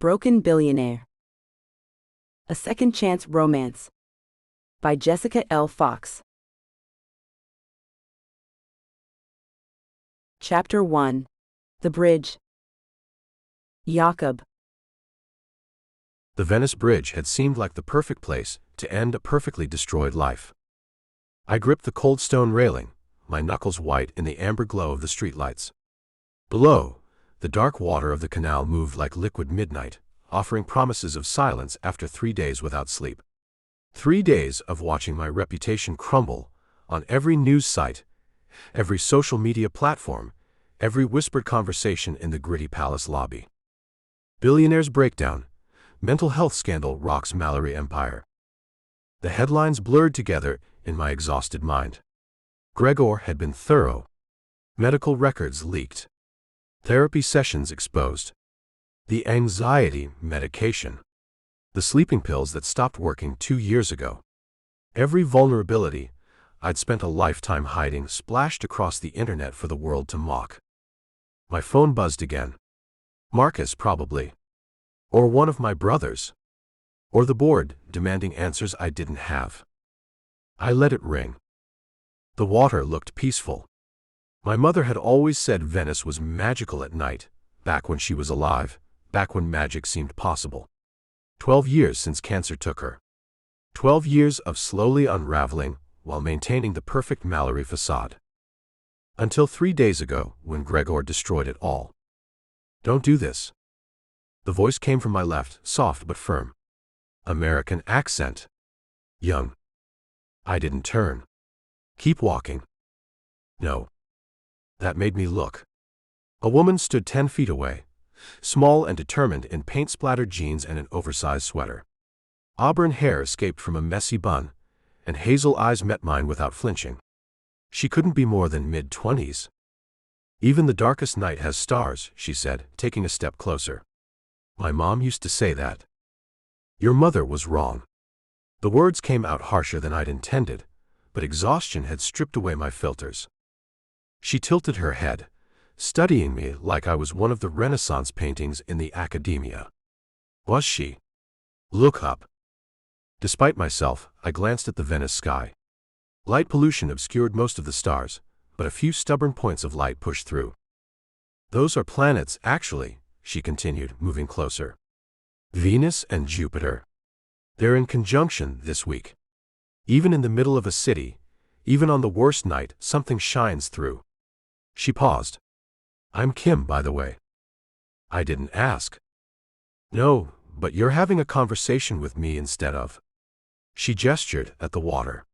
Broken Billionaire. A Second Chance Romance by Jessica L. Fox. Chapter 1. The Bridge. Jakob. The Venice Bridge had seemed like the perfect place to end a perfectly destroyed life. I gripped the cold stone railing, my knuckles white in the amber glow of the streetlights. Below, the dark water of the canal moved like liquid midnight, offering promises of silence after 3 days without sleep. 3 days of watching my reputation crumble on every news site, every social media platform, every whispered conversation in the gritty palace lobby. Billionaire's breakdown. Mental health scandal rocks Mallory empire. The headlines blurred together in my exhausted mind. Gregor had been thorough. Medical records leaked. Therapy sessions exposed. The anxiety medication. The sleeping pills that stopped working 2 years ago. Every vulnerability I'd spent a lifetime hiding splashed across the internet for the world to mock. My phone buzzed again. Marcus, probably. Or one of my brothers. Or the board, demanding answers I didn't have. I let it ring. The water looked peaceful. My mother had always said Venice was magical at night, back when she was alive, back when magic seemed possible. 12 years since cancer took her. 12 years of slowly unraveling while maintaining the perfect Mallory facade. Until 3 days ago, when Gregor destroyed it all. Don't do this. The voice came from my left, soft but firm. American accent. Young. I didn't turn. Keep walking. No. That made me look. A woman stood 10 feet away, small and determined in paint-splattered jeans and an oversized sweater. Auburn hair escaped from a messy bun, and hazel eyes met mine without flinching. She couldn't be more than mid-20s. Even the darkest night has stars, she said, taking a step closer. My mom used to say that. Your mother was wrong. The words came out harsher than I'd intended, but exhaustion had stripped away my filters. She tilted her head, studying me like I was one of the Renaissance paintings in the Academia. Was she? Look up. Despite myself, I glanced at the Venice sky. Light pollution obscured most of the stars, but a few stubborn points of light pushed through. Those are planets, actually, she continued, moving closer. Venus and Jupiter. They're in conjunction this week. Even in the middle of a city, even on the worst night, something shines through. She paused. I'm Kim, by the way. I didn't ask. No, but you're having a conversation with me instead of. She gestured at the water.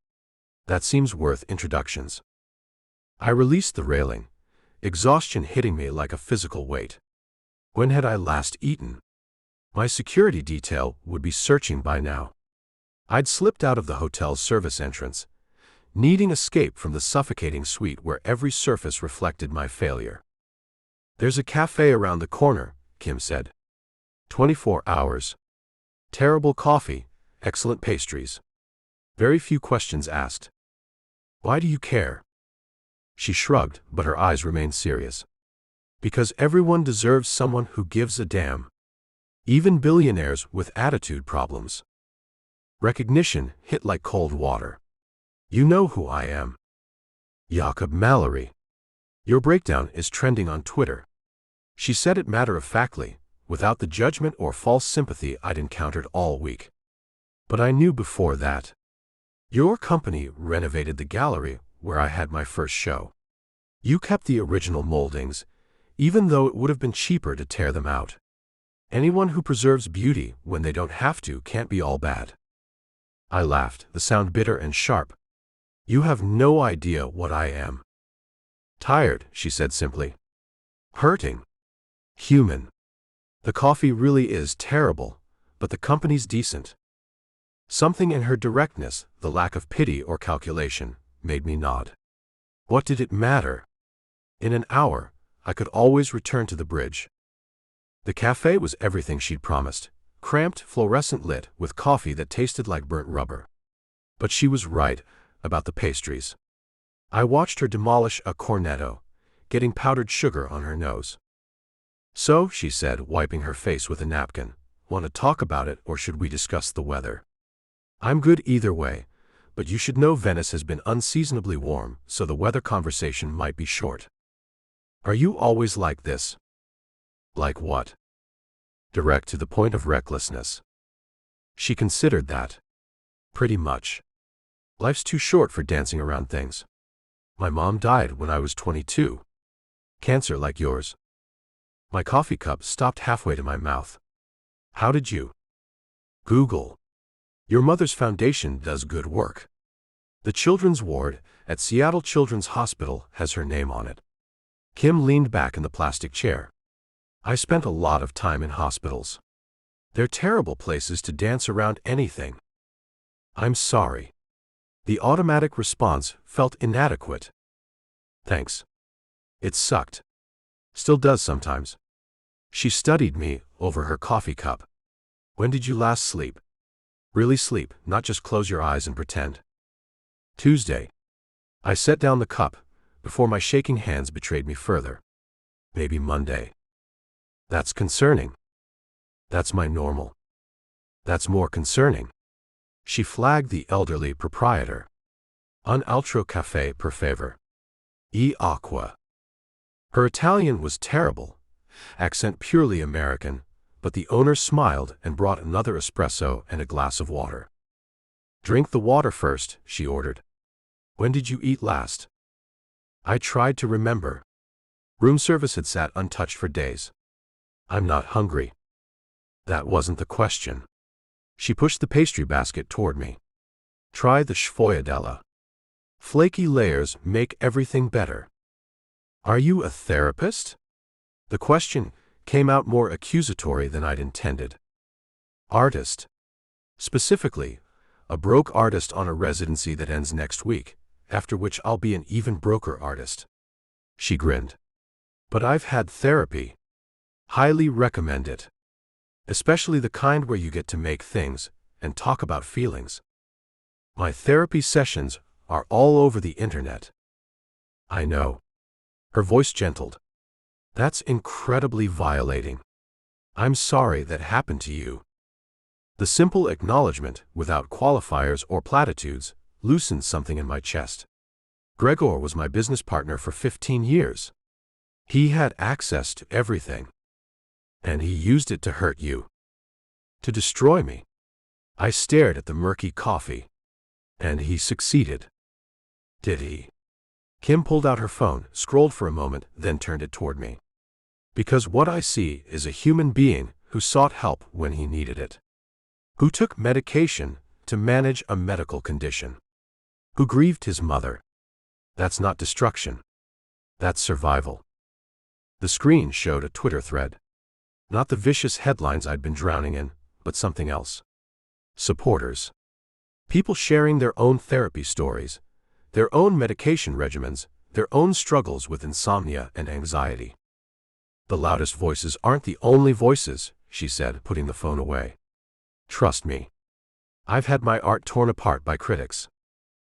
That seems worth introductions. I released the railing, exhaustion hitting me like a physical weight. When had I last eaten? My security detail would be searching by now. I'd slipped out of the hotel's service entrance, needing escape from the suffocating suite where every surface reflected my failure. There's a cafe around the corner, Kim said. 24 hours. Terrible coffee, excellent pastries. Very few questions asked. Why do you care? She shrugged, but her eyes remained serious. Because everyone deserves someone who gives a damn. Even billionaires with attitude problems. Recognition hit like cold water. You know who I am. Jakob Mallory. Your breakdown is trending on Twitter. She said it matter-of-factly, without the judgment or false sympathy I'd encountered all week. But I knew before that. Your company renovated the gallery where I had my first show. You kept the original moldings, even though it would have been cheaper to tear them out. Anyone who preserves beauty when they don't have to can't be all bad. I laughed, the sound bitter and sharp. You have no idea what I am. Tired, she said simply. Hurting. Human. The coffee really is terrible, but the company's decent. Something in her directness, the lack of pity or calculation, made me nod. What did it matter? In an hour, I could always return to the bridge. The cafe was everything she'd promised, cramped, fluorescent lit, with coffee that tasted like burnt rubber. But she was right about the pastries. I watched her demolish a cornetto, getting powdered sugar on her nose. So, she said, wiping her face with a napkin, want to talk about it or should we discuss the weather? I'm good either way, but you should know Venice has been unseasonably warm, so the weather conversation might be short. Are you always like this? Like what? Direct to the point of recklessness. She considered that. Pretty much. Life's too short for dancing around things. My mom died when I was 22. Cancer like yours. My coffee cup stopped halfway to my mouth. How did you? Google. Your mother's foundation does good work. The children's ward at Seattle Children's Hospital has her name on it. Kim leaned back in the plastic chair. I spent a lot of time in hospitals. They're terrible places to dance around anything. I'm sorry. The automatic response felt inadequate. Thanks. It sucked. Still does sometimes. She studied me over her coffee cup. When did you last sleep? Really sleep, not just close your eyes and pretend. Tuesday. I set down the cup before my shaking hands betrayed me further. Maybe Monday. That's concerning. That's my normal. That's more concerning. She flagged the elderly proprietor. Un altro caffè per favor. E acqua. Her Italian was terrible, accent purely American, but the owner smiled and brought another espresso and a glass of water. Drink the water first, she ordered. When did you eat last? I tried to remember. Room service had sat untouched for days. I'm not hungry. That wasn't the question. She pushed the pastry basket toward me. Try the sfogliatella. Flaky layers make everything better. Are you a therapist? The question came out more accusatory than I'd intended. Artist. Specifically, a broke artist on a residency that ends next week, after which I'll be an even broker artist. She grinned. But I've had therapy. Highly recommend it. Especially the kind where you get to make things and talk about feelings. My therapy sessions are all over the internet. I know. Her voice gentled. That's incredibly violating. I'm sorry that happened to you. The simple acknowledgement, without qualifiers or platitudes, loosened something in my chest. Gregor was my business partner for 15 years. He had access to everything. And he used it to hurt you. To destroy me. I stared at the murky coffee. And he succeeded. Did he? Kim pulled out her phone, scrolled for a moment, then turned it toward me. Because what I see is a human being who sought help when he needed it. Who took medication to manage a medical condition. Who grieved his mother. That's not destruction. That's survival. The screen showed a Twitter thread. Not the vicious headlines I'd been drowning in, but something else. Supporters. People sharing their own therapy stories, their own medication regimens, their own struggles with insomnia and anxiety. The loudest voices aren't the only voices, she said, putting the phone away. Trust me. I've had my art torn apart by critics.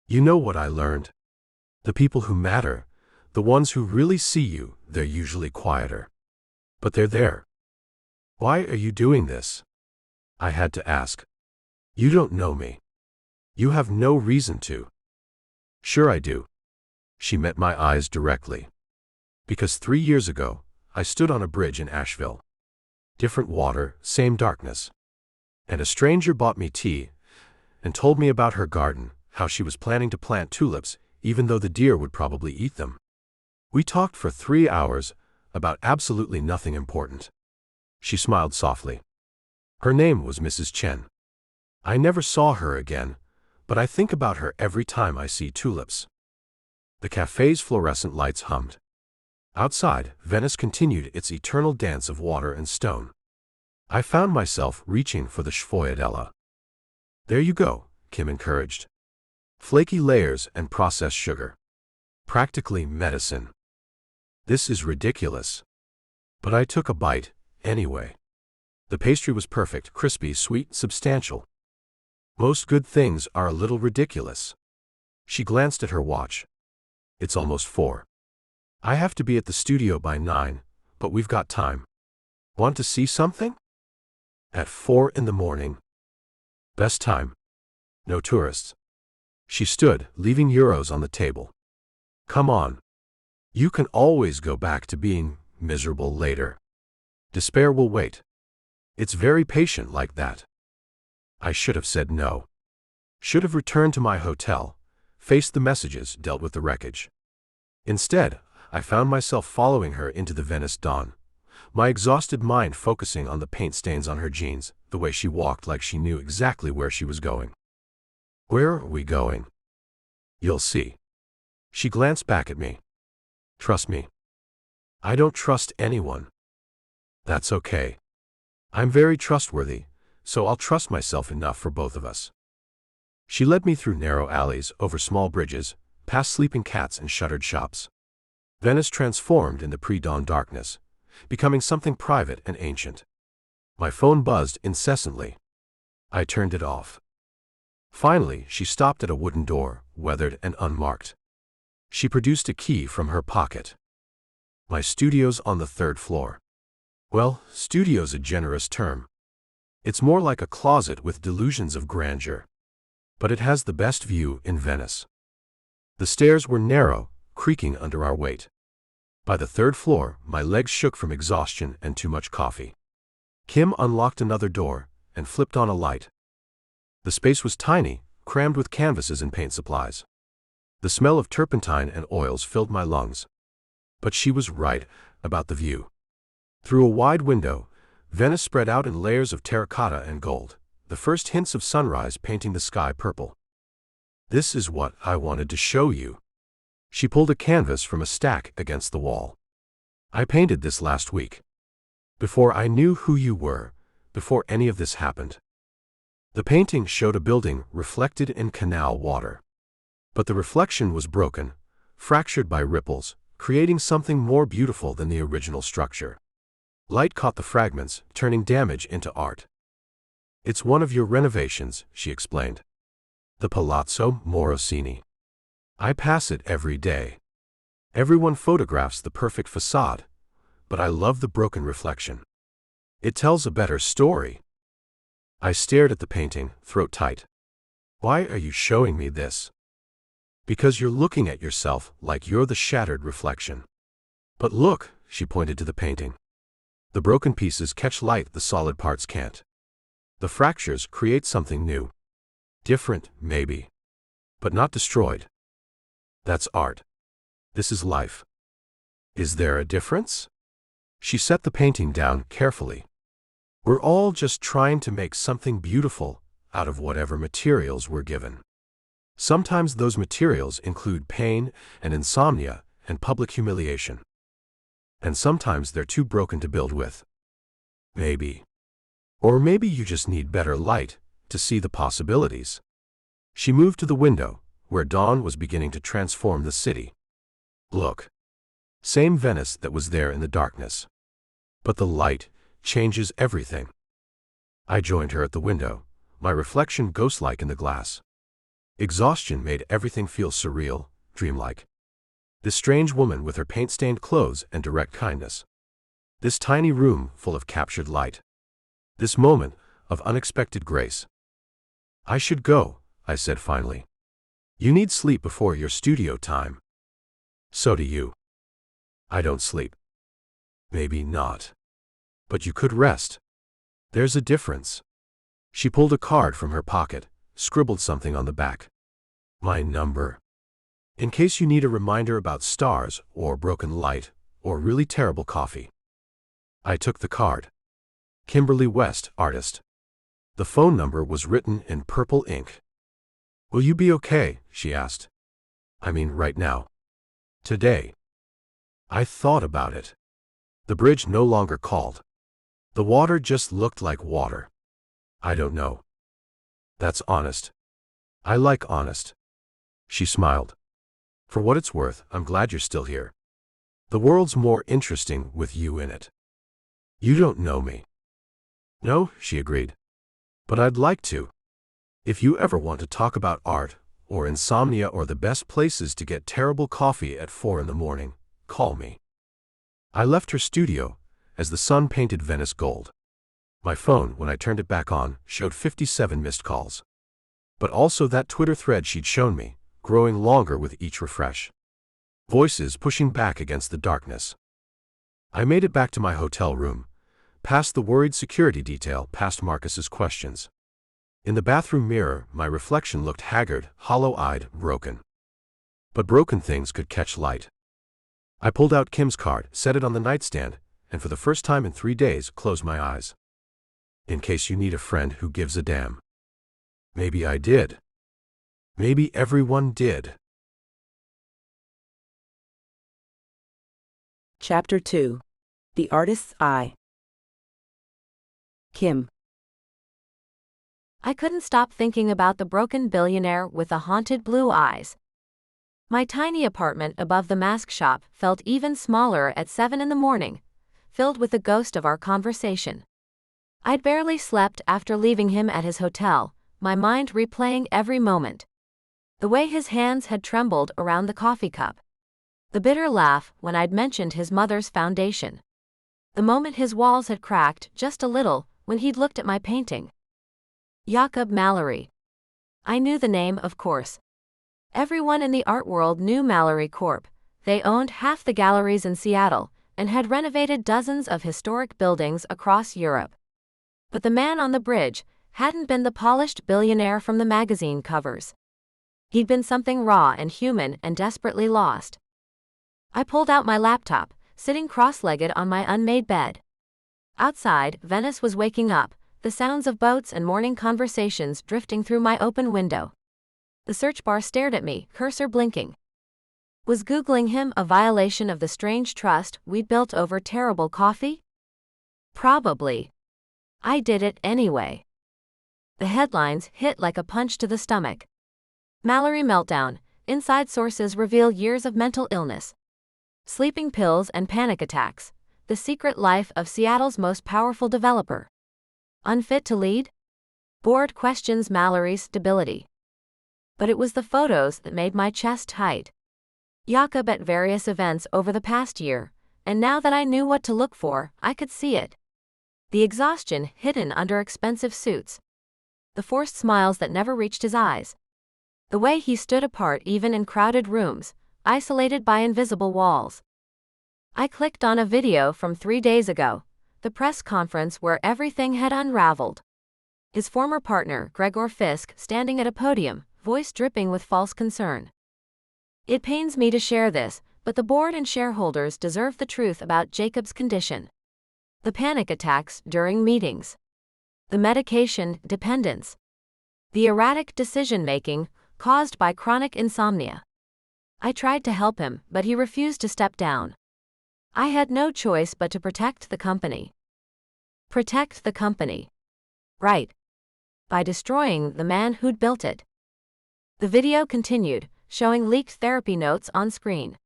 You know what I learned? The people who matter, the ones who really see you, they're usually quieter. But they're there. Why are you doing this? I had to ask. You don't know me. You have no reason to. Sure I do. She met my eyes directly. Because 3 years ago, I stood on a bridge in Asheville. Different water, same darkness. And a stranger bought me tea and told me about her garden, how she was planning to plant tulips, even though the deer would probably eat them. We talked for 3 hours about absolutely nothing important. She smiled softly. Her name was Mrs. Chen. I never saw her again, but I think about her every time I see tulips. The cafe's fluorescent lights hummed. Outside, Venice continued its eternal dance of water and stone. I found myself reaching for the sfogliatella. There you go, Kim encouraged. Flaky layers and processed sugar. Practically medicine. This is ridiculous. But I took a bite, anyway. The pastry was perfect, crispy, sweet, substantial. Most good things are a little ridiculous. She glanced at her watch. It's almost 4. I have to be at the studio by 9, but we've got time. Want to see something? At 4 in the morning. Best time. No tourists. She stood, leaving euros on the table. Come on. You can always go back to being miserable later. Despair will wait. It's very patient like that. I should have said no. Should have returned to my hotel, faced the messages, dealt with the wreckage. Instead, I found myself following her into the Venice dawn, my exhausted mind focusing on the paint stains on her jeans, the way she walked like she knew exactly where she was going. Where are we going? You'll see. She glanced back at me. Trust me. I don't trust anyone. That's okay. I'm very trustworthy, so I'll trust myself enough for both of us. She led me through narrow alleys, over small bridges, past sleeping cats and shuttered shops. Venice transformed in the pre-dawn darkness, becoming something private and ancient. My phone buzzed incessantly. I turned it off. Finally, she stopped at a wooden door, weathered and unmarked. She produced a key from her pocket. My studio's on the 3rd floor. Well, studio's a generous term. It's more like a closet with delusions of grandeur. But it has the best view in Venice. The stairs were narrow, creaking under our weight. By the 3rd floor, my legs shook from exhaustion and too much coffee. Kim unlocked another door and flipped on a light. The space was tiny, crammed with canvases and paint supplies. The smell of turpentine and oils filled my lungs. But she was right about the view. Through a wide window, Venice spread out in layers of terracotta and gold, the first hints of sunrise painting the sky purple. This is what I wanted to show you. She pulled a canvas from a stack against the wall. I painted this last week. Before I knew who you were, before any of this happened. The painting showed a building reflected in canal water. But the reflection was broken, fractured by ripples, creating something more beautiful than the original structure. Light caught the fragments, turning damage into art. It's one of your renovations, she explained. The Palazzo Morosini. I pass it every day. Everyone photographs the perfect facade, but I love the broken reflection. It tells a better story. I stared at the painting, throat tight. Why are you showing me this? Because you're looking at yourself like you're the shattered reflection. But look, she pointed to the painting. The broken pieces catch light the solid parts can't. The fractures create something new. Different, maybe. But not destroyed. That's art. This is life. Is there a difference? She set the painting down carefully. We're all just trying to make something beautiful out of whatever materials we're given. Sometimes those materials include pain and insomnia and public humiliation. And sometimes they're too broken to build with. Maybe. Or maybe you just need better light to see the possibilities. She moved to the window, where dawn was beginning to transform the city. Look. Same Venice that was there in the darkness. But the light changes everything. I joined her at the window, my reflection ghost-like in the glass. Exhaustion made everything feel surreal, dreamlike. This strange woman with her paint-stained clothes and direct kindness. This tiny room full of captured light. This moment of unexpected grace. I should go, I said finally. You need sleep before your studio time. So do you. I don't sleep. Maybe not. But you could rest. There's a difference. She pulled a card from her pocket, scribbled something on the back. My number. In case you need a reminder about stars, or broken light, or really terrible coffee. I took the card. Kimberly West, artist. The phone number was written in purple ink. Will you be okay? She asked. I mean right now. Today. I thought about it. The bridge no longer called. The water just looked like water. I don't know. That's honest. I like honest. She smiled. For what it's worth, I'm glad you're still here. The world's more interesting with you in it. You don't know me. No, she agreed. But I'd like to. If you ever want to talk about art, or insomnia, or the best places to get terrible coffee at 4 in the morning, call me. I left her studio, as the sun painted Venice gold. My phone, when I turned it back on, showed 57 missed calls. But also that Twitter thread she'd shown me, growing longer with each refresh. Voices pushing back against the darkness. I made it back to my hotel room, past the worried security detail, past Marcus's questions. In the bathroom mirror, my reflection looked haggard, hollow-eyed, broken. But broken things could catch light. I pulled out Kim's card, set it on the nightstand, and for the first time in 3 days, closed my eyes. In case you need a friend who gives a damn. Maybe I did. Maybe everyone did. Chapter 2. The Artist's Eye. Kim. I couldn't stop thinking about the broken billionaire with the haunted blue eyes. My tiny apartment above the mask shop felt even smaller at 7 in the morning, filled with the ghost of our conversation. I'd barely slept after leaving him at his hotel, my mind replaying every moment. The way his hands had trembled around the coffee cup. The bitter laugh when I'd mentioned his mother's foundation. The moment his walls had cracked just a little when he'd looked at my painting. Jakob Mallory. I knew the name, of course. Everyone in the art world knew Mallory Corp. They owned half the galleries in Seattle and had renovated dozens of historic buildings across Europe. But the man on the bridge hadn't been the polished billionaire from the magazine covers. He'd been something raw and human and desperately lost. I pulled out my laptop, sitting cross-legged on my unmade bed. Outside, Venice was waking up, the sounds of boats and morning conversations drifting through my open window. The search bar stared at me, cursor blinking. Was Googling him a violation of the strange trust we'd built over terrible coffee? Probably. I did it anyway. The headlines hit like a punch to the stomach. Mallory meltdown, inside sources reveal years of mental illness. Sleeping pills and panic attacks, the secret life of Seattle's most powerful developer. Unfit to lead? Board questions Mallory's stability. But it was the photos that made my chest tight. Jakob at various events over the past year, and now that I knew what to look for, I could see it. The exhaustion hidden under expensive suits. The forced smiles that never reached his eyes. The way he stood apart even in crowded rooms, isolated by invisible walls. I clicked on a video from 3 days ago, the press conference where everything had unraveled. His former partner, Gregor Fisk, standing at a podium, voice dripping with false concern. It pains me to share this, but the board and shareholders deserve the truth about Jakob's condition. The panic attacks during meetings. The medication dependence. The erratic decision-making caused by chronic insomnia. I tried to help him, but he refused to step down. I had no choice but to protect the company. Protect the company. Right. By destroying the man who'd built it. The video continued, showing leaked therapy notes on screen.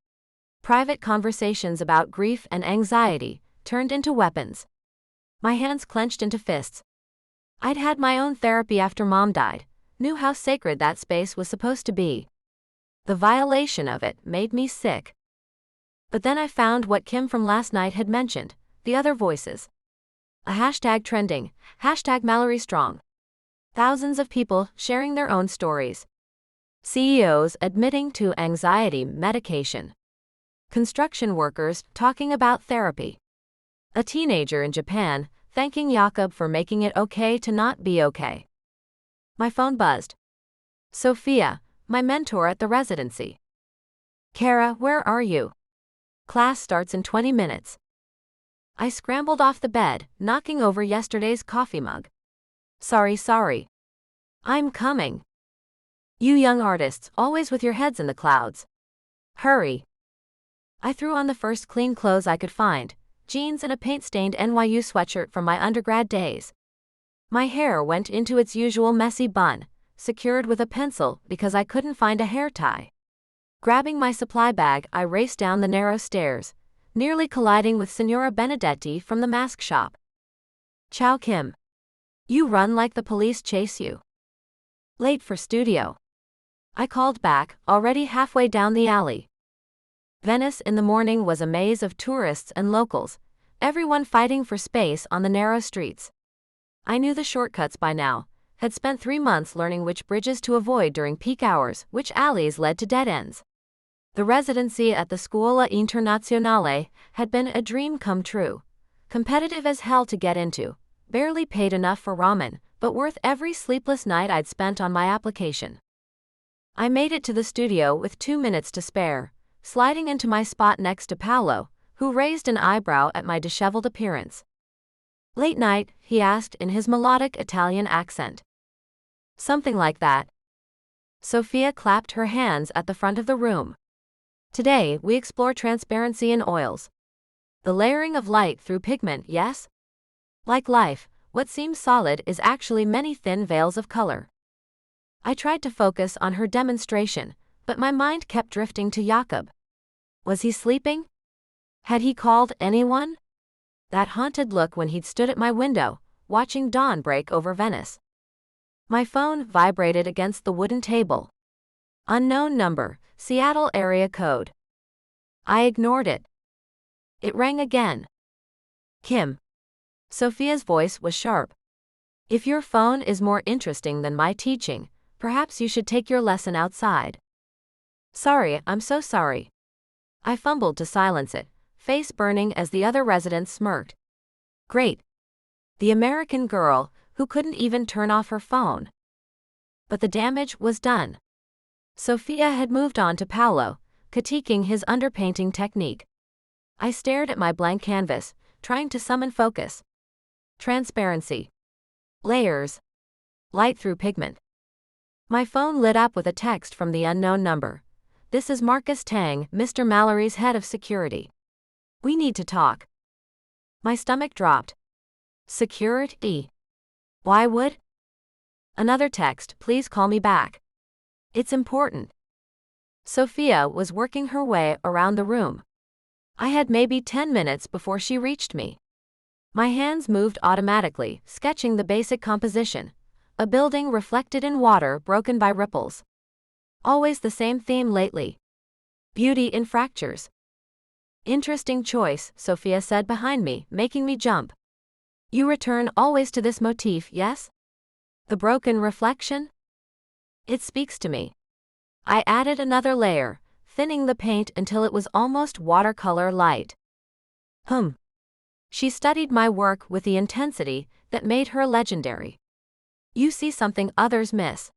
Private conversations about grief and anxiety turned into weapons. My hands clenched into fists. I'd had my own therapy after Mom died, knew how sacred that space was supposed to be. The violation of it made me sick. But then I found what Kim from last night had mentioned, the other voices. A hashtag trending, hashtag Mallory Strong. Thousands of people sharing their own stories. CEOs admitting to anxiety medication. Construction workers talking about therapy. A teenager in Japan thanking Jakob for making it okay to not be okay. My phone buzzed. Sophia, my mentor at the residency. Kara, where are you? Class starts in 20 minutes. I scrambled off the bed, knocking over yesterday's coffee mug. Sorry. I'm coming. You young artists, always with your heads in the clouds. Hurry. I threw on the first clean clothes I could find, jeans and a paint-stained NYU sweatshirt from my undergrad days. My hair went into its usual messy bun, secured with a pencil because I couldn't find a hair tie. Grabbing my supply bag, I raced down the narrow stairs, nearly colliding with Signora Benedetti from the mask shop. Ciao Kim. You run like the police chase you. Late for studio. I called back, already halfway down the alley. Venice in the morning was a maze of tourists and locals, everyone fighting for space on the narrow streets. I knew the shortcuts by now, had spent 3 months learning which bridges to avoid during peak hours, which alleys led to dead ends. The residency at the Scuola Internazionale had been a dream come true. Competitive as hell to get into, barely paid enough for ramen, but worth every sleepless night I'd spent on my application. I made it to the studio with 2 minutes to spare, sliding into my spot next to Paolo, who raised an eyebrow at my disheveled appearance. "Late night?" he asked in his melodic Italian accent. "Something like that." Sophia clapped her hands at the front of the room. "Today, we explore transparency in oils. The layering of light through pigment, yes? Like life, what seems solid is actually many thin veils of color." I tried to focus on her demonstration, but my mind kept drifting to Jakob. Was he sleeping? Had he called anyone? That haunted look when he'd stood at my window, watching dawn break over Venice. My phone vibrated against the wooden table. Unknown number, Seattle area code. I ignored it. It rang again. "Kim." Sophia's voice was sharp. "If your phone is more interesting than my teaching, perhaps you should take your lesson outside." "Sorry, I'm so sorry." I fumbled to silence it, face burning as the other residents smirked. Great. The American girl, who couldn't even turn off her phone. But the damage was done. Sophia had moved on to Paolo, critiquing his underpainting technique. I stared at my blank canvas, trying to summon focus. Transparency. Layers. Light through pigment. My phone lit up with a text from the unknown number. "This is Marcus Tang, Mr. Mallory's head of security. We need to talk." My stomach dropped. Security? Why would? Another text, "Please call me back. It's important." Sophia was working her way around the room. I had maybe 10 minutes before she reached me. My hands moved automatically, sketching the basic composition. A building reflected in water broken by ripples. Always the same theme lately. Beauty in fractures. "Interesting choice," Sophia said behind me, making me jump. "You return always to this motif, yes? The broken reflection? It speaks to me." I added another layer, thinning the paint until it was almost watercolor light. She studied my work with the intensity that made her legendary. "You see something others miss.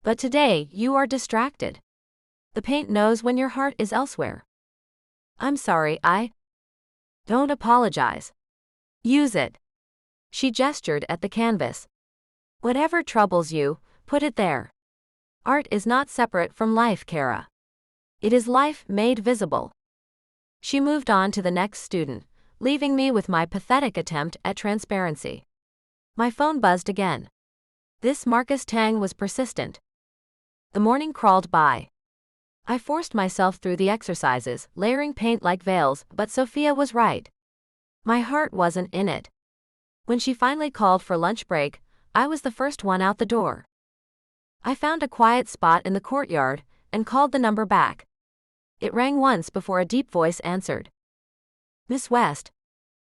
But today, you are distracted. The paint knows when your heart is elsewhere." "I'm sorry, Don't apologize. Use it." She gestured at the canvas. "Whatever troubles you, put it there. Art is not separate from life, Kara. It is life made visible." She moved on to the next student, leaving me with my pathetic attempt at transparency. My phone buzzed again. This Marcus Tang was persistent. The morning crawled by. I forced myself through the exercises, layering paint like veils, but Sophia was right. My heart wasn't in it. When she finally called for lunch break, I was the first one out the door. I found a quiet spot in the courtyard and called the number back. It rang once before a deep voice answered. "Miss West.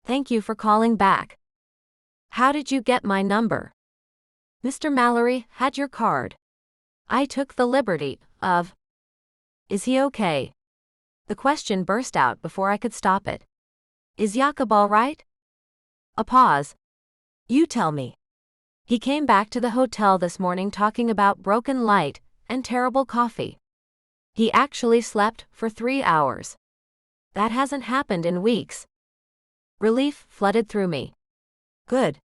Thank you for calling back. How did you get my number?" "Mr. Mallory had your card. I took the liberty of..." "Is he okay?" The question burst out before I could stop it. "Is Jakob all right?" A pause. "You tell me." "He came back to the hotel this morning talking about broken light and terrible coffee. He actually slept for 3 hours. That hasn't happened in weeks." Relief flooded through me. "Good.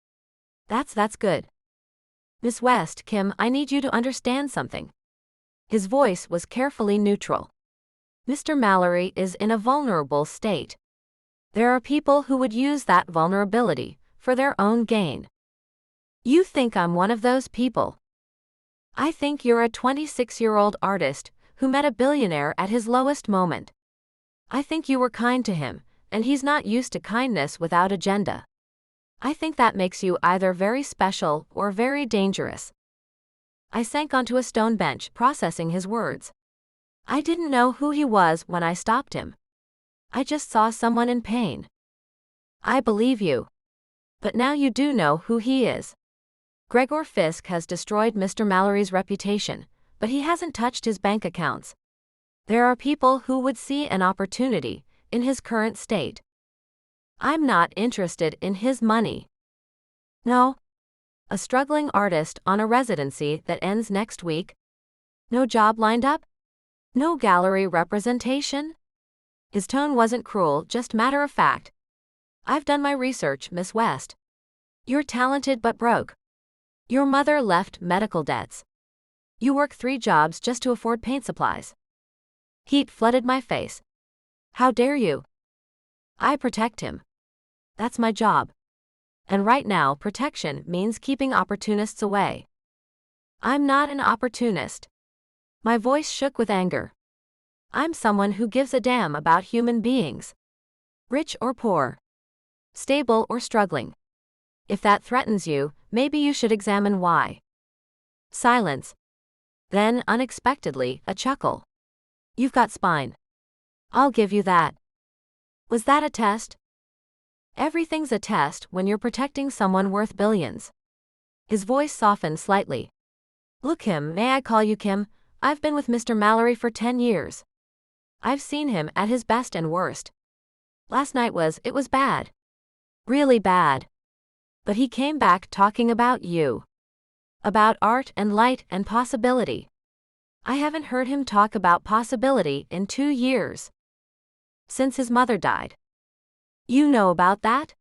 That's good. Miss West, Kim, I need you to understand something." His voice was carefully neutral. "Mr. Mallory is in a vulnerable state. There are people who would use that vulnerability for their own gain. You think I'm one of those people? I think you're a 26-year-old artist who met a billionaire at his lowest moment. I think you were kind to him, and he's not used to kindness without agenda. I think that makes you either very special or very dangerous." I sank onto a stone bench, processing his words. I didn't know who he was when I stopped him. I just saw someone in pain. I believe you. But now you do know who he is. Gregor Fisk has destroyed Mr. Mallory's reputation, but he hasn't touched his bank accounts. There are people who would see an opportunity in his current state. I'm not interested in his money. No. A struggling artist on a residency that ends next week? No job lined up? No gallery representation? His tone wasn't cruel, just matter of fact. I've done my research, Miss West. You're talented but broke. Your mother left medical debts. You work 3 jobs just to afford paint supplies. Heat flooded my face. How dare you? I protect him. That's my job. And right now, protection means keeping opportunists away. I'm not an opportunist. My voice shook with anger. I'm someone who gives a damn about human beings. Rich or poor. Stable or struggling. If that threatens you, maybe you should examine why. Silence. Then, unexpectedly, a chuckle. You've got spine. I'll give you that. Was that a test? Everything's a test when you're protecting someone worth billions. His voice softened slightly. Look, Kim, may I call you Kim? I've been with Mr. Mallory for 10 years. I've seen him at his best and worst. Last night it was bad. Really bad. But he came back talking about you. About art and light and possibility. I haven't heard him talk about possibility in 2 years. Since his mother died. You know about that?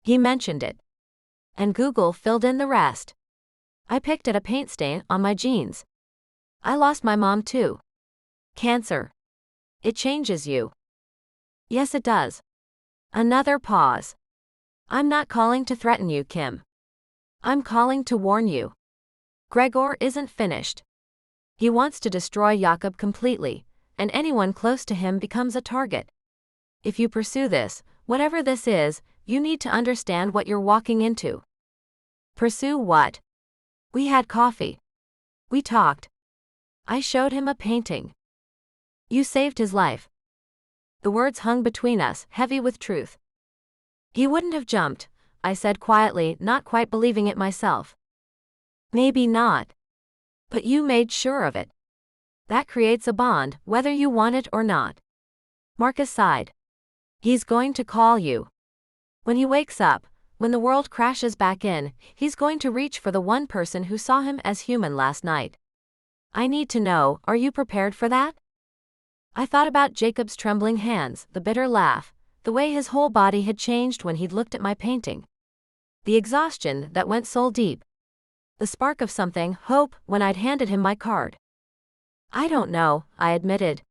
He mentioned it. And Google filled in the rest. I picked at a paint stain on my jeans. I lost my mom too. Cancer. It changes you. Yes, it does. Another pause. I'm not calling to threaten you, Kim. I'm calling to warn you. Gregor isn't finished. He wants to destroy Jakob completely, and anyone close to him becomes a target. If you pursue this, whatever this is, you need to understand what you're walking into. Pursue what? We had coffee. We talked. I showed him a painting. You saved his life. The words hung between us, heavy with truth. He wouldn't have jumped, I said quietly, not quite believing it myself. Maybe not. But you made sure of it. That creates a bond, whether you want it or not. Marcus sighed. He's going to call you. When he wakes up, when the world crashes back in, he's going to reach for the one person who saw him as human last night. I need to know, are you prepared for that? I thought about Jacob's trembling hands, the bitter laugh, the way his whole body had changed when he'd looked at my painting. The exhaustion that went soul deep. The spark of something, hope, when I'd handed him my card. I don't know, I admitted.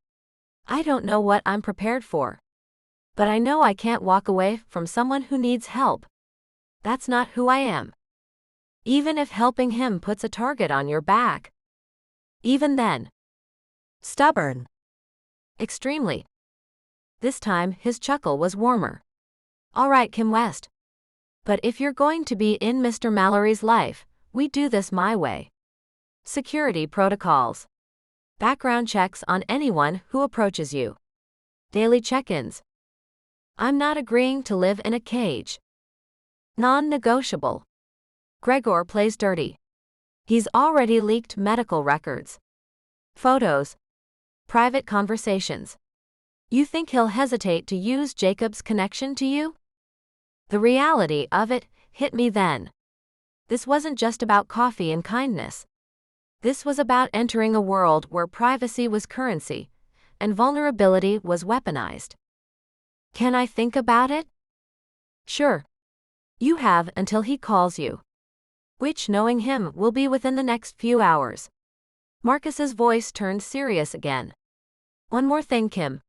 I don't know what I'm prepared for. But I know I can't walk away from someone who needs help. That's not who I am. Even if helping him puts a target on your back. Even then. Stubborn. Extremely. This time, his chuckle was warmer. All right, Kim West. But if you're going to be in Mr. Mallory's life, we do this my way. Security protocols. Background checks on anyone who approaches you. Daily check-ins. I'm not agreeing to live in a cage. Non-negotiable. Gregor plays dirty. He's already leaked medical records. Photos. Private conversations. You think he'll hesitate to use Jacob's connection to you? The reality of it hit me then. This wasn't just about coffee and kindness. This was about entering a world where privacy was currency, and vulnerability was weaponized. Can I think about it? Sure. You have until he calls you. Which, knowing him, will be within the next few hours. Marcus's voice turned serious again. One more thing, Kim.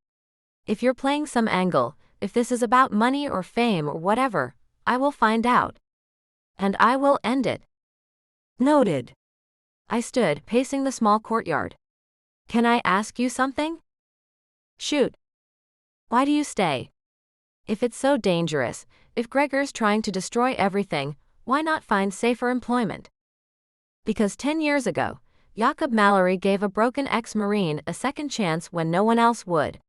If you're playing some angle, if this is about money or fame or whatever, I will find out. And I will end it. Noted. I stood, pacing the small courtyard. Can I ask you something? Shoot. Why do you stay? If it's so dangerous, if Gregor's trying to destroy everything, why not find safer employment? Because 10 years ago, Jakob Mallory gave a broken ex-Marine a second chance when no one else would.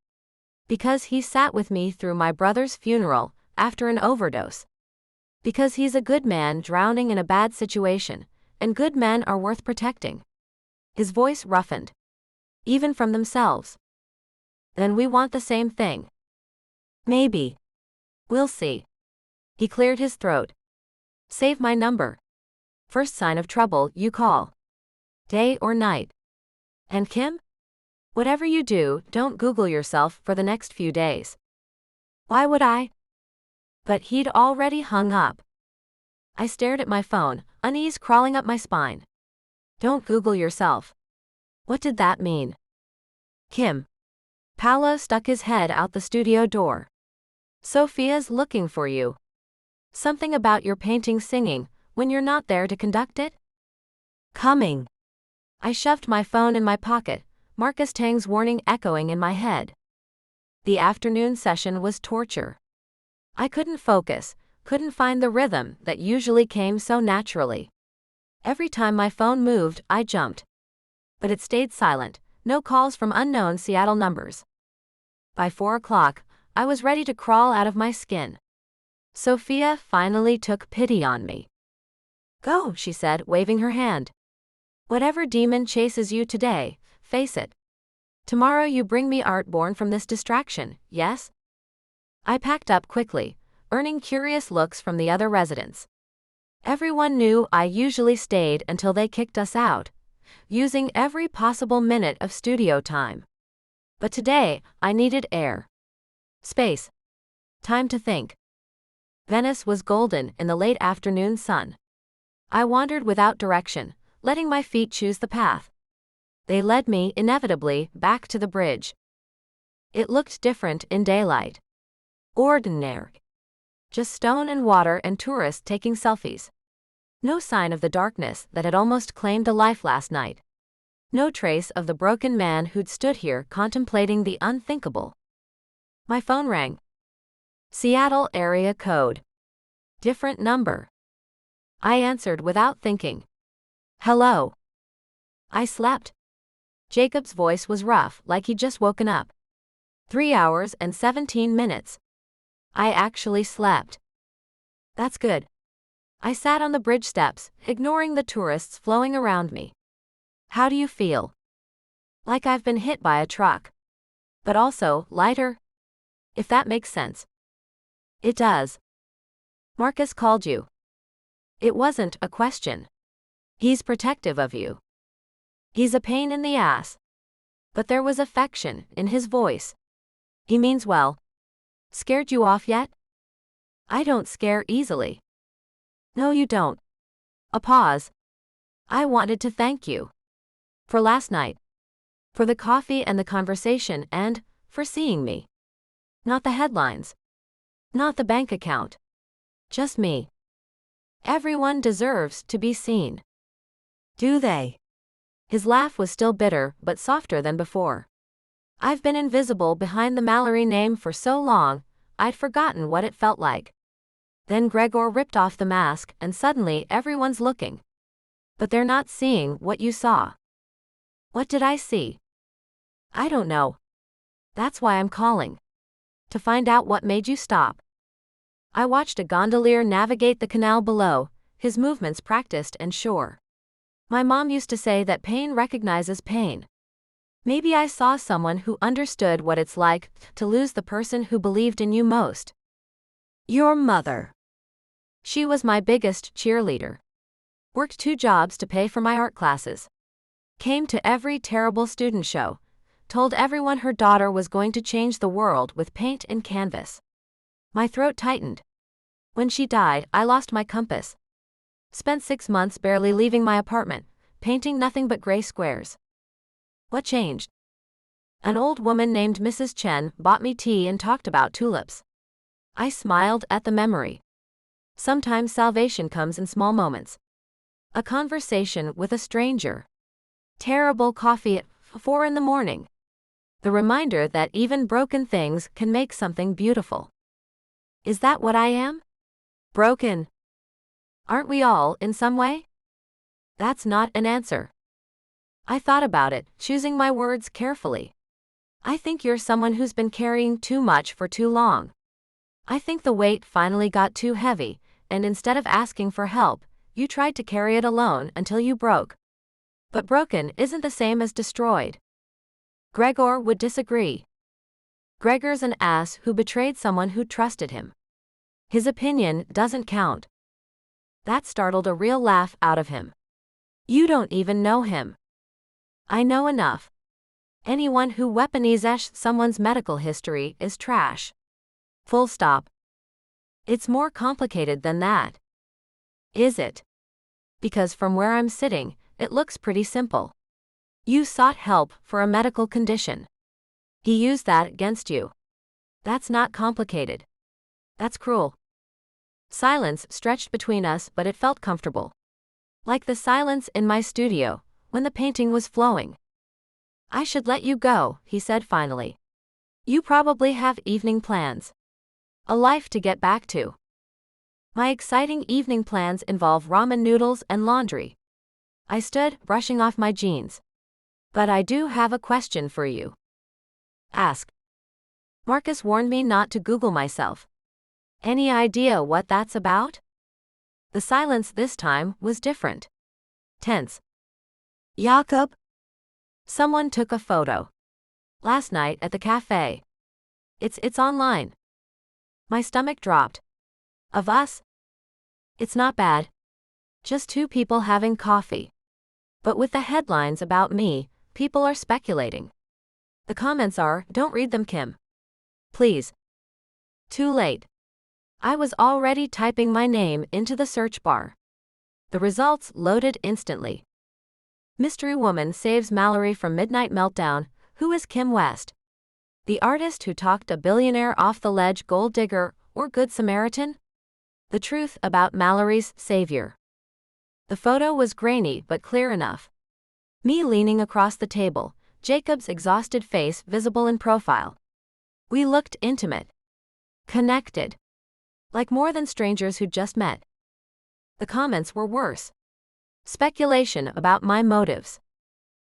Because he sat with me through my brother's funeral, after an overdose. Because he's a good man drowning in a bad situation, and good men are worth protecting. His voice roughened. Even from themselves. Then we want the same thing. Maybe. We'll see. He cleared his throat. Save my number. First sign of trouble, you call. Day or night. And Kim? Whatever you do, don't Google yourself for the next few days. Why would I? But he'd already hung up. I stared at my phone, unease crawling up my spine. Don't Google yourself. What did that mean? Kim. Paolo stuck his head out the studio door. Sophia's looking for you. Something about your painting singing, when you're not there to conduct it? Coming. I shoved my phone in my pocket, Marcus Tang's warning echoing in my head. The afternoon session was torture. I couldn't focus, couldn't find the rhythm that usually came so naturally. Every time my phone moved, I jumped. But it stayed silent, no calls from unknown Seattle numbers. By 4 o'clock, I was ready to crawl out of my skin. Sophia finally took pity on me. Go, she said, waving her hand. Whatever demon chases you today, face it. Tomorrow you bring me art born from this distraction, yes? I packed up quickly, earning curious looks from the other residents. Everyone knew I usually stayed until they kicked us out, using every possible minute of studio time. But today, I needed air. Space. Time to think. Venice was golden in the late afternoon sun. I wandered without direction, letting my feet choose the path. They led me, inevitably, back to the bridge. It looked different in daylight. Ordinary. Just stone and water and tourists taking selfies. No sign of the darkness that had almost claimed a life last night. No trace of the broken man who'd stood here contemplating the unthinkable. My phone rang. Seattle area code. Different number. I answered without thinking. Hello. I slept. Jacob's voice was rough, like he'd just woken up. 3 hours and 17 minutes. I actually slept. That's good. I sat on the bridge steps, ignoring the tourists flowing around me. How do you feel? Like I've been hit by a truck. But also, lighter? If that makes sense. It does. Marcus called you. It wasn't a question. He's protective of you. He's a pain in the ass. But there was affection in his voice. He means well. Scared you off yet? I don't scare easily. No, you don't. A pause. I wanted to thank you. For last night. For the coffee and the conversation and for seeing me. Not the headlines. Not the bank account. Just me. Everyone deserves to be seen. Do they? His laugh was still bitter, but softer than before. I've been invisible behind the Mallory name for so long, I'd forgotten what it felt like. Then Gregor ripped off the mask, and suddenly everyone's looking. But they're not seeing what you saw. What did I see? I don't know. That's why I'm calling. To find out what made you stop. I watched a gondolier navigate the canal below, his movements practiced and sure. My mom used to say that pain recognizes pain. Maybe I saw someone who understood what it's like to lose the person who believed in you most. Your mother. She was my biggest cheerleader. Worked 2 jobs to pay for my art classes. Came to every terrible student show. Told everyone her daughter was going to change the world with paint and canvas. My throat tightened. When she died, I lost my compass. Spent 6 months barely leaving my apartment, painting nothing but gray squares. What changed? An old woman named Mrs. Chen bought me tea and talked about tulips. I smiled at the memory. Sometimes salvation comes in small moments. A conversation with a stranger. Terrible coffee at 4 in the morning. The reminder that even broken things can make something beautiful. Is that what I am? Broken. Aren't we all, in some way? That's not an answer. I thought about it, choosing my words carefully. I think you're someone who's been carrying too much for too long. I think the weight finally got too heavy, and instead of asking for help, you tried to carry it alone until you broke. But broken isn't the same as destroyed. Gregor would disagree. Gregor's an ass who betrayed someone who trusted him. His opinion doesn't count. That startled a real laugh out of him. You don't even know him. I know enough. Anyone who weaponizes someone's medical history is trash. Full stop. It's more complicated than that. Is it? Because from where I'm sitting, it looks pretty simple. You sought help for a medical condition. He used that against you. That's not complicated. That's cruel. Silence stretched between us, but it felt comfortable. Like the silence in my studio, when the painting was flowing. I should let you go, he said finally. You probably have evening plans. A life to get back to. My exciting evening plans involve ramen noodles and laundry. I stood, brushing off my jeans. But I do have a question for you. Ask. Marcus warned me not to Google myself. Any idea what that's about? The silence this time was different. Tense. Jakob? Someone took a photo. Last night at the cafe. It's online. My stomach dropped. Of us? It's not bad. Just two people having coffee. But with the headlines about me, people are speculating. The comments are, don't read them, Kim. Please. Too late. I was already typing my name into the search bar. The results loaded instantly. Mystery woman saves Mallory from midnight meltdown. Who is Kim West? The artist who talked a billionaire off the ledge, gold digger, or good Samaritan? The truth about Mallory's savior. The photo was grainy but clear enough. Me leaning across the table, Jacob's exhausted face visible in profile. We looked intimate. Connected. Like more than strangers who'd just met. The comments were worse. Speculation about my motives.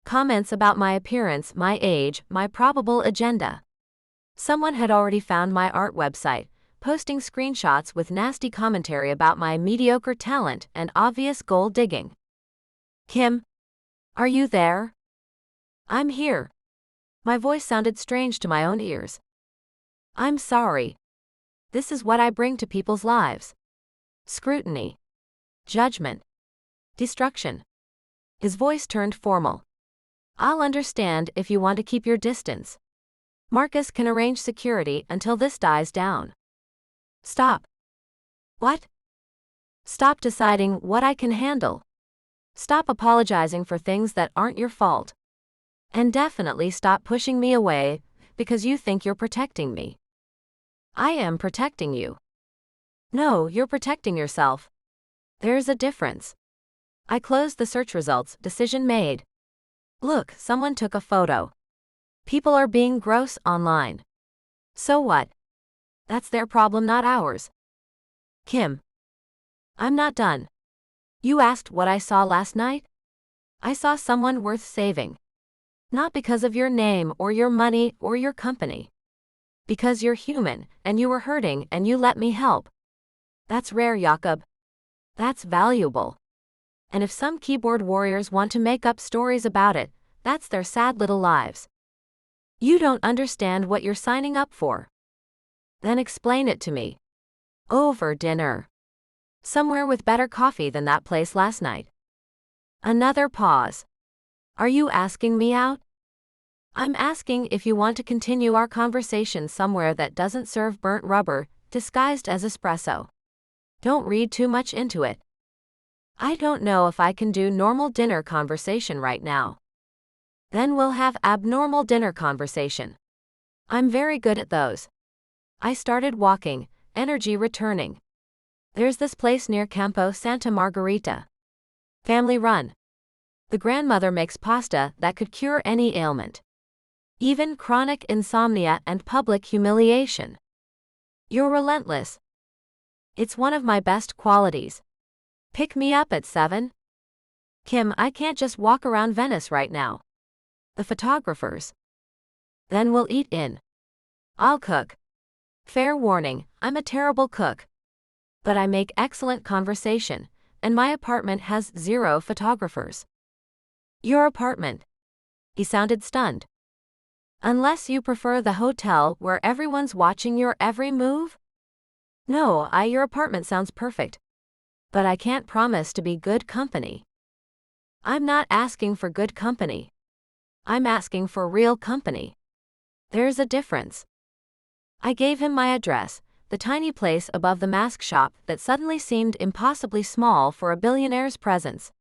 Comments about my appearance, my age, my probable agenda. Someone had already found my art website, posting screenshots with nasty commentary about my mediocre talent and obvious gold digging. Kim? Are you there? I'm here. My voice sounded strange to my own ears. I'm sorry. This is what I bring to people's lives. Scrutiny. Judgment. Destruction. His voice turned formal. I'll understand if you want to keep your distance. Marcus can arrange security until this dies down. Stop. What? Stop deciding what I can handle. Stop apologizing for things that aren't your fault. And definitely stop pushing me away because you think you're protecting me. I am protecting you. No, you're protecting yourself. There's a difference. I closed the search results, decision made. Look, someone took a photo. People are being gross online. So what? That's their problem, not ours. Kim. I'm not done. You asked what I saw last night? I saw someone worth saving. Not because of your name or your money or your company. Because you're human, and you were hurting and you let me help. That's rare, Jakob. That's valuable. And if some keyboard warriors want to make up stories about it, that's their sad little lives. You don't understand what you're signing up for. Then explain it to me. Over dinner. Somewhere with better coffee than that place last night. Another pause. Are you asking me out? I'm asking if you want to continue our conversation somewhere that doesn't serve burnt rubber, disguised as espresso. Don't read too much into it. I don't know if I can do normal dinner conversation right now. Then we'll have abnormal dinner conversation. I'm very good at those. I started walking, energy returning. There's this place near Campo Santa Margherita. Family run. The grandmother makes pasta that could cure any ailment. Even chronic insomnia and public humiliation. You're relentless. It's one of my best qualities. Pick me up at 7? Kim, I can't just walk around Venice right now. The photographers. Then we'll eat in. I'll cook. Fair warning, I'm a terrible cook. But I make excellent conversation, and my apartment has 0 photographers. Your apartment? He sounded stunned. Unless you prefer the hotel where everyone's watching your every move? No, your apartment sounds perfect. But I can't promise to be good company. I'm not asking for good company. I'm asking for real company. There's a difference. I gave him my address, the tiny place above the mask shop that suddenly seemed impossibly small for a billionaire's presence.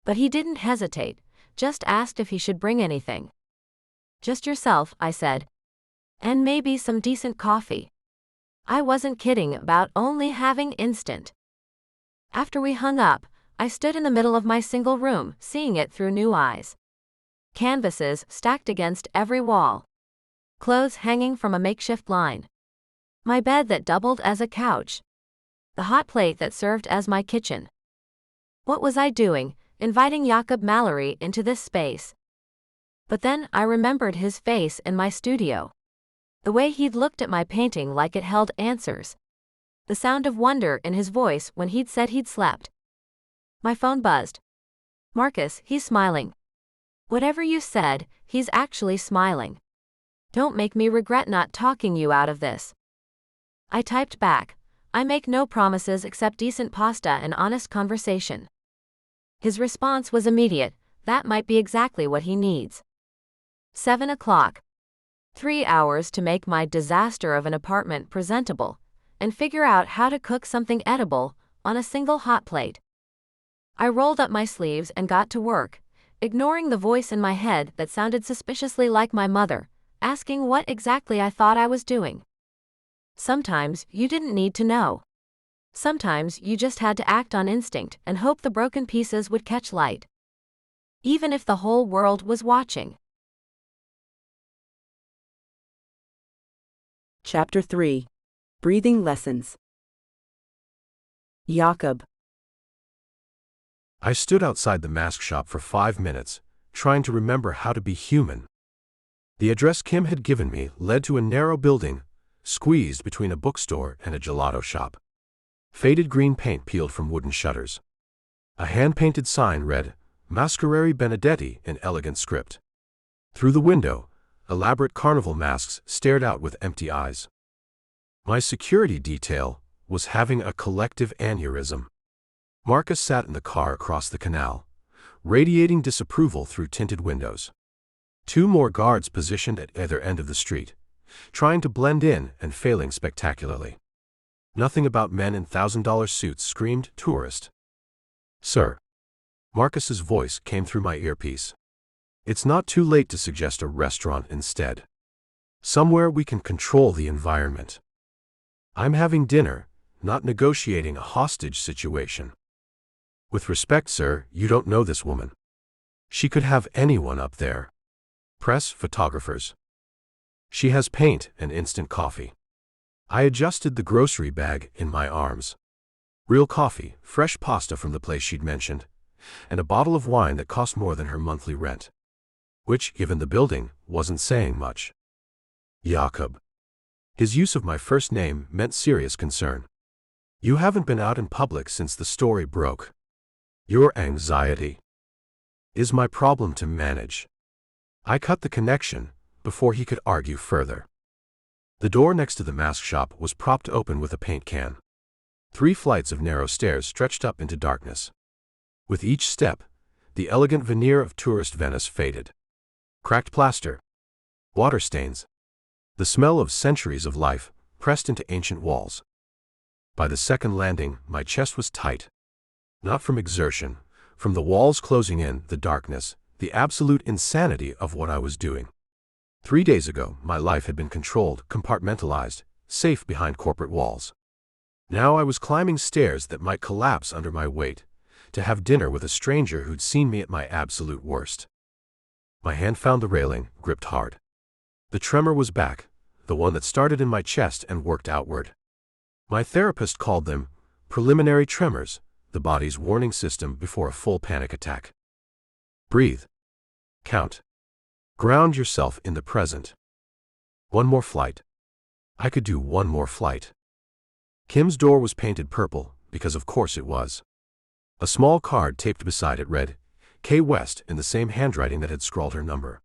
But he didn't hesitate, just asked if he should bring anything. Just yourself, I said. And maybe some decent coffee. I wasn't kidding about only having instant. After we hung up, I stood in the middle of my single room, seeing it through new eyes. Canvases stacked against every wall. Clothes hanging from a makeshift line. My bed that doubled as a couch. The hot plate that served as my kitchen. What was I doing, inviting Jakob Mallory into this space? But then I remembered his face in my studio. The way he'd looked at my painting like it held answers. The sound of wonder in his voice when he'd said he'd slept. My phone buzzed. Marcus, he's smiling. Whatever you said, he's actually smiling. Don't make me regret not talking you out of this. I typed back, I make no promises except decent pasta and honest conversation. His response was immediate, that might be exactly what he needs. 7 o'clock. 3 hours to make my disaster of an apartment presentable, and figure out how to cook something edible on a single hot plate. I rolled up my sleeves and got to work, ignoring the voice in my head that sounded suspiciously like my mother, asking what exactly I thought I was doing. Sometimes you didn't need to know. Sometimes you just had to act on instinct and hope the broken pieces would catch light. Even if the whole world was watching. Chapter 3. Breathing Lessons. Jakob. I stood outside the mask shop for 5 minutes, trying to remember how to be human. The address Kim had given me led to a narrow building, squeezed between a bookstore and a gelato shop. Faded green paint peeled from wooden shutters. A hand-painted sign read, Masquerari Benedetti in elegant script. Through the window, elaborate carnival masks stared out with empty eyes. My security detail was having a collective aneurysm. Marcus sat in the car across the canal, radiating disapproval through tinted windows. 2 more guards positioned at either end of the street, trying to blend in and failing spectacularly. Nothing about men in $1,000 suits screamed tourist. Sir. Marcus's voice came through my earpiece. It's not too late to suggest a restaurant instead. Somewhere we can control the environment. I'm having dinner, not negotiating a hostage situation. With respect, sir, you don't know this woman. She could have anyone up there. Press, photographers. She has paint and instant coffee. I adjusted the grocery bag in my arms. Real coffee, fresh pasta from the place she'd mentioned, and a bottle of wine that cost more than her monthly rent. Which, given the building, wasn't saying much. Jakob. His use of my first name meant serious concern. You haven't been out in public since the story broke. Your anxiety is my problem to manage. I cut the connection before he could argue further. The door next to the mask shop was propped open with a paint can. 3 flights of narrow stairs stretched up into darkness. With each step, the elegant veneer of tourist Venice faded. Cracked plaster. Water stains. The smell of centuries of life pressed into ancient walls. By the second landing, my chest was tight. Not from exertion, from the walls closing in, the darkness, the absolute insanity of what I was doing. 3 days ago, my life had been controlled, compartmentalized, safe behind corporate walls. Now I was climbing stairs that might collapse under my weight, to have dinner with a stranger who'd seen me at my absolute worst. My hand found the railing, gripped hard. The tremor was back, the one that started in my chest and worked outward. My therapist called them preliminary tremors, the body's warning system before a full panic attack. Breathe. Count. Ground yourself in the present. 1 more flight. I could do one more flight. Kim's door was painted purple, because of course it was. A small card taped beside it read, K. West, in the same handwriting that had scrawled her number.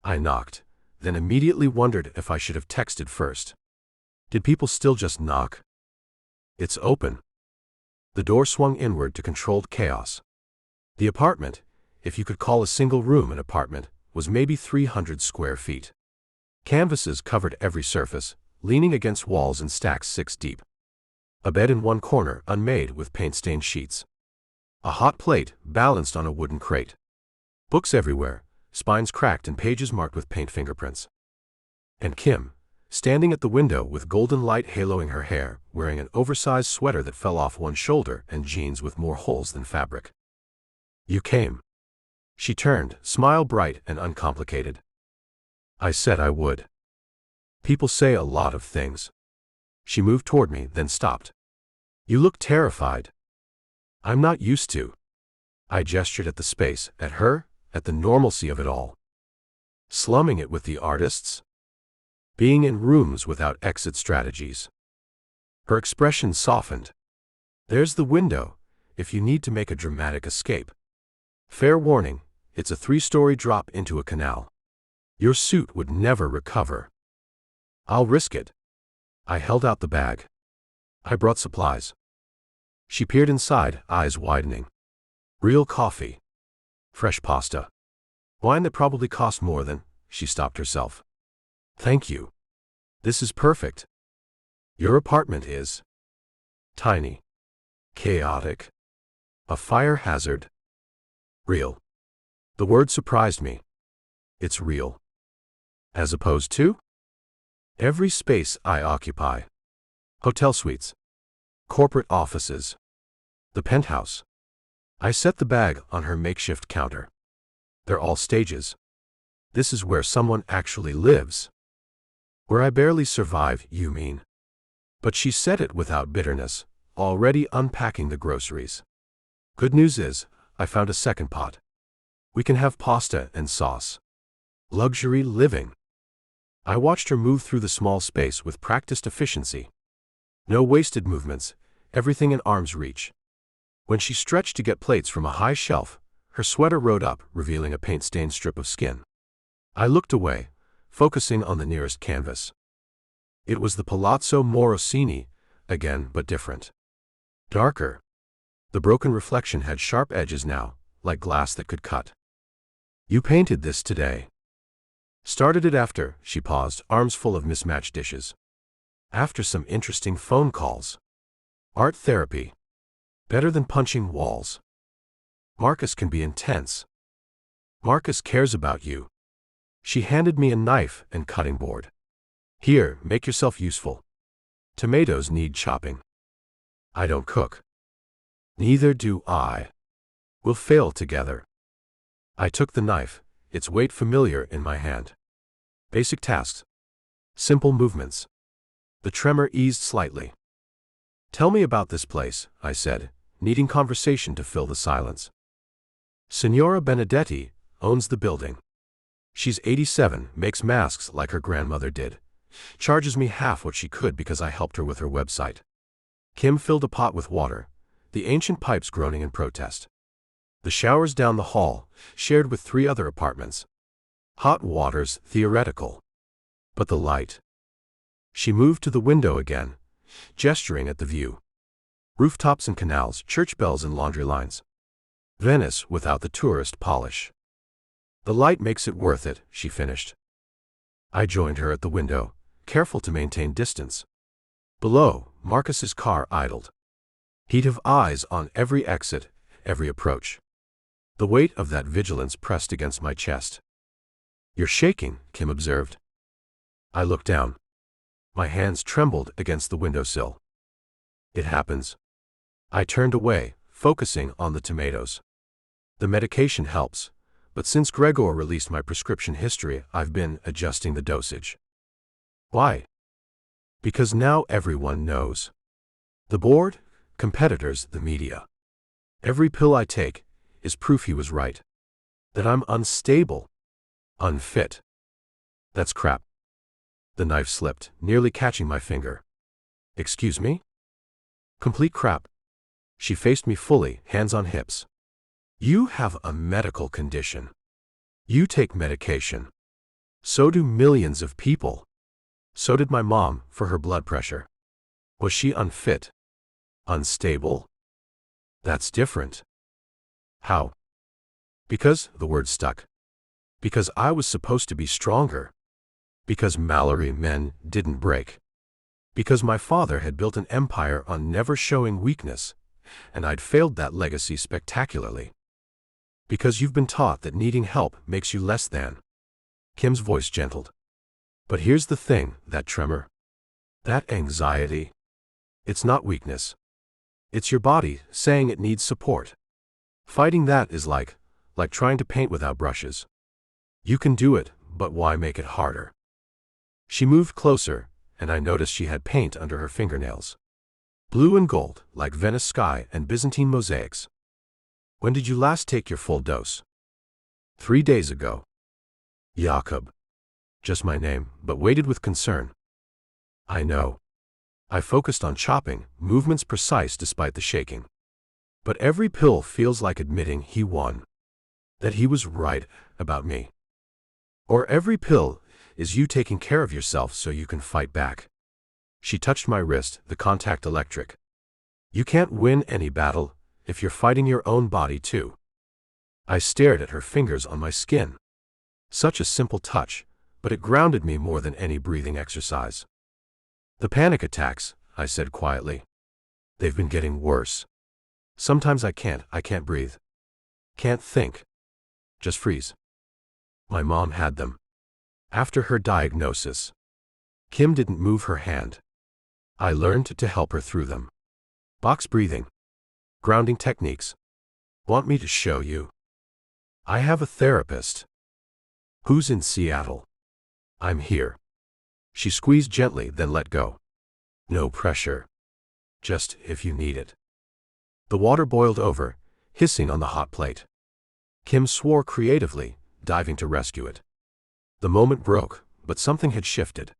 I knocked, then immediately wondered if I should have texted first. Did people still just knock? It's open. The door swung inward to controlled chaos. The apartment, if you could call a single room an apartment, was maybe 300 square feet. Canvases covered every surface, leaning against walls in stacks 6 deep. A bed in one corner, unmade with paint-stained sheets. A hot plate balanced on a wooden crate. Books everywhere, spines cracked and pages marked with paint fingerprints. And Kim, standing at the window with golden light haloing her hair, wearing an oversized sweater that fell off one shoulder and jeans with more holes than fabric. You came. She turned, smile bright and uncomplicated. I said I would. People say a lot of things. She moved toward me, then stopped. You look terrified. I'm not used to. I gestured at the space, at her, at the normalcy of it all. Slumming it with the artists? Being in rooms without exit strategies. Her expression softened. There's the window, if you need to make a dramatic escape. Fair warning, it's a 3-story drop into a canal. Your suit would never recover. I'll risk it. I held out the bag. I brought supplies. She peered inside, eyes widening. Real coffee. Fresh pasta. Wine that probably cost more than. She stopped herself. Thank you. This is perfect. Your apartment is tiny. Chaotic. A fire hazard. Real. The word surprised me. It's real. As opposed to? Every space I occupy. Hotel suites. Corporate offices. The penthouse. I set the bag on her makeshift counter. They're all stages. This is where someone actually lives. Where I barely survive, you mean? But she said it without bitterness, already unpacking the groceries. Good news is, I found a second pot. We can have pasta and sauce. Luxury living. I watched her move through the small space with practiced efficiency. No wasted movements, everything in arm's reach. When she stretched to get plates from a high shelf, her sweater rode up, revealing a paint-stained strip of skin. I looked away, focusing on the nearest canvas. It was the Palazzo Morosini, again but different. Darker. The broken reflection had sharp edges now, like glass that could cut. You painted this today. Started it after, she paused, arms full of mismatched dishes. After some interesting phone calls. Art therapy. Better than punching walls. Marcus can be intense. Marcus cares about you. She handed me a knife and cutting board. Here, make yourself useful. Tomatoes need chopping. I don't cook. Neither do I. We'll fail together. I took the knife, its weight familiar in my hand. Basic tasks. Simple movements. The tremor eased slightly. Tell me about this place, I said, needing conversation to fill the silence. Signora Benedetti owns the building. She's 87, makes masks like her grandmother did. Charges me half what she could because I helped her with her website. Kim filled a pot with water, the ancient pipes groaning in protest. The showers down the hall, shared with 3 other apartments. Hot water's theoretical. But the light. She moved to the window again, gesturing at the view. Rooftops and canals, church bells and laundry lines. Venice without the tourist polish. The light makes it worth it, she finished. I joined her at the window, careful to maintain distance. Below, Marcus's car idled. He'd have eyes on every exit, every approach. The weight of that vigilance pressed against my chest. You're shaking, Kim observed. I looked down. My hands trembled against the windowsill. It happens. I turned away, focusing on the tomatoes. The medication helps, but since Gregor released my prescription history, I've been adjusting the dosage. Why? Because now everyone knows. The board, competitors, the media. Every pill I take is proof he was right. That I'm unstable. Unfit. That's crap. The knife slipped, nearly catching my finger. Excuse me? Complete crap. She faced me fully, hands on hips. You have a medical condition. You take medication. So do millions of people. So did my mom, for her blood pressure. Was she unfit? Unstable? That's different. How? Because, the word stuck. Because I was supposed to be stronger. Because Mallory men didn't break. Because my father had built an empire on never showing weakness, and I'd failed that legacy spectacularly. Because you've been taught that needing help makes you less than. Kim's voice gentled. But here's the thing, that tremor. That anxiety. It's not weakness. It's your body saying it needs support. Fighting that is like trying to paint without brushes. You can do it, but why make it harder? She moved closer, and I noticed she had paint under her fingernails. Blue and gold, like Venice sky and Byzantine mosaics. When did you last take your full dose? 3 days ago. Jakob. Just my name, but waited with concern. I know. I focused on chopping, movements precise despite the shaking. But every pill feels like admitting he won. That he was right about me. Or every pill is you taking care of yourself so you can fight back. She touched my wrist, the contact electric. You can't win any battle if you're fighting your own body too. I stared at her fingers on my skin. Such a simple touch, but it grounded me more than any breathing exercise. The panic attacks, I said quietly. They've been getting worse. Sometimes I can't breathe. Can't think. Just freeze. My mom had them. After her diagnosis. Kim didn't move her hand. I learned to help her through them. Box breathing. Grounding techniques. Want me to show you? I have a therapist. Who's in Seattle? I'm here. She squeezed gently, then let go. No pressure. Just if you need it. The water boiled over, hissing on the hot plate. Kim swore creatively, diving to rescue it. The moment broke, but something had shifted.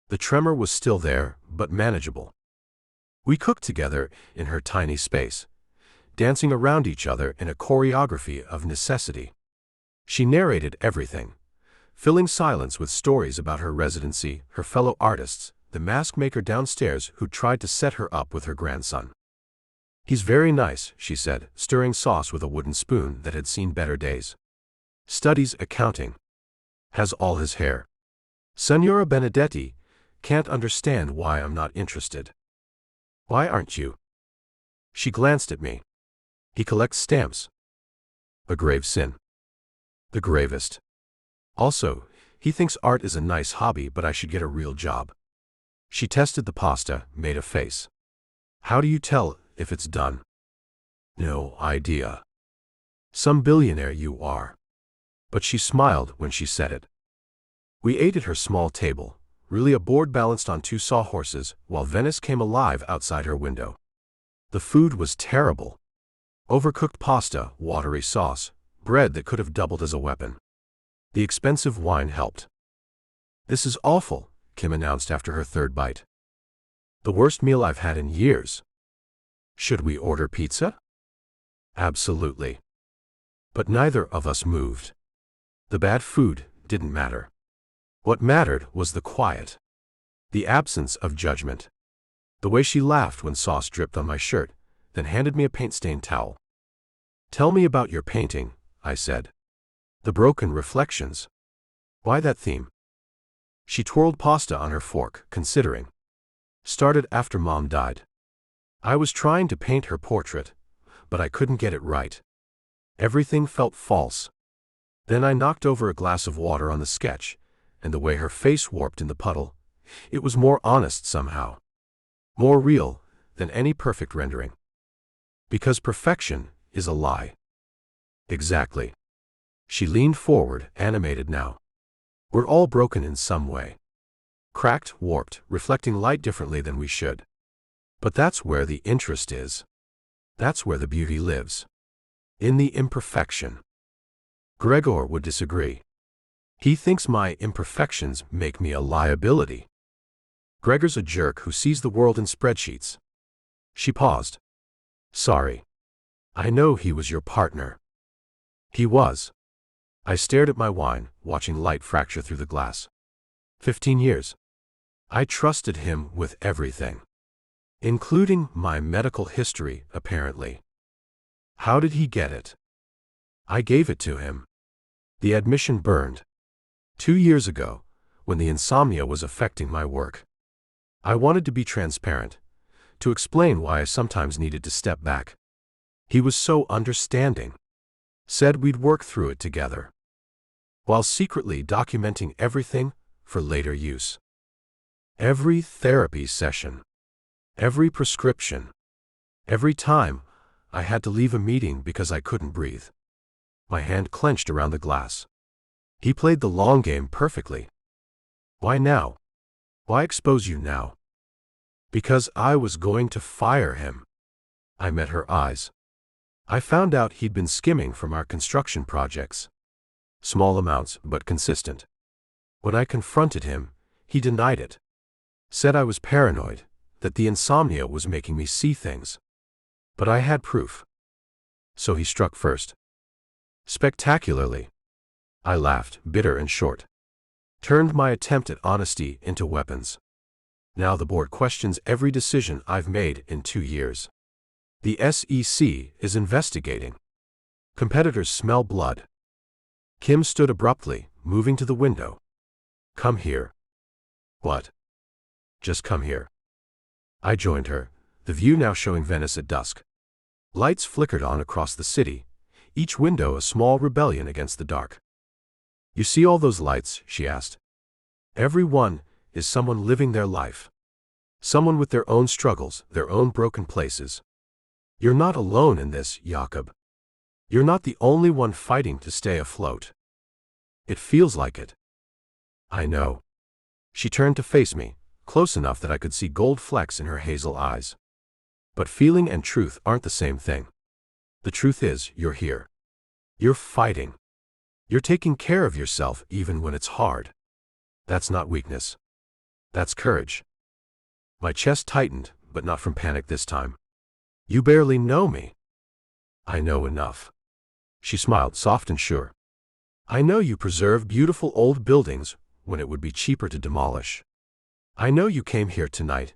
The tremor was still there, but manageable. We cooked together in her tiny space, dancing around each other in a choreography of necessity. She narrated everything, filling silence with stories about her residency, her fellow artists, the mask maker downstairs who tried to set her up with her grandson. He's very nice, she said, stirring sauce with a wooden spoon that had seen better days. Studies accounting. Has all his hair. Signora Benedetti can't understand why I'm not interested. Why aren't you? She glanced at me. He collects stamps. A grave sin. The gravest. Also, he thinks art is a nice hobby, but I should get a real job. She tested the pasta, made a face. How do you tell if it's done? No idea. Some billionaire you are. But she smiled when she said it. We ate at her small table, really a board balanced on 2 sawhorses, while Venice came alive outside her window. The food was terrible. Overcooked pasta, watery sauce, bread that could have doubled as a weapon. The expensive wine helped. This is awful, Kim announced after her 3rd bite. The worst meal I've had in years. Should we order pizza? Absolutely. But neither of us moved. The bad food didn't matter. What mattered was the quiet. The absence of judgment. The way she laughed when sauce dripped on my shirt, then handed me a paint-stained towel. Tell me about your painting, I said. The broken reflections. Why that theme? She twirled pasta on her fork, considering. Started after Mom died. I was trying to paint her portrait, but I couldn't get it right. Everything felt false. Then I knocked over a glass of water on the sketch, and the way her face warped in the puddle, it was more honest somehow. More real than any perfect rendering. Because perfection is a lie. Exactly. She leaned forward, animated now. We're all broken in some way. Cracked, warped, reflecting light differently than we should. But that's where the interest is. That's where the beauty lives. In the imperfection. Gregor would disagree. He thinks my imperfections make me a liability. Gregor's a jerk who sees the world in spreadsheets. She paused. Sorry. I know he was your partner. He was. I stared at my wine, watching light fracture through the glass. 15 years. I trusted him with everything. Including my medical history, apparently. How did he get it? I gave it to him. The admission burned. 2 years ago, when the insomnia was affecting my work. I wanted to be transparent, to explain why I sometimes needed to step back. He was so understanding. Said we'd work through it together. While secretly documenting everything for later use. Every therapy session. Every prescription. Every time I had to leave a meeting because I couldn't breathe. My hand clenched around the glass. He played the long game perfectly. Why now? Why expose you now? Because I was going to fire him. I met her eyes. I found out he'd been skimming from our construction projects. Small amounts, but consistent. When I confronted him, he denied it. Said I was paranoid, that the insomnia was making me see things. But I had proof. So he struck first. Spectacularly. I laughed, bitter and short. Turned my attempt at honesty into weapons. Now the board questions every decision I've made in 2 years. The SEC is investigating. Competitors smell blood. Kim stood abruptly, moving to the window. Come here. What? Just come here. I joined her, the view now showing Venice at dusk. Lights flickered on across the city, each window a small rebellion against the dark. You see all those lights? She asked. Every one is someone living their life. Someone with their own struggles, their own broken places. You're not alone in this, Jakob. You're not the only one fighting to stay afloat. It feels like it. I know. She turned to face me, close enough that I could see gold flecks in her hazel eyes. But feeling and truth aren't the same thing. The truth is, you're here. You're fighting. You're taking care of yourself even when it's hard. That's not weakness. That's courage. My chest tightened, but not from panic this time. You barely know me. I know enough. She smiled, soft and sure. I know you preserve beautiful old buildings when it would be cheaper to demolish. I know you came here tonight,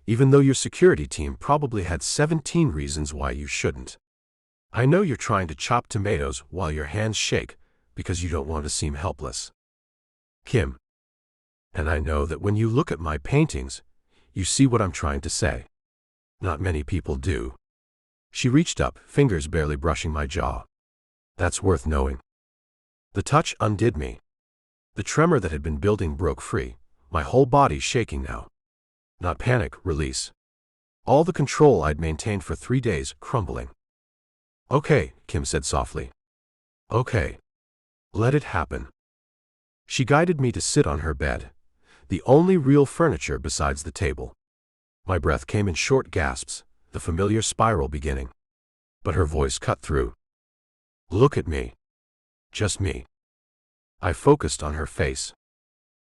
even though your security team probably had 17 reasons why you shouldn't. I know you're trying to chop tomatoes while your hands shake because you don't want to seem helpless. Kim. And I know that when you look at my paintings, you see what I'm trying to say. Not many people do. She reached up, fingers barely brushing my jaw. That's worth knowing. The touch undid me. The tremor that had been building broke free, my whole body shaking now. Not panic, release. All the control I'd maintained for 3 days crumbling. Okay, Kim said softly. Okay. Let it happen. She guided me to sit on her bed, the only real furniture besides the table. My breath came in short gasps, the familiar spiral beginning. But her voice cut through. Look at me. Just me. I focused on her face.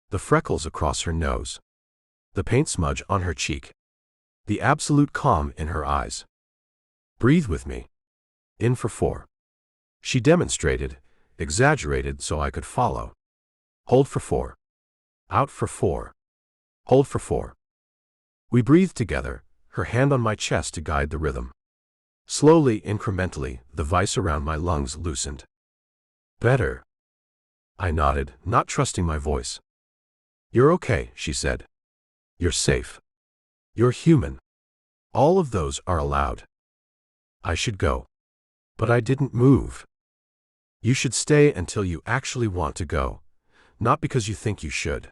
The freckles across her nose. The paint smudge on her cheek. The absolute calm in her eyes. Breathe with me. In for 4. She demonstrated, exaggerated so I could follow. Hold for 4. Out for 4. Hold for 4. We breathed together, her hand on my chest to guide the rhythm. Slowly, incrementally, the vice around my lungs loosened. Better. I nodded, not trusting my voice. You're okay, she said. You're safe. You're human. All of those are allowed. I should go. But I didn't move. You should stay until you actually want to go, not because you think you should.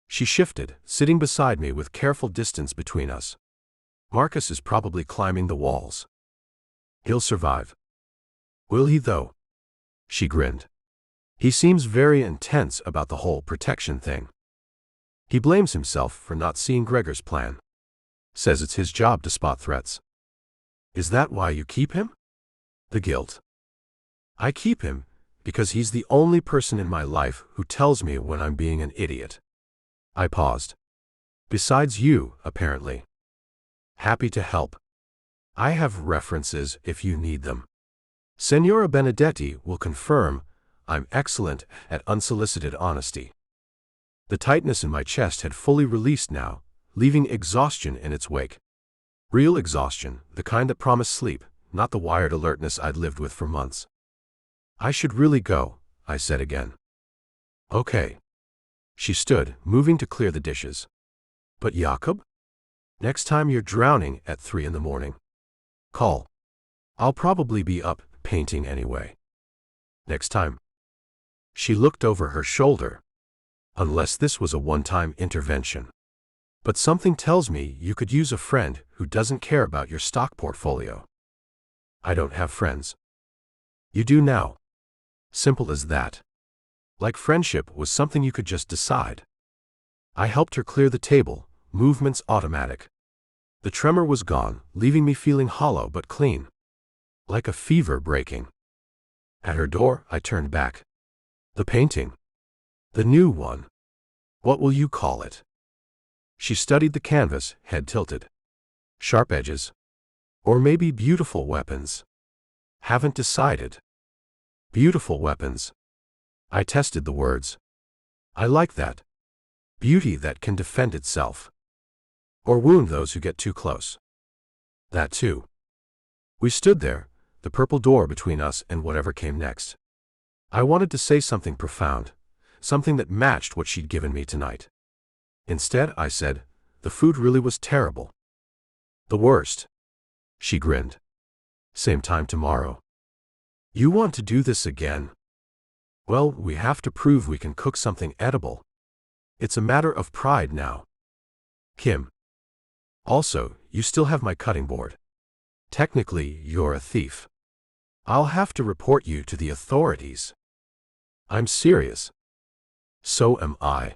She shifted, sitting beside me with careful distance between us. Marcus is probably climbing the walls. He'll survive. Will he though? She grinned. He seems very intense about the whole protection thing. He blames himself for not seeing Gregor's plan. Says it's his job to spot threats. Is that why you keep him? The guilt. I keep him Because he's the only person in my life who tells me when I'm being an idiot. I paused. Besides you, apparently. Happy to help. I have references if you need them. Signora Benedetti will confirm I'm excellent at unsolicited honesty. The tightness in my chest had fully released now, leaving exhaustion in its wake. Real exhaustion, the kind that promised sleep, not the wired alertness I'd lived with for months. I should really go, I said again. Okay. She stood, moving to clear the dishes. But Jakob? Next time you're drowning at 3 a.m, call. I'll probably be up painting anyway. Next time. She looked over her shoulder. Unless this was a one-time intervention. But something tells me you could use a friend who doesn't care about your stock portfolio. I don't have friends. You do now. Simple as that. Like friendship was something you could just decide. I helped her clear the table, movements automatic. The tremor was gone, leaving me feeling hollow but clean. Like a fever breaking. At her door, I turned back. The painting. The new one. What will you call it? She studied the canvas, head tilted. Sharp edges. Or maybe beautiful weapons. Haven't decided. Beautiful weapons. I tested the words. I like that. Beauty that can defend itself. Or wound those who get too close. That too. We stood there, the purple door between us and whatever came next. I wanted to say something profound, something that matched what she'd given me tonight. Instead, I said, the food really was terrible. The worst. She grinned. Same time tomorrow. You want to do this again? Well, we have to prove we can cook something edible. It's a matter of pride now. Kim. Also, you still have my cutting board. Technically, you're a thief. I'll have to report you to the authorities. I'm serious. So am I.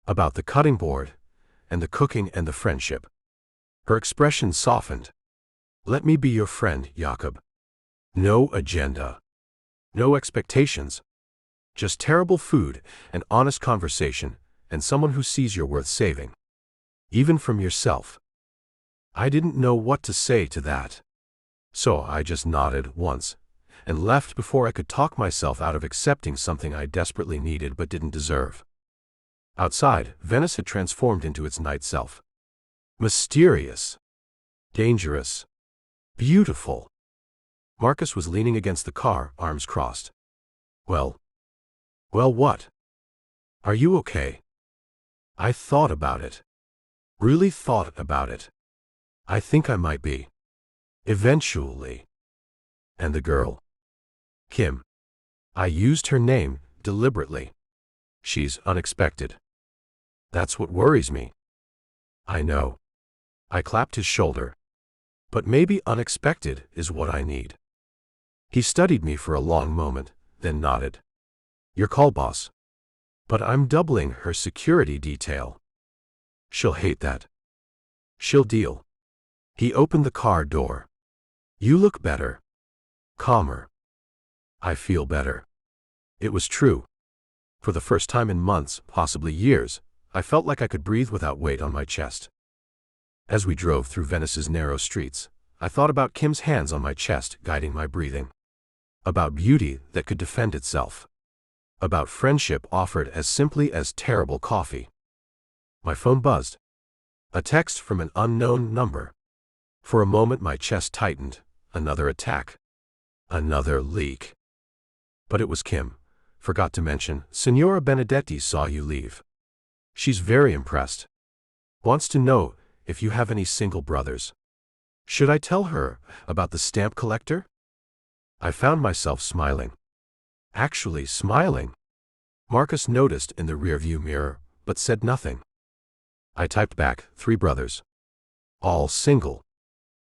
About the cutting board, and the cooking and the friendship. Her expression softened. Let me be your friend, Jakob. No agenda. No expectations. Just terrible food, and honest conversation, and someone who sees you're worth saving. Even from yourself. I didn't know what to say to that. So I just nodded once, and left before I could talk myself out of accepting something I desperately needed but didn't deserve. Outside, Venice had transformed into its night self. Mysterious. Dangerous. Beautiful. Marcus was leaning against the car, arms crossed. Well, what? Are you okay? I thought about it. Really thought about it. I think I might be. Eventually. And the girl? Kim. I used her name deliberately. She's unexpected. That's what worries me. I know. I clapped his shoulder. But maybe unexpected is what I need. He studied me for a long moment, then nodded. Your call, boss. But I'm doubling her security detail. She'll hate that. She'll deal. He opened the car door. You look better. Calmer. I feel better. It was true. For the first time in months, possibly years, I felt like I could breathe without weight on my chest. As we drove through Venice's narrow streets, I thought about Kim's hands on my chest guiding my breathing. About beauty that could defend itself. About friendship offered as simply as terrible coffee. My phone buzzed. A text from an unknown number. For a moment my chest tightened. Another attack. Another leak. But it was Kim. Forgot to mention, Signora Benedetti saw you leave. She's very impressed. Wants to know if you have any single brothers. Should I tell her about the stamp collector? I found myself smiling. Actually smiling. Marcus noticed in the rearview mirror, but said nothing. I typed back, 3 brothers. All single.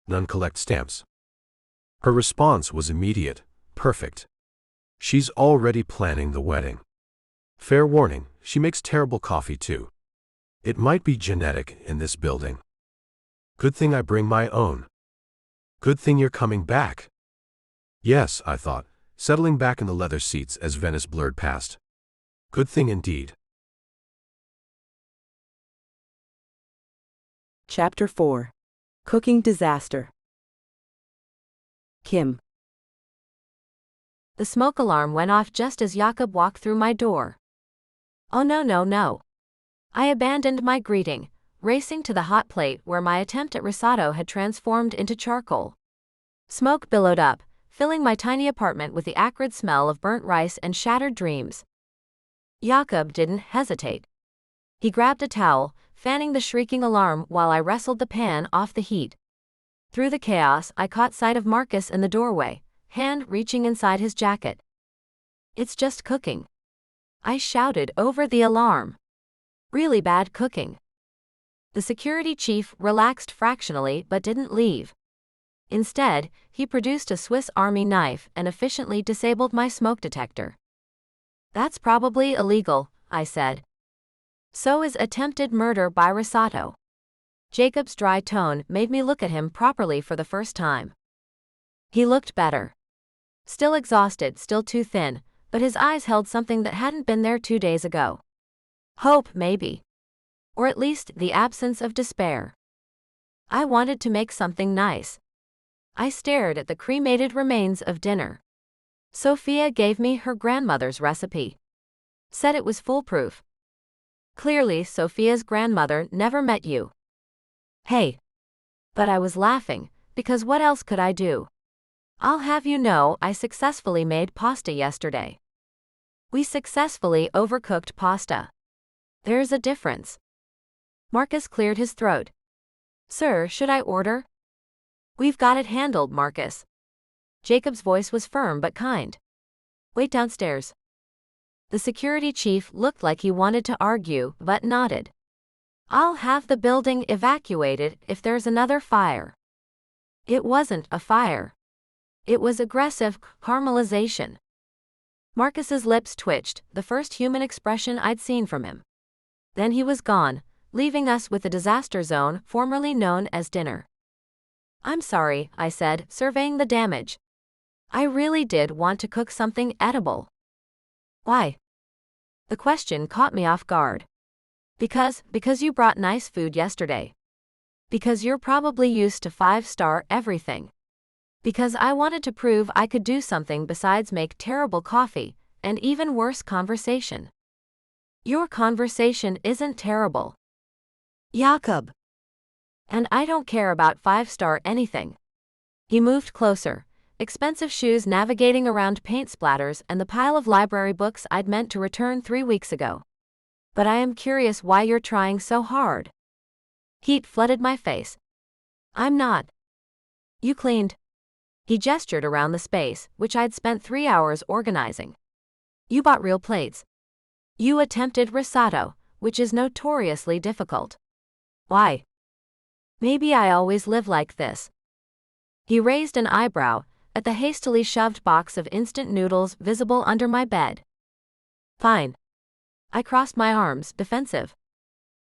None collect stamps. Her response was immediate, perfect. She's already planning the wedding. Fair warning, she makes terrible coffee too. It might be genetic in this building. Good thing I bring my own. Good thing you're coming back. Yes, I thought, settling back in the leather seats as Venice blurred past. Good thing indeed. Chapter 4. Cooking Disaster. Kim. The smoke alarm went off just as Jakob walked through my door. Oh no no no. I abandoned my greeting, racing to the hot plate where my attempt at risotto had transformed into charcoal. Smoke billowed up, filling my tiny apartment with the acrid smell of burnt rice and shattered dreams. Jakob didn't hesitate. He grabbed a towel, fanning the shrieking alarm while I wrestled the pan off the heat. Through the chaos, I caught sight of Marcus in the doorway, hand reaching inside his jacket. "It's just cooking," I shouted over the alarm. "Really bad cooking." The security chief relaxed fractionally but didn't leave. Instead, he produced a Swiss Army knife and efficiently disabled my smoke detector. "That's probably illegal," I said. "So is attempted murder by risotto." Jacob's dry tone made me look at him properly for the first time. He looked better. Still exhausted, still too thin, but his eyes held something that hadn't been there 2 days ago. Hope, maybe. Or at least the absence of despair. I wanted to make something nice. I stared at the cremated remains of dinner. Sophia gave me her grandmother's recipe. Said it was foolproof. Clearly, Sophia's grandmother never met you. Hey. But I was laughing, because what else could I do? I'll have you know I successfully made pasta yesterday. We successfully overcooked pasta. There's a difference. Marcus cleared his throat. "Sir, should I order?" "We've got it handled, Marcus." Jacob's voice was firm but kind. "Wait downstairs." The security chief looked like he wanted to argue but nodded. "I'll have the building evacuated if there's another fire." It wasn't a fire. It was aggressive caramelization. Marcus's lips twitched, the first human expression I'd seen from him. Then he was gone, leaving us with the disaster zone formerly known as dinner. "I'm sorry," I said, surveying the damage. "I really did want to cook something edible." "Why?" The question caught me off guard. Because you brought nice food yesterday. Because you're probably used to 5-star everything. Because I wanted to prove I could do something besides make terrible coffee, and even worse conversation. Your conversation isn't terrible. Jakob. And I don't care about 5-star anything. He moved closer, expensive shoes navigating around paint splatters and the pile of library books I'd meant to return 3 weeks ago. "But I am curious why you're trying so hard." Heat flooded my face. "I'm not." "You cleaned." He gestured around the space, which I'd spent 3 hours organizing. "You bought real plates. You attempted risotto, which is notoriously difficult. Why?" "Maybe I always live like this." He raised an eyebrow at the hastily shoved box of instant noodles visible under my bed. "Fine." I crossed my arms, defensive.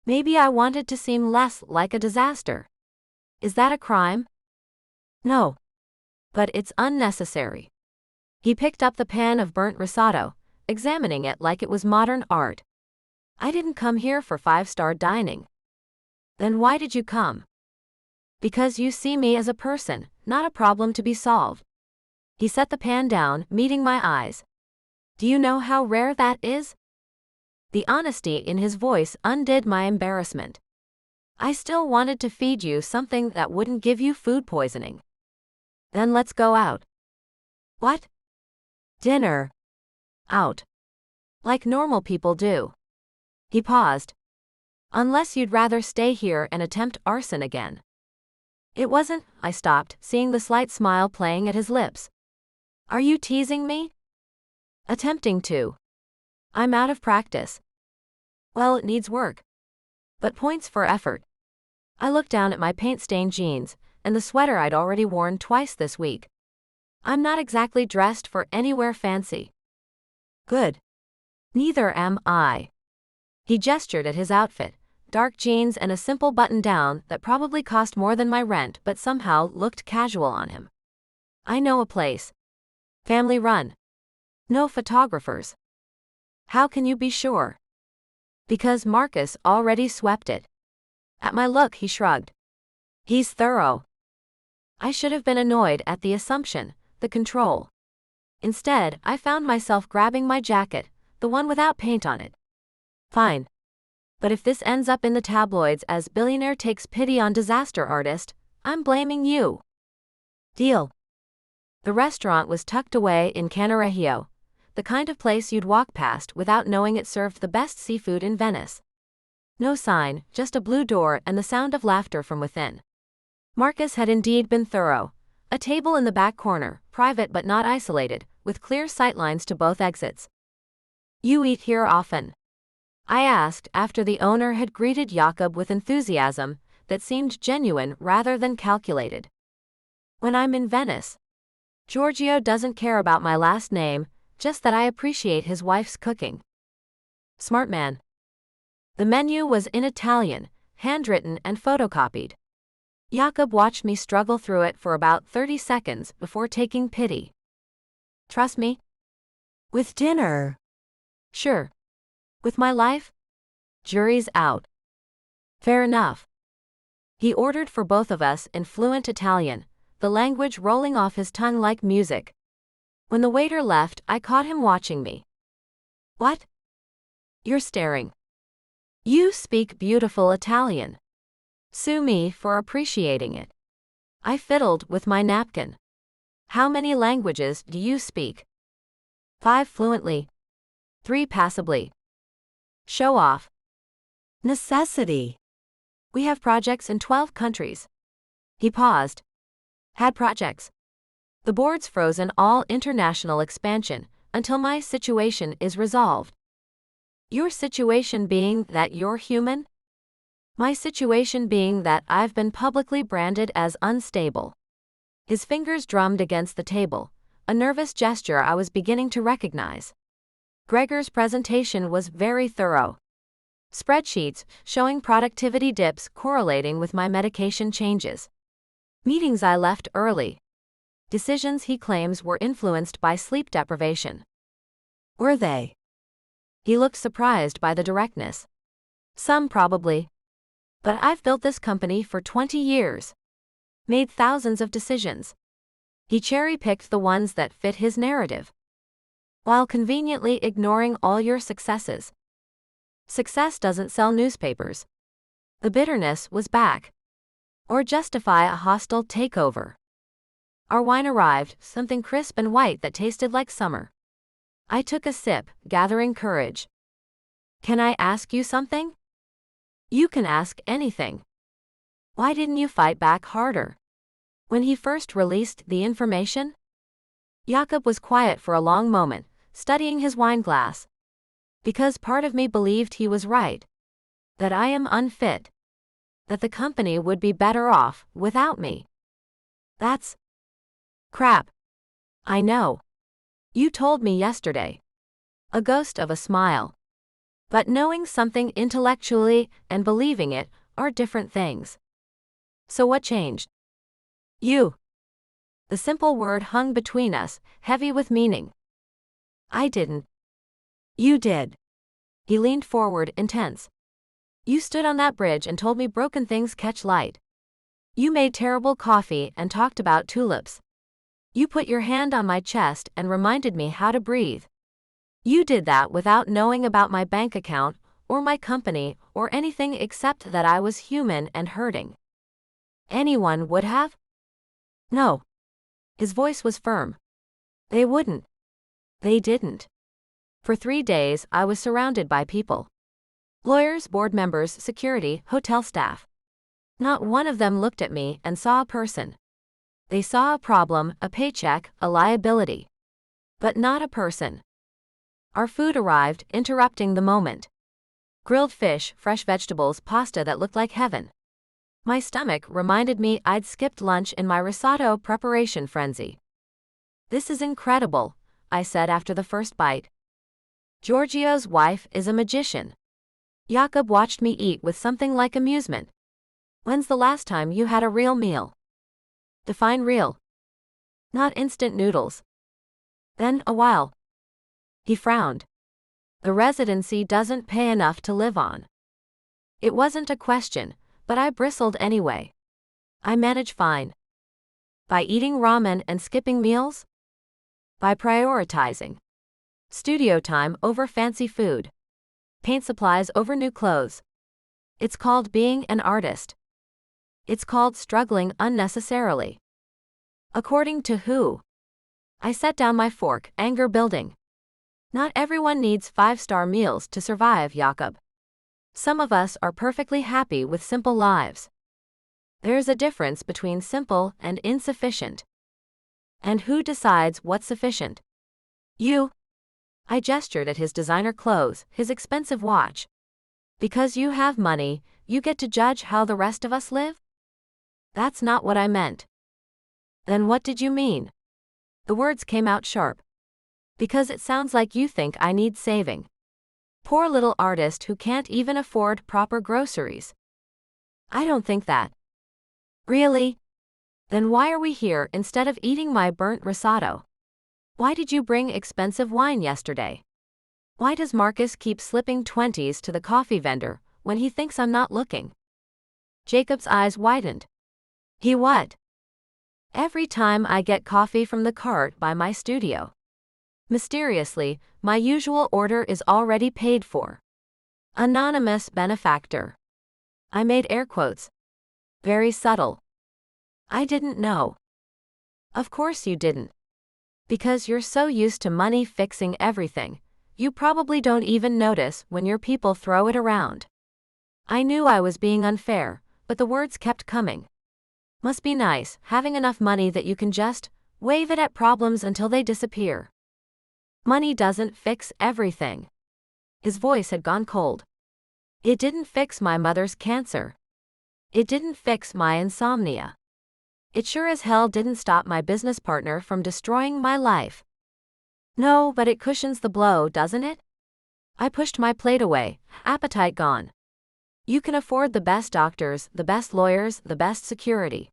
Maybe I wanted to seem less like a disaster. Is that a crime? No. But it's unnecessary. He picked up the pan of burnt risotto, examining it like it was modern art. "I didn't come here for 5-star dining." "Then why did you come?" "Because you see me as a person, not a problem to be solved." He set the pan down, meeting my eyes. "Do you know how rare that is?" The honesty in his voice undid my embarrassment. "I still wanted to feed you something that wouldn't give you food poisoning." "Then let's go out." "What?" "Dinner. Out. Like normal people do." He paused. "Unless you'd rather stay here and attempt arson again." "It wasn't," I stopped, seeing the slight smile playing at his lips. "Are you teasing me?" "Attempting to. I'm out of practice." "Well, it needs work. But points for effort." I looked down at my paint-stained jeans, and the sweater I'd already worn twice this week. I'm not exactly dressed for anywhere fancy. Good. Neither am I. He gestured at his outfit, dark jeans and a simple button-down that probably cost more than my rent but somehow looked casual on him. "I know a place. Family run. No photographers. How can you be sure? Because Marcus already swept it. At my look, he shrugged. He's thorough. I should have been annoyed at the assumption, the control. Instead, I found myself grabbing my jacket, the one without paint on it. Fine. But if this ends up in the tabloids as Billionaire takes pity on disaster artist, I'm blaming you. Deal. The restaurant was tucked away in Cannaregio, the kind of place you'd walk past without knowing it served the best seafood in Venice. No sign, just a blue door and the sound of laughter from within. Marcus had indeed been thorough. A table in the back corner, private but not isolated, with clear sightlines to both exits. You eat here often? I asked after the owner had greeted Jakob with enthusiasm that seemed genuine rather than calculated. When I'm in Venice. Giorgio doesn't care about my last name, just that I appreciate his wife's cooking. Smart man. The menu was in Italian, handwritten and photocopied. Jakob watched me struggle through it for about 30 seconds before taking pity. Trust me? With dinner. Sure. With my life? Jury's out. Fair enough. He ordered for both of us in fluent Italian, the language rolling off his tongue like music. When the waiter left, I caught him watching me. What? You're staring. You speak beautiful Italian. Sue me for appreciating it. I fiddled with my napkin. How many languages do you speak? 5 fluently. 3 passably. Show off. Necessity. We have projects in 12 countries. He paused. Had projects. The board's frozen all international expansion until my situation is resolved. Your situation being that you're human? My situation being that I've been publicly branded as unstable. His fingers drummed against the table, a nervous gesture I was beginning to recognize. Gregor's presentation was very thorough. Spreadsheets showing productivity dips correlating with my medication changes. Meetings I left early. Decisions he claims were influenced by sleep deprivation. Were they? He looked surprised by the directness. Some probably. But I've built this company for 20 years. Made thousands of decisions. He cherry-picked the ones that fit his narrative. While conveniently ignoring all your successes. Success doesn't sell newspapers. The bitterness was back. Or justify a hostile takeover. Our wine arrived, something crisp and white that tasted like summer. I took a sip, gathering courage. Can I ask you something? You can ask anything. Why didn't you fight back harder? When he first released the information? Jakob was quiet for a long moment, studying his wine glass. Because part of me believed he was right. That I am unfit. That the company would be better off without me. That's crap. I know. You told me yesterday. A ghost of a smile. But knowing something intellectually and believing it are different things. So what changed? You. The simple word hung between us, heavy with meaning. I didn't. You did. He leaned forward, intense. You stood on that bridge and told me broken things catch light. You made terrible coffee and talked about tulips. You put your hand on my chest and reminded me how to breathe. You did that without knowing about my bank account, or my company, or anything except that I was human and hurting. Anyone would have? No. His voice was firm. They wouldn't. They didn't. For 3 days, I was surrounded by people. Lawyers, board members, security, hotel staff. Not one of them looked at me and saw a person. They saw a problem, a paycheck, a liability. But not a person. Our food arrived, interrupting the moment. Grilled fish, fresh vegetables, pasta that looked like heaven. My stomach reminded me I'd skipped lunch in my risotto preparation frenzy. This is incredible, I said after the first bite. Giorgio's wife is a magician. Jakob watched me eat with something like amusement. When's the last time you had a real meal? Define real. Not instant noodles. Then a while. He frowned. The residency doesn't pay enough to live on. It wasn't a question, but I bristled anyway. I manage fine. By eating ramen and skipping meals? By prioritizing studio time over fancy food. Paint supplies over new clothes. It's called being an artist. It's called struggling unnecessarily. According to who? I set down my fork, anger building. Not everyone needs 5-star meals to survive, Jakob. Some of us are perfectly happy with simple lives. There's a difference between simple and insufficient. And who decides what's sufficient? You. I gestured at his designer clothes, his expensive watch. Because you have money, you get to judge how the rest of us live? That's not what I meant. Then what did you mean? The words came out sharp. Because it sounds like you think I need saving. Poor little artist who can't even afford proper groceries. I don't think that. Really? Then why are we here instead of eating my burnt risotto? Why did you bring expensive wine yesterday? Why does Marcus keep slipping 20s to the coffee vendor when he thinks I'm not looking? Jacob's eyes widened. He what? Every time I get coffee from the cart by my studio. Mysteriously, my usual order is already paid for. Anonymous benefactor. I made air quotes. Very subtle. I didn't know. Of course you didn't. Because you're so used to money fixing everything, you probably don't even notice when your people throw it around. I knew I was being unfair, but the words kept coming. Must be nice, having enough money that you can just wave it at problems until they disappear. Money doesn't fix everything. His voice had gone cold. It didn't fix my mother's cancer. It didn't fix my insomnia. It sure as hell didn't stop my business partner from destroying my life. No, but it cushions the blow, doesn't it? I pushed my plate away, appetite gone. You can afford the best doctors, the best lawyers, the best security.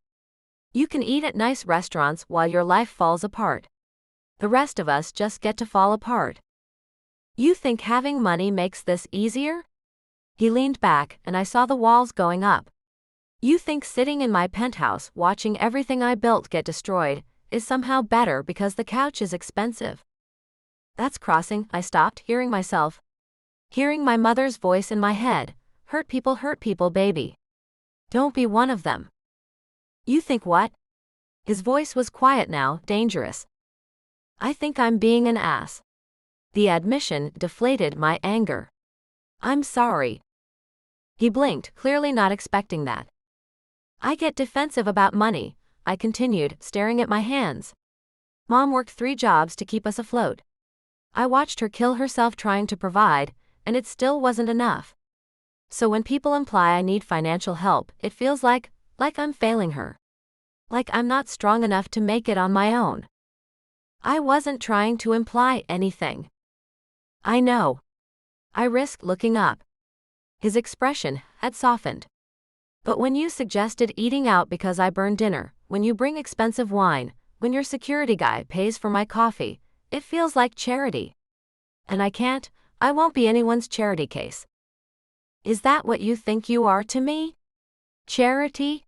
You can eat at nice restaurants while your life falls apart. The rest of us just get to fall apart. You think having money makes this easier? He leaned back, and I saw the walls going up. You think sitting in my penthouse watching everything I built get destroyed is somehow better because the couch is expensive? That's crossing. I stopped, hearing myself. Hearing my mother's voice in my head. Hurt people, baby. Don't be one of them. You think what? His voice was quiet now, dangerous. I think I'm being an ass. The admission deflated my anger. I'm sorry. He blinked, clearly not expecting that. I get defensive about money, I continued, staring at my hands. Mom worked 3 jobs to keep us afloat. I watched her kill herself trying to provide, and it still wasn't enough. So when people imply I need financial help, it feels like I'm failing her. Like I'm not strong enough to make it on my own. I wasn't trying to imply anything. I know. I risked looking up. His expression had softened. But when you suggested eating out because I burn dinner, when you bring expensive wine, when your security guy pays for my coffee, it feels like charity. And I won't be anyone's charity case. Is that what you think you are to me? Charity?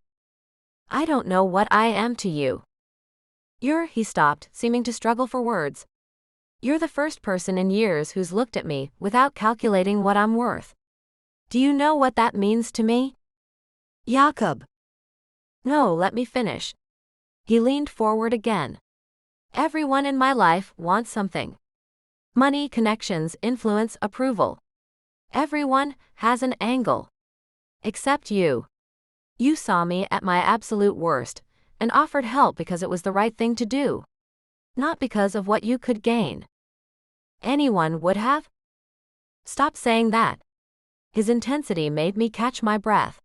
I don't know what I am to you. He stopped, seeming to struggle for words. You're the first person in years who's looked at me without calculating what I'm worth. Do you know what that means to me? Jakob. No, let me finish. He leaned forward again. Everyone in my life wants something. Money, connections, influence, approval. Everyone has an angle. Except you. You saw me at my absolute worst, and offered help because it was the right thing to do. Not because of what you could gain. Anyone would have? Stop saying that. His intensity made me catch my breath.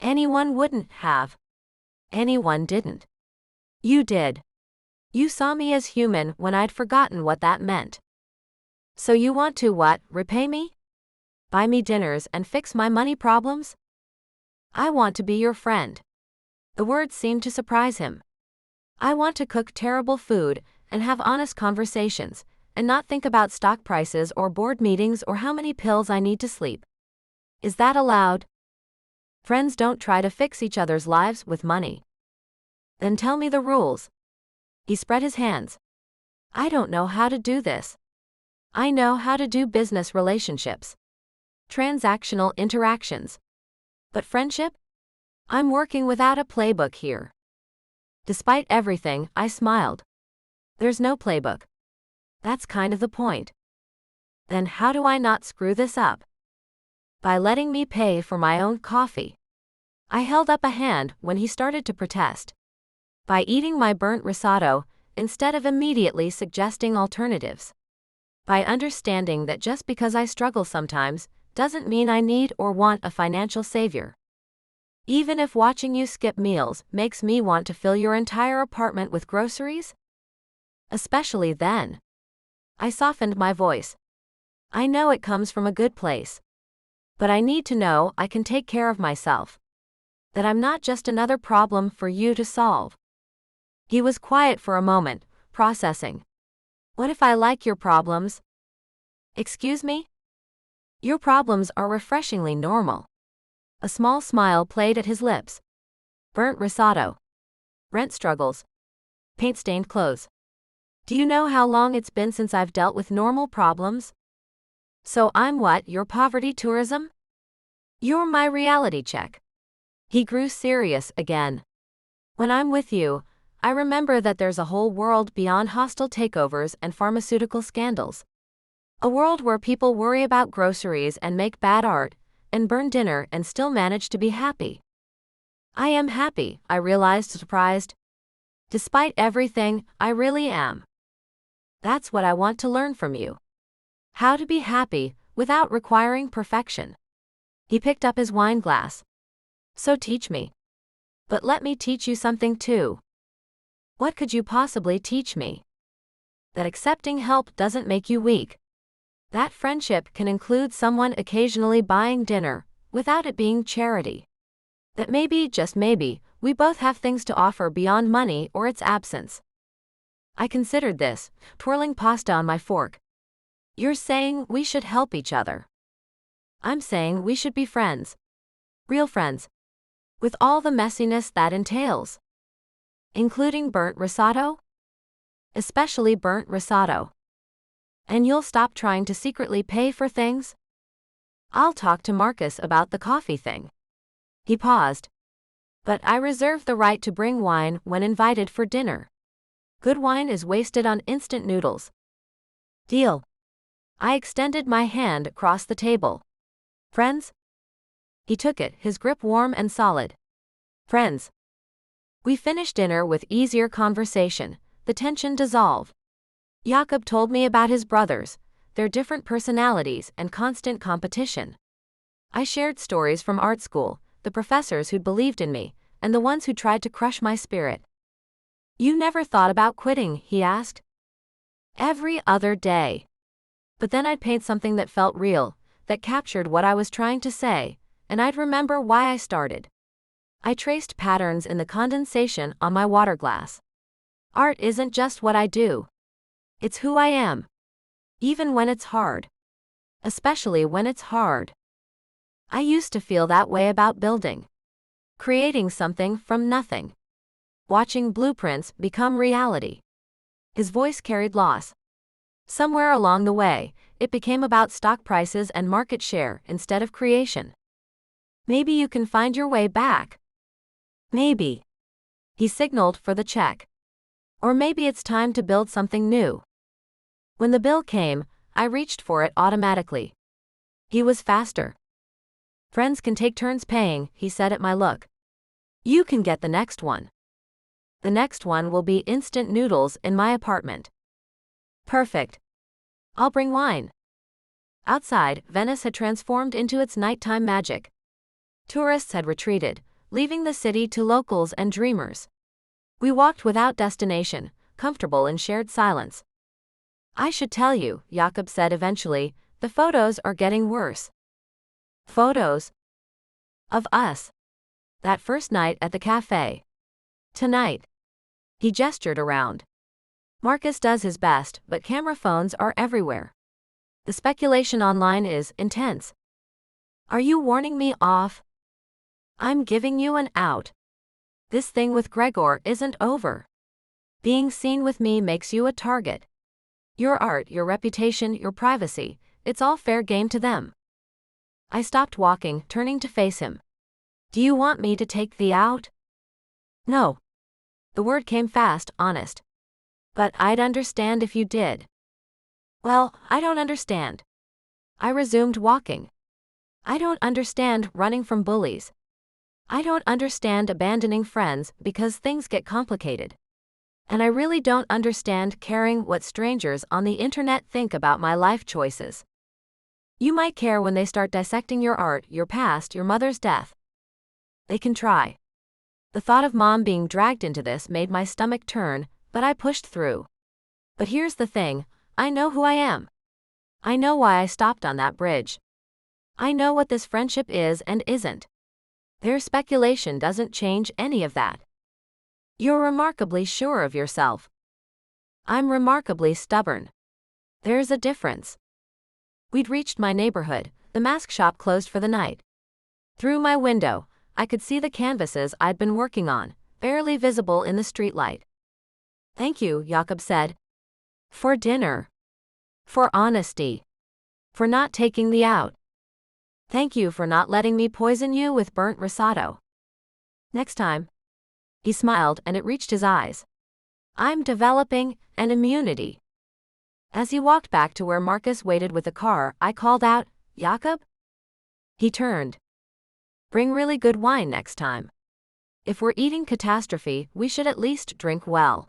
Anyone wouldn't have. Anyone didn't. You did. You saw me as human when I'd forgotten what that meant. So you want to what, repay me? Buy me dinners and fix my money problems? I want to be your friend. The words seemed to surprise him. I want to cook terrible food and have honest conversations, and not think about stock prices or board meetings or how many pills I need to sleep. Is that allowed? Friends don't try to fix each other's lives with money. Then tell me the rules. He spread his hands. I don't know how to do this. I know how to do business relationships. Transactional interactions. But friendship? I'm working without a playbook here. Despite everything, I smiled. There's no playbook. That's kind of the point. Then how do I not screw this up? By letting me pay for my own coffee. I held up a hand when he started to protest. By eating my burnt risotto, instead of immediately suggesting alternatives. By understanding that just because I struggle sometimes, doesn't mean I need or want a financial savior. Even if watching you skip meals makes me want to fill your entire apartment with groceries? Especially then. I softened my voice. I know it comes from a good place. But I need to know I can take care of myself. That I'm not just another problem for you to solve. He was quiet for a moment, processing. What if I like your problems? Excuse me? Your problems are refreshingly normal. A small smile played at his lips. Burnt risotto. Rent struggles. Paint-stained clothes. Do you know how long it's been since I've dealt with normal problems? So I'm what, your poverty tourism? You're my reality check. He grew serious again. When I'm with you, I remember that there's a whole world beyond hostile takeovers and pharmaceutical scandals. A world where people worry about groceries and make bad art, and burn dinner and still manage to be happy. I am happy, I realized, surprised. Despite everything, I really am. That's what I want to learn from you. How to be happy without requiring perfection. He picked up his wine glass. So teach me. But let me teach you something too. What could you possibly teach me? That accepting help doesn't make you weak. That friendship can include someone occasionally buying dinner, without it being charity. That maybe, just maybe, we both have things to offer beyond money or its absence. I considered this, twirling pasta on my fork. You're saying we should help each other. I'm saying we should be friends. Real friends. With all the messiness that entails. Including burnt risotto? Especially burnt risotto. And you'll stop trying to secretly pay for things? I'll talk to Marcus about the coffee thing. He paused. But I reserve the right to bring wine when invited for dinner. Good wine is wasted on instant noodles. Deal. I extended my hand across the table. Friends? He took it, his grip warm and solid. Friends. We finished dinner with easier conversation, the tension dissolved. Jakob told me about his brothers, their different personalities and constant competition. I shared stories from art school, the professors who'd believed in me, and the ones who tried to crush my spirit. You never thought about quitting, he asked. Every other day. But then I'd paint something that felt real, that captured what I was trying to say, and I'd remember why I started. I traced patterns in the condensation on my water glass. Art isn't just what I do. It's who I am. Even when it's hard. Especially when it's hard. I used to feel that way about building. Creating something from nothing. Watching blueprints become reality. His voice carried loss. Somewhere along the way, it became about stock prices and market share instead of creation. Maybe you can find your way back. Maybe. He signaled for the check. Or maybe it's time to build something new. When the bill came, I reached for it automatically. He was faster. Friends can take turns paying, he said at my look. You can get the next one. The next one will be instant noodles in my apartment. Perfect. I'll bring wine. Outside, Venice had transformed into its nighttime magic. Tourists had retreated, leaving the city to locals and dreamers. We walked without destination, comfortable in shared silence. I should tell you, Jakob said eventually, the photos are getting worse. Photos? Of us. That first night at the cafe. Tonight. He gestured around. Marcus does his best, but camera phones are everywhere. The speculation online is intense. Are you warning me off? I'm giving you an out. This thing with Gregor isn't over. Being seen with me makes you a target. Your art, your reputation, your privacy, it's all fair game to them. I stopped walking, turning to face him. Do you want me to take thee out? No. The word came fast, honest. But I'd understand if you did. Well, I don't understand. I resumed walking. I don't understand running from bullies. I don't understand abandoning friends because things get complicated. And I really don't understand caring what strangers on the internet think about my life choices. You might care when they start dissecting your art, your past, your mother's death. They can try. The thought of Mom being dragged into this made my stomach turn, but I pushed through. But here's the thing, I know who I am. I know why I stopped on that bridge. I know what this friendship is and isn't. Their speculation doesn't change any of that. You're remarkably sure of yourself. I'm remarkably stubborn. There's a difference. We'd reached my neighborhood, the mask shop closed for the night. Through my window, I could see the canvases I'd been working on, barely visible in the streetlight. Thank you, Jakob said. For dinner. For honesty. For not taking thee out. Thank you for not letting me poison you with burnt risotto. Next time. He smiled and it reached his eyes. I'm developing an immunity. As he walked back to where Marcus waited with the car, I called out, Jakob? He turned. Bring really good wine next time. If we're eating catastrophe, we should at least drink well.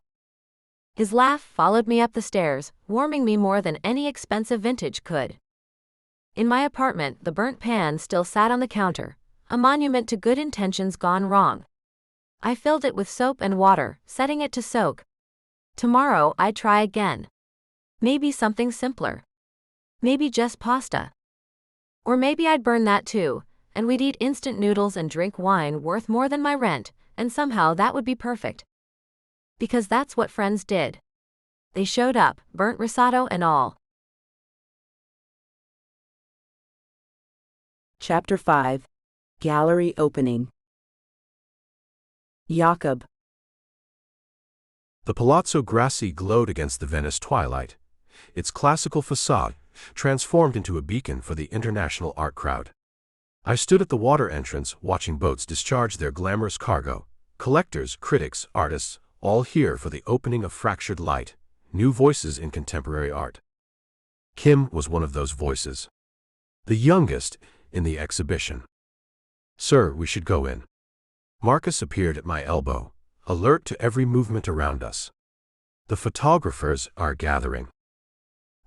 His laugh followed me up the stairs, warming me more than any expensive vintage could. In my apartment, the burnt pan still sat on the counter, a monument to good intentions gone wrong. I filled it with soap and water, setting it to soak. Tomorrow I'd try again. Maybe something simpler. Maybe just pasta. Or maybe I'd burn that too, and we'd eat instant noodles and drink wine worth more than my rent, and somehow that would be perfect. Because that's what friends did. They showed up, burnt risotto and all. Chapter 5. Gallery Opening. Jakob. The Palazzo Grassi glowed against the Venice twilight, its classical facade transformed into a beacon for the international art crowd. I stood at the water entrance watching boats discharge their glamorous cargo, collectors, critics, artists, all here for the opening of Fractured Light, new voices in contemporary art. Kim was one of those voices. The youngest in the exhibition. Sir, we should go in. Marcus appeared at my elbow, alert to every movement around us. The photographers are gathering.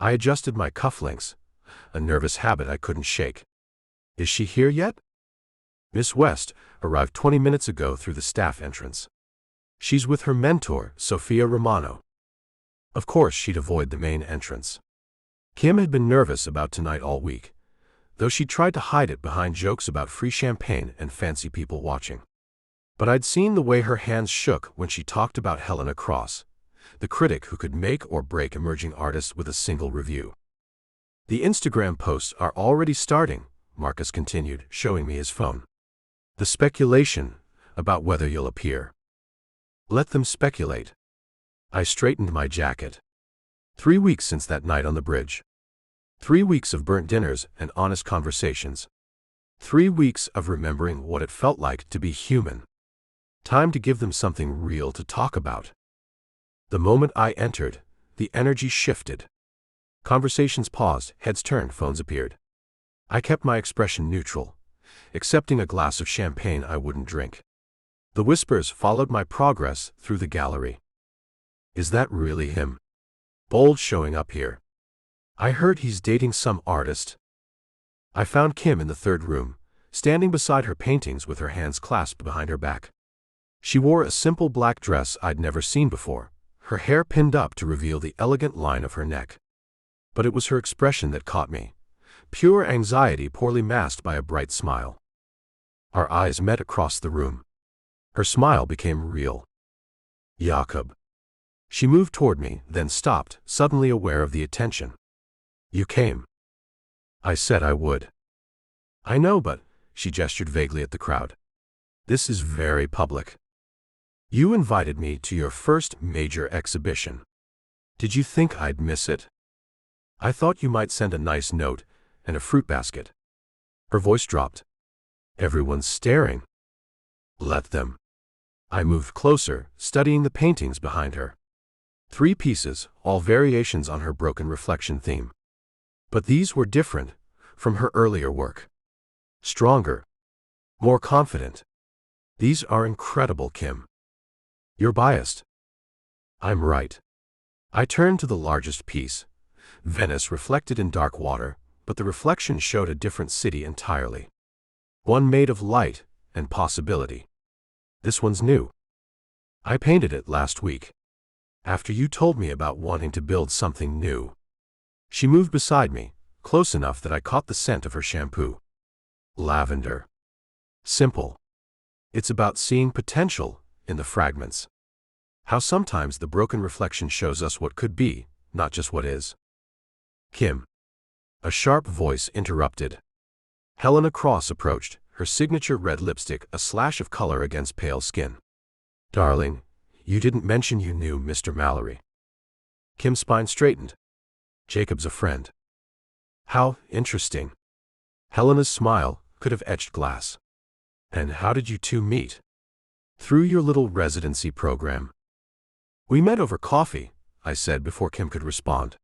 I adjusted my cufflinks, a nervous habit I couldn't shake. Is she here yet? Miss West arrived 20 minutes ago through the staff entrance. She's with her mentor, Sophia Romano. Of course she'd avoid the main entrance. Kim had been nervous about tonight all week, though she tried to hide it behind jokes about free champagne and fancy people watching. But I'd seen the way her hands shook when she talked about Helena Cross, the critic who could make or break emerging artists with a single review. The Instagram posts are already starting, Marcus continued, showing me his phone. The speculation about whether you'll appear. Let them speculate. I straightened my jacket. 3 weeks since that night on the bridge. 3 weeks of burnt dinners and honest conversations. 3 weeks of remembering what it felt like to be human. Time to give them something real to talk about. The moment I entered, the energy shifted. Conversations paused, heads turned, phones appeared. I kept my expression neutral, accepting a glass of champagne I wouldn't drink. The whispers followed my progress through the gallery. Is that really him? Bold showing up here. I heard he's dating some artist. I found Kim in the third room, standing beside her paintings with her hands clasped behind her back. She wore a simple black dress I'd never seen before, her hair pinned up to reveal the elegant line of her neck. But it was her expression that caught me, pure anxiety poorly masked by a bright smile. Our eyes met across the room. Her smile became real. Jakob. She moved toward me, then stopped, suddenly aware of the attention. You came. I said I would. I know, but, she gestured vaguely at the crowd. This is very public. You invited me to your first major exhibition. Did you think I'd miss it? I thought you might send a nice note and a fruit basket. Her voice dropped. Everyone's staring. Let them. I moved closer, studying the paintings behind her. 3 pieces, all variations on her broken reflection theme. But these were different from her earlier work. Stronger. More confident. These are incredible, Kim. You're biased. I'm right. I turned to the largest piece. Venice reflected in dark water, but the reflection showed a different city entirely. One made of light and possibility. This one's new. I painted it last week, after you told me about wanting to build something new. She moved beside me, close enough that I caught the scent of her shampoo. Lavender. Simple. It's about seeing potential in the fragments. How sometimes the broken reflection shows us what could be, not just what is. Kim. A sharp voice interrupted. Helena Cross approached, her signature red lipstick a slash of color against pale skin. Darling, you didn't mention you knew Mr. Mallory. Kim's spine straightened. Jacob's a friend. How interesting. Helena's smile could have etched glass. And how did you two meet? Through your little residency program. We met over coffee, I said before Kim could respond.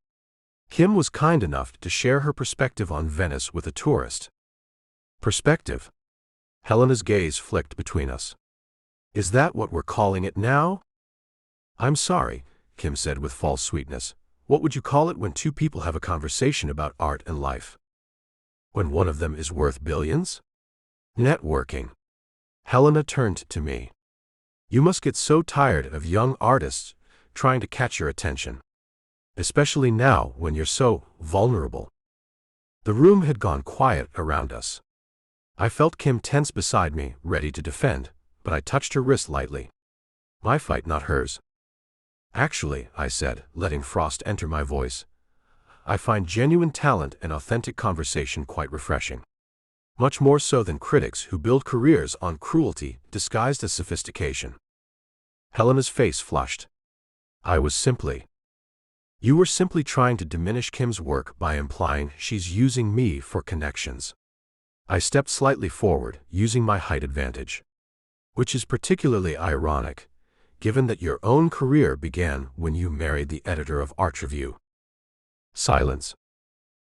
Kim was kind enough to share her perspective on Venice with a tourist. Perspective. Helena's gaze flicked between us. Is that what we're calling it now? I'm sorry, Kim said with false sweetness. What would you call it when 2 people have a conversation about art and life? When one of them is worth billions? Networking. Helena turned to me. You must get so tired of young artists trying to catch your attention. Especially now when you're so vulnerable. The room had gone quiet around us. I felt Kim tense beside me, ready to defend, but I touched her wrist lightly. My fight, not hers. Actually, I said, letting frost enter my voice, I find genuine talent and authentic conversation quite refreshing. Much more so than critics who build careers on cruelty disguised as sophistication. Helena's face flushed. You were simply trying to diminish Kim's work by implying she's using me for connections. I stepped slightly forward, using my height advantage. Which is particularly ironic, given that your own career began when you married the editor of Art Review. Silence.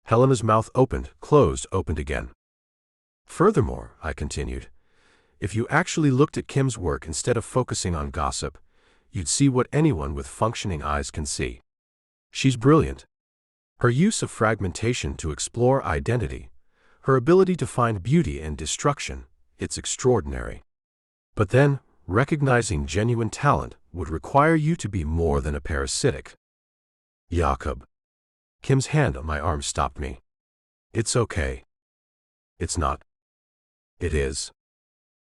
Helena's mouth opened, closed, opened again. Furthermore, I continued, if you actually looked at Kim's work instead of focusing on gossip, you'd see what anyone with functioning eyes can see. She's brilliant. Her use of fragmentation to explore identity, her ability to find beauty in destruction, it's extraordinary. But then, recognizing genuine talent would require you to be more than a parasitic. Jakob. Kim's hand on my arm stopped me. It's okay. It's not. It is.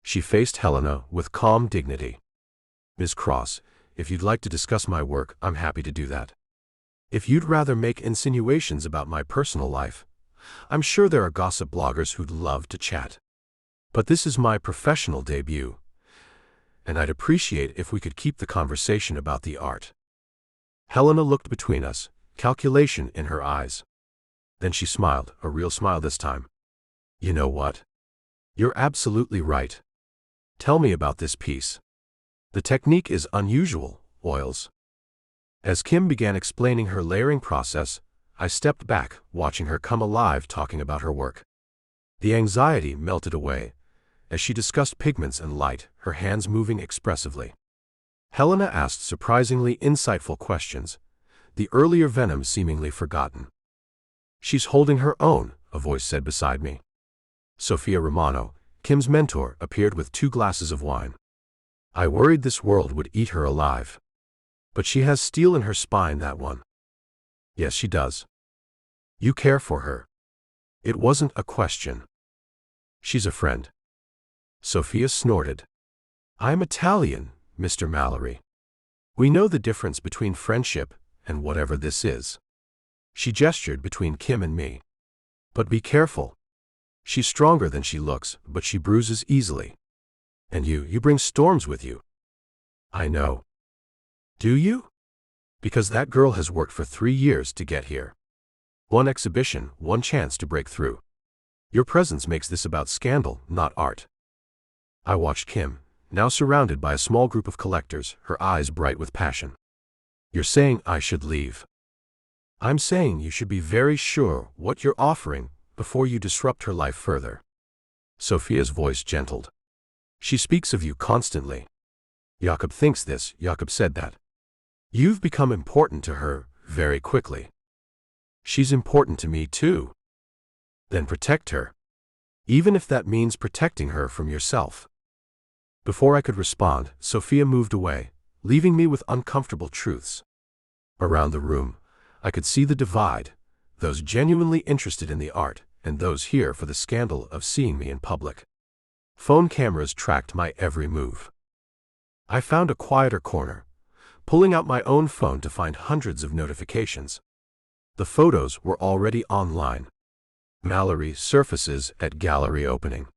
She faced Helena with calm dignity. Ms. Cross, if you'd like to discuss my work, I'm happy to do that. If you'd rather make insinuations about my personal life, I'm sure there are gossip bloggers who'd love to chat. But this is my professional debut, and I'd appreciate if we could keep the conversation about the art. Helena looked between us, calculation in her eyes. Then she smiled, a real smile this time. You know what? You're absolutely right. Tell me about this piece. The technique is unusual, oils. As Kim began explaining her layering process, I stepped back, watching her come alive talking about her work. The anxiety melted away as she discussed pigments and light, her hands moving expressively. Helena asked surprisingly insightful questions, the earlier venom seemingly forgotten. She's holding her own, a voice said beside me. Sophia Romano, Kim's mentor, appeared with 2 glasses of wine. I worried this world would eat her alive. But she has steel in her spine, that one. Yes, she does. You care for her. It wasn't a question. She's a friend. Sophia snorted. I'm Italian, Mr. Mallory. We know the difference between friendship and whatever this is. She gestured between Kim and me. But be careful. She's stronger than she looks, but she bruises easily. And you bring storms with you. I know. Do you? Because that girl has worked for 3 years to get here. One exhibition, one chance to break through. Your presence makes this about scandal, not art. I watched Kim, now surrounded by a small group of collectors, her eyes bright with passion. You're saying I should leave. I'm saying you should be very sure what you're offering before you disrupt her life further. Sophia's voice gentled. She speaks of you constantly. Jakob thinks this, Jakob said that. You've become important to her very quickly. She's important to me too. Then protect her. Even if that means protecting her from yourself. Before I could respond, Sophia moved away, leaving me with uncomfortable truths. Around the room, I could see the divide, those genuinely interested in the art, and those here for the scandal of seeing me in public. Phone cameras tracked my every move. I found a quieter corner, pulling out my own phone to find hundreds of notifications. The photos were already online. Mallory surfaces at gallery opening.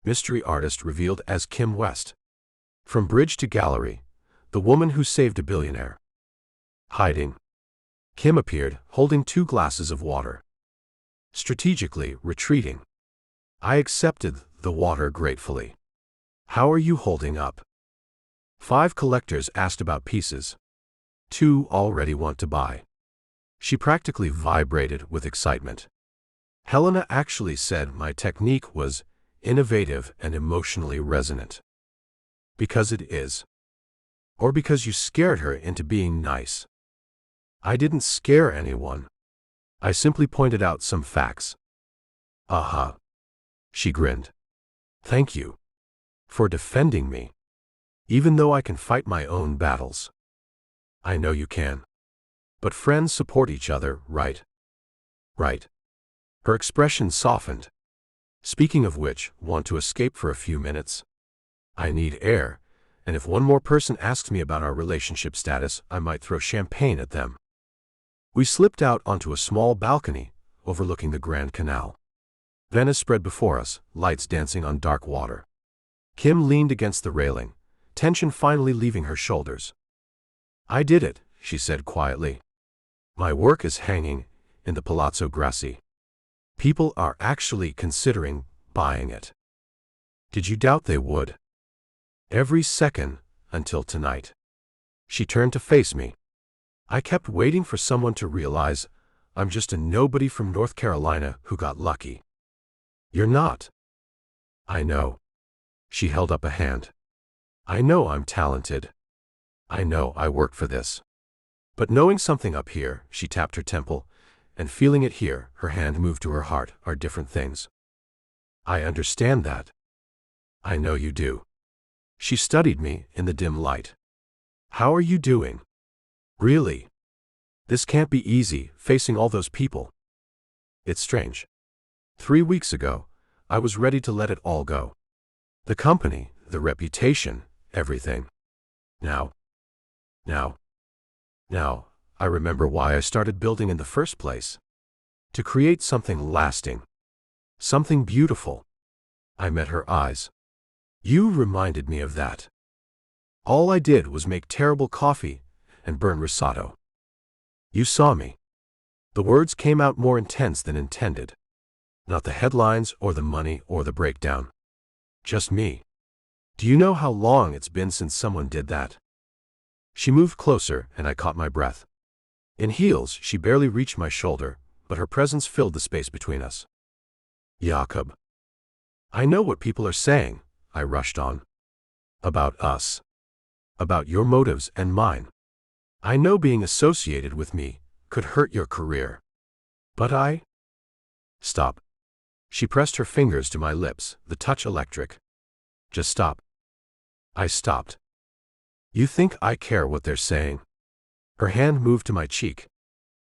Mystery artist revealed as Kim West. From bridge to gallery, the woman who saved a billionaire. Hiding. Kim appeared, holding 2 glasses of water. Strategically retreating. I accepted the water gratefully. How are you holding up? 5 collectors asked about pieces. 2 already want to buy. She practically vibrated with excitement. Helena actually said my technique was innovative and emotionally resonant. Because it is. Or because you scared her into being nice. I didn't scare anyone. I simply pointed out some facts. Aha. She grinned. Thank you. For defending me. Even though I can fight my own battles. I know you can. But friends support each other, right? Right. Her expression softened. Speaking of which, want to escape for a few minutes? I need air, and if one more person asks me about our relationship status, I might throw champagne at them. We slipped out onto a small balcony, overlooking the Grand Canal. Venice spread before us, lights dancing on dark water. Kim leaned against the railing, tension finally leaving her shoulders. I did it, she said quietly. My work is hanging in the Palazzo Grassi. People are actually considering buying it. Did you doubt they would? Every second, until tonight. She turned to face me. I kept waiting for someone to realize I'm just a nobody from North Carolina who got lucky. You're not. I know. She held up a hand. I know I'm talented. I know I worked for this. But knowing something up here, she tapped her temple, and feeling it here, her hand moved to her heart, are different things. I understand that. I know you do. She studied me in the dim light. How are you doing? Really? This can't be easy, facing all those people. It's strange. 3 weeks ago, I was ready to let it all go. The company, the reputation, everything. Now, I remember why I started building in the first place. To create something lasting. Something beautiful. I met her eyes. You reminded me of that. All I did was make terrible coffee and burn risotto. You saw me. The words came out more intense than intended. Not the headlines or the money or the breakdown. Just me. Do you know how long it's been since someone did that? She moved closer and I caught my breath. In heels, she barely reached my shoulder, but her presence filled the space between us. Jakob. I know what people are saying, I rushed on. About us. About your motives and mine. I know being associated with me could hurt your career. But I... Stop. She pressed her fingers to my lips, the touch electric. Just stop. I stopped. You think I care what they're saying? Her hand moved to my cheek.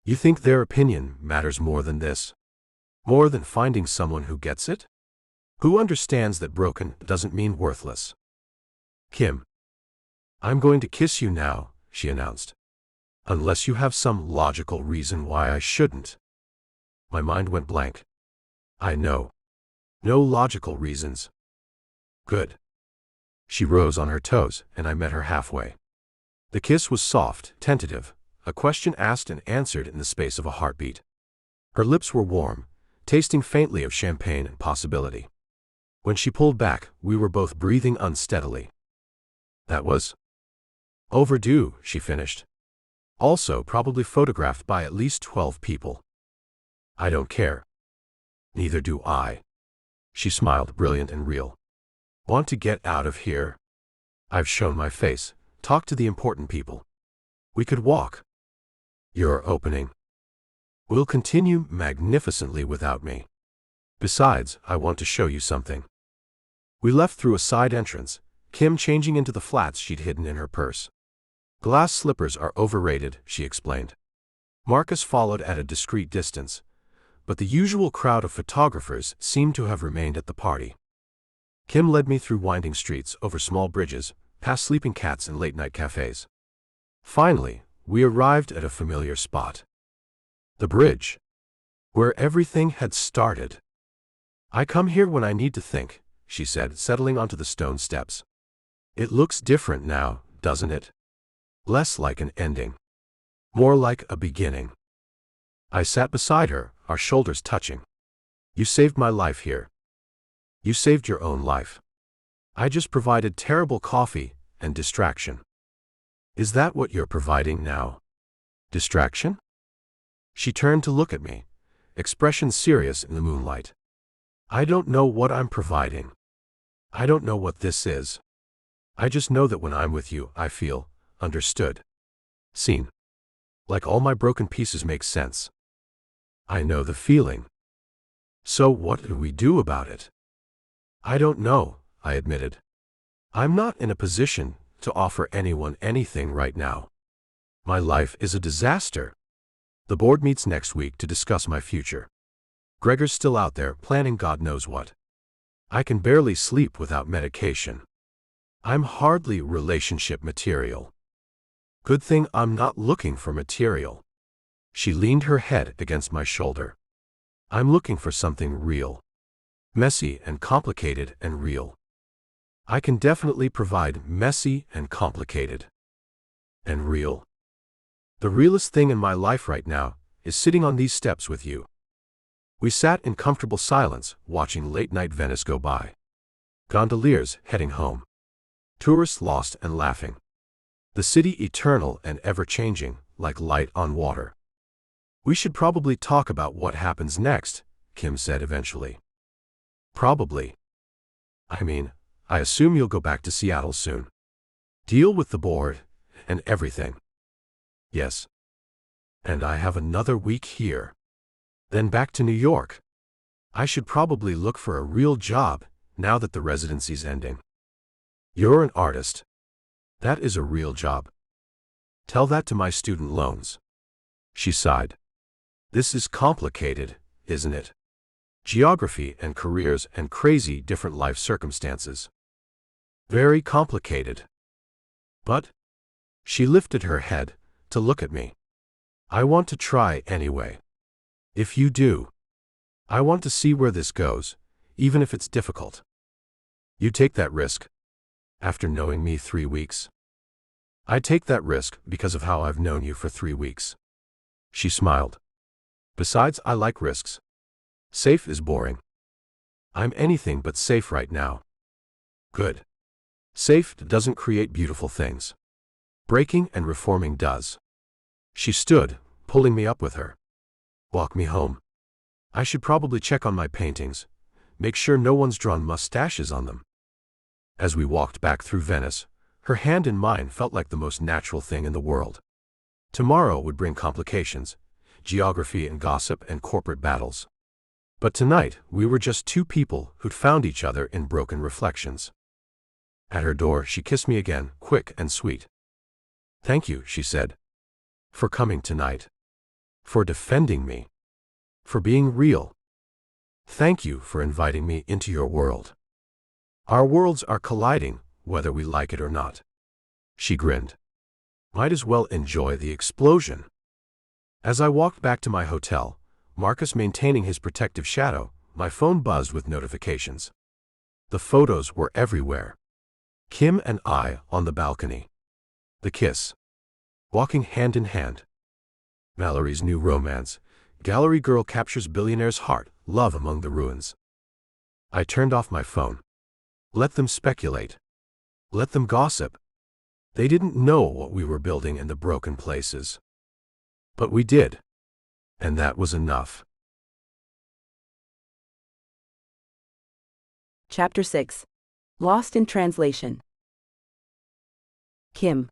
You think their opinion matters more than this? More than finding someone who gets it? Who understands that broken doesn't mean worthless? Kim. I'm going to kiss you now, she announced. Unless you have some logical reason why I shouldn't. My mind went blank. I know. No logical reasons. Good. She rose on her toes, and I met her halfway. The kiss was soft, tentative, a question asked and answered in the space of a heartbeat. Her lips were warm, tasting faintly of champagne and possibility. When she pulled back, we were both breathing unsteadily. That was overdue, she finished. Also probably photographed by at least 12 people. I don't care. Neither do I. She smiled, brilliant and real. Want to get out of here? I've shown my face. Talk to the important people. We could walk. You're opening. We'll continue magnificently without me. Besides, I want to show you something. We left through a side entrance, Kim changing into the flats she'd hidden in her purse. Glass slippers are overrated, she explained. Marcus followed at a discreet distance, but the usual crowd of photographers seemed to have remained at the party. Kim led me through winding streets, over small bridges, past sleeping cats and late-night cafes. Finally, we arrived at a familiar spot. The bridge. Where everything had started. I come here when I need to think, she said, settling onto the stone steps. It looks different now, doesn't it? Less like an ending. More like a beginning. I sat beside her, our shoulders touching. You saved my life here. You saved your own life. I just provided terrible coffee and distraction. Is that what you're providing now? Distraction? She turned to look at me, expression serious in the moonlight. I don't know what I'm providing. I don't know what this is. I just know that when I'm with you, I feel understood. Seen. Like all my broken pieces make sense. I know the feeling. So what do we do about it? I don't know, I admitted. I'm not in a position to offer anyone anything right now. My life is a disaster. The board meets next week to discuss my future. Gregor's still out there planning God knows what. I can barely sleep without medication. I'm hardly relationship material. Good thing I'm not looking for material. She leaned her head against my shoulder. I'm looking for something real. Messy and complicated and real. I can definitely provide messy and complicated. And real. The realest thing in my life right now is sitting on these steps with you. We sat in comfortable silence, watching late-night Venice go by. Gondoliers heading home. Tourists lost and laughing. The city eternal and ever-changing, like light on water. We should probably talk about what happens next, Kim said eventually. Probably. I mean, I assume you'll go back to Seattle soon. Deal with the board and everything. Yes. And I have another week here. Then back to New York. I should probably look for a real job now that the residency's ending. You're an artist. That is a real job. Tell that to my student loans. She sighed. This is complicated, isn't it? Geography and careers and crazy different life circumstances. Very complicated. But she lifted her head to look at me. I want to try anyway. If you do, I want to see where this goes, even if it's difficult. You take that risk. After knowing me 3 weeks. I take that risk because of how I've known you for 3 weeks. She smiled. Besides, I like risks. Safe is boring. I'm anything but safe right now. Good. Safe doesn't create beautiful things. Breaking and reforming does. She stood, pulling me up with her. Walk me home. I should probably check on my paintings, make sure no one's drawn mustaches on them. As we walked back through Venice, her hand in mine felt like the most natural thing in the world. Tomorrow would bring complications, geography and gossip and corporate battles. But tonight, we were just two people who'd found each other in broken reflections. At her door, she kissed me again, quick and sweet. Thank you, she said. For coming tonight. For defending me. For being real. Thank you for inviting me into your world. Our worlds are colliding, whether we like it or not. She grinned. Might as well enjoy the explosion. As I walked back to my hotel, Marcus maintaining his protective shadow, my phone buzzed with notifications. The photos were everywhere. Kim and I on the balcony. The kiss. Walking hand in hand. Mallory's new romance. Gallery girl captures billionaire's heart, love among the ruins. I turned off my phone. Let them speculate. Let them gossip. They didn't know what we were building in the broken places. But we did. And that was enough. Chapter 6. Lost in Translation. Kim.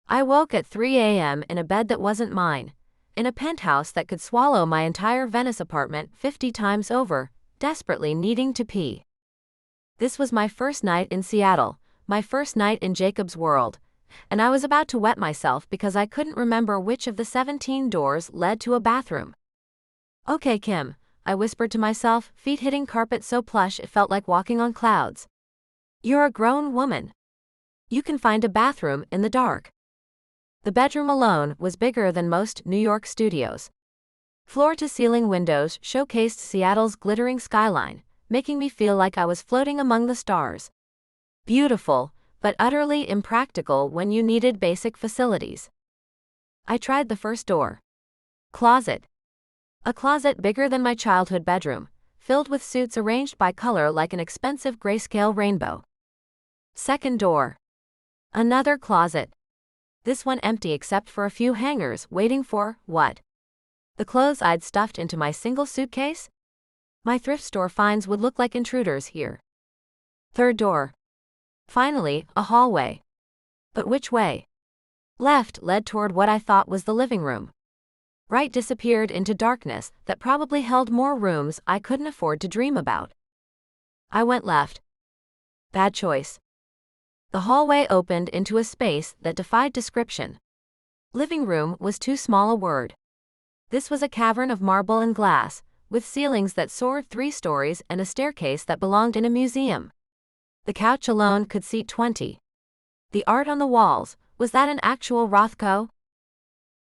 I woke at 3 a.m. in a bed that wasn't mine, in a penthouse that could swallow my entire Venice apartment 50 times over, desperately needing to pee. This was my first night in Seattle, my first night in Jacob's world, and I was about to wet myself because I couldn't remember which of the 17 doors led to a bathroom. "Okay, Kim," I whispered to myself, feet hitting carpet so plush it felt like walking on clouds. "You're a grown woman. You can find a bathroom in the dark." The bedroom alone was bigger than most New York studios. Floor-to-ceiling windows showcased Seattle's glittering skyline, making me feel like I was floating among the stars. Beautiful, but utterly impractical when you needed basic facilities. I tried the first door. Closet. A closet bigger than my childhood bedroom, filled with suits arranged by color like an expensive grayscale rainbow. Second door. Another closet. This one empty except for a few hangers waiting for, what? The clothes I'd stuffed into my single suitcase? My thrift store finds would look like intruders here. Third door. Finally, a hallway. But which way? Left led toward what I thought was the living room. Right disappeared into darkness that probably held more rooms I couldn't afford to dream about. I went left. Bad choice. The hallway opened into a space that defied description. Living room was too small a word. This was a cavern of marble and glass, with ceilings that soared 3 stories and a staircase that belonged in a museum. The couch alone could seat 20. The art on the walls, was that an actual Rothko?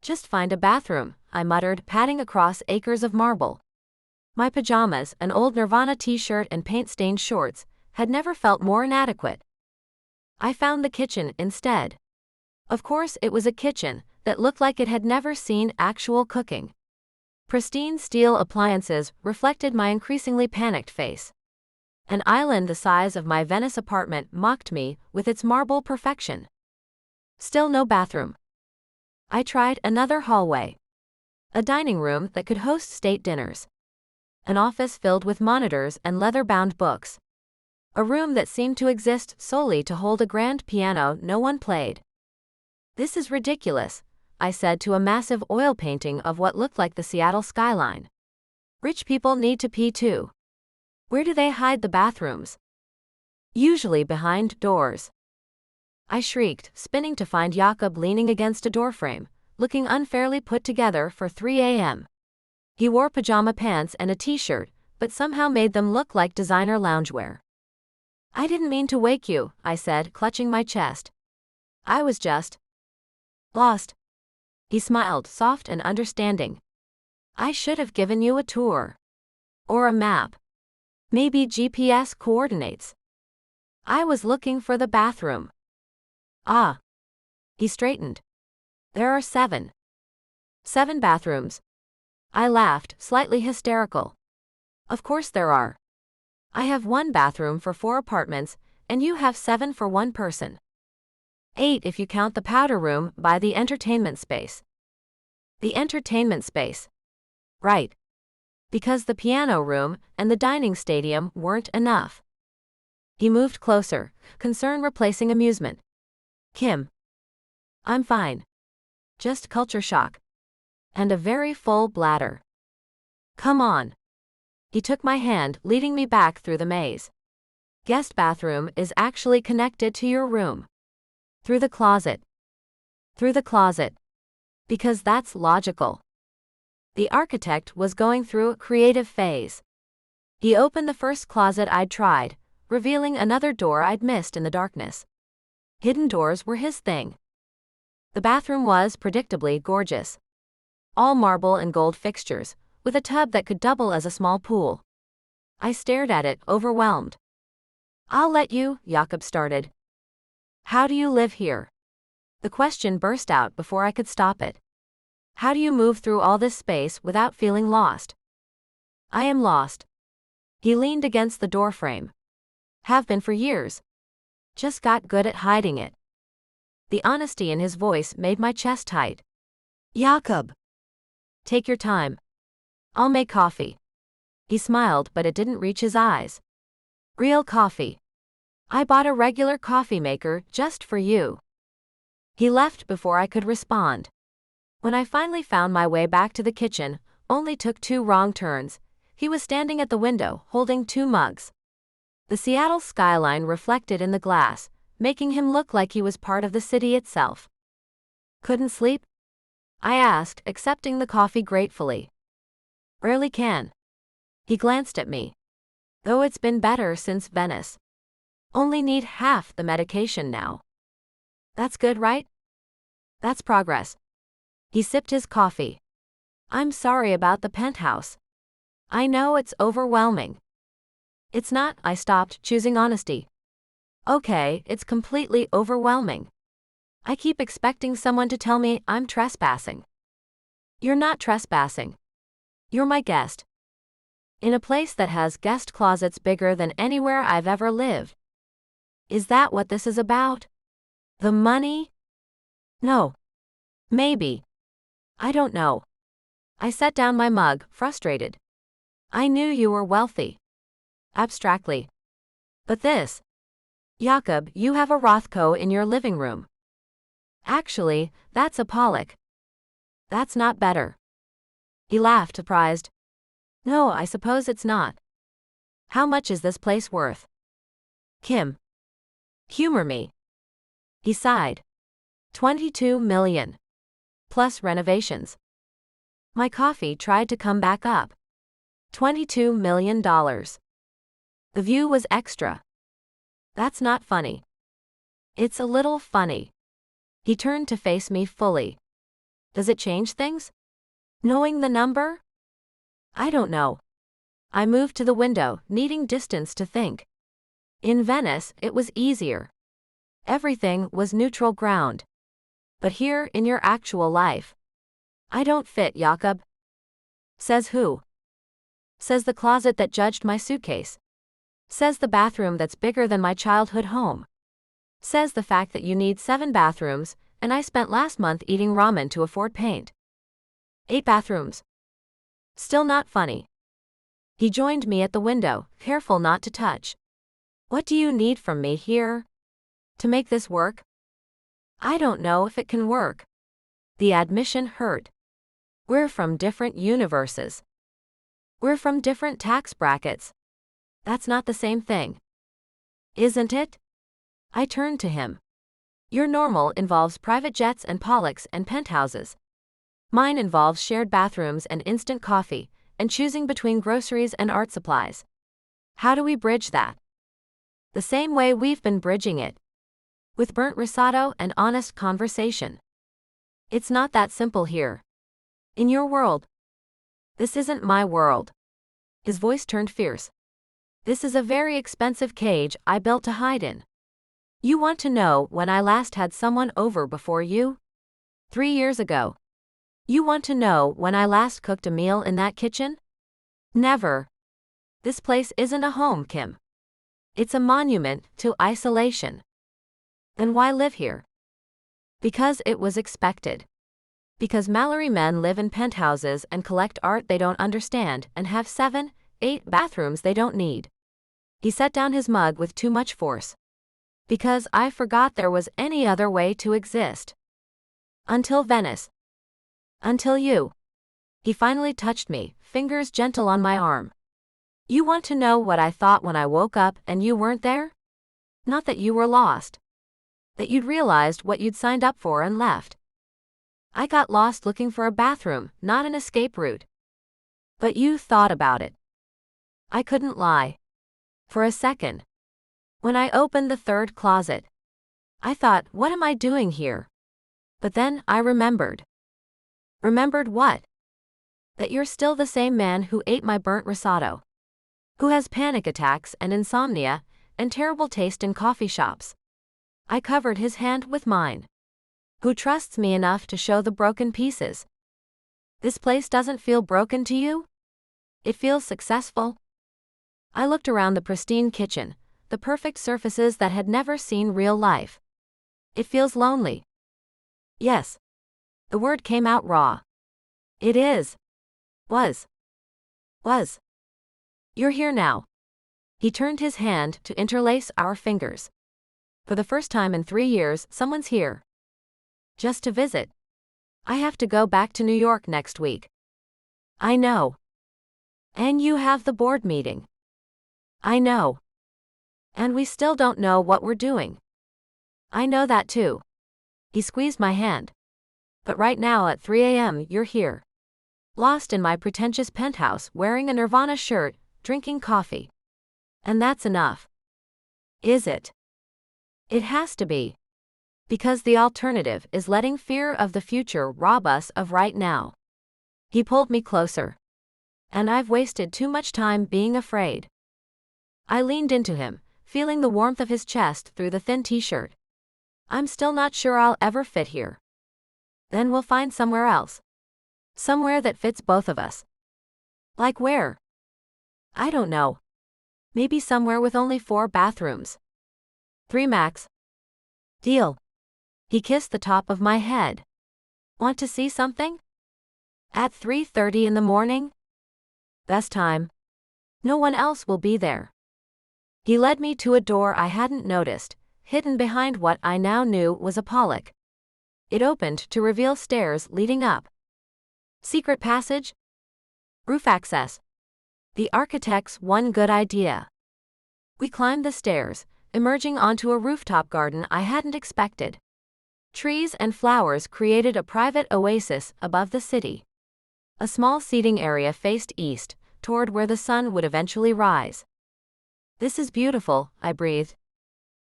"Just find a bathroom," I muttered, padding across acres of marble. My pajamas, an old Nirvana t-shirt and paint-stained shorts, had never felt more inadequate. I found the kitchen instead. Of course it was a kitchen that looked like it had never seen actual cooking. Pristine steel appliances reflected my increasingly panicked face. An island the size of my Venice apartment mocked me with its marble perfection. Still no bathroom. I tried another hallway. A dining room that could host state dinners. An office filled with monitors and leather-bound books. A room that seemed to exist solely to hold a grand piano no one played. "This is ridiculous," I said to a massive oil painting of what looked like the Seattle skyline. "Rich people need to pee too. Where do they hide the bathrooms?" "Usually behind doors." I shrieked, spinning to find Jakob leaning against a doorframe, looking unfairly put together for 3 a.m. He wore pajama pants and a t-shirt, but somehow made them look like designer loungewear. "I didn't mean to wake you," I said, clutching my chest. "I was just lost." He smiled, soft and understanding. "I should have given you a tour. Or a map. Maybe GPS coordinates. I was looking for the bathroom." "Ah." He straightened. "There are 7. 7 bathrooms." I laughed, slightly hysterical. "Of course there are. I have 1 bathroom for 4 apartments, and you have 7 for 1 person. 8 if you count the powder room by the entertainment space." The entertainment space. Right. Because the piano room and the dining stadium weren't enough. He moved closer, concern replacing amusement. "Kim." "I'm fine. Just culture shock. And a very full bladder. Come on." He took my hand, leading me back through the maze. "Guest bathroom is actually connected to your room. Through the closet." "Through the closet. Because that's logical." The architect was going through a creative phase. He opened the first closet I'd tried, revealing another door I'd missed in the darkness. Hidden doors were his thing. The bathroom was predictably gorgeous. All marble and gold fixtures, with a tub that could double as a small pool. I stared at it, overwhelmed. "I'll let you," Jakob started. "How do you live here?" The question burst out before I could stop it. "How do you move through all this space without feeling lost?" "I am lost." He leaned against the doorframe. "Have been for years. Just got good at hiding it." The honesty in his voice made my chest tight. Jakob. "Take your time. I'll make coffee." He smiled, but it didn't reach his eyes. "Real coffee. I bought a regular coffee maker just for you." He left before I could respond. When I finally found my way back to the kitchen, only took 2 wrong turns, he was standing at the window, holding 2 mugs. The Seattle skyline reflected in the glass, making him look like he was part of the city itself. "Couldn't sleep?" I asked, accepting the coffee gratefully. "Rarely can." He glanced at me. "Though it's been better since Venice. Only need half the medication now." "That's good, right?" "That's progress." He sipped his coffee. "I'm sorry about the penthouse. I know it's overwhelming." "It's not," I stopped, choosing honesty. "Okay, it's completely overwhelming. I keep expecting someone to tell me I'm trespassing." "You're not trespassing. You're my guest. In a place that has guest closets bigger than anywhere I've ever lived." "Is that what this is about? The money?" "No. Maybe. I don't know." I set down my mug, frustrated. "I knew you were wealthy." Abstractly. "But this. Jakob, you have a Rothko in your living room." "Actually, that's a Pollock." "That's not better." He laughed, surprised. "No, I suppose it's not. How much is this place worth?" "Kim. Humor me." He sighed. 22 million. Plus renovations." My coffee tried to come back up. $22 million. The view was extra. "That's not funny." "It's a little funny." He turned to face me fully. "Does it change things? Knowing the number?" "I don't know." I moved to the window, needing distance to think. In Venice, it was easier. Everything was neutral ground. But here, in your actual life, I don't fit, Jakob. Says who? Says the closet that judged my suitcase. Says the bathroom that's bigger than my childhood home. Says the fact that you need 7 bathrooms, and I spent last month eating ramen to afford paint. 8 bathrooms. Still not funny. He joined me at the window, careful not to touch. "What do you need from me here? To make this work?" "I don't know if it can work." The admission hurt. We're from different universes. We're from different tax brackets. That's not the same thing. Isn't it? I turned to him. Your normal involves private jets and Pollocks and penthouses. Mine involves shared bathrooms and instant coffee, and choosing between groceries and art supplies. How do we bridge that? The same way we've been bridging it. With burnt risotto and honest conversation. It's not that simple here. In your world. This isn't my world. His voice turned fierce. This is a very expensive cage I built to hide in. You want to know when I last had someone over before you? 3 years ago. You want to know when I last cooked a meal in that kitchen? Never. This place isn't a home, Kim. It's a monument to isolation. Then why live here? Because it was expected. Because Mallory men live in penthouses and collect art they don't understand and have 7, 8 bathrooms they don't need. He set down his mug with too much force. Because I forgot there was any other way to exist. Until Venice. Until you. He finally touched me, fingers gentle on my arm. You want to know what I thought when I woke up and you weren't there? Not that you were lost. That you'd realized what you'd signed up for and left. I got lost looking for a bathroom, not an escape route. But you thought about it. I couldn't lie. For a second. When I opened the 3rd closet. I thought, what am I doing here? But then I remembered. Remembered what? That you're still the same man who ate my burnt risotto. Who has panic attacks and insomnia and terrible taste in coffee shops. I covered his hand with mine. Who trusts me enough to show the broken pieces. This place doesn't feel broken to you? It feels successful. I looked around the pristine kitchen, the perfect surfaces that had never seen real life. It feels lonely. Yes. The word came out raw. It is. Was. You're here now. He turned his hand to interlace our fingers. For the first time in 3 years, someone's here. Just to visit. I have to go back to New York next week. I know. And you have the board meeting. I know. And we still don't know what we're doing. I know that too. He squeezed my hand. But right now at 3 a.m. you're here. Lost in my pretentious penthouse wearing a Nirvana shirt, drinking coffee. And that's enough. Is it? It has to be. Because the alternative is letting fear of the future rob us of right now. He pulled me closer. And I've wasted too much time being afraid. I leaned into him, feeling the warmth of his chest through the thin t-shirt. I'm still not sure I'll ever fit here. Then we'll find somewhere else. Somewhere that fits both of us. Like where? I don't know. Maybe somewhere with only 4 bathrooms. 3 max. Deal. He kissed the top of my head. Want to see something? At 3:30 in the morning? Best time. No one else will be there. He led me to a door I hadn't noticed, hidden behind what I now knew was a pollock. It opened to reveal stairs leading up. Secret passage? Roof access. The architect's one good idea. We climbed the stairs, emerging onto a rooftop garden I hadn't expected. Trees and flowers created a private oasis above the city. A small seating area faced east, toward where the sun would eventually rise. This is beautiful, I breathed.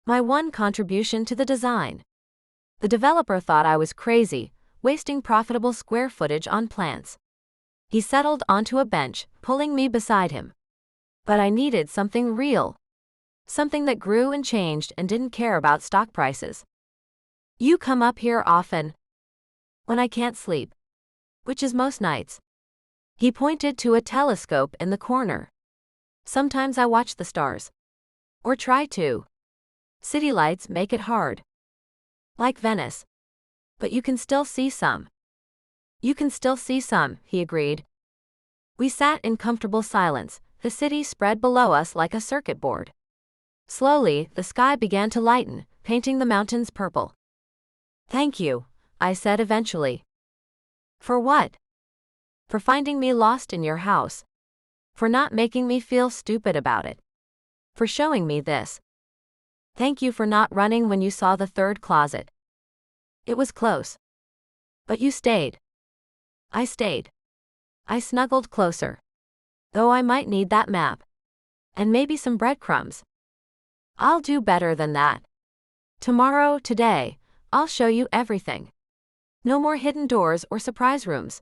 My one contribution to the design. The developer thought I was crazy, wasting profitable square footage on plants. He settled onto a bench, pulling me beside him. But I needed something real. Something that grew and changed and didn't care about stock prices. You come up here often. When I can't sleep. Which is most nights. He pointed to a telescope in the corner. Sometimes I watch the stars. Or try to. City lights make it hard. Like Venice. But you can still see some. You can still see some, he agreed. We sat in comfortable silence, the city spread below us like a circuit board. Slowly, the sky began to lighten, painting the mountains purple. Thank you, I said eventually. For what? For finding me lost in your house. For not making me feel stupid about it. For showing me this. Thank you for not running when you saw the third closet. It was close. But you stayed. I stayed. I snuggled closer. Though I might need that map. And maybe some breadcrumbs. I'll do better than that. Tomorrow, today, I'll show you everything. No more hidden doors or surprise rooms.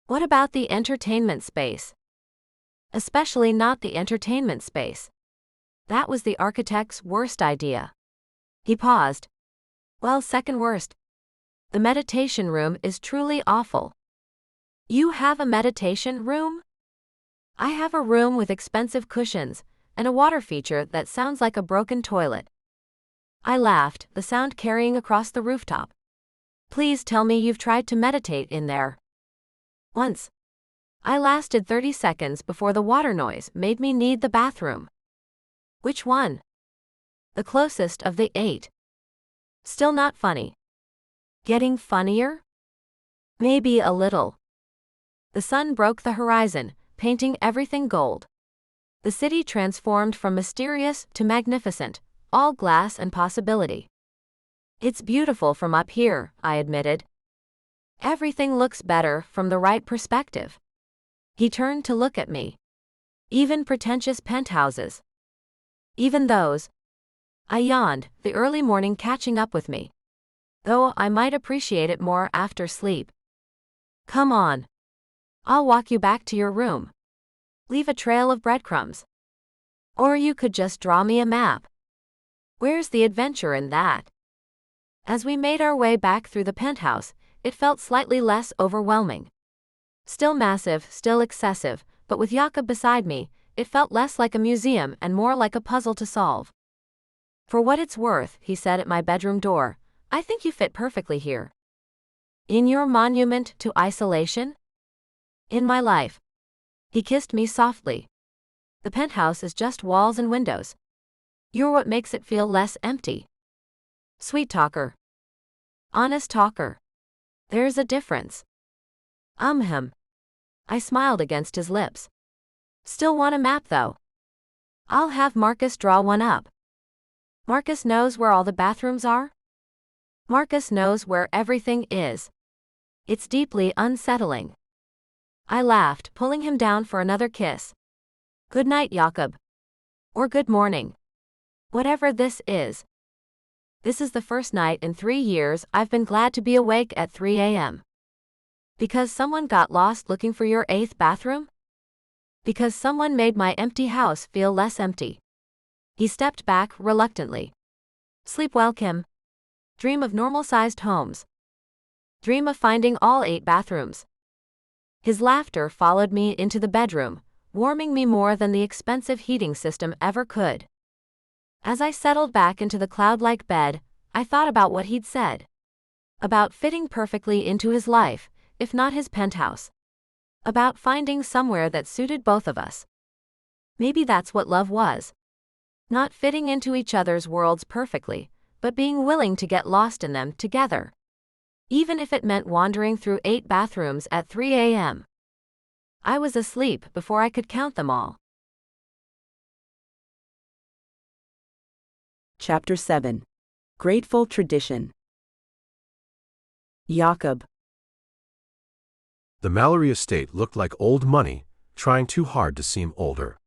What about the entertainment space? Especially not the entertainment space. That was the architect's worst idea. He paused. Well, second worst. The meditation room is truly awful. You have a meditation room? I have a room with expensive cushions and a water feature that sounds like a broken toilet. I laughed, the sound carrying across the rooftop. Please tell me you've tried to meditate in there. Once. I lasted 30 seconds before the water noise made me need the bathroom. Which one? The closest of the 8. Still not funny. Getting funnier? Maybe a little. The sun broke the horizon, painting everything gold. The city transformed from mysterious to magnificent, all glass and possibility. It's beautiful from up here, I admitted. Everything looks better from the right perspective. He turned to look at me. Even pretentious penthouses. Even those. I yawned, the early morning catching up with me. though I might appreciate it more after sleep. Come on. I'll walk you back to your room. Leave a trail of breadcrumbs. Or you could just draw me a map. Where's the adventure in that? As we made our way back through the penthouse, it felt slightly less overwhelming. Still massive, still excessive, but with Jakob beside me, it felt less like a museum and more like a puzzle to solve. For what it's worth, he said at my bedroom door, I think you fit perfectly here. In your monument to isolation? In my life. He kissed me softly. The penthouse is just walls and windows. You're what makes it feel less empty. Sweet talker. Honest talker. There's a difference. Him. I smiled against his lips. Still want a map though. I'll have Marcus draw one up. Marcus knows where all the bathrooms are? Marcus knows where everything is. It's deeply unsettling. I laughed, pulling him down for another kiss. Good night, Jakob. Or good morning. Whatever this is. This is the first night in 3 years I've been glad to be awake at 3 a.m. Because someone got lost looking for your 8th bathroom? Because someone made my empty house feel less empty. He stepped back reluctantly. Sleep well, Kim. Dream of normal-sized homes. Dream of finding all 8 bathrooms. His laughter followed me into the bedroom, warming me more than the expensive heating system ever could. As I settled back into the cloud-like bed, I thought about what he'd said. About fitting perfectly into his life, if not his penthouse. About finding somewhere that suited both of us. Maybe that's what love was. Not fitting into each other's worlds perfectly, but being willing to get lost in them together. Even if it meant wandering through 8 bathrooms at 3 a.m. I was asleep before I could count them all. Chapter 7. Grateful Tradition. Jakob. The Mallory estate looked like old money, trying too hard to seem older.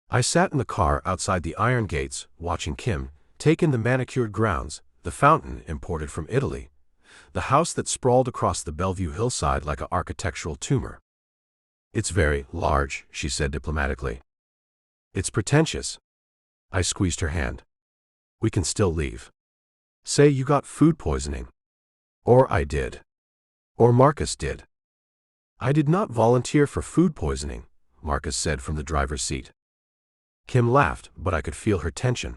I sat in the car outside the iron gates, watching Kim take in the manicured grounds, the fountain imported from Italy, the house that sprawled across the Bellevue hillside like an architectural tumor. It's very large, she said diplomatically. It's pretentious. I squeezed her hand. We can still leave. Say you got food poisoning. Or I did. Or Marcus did. I did not volunteer for food poisoning, Marcus said from the driver's seat. Kim laughed, but I could feel her tension.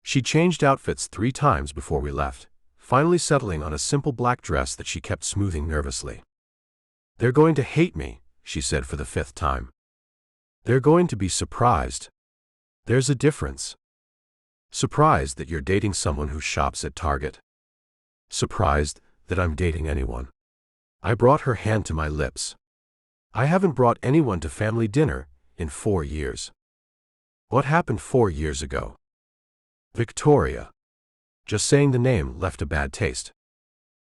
She changed outfits 3 times before we left, finally settling on a simple black dress that she kept smoothing nervously. They're going to hate me, she said for the 5th time. They're going to be surprised. There's a difference. Surprised that you're dating someone who shops at Target. Surprised that I'm dating anyone. I brought her hand to my lips. I haven't brought anyone to family dinner in 4 years. What happened 4 years ago? Victoria. Just saying the name left a bad taste.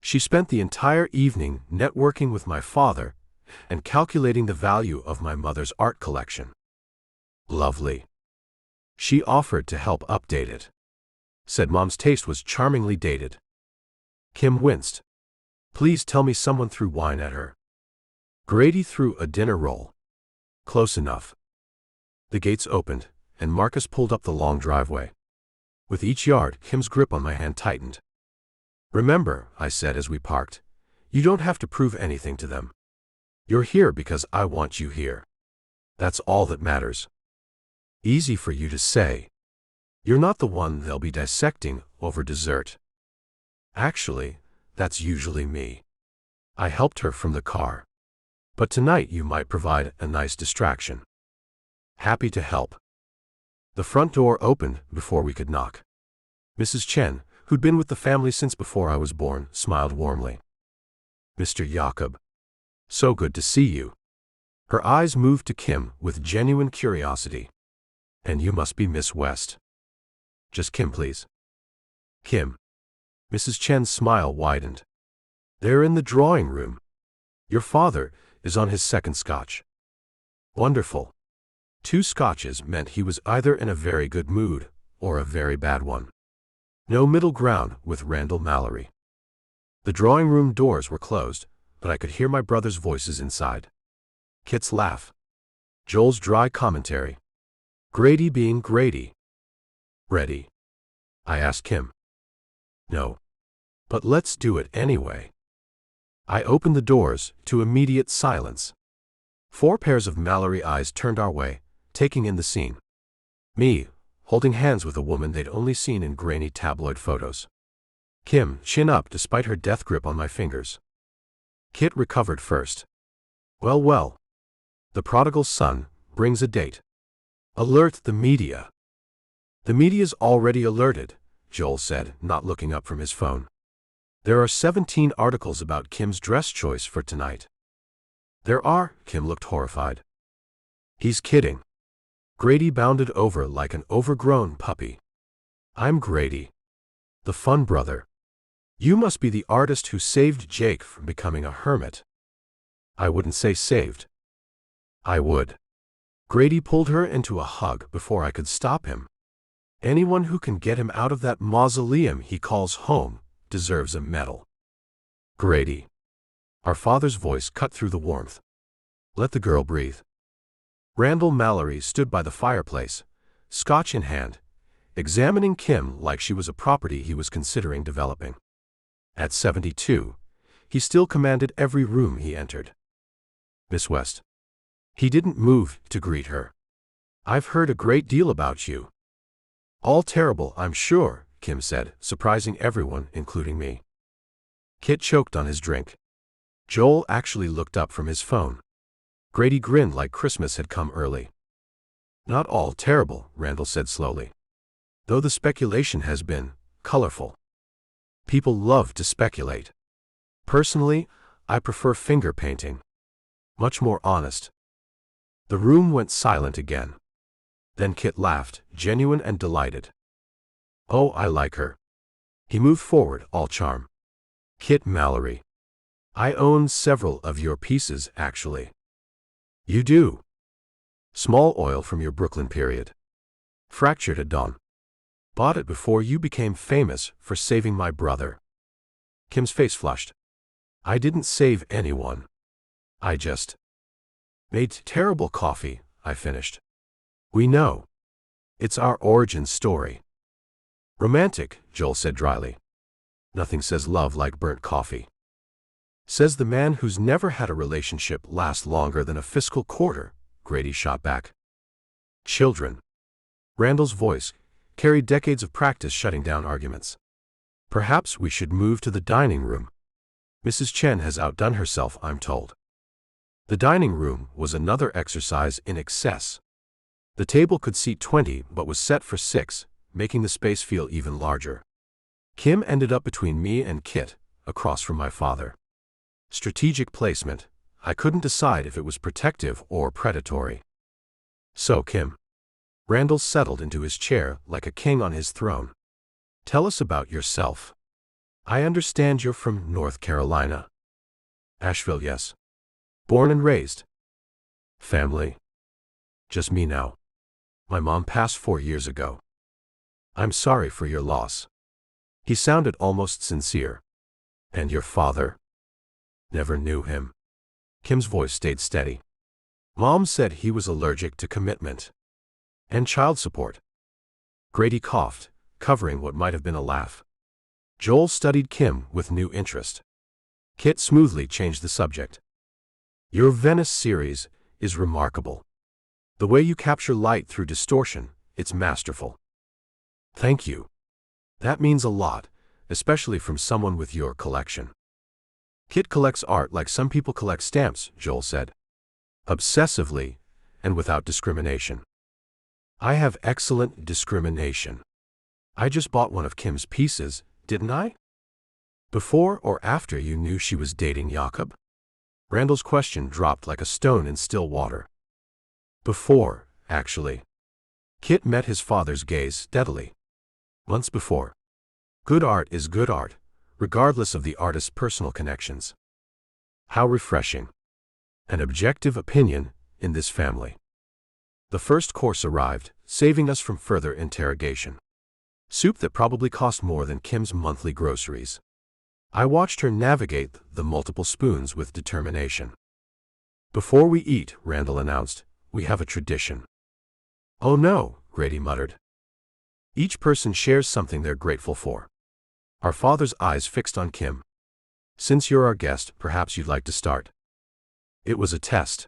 She spent the entire evening networking with my father and calculating the value of my mother's art collection. Lovely. She offered to help update it. Said Mom's taste was charmingly dated. Kim winced. Please tell me someone threw wine at her. Grady threw a dinner roll. Close enough. The gates opened, and Marcus pulled up the long driveway. With each yard, Kim's grip on my hand tightened. Remember, I said as we parked, you don't have to prove anything to them. You're here because I want you here. That's all that matters. Easy for you to say. You're not the one they'll be dissecting over dessert. Actually, that's usually me. I helped her from the car. But tonight you might provide a nice distraction. Happy to help. The front door opened before we could knock. Mrs. Chen, who'd been with the family since before I was born, smiled warmly. Mr. Jakob. So good to see you. Her eyes moved to Kim with genuine curiosity. And you must be Miss West. Just Kim, please. Kim. Mrs. Chen's smile widened. They're in the drawing room. Your father is on his 2nd scotch. Wonderful. 2 scotches meant he was either in a very good mood or a very bad one. No middle ground with Randall Mallory. The drawing room doors were closed, but I could hear my brother's voices inside. Kit's laugh. Joel's dry commentary. Grady being Grady. Ready? I asked Kim. No. But let's do it anyway. I opened the doors to immediate silence. 4 pairs of Mallory eyes turned our way, taking in the scene. Me, holding hands with a woman they'd only seen in grainy tabloid photos. Kim, chin up despite her death grip on my fingers. Kit recovered first. Well, well. The prodigal son brings a date. Alert the media. The media's already alerted, Joel said, not looking up from his phone. There are 17 articles about Kim's dress choice for tonight. There are, Kim looked horrified. He's kidding. Grady bounded over like an overgrown puppy. I'm Grady. The fun brother. You must be the artist who saved Jake from becoming a hermit. I wouldn't say saved. I would. Grady pulled her into a hug before I could stop him. Anyone who can get him out of that mausoleum he calls home deserves a medal. Grady. Our father's voice cut through the warmth. Let the girl breathe. Randall Mallory stood by the fireplace, scotch in hand, examining Kim like she was a property he was considering developing. At 72, he still commanded every room he entered. Miss West. He didn't move to greet her. I've heard a great deal about you. All terrible, I'm sure, Kim said, surprising everyone, including me. Kit choked on his drink. Joel actually looked up from his phone. Grady grinned like Christmas had come early. Not all terrible, Randall said slowly. Though the speculation has been colorful. People love to speculate. Personally, I prefer finger painting. Much more honest. The room went silent again. Then Kit laughed, genuine and delighted. Oh, I like her. He moved forward, all charm. Kit Mallory. I own several of your pieces, actually. You do? Small oil from your Brooklyn period. Fractured at dawn. Bought it before you became famous for saving my brother. Kim's face flushed. I didn't save anyone. I just made terrible coffee, I finished. We know. It's our origin story. Romantic, Joel said dryly. Nothing says love like burnt coffee. Says the man who's never had a relationship last longer than a fiscal quarter, Grady shot back. Children. Randall's voice carried decades of practice shutting down arguments. Perhaps we should move to the dining room. Mrs. Chen has outdone herself, I'm told. The dining room was another exercise in excess. The table could seat 20 but was set for 6, making the space feel even larger. Kim ended up between me and Kit, across from my father. Strategic placement. I couldn't decide if it was protective or predatory. So, Kim. Randall settled into his chair like a king on his throne. Tell us about yourself. I understand you're from North Carolina. Asheville, yes. Born and raised. Family. Just me now. My mom passed 4 years ago. I'm sorry for your loss. He sounded almost sincere. And your father? Never knew him. Kim's voice stayed steady. Mom said he was allergic to commitment. And child support. Grady coughed, covering what might have been a laugh. Joel studied Kim with new interest. Kit smoothly changed the subject. Your Venice series is remarkable. The way you capture light through distortion, it's masterful. Thank you. That means a lot, especially from someone with your collection. Kit collects art like some people collect stamps, Joel said. Obsessively, and without discrimination. I have excellent discrimination. I just bought one of Kim's pieces, didn't I? Before or after you knew she was dating Jakob? Randall's question dropped like a stone in still water. Before, actually. Kit met his father's gaze steadily. Months before. Good art is good art, regardless of the artist's personal connections. How refreshing. An objective opinion in this family. The first course arrived, saving us from further interrogation. Soup that probably cost more than Kim's monthly groceries. I watched her navigate the multiple spoons with determination. "Before we eat," Randall announced, "we have a tradition." "Oh no," Grady muttered. "Each person shares something they're grateful for." Our father's eyes fixed on Kim. "Since you're our guest, perhaps you'd like to start." It was a test.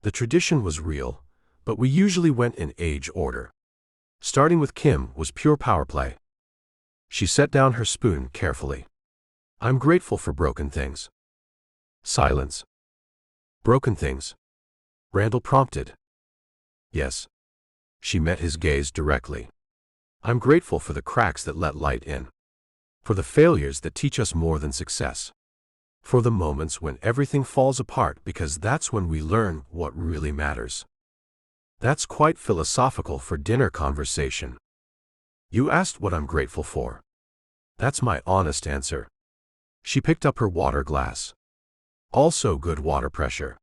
The tradition was real, but we usually went in age order. Starting with Kim was pure power play. She set down her spoon carefully. "I'm grateful for broken things." Silence. "Broken things?" Randall prompted. "Yes." She met his gaze directly. "I'm grateful for the cracks that let light in. For the failures that teach us more than success. For the moments when everything falls apart, because that's when we learn what really matters." That's quite philosophical for dinner conversation. "You asked what I'm grateful for. That's my honest answer." She picked up her water glass. "Also good water pressure.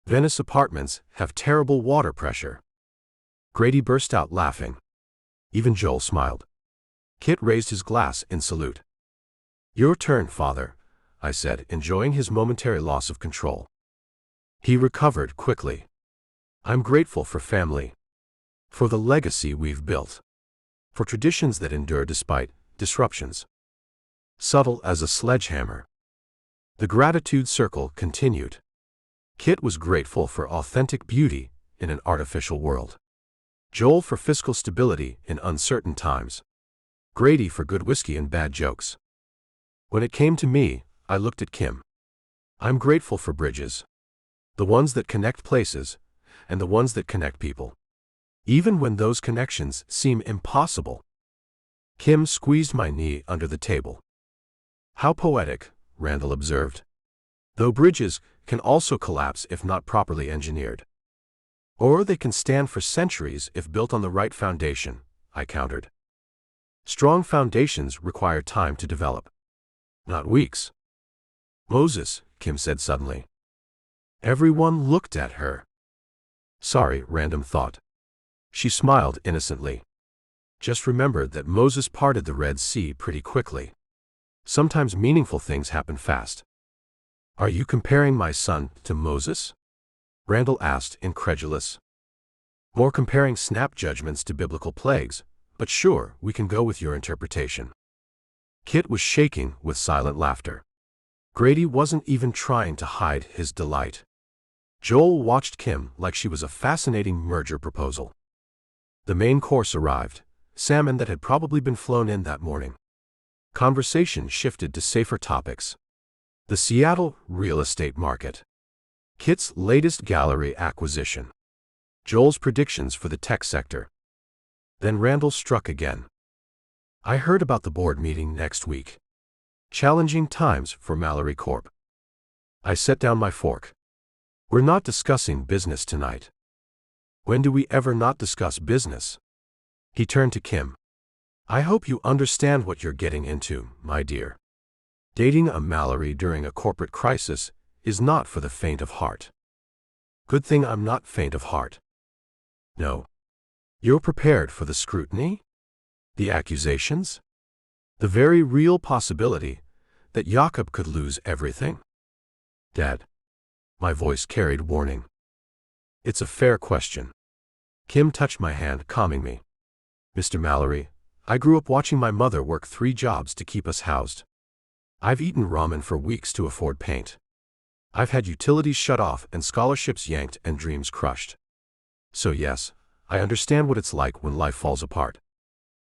Venice apartments have terrible water pressure." Grady burst out laughing. Even Joel smiled. Kit raised his glass in salute. "Your turn, father," I said, enjoying his momentary loss of control. He recovered quickly. "I'm grateful for family. For the legacy we've built. For traditions that endure despite disruptions. Subtle as a sledgehammer." The gratitude circle continued. Kit was grateful for authentic beauty in an artificial world. Joel for fiscal stability in uncertain times. Grady for good whiskey and bad jokes. When it came to me, I looked at Kim. "I'm grateful for bridges. The ones that connect places, and the ones that connect people. Even when those connections seem impossible." Kim squeezed my knee under the table. "How poetic," Randall observed. "Though bridges can also collapse if not properly engineered. Or they can stand for centuries if built on the right foundation," I countered. "Strong foundations require time to develop. Not weeks." "Moses," Kim said suddenly. Everyone looked at her. "Sorry," Random thought. She smiled innocently. "Just remember that Moses parted the Red Sea pretty quickly. Sometimes meaningful things happen fast." "Are you comparing my son to Moses?" Randall asked, incredulous. "More comparing snap judgments to biblical plagues, but sure, we can go with your interpretation." Kit was shaking with silent laughter. Grady wasn't even trying to hide his delight. Joel watched Kim like she was a fascinating merger proposal. The main course arrived, salmon that had probably been flown in that morning. Conversation shifted to safer topics. The Seattle real estate market. Kit's latest gallery acquisition. Joel's predictions for the tech sector. Then Randall struck again. "I heard about the board meeting next week. Challenging times for Mallory Corp." I set down my fork. "We're not discussing business tonight." "When do we ever not discuss business?" He turned to Kim. "I hope you understand what you're getting into, my dear. Dating a Mallory during a corporate crisis is not for the faint of heart." "Good thing I'm not faint of heart." "No. You're prepared for the scrutiny? The accusations? The very real possibility that Jakob could lose everything?" "Dad." My voice carried warning. "It's a fair question." Kim touched my hand, calming me. "Mr. Mallory, I grew up watching my mother work 3 jobs to keep us housed. I've eaten ramen for weeks to afford paint. I've had utilities shut off and scholarships yanked and dreams crushed. So yes, I understand what it's like when life falls apart.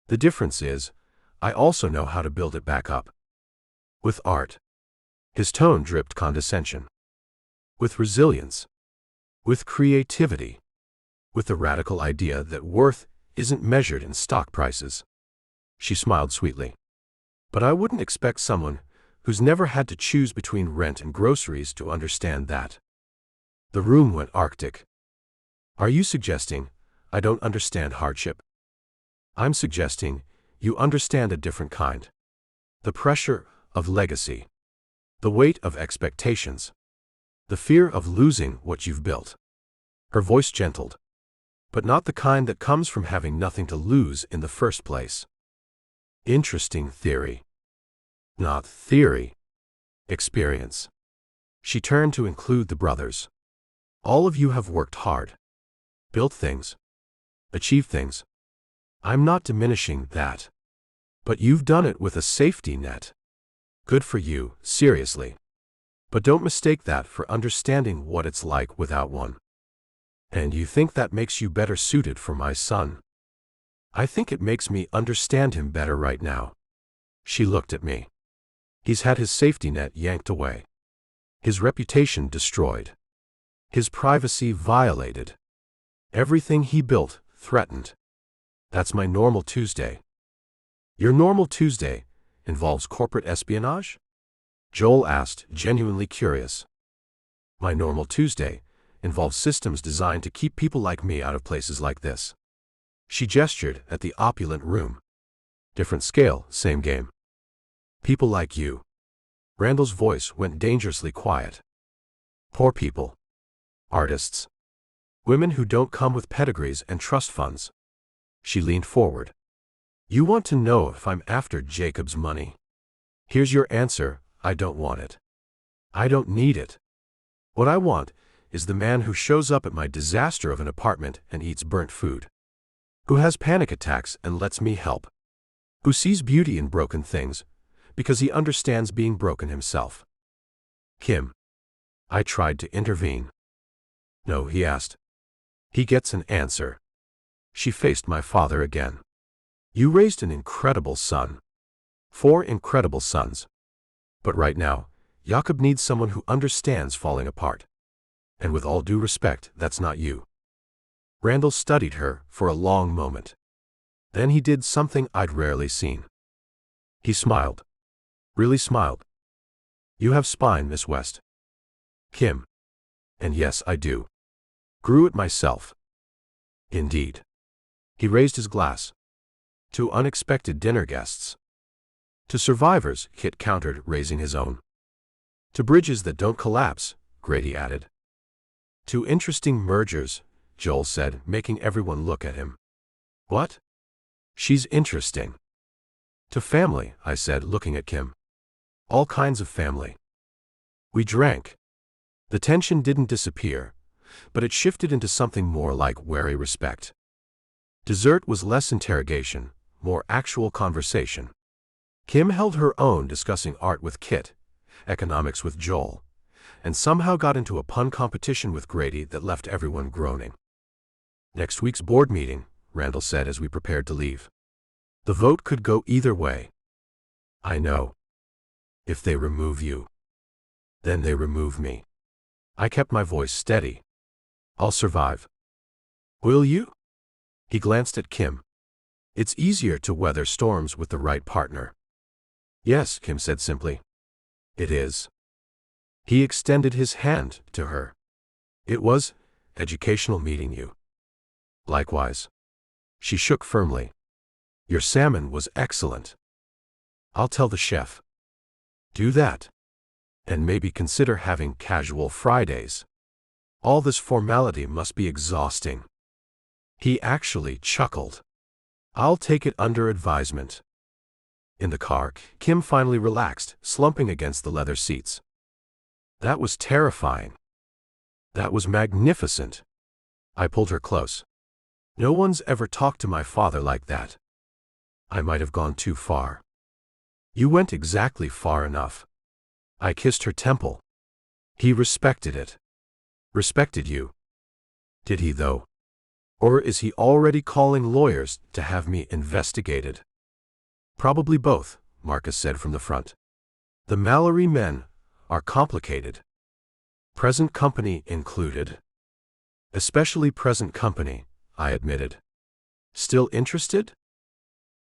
The difference is, I also know how to build it back up. With art." His tone dripped condescension. "With resilience. With creativity. With the radical idea that worth isn't measured in stock prices." She smiled sweetly. "But I wouldn't expect someone who's never had to choose between rent and groceries to understand that." The room went arctic. "Are you suggesting I don't understand hardship?" "I'm suggesting you understand a different kind. The pressure of legacy. The weight of expectations. The fear of losing what you've built." Her voice gentled. "But not the kind that comes from having nothing to lose in the first place." Interesting theory. Not theory. Experience. She turned to include the brothers. All of you have worked hard. Built things. Achieved things. I'm not diminishing that. But you've done it with a safety net. Good for you, seriously. But don't mistake that for understanding what it's like without one. And you think that makes you better suited for my son? I think it makes me understand him better right now. She looked at me. He's had his safety net yanked away. His reputation destroyed. His privacy violated. Everything he built threatened. That's my normal Tuesday. Your normal Tuesday involves corporate espionage? Joel asked, genuinely curious. My normal Tuesday involves systems designed to keep people like me out of places like this. She gestured at the opulent room. Different scale, same game. People like you. Randall's voice went dangerously quiet. Poor people. Artists. Women who don't come with pedigrees and trust funds. She leaned forward. You want to know if I'm after Jakob's money? Here's your answer. I don't want it. I don't need it. What I want is the man who shows up at my disaster of an apartment and eats burnt food. Who has panic attacks and lets me help. Who sees beauty in broken things because he understands being broken himself. Kim. I tried to intervene. No, he asked. He gets an answer. She faced my father again. You raised an incredible son. 4 incredible sons. But right now, Jakob needs someone who understands falling apart. And with all due respect, that's not you. Randall studied her for a long moment. Then he did something I'd rarely seen. He smiled. Really smiled. You have spine, Miss West. Kim. And yes, I do. Grew it myself. Indeed. He raised his glass. To unexpected dinner guests. To survivors, Kit countered, raising his own. To bridges that don't collapse, Grady added. To interesting mergers, Joel said, making everyone look at him. What? She's interesting. To family, I said, looking at Kim. All kinds of family. We drank. The tension didn't disappear, but it shifted into something more like wary respect. Dessert was less interrogation, more actual conversation. Kim held her own discussing art with Kit, economics with Joel, and somehow got into a pun competition with Grady that left everyone groaning. Next week's board meeting, Randall said as we prepared to leave. The vote could go either way. I know. If they remove you, then they remove me. I kept my voice steady. I'll survive. Will you? He glanced at Kim. It's easier to weather storms with the right partner. Yes, Kim said simply. It is. He extended his hand to her. It was educational meeting you. Likewise. She shook firmly. Your salmon was excellent. I'll tell the chef. Do that. And maybe consider having casual Fridays. All this formality must be exhausting. He actually chuckled. I'll take it under advisement. In the car, Kim finally relaxed, slumping against the leather seats. That was terrifying. That was magnificent. I pulled her close. No one's ever talked to my father like that. I might have gone too far. You went exactly far enough. I kissed her temple. He respected it. Respected you. Did he, though? Or is he already calling lawyers to have me investigated? Probably both, Marcus said from the front. The Mallory men are complicated. Present company included. Especially present company, I admitted. Still interested?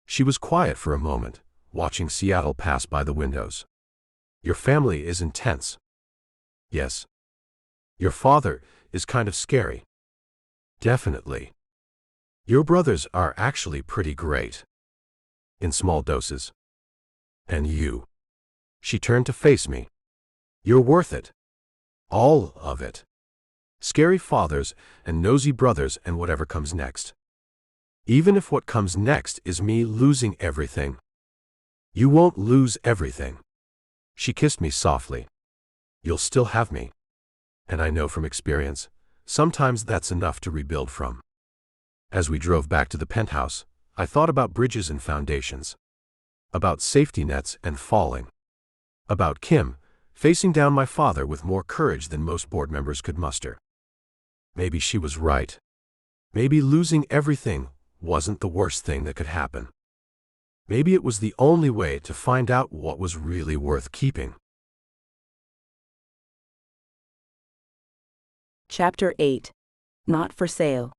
She was quiet for a moment, watching Seattle pass by the windows. Your family is intense. Yes. Your father is kind of scary. Definitely. Your brothers are actually pretty great. In small doses. And you. She turned to face me. You're worth it. All of it. Scary fathers and nosy brothers and whatever comes next. Even if what comes next is me losing everything. You won't lose everything. She kissed me softly. You'll still have me. And I know from experience, sometimes that's enough to rebuild from. As we drove back to the penthouse, I thought about bridges and foundations. About safety nets and falling. About Kim, facing down my father with more courage than most board members could muster. Maybe she was right. Maybe losing everything wasn't the worst thing that could happen. Maybe it was the only way to find out what was really worth keeping. Chapter 8. Not for Sale.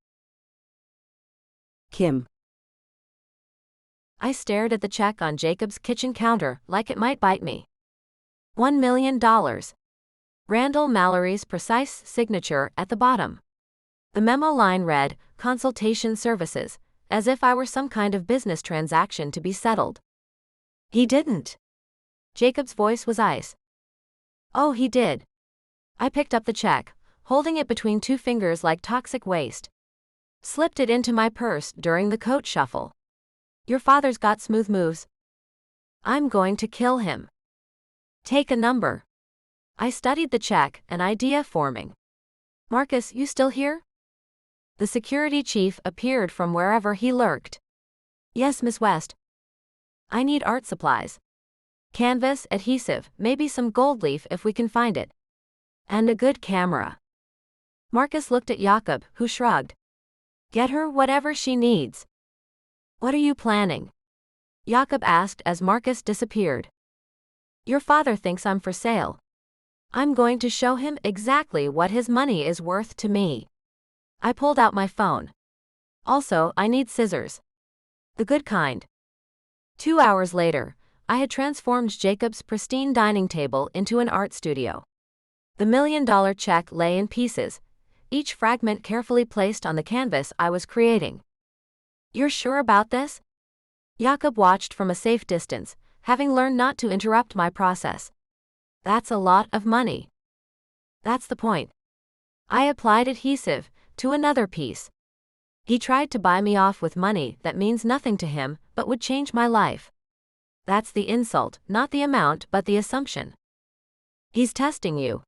Kim. I stared at the check on Jacob's kitchen counter like it might bite me. $1 million. Randall Mallory's precise signature at the bottom. The memo line read, "Consultation services," as if I were some kind of business transaction to be settled. He didn't. Jacob's voice was ice. Oh, he did. I picked up the check, holding it between two fingers like toxic waste. Slipped it into my purse during the coat shuffle. Your father's got smooth moves. I'm going to kill him. Take a number. I studied the check, an idea forming. Marcus, you still here? The security chief appeared from wherever he lurked. Yes, Miss West. I need art supplies. Canvas, adhesive, maybe some gold leaf if we can find it. And a good camera. Marcus looked at Jakob, who shrugged. Get her whatever she needs. What are you planning? Jakob asked as Marcus disappeared. Your father thinks I'm for sale. I'm going to show him exactly what his money is worth to me. I pulled out my phone. Also, I need scissors. The good kind. 2 hours later, I had transformed Jacob's pristine dining table into an art studio. The $1 million check lay in pieces, each fragment carefully placed on the canvas I was creating. You're sure about this? Jakob watched from a safe distance, having learned not to interrupt my process. That's a lot of money. That's the point. I applied adhesive to another piece. He tried to buy me off with money that means nothing to him but would change my life. That's the insult, not the amount but the assumption. He's testing you.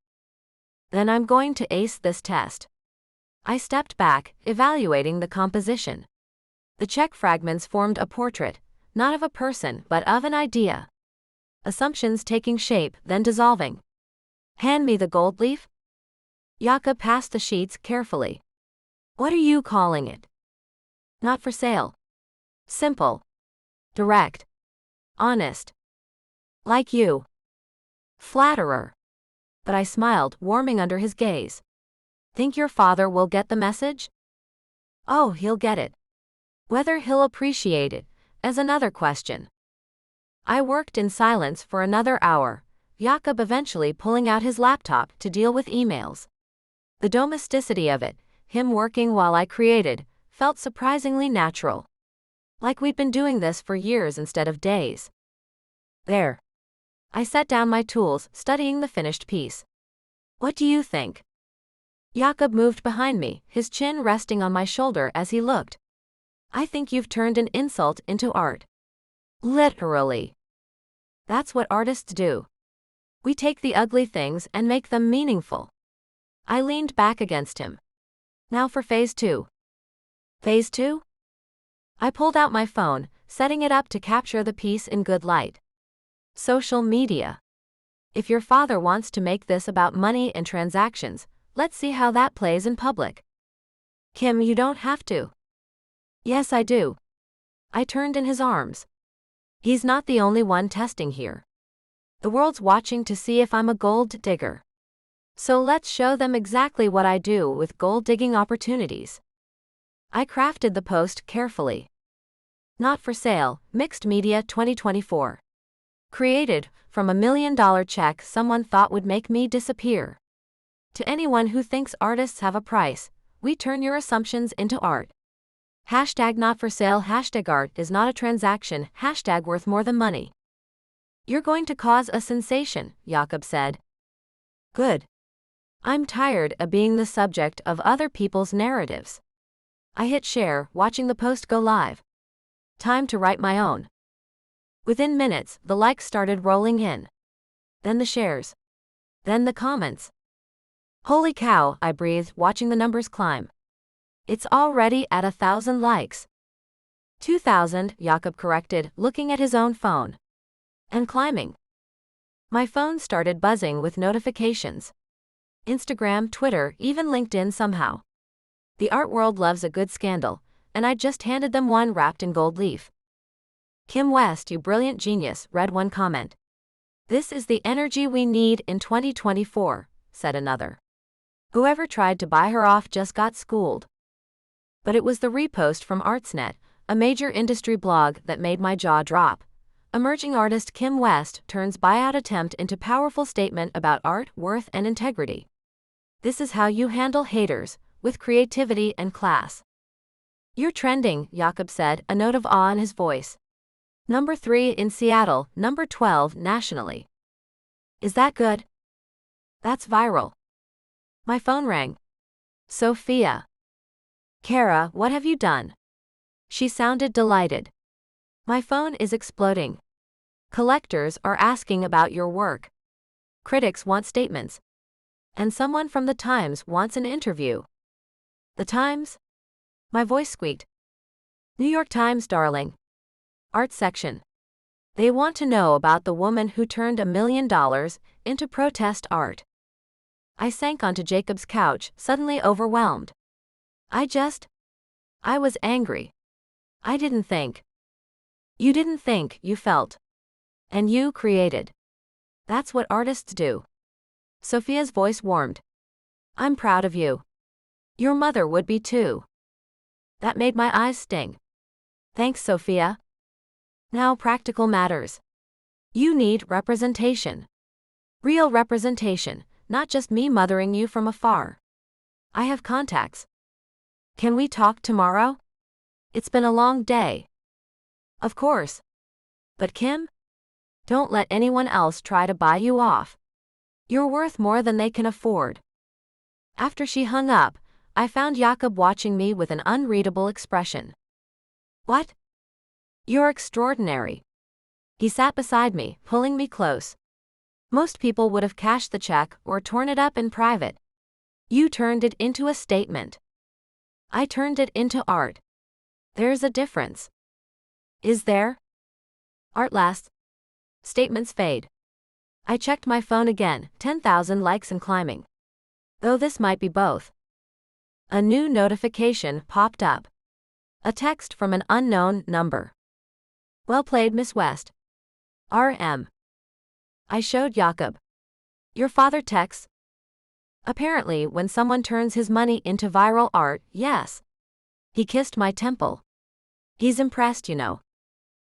Then I'm going to ace this test. I stepped back, evaluating the composition. The check fragments formed a portrait, not of a person but of an idea. Assumptions taking shape, then dissolving. Hand me the gold leaf? Jakob passed the sheets carefully. What are you calling it? Not for sale. Simple. Direct. Honest. Like you. Flatterer. But I smiled, warming under his gaze. Think your father will get the message? Oh, he'll get it. Whether he'll appreciate it, is another question. I worked in silence for another hour, Jakob eventually pulling out his laptop to deal with emails. The domesticity of it, him working while I created, felt surprisingly natural. Like we'd been doing this for years instead of days. There. I set down my tools, studying the finished piece. What do you think? Jakob moved behind me, his chin resting on my shoulder as he looked. I think you've turned an insult into art. Literally. That's what artists do. We take the ugly things and make them meaningful. I leaned back against him. Now for phase 2. Phase 2? I pulled out my phone, setting it up to capture the piece in good light. Social media. If your father wants to make this about money and transactions, let's see how that plays in public. Kim, you don't have to. Yes, I do. I turned in his arms. He's not the only one testing here. The world's watching to see if I'm a gold digger. So let's show them exactly what I do with gold digging opportunities. I crafted the post carefully. Not for sale, Mixed Media 2024. Created from $1 million check someone thought would make me disappear. To anyone who thinks artists have a price, we turn your assumptions into art. Hashtag not for sale, hashtag art is not a transaction, hashtag worth more than money. You're going to cause a sensation, Jakob said. Good. I'm tired of being the subject of other people's narratives. I hit share, watching the post go live. Time to write my own. Within minutes, the likes started rolling in. Then the shares. Then the comments. Holy cow, I breathed, watching the numbers climb. It's already at 1,000 likes. 2,000, Jakob corrected, looking at his own phone. And climbing. My phone started buzzing with notifications. Instagram, Twitter, even LinkedIn somehow. The art world loves a good scandal, and I just handed them one wrapped in gold leaf. Kim West, you brilliant genius, read one comment. This is the energy we need in 2024, said another. Whoever tried to buy her off just got schooled. But it was the repost from Artsnet, a major industry blog, that made my jaw drop. Emerging artist Kim West turns buyout attempt into powerful statement about art, worth, and integrity. This is how you handle haters, with creativity and class. You're trending, Jakob said, a note of awe in his voice. Number 3 in Seattle, number 12 nationally. Is that good? That's viral. My phone rang. Sophia. Kara, what have you done? She sounded delighted. My phone is exploding. Collectors are asking about your work. Critics want statements. And someone from the Times wants an interview. The Times? My voice squeaked. New York Times, darling. Art section. They want to know about the woman who turned $1 million into protest art. I sank onto Jacob's couch, suddenly overwhelmed. I was angry. I didn't think. You didn't think, you felt. And you created. That's what artists do. Sophia's voice warmed. I'm proud of you. Your mother would be too. That made my eyes sting. Thanks, Sophia. Now practical matters. You need representation. Real representation, not just me mothering you from afar. I have contacts. Can we talk tomorrow? It's been a long day. Of course. But Kim? Don't let anyone else try to buy you off. You're worth more than they can afford. After she hung up, I found Jakob watching me with an unreadable expression. What? You're extraordinary. He sat beside me, pulling me close. Most people would have cashed the check or torn it up in private. You turned it into a statement. I turned it into art. There's a difference. Is there? Art lasts. Statements fade. I checked my phone again, 10,000 likes and climbing. Though this might be both. A new notification popped up. A text from an unknown number. Well played, Miss West. RM. I showed Jakob. Your father texts? Apparently, when someone turns his money into viral art, yes. He kissed my temple. He's impressed, you know.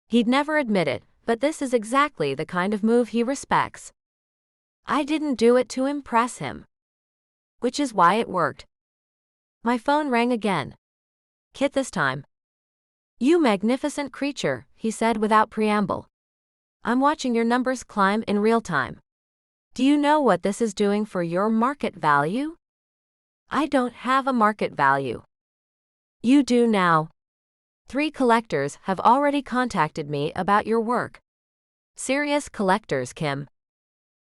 He'd never admit it, but this is exactly the kind of move he respects. I didn't do it to impress him. Which is why it worked. My phone rang again. Kit this time. You magnificent creature, he said without preamble. I'm watching your numbers climb in real time. Do you know what this is doing for your market value? I don't have a market value. You do now. 3 collectors have already contacted me about your work. Serious collectors, Kim.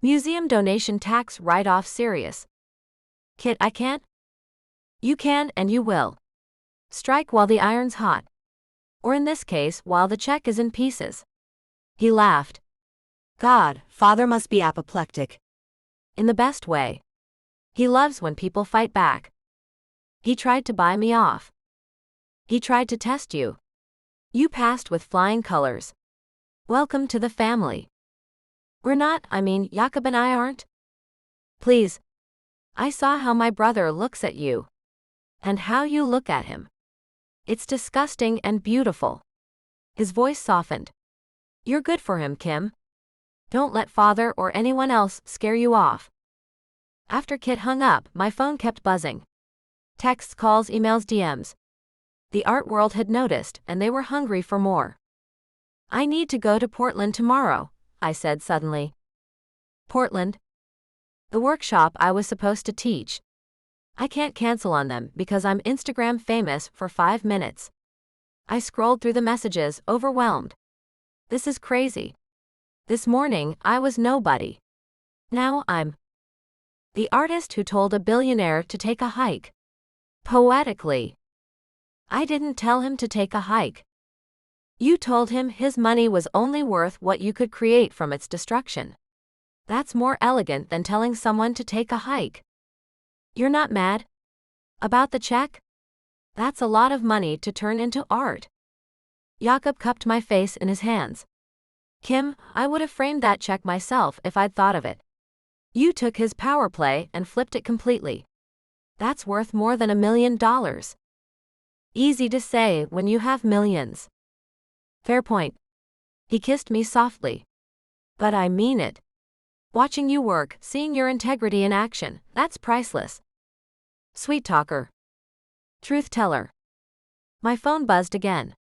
Museum donation tax write-off serious. Kit, I can't? You can and you will. Strike while the iron's hot. Or in this case, while the check is in pieces. He laughed. God, father must be apoplectic. In the best way. He loves when people fight back. He tried to buy me off. He tried to test you. You passed with flying colors. Welcome to the family. We're not, Jakob and I aren't. Please. I saw how my brother looks at you. And how you look at him. It's disgusting and beautiful. His voice softened. You're good for him, Kim. Don't let father or anyone else scare you off. After Kit hung up, my phone kept buzzing. Texts, calls, emails, DMs. The art world had noticed, and they were hungry for more. I need to go to Portland tomorrow, I said suddenly. Portland? The workshop I was supposed to teach. I can't cancel on them because I'm Instagram famous for 5 minutes. I scrolled through the messages, overwhelmed. This is crazy. This morning, I was nobody. Now I'm the artist who told a billionaire to take a hike. Poetically. I didn't tell him to take a hike. You told him his money was only worth what you could create from its destruction. That's more elegant than telling someone to take a hike. You're not mad about the check? That's a lot of money to turn into art. Jakob cupped my face in his hands. Kim, I would have framed that check myself if I'd thought of it. You took his power play and flipped it completely. That's worth more than $1 million. Easy to say when you have millions. Fair point. He kissed me softly. But I mean it. Watching you work, seeing your integrity in action, that's priceless. Sweet talker. Truth teller. My phone buzzed again.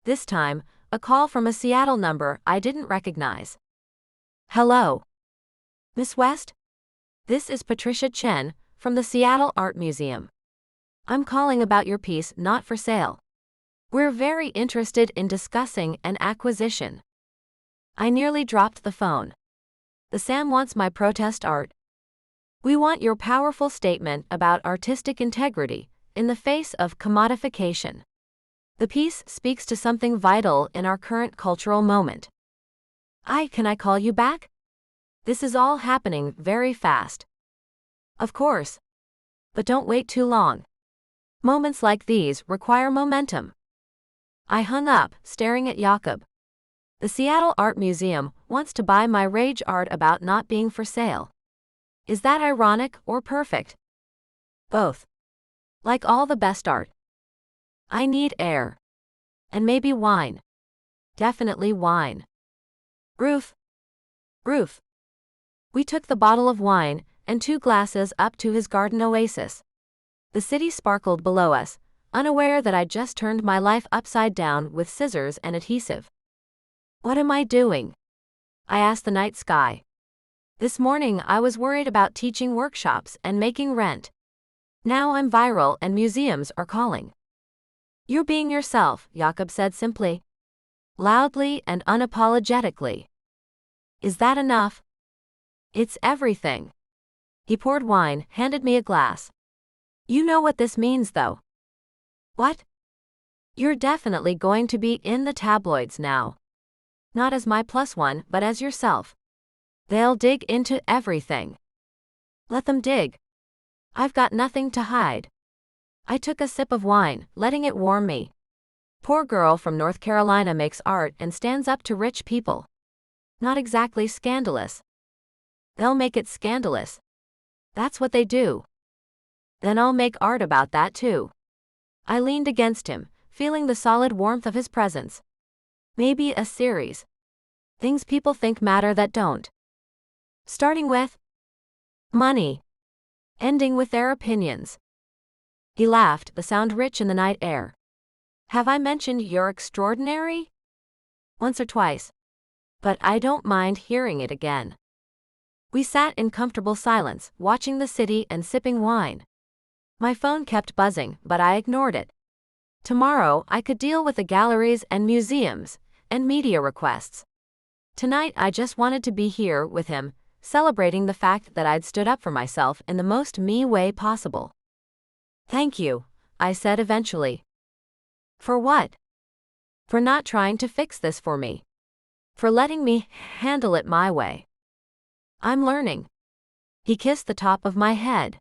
This time, a call from a Seattle number I didn't recognize. Hello. Miss West? This is Patricia Chen, from the Seattle Art Museum. I'm calling about your piece Not for Sale. We're very interested in discussing an acquisition. I nearly dropped the phone. The Sam wants my protest art. We want your powerful statement about artistic integrity in the face of commodification. The piece speaks to something vital in our current cultural moment. Can I call you back? This is all happening very fast. Of course. But don't wait too long. Moments like these require momentum. I hung up, staring at Jakob. The Seattle Art Museum wants to buy my rage art about not being for sale. Is that ironic or perfect? Both. Like all the best art. I need air. And maybe wine. Definitely wine. Roof. We took the bottle of wine and 2 glasses up to his garden oasis. The city sparkled below us, unaware that I'd just turned my life upside down with scissors and adhesive. What am I doing? I asked the night sky. This morning I was worried about teaching workshops and making rent. Now I'm viral and museums are calling. You're being yourself, Jakob said simply. Loudly and unapologetically. Is that enough? It's everything. He poured wine, handed me a glass. You know what this means, though. What? You're definitely going to be in the tabloids now. Not as my +1, but as yourself. They'll dig into everything. Let them dig. I've got nothing to hide. I took a sip of wine, letting it warm me. Poor girl from North Carolina makes art and stands up to rich people. Not exactly scandalous. They'll make it scandalous. That's what they do. Then I'll make art about that too. I leaned against him, feeling the solid warmth of his presence. Maybe a series. Things people think matter that don't. Starting with money. Ending with their opinions. He laughed, the sound rich in the night air. Have I mentioned you're extraordinary? Once or twice. But I don't mind hearing it again. We sat in comfortable silence, watching the city and sipping wine. My phone kept buzzing, but I ignored it. Tomorrow I could deal with the galleries and museums, and media requests. Tonight I just wanted to be here with him, celebrating the fact that I'd stood up for myself in the most me way possible. Thank you, I said eventually. For what? For not trying to fix this for me. For letting me handle it my way. I'm learning. He kissed the top of my head.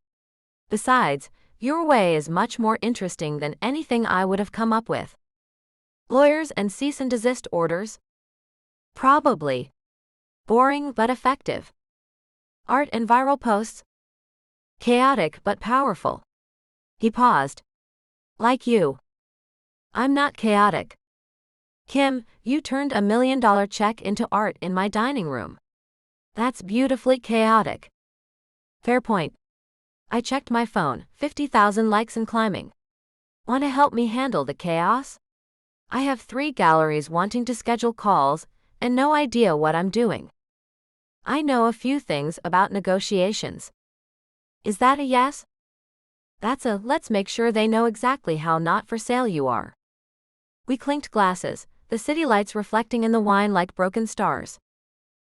Besides, your way is much more interesting than anything I would have come up with. Lawyers and cease and desist orders? Probably. Boring but effective. Art and viral posts? Chaotic but powerful. He paused. Like you. I'm not chaotic. Kim, you turned $1 million check into art in my dining room. That's beautifully chaotic. Fair point. I checked my phone, 50,000 likes and climbing. Want to help me handle the chaos? I have 3 galleries wanting to schedule calls, and no idea what I'm doing. I know a few things about negotiations. Is that a yes? That's a let's make sure they know exactly how not for sale you are. We clinked glasses, the city lights reflecting in the wine like broken stars.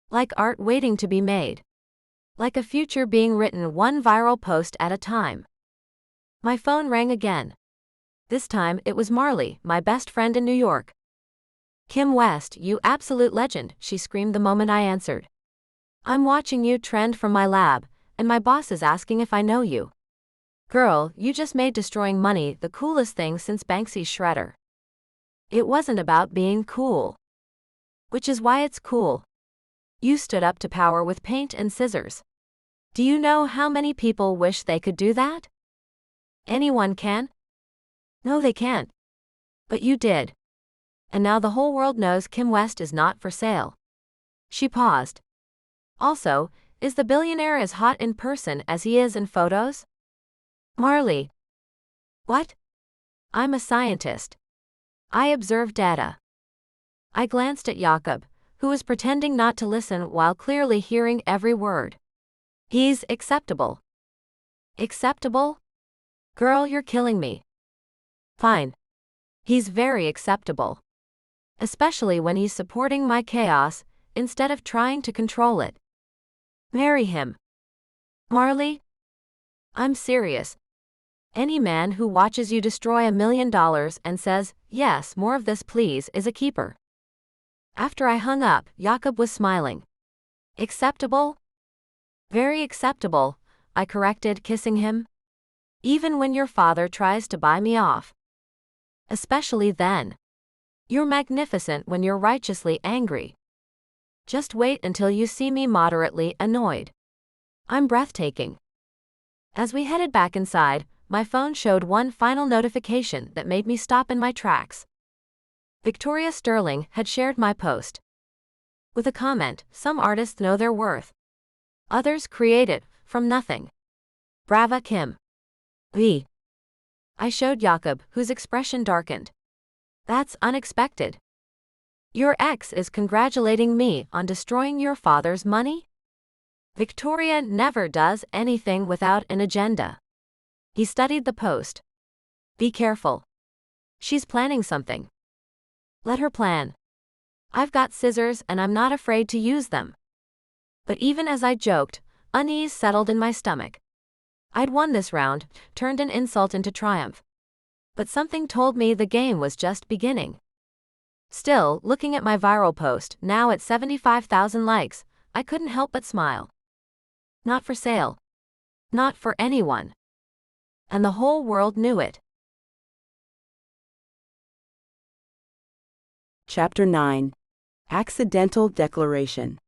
Like art waiting to be made. Like a future being written one viral post at a time. My phone rang again. This time it was Marley, my best friend in New York. "Kim West, you absolute legend," she screamed the moment I answered. "I'm watching you trend from my lab, and my boss is asking if I know you. Girl, you just made destroying money the coolest thing since Banksy's shredder." It wasn't about being cool. Which is why it's cool. You stood up to power with paint and scissors. Do you know how many people wish they could do that? Anyone can? No, they can't. But you did. And now the whole world knows Kim West is not for sale. She paused. Also, is the billionaire as hot in person as he is in photos? Marley. What? I'm a scientist. I observe data. I glanced at Jakob, who was pretending not to listen while clearly hearing every word. He's acceptable. Acceptable? Girl, you're killing me. Fine. He's very acceptable. Especially when he's supporting my chaos, instead of trying to control it. Marry him. Marley? I'm serious. Any man who watches you destroy $1 million and says, "Yes, more of this please," is a keeper. After I hung up, Jakob was smiling. Acceptable? Very acceptable, I corrected, kissing him. Even when your father tries to buy me off. Especially then. You're magnificent when you're righteously angry. Just wait until you see me moderately annoyed. I'm breathtaking. As we headed back inside, my phone showed one final notification that made me stop in my tracks. Victoria Sterling had shared my post. With a comment, "Some artists know their worth. Others create it from nothing. Brava Kim." I showed Jakob, whose expression darkened. That's unexpected. Your ex is congratulating me on destroying your father's money? Victoria never does anything without an agenda. He studied the post. Be careful. She's planning something. Let her plan. I've got scissors and I'm not afraid to use them. But even as I joked, unease settled in my stomach. I'd won this round, turned an insult into triumph. But something told me the game was just beginning. Still, looking at my viral post, now at 75,000 likes, I couldn't help but smile. Not for sale. Not for anyone. And the whole world knew it. Chapter 9. Accidental Declaration.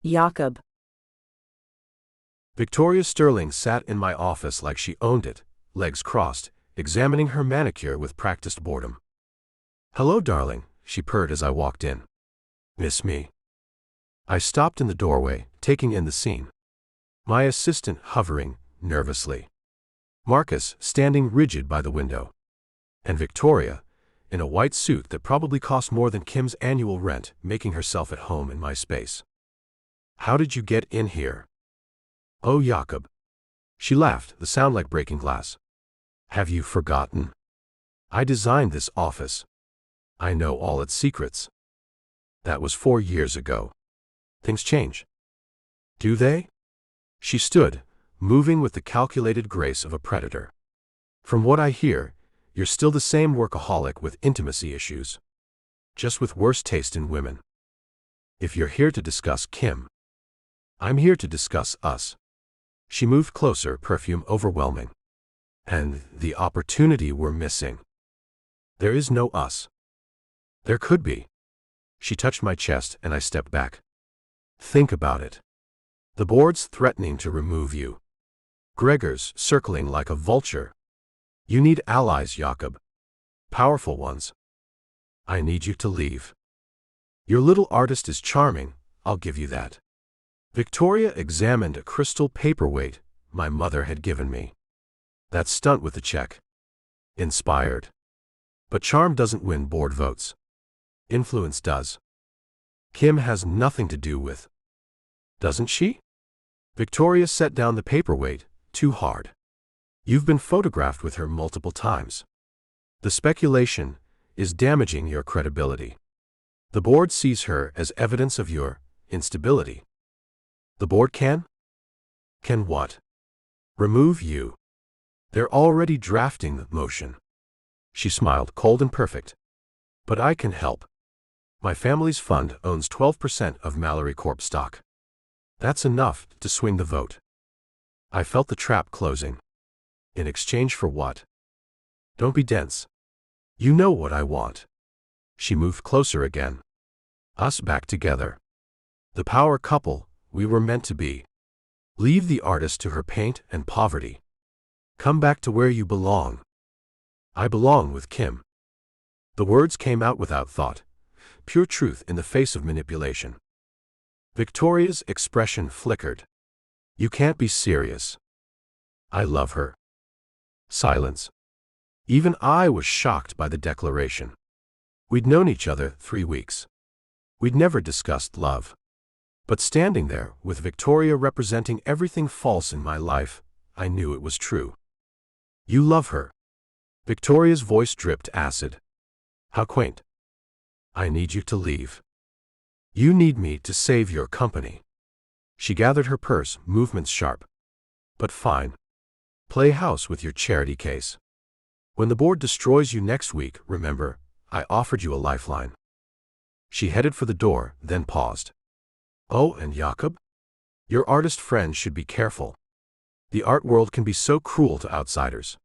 Jakob. Victoria Sterling sat in my office like she owned it, legs crossed, examining her manicure with practiced boredom. "Hello, darling," she purred as I walked in. "Miss me?" I stopped in the doorway, taking in the scene. My assistant hovering, nervously. Marcus standing rigid by the window. And Victoria, in a white suit that probably cost more than Kim's annual rent, making herself at home in my space. "How did you get in here?" "Oh, Jakob." She laughed, the sound like breaking glass. "Have you forgotten? I designed this office. I know all its secrets. That was 4 years ago. Things change." "Do they?" She stood, moving with the calculated grace of a predator. "From what I hear, you're still the same workaholic with intimacy issues. Just with worse taste in women. If you're here to discuss Kim, I'm here to discuss us." She moved closer, perfume overwhelming. "And the opportunity we're missing. There is no us. There could be." She touched my chest and I stepped back. "Think about it. The board's threatening to remove you. Gregor's circling like a vulture. You need allies, Jakob. Powerful ones. I need you to leave. Your little artist is charming, I'll give you that." Victoria examined a crystal paperweight my mother had given me. That stunt with the check. Inspired. But charm doesn't win board votes. Influence does. Kim has nothing to do with. Doesn't she? Victoria set down the paperweight, too hard. You've been photographed with her multiple times. The speculation, is damaging your credibility. The board sees her as evidence of your instability. The board can? Can what? Remove you. They're already drafting the motion. She smiled, cold and perfect. But I can help. My family's fund owns 12% of Mallory Corp stock. That's enough to swing the vote. I felt the trap closing. In exchange for what? Don't be dense. You know what I want. She moved closer again. Us back together. The power couple we were meant to be. Leave the artist to her paint and poverty. Come back to where you belong. I belong with Kim. The words came out without thought, pure truth in the face of manipulation. Victoria's expression flickered. You can't be serious. I love her. Silence. Even I was shocked by the declaration. We'd known each other 3 weeks. We'd never discussed love. But standing there, with Victoria representing everything false in my life, I knew it was true. You love her. Victoria's voice dripped acid. How quaint. I need you to leave. You need me to save your company. She gathered her purse, movements sharp. But fine. Play house with your charity case. When the board destroys you next week, remember, I offered you a lifeline. She headed for the door, then paused. Oh, and Jakob? Your artist friend should be careful. The art world can be so cruel to outsiders.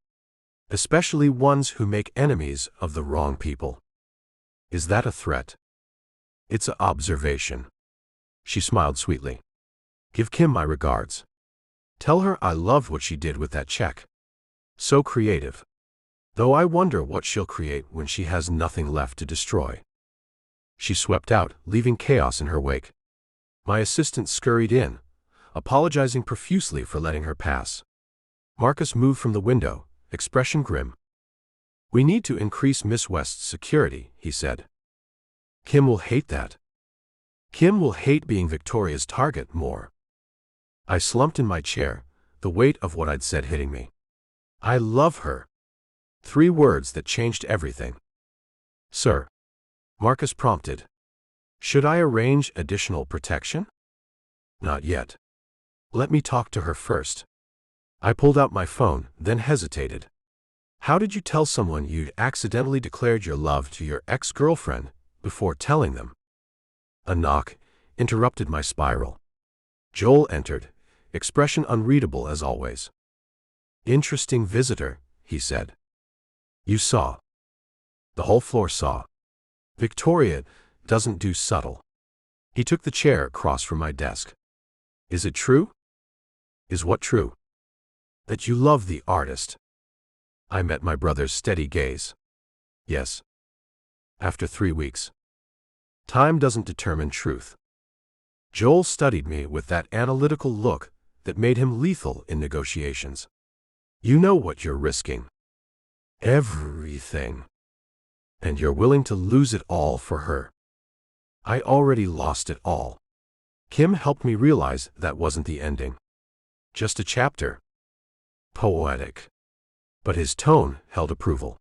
Especially ones who make enemies of the wrong people. Is that a threat? It's an observation. She smiled sweetly. Give Kim my regards. Tell her I loved what she did with that check. So creative. Though I wonder what she'll create when she has nothing left to destroy. She swept out, leaving chaos in her wake. My assistant scurried in, apologizing profusely for letting her pass. Marcus moved from the window, expression grim. We need to increase Miss West's security, he said. Kim will hate that. Kim will hate being Victoria's target more. I slumped in my chair, the weight of what I'd said hitting me. I love her. 3 words that changed everything. Sir. Marcus prompted. Should I arrange additional protection? Not yet. Let me talk to her first. I pulled out my phone, then hesitated. How did you tell someone you'd accidentally declared your love to your ex-girlfriend before telling them? A knock interrupted my spiral. Joel entered, expression unreadable as always. Interesting visitor, he said. You saw. The whole floor saw. Victoria doesn't do subtle. He took the chair across from my desk. Is it true? Is what true? That you love the artist. I met my brother's steady gaze. Yes. After 3 weeks. Time doesn't determine truth. Joel studied me with that analytical look that made him lethal in negotiations. You know what you're risking. Everything. And you're willing to lose it all for her. I already lost it all. Kim helped me realize that wasn't the ending. Just a chapter. Poetic. But his tone held approval.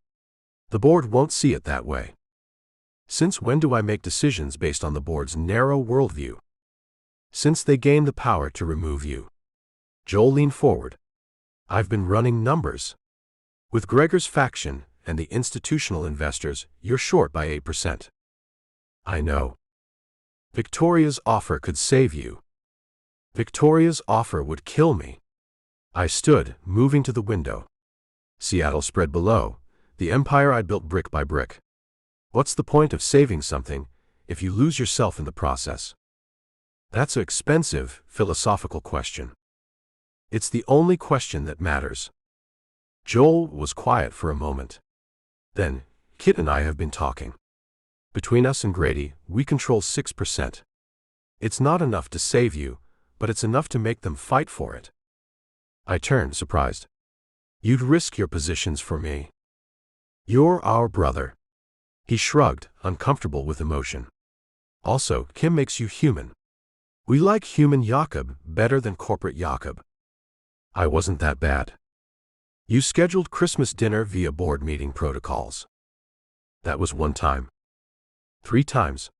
The board won't see it that way. Since when do I make decisions based on the board's narrow worldview? Since they gained the power to remove you. Joel leaned forward. I've been running numbers. With Gregor's faction and the institutional investors, you're short by 8%. I know. Victoria's offer could save you. Victoria's offer would kill me. I stood, moving to the window. Seattle spread below, the empire I'd built brick by brick. What's the point of saving something if you lose yourself in the process? That's an expensive, philosophical question. It's the only question that matters. Joel was quiet for a moment. Then, Kit and I have been talking. Between us and Grady, we control 6%. It's not enough to save you, but it's enough to make them fight for it. I turned, surprised. You'd risk your positions for me. You're our brother. He shrugged, uncomfortable with emotion. Also, Kim makes you human. We like human Jakob better than corporate Jakob. I wasn't that bad. You scheduled Christmas dinner via board meeting protocols. That was one time. 3 times.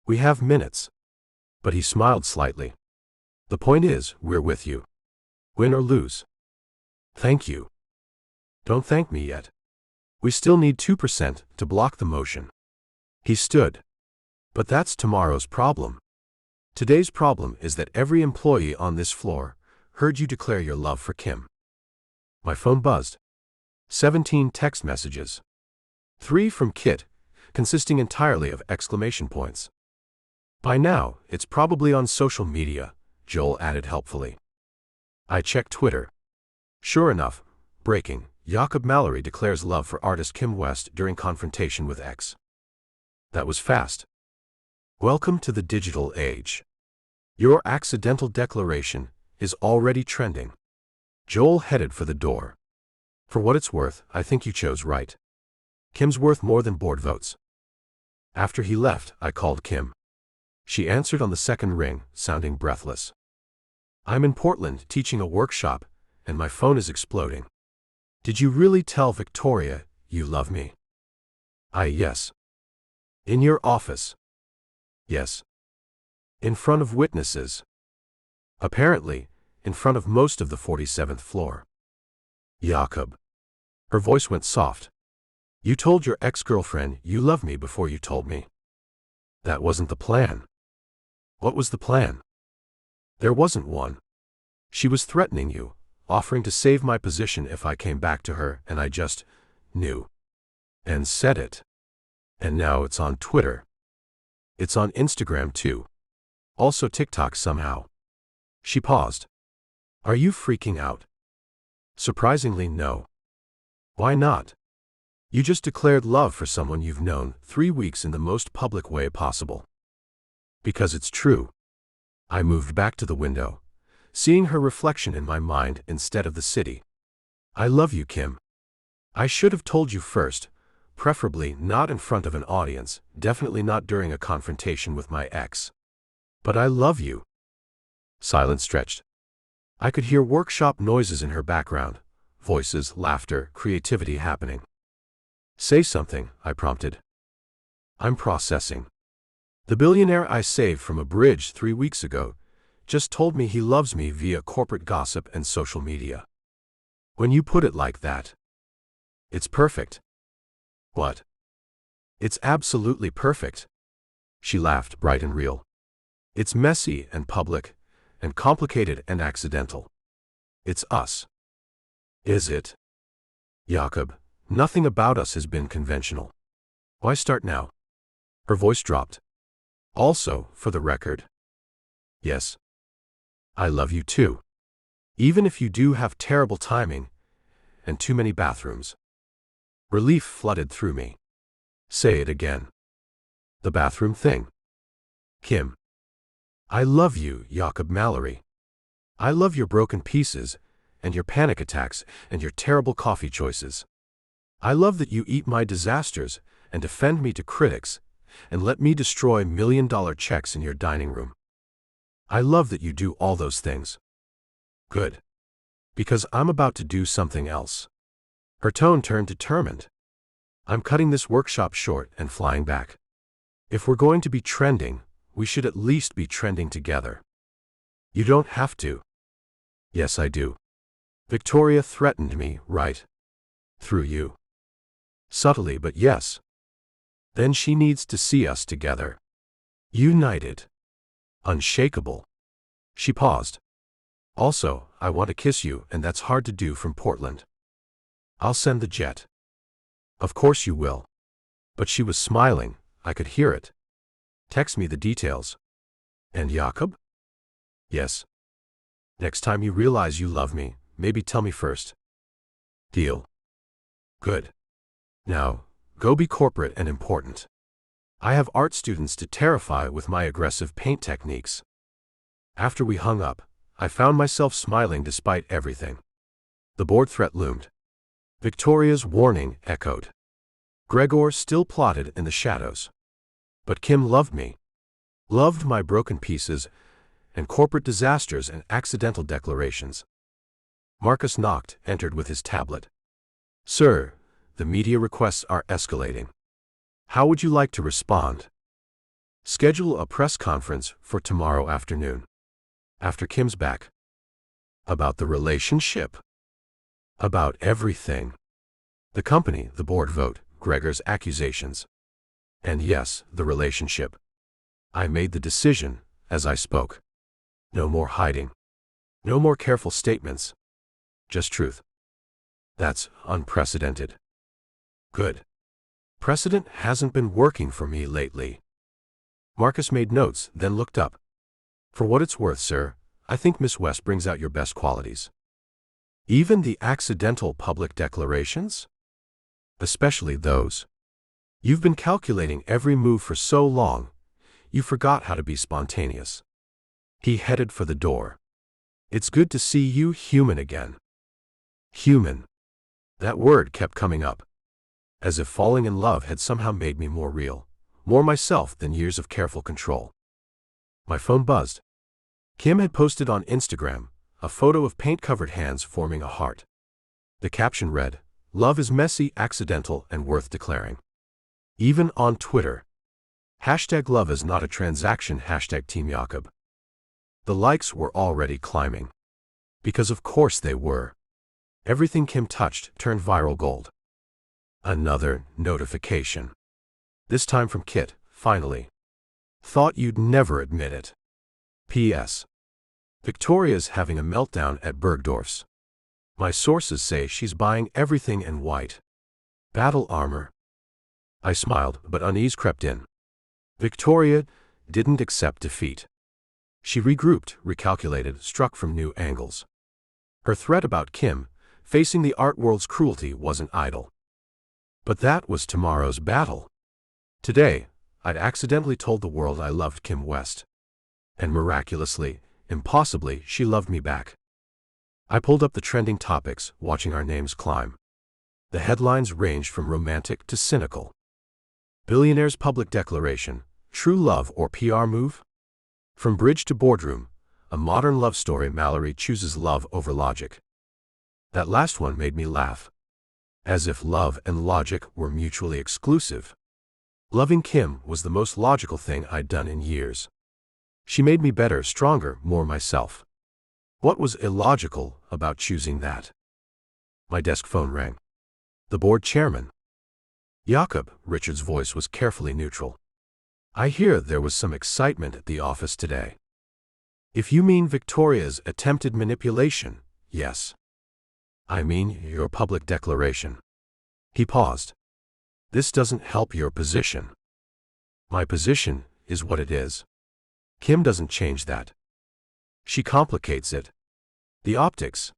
We have minutes. But he smiled slightly. The point is, we're with you. Win or lose. Thank you. Don't thank me yet. We still need 2% to block the motion. He stood. But that's tomorrow's problem. Today's problem is that every employee on this floor heard you declare your love for Kim. My phone buzzed. 17 text messages. 3 from Kit, consisting entirely of exclamation points. By now, it's probably on social media, Joel added helpfully. I checked Twitter. Sure enough, breaking, Jakob Mallory declares love for artist Kim West during confrontation with X. That was fast. Welcome to the digital age. Your accidental declaration is already trending. Joel headed for the door. For what it's worth, I think you chose right. Kim's worth more than board votes. After he left, I called Kim. She answered on the second ring, sounding breathless. I'm in Portland teaching a workshop, and my phone is exploding. Did you really tell Victoria you love me? Yes. In your office? Yes. In front of witnesses? Apparently, in front of most of the 47th floor. Jakob. Her voice went soft. You told your ex-girlfriend you love me before you told me. That wasn't the plan. What was the plan? There wasn't one. She was threatening you, offering to save my position if I came back to her, and I just knew. And said it. And now it's on Twitter. It's on Instagram too. Also TikTok somehow. She paused. Are you freaking out? Surprisingly, no. Why not? You just declared love for someone you've known 3 weeks in the most public way possible. Because it's true. I moved back to the window, seeing her reflection in my mind instead of the city. I love you, Kim. I should have told you first, preferably not in front of an audience, definitely not during a confrontation with my ex. But I love you. Silence stretched. I could hear workshop noises in her background, voices, laughter, creativity happening. Say something, I prompted. I'm processing. The billionaire I saved from a bridge 3 weeks ago just told me he loves me via corporate gossip and social media. When you put it like that, it's perfect. What? It's absolutely perfect. She laughed, bright and real. It's messy and public, and complicated and accidental. It's us. Is it? Jakob, nothing about us has been conventional. Why start now? Her voice dropped. Also, for the record. Yes. I love you too. Even if you do have terrible timing and too many bathrooms. Relief flooded through me. Say it again. The bathroom thing. Kim. I love you, Jakob Mallory. I love your broken pieces, and your panic attacks, and your terrible coffee choices. I love that you eat my disasters and defend me to critics, and let me destroy million-dollar checks in your dining room. I love that you do all those things. Good. Because I'm about to do something else. Her tone turned determined. I'm cutting this workshop short and flying back. If we're going to be trending, we should at least be trending together. You don't have to. Yes, I do. Victoria threatened me, right? Through you. Subtly, but yes. Then she needs to see us together. United. Unshakable. She paused. Also, I want to kiss you, and that's hard to do from Portland. I'll send the jet. Of course you will. But she was smiling, I could hear it. Text me the details. And Jakob? Yes. Next time you realize you love me, maybe tell me first. Deal. Good. Now, go be corporate and important. I have art students to terrify with my aggressive paint techniques. After we hung up, I found myself smiling despite everything. The board threat loomed. Victoria's warning echoed. Gregor still plotted in the shadows. But Kim loved me. Loved my broken pieces, and corporate disasters and accidental declarations. Marcus knocked, entered with his tablet. Sir, the media requests are escalating. How would you like to respond? Schedule a press conference for tomorrow afternoon. After Kim's back. About the relationship. About everything. The company, the board vote, Gregor's accusations. And yes, the relationship. I made the decision, as I spoke. No more hiding. No more careful statements. Just truth. That's unprecedented. Good. Precedent hasn't been working for me lately. Marcus made notes, then looked up. For what it's worth, sir, I think Miss West brings out your best qualities. Even the accidental public declarations? Especially those. You've been calculating every move for so long, you forgot how to be spontaneous. He headed for the door. It's good to see you human again. Human. That word kept coming up. As if falling in love had somehow made me more real, more myself than years of careful control. My phone buzzed. Kim had posted on Instagram a photo of paint-covered hands forming a heart. The caption read, "Love is messy, accidental, and worth declaring." Even on Twitter. #love is not a transaction, #Team Jakob. The likes were already climbing. Because of course they were. Everything Kim touched turned viral gold. Another notification. This time from Kit, finally. Thought you'd never admit it. P.S. Victoria's having a meltdown at Bergdorf's. My sources say she's buying everything in white. Battle armor. I smiled, but unease crept in. Victoria didn't accept defeat. She regrouped, recalculated, struck from new angles. Her threat about Kim, facing the art world's cruelty, wasn't idle. But that was tomorrow's battle. Today, I'd accidentally told the world I loved Kim West. And miraculously, impossibly, she loved me back. I pulled up the trending topics, watching our names climb. The headlines ranged from romantic to cynical. Billionaire's public declaration, true love or PR move? From bridge to boardroom, a modern love story. Mallory chooses love over logic. That last one made me laugh. As if love and logic were mutually exclusive. Loving Kim was the most logical thing I'd done in years. She made me better, stronger, more myself. What was illogical about choosing that? My desk phone rang. The board chairman. Jakob, Richard's voice was carefully neutral. I hear there was some excitement at the office today. If you mean Victoria's attempted manipulation, yes. I mean your public declaration. He paused. This doesn't help your position. My position is what it is. Kim doesn't change that. She complicates it. The optics.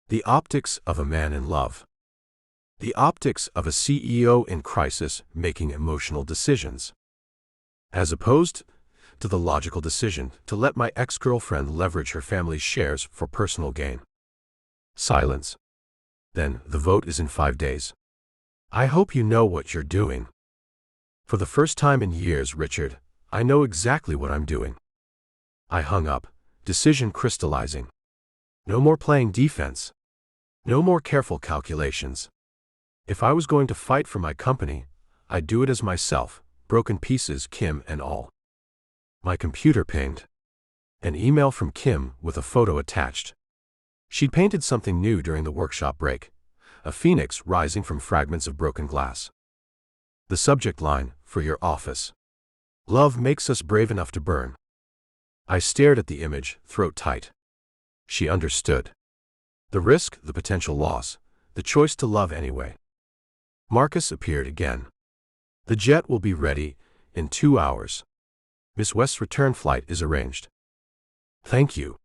The optics of a man in love. The optics of a CEO in crisis making emotional decisions. As opposed to the logical decision to let my ex-girlfriend leverage her family's shares for personal gain. Silence. Then, the vote is in 5 days. I hope you know what you're doing. For the first time in years, Richard, I know exactly what I'm doing. I hung up, decision crystallizing. No more playing defense. No more careful calculations. If I was going to fight for my company, I'd do it as myself, broken pieces, Kim and all. My computer pinged. An email from Kim with a photo attached. She'd painted something new during the workshop break, a phoenix rising from fragments of broken glass. The subject line, for your office. Love makes us brave enough to burn. I stared at the image, throat tight. She understood. The risk, the potential loss, the choice to love anyway. Marcus appeared again. The jet will be ready in 2 hours. Miss West's return flight is arranged. Thank you.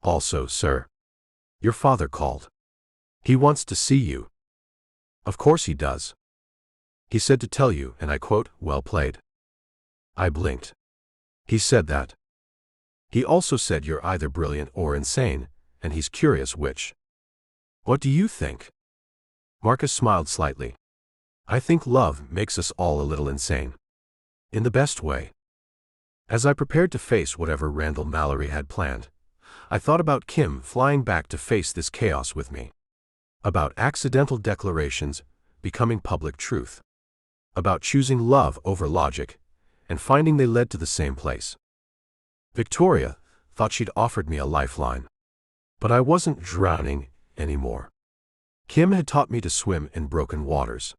Also, sir. Your father called. He wants to see you. Of course he does. He said to tell you, and I quote, well played. I blinked. He said that. He also said you're either brilliant or insane, and he's curious which. What do you think? Marcus smiled slightly. I think love makes us all a little insane. In the best way. As I prepared to face whatever Randall Mallory had planned, I thought about Kim flying back to face this chaos with me. About accidental declarations becoming public truth. about choosing love over logic, and finding they led to the same place. Victoria thought she'd offered me a lifeline. But I wasn't drowning anymore. Kim had taught me to swim in broken waters.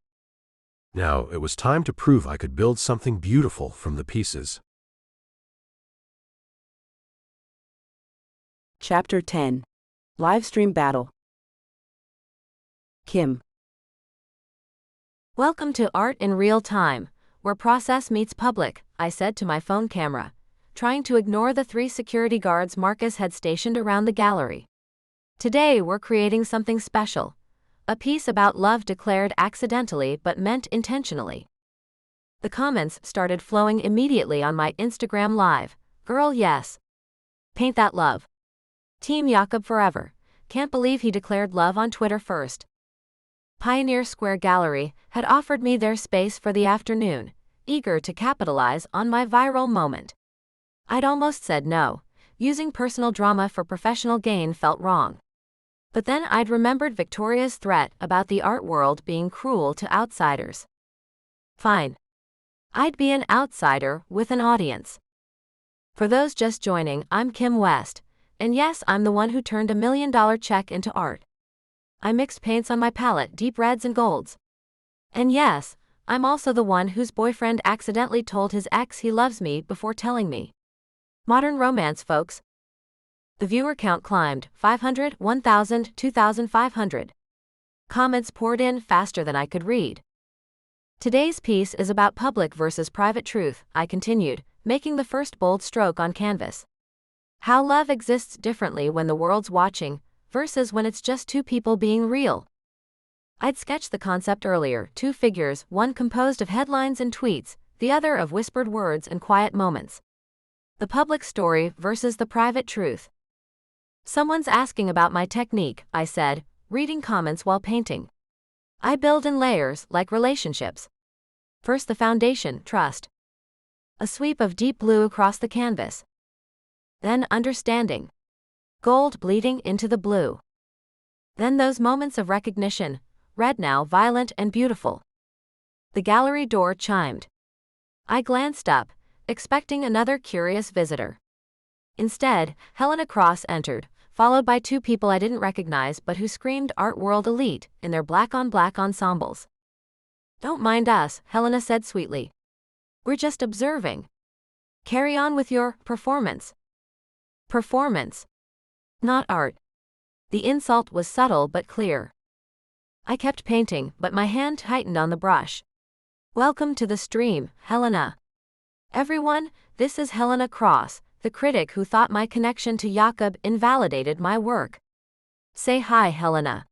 Now it was time to prove I could build something beautiful from the pieces. Chapter 10. Livestream Battle. Kim. Welcome to Art in Real Time, where process meets public, I said to my phone camera, trying to ignore the 3 security guards Marcus had stationed around the gallery. Today we're creating something special. A piece about love declared accidentally but meant intentionally. The comments started flowing immediately on my Instagram Live. Girl, yes. Paint that love. Team Jakob forever. Can't believe he declared love on Twitter first. Pioneer Square Gallery had offered me their space for the afternoon, eager to capitalize on my viral moment. I'd almost said no. Using personal drama for professional gain felt wrong. But then I'd remembered Victoria's threat about the art world being cruel to outsiders. Fine. I'd be an outsider with an audience. For those just joining, I'm Kim West, and yes, I'm the one who turned $1 million check into art. I mixed paints on my palette, deep reds and golds. And yes, I'm also the one whose boyfriend accidentally told his ex he loves me before telling me. Modern romance, folks. The viewer count climbed, 500, 1,000, 2,500. Comments poured in faster than I could read. Today's piece is about public versus private truth, I continued, making the first bold stroke on canvas. How love exists differently when the world's watching, versus when it's just 2 people being real. I'd sketched the concept earlier, 2 figures, one composed of headlines and tweets, the other of whispered words and quiet moments. The public story versus the private truth. Someone's asking about my technique, I said, reading comments while painting. I build in layers, like relationships. First the foundation, trust. A sweep of deep blue across the canvas. Then understanding. Gold bleeding into the blue. Then those moments of recognition, red now, violent and beautiful. The gallery door chimed. I glanced up, expecting another curious visitor. Instead, Helena Cross entered, followed by 2 people I didn't recognize but who screamed Art World Elite in their black-on-black ensembles. Don't mind us, Helena said sweetly. We're just observing. Carry on with your performance. Performance. Not art. The insult was subtle but clear. I kept painting, but my hand tightened on the brush. Welcome to the stream, Helena. Everyone, this is Helena Cross, the critic who thought my connection to Jakob invalidated my work. Say hi, Helena.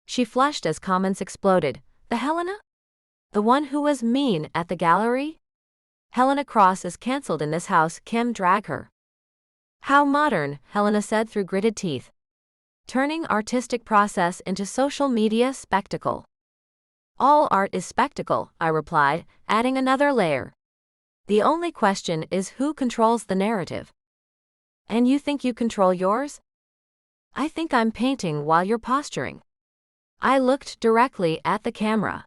She flushed as comments exploded. The Helena? The one who was mean at the gallery? Helena Cross is cancelled in this house, Kim, drag her. How modern, Helena said through gritted teeth. Turning artistic process into social media spectacle. All art is spectacle, I replied, adding another layer. The only question is who controls the narrative. And you think you control yours? I think I'm painting while you're posturing. I looked directly at the camera.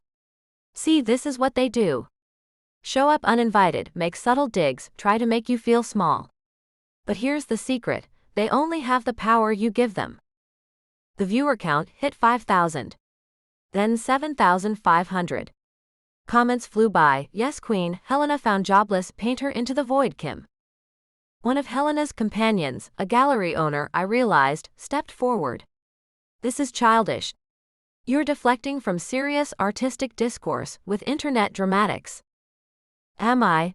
See, this is what they do. Show up uninvited, make subtle digs, try to make you feel small. But here's the secret, they only have the power you give them. The viewer count hit 5,000. Then 7,500. Comments flew by, yes queen, Helena found jobless, paint her into the void, Kim. One of Helena's companions, a gallery owner, I realized, stepped forward. This is childish. You're deflecting from serious artistic discourse with internet dramatics. Am I?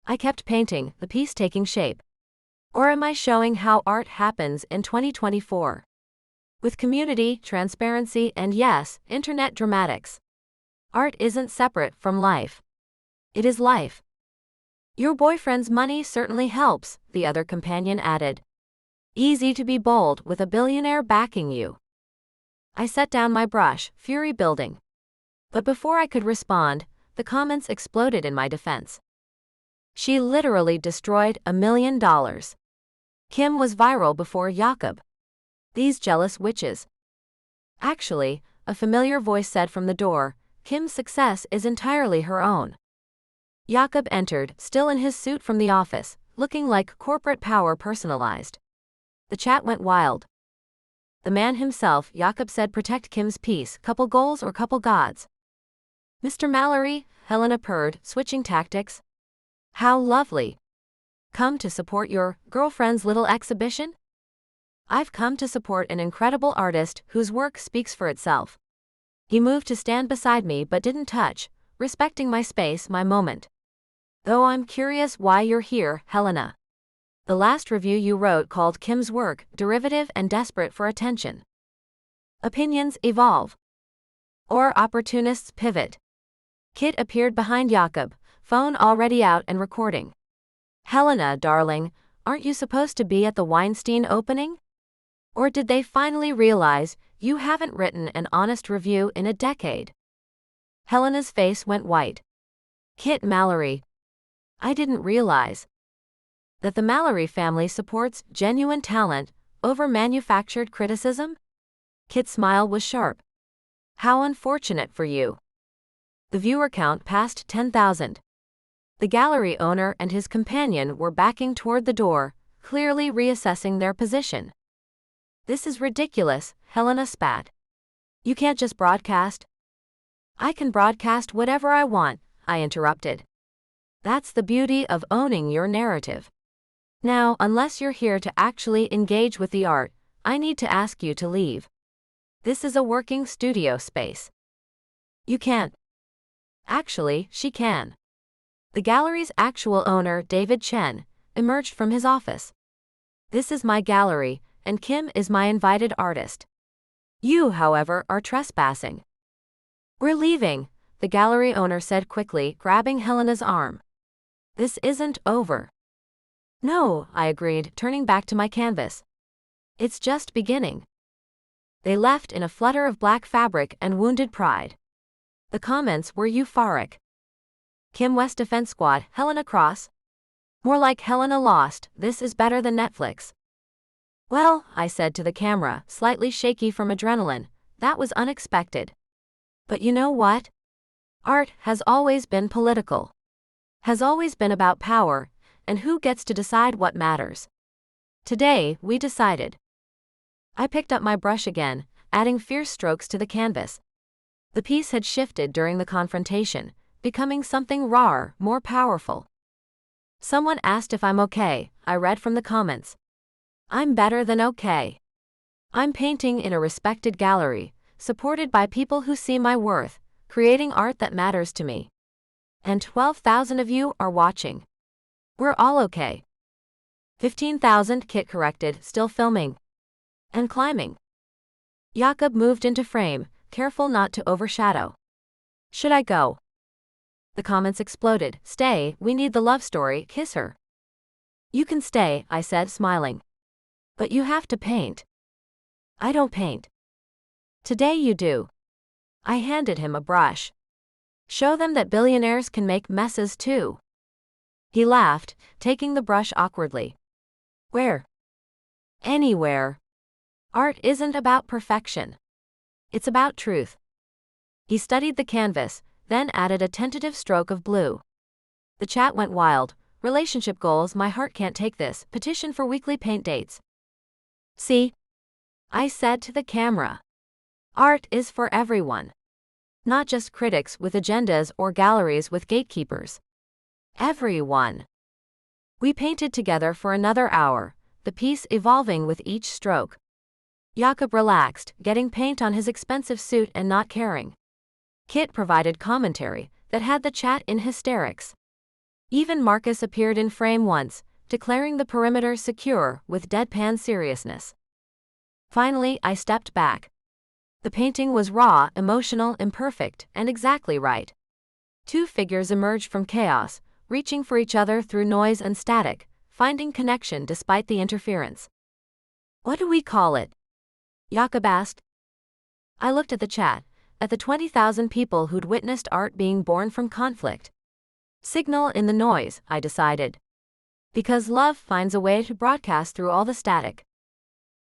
I kept painting, the piece taking shape. Or am I showing how art happens in 2024? With community, transparency, and yes, internet dramatics. Art isn't separate from life. It is life. Your boyfriend's money certainly helps, the other companion added. Easy to be bold with a billionaire backing you. I set down my brush, fury building. But before I could respond, the comments exploded in my defense. She literally destroyed $1 million. Kim was viral before Jakob. These jealous witches. Actually, a familiar voice said from the door, Kim's success is entirely her own. Jakob entered, still in his suit from the office, looking like corporate power personalized. The chat went wild. The man himself, Jakob said, protect Kim's peace, couple goals or couple gods. Mr. Mallory, Helena purred, switching tactics. How lovely. Come to support your girlfriend's little exhibition? I've come to support an incredible artist whose work speaks for itself. He moved to stand beside me but didn't touch, respecting my space, my moment. Though I'm curious why you're here, Helena. The last review you wrote called Kim's work derivative and desperate for attention. Opinions evolve. Or opportunists pivot. Kit appeared behind Jakob, phone already out and recording. Helena, darling, aren't you supposed to be at the Weinstein opening? Or did they finally realize you haven't written an honest review in a decade? Helena's face went white. Kit Mallory. I didn't realize that the Mallory family supports genuine talent over manufactured criticism? Kit's smile was sharp. How unfortunate for you. The viewer count passed 10,000. The gallery owner and his companion were backing toward the door, clearly reassessing their position. This is ridiculous, Helena spat. You can't just broadcast. I can broadcast whatever I want, I interrupted. That's the beauty of owning your narrative. Now, unless you're here to actually engage with the art, I need to ask you to leave. This is a working studio space. You can't. Actually, she can. The gallery's actual owner, David Chen, emerged from his office. This is my gallery, and Kim is my invited artist. You, however, are trespassing. We're leaving, the gallery owner said quickly, grabbing Helena's arm. This isn't over. No, I agreed, turning back to my canvas. It's just beginning. They left in a flutter of black fabric and wounded pride. The comments were euphoric. Kim West Defense Squad, Helena Cross? More like Helena Lost, this is better than Netflix. Well, I said to the camera, slightly shaky from adrenaline, that was unexpected. But you know what? Art has always been political. Has always been about power, and who gets to decide what matters. Today, we decided. I picked up my brush again, adding fierce strokes to the canvas. The piece had shifted during the confrontation, becoming something rawer, more powerful. Someone asked if I'm okay, I read from the comments. I'm better than okay. I'm painting in a respected gallery, supported by people who see my worth, creating art that matters to me. And 12,000 of you are watching. We're all okay. 15,000, Kit corrected, still filming. And climbing. Jakob moved into frame, careful not to overshadow. Should I go? The comments exploded. Stay, we need the love story, kiss her. You can stay, I said, smiling. But you have to paint. I don't paint. Today you do. I handed him a brush. Show them that billionaires can make messes too. He laughed, taking the brush awkwardly. Where? Anywhere. Art isn't about perfection. It's about truth. He studied the canvas, then added a tentative stroke of blue. The chat went wild. Relationship goals, my heart can't take this, petition for weekly paint dates. See? I said to the camera. Art is for everyone. Not just critics with agendas or galleries with gatekeepers. Everyone. We painted together for another hour, the piece evolving with each stroke. Jakob relaxed, getting paint on his expensive suit and not caring. Kit provided commentary that had the chat in hysterics. Even Marcus appeared in frame once, declaring the perimeter secure with deadpan seriousness. Finally, I stepped back. The painting was raw, emotional, imperfect, and exactly right. Two figures emerged from chaos, reaching for each other through noise and static, finding connection despite the interference. What do we call it? Jakob asked. I looked at the chat, at the 20,000 people who'd witnessed art being born from conflict. Signal in the noise, I decided. Because love finds a way to broadcast through all the static.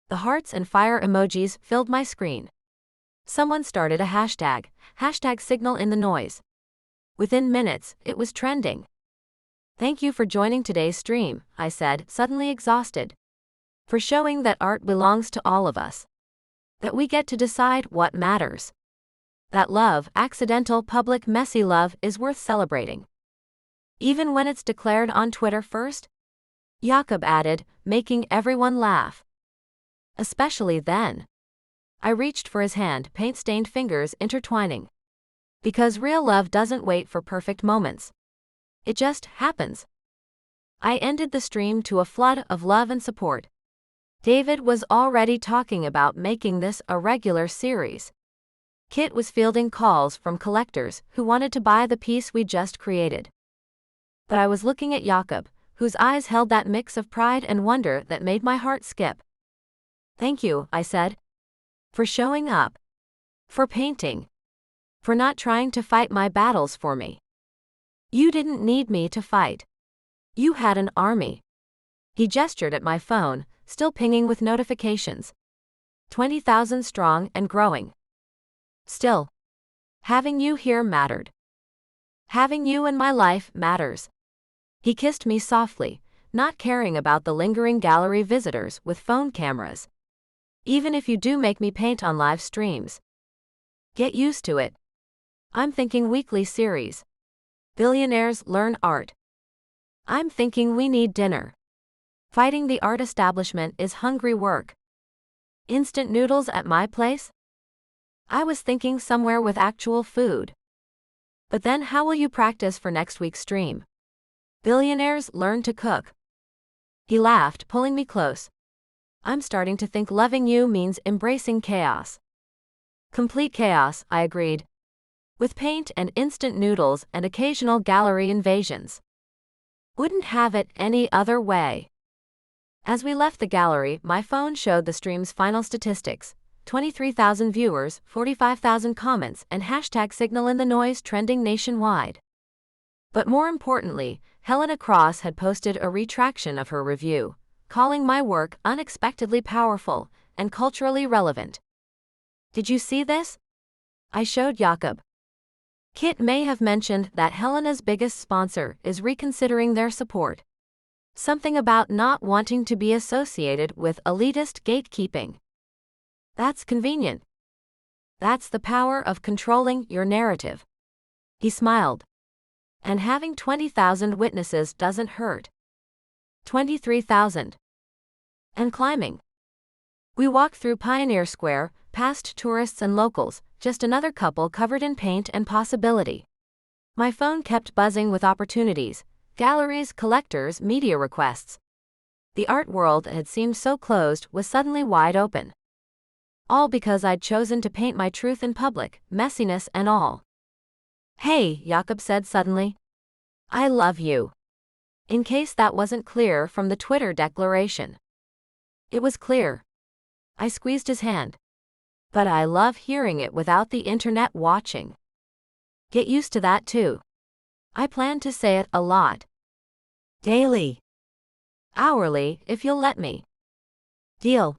The hearts and fire emojis filled my screen. Someone started a hashtag signal in the noise. Within minutes, it was trending. Thank you for joining today's stream, I said, suddenly exhausted. For showing that art belongs to all of us. That we get to decide what matters. That love, accidental, public, messy love, is worth celebrating. Even when it's declared on Twitter first? Jakob added, making everyone laugh. Especially then. I reached for his hand, paint-stained fingers intertwining. Because real love doesn't wait for perfect moments. It just happens. I ended the stream to a flood of love and support. David was already talking about making this a regular series. Kit was fielding calls from collectors who wanted to buy the piece we just created. But I was looking at Jakob, whose eyes held that mix of pride and wonder that made my heart skip. Thank you, I said. For showing up. For painting. For not trying to fight my battles for me. You didn't need me to fight. You had an army. He gestured at my phone, still pinging with notifications. 20,000 strong and growing. Still. Having you here mattered. Having you in my life matters. He kissed me softly, not caring about the lingering gallery visitors with phone cameras. Even if you do make me paint on live streams. Get used to it. I'm thinking weekly series. Billionaires learn art. I'm thinking we need dinner. Fighting the art establishment is hungry work. Instant noodles at my place? I was thinking somewhere with actual food. But then how will you practice for next week's stream? Billionaires learn to cook. He laughed, pulling me close. I'm starting to think loving you means embracing chaos. Complete chaos, I agreed. With paint and instant noodles and occasional gallery invasions. Wouldn't have it any other way. As we left the gallery, my phone showed the stream's final statistics. 23,000 viewers, 45,000 comments, and hashtag signal in the noise trending nationwide. But more importantly, Helena Cross had posted a retraction of her review, calling my work unexpectedly powerful and culturally relevant. Did you see this? I showed Jakob. Kit may have mentioned that Helena's biggest sponsor is reconsidering their support. Something about not wanting to be associated with elitist gatekeeping. That's convenient. That's the power of controlling your narrative. He smiled. And having 20,000 witnesses doesn't hurt. 23,000. And climbing. We walked through Pioneer Square, past tourists and locals, just another couple covered in paint and possibility. My phone kept buzzing with opportunities, galleries, collectors, media requests. The art world that had seemed so closed was suddenly wide open. All because I'd chosen to paint my truth in public, messiness and all. Hey, Jakob said suddenly. I love you. In case that wasn't clear from the Twitter declaration. It was clear. I squeezed his hand. But I love hearing it without the internet watching. Get used to that too. I plan to say it a lot. Daily. Hourly, if you'll let me. Deal.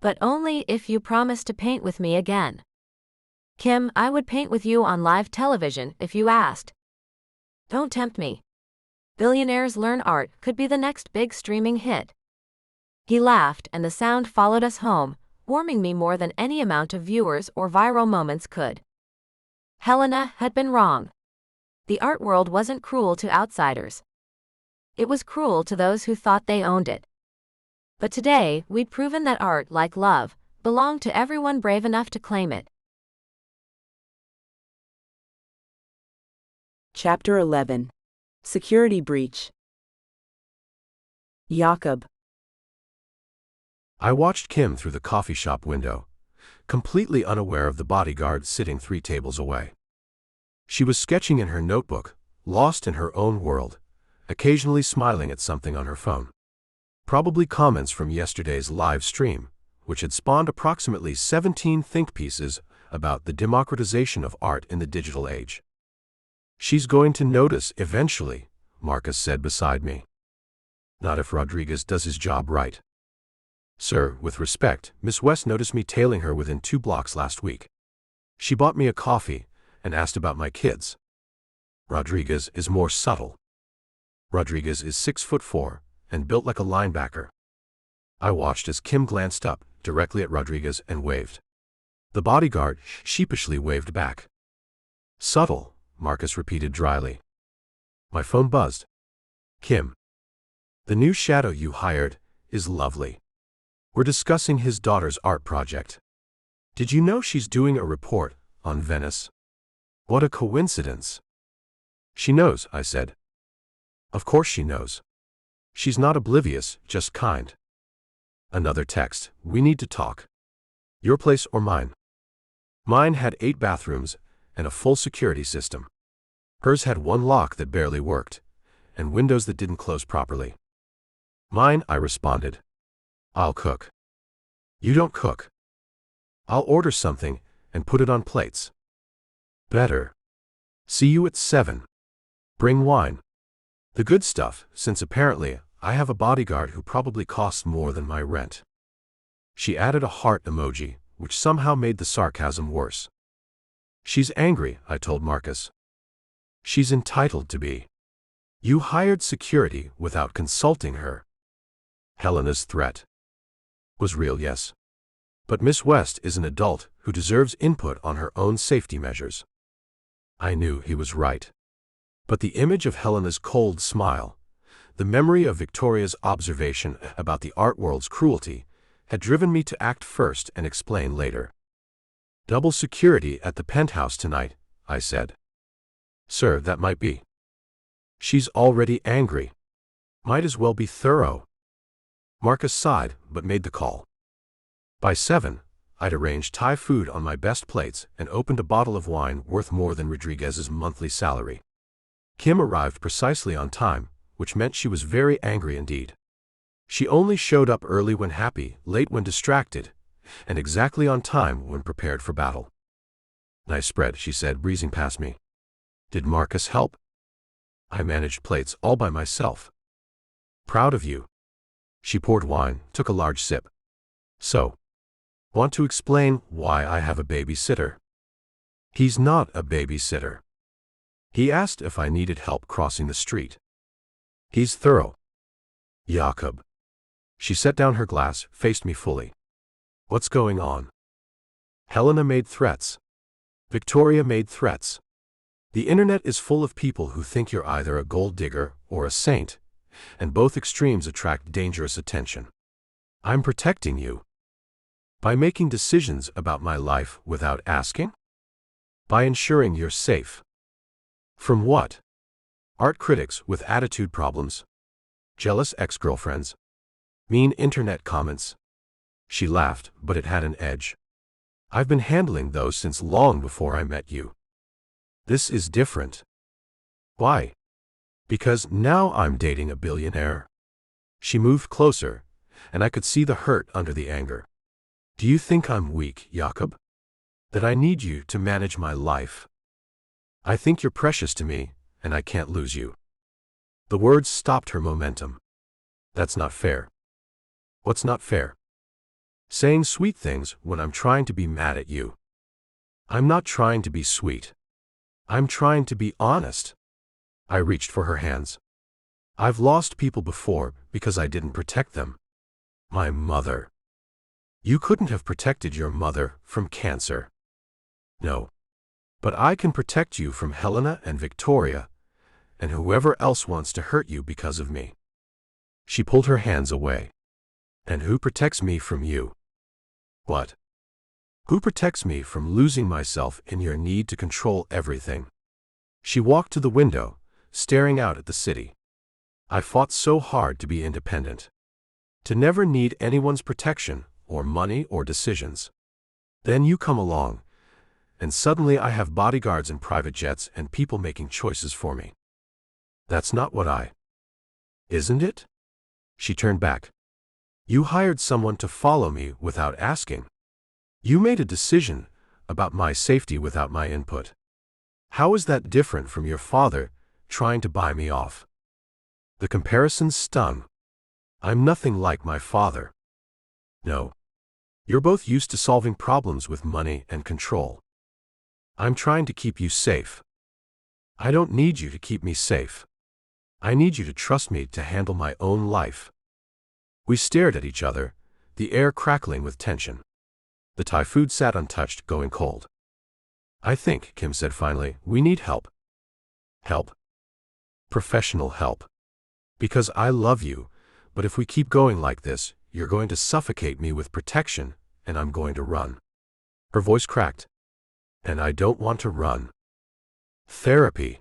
But only if you promise to paint with me again. Kim, I would paint with you on live television if you asked. Don't tempt me. Billionaires Learn Art could be the next big streaming hit. He laughed and the sound followed us home, warming me more than any amount of viewers or viral moments could. Helena had been wrong. The art world wasn't cruel to outsiders. It was cruel to those who thought they owned it. But today, we'd proven that art, like love, belonged to everyone brave enough to claim it. Chapter 11. Security Breach. Jakob. I watched Kim through the coffee shop window, completely unaware of the bodyguard sitting 3 tables away. She was sketching in her notebook, lost in her own world, occasionally smiling at something on her phone. Probably comments from yesterday's live stream, which had spawned approximately 17 think pieces about the democratization of art in the digital age. She's going to notice eventually, Marcus said beside me. Not if Rodriguez does his job right. Sir, with respect, Miss West noticed me tailing her within 2 blocks last week. She bought me a coffee and asked about my kids. Rodriguez is more subtle. Rodriguez is 6'4" and built like a linebacker. I watched as Kim glanced up directly at Rodriguez and waved. The bodyguard sheepishly waved back. Subtle, Marcus repeated dryly. My phone buzzed. Kim. The new shadow you hired is lovely. We're discussing his daughter's art project. Did you know she's doing a report on Venice? What a coincidence. She knows, I said. Of course she knows. She's not oblivious, just kind. Another text. We need to talk. Your place or mine? Mine had 8 bathrooms and a full security system. Hers had one lock that barely worked, and windows that didn't close properly. Mine, I responded. I'll cook. You don't cook. I'll order something and put it on plates. Better. See you at 7. Bring wine. The good stuff, since apparently I have a bodyguard who probably costs more than my rent. She added a heart emoji, which somehow made the sarcasm worse. She's angry, I told Marcus. She's entitled to be. You hired security without consulting her. Helena's threat was real, yes. But Miss West is an adult who deserves input on her own safety measures. I knew he was right. But the image of Helena's cold smile, the memory of Victoria's observation about the art world's cruelty, had driven me to act first and explain later. Double security at the penthouse tonight, I said. Sir, that might be. She's already angry. Might as well be thorough. Marcus sighed, but made the call. By 7, I'd arranged Thai food on my best plates and opened a bottle of wine worth more than Rodriguez's monthly salary. Kim arrived precisely on time, which meant she was very angry indeed. She only showed up early when happy, late when distracted, and exactly on time when prepared for battle. Nice spread, she said, breezing past me. Did Marcus help? I managed plates all by myself. Proud of you. She poured wine, took a large sip. So, want to explain why I have a babysitter? He's not a babysitter. He asked if I needed help crossing the street. He's thorough. Jakob. She set down her glass, faced me fully. What's going on? Helena made threats. Victoria made threats. The internet is full of people who think you're either a gold digger or a saint, and both extremes attract dangerous attention. I'm protecting you. By making decisions about my life without asking? By ensuring you're safe. From what? Art critics with attitude problems. Jealous ex-girlfriends. Mean internet comments. She laughed, but it had an edge. I've been handling those since long before I met you. This is different. Why? Because now I'm dating a billionaire. She moved closer, and I could see the hurt under the anger. Do you think I'm weak, Jakob? That I need you to manage my life? I think you're precious to me, and I can't lose you. The words stopped her momentum. That's not fair. What's not fair? Saying sweet things when I'm trying to be mad at you. I'm not trying to be sweet. I'm trying to be honest. I reached for her hands. I've lost people before because I didn't protect them. My mother. You couldn't have protected your mother from cancer. No. But I can protect you from Helena and Victoria, and whoever else wants to hurt you because of me. She pulled her hands away. And who protects me from you? What? Who protects me from losing myself in your need to control everything? She walked to the window, staring out at the city. I fought so hard to be independent. To never need anyone's protection, or money, or decisions. Then you come along, and suddenly I have bodyguards and private jets and people making choices for me. That's not what I... Isn't it? She turned back. You hired someone to follow me without asking. You made a decision about my safety without my input. How is that different from your father trying to buy me off? The comparison stung. I'm nothing like my father. No. You're both used to solving problems with money and control. I'm trying to keep you safe. I don't need you to keep me safe. I need you to trust me to handle my own life. We stared at each other, the air crackling with tension. The Thai food sat untouched, going cold. I think, Kim said finally, we need help. Help? Professional help. Because I love you, but if we keep going like this, you're going to suffocate me with protection, and I'm going to run. Her voice cracked. And I don't want to run. Therapy.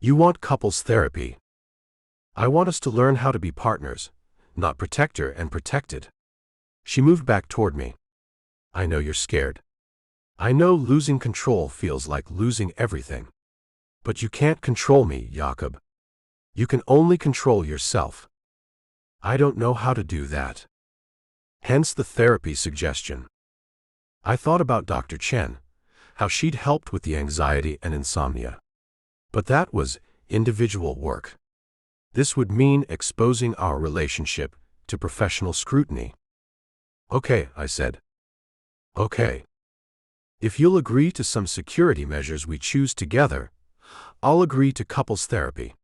You want couples therapy. I want us to learn how to be partners, not protector and protected. She moved back toward me. I know you're scared. I know losing control feels like losing everything. But you can't control me, Jakob. You can only control yourself. I don't know how to do that. Hence the therapy suggestion. I thought about Dr. Chen, how she'd helped with the anxiety and insomnia. But that was individual work. This would mean exposing our relationship to professional scrutiny. Okay, I said. Okay. If you'll agree to some security measures we choose together, I'll agree to couples therapy.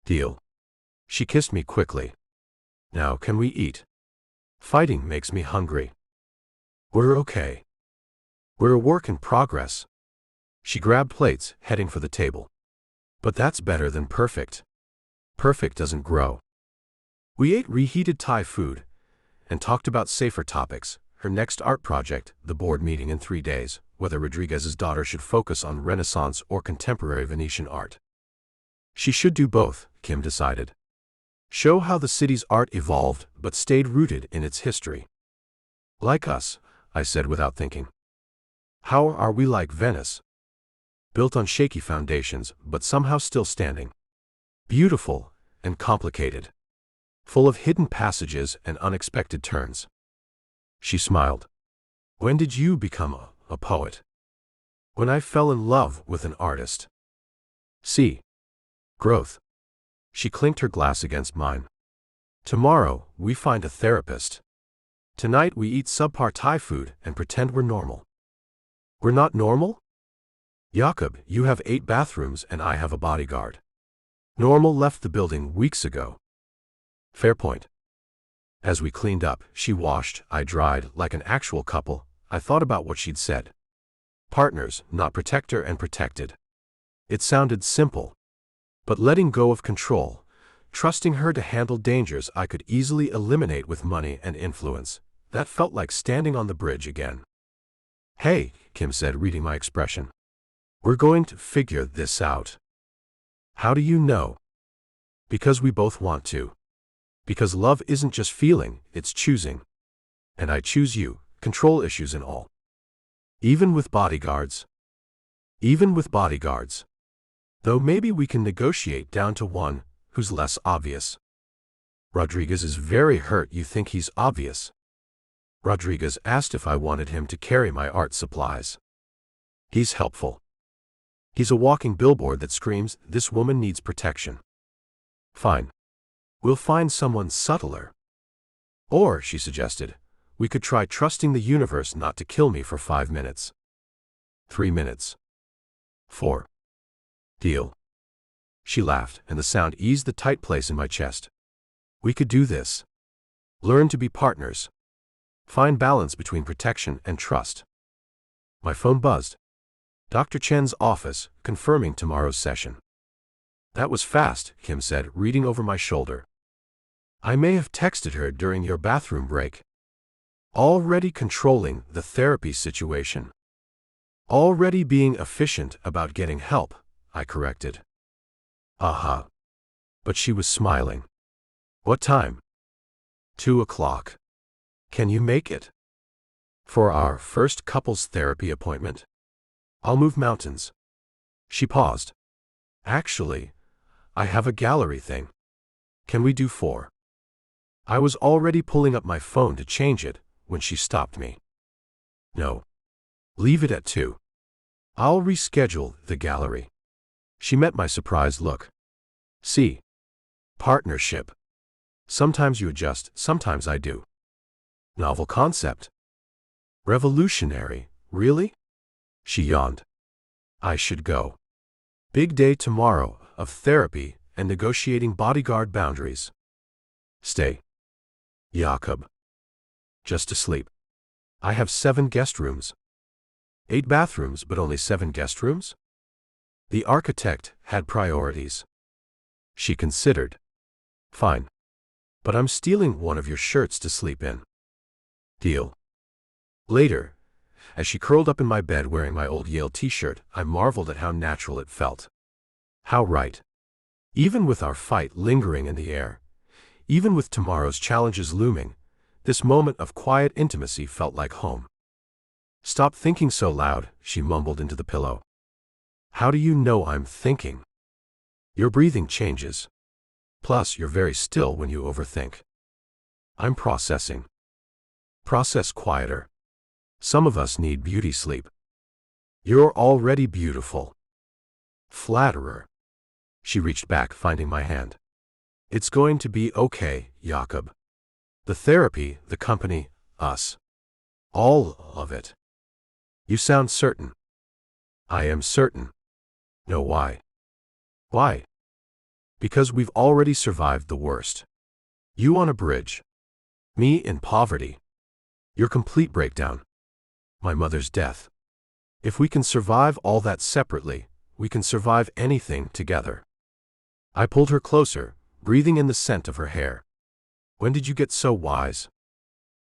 Deal. She kissed me quickly. Now can we eat? Fighting makes me hungry. We're okay. We're a work in progress. She grabbed plates, heading for the table. But that's better than perfect. Perfect doesn't grow. We ate reheated Thai food and talked about safer topics, her next art project, the board meeting in 3 days, whether Rodriguez's daughter should focus on Renaissance or contemporary Venetian art. She should do both, Kim decided. Show how the city's art evolved but stayed rooted in its history. Like us, I said without thinking. How are we like Venice? Built on shaky foundations, but somehow still standing. Beautiful and complicated. Full of hidden passages and unexpected turns. She smiled. When did you become a poet? When I fell in love with an artist. See. Growth. She clinked her glass against mine. Tomorrow, we find a therapist. Tonight we eat subpar Thai food and pretend we're normal. We're not normal? Jakob, you have 8 bathrooms and I have a bodyguard. Normal left the building weeks ago. Fair point. As we cleaned up, she washed, I dried, like an actual couple. I thought about what she'd said. Partners, not protector and protected. It sounded simple. But letting go of control, trusting her to handle dangers I could easily eliminate with money and influence, that felt like standing on the bridge again. Hey, Kim said, reading my expression. We're going to figure this out. How do you know? Because we both want to. Because love isn't just feeling, it's choosing. And I choose you, control issues and all. Even with bodyguards. Even with bodyguards. Though maybe we can negotiate down to one who's less obvious. Rodriguez is very hurt you think he's obvious. Rodriguez asked if I wanted him to carry my art supplies. He's helpful. He's a walking billboard that screams, this woman needs protection. Fine. We'll find someone subtler. Or, she suggested, we could try trusting the universe not to kill me for 5 minutes. 3 minutes. 4. Deal. She laughed, and the sound eased the tight place in my chest. We could do this. Learn to be partners. Find balance between protection and trust. My phone buzzed. Dr. Chen's office, confirming tomorrow's session. That was fast, Kim said, reading over my shoulder. I may have texted her during your bathroom break. Already controlling the therapy situation. Already being efficient about getting help, I corrected. Uh-huh. But she was smiling. What time? 2 o'clock. Can you make it? For our first couples therapy appointment? I'll move mountains. She paused. Actually, I have a gallery thing. Can we do 4? I was already pulling up my phone to change it when she stopped me. No. Leave it at 2. I'll reschedule the gallery. She met my surprised look. See? Partnership. Sometimes you adjust, sometimes I do. Novel concept. Revolutionary, really? She yawned. I should go. Big day tomorrow of therapy and negotiating bodyguard boundaries. Stay. Jakob. Just to sleep. I have 7 guest rooms. 8 bathrooms, but only 7 guest rooms? The architect had priorities. She considered. Fine. But I'm stealing one of your shirts to sleep in. Deal. Later, as she curled up in my bed wearing my old Yale t-shirt, I marveled at how natural it felt. How right. Even with our fight lingering in the air, even with tomorrow's challenges looming, this moment of quiet intimacy felt like home. Stop thinking so loud, she mumbled into the pillow. How do you know I'm thinking? Your breathing changes. Plus, you're very still when you overthink. I'm processing. Process quieter. Some of us need beauty sleep. You're already beautiful. Flatterer. She reached back, finding my hand. It's going to be okay, Jakob. The therapy, the company, us. All of it. You sound certain. I am certain. No, why? Why? Because we've already survived the worst. You on a bridge. Me in poverty. Your complete breakdown. My mother's death. If we can survive all that separately, we can survive anything together. I pulled her closer, breathing in the scent of her hair. When did you get so wise?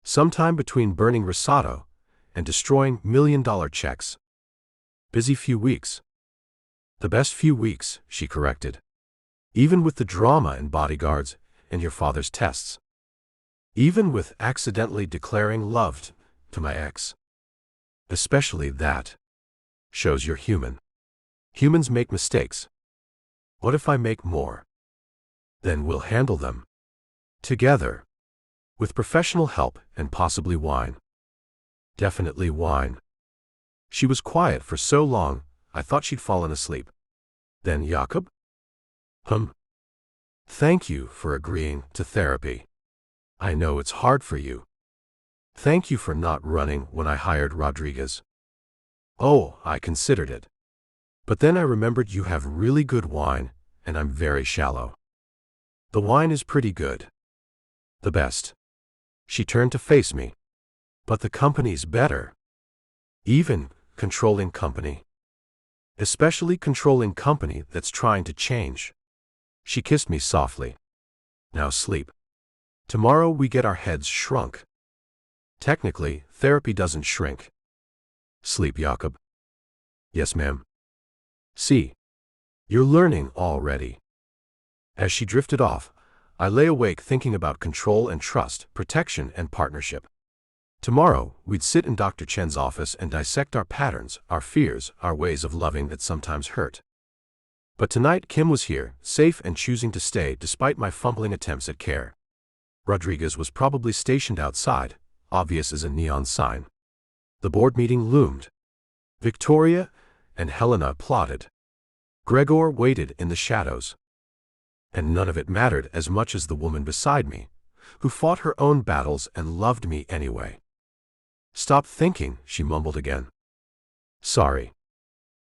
Sometime between burning risotto and destroying $1,000,000 checks. Busy few weeks. The best few weeks, she corrected. Even with the drama and bodyguards and your father's tests. Even with accidentally declaring love to my ex. Especially that. Shows you're human. Humans make mistakes. What if I make more? Then we'll handle them. Together. With professional help and possibly wine. Definitely wine. She was quiet for so long, I thought she'd fallen asleep. Then Jakob? Thank you for agreeing to therapy. I know it's hard for you. Thank you for not running when I hired Rodriguez. Oh, I considered it. But then I remembered you have really good wine, and I'm very shallow. The wine is pretty good. The best. She turned to face me. But the company's better. Even controlling company. Especially controlling company that's trying to change. She kissed me softly. Now sleep. Tomorrow we get our heads shrunk. Technically, therapy doesn't shrink. Sleep, Jakob. Yes, ma'am. See. You're learning already. As she drifted off, I lay awake thinking about control and trust, protection and partnership. Tomorrow, we'd sit in Dr. Chen's office and dissect our patterns, our fears, our ways of loving that sometimes hurt. But tonight Kim was here, safe and choosing to stay despite my fumbling attempts at care. Rodriguez was probably stationed outside, obvious as a neon sign. The board meeting loomed. Victoria and Helena applauded. Gregor waited in the shadows. And none of it mattered as much as the woman beside me, who fought her own battles and loved me anyway. Stop thinking, she mumbled again. Sorry.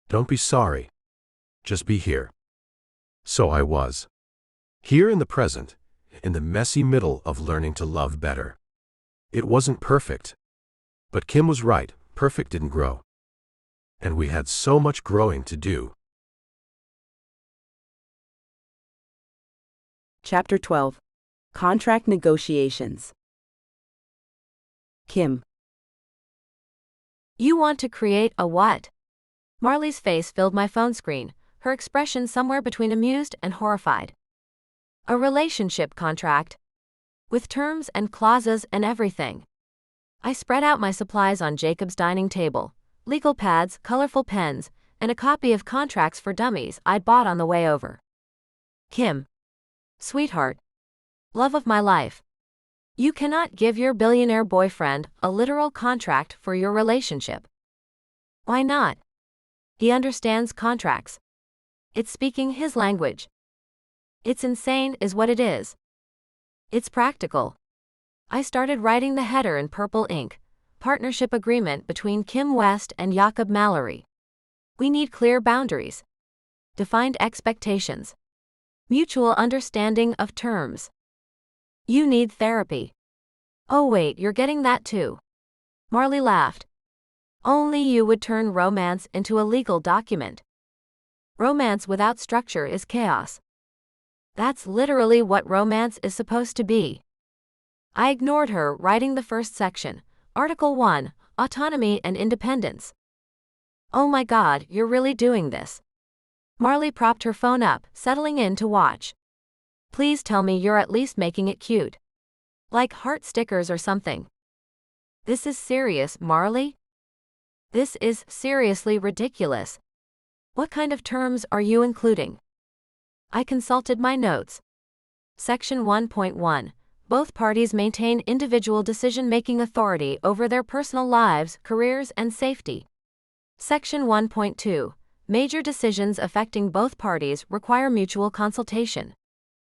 Don't be sorry. Just be here. So I was. Here in the present, in the messy middle of learning to love better. It wasn't perfect. But Kim was right, perfect didn't grow. And we had so much growing to do. Chapter 12. Contract Negotiations. Kim. You want to create a what? Marley's face filled my phone screen, her expression somewhere between amused and horrified. A relationship contract. With terms and clauses and everything. I spread out my supplies on Jacob's dining table, legal pads, colorful pens, and a copy of Contracts for Dummies I'd bought on the way over. Kim. Sweetheart. Love of my life. You cannot give your billionaire boyfriend a literal contract for your relationship. Why not? He understands contracts. It's speaking his language. It's insane is what it is. It's practical. I started writing the header in purple ink, partnership agreement between Kim West and Jakob Mallory. We need clear boundaries, defined expectations, mutual understanding of terms. You need therapy. Oh wait, you're getting that too. Marley laughed. Only you would turn romance into a legal document. Romance without structure is chaos. That's literally what romance is supposed to be. I ignored her, writing the first section. Article 1, Autonomy and Independence. Oh my God, you're really doing this. Marley propped her phone up, settling in to watch. Please tell me you're at least making it cute. Like heart stickers or something. This is serious, Marley? This is seriously ridiculous. What kind of terms are you including? I consulted my notes. Section 1.1. Both parties maintain individual decision-making authority over their personal lives, careers, and safety. Section 1.2. Major decisions affecting both parties require mutual consultation.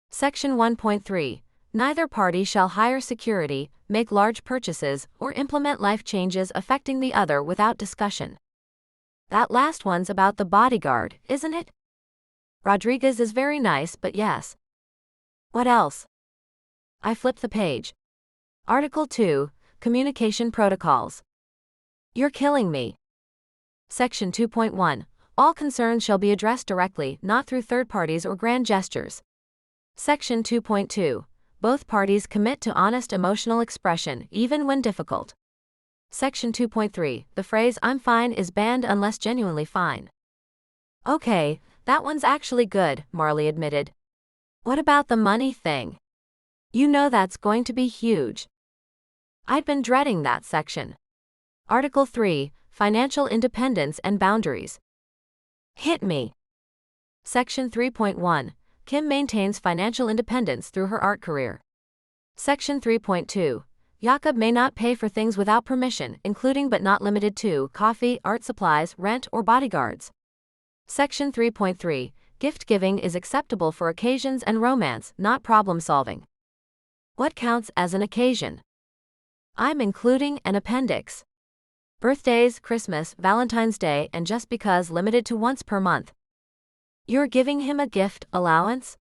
Section 1.3. Neither party shall hire security, make large purchases, or implement life changes affecting the other without discussion. That last one's about the bodyguard, isn't it? Rodriguez is very nice, but yes. What else? I flipped the page. Article 2, Communication Protocols. You're killing me. Section 2.1. All concerns shall be addressed directly, not through third parties or grand gestures. Section 2.2. Both parties commit to honest emotional expression, even when difficult. Section 2.3. The phrase "I'm fine" is banned unless genuinely fine. Okay, that one's actually good, Marley admitted. What about the money thing? You know that's going to be huge. I'd been dreading that section. Article 3. Financial Independence and Boundaries. Hit me. Section 3.1. Kim maintains financial independence through her art career. Section 3.2. Jakob may not pay for things without permission, including but not limited to coffee, art supplies, rent, or bodyguards. Section 3.3. Gift giving is acceptable for occasions and romance, not problem solving. What counts as an occasion? I'm including an appendix. Birthdays, Christmas, Valentine's Day, and just because limited to once per month. You're giving him a gift allowance?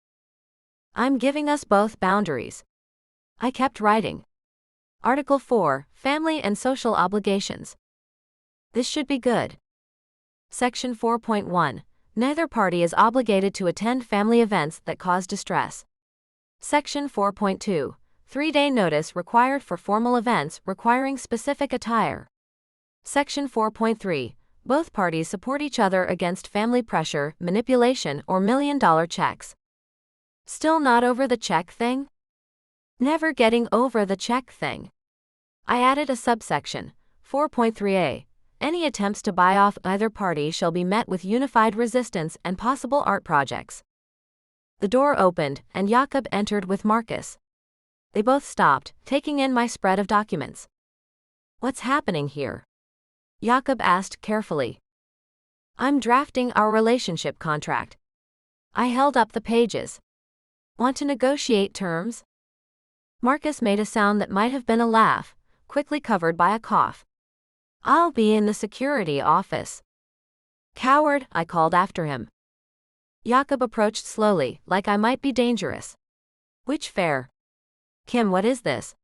I'm giving us both boundaries. I kept writing. Article 4, Family and Social Obligations. This should be good. Section 4.1. Neither party is obligated to attend family events that cause distress. Section 4.2. 3-day notice required for formal events requiring specific attire. Section 4.3. Both parties support each other against family pressure, manipulation, or million-dollar checks. Still not over the check thing? Never getting over the check thing. I added a subsection, 4.3a. Any attempts to buy off either party shall be met with unified resistance and possible art projects. The door opened, and Jakob entered with Marcus. They both stopped, taking in my spread of documents. What's happening here? Jakob asked carefully. I'm drafting our relationship contract. I held up the pages. Want to negotiate terms? Marcus made a sound that might have been a laugh, quickly covered by a cough. I'll be in the security office. Coward, I called after him. Jakob approached slowly, like I might be dangerous. Which fair? Kim, what is this?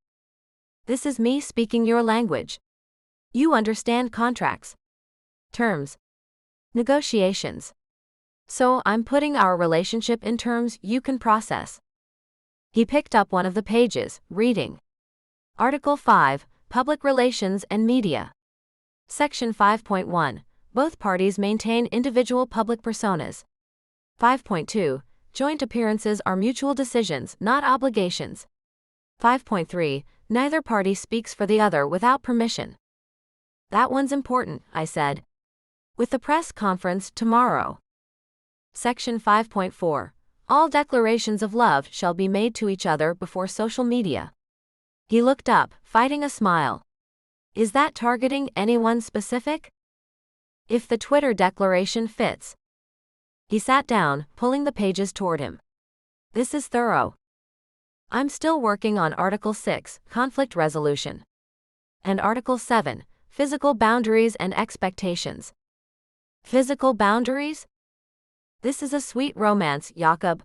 This is me speaking your language. You understand contracts. Terms. Negotiations. So I'm putting our relationship in terms you can process. He picked up one of the pages, reading. Article 5, Public Relations and Media. Section 5.1. Both parties maintain individual public personas. 5.2. Joint appearances are mutual decisions, not obligations. 5.3. Neither party speaks for the other without permission. That one's important, I said. With the press conference tomorrow. Section 5.4. All declarations of love shall be made to each other before social media. He looked up, fighting a smile. Is that targeting anyone specific? If the Twitter declaration fits. He sat down, pulling the pages toward him. This is thorough. I'm still working on Article 6, Conflict Resolution. And Article 7, Physical Boundaries and Expectations. Physical boundaries? This is a sweet romance, Jakob.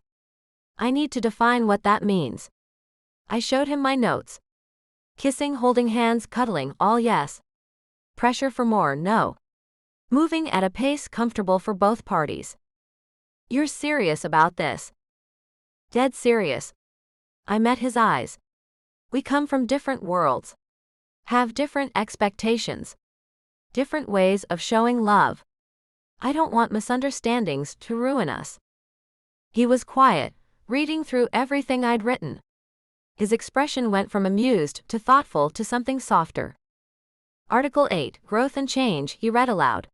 I need to define what that means. I showed him my notes. Kissing, holding hands, cuddling, all yes. Pressure for more, no. Moving at a pace comfortable for both parties. You're serious about this? Dead serious. I met his eyes. We come from different worlds. Have different expectations. Different ways of showing love. I don't want misunderstandings to ruin us. He was quiet, reading through everything I'd written. His expression went from amused to thoughtful to something softer. Article 8, Growth and Change, he read aloud.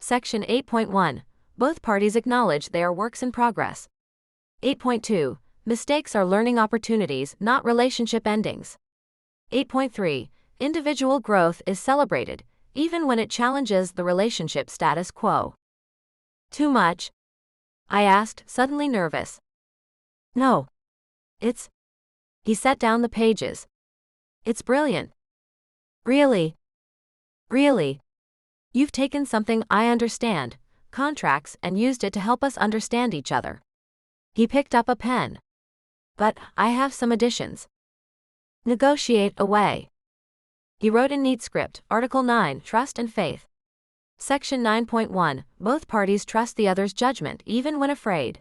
Section 8.1, both parties acknowledge they are works in progress. 8.2, mistakes are learning opportunities, not relationship endings. 8.3, individual growth is celebrated, even when it challenges the relationship status quo. Too much? I asked, suddenly nervous. No. It's... He set down the pages. It's brilliant. Really? Really? You've taken something I understand, contracts, and used it to help us understand each other. He picked up a pen. But I have some additions. Negotiate away. He wrote in neat script, Article 9, Trust and Faith. Section 9.1, both parties trust the other's judgment even when afraid.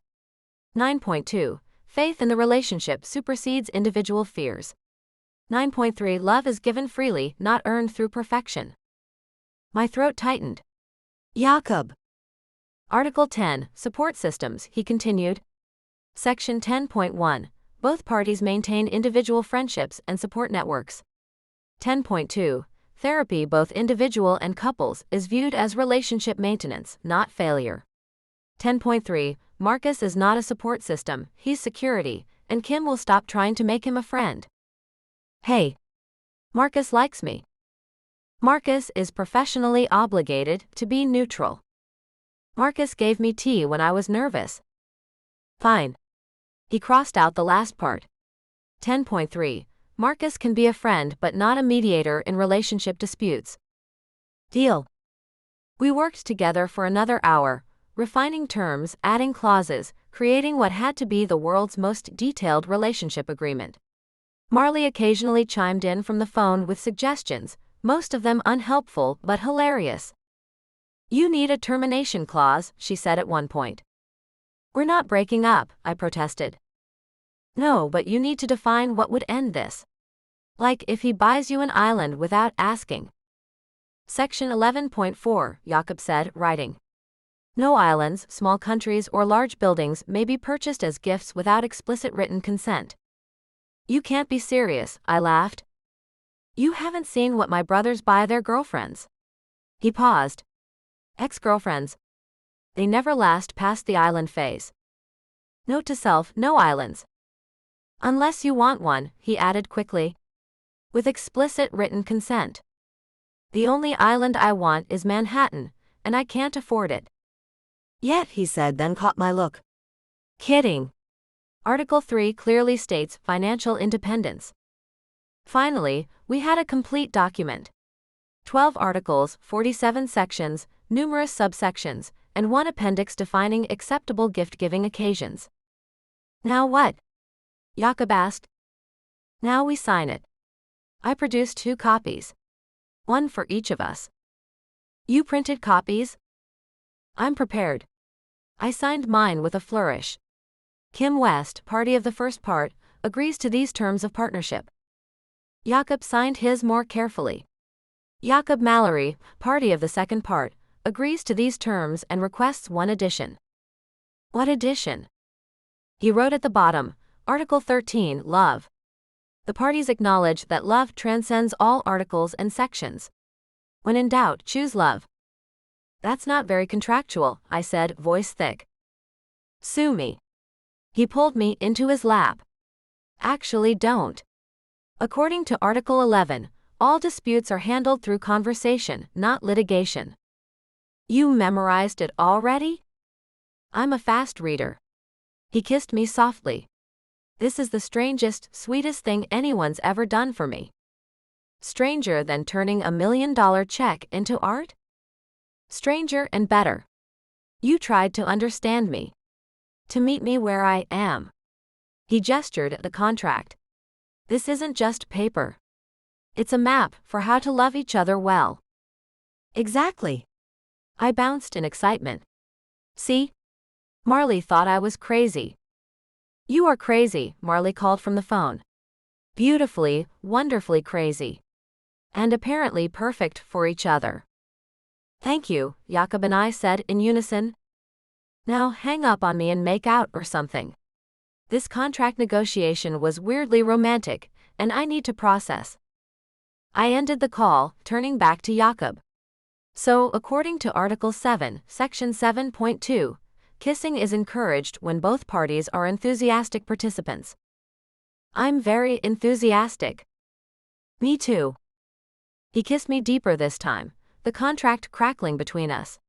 9.2, faith in the relationship supersedes individual fears. 9.3, love is given freely, not earned through perfection. My throat tightened. Jakob. Article 10, support systems, he continued. Section 10.1, both parties maintain individual friendships and support networks. 10.2, therapy, both individual and couples, is viewed as relationship maintenance, not failure. 10.3, Marcus is not a support system, he's security, and Kim will stop trying to make him a friend. Hey. Marcus likes me. Marcus is professionally obligated to be neutral. Marcus gave me tea when I was nervous. Fine. He crossed out the last part. 10.3, Marcus can be a friend but not a mediator in relationship disputes. Deal. We worked together for another hour, refining terms, adding clauses, creating what had to be the world's most detailed relationship agreement. Marley occasionally chimed in from the phone with suggestions, most of them unhelpful but hilarious. You need a termination clause, she said at one point. We're not breaking up, I protested. No, but you need to define what would end this. Like if he buys you an island without asking. Section 11.4, Jakob said, writing. No islands, small countries, or large buildings may be purchased as gifts without explicit written consent. You can't be serious, I laughed. You haven't seen what my brothers buy their girlfriends. He paused. Ex-girlfriends. They never last past the island phase. Note to self, no islands. Unless you want one, he added quickly. With explicit written consent. The only island I want is Manhattan, and I can't afford it. Yet, he said, then caught my look. Kidding. Article 3 clearly states financial independence. Finally, we had a complete document. 12 articles, 47 sections, numerous subsections, and one appendix defining acceptable gift-giving occasions. Now what? Jakob asked. Now we sign it. I produced 2 copies. One for each of us. You printed copies? I'm prepared. I signed mine with a flourish. Kim West, party of the first part, agrees to these terms of partnership. Jakob signed his more carefully. Jakob Mallory, party of the second part, agrees to these terms and requests one addition. What addition? He wrote at the bottom, Article 13, Love. The parties acknowledge that love transcends all articles and sections. When in doubt, choose love. That's not very contractual, I said, voice thick. Sue me. He pulled me into his lap. Actually, don't. According to Article 11, all disputes are handled through conversation, not litigation. You memorized it already? I'm a fast reader. He kissed me softly. This is the strangest, sweetest thing anyone's ever done for me. Stranger than turning $1 million check into art? Stranger and better. You tried to understand me. To meet me where I am. He gestured at the contract. This isn't just paper. It's a map for how to love each other well. Exactly. I bounced in excitement. See? Marley thought I was crazy. You are crazy, Marley called from the phone. Beautifully, wonderfully crazy. And apparently perfect for each other. Thank you, Jakob and I said in unison. Now hang up on me and make out or something. This contract negotiation was weirdly romantic, and I need to process. I ended the call, turning back to Jakob. So, according to Article 7, Section 7.2, kissing is encouraged when both parties are enthusiastic participants. I'm very enthusiastic. Me too. He kissed me deeper this time, the contract crackling between us.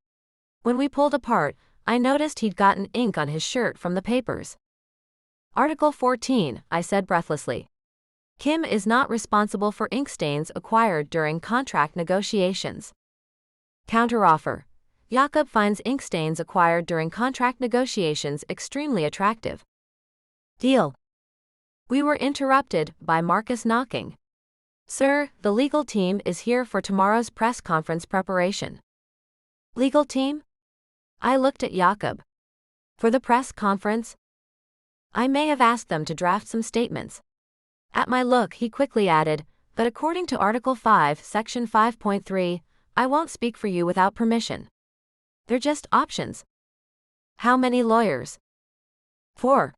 When we pulled apart, I noticed he'd gotten ink on his shirt from the papers. Article 14, I said breathlessly. Kim is not responsible for ink stains acquired during contract negotiations. Counteroffer. Jakob finds ink stains acquired during contract negotiations extremely attractive. Deal. We were interrupted by Marcus knocking. Sir, the legal team is here for tomorrow's press conference preparation. Legal team? I looked at Jakob. For the press conference? I may have asked them to draft some statements. At my look, he quickly added, but according to Article 5, Section 5.3, I won't speak for you without permission. They're just options. How many lawyers? 4.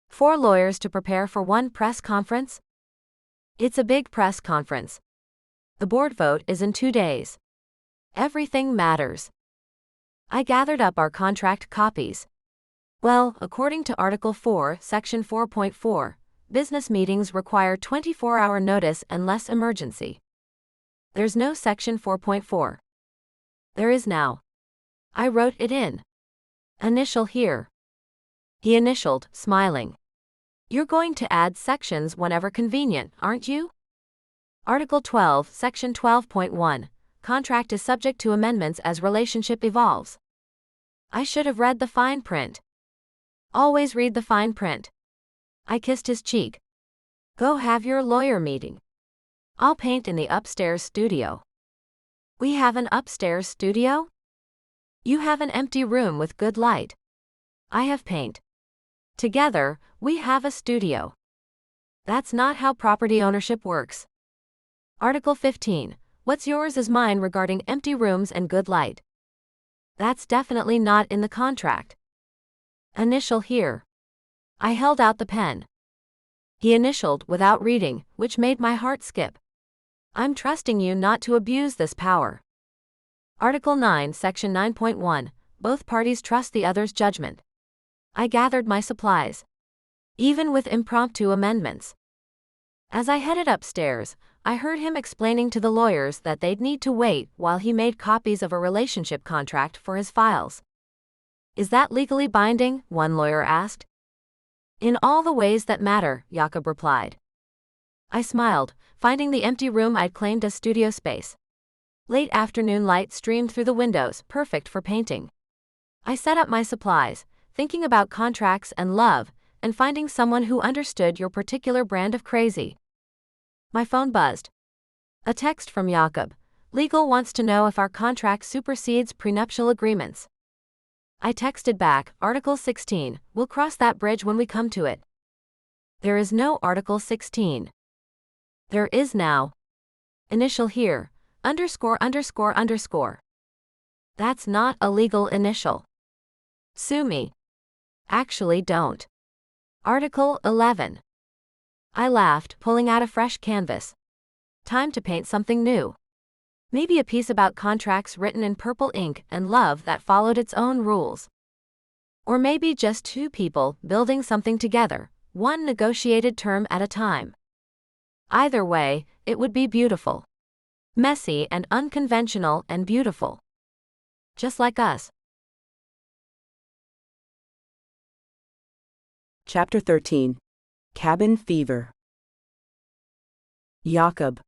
4 lawyers to prepare for one press conference? It's a big press conference. The board vote is in 2 days. Everything matters. I gathered up our contract copies. Well, according to Article 4, Section 4.4, business meetings require 24-hour notice unless emergency. There's no Section 4.4. There is now. I wrote it in. Initial here. He initialed, smiling. You're going to add sections whenever convenient, aren't you? Article 12, Section 12.1. Contract is subject to amendments as relationship evolves. I should have read the fine print. Always read the fine print. I kissed his cheek. Go have your lawyer meeting. I'll paint in the upstairs studio. We have an upstairs studio? You have an empty room with good light. I have paint. Together, we have a studio. That's not how property ownership works. Article 15. What's yours is mine regarding empty rooms and good light. That's definitely not in the contract. Initial here. I held out the pen. He initialed without reading, which made my heart skip. I'm trusting you not to abuse this power. Article 9, Section 9.1. Both parties trust the other's judgment. I gathered my supplies. Even with impromptu amendments. As I headed upstairs, I heard him explaining to the lawyers that they'd need to wait while he made copies of a relationship contract for his files. Is that legally binding? One lawyer asked. In all the ways that matter, Jakob replied. I smiled, finding the empty room I'd claimed as studio space. Late afternoon light streamed through the windows, perfect for painting. I set up my supplies, thinking about contracts and love, and finding someone who understood your particular brand of crazy. My phone buzzed. A text from Jakob. Legal wants to know if our contract supersedes prenuptial agreements. I texted back, Article 16, we'll cross that bridge when we come to it. There is no Article 16. There is now. Initial here, _____. That's not a legal initial. Sue me. Actually don't. Article 11. I laughed, pulling out a fresh canvas. Time to paint something new. Maybe a piece about contracts written in purple ink and love that followed its own rules. Or maybe just 2 people building something together, one negotiated term at a time. Either way, it would be beautiful. Messy and unconventional and beautiful. Just like us. Chapter 13. Cabin Fever. Jakob.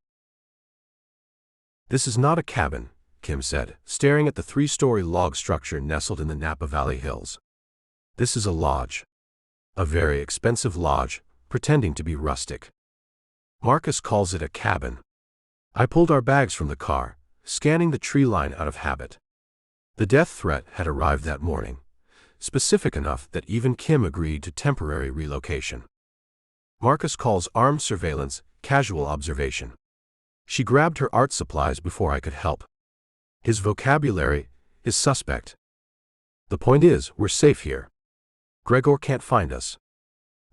This is not a cabin. Kim said, staring at the 3-story log structure nestled in the Napa Valley hills. This is a lodge. A very expensive lodge, pretending to be rustic. Marcus calls it a cabin. I pulled our bags from the car, scanning the tree line out of habit. The death threat had arrived that morning, specific enough that even Kim agreed to temporary relocation. Marcus calls armed surveillance casual observation. She grabbed her art supplies before I could help. His vocabulary is suspect. The point is, we're safe here. Gregor can't find us.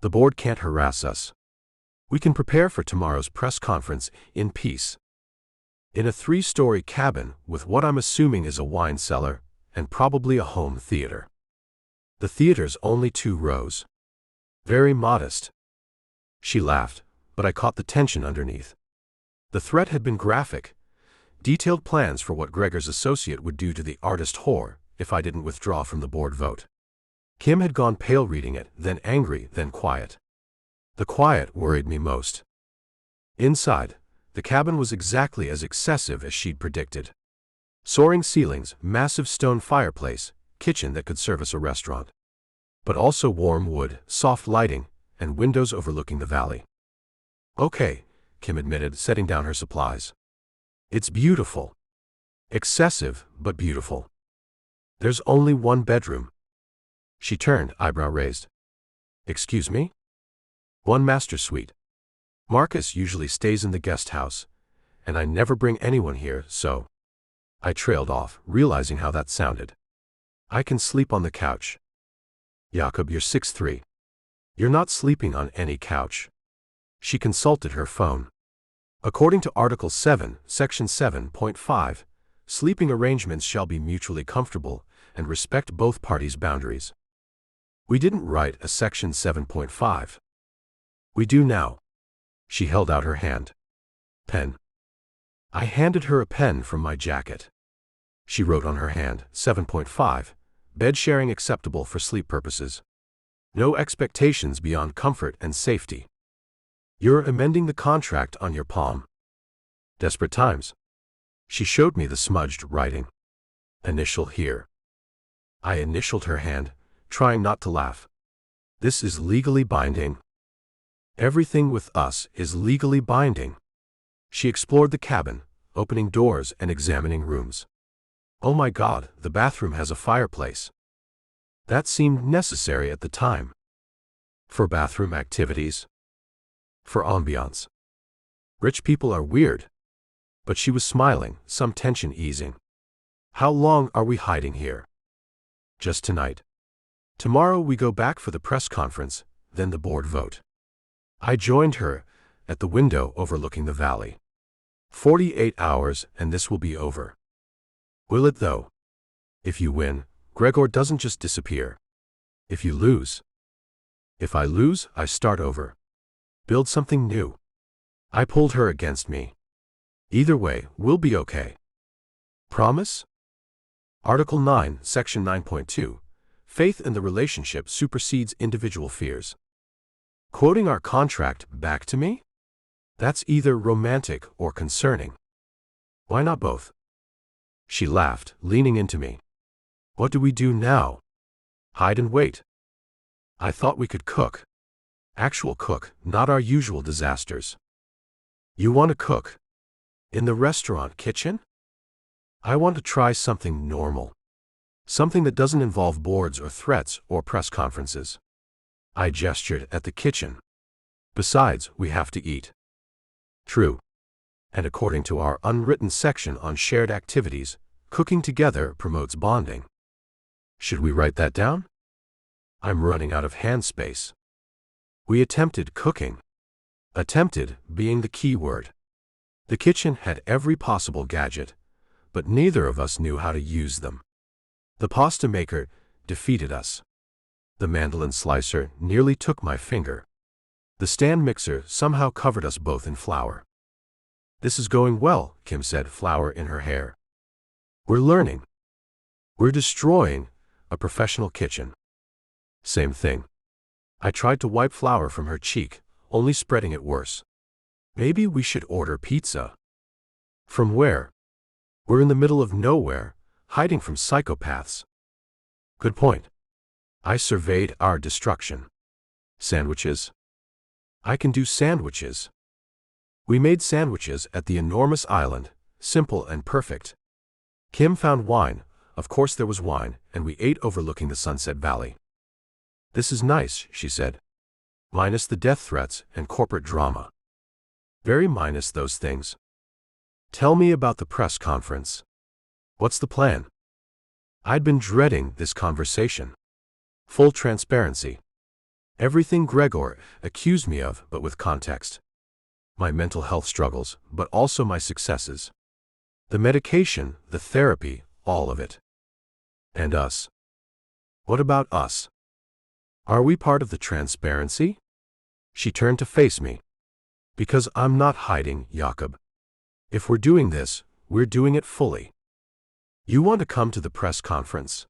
The board can't harass us. We can prepare for tomorrow's press conference in peace. In a 3-story cabin with what I'm assuming is a wine cellar and probably a home theater. The theater's only 2 rows. Very modest. She laughed, but I caught the tension underneath. The threat had been graphic. Detailed plans for what Gregor's associate would do to the artist whore if I didn't withdraw from the board vote. Kim had gone pale reading it, then angry, then quiet. The quiet worried me most. Inside, the cabin was exactly as excessive as she'd predicted. Soaring ceilings, massive stone fireplace, kitchen that could service a restaurant. But also warm wood, soft lighting, and windows overlooking the valley. Okay, Kim admitted, setting down her supplies. It's beautiful. Excessive, but beautiful. There's only 1 bedroom. She turned, eyebrow raised. Excuse me? 1 master suite. Marcus usually stays in the guest house, and I never bring anyone here, so. I trailed off, realizing how that sounded. I can sleep on the couch. Jakob, you're 6'3". You're not sleeping on any couch. She consulted her phone. According to Article 7, Section 7.5, sleeping arrangements shall be mutually comfortable and respect both parties' boundaries. We didn't write a Section 7.5. We do now. She held out her hand. Pen. I handed her a pen from my jacket. She wrote on her hand, 7.5, bed sharing acceptable for sleep purposes. No expectations beyond comfort and safety. You're amending the contract on your palm. Desperate times. She showed me the smudged writing. Initial here. I initialed her hand, trying not to laugh. This is legally binding. Everything with us is legally binding. She explored the cabin, opening doors and examining rooms. Oh my God, the bathroom has a fireplace. That seemed necessary at the time. For bathroom activities. For ambiance. Rich people are weird. But she was smiling, some tension easing. How long are we hiding here? Just tonight. Tomorrow we go back for the press conference, then the board vote. I joined her at the window overlooking the valley. 48 hours and this will be over. Will it though? If you win, Gregor doesn't just disappear. If you lose. If I lose, I start over. Build something new. I pulled her against me. Either way, we'll be okay. Promise? Article 9, Section 9.2. Faith in the relationship supersedes individual fears. Quoting our contract back to me? That's either romantic or concerning. Why not both? She laughed, leaning into me. What do we do now? Hide and wait. I thought we could cook. Actual cook, not our usual disasters. You want to cook? In the restaurant kitchen? I want to try something normal. Something that doesn't involve boards or threats or press conferences. I gestured at the kitchen. Besides, we have to eat. True. And according to our unwritten section on shared activities, cooking together promotes bonding. Should we write that down? I'm running out of hand space. We attempted cooking. Attempted being the key word. The kitchen had every possible gadget, but neither of us knew how to use them. The pasta maker defeated us. The mandolin slicer nearly took my finger. The stand mixer somehow covered us both in flour. This is going well, Kim said, flour in her hair. We're learning. We're destroying a professional kitchen. Same thing. I tried to wipe flour from her cheek, only spreading it worse. Maybe we should order pizza. From where? We're in the middle of nowhere, hiding from psychopaths. Good point. I surveyed our destruction. Sandwiches? I can do sandwiches. We made sandwiches at the enormous island, simple and perfect. Kim found wine, of course there was wine, and we ate overlooking the Sunset Valley. This is nice, she said. Minus the death threats and corporate drama. Very minus those things. Tell me about the press conference. What's the plan? I'd been dreading this conversation. Full transparency. Everything Gregor accused me of, but with context. My mental health struggles, but also my successes. The medication, the therapy, all of it. And us. What about us? Are we part of the transparency? She turned to face me. Because I'm not hiding, Jakob. If we're doing this, we're doing it fully. You want to come to the press conference?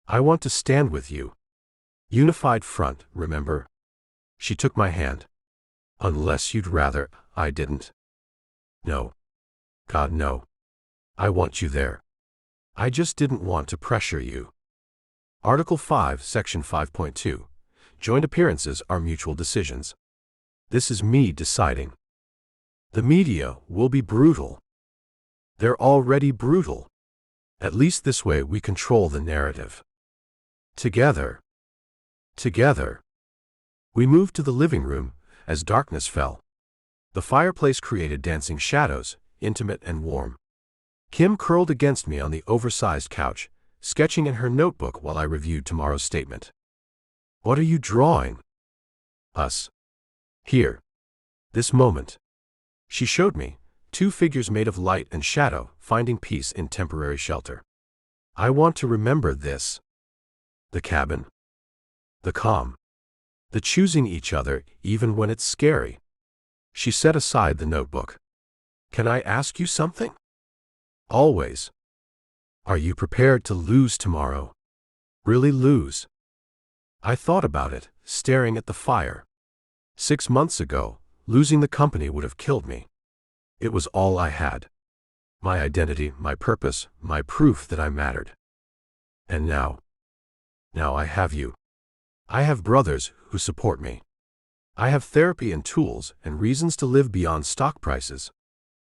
I want to stand with you. Unified front, remember? She took my hand. Unless you'd rather I didn't. No. God, no. I want you there. I just didn't want to pressure you. Article 5, Section 5.2. Joint appearances are mutual decisions. This is me deciding. The media will be brutal. They're already brutal. At least this way we control the narrative. Together. Together. We moved to the living room as darkness fell. The fireplace created dancing shadows, intimate and warm. Kim curled against me on the oversized couch, sketching in her notebook while I reviewed tomorrow's statement. What are you drawing? Us. Here. This moment. She showed me, two figures made of light and shadow, finding peace in temporary shelter. I want to remember this. The cabin. The calm. The choosing each other even when it's scary. She set aside the notebook. Can I ask you something? Always. Are you prepared to lose tomorrow? Really lose? I thought about it, staring at the fire. 6 months ago, losing the company would have killed me. It was all I had. My identity, my purpose, my proof that I mattered. And now I have you. I have brothers who support me. I have therapy and tools and reasons to live beyond stock prices.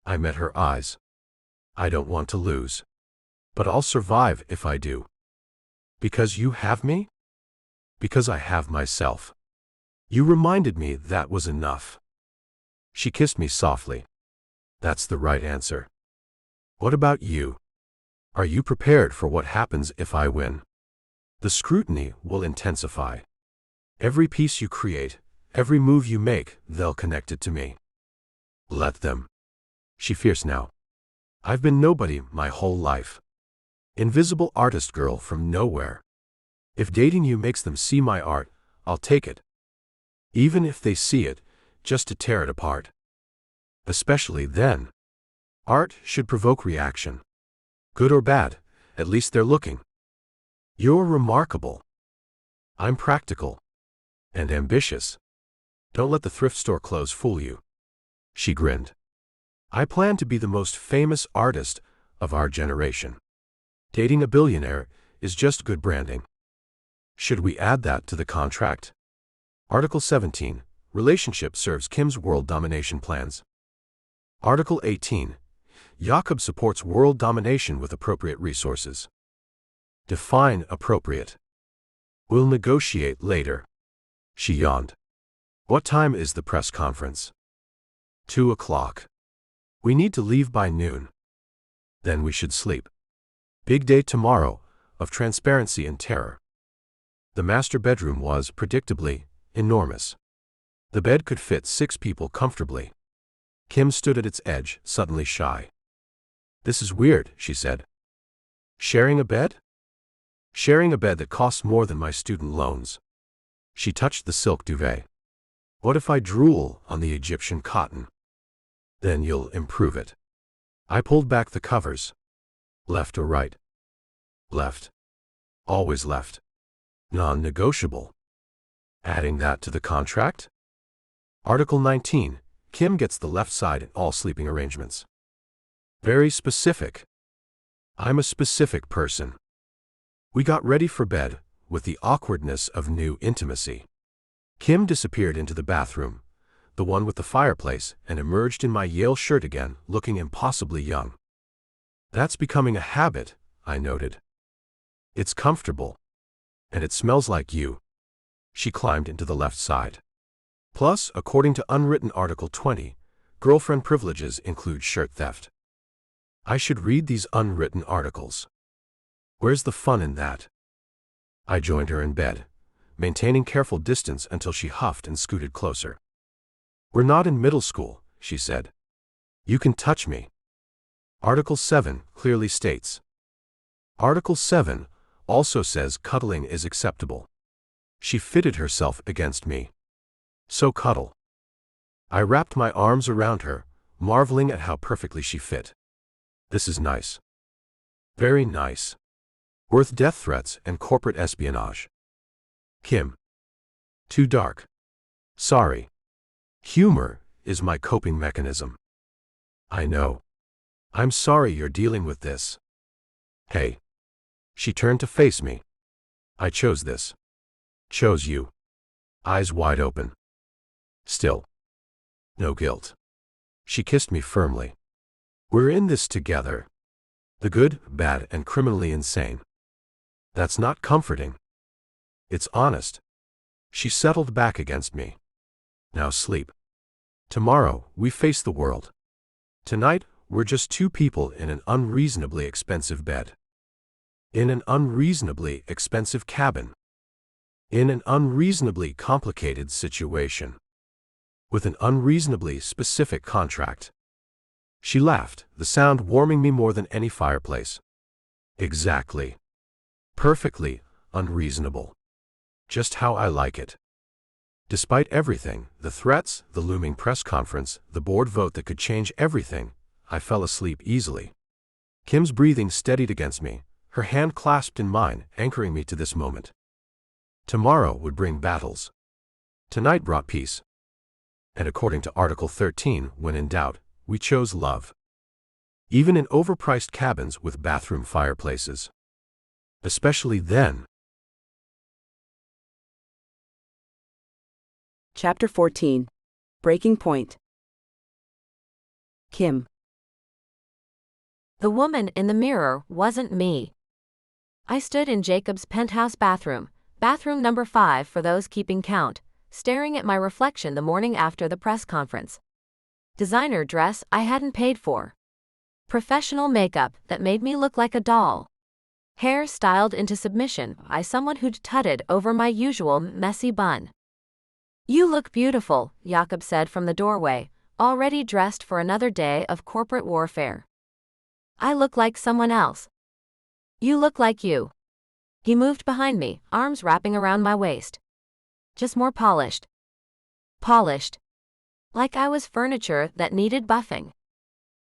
I met her eyes. I don't want to lose. But I'll survive if I do. Because you have me? Because I have myself. You reminded me that was enough. She kissed me softly. That's the right answer. What about you? Are you prepared for what happens if I win? The scrutiny will intensify. Every piece you create, every move you make, they'll connect it to me. Let them. She fierce now. I've been nobody my whole life. Invisible artist girl from nowhere. If dating you makes them see my art, I'll take it. Even if they see it, just to tear it apart. Especially then. Art should provoke reaction. Good or bad, at least they're looking. You're remarkable. I'm practical. And ambitious. Don't let the thrift store clothes fool you. She grinned. I plan to be the most famous artist of our generation. Dating a billionaire is just good branding. Should we add that to the contract? Article 17. Relationship serves Kim's world domination plans. Article 18. Jakob supports world domination with appropriate resources. Define appropriate. We'll negotiate later. She yawned. What time is the press conference? 2 o'clock. We need to leave by noon. Then we should sleep. Big day tomorrow, of transparency and terror. The master bedroom was, predictably, enormous. The bed could fit 6 people comfortably. Kim stood at its edge, suddenly shy. This is weird, she said. Sharing a bed? Sharing a bed that costs more than my student loans. She touched the silk duvet. What if I drool on the Egyptian cotton? Then you'll improve it. I pulled back the covers. Left or right? Left. Always left. Non-negotiable. Adding that to the contract? Article 19. Kim gets the left side in all sleeping arrangements. Very specific. I'm a specific person. We got ready for bed, with the awkwardness of new intimacy. Kim disappeared into the bathroom, the one with the fireplace, and emerged in my Yale shirt again, looking impossibly young. That's becoming a habit, I noted. It's comfortable. And it smells like you. She climbed into the left side. Plus, according to unwritten Article 20, girlfriend privileges include shirt theft. I should read these unwritten articles. Where's the fun in that? I joined her in bed, maintaining careful distance until she huffed and scooted closer. We're not in middle school, she said. You can touch me. Article 7 clearly states. Article 7 also says cuddling is acceptable. She fitted herself against me. So cuddle. I wrapped my arms around her, marveling at how perfectly she fit. This is nice. Very nice. Worth death threats and corporate espionage. Kim. Too dark. Sorry. Humor is my coping mechanism. I know. I'm sorry you're dealing with this. Hey. She turned to face me. I chose this. Chose you. Eyes wide open. Still. No guilt. She kissed me firmly. We're in this together. The good, bad, and criminally insane. That's not comforting. It's honest. She settled back against me. Now sleep. Tomorrow, we face the world. Tonight, we're just two people in an unreasonably expensive bed. In an unreasonably expensive cabin. In an unreasonably complicated situation. With an unreasonably specific contract. She laughed, the sound warming me more than any fireplace. Exactly. Perfectly unreasonable. Just how I like it. Despite everything, the threats, the looming press conference, the board vote that could change everything, I fell asleep easily. Kim's breathing steadied against me, her hand clasped in mine, anchoring me to this moment. Tomorrow would bring battles. Tonight brought peace. And according to Article 13, when in doubt, we chose love. Even in overpriced cabins with bathroom fireplaces. Especially then. Chapter 14. Breaking Point. Kim. The woman in the mirror wasn't me. I stood in Jacob's penthouse bathroom number 5 for those keeping count, staring at my reflection the morning after the press conference. Designer dress I hadn't paid for. Professional makeup that made me look like a doll. Hair styled into submission by someone who'd tutted over my usual messy bun. You look beautiful, Jakob said from the doorway, already dressed for another day of corporate warfare. I look like someone else. You look like you. He moved behind me, arms wrapping around my waist. Just more polished. Polished. Like I was furniture that needed buffing.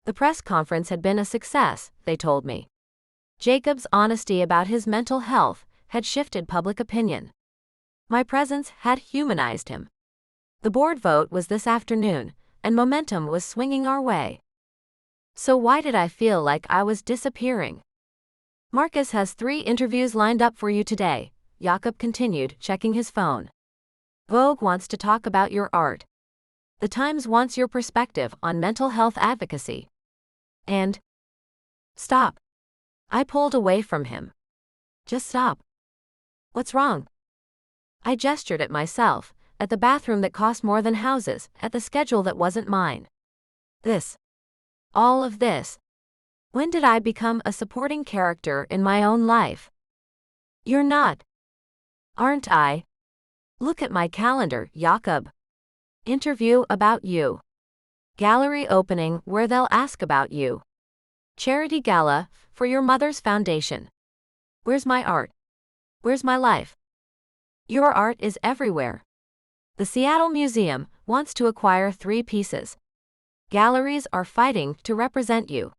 The press conference had been a success, they told me. Jacob's honesty about his mental health had shifted public opinion. My presence had humanized him. The board vote was this afternoon, and momentum was swinging our way. So why did I feel like I was disappearing? Marcus has 3 interviews lined up for you today, Jakob continued, checking his phone. Vogue wants to talk about your art. The Times wants your perspective on mental health advocacy. And... Stop. I pulled away from him. Just stop. What's wrong? I gestured at myself, at the bathroom that cost more than houses, at the schedule that wasn't mine. This. All of this. When did I become a supporting character in my own life? You're not. Aren't I? Look at my calendar, Jakob. Interview about you. Gallery opening where they'll ask about you. Charity gala for your mother's foundation. Where's my art? Where's my life? Your art is everywhere. The Seattle Museum wants to acquire 3 pieces. Galleries are fighting to represent you.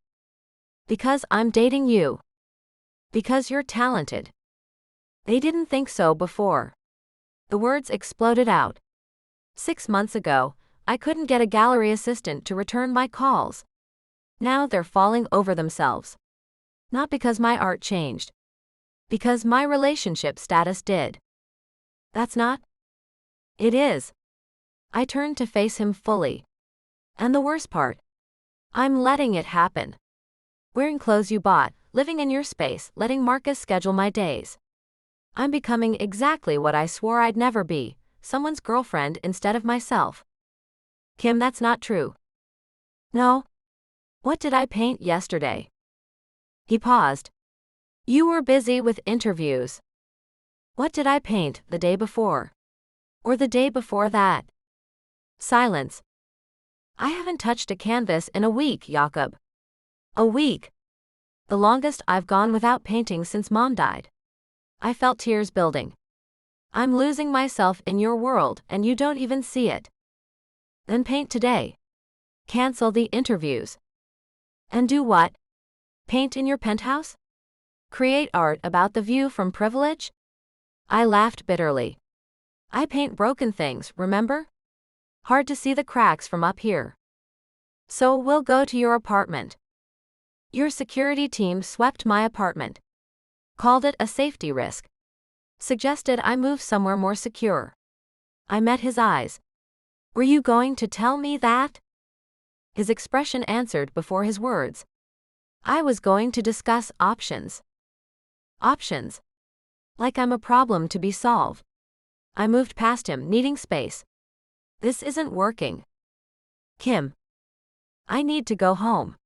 Because I'm dating you. Because you're talented. They didn't think so before. The words exploded out. 6 months ago, I couldn't get a gallery assistant to return my calls. Now they're falling over themselves. Not because my art changed. Because my relationship status did. That's not? It is. I turned to face him fully. And the worst part? I'm letting it happen. Wearing clothes you bought, living in your space, letting Marcus schedule my days. I'm becoming exactly what I swore I'd never be, someone's girlfriend instead of myself. Kim, that's not true. No. What did I paint yesterday? He paused. You were busy with interviews. What did I paint the day before? Or the day before that? Silence. I haven't touched a canvas in a week, Jakob. A week. The longest I've gone without painting since Mom died. I felt tears building. I'm losing myself in your world and you don't even see it. Then paint today. Cancel the interviews. And do what? Paint in your penthouse? Create art about the view from privilege? I laughed bitterly. I paint broken things, remember? Hard to see the cracks from up here. So we'll go to your apartment. Your security team swept my apartment. Called it a safety risk. Suggested I move somewhere more secure. I met his eyes. Were you going to tell me that? His expression answered before his words. I was going to discuss options. Options. Like I'm a problem to be solved. I moved past him, needing space. This isn't working. Kim. I need to go home.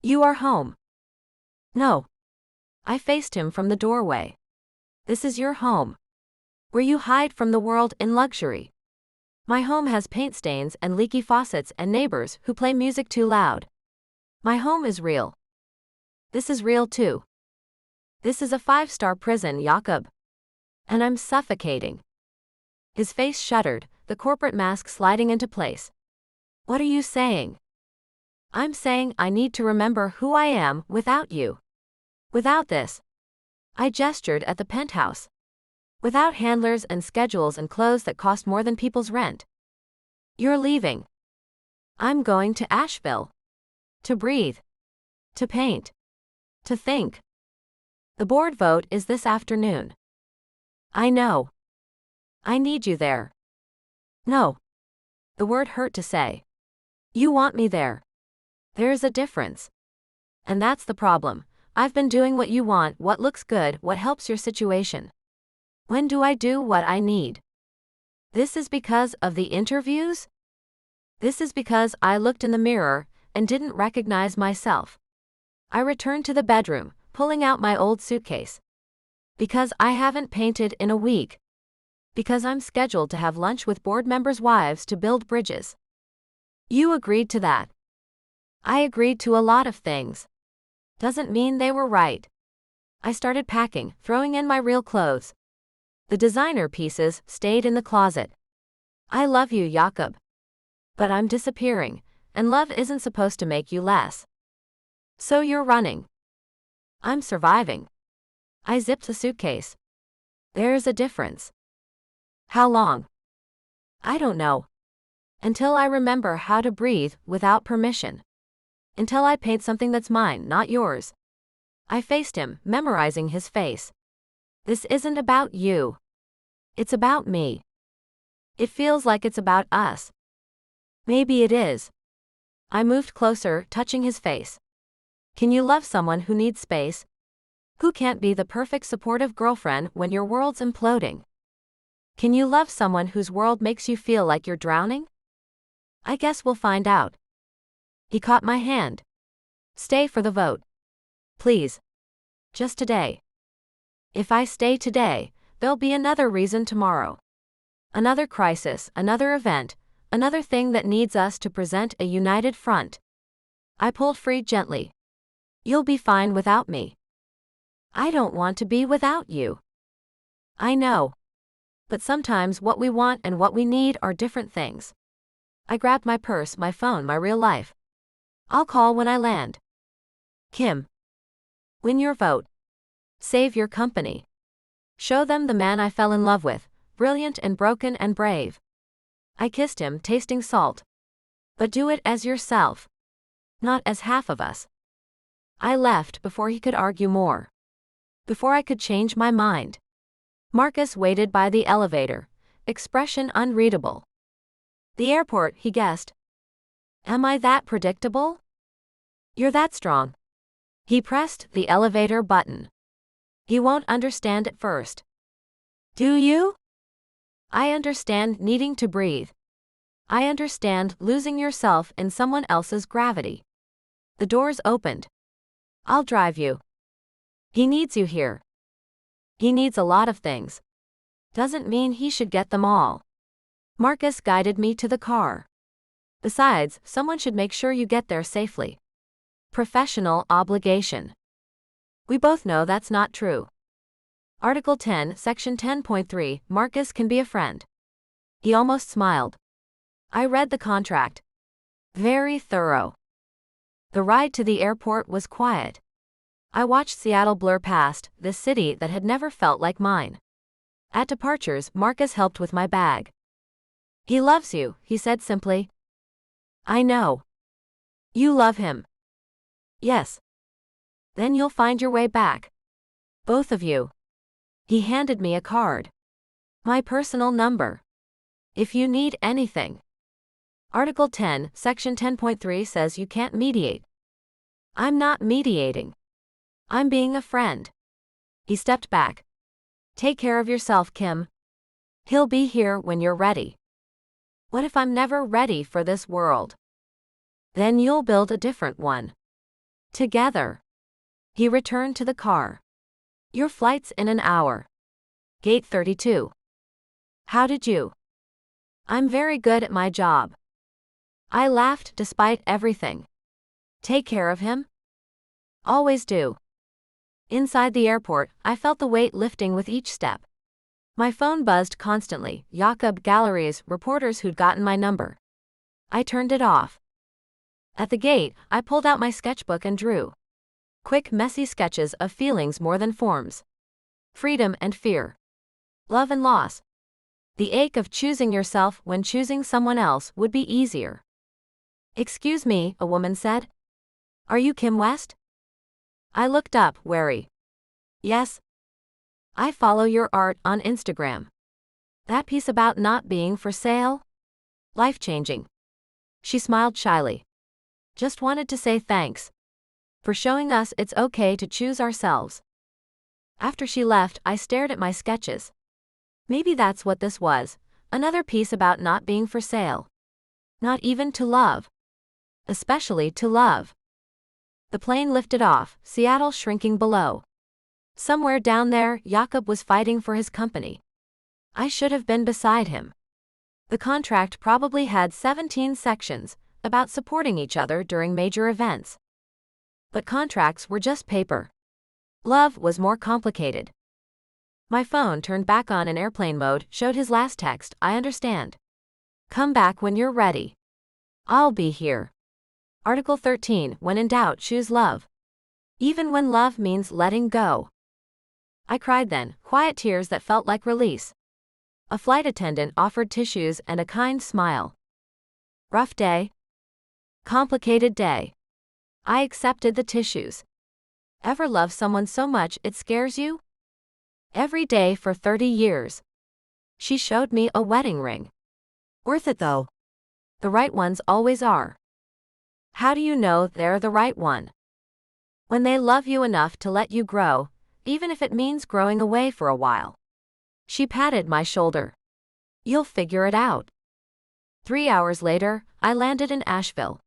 You are home. No. I faced him from the doorway. This is your home. Where you hide from the world in luxury. My home has paint stains and leaky faucets and neighbors who play music too loud. My home is real. This is real too. This is a 5-star prison, Jakob. And I'm suffocating. His face shuddered, the corporate mask sliding into place. What are you saying? I'm saying I need to remember who I am without you. Without this. I gestured at the penthouse. Without handlers and schedules and clothes that cost more than people's rent. You're leaving. I'm going to Asheville. To breathe. To paint. To think. The board vote is this afternoon. I know. I need you there. No. The word hurt to say. You want me there. There's a difference. And that's the problem. I've been doing what you want, what looks good, what helps your situation. When do I do what I need? This is because of the interviews? This is because I looked in the mirror and didn't recognize myself. I returned to the bedroom, pulling out my old suitcase. Because I haven't painted in a week. Because I'm scheduled to have lunch with board members' wives to build bridges. You agreed to that. I agreed to a lot of things. Doesn't mean they were right. I started packing, throwing in my real clothes. The designer pieces stayed in the closet. I love you, Jakob. But I'm disappearing, and love isn't supposed to make you less. So you're running. I'm surviving. I zipped the suitcase. There's a difference. How long? I don't know. Until I remember how to breathe without permission. Until I paint something that's mine, not yours. I faced him, memorizing his face. This isn't about you. It's about me. It feels like it's about us. Maybe it is. I moved closer, touching his face. Can you love someone who needs space? Who can't be the perfect supportive girlfriend when your world's imploding? Can you love someone whose world makes you feel like you're drowning? I guess we'll find out. He caught my hand. Stay for the vote. Please. Just today. If I stay today, there'll be another reason tomorrow. Another crisis, another event, another thing that needs us to present a united front. I pulled free gently. You'll be fine without me. I don't want to be without you. I know. But sometimes what we want and what we need are different things. I grabbed my purse, my phone, my real life. I'll call when I land. Kim. Win your vote. Save your company. Show them the man I fell in love with, brilliant and broken and brave. I kissed him, tasting salt. But do it as yourself. Not as half of us. I left before he could argue more. Before I could change my mind. Marcus waited by the elevator, expression unreadable. The airport, he guessed. Am I that predictable? You're that strong. He pressed the elevator button. You won't understand at first. Do you? I understand needing to breathe. I understand losing yourself in someone else's gravity. The doors opened. I'll drive you. He needs you here. He needs a lot of things. Doesn't mean he should get them all. Marcus guided me to the car. Besides, someone should make sure you get there safely. Professional obligation. We both know that's not true. Article 10, Section 10.3, Marcus can be a friend. He almost smiled. I read the contract. Very thorough. The ride to the airport was quiet. I watched Seattle blur past, this city that had never felt like mine. At departures, Marcus helped with my bag. He loves you, he said simply. I know. You love him. Yes. Then you'll find your way back. Both of you. He handed me a card. My personal number. If you need anything. Article 10, Section 10.3 says you can't mediate. I'm not mediating. I'm being a friend. He stepped back. Take care of yourself, Kim. He'll be here when you're ready. What if I'm never ready for this world? Then you'll build a different one. Together. He returned to the car. Your flight's in an hour. Gate 32. How did you? I'm very good at my job. I laughed despite everything. Take care of him? Always do. Inside the airport, I felt the weight lifting with each step. My phone buzzed constantly, Jakob Mallory's reporters who'd gotten my number. I turned it off. At the gate, I pulled out my sketchbook and drew. Quick, messy sketches of feelings more than forms. Freedom and fear. Love and loss. The ache of choosing yourself when choosing someone else would be easier. Excuse me, a woman said. Are you Kim West? I looked up, wary. Yes. I follow your art on Instagram. That piece about not being for sale? Life-changing. She smiled shyly. Just wanted to say thanks. For showing us it's okay to choose ourselves. After she left, I stared at my sketches. Maybe that's what this was, another piece about not being for sale. Not even to love. Especially to love. The plane lifted off, Seattle shrinking below. Somewhere down there, Jakob was fighting for his company. I should have been beside him. The contract probably had 17 sections, about supporting each other during major events. But contracts were just paper. Love was more complicated. My phone turned back on in airplane mode, showed his last text, I understand. Come back when you're ready. I'll be here. Article 13, when in doubt, choose love. Even when love means letting go. I cried then, quiet tears that felt like release. A flight attendant offered tissues and a kind smile. Rough day? Complicated day. I accepted the tissues. Ever love someone so much it scares you? Every day for 30 years. She showed me a wedding ring. Worth it though. The right ones always are. How do you know they're the right one? When they love you enough to let you grow, even if it means growing away for a while. She patted my shoulder. You'll figure it out. 3 hours later, I landed in Asheville.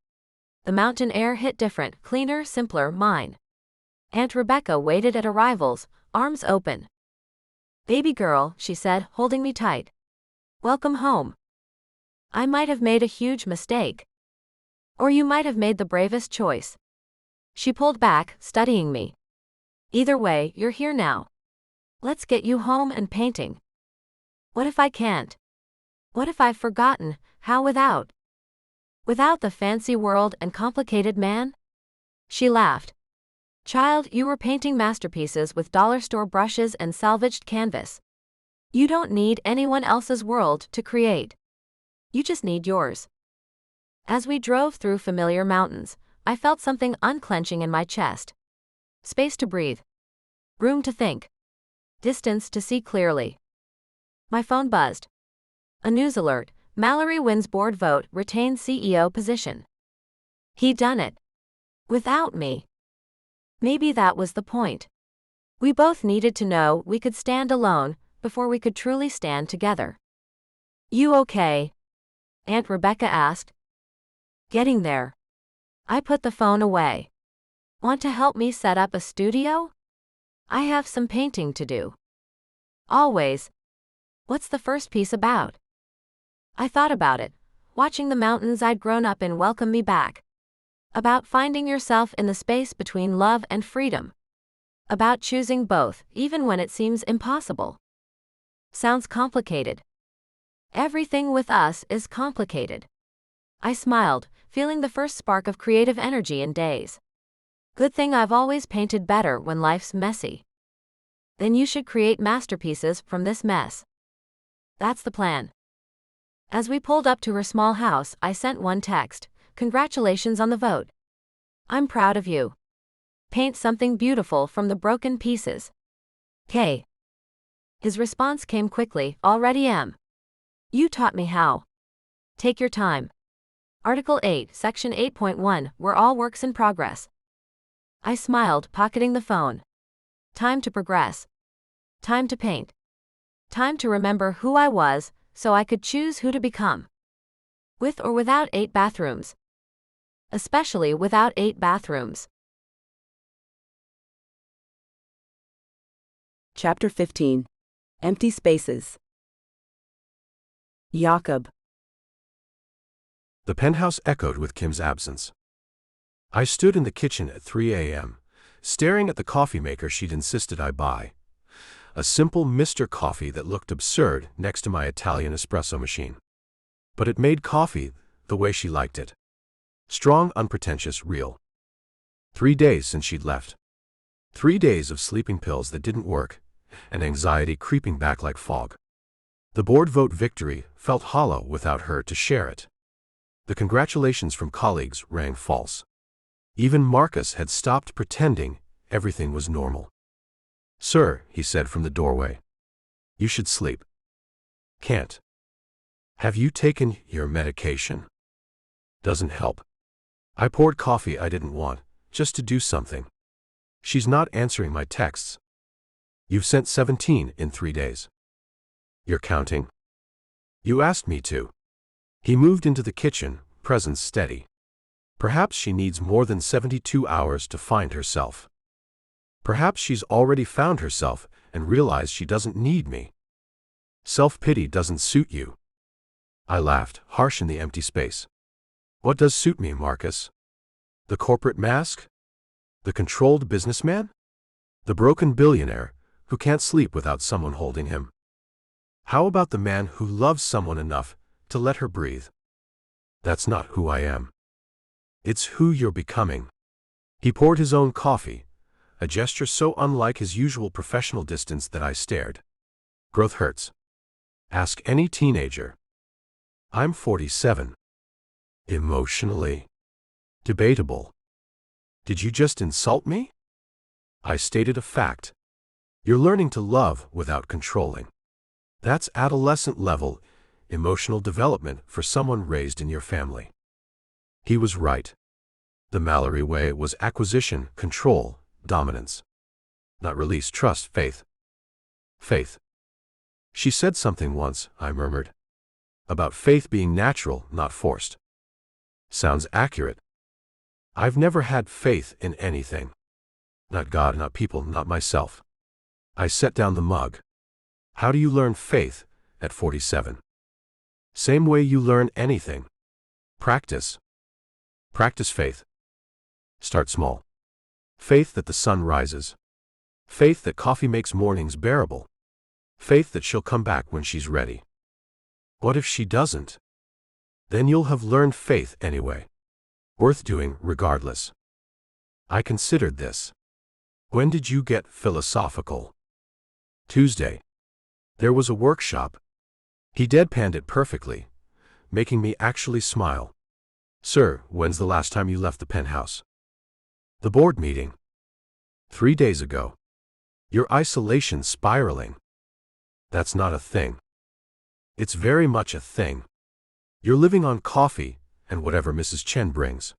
The mountain air hit different, cleaner, simpler, mine. Aunt Rebecca waited at arrivals, arms open. Baby girl, she said, holding me tight. Welcome home. I might have made a huge mistake. Or you might have made the bravest choice. She pulled back, studying me. Either way, you're here now. Let's get you home and painting. What if I can't? What if I've forgotten, how without? Without the fancy world and complicated man? She laughed. Child, you were painting masterpieces with dollar store brushes and salvaged canvas. You don't need anyone else's world to create. You just need yours. As we drove through familiar mountains, I felt something unclenching in my chest. Space to breathe. Room to think. Distance to see clearly. My phone buzzed. A news alert. Mallory wins board vote, retains CEO position. He'd done it. Without me. Maybe that was the point. We both needed to know we could stand alone before we could truly stand together. You okay? Aunt Rebecca asked. Getting there. I put the phone away. Want to help me set up a studio? I have some painting to do. Always. What's the first piece about? I thought about it, watching the mountains I'd grown up in welcome me back. About finding yourself in the space between love and freedom. About choosing both, even when it seems impossible. Sounds complicated. Everything with us is complicated. I smiled, feeling the first spark of creative energy in days. Good thing I've always painted better when life's messy. Then you should create masterpieces from this mess. That's the plan. As we pulled up to her small house, I sent one text. Congratulations on the vote. I'm proud of you. Paint something beautiful from the broken pieces. K. His response came quickly. Already am. You taught me how. Take your time. Article 8, Section 8.1, we're all works in progress. I smiled, pocketing the phone. Time to progress. Time to paint. Time to remember who I was, so I could choose who to become. With or without 8 bathrooms. Especially without 8 bathrooms. Chapter 15. Empty Spaces. Jakob. The penthouse echoed with Kim's absence. I stood in the kitchen at 3 a.m., staring at the coffee maker she'd insisted I buy. A simple Mr. Coffee that looked absurd next to my Italian espresso machine. But it made coffee the way she liked it. Strong, unpretentious, real. 3 days since she'd left. 3 days of sleeping pills that didn't work, and anxiety creeping back like fog. The board vote victory felt hollow without her to share it. The congratulations from colleagues rang false. Even Marcus had stopped pretending everything was normal. Sir, he said from the doorway. You should sleep. Can't. Have you taken your medication? Doesn't help. I poured coffee I didn't want, just to do something. She's not answering my texts. You've sent 17 in 3 days. You're counting? You asked me to. He moved into the kitchen, presence steady. Perhaps she needs more than 72 hours to find herself. Perhaps she's already found herself and realized she doesn't need me. Self-pity doesn't suit you. I laughed, harsh in the empty space. What does suit me, Marcus? The corporate mask? The controlled businessman? The broken billionaire who can't sleep without someone holding him? How about the man who loves someone enough to let her breathe? That's not who I am. It's who you're becoming. He poured his own coffee, a gesture so unlike his usual professional distance that I stared. Growth hurts. Ask any teenager. I'm 47. Emotionally. Debatable. Did you just insult me? I stated a fact. You're learning to love without controlling. That's adolescent level emotional development for someone raised in your family. He was right. The Mallory way was acquisition, control, dominance. Not release, trust, faith. Faith. She said something once, I murmured. About faith being natural, not forced. Sounds accurate. I've never had faith in anything. Not God, not people, not myself. I set down the mug. How do you learn faith at 47? Same way you learn anything. Practice. Practice faith. Start small. Faith that the sun rises. Faith that coffee makes mornings bearable. Faith that she'll come back when she's ready. What if she doesn't? Then you'll have learned faith anyway. Worth doing regardless. I considered this. When did you get philosophical? Tuesday. There was a workshop. He deadpanned it perfectly, making me actually smile. Sir, when's the last time you left the penthouse? The board meeting. 3 days ago. Your isolation spiraling. That's not a thing. It's very much a thing. You're living on coffee and whatever Mrs. Chen brings.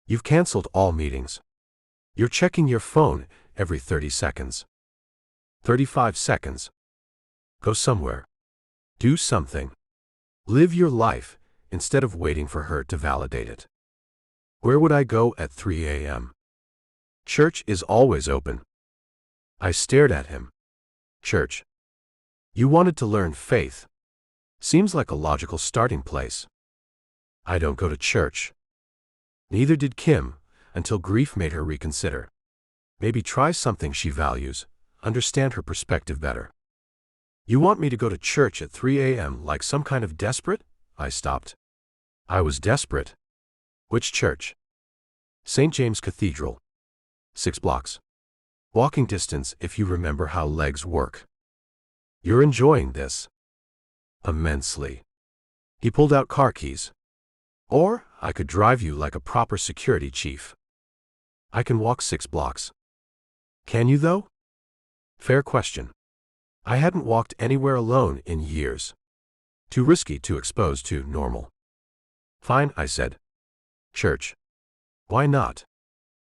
You've canceled all meetings. You're checking your phone every 30 seconds. 35 seconds. Go somewhere. Do something. Live your life instead of waiting for her to validate it. Where would I go at 3 a.m.? Church is always open. I stared at him. Church. You wanted to learn faith. Seems like a logical starting place. I don't go to church. Neither did Kim, until grief made her reconsider. Maybe try something she values, understand her perspective better. You want me to go to church at 3 a.m. like some kind of desperate? I stopped. I was desperate. Which church? St. James Cathedral. 6 blocks. Walking distance if you remember how legs work. You're enjoying this. Immensely. He pulled out car keys. Or, I could drive you like a proper security chief. I can walk 6 blocks. Can you though? Fair question. I hadn't walked anywhere alone in years. Too risky to expose to normal. Fine, I said. Church. Why not?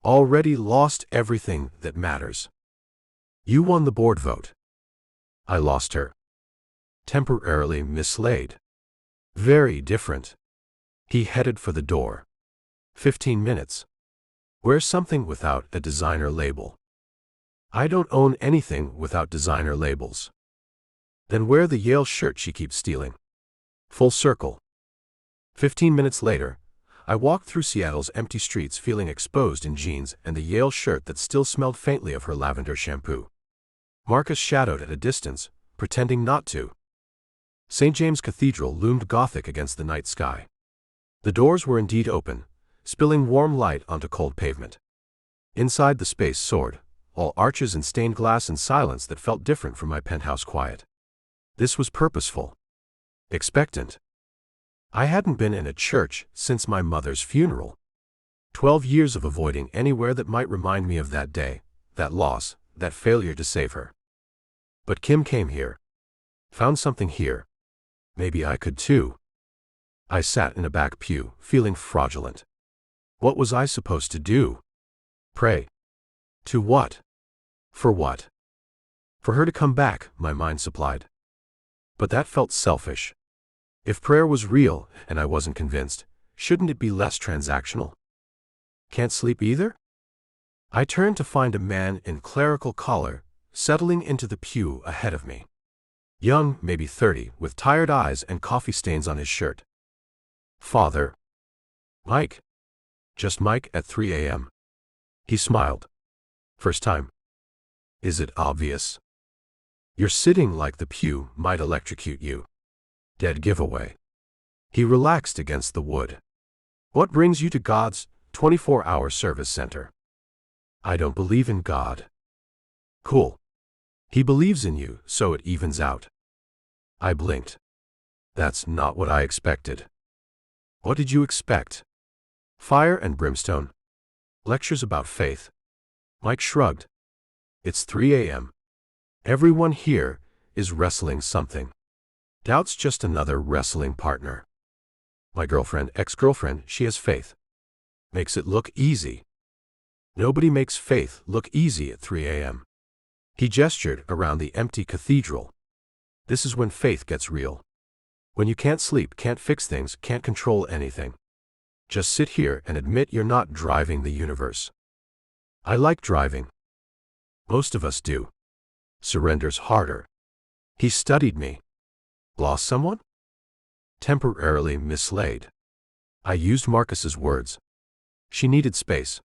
Already lost everything that matters. You won the board vote. I lost her. Temporarily mislaid. Very different. He headed for the door. 15 minutes. Wear something without a designer label. I don't own anything without designer labels. Then wear the Yale shirt she keeps stealing. Full circle. 15 minutes later, I walked through Seattle's empty streets feeling exposed in jeans and the Yale shirt that still smelled faintly of her lavender shampoo. Marcus shadowed at a distance, pretending not to. St. James Cathedral loomed gothic against the night sky. The doors were indeed open, spilling warm light onto cold pavement. Inside the space soared, all arches and stained glass and silence that felt different from my penthouse quiet. This was purposeful. Expectant. I hadn't been in a church since my mother's funeral. 12 years of avoiding anywhere that might remind me of that day, that loss, that failure to save her. But Kim came here. Found something here. Maybe I could too. I sat in a back pew, feeling fraudulent. What was I supposed to do? Pray. To what? For what? For her to come back, my mind supplied. But that felt selfish. If prayer was real, and I wasn't convinced, shouldn't it be less transactional? Can't sleep either? I turned to find a man in clerical collar, settling into the pew ahead of me. Young, maybe 30, with tired eyes and coffee stains on his shirt. Father. Mike. Just Mike at 3 a.m. He smiled. First time. Is it obvious? You're sitting like the pew might electrocute you. Dead giveaway. He relaxed against the wood. What brings you to God's 24-hour service center? I don't believe in God. Cool. He believes in you, so it evens out. I blinked. That's not what I expected. What did you expect? Fire and brimstone. Lectures about faith. Mike shrugged. It's 3 a.m. Everyone here is wrestling something. Doubt's just another wrestling partner. My girlfriend, ex-girlfriend, she has faith. Makes it look easy. Nobody makes faith look easy at 3 a.m. He gestured around the empty cathedral. This is when faith gets real. When you can't sleep, can't fix things, can't control anything. Just sit here and admit you're not driving the universe. I like driving. Most of us do. Surrender's harder. He studied me. Lost someone? Temporarily mislaid. I used Marcus's words. She needed space.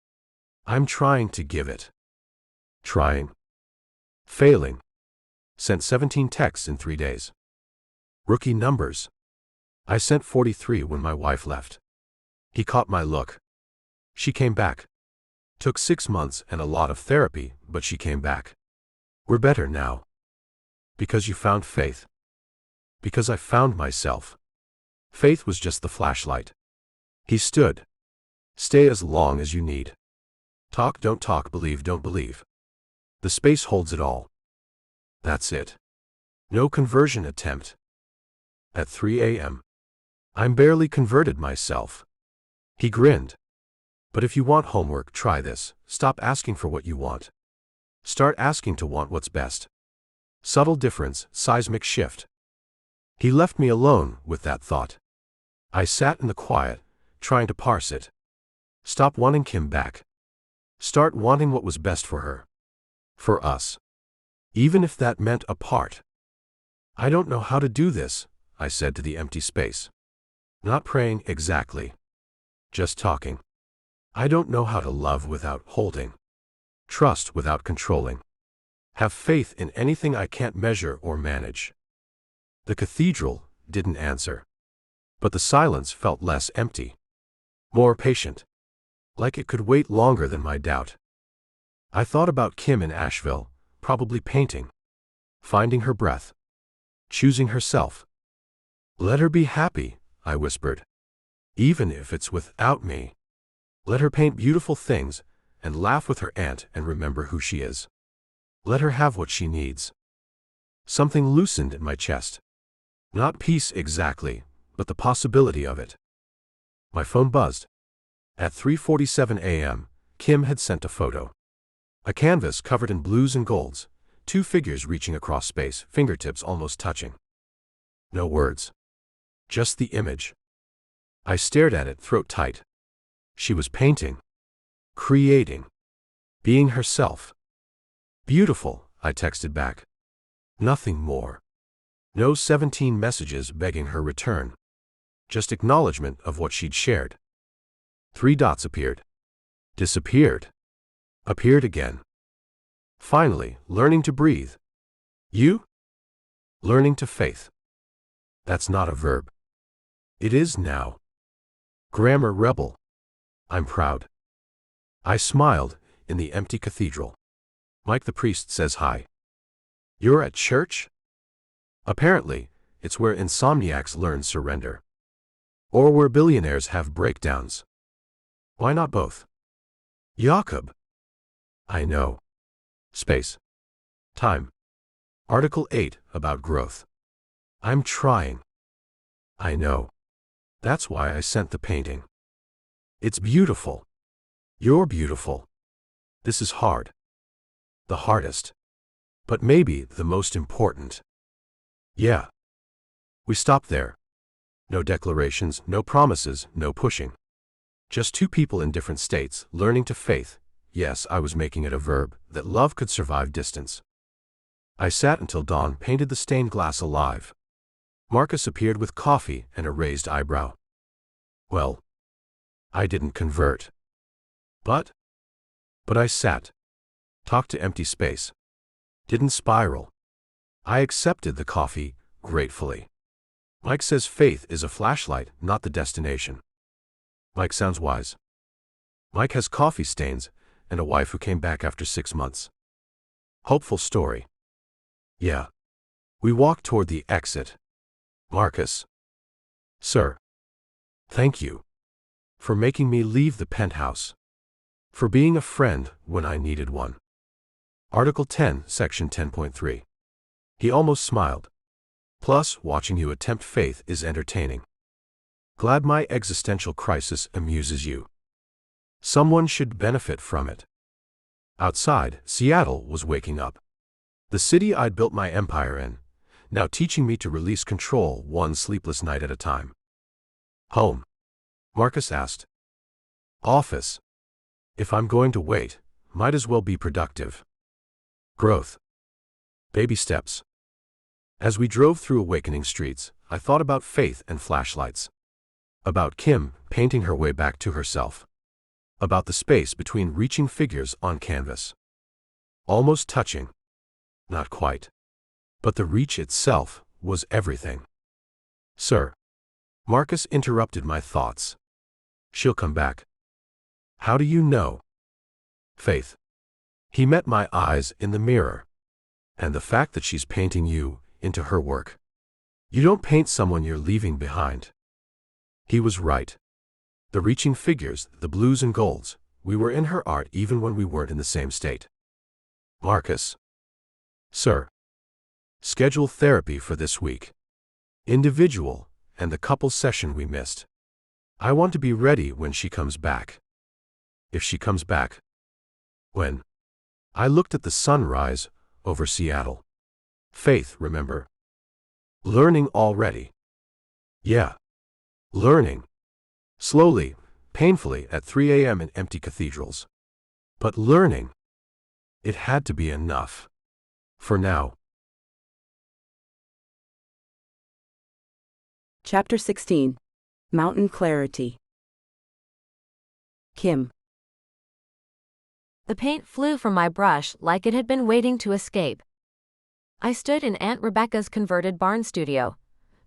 I'm trying to give it. Trying. Failing. Sent 17 texts in 3 days. Rookie numbers. I sent 43 when my wife left. He caught my look. She came back. Took 6 months and a lot of therapy, but she came back. We're better now. Because you found faith. Because I found myself. Faith was just the flashlight. He stood. Stay as long as you need. Talk, don't talk, believe, don't believe. The space holds it all. That's it. No conversion attempt. At 3 a.m. I'm barely converted myself. He grinned. But if you want homework, try this. Stop asking for what you want. Start asking to want what's best. Subtle difference, seismic shift. He left me alone with that thought. I sat in the quiet, trying to parse it. Stop wanting Kim back. Start wanting what was best for her. For us. Even if that meant apart. I don't know how to do this, I said to the empty space. Not praying exactly. Just talking. I don't know how to love without holding. Trust without controlling. Have faith in anything I can't measure or manage. The cathedral didn't answer. But the silence felt less empty. More patient. Like it could wait longer than my doubt. I thought about Kim in Asheville, probably painting. Finding her breath. Choosing herself. Let her be happy, I whispered. Even if it's without me. Let her paint beautiful things, and laugh with her aunt and remember who she is. Let her have what she needs. Something loosened in my chest. Not peace exactly, but the possibility of it. My phone buzzed. At 3:47 a.m., Kim had sent a photo. A canvas covered in blues and golds, two figures reaching across space, fingertips almost touching. No words. Just the image. I stared at it, throat tight. She was painting. Creating. Being herself. Beautiful, I texted back. Nothing more. No 17 messages begging her return. Just acknowledgement of what she'd shared. 3 dots appeared. Disappeared. Appeared again. Finally, learning to breathe. You? Learning to faith. That's not a verb. It is now. Grammar rebel. I'm proud. I smiled in the empty cathedral. Mike the priest says hi. You're at church? Apparently, it's where insomniacs learn surrender. Or where billionaires have breakdowns. Why not both? Jakob. I know. Space. Time. Article 8 about growth. I'm trying. I know. That's why I sent the painting. It's beautiful. You're beautiful. This is hard. The hardest. But maybe the most important. Yeah. We stopped there. No declarations, no promises, no pushing. Just two people in different states, learning to faith. Yes, I was making it a verb, that love could survive distance. I sat until dawn, painted the stained glass alive. Marcus appeared with coffee and a raised eyebrow. Well, I didn't convert. But I sat. Talked to empty space. Didn't spiral. I accepted the coffee, gratefully. Mike says faith is a flashlight, not the destination. Mike sounds wise. Mike has coffee stains and a wife who came back after 6 months. Hopeful story. Yeah. We walked toward the exit. Marcus. Sir. Thank you. For making me leave the penthouse. For being a friend when I needed one. Article 10, Section 10.3. He almost smiled. Plus, watching you attempt faith is entertaining. Glad my existential crisis amuses you. Someone should benefit from it. Outside, Seattle was waking up. The city I'd built my empire in, now teaching me to release control one sleepless night at a time. Home? Marcus asked. Office. If I'm going to wait, might as well be productive. Growth. Baby steps. As we drove through awakening streets, I thought about faith and flashlights. About Kim painting her way back to herself. About the space between reaching figures on canvas. Almost touching. Not quite. But the reach itself was everything. Sir. Marcus interrupted my thoughts. She'll come back. How do you know? Faith. He met my eyes in the mirror. And the fact that she's painting you into her work. You don't paint someone you're leaving behind. He was right. The reaching figures, the blues and golds, we were in her art even when we weren't in the same state. Marcus. Sir. Schedule therapy for this week. Individual, and the couple session we missed. I want to be ready when she comes back. If she comes back. When? I looked at the sunrise over Seattle. Faith, remember? Learning already. Yeah. Learning. Slowly, painfully at 3 a.m. in empty cathedrals. But learning. It had to be enough. For now. Chapter 16. Mountain Clarity. Kim. The paint flew from my brush like it had been waiting to escape. I stood in Aunt Rebecca's converted barn studio,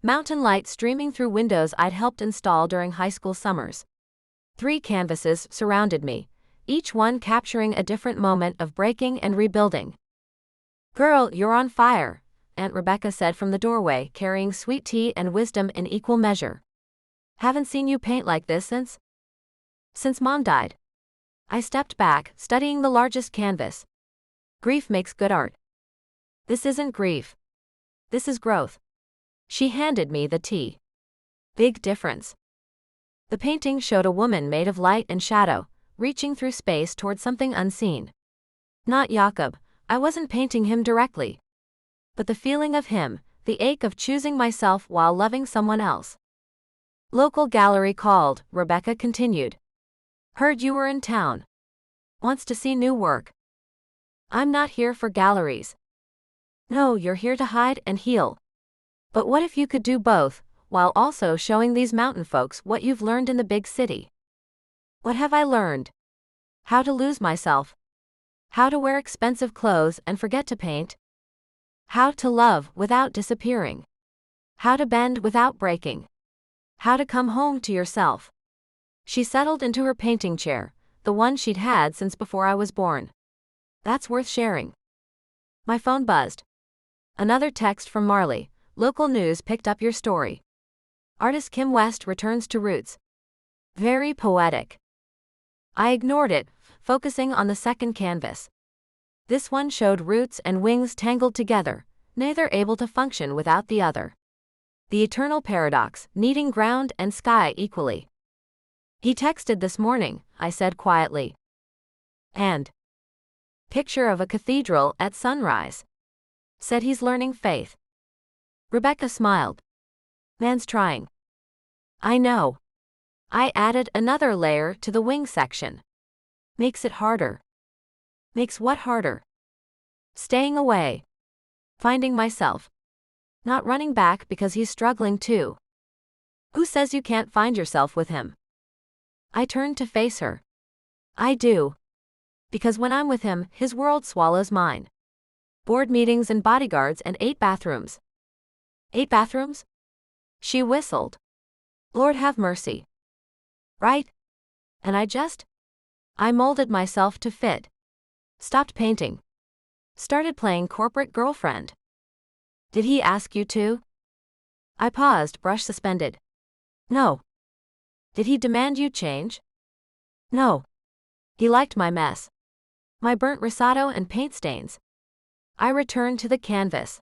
mountain light streaming through windows I'd helped install during high school summers. 3 canvases surrounded me, each one capturing a different moment of breaking and rebuilding. "Girl, you're on fire," Aunt Rebecca said from the doorway, carrying sweet tea and wisdom in equal measure. "Haven't seen you paint like this since Mom died." I stepped back, studying the largest canvas. Grief makes good art. This isn't grief. This is growth. She handed me the tea. Big difference. The painting showed a woman made of light and shadow, reaching through space toward something unseen. Not Jakob, I wasn't painting him directly. But the feeling of him, the ache of choosing myself while loving someone else. "Local gallery called," Rebecca continued. "Heard you were in town. Wants to see new work." "I'm not here for galleries." "No, you're here to hide and heal. But what if you could do both, while also showing these mountain folks what you've learned in the big city?" "What have I learned?" "How to lose myself. How to wear expensive clothes and forget to paint. How to love without disappearing. How to bend without breaking. How to come home to yourself." She settled into her painting chair, the one she'd had since before I was born. "That's worth sharing." My phone buzzed. Another text from Marley. "Local news picked up your story. Artist Kim West returns to roots." Very poetic. I ignored it, focusing on the second canvas. This one showed roots and wings tangled together, neither able to function without the other. The eternal paradox, needing ground and sky equally. "He texted this morning," I said quietly. "And?" "Picture of a cathedral at sunrise. Said he's learning faith." Rebecca smiled. "Man's trying." "I know." I added another layer to the wing section. "Makes it harder." "Makes what harder?" "Staying away. Finding myself. Not running back because he's struggling too." "Who says you can't find yourself with him?" I turned to face her. "I do. Because when I'm with him, his world swallows mine. Board meetings and bodyguards and 8 bathrooms." "8 bathrooms?" She whistled. "Lord have mercy." "Right? And I molded myself to fit. Stopped painting. Started playing corporate girlfriend." "Did he ask you to?" I paused, brush suspended. "No." "Did he demand you change?" "No." He liked my mess. My burnt risotto and paint stains. I returned to the canvas.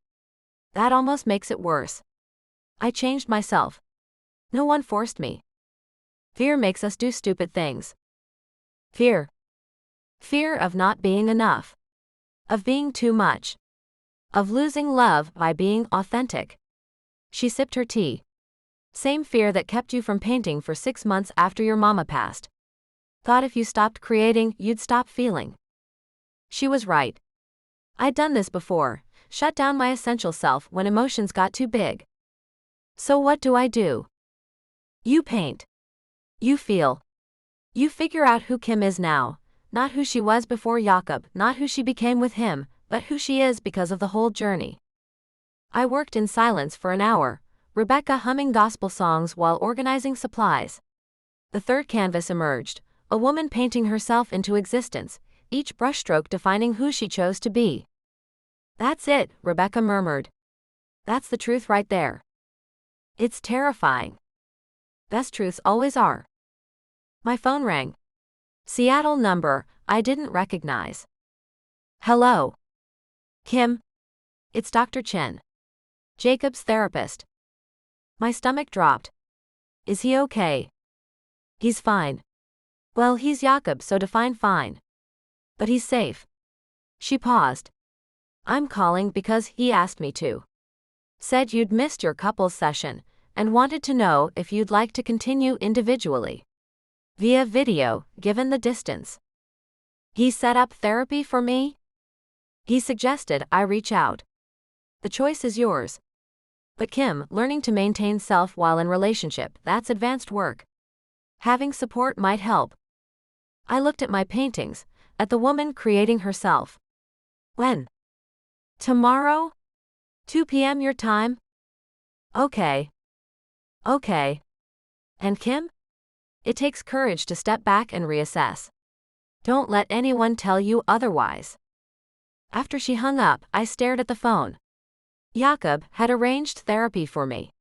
That almost makes it worse. I changed myself. No one forced me. Fear makes us do stupid things. Fear. Fear of not being enough. Of being too much. Of losing love by being authentic. She sipped her tea. Same fear that kept you from painting for 6 months after your mama passed. Thought if you stopped creating, you'd stop feeling. She was right. I'd done this before, shut down my essential self when emotions got too big. So what do? You paint. You feel. You figure out who Kim is now, not who she was before Jakob, not who she became with him, but who she is because of the whole journey. I worked in silence for an hour, Rebecca humming gospel songs while organizing supplies. The third canvas emerged, a woman painting herself into existence, each brushstroke defining who she chose to be. "That's it," Rebecca murmured. "That's the truth right there." It's terrifying. Best truths always are. My phone rang. Seattle number I didn't recognize. Hello. Kim. It's Dr. Chen. Jacob's therapist. My stomach dropped. Is he okay? He's fine. Well, he's Jakob, so define fine. But he's safe. She paused. I'm calling because he asked me to. Said you'd missed your couples session and wanted to know if you'd like to continue individually. Via video, given the distance. He set up therapy for me? He suggested I reach out. The choice is yours. But Kim, learning to maintain self while in relationship, that's advanced work. Having support might help. I looked at my paintings, at the woman creating herself. When? Tomorrow? 2 p.m. your time? Okay. Okay. And Kim? It takes courage to step back and reassess. Don't let anyone tell you otherwise. After she hung up, I stared at the phone. Jakob had arranged therapy for me.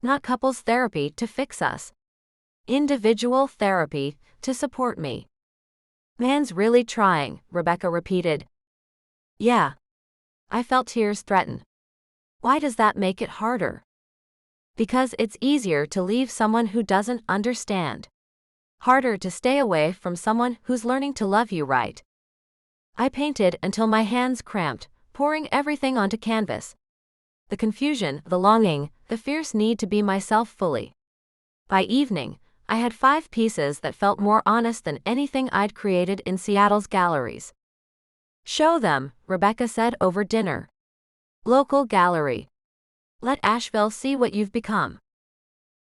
Not couples therapy to fix us. Individual therapy to support me. Man's really trying, Rebecca repeated. Yeah. I felt tears threaten. Why does that make it harder? Because it's easier to leave someone who doesn't understand. Harder to stay away from someone who's learning to love you right. I painted until my hands cramped, pouring everything onto canvas. The confusion, the longing, the fierce need to be myself fully. By evening, I had 5 pieces that felt more honest than anything I'd created in Seattle's galleries. Show them, Rebecca said over dinner. Local gallery. Let Asheville see what you've become.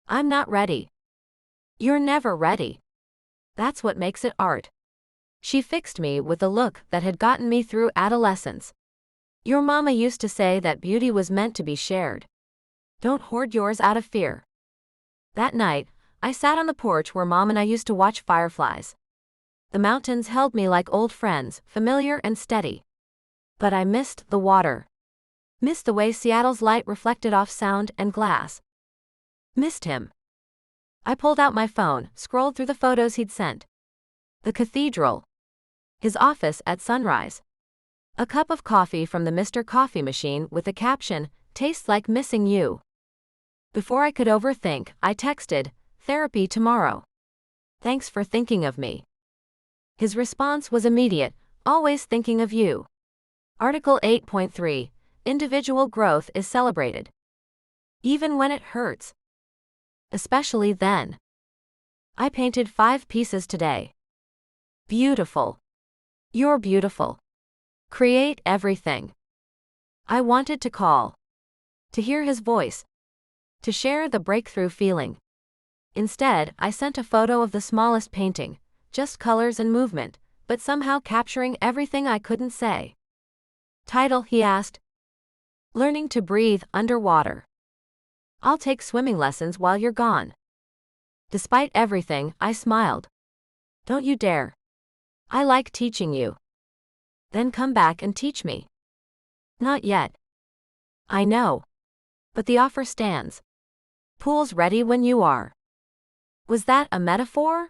I'm not ready. You're never ready. That's what makes it art. She fixed me with a look that had gotten me through adolescence. Your mama used to say that beauty was meant to be shared. Don't hoard yours out of fear. That night, I sat on the porch where Mom and I used to watch fireflies. The mountains held me like old friends, familiar and steady. But I missed the water. Missed the way Seattle's light reflected off sound and glass. Missed him. I pulled out my phone, scrolled through the photos he'd sent. The cathedral. His office at sunrise. A cup of coffee from the Mr. Coffee machine with the caption, "Tastes like missing you." Before I could overthink, I texted, "Therapy tomorrow. Thanks for thinking of me." His response was immediate, "Always thinking of you." Article 8.3, Individual growth is celebrated. Even when it hurts. Especially then. I painted 5 pieces today. Beautiful. You're beautiful. Create everything. I wanted to call. To hear his voice. To share the breakthrough feeling. Instead, I sent a photo of the smallest painting, just colors and movement, but somehow capturing everything I couldn't say. Title, he asked. Learning to breathe underwater. I'll take swimming lessons while you're gone. Despite everything, I smiled. Don't you dare. I like teaching you. Then come back and teach me. Not yet. I know. But the offer stands. Pool's ready when you are. Was that a metaphor?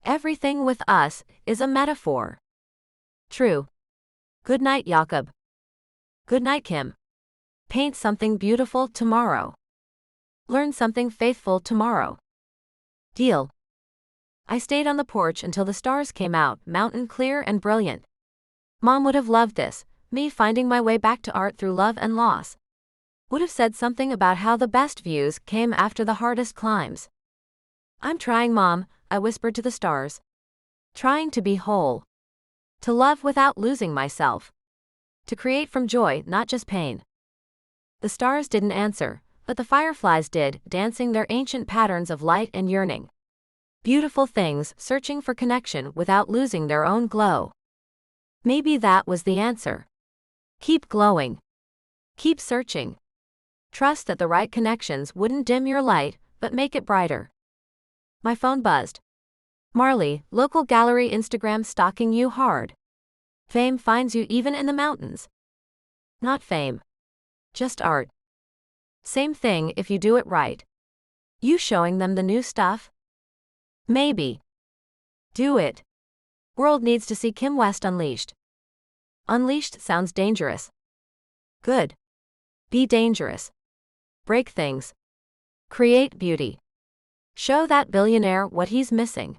Everything with us is a metaphor. True. Good night, Jakob. Good night, Kim. Paint something beautiful tomorrow. Learn something faithful tomorrow. Deal. I stayed on the porch until the stars came out, mountain clear and brilliant. Mom would have loved this, me finding my way back to art through love and loss. Would have said something about how the best views came after the hardest climbs. I'm trying, Mom, I whispered to the stars. Trying to be whole. To love without losing myself. To create from joy, not just pain. The stars didn't answer, but the fireflies did, dancing their ancient patterns of light and yearning. Beautiful things searching for connection without losing their own glow. Maybe that was the answer. Keep glowing. Keep searching. Trust that the right connections wouldn't dim your light, but make it brighter. My phone buzzed. Marley, local gallery Instagram stalking you hard. Fame finds you even in the mountains. Not fame. Just art. Same thing if you do it right. You showing them the new stuff? Maybe. Do it. World needs to see Kim West unleashed. Unleashed sounds dangerous. Good. Be dangerous. Break things. Create beauty. Show that billionaire what he's missing.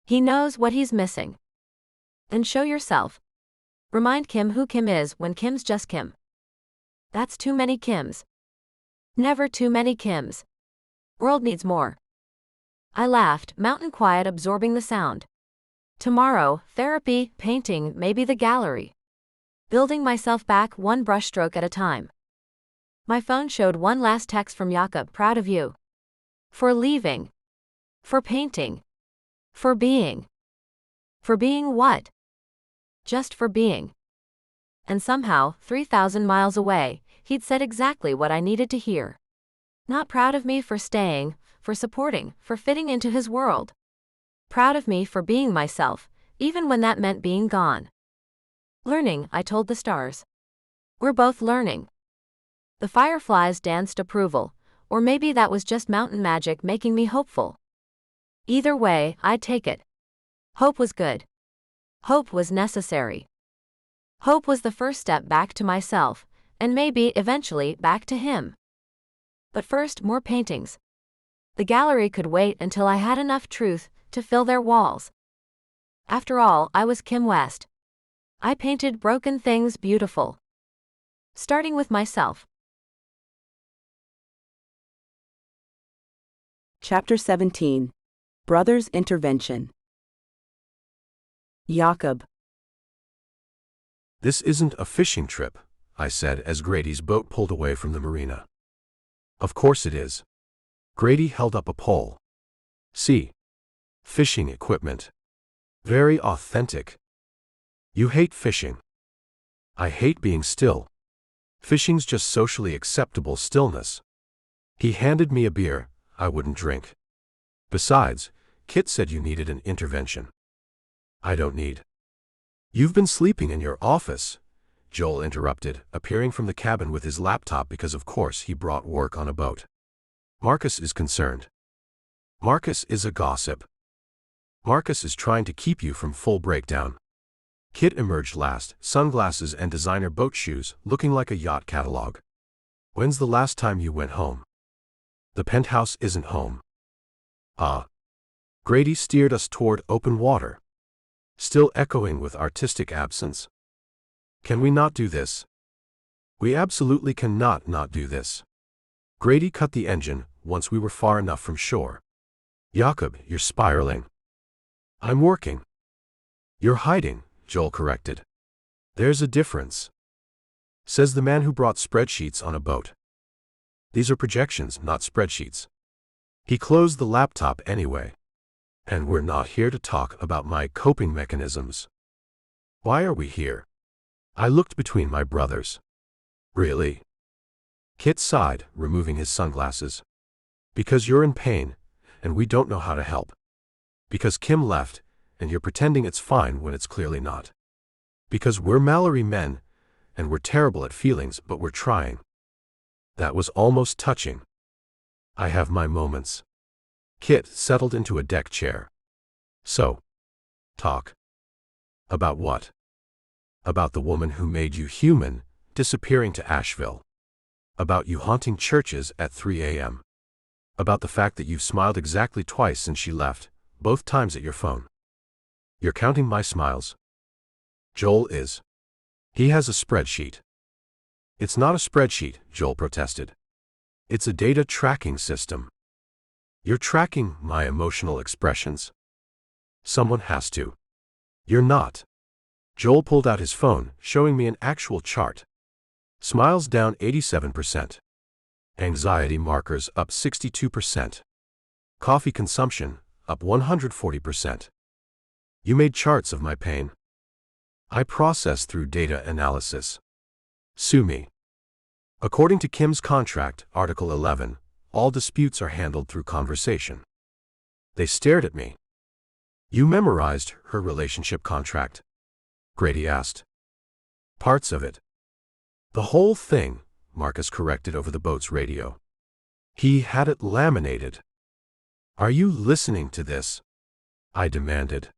He knows what he's missing. Then show yourself. Remind Kim who Kim is when Kim's just Kim. That's too many Kims. Never too many Kims. World needs more. I laughed, mountain quiet absorbing the sound. Tomorrow, therapy, painting, maybe the gallery. Building myself back one brushstroke at a time. My phone showed one last text from Jakob, proud of you. For leaving. For painting. For being. For being what? Just for being. And somehow, 3,000 miles away, he'd said exactly what I needed to hear. Not proud of me for staying, for supporting, for fitting into his world. Proud of me for being myself, even when that meant being gone. Learning, I told the stars. We're both learning. The fireflies danced approval, or maybe that was just mountain magic making me hopeful. Either way, I'd take it. Hope was good. Hope was necessary. Hope was the first step back to myself, and maybe eventually back to him. But first, more paintings. The gallery could wait until I had enough truth to fill their walls. After all, I was Kim West. I painted broken things beautiful. Starting with myself. Chapter 17. Brother's Intervention. Jakob. This isn't a fishing trip, I said as Grady's boat pulled away from the marina. Of course it is. Grady held up a pole. See. Fishing equipment. Very authentic. You hate fishing. I hate being still. Fishing's just socially acceptable stillness. He handed me a beer I wouldn't drink. Besides, Kit said you needed an intervention. I don't need. You've been sleeping in your office, Joel interrupted, appearing from the cabin with his laptop because of course he brought work on a boat. Marcus is concerned. Marcus is a gossip. Marcus is trying to keep you from full breakdown. Kit emerged last, sunglasses and designer boat shoes, looking like a yacht catalog. When's the last time you went home? The penthouse isn't home. Ah. Grady steered us toward open water. Still echoing with artistic absence. Can we not do this? We absolutely cannot not do this. Grady cut the engine once we were far enough from shore. Jakob, you're spiraling. I'm working. You're hiding, Joel corrected. There's a difference. Says the man who brought spreadsheets on a boat. These are projections, not spreadsheets. He closed the laptop anyway. And we're not here to talk about my coping mechanisms. Why are we here? I looked between my brothers. Really? Kit sighed, removing his sunglasses. Because you're in pain, and we don't know how to help. Because Kim left, and you're pretending it's fine when it's clearly not. Because we're Mallory men, and we're terrible at feelings, but we're trying. That was almost touching. I have my moments. Kit settled into a deck chair. So. Talk. About what? About the woman who made you human, disappearing to Asheville. About you haunting churches at 3 a.m. About the fact that you've smiled exactly twice since she left, both times at your phone. You're counting my smiles. Joel is. He has a spreadsheet. It's not a spreadsheet, Joel protested. It's a data tracking system. You're tracking my emotional expressions. Someone has to. You're not. Joel pulled out his phone, showing me an actual chart. Smiles down 87%. Anxiety markers up 62%. Coffee consumption up 140%. You made charts of my pain. I process through data analysis. Sue me. According to Kim's contract, Article 11, all disputes are handled through conversation. They stared at me. You memorized her relationship contract? Grady asked. Parts of it. The whole thing, Marcus corrected over the boat's radio. He had it laminated. Are you listening to this? I demanded.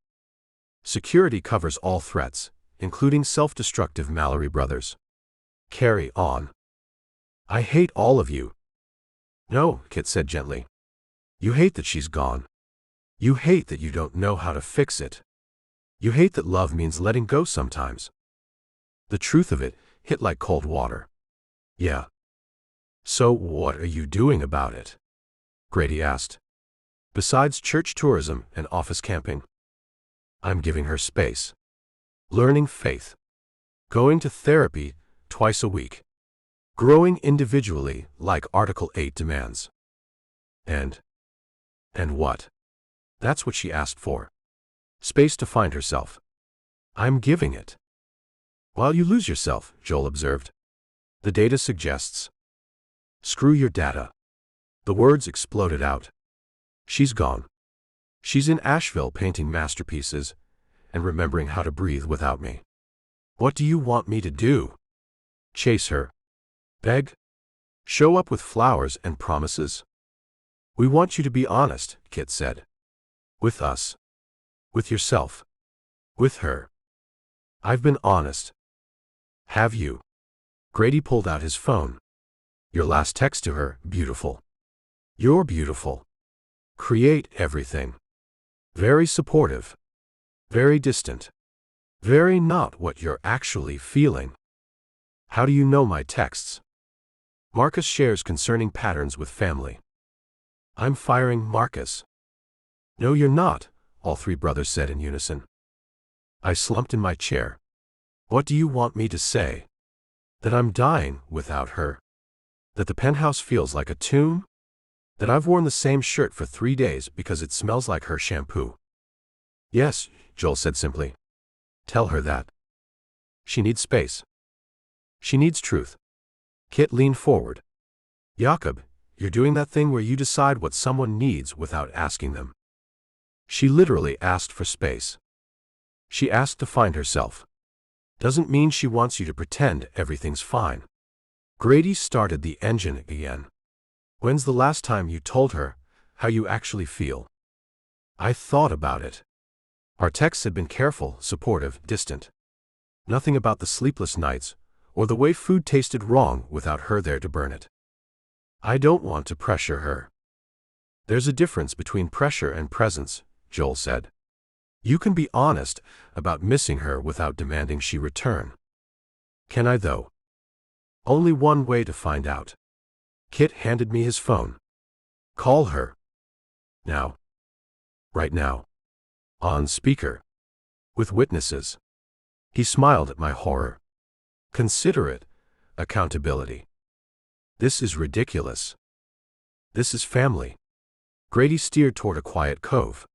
Security covers all threats, including self-destructive Mallory brothers. Carry on. I hate all of you. No, Kit said gently. You hate that she's gone. You hate that you don't know how to fix it. You hate that love means letting go sometimes. The truth of it hit like cold water. Yeah. So what are you doing about it? Grady asked. Besides church tourism and office camping, I'm giving her space. Learning faith. Going to therapy twice a week. Growing individually like Article 8 demands. And what? That's what she asked for. Space to find herself. I'm giving it. While you lose yourself, Joel observed. The data suggests. Screw your data. The words exploded out. She's gone. She's in Asheville painting masterpieces and remembering how to breathe without me. What do you want me to do? Chase her? Beg? Show up with flowers and promises? We want you to be honest, Kit said. With us. With yourself. With her. I've been honest. Have you? Grady pulled out his phone. Your last text to her, beautiful. You're beautiful. Create everything. Very supportive. Very distant. Very not what you're actually feeling. How do you know my texts? Marcus shares concerning patterns with family. I'm firing Marcus. No, you're not, all three brothers said in unison. I slumped in my chair. What do you want me to say? That I'm dying without her? That the penthouse feels like a tomb? That I've worn the same shirt for 3 days because it smells like her shampoo? Yes, Joel said simply. Tell her that. She needs space. She needs truth. Kit leaned forward. Jakob, you're doing that thing where you decide what someone needs without asking them. She literally asked for space. She asked to find herself. Doesn't mean she wants you to pretend everything's fine. Grady started the engine again. When's the last time you told her how you actually feel? I thought about it. Our texts had been careful, supportive, distant. Nothing about the sleepless nights or the way food tasted wrong without her there to burn it. I don't want to pressure her. There's a difference between pressure and presence, Joel said. You can be honest about missing her without demanding she return. Can I, though? Only one way to find out. Kit handed me his phone. Call her. Now. Right now. On speaker. With witnesses. He smiled at my horror. Consider it accountability. This is ridiculous. This is family. Grady steered toward a quiet cove.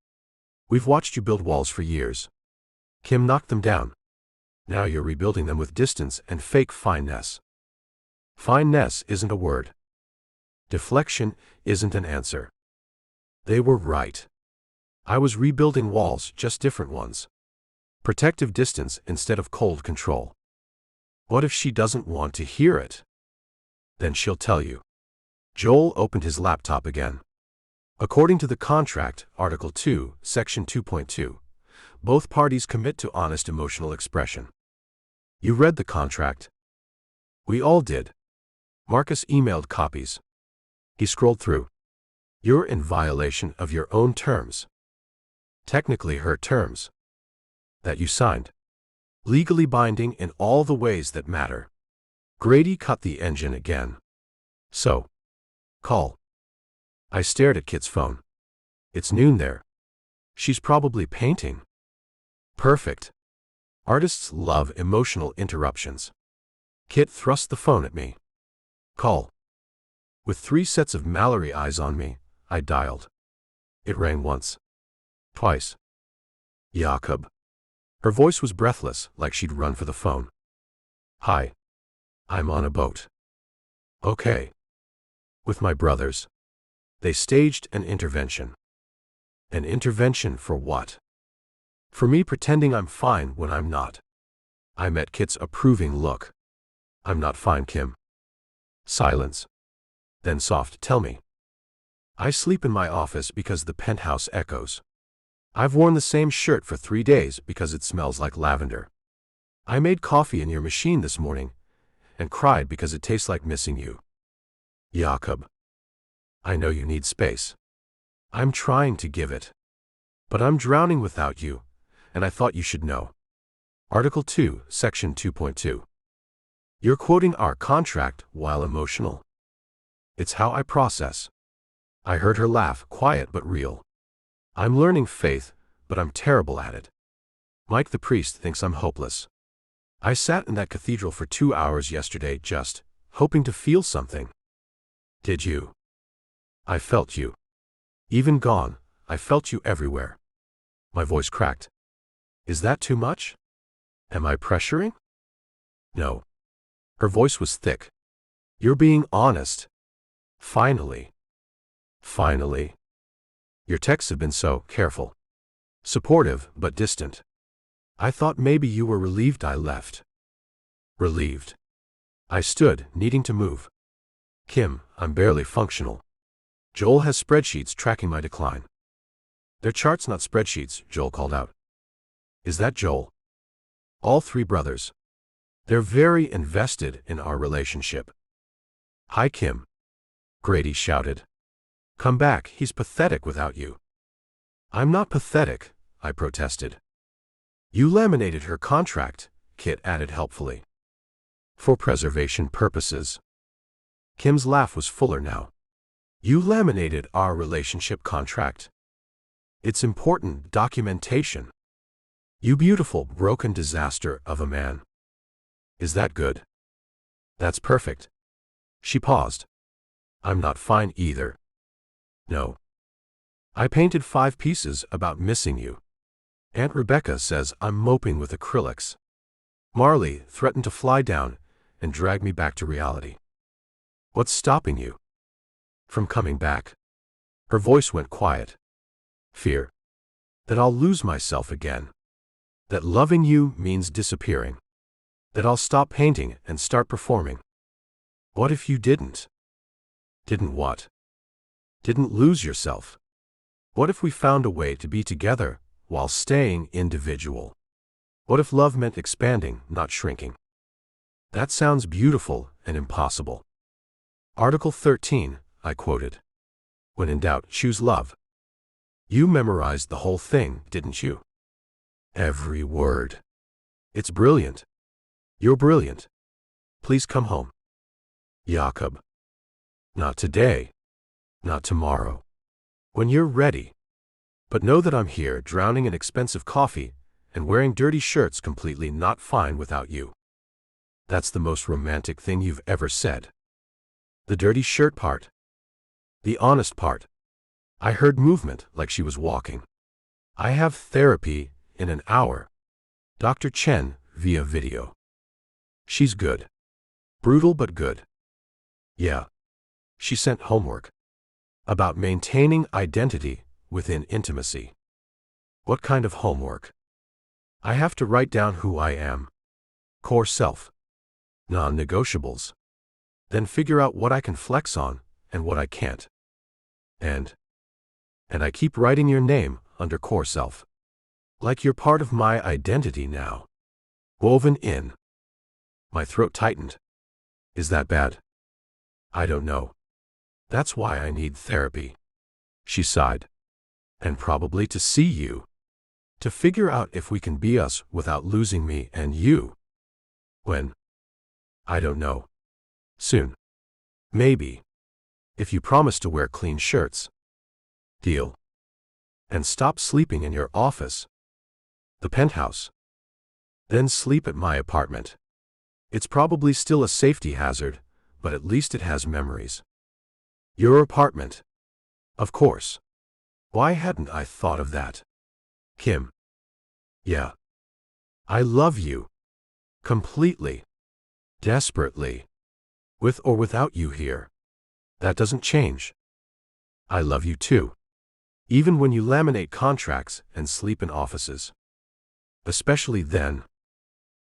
We've watched you build walls for years. Kim knocked them down. Now you're rebuilding them with distance and fake fineness. Fineness isn't a word. Deflection isn't an answer. They were right. I was rebuilding walls, just different ones. Protective distance instead of cold control. What if she doesn't want to hear it? Then she'll tell you. Joel opened his laptop again. According to the contract, Article 2, Section 2.2, both parties commit to honest emotional expression. You read the contract? We all did. Marcus emailed copies. He scrolled through. You're in violation of your own terms. Technically her terms. That you signed. Legally binding in all the ways that matter. Grady cut the engine again. So. Call. I stared at Kit's phone. It's noon there. She's probably painting. Perfect. Artists love emotional interruptions. Kit thrust the phone at me. Call. With 3 sets of Mallory eyes on me, I dialed. It rang once. Twice. Jakob. Her voice was breathless, like she'd run for the phone. Hi. I'm on a boat. Okay. With my brothers. They staged an intervention. An intervention for what? For me pretending I'm fine when I'm not. I met Kit's approving look. I'm not fine, Kim. Silence. Then soft, tell me. I sleep in my office because the penthouse echoes. I've worn the same shirt for 3 days because it smells like lavender. I made coffee in your machine this morning and cried because it tastes like missing you. Jakob. I know you need space. I'm trying to give it. But I'm drowning without you, and I thought you should know. Article 2, Section 2.2. You're quoting our contract while emotional. It's how I process. I heard her laugh, quiet but real. I'm learning faith, but I'm terrible at it. Mike the priest thinks I'm hopeless. I sat in that cathedral for 2 hours yesterday just hoping to feel something. Did you? I felt you. Even gone, I felt you everywhere. My voice cracked. Is that too much? Am I pressuring? No. Her voice was thick. You're being honest. Finally. Finally. Your texts have been so careful. Supportive, but distant. I thought maybe you were relieved I left. Relieved. I stood, needing to move. Kim, I'm barely functional. Joel has spreadsheets tracking my decline. They're charts, not spreadsheets, Joel called out. Is that Joel? All 3 brothers. They're very invested in our relationship. Hi, Kim. Grady shouted. Come back, he's pathetic without you. I'm not pathetic, I protested. You laminated her contract, Kit added helpfully. For preservation purposes. Kim's laugh was fuller now. You laminated our relationship contract. It's important documentation. You beautiful, broken disaster of a man. Is that good? That's perfect. She paused. I'm not fine either. No. I painted 5 pieces about missing you. Aunt Rebecca says I'm moping with acrylics. Marley threatened to fly down and drag me back to reality. What's stopping you from coming back? Her voice went quiet. Fear. That I'll lose myself again. That loving you means disappearing. That I'll stop painting and start performing. What if you didn't? Didn't what? Didn't lose yourself. What if we found a way to be together while staying individual? What if love meant expanding, not shrinking? That sounds beautiful and impossible. Article 13, I quoted. When in doubt, choose love. You memorized the whole thing, didn't you? Every word. It's brilliant. You're brilliant. Please come home. Jakob. Not today. Not tomorrow. When you're ready. But know that I'm here drowning in expensive coffee and wearing dirty shirts completely not fine without you. That's the most romantic thing you've ever said. The dirty shirt part. The honest part. I heard movement like she was walking. I have therapy in an hour. Dr. Chen via video. She's good. Brutal but good. Yeah. She sent homework. About maintaining identity within intimacy. What kind of homework? I have to write down who I am. Core self. Non-negotiables. Then figure out what I can flex on and what I can't. And I keep writing your name under core self. Like you're part of my identity now. Woven in. My throat tightened. Is that bad? I don't know. That's why I need therapy. She sighed. And probably to see you. To figure out if we can be us without losing me and you. When? I don't know. Soon. Maybe. If you promise to wear clean shirts. Deal. And stop sleeping in your office. The penthouse. Then sleep at my apartment. It's probably still a safety hazard, but at least it has memories. Your apartment. Of course. Why hadn't I thought of that? Kim. Yeah. I love you. Completely. Desperately. With or without you here. That doesn't change. I love you too. Even when you laminate contracts and sleep in offices. Especially then.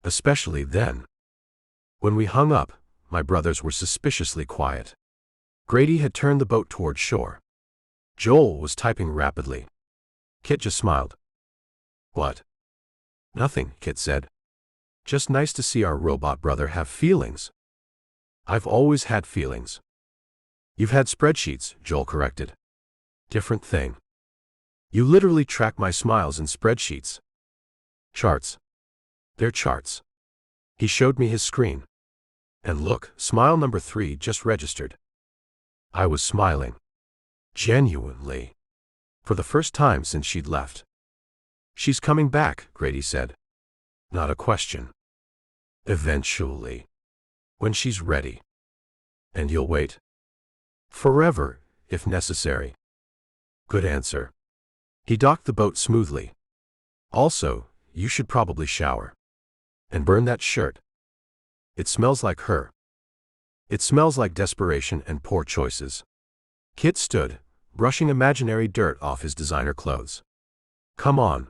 Especially then. When we hung up, my brothers were suspiciously quiet. Grady had turned the boat toward shore. Joel was typing rapidly. Kit just smiled. What? Nothing, Kit said. Just nice to see our robot brother have feelings. I've always had feelings. You've had spreadsheets, Joel corrected. Different thing. You literally track my smiles in spreadsheets. Charts. They're charts. He showed me his screen. And look, smile number 3 just registered. I was smiling. Genuinely. For the first time since she'd left. She's coming back, Grady said. Not a question. Eventually. When she's ready. And you'll wait. Forever, if necessary. Good answer. He docked the boat smoothly. Also, you should probably shower. And burn that shirt. It smells like her. It smells like desperation and poor choices. Kit stood, brushing imaginary dirt off his designer clothes. Come on.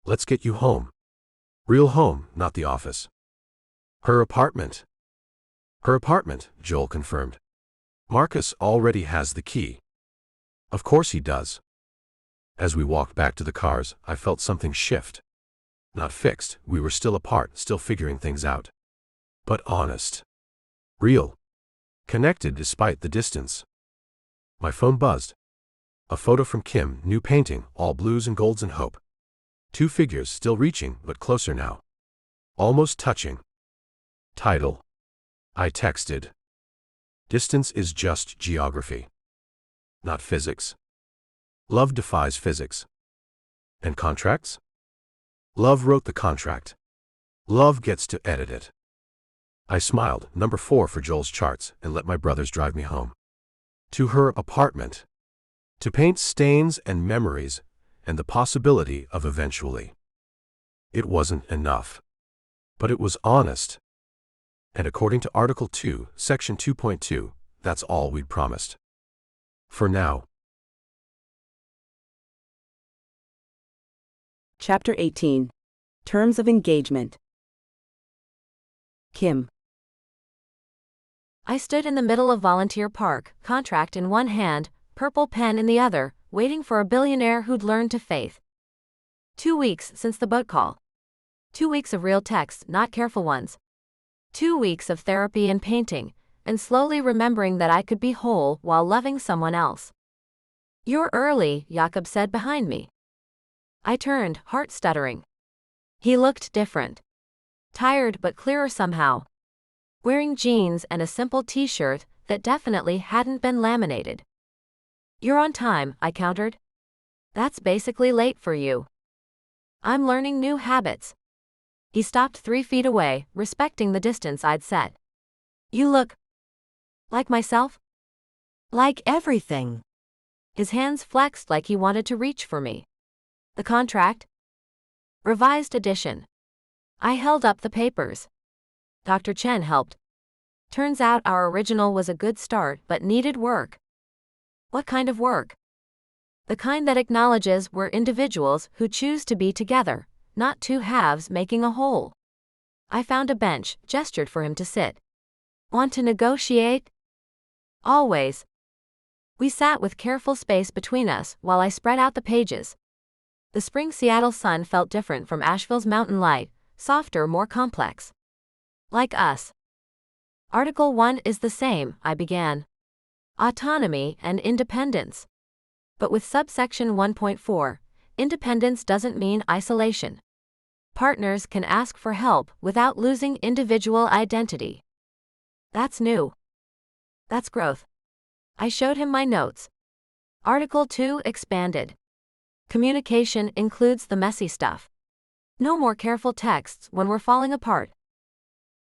Let's get you home. Real home, not the office. Her apartment. Her apartment, Joel confirmed. Marcus already has the key. Of course he does. As we walked back to the cars, I felt something shift. Not fixed, we were still apart, still figuring things out. But honest. Real. Connected despite the distance. My phone buzzed. A photo from Kim, new painting, all blues and golds and hope. 2 figures still reaching, but closer now. Almost touching. Title. I texted. Distance is just geography. Not physics. Love defies physics. And contracts? Love wrote the contract. Love gets to edit it. I smiled, number 4 for Joel's charts, and let my brothers drive me home. To her apartment. To paint stains and memories, and the possibility of eventually. It wasn't enough. But it was honest. And according to Article 2, Section 2.2, that's all we'd promised. For now. Chapter 18. Terms of Engagement. Kim. I stood in the middle of Volunteer Park, contract in one hand, purple pen in the other, waiting for a billionaire who'd learned to faith. 2 weeks since the boat call. 2 weeks of real texts, not careful ones. 2 weeks of therapy and painting, and slowly remembering that I could be whole while loving someone else. You're early, Jakob said behind me. I turned, heart stuttering. He looked different. Tired but clearer somehow. Wearing jeans and a simple t-shirt that definitely hadn't been laminated. You're on time, I countered. That's basically late for you. I'm learning new habits. He stopped 3 feet away, respecting the distance I'd set. You look like myself? Like everything. His hands flexed like he wanted to reach for me. The contract? Revised edition. I held up the papers. Dr. Chen helped. Turns out our original was a good start but needed work. What kind of work? The kind that acknowledges we're individuals who choose to be together, not 2 halves making a whole. I found a bench, gestured for him to sit. Want to negotiate? Always. We sat with careful space between us while I spread out the pages. The spring Seattle sun felt different from Asheville's mountain light, softer, more complex. Like us. Article 1 is the same, I began. Autonomy and independence. But with subsection 1.4, independence doesn't mean isolation. Partners can ask for help without losing individual identity. That's new. That's growth. I showed him my notes. Article 2 expanded. Communication includes the messy stuff. No more careful texts when we're falling apart.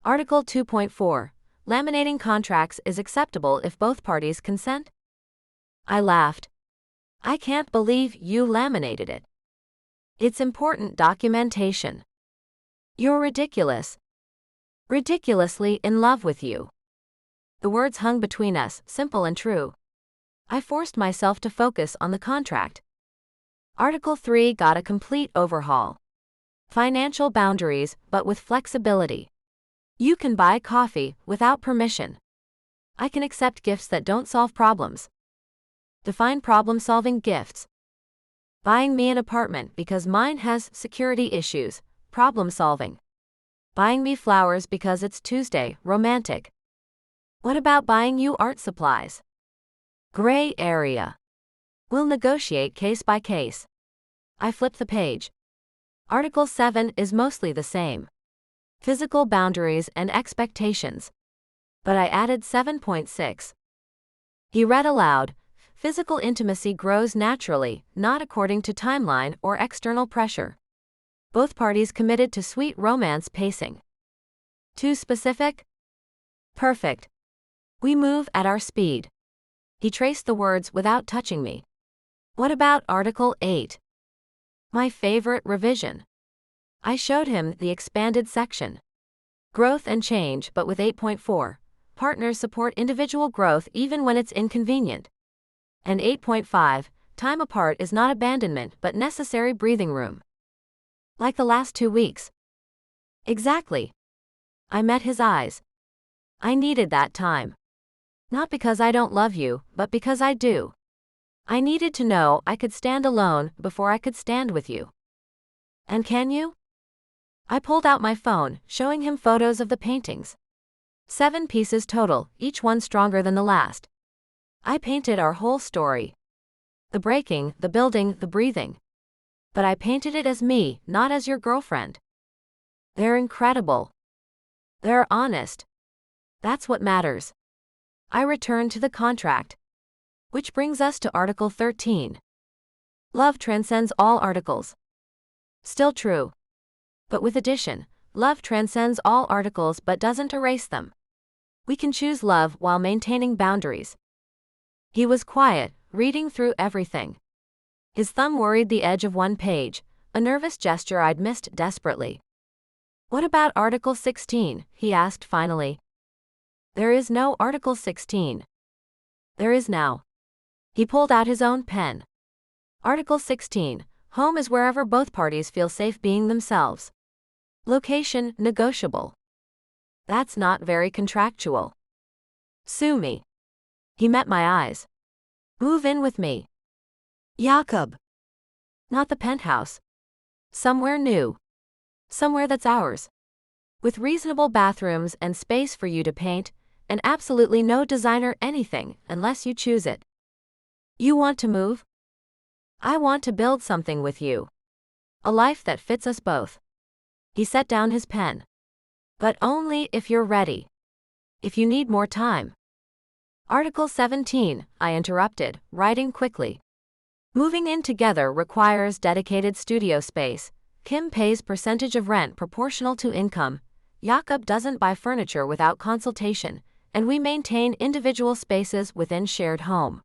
Article 2.4. Laminating contracts is acceptable if both parties consent? I laughed. I can't believe you laminated it. It's important documentation. You're ridiculous. Ridiculously in love with you. The words hung between us, simple and true. I forced myself to focus on the contract. Article 3 got a complete overhaul. Financial boundaries, but with flexibility. You can buy coffee without permission. I can accept gifts that don't solve problems. Define problem-solving gifts. Buying me an apartment because mine has security issues, problem solving. Buying me flowers because it's Tuesday, romantic. What about buying you art supplies? Gray area. We'll negotiate case by case. I flip the page. Article 7 is mostly the same. Physical boundaries and expectations. But I added 7.6. He read aloud, physical intimacy grows naturally, not according to timeline or external pressure. Both parties committed to sweet romance pacing. Too specific? Perfect. We move at our speed. He traced the words without touching me. What about Article 8? My favorite revision. I showed him the expanded section. Growth and change, but with 8.4. Partners support individual growth even when it's inconvenient. And 8.5. Time apart is not abandonment but necessary breathing room. Like the last 2 weeks. Exactly. I met his eyes. I needed that time. Not because I don't love you, but because I do. I needed to know I could stand alone before I could stand with you. And can you? I pulled out my phone, showing him photos of the paintings. 7 pieces total, each one stronger than the last. I painted our whole story. The breaking, the building, the breathing. But I painted it as me, not as your girlfriend. They're incredible. They're honest. That's what matters. I return to the contract. Which brings us to Article 13. Love transcends all articles. Still true. But with addition, love transcends all articles but doesn't erase them. We can choose love while maintaining boundaries. He was quiet, reading through everything. His thumb worried the edge of one page, a nervous gesture I'd missed desperately. What about Article 16? He asked finally. There is no Article 16. There is now. He pulled out his own pen. Article 16. Home is wherever both parties feel safe being themselves. Location negotiable. That's not very contractual. Sue me. He met my eyes. Move in with me. Jakob. Not the penthouse. Somewhere new. Somewhere that's ours. With reasonable bathrooms and space for you to paint, and absolutely no designer anything unless you choose it. You want to move? I want to build something with you. A life that fits us both. He set down his pen. But only if you're ready. If you need more time. Article 17, I interrupted, writing quickly. Moving in together requires dedicated studio space. Kim pays percentage of rent proportional to income. Jakob doesn't buy furniture without consultation, and we maintain individual spaces within shared home.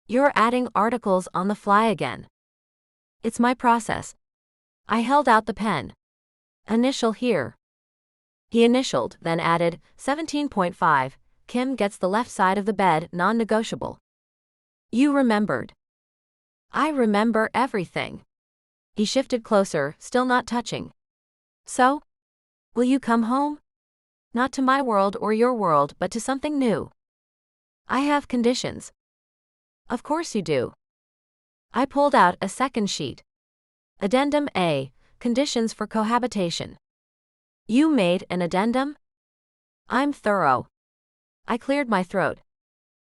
You're adding articles on the fly again. It's my process. I held out the pen. Initial here. He initialed, then added, 17.5, Kim gets the left side of the bed, non-negotiable. You remembered. I remember everything. He shifted closer, still not touching. So? Will you come home? Not to my world or your world, but to something new. I have conditions. Of course you do. I pulled out a second sheet. Addendum A, conditions for cohabitation. You made an addendum? I'm thorough. I cleared my throat.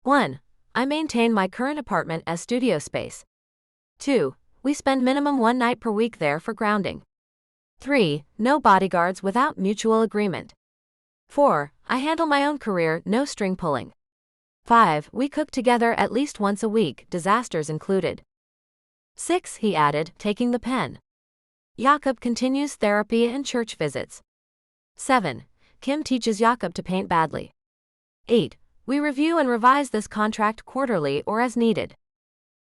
1. I maintain my current apartment as studio space. 2. We spend minimum 1 night per week there for grounding. 3. No bodyguards without mutual agreement. 4. I handle my own career, no string pulling. 5. We cook together at least once a week, disasters included. 6. He added, taking the pen. Jakob continues therapy and church visits. 7. Kim teaches Jakob to paint badly. 8. We review and revise this contract quarterly or as needed.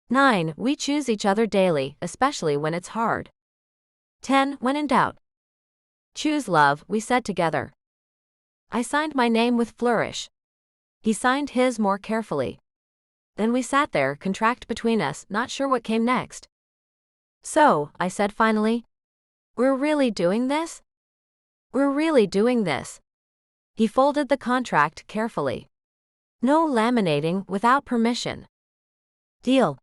9. We choose each other daily, especially when it's hard. 10. When in doubt. Choose love, we said together. I signed my name with flourish. He signed his more carefully. Then we sat there, contract between us, not sure what came next. So, I said finally, we're really doing this? We're really doing this. He folded the contract carefully. No laminating without permission. Deal.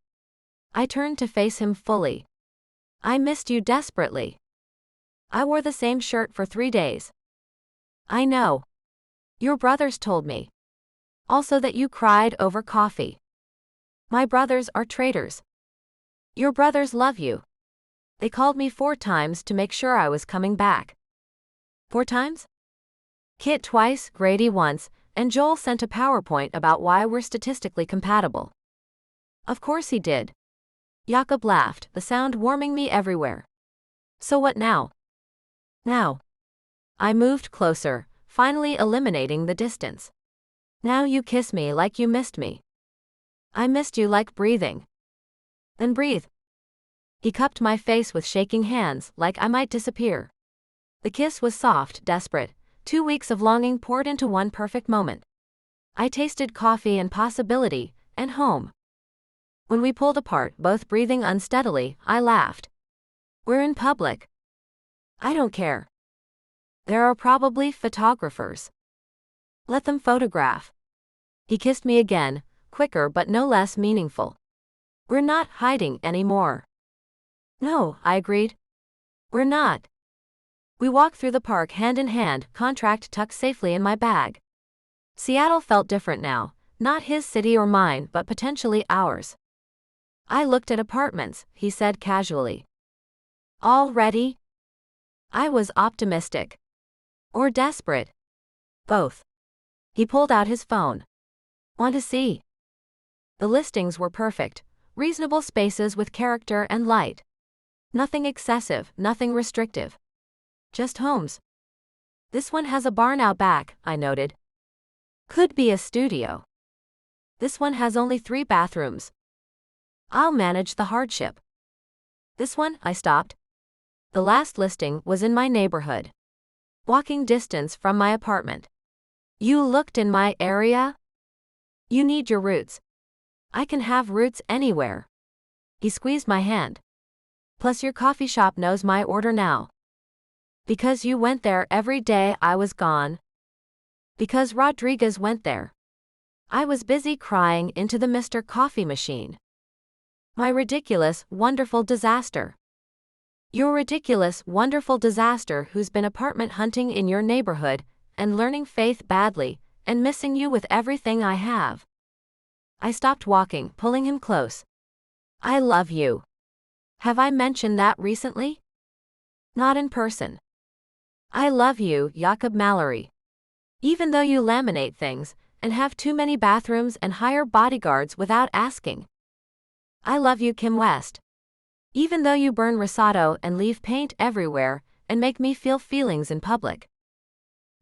I turned to face him fully. I missed you desperately. I wore the same shirt for 3 days. I know. Your brothers told me. Also that you cried over coffee. My brothers are traitors. Your brothers love you. They called me 4 times to make sure I was coming back. 4 times? Kit twice, Grady once, and Joel sent a PowerPoint about why we're statistically compatible. Of course he did. Jakob laughed, the sound warming me everywhere. So what now? Now. I moved closer, finally eliminating the distance. Now you kiss me like you missed me. I missed you like breathing. Then breathe. He cupped my face with shaking hands, like I might disappear. The kiss was soft, desperate. 2 weeks of longing poured into one perfect moment. I tasted coffee and possibility, and home. When we pulled apart, both breathing unsteadily, I laughed. We're in public. I don't care. There are probably photographers. Let them photograph. He kissed me again, quicker but no less meaningful. We're not hiding anymore. No, I agreed. We're not. We walked through the park hand in hand, contract tucked safely in my bag. Seattle felt different now, not his city or mine, but potentially ours. I looked at apartments, he said casually. All ready? I was optimistic. Or desperate. Both. He pulled out his phone. Want to see? The listings were perfect, reasonable spaces with character and light. Nothing excessive, nothing restrictive. Just homes. This one has a barn out back, I noted. Could be a studio. This one has only 3 bathrooms. I'll manage the hardship. This one, I stopped. The last listing was in my neighborhood. Walking distance from my apartment. You looked in my area? You need your roots. I can have roots anywhere. He squeezed my hand. Plus your coffee shop knows my order now. Because you went there every day I was gone. Because Rodriguez went there. I was busy crying into the Mr. Coffee machine. My ridiculous, wonderful disaster. Your ridiculous, wonderful disaster who's been apartment hunting in your neighborhood, and learning faith badly, and missing you with everything I have. I stopped walking, pulling him close. I love you. Have I mentioned that recently? Not in person. I love you, Jakob Mallory. Even though you laminate things, and have too many bathrooms and hire bodyguards without asking. I love you, Kim West. Even though you burn risotto and leave paint everywhere, and make me feel feelings in public.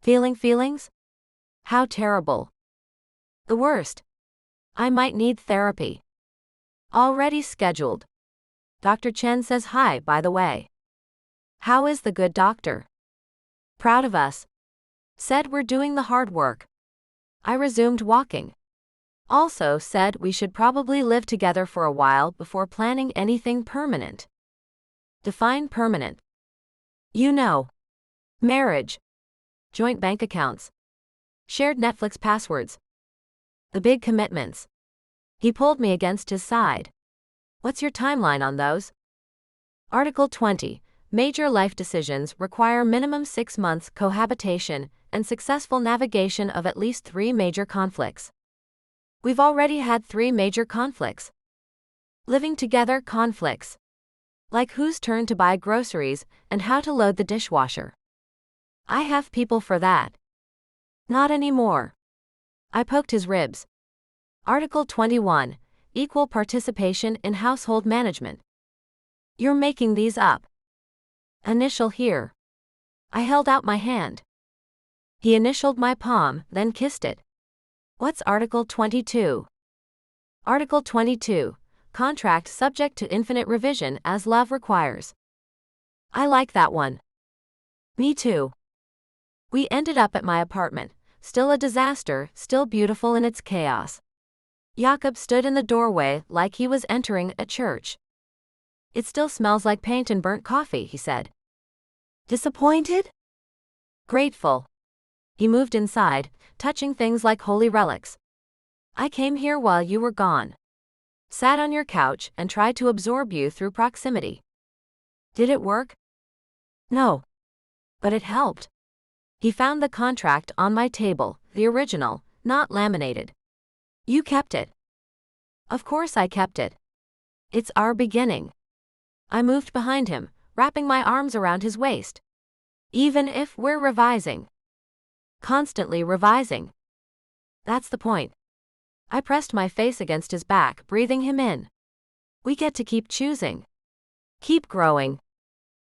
Feeling feelings? How terrible. The worst. I might need therapy. Already scheduled. Dr. Chen says hi, by the way. How is the good doctor? Proud of us. Said we're doing the hard work. I resumed walking. Also said we should probably live together for a while before planning anything permanent. Define permanent. You know. Marriage. Joint bank accounts. Shared Netflix passwords. The big commitments. He pulled me against his side. What's your timeline on those? Article 20. Major life decisions require minimum 6 months cohabitation and successful navigation of at least 3 major conflicts. We've already had 3 major conflicts. Living together conflicts. Like whose turn to buy groceries and how to load the dishwasher. I have people for that. Not anymore. I poked his ribs. Article 21. Equal participation in household management. You're making these up. Initial here. I held out my hand. He initialed my palm, then kissed it. What's Article 22? Article 22. Contract subject to infinite revision as love requires. I like that one. Me too. We ended up at my apartment, still a disaster, still beautiful in its chaos. Jakob stood in the doorway like he was entering a church. It still smells like paint and burnt coffee, he said. Disappointed? Grateful. He moved inside, touching things like holy relics. I came here while you were gone. sat on your couch, and tried to absorb you through proximity. Did it work? No. But it helped. He found the contract on my table, the original, not laminated. You kept it. Of course I kept it. It's our beginning. I moved behind him, wrapping my arms around his waist. Even if we're revising. Constantly revising. That's the point. I pressed my face against his back, breathing him in. We get to keep choosing. Keep growing.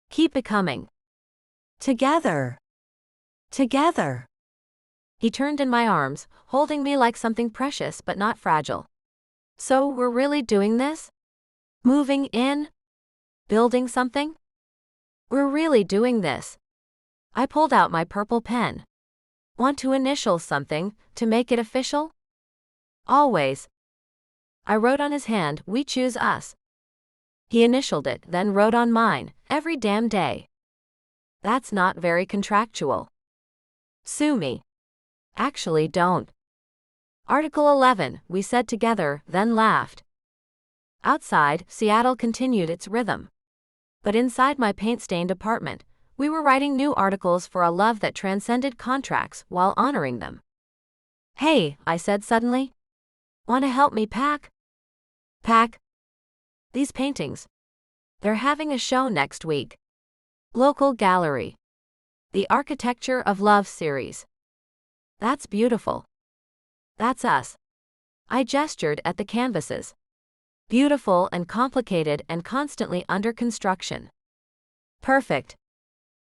Keep becoming. Together. Together. He turned in my arms, holding me like something precious but not fragile. So we're really doing this? Moving in? Building something? We're really doing this. I pulled out my purple pen. Want to initial something, to make it official? Always. I wrote on his hand, "We choose us." He initialed it, then wrote on mine, "Every damn day." That's not very contractual. Sue me. Actually, don't. Article 11, we said together, then laughed. Outside, Seattle continued its rhythm. But inside my paint-stained apartment, we were writing new articles for a love that transcended contracts while honoring them. Hey, I said suddenly. Want to help me pack? Pack? These paintings. They're having a show next week. Local gallery. The Architecture of Love series. That's beautiful. That's us. I gestured at the canvases. Beautiful and complicated and constantly under construction. Perfect.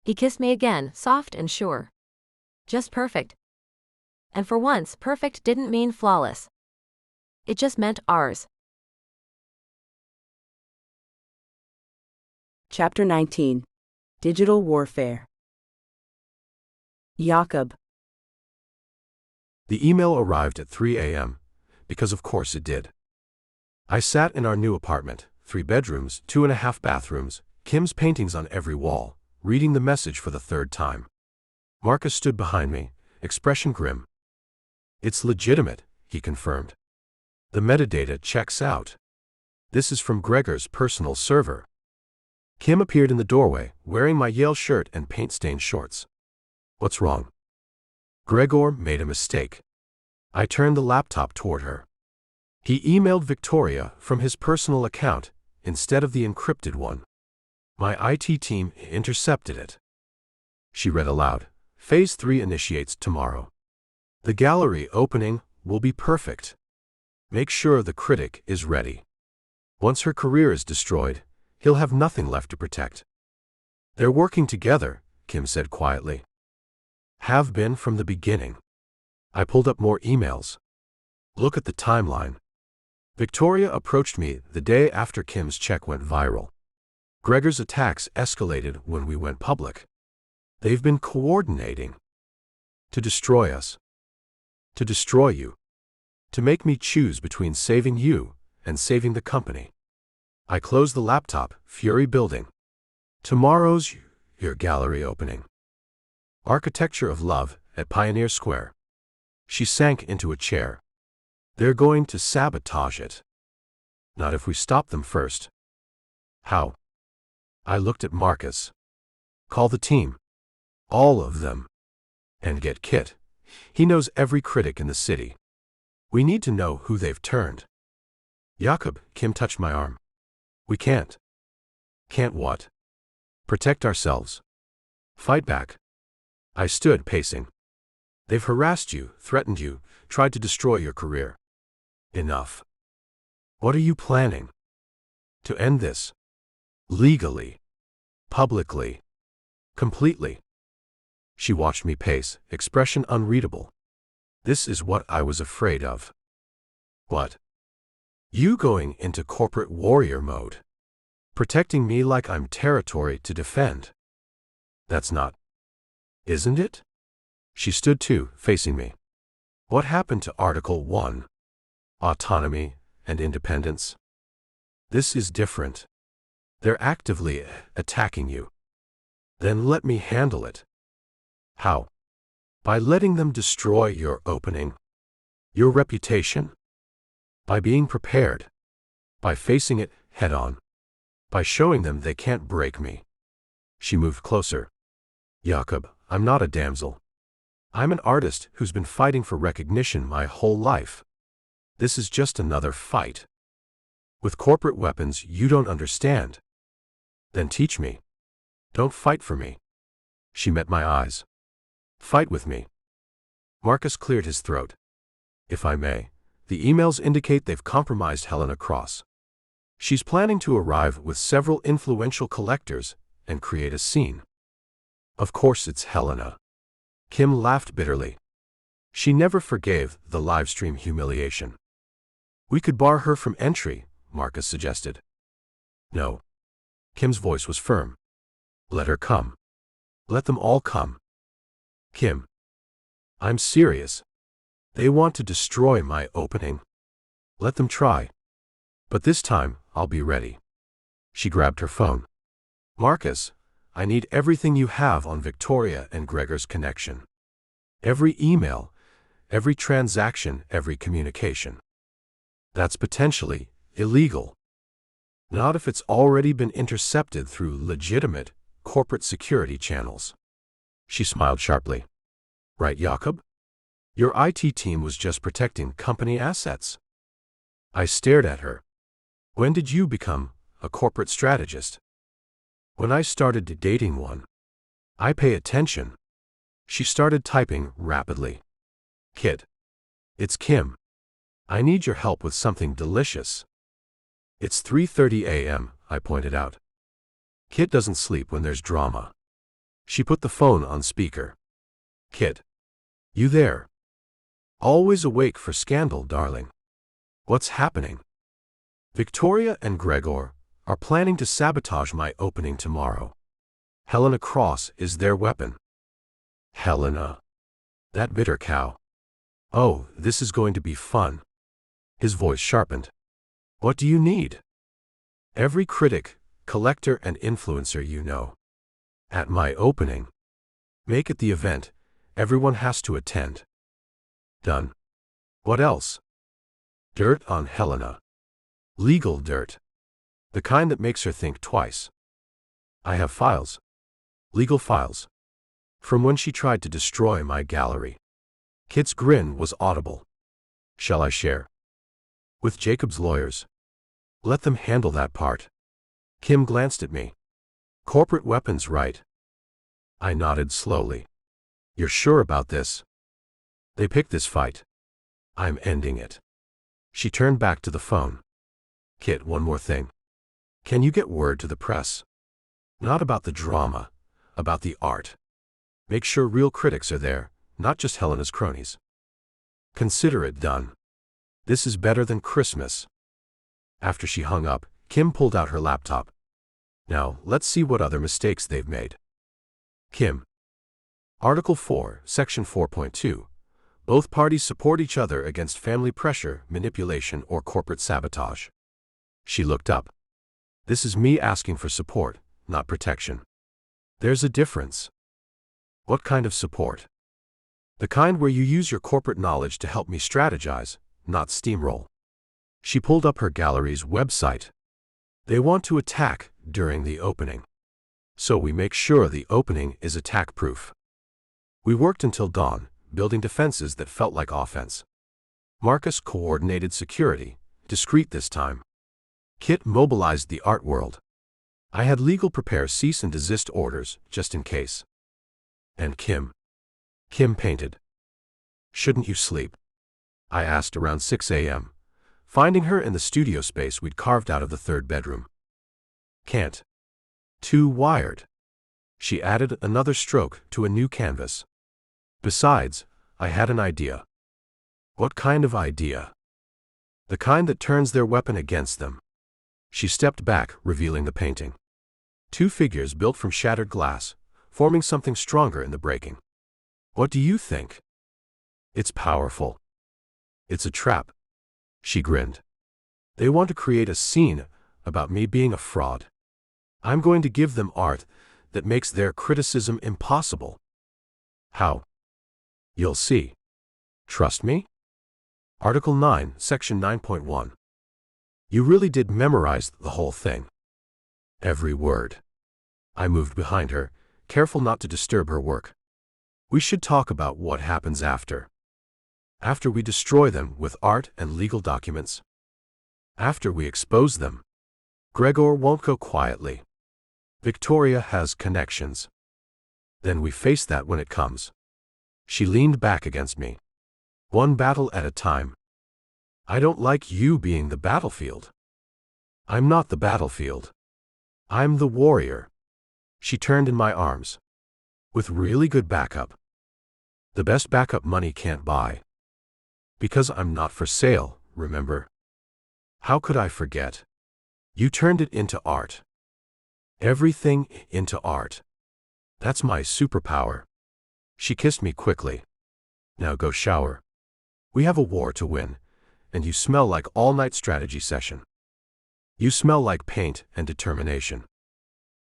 He kissed me again, soft and sure. Just perfect. And for once, perfect didn't mean flawless. It just meant ours. Chapter 19. Digital Warfare. Jakob. The email arrived at 3 a.m., because of course it did. I sat in our new apartment, 3 bedrooms, 2.5 bathrooms, Kim's paintings on every wall, reading the message for the 3rd time. Marcus stood behind me, expression grim. It's legitimate, he confirmed. The metadata checks out. This is from Gregor's personal server. Kim appeared in the doorway, wearing my Yale shirt and paint-stained shorts. What's wrong? Gregor made a mistake. I turned the laptop toward her. He emailed Victoria from his personal account instead of the encrypted one. My IT team intercepted it. She read aloud. Phase 3 initiates tomorrow. The gallery opening will be perfect. Make sure the critic is ready. Once her career is destroyed, he'll have nothing left to protect. They're working together, Kim said quietly. Have been from the beginning. I pulled up more emails. Look at the timeline. Victoria approached me the day after Kim's check went viral. Gregor's attacks escalated when we went public. They've been coordinating. To destroy us. To destroy you. To make me choose between saving you and saving the company. I closed the laptop, fury building. Tomorrow's your gallery opening. Architecture of Love at Pioneer Square. She sank into a chair. They're going to sabotage it. Not if we stop them first. How? I looked at Marcus. Call the team. All of them. And get Kit. He knows every critic in the city. We need to know who they've turned. Jakob, Kim touched my arm. We can't. Can't what? Protect ourselves. Fight back. I stood pacing. They've harassed you, threatened you, tried to destroy your career. Enough. What are you planning? To end this. Legally. Publicly. Completely. She watched me pace, expression unreadable. This is what I was afraid of. What? You going into corporate warrior mode. Protecting me like I'm territory to defend. That's not. Isn't it? She stood too, facing me. What happened to Article 1? Autonomy and independence? This is different. They're actively attacking you. Then let me handle it. How? By letting them destroy your opening. Your reputation. By being prepared. By facing it head-on. By showing them they can't break me. She moved closer. Jakob, I'm not a damsel. I'm an artist who's been fighting for recognition my whole life. This is just another fight. With corporate weapons you don't understand. Then teach me. Don't fight for me. She met my eyes. Fight with me. Marcus cleared his throat. If I may, the emails indicate they've compromised Helena Cross. She's planning to arrive with several influential collectors and create a scene. Of course it's Helena. Kim laughed bitterly. She never forgave the livestream humiliation. We could bar her from entry, Marcus suggested. No. Kim's voice was firm. Let her come. Let them all come. Kim. I'm serious. They want to destroy my opening. Let them try. But this time, I'll be ready. She grabbed her phone. Marcus, I need everything you have on Victoria and Gregor's connection. Every email, every transaction, every communication. That's potentially illegal. Not if it's already been intercepted through legitimate corporate security channels. She smiled sharply. Right, Jakob? Your IT team was just protecting company assets. I stared at her. When did you become a corporate strategist? When I started dating one. I pay attention. She started typing rapidly. Kit. It's Kim. I need your help with something delicious. It's 3:30 a.m., I pointed out. Kit doesn't sleep when there's drama. She put the phone on speaker. Kit. You there? Always awake for scandal, darling. What's happening? Victoria and Gregor are planning to sabotage my opening tomorrow. Helena Cross is their weapon. Helena. That bitter cow. Oh, this is going to be fun. His voice sharpened. What do you need? Every critic, collector, and influencer you know. At my opening. Make it the event. Everyone has to attend. Done. What else? Dirt on Helena. Legal dirt. The kind that makes her think twice. I have files. Legal files. From when she tried to destroy my gallery. Kit's grin was audible. Shall I share? With Jacob's lawyers. Let them handle that part. Kim glanced at me. Corporate weapons, right? I nodded slowly. You're sure about this? They picked this fight. I'm ending it. She turned back to the phone. Kit, one more thing. Can you get word to the press? Not about the drama, about the art. Make sure real critics are there, not just Helena's cronies. Consider it done. This is better than Christmas. After she hung up, Kim pulled out her laptop. Now, let's see what other mistakes they've made. Kim. Article 4, Section 4.2. Both parties support each other against family pressure, manipulation, or corporate sabotage. She looked up. This is me asking for support, not protection. There's a difference. What kind of support? The kind where you use your corporate knowledge to help me strategize, not steamroll. She pulled up her gallery's website. They want to attack during the opening. So we make sure the opening is attack-proof. We worked until dawn, building defenses that felt like offense. Marcus coordinated security, discreet this time. Kit mobilized the art world. I had legal prepare cease and desist orders, just in case. And Kim. Kim painted. Shouldn't you sleep? I asked around 6 a.m., finding her in the studio space we'd carved out of the third bedroom. Can't. Too wired. She added another stroke to a new canvas. Besides, I had an idea. What kind of idea? The kind that turns their weapon against them. She stepped back, revealing the painting. Two figures built from shattered glass, forming something stronger in the breaking. What do you think? It's powerful. It's a trap. She grinned. They want to create a scene about me being a fraud. I'm going to give them art that makes their criticism impossible. How? You'll see. Trust me? Article 9, Section 9.1. You really did memorize the whole thing. Every word. I moved behind her, careful not to disturb her work. We should talk about what happens after. After we destroy them with art and legal documents. After we expose them. Gregor won't go quietly. Victoria has connections. Then we face that when it comes. She leaned back against me. One battle at a time. I don't like you being the battlefield. I'm not the battlefield. I'm the warrior. She turned in my arms. With really good backup. The best backup money can't buy. Because I'm not for sale, remember? How could I forget? You turned it into art. Everything into art. That's my superpower. She kissed me quickly. Now go shower. We have a war to win, and you smell like all-night strategy session. You smell like paint and determination.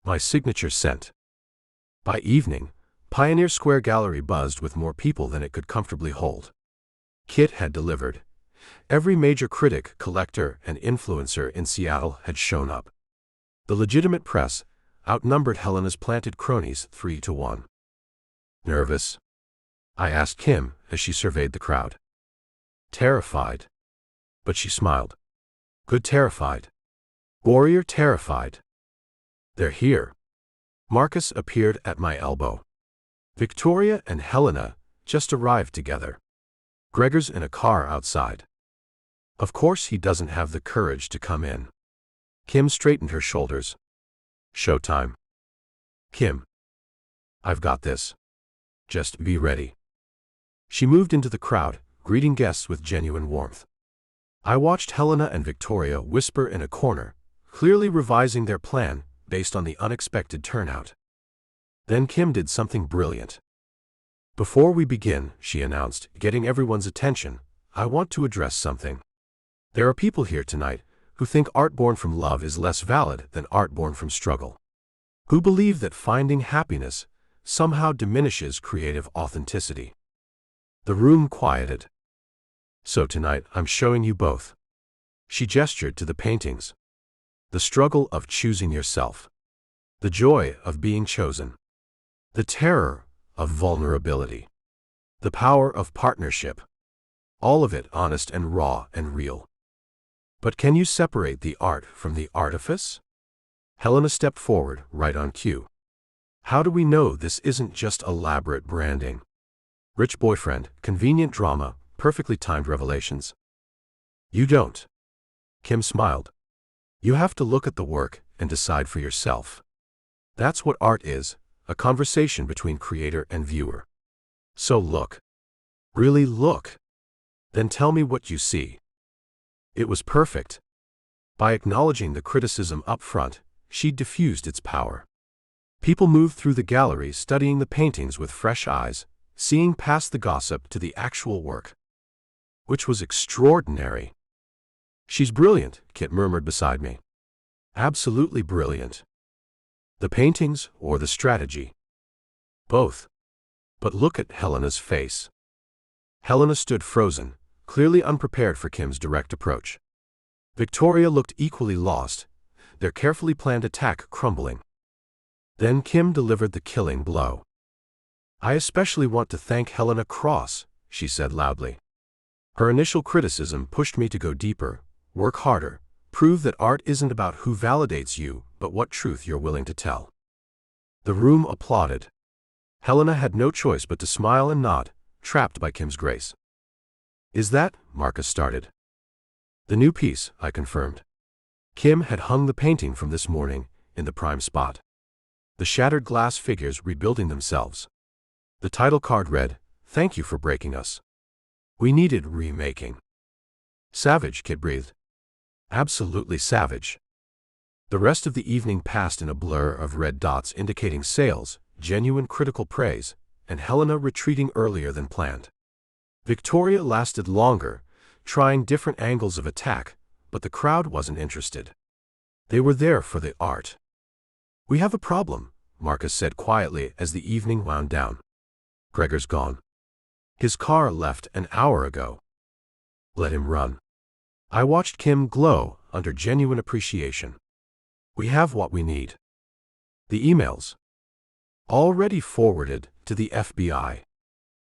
My signature scent. By evening, Pioneer Square Gallery buzzed with more people than it could comfortably hold. Kit had delivered. Every major critic, collector, and influencer in Seattle had shown up. The legitimate press outnumbered Helena's planted cronies 3-1. Nervous? I asked Kim as she surveyed the crowd. Terrified. But she smiled. Good terrified. Warrior terrified. They're here. Marcus appeared at my elbow. Victoria and Helena just arrived together. Gregor's in a car outside. Of course he doesn't have the courage to come in. Kim straightened her shoulders. Showtime. Kim. I've got this. Just be ready. She moved into the crowd, greeting guests with genuine warmth. I watched Helena and Victoria whisper in a corner, clearly revising their plan based on the unexpected turnout. Then Kim did something brilliant. Before we begin, she announced, getting everyone's attention, I want to address something. There are people here tonight who think art born from love is less valid than art born from struggle. Who believe that finding happiness somehow diminishes creative authenticity. The room quieted. So tonight I'm showing you both. She gestured to the paintings. The struggle of choosing yourself. The joy of being chosen. The terror of vulnerability. The power of partnership. All of it honest and raw and real. But can you separate the art from the artifice? Helena stepped forward, right on cue. How do we know this isn't just elaborate branding? Rich boyfriend, convenient drama, perfectly timed revelations. You don't. Kim smiled. You have to look at the work and decide for yourself. That's what art is, a conversation between creator and viewer. So look. Really look. Then tell me what you see. It was perfect. By acknowledging the criticism up front, she diffused its power. People moved through the gallery studying the paintings with fresh eyes, seeing past the gossip to the actual work. Which was extraordinary. She's brilliant, Kit murmured beside me. Absolutely brilliant. The paintings or the strategy? Both. But look at Helena's face. Helena stood frozen, clearly unprepared for Kim's direct approach. Victoria looked equally lost, their carefully planned attack crumbling. Then Kim delivered the killing blow. I especially want to thank Helena Cross, she said loudly. Her initial criticism pushed me to go deeper, work harder, prove that art isn't about who validates you, but what truth you're willing to tell. The room applauded. Helena had no choice but to smile and nod, trapped by Kim's grace. Is that, Marcus started. The new piece, I confirmed. Kim had hung the painting from this morning, in the prime spot. The shattered glass figures rebuilding themselves. The title card read, Thank you for breaking us. We needed remaking. Savage, Kit breathed. Absolutely savage. The rest of the evening passed in a blur of red dots indicating sales, genuine critical praise, and Helena retreating earlier than planned. Victoria lasted longer, trying different angles of attack, but the crowd wasn't interested. They were there for the art. We have a problem, Marcus said quietly as the evening wound down. Gregor's gone. His car left an hour ago. Let him run. I watched Kim glow, under genuine appreciation. We have what we need. The emails. Already forwarded to the FBI.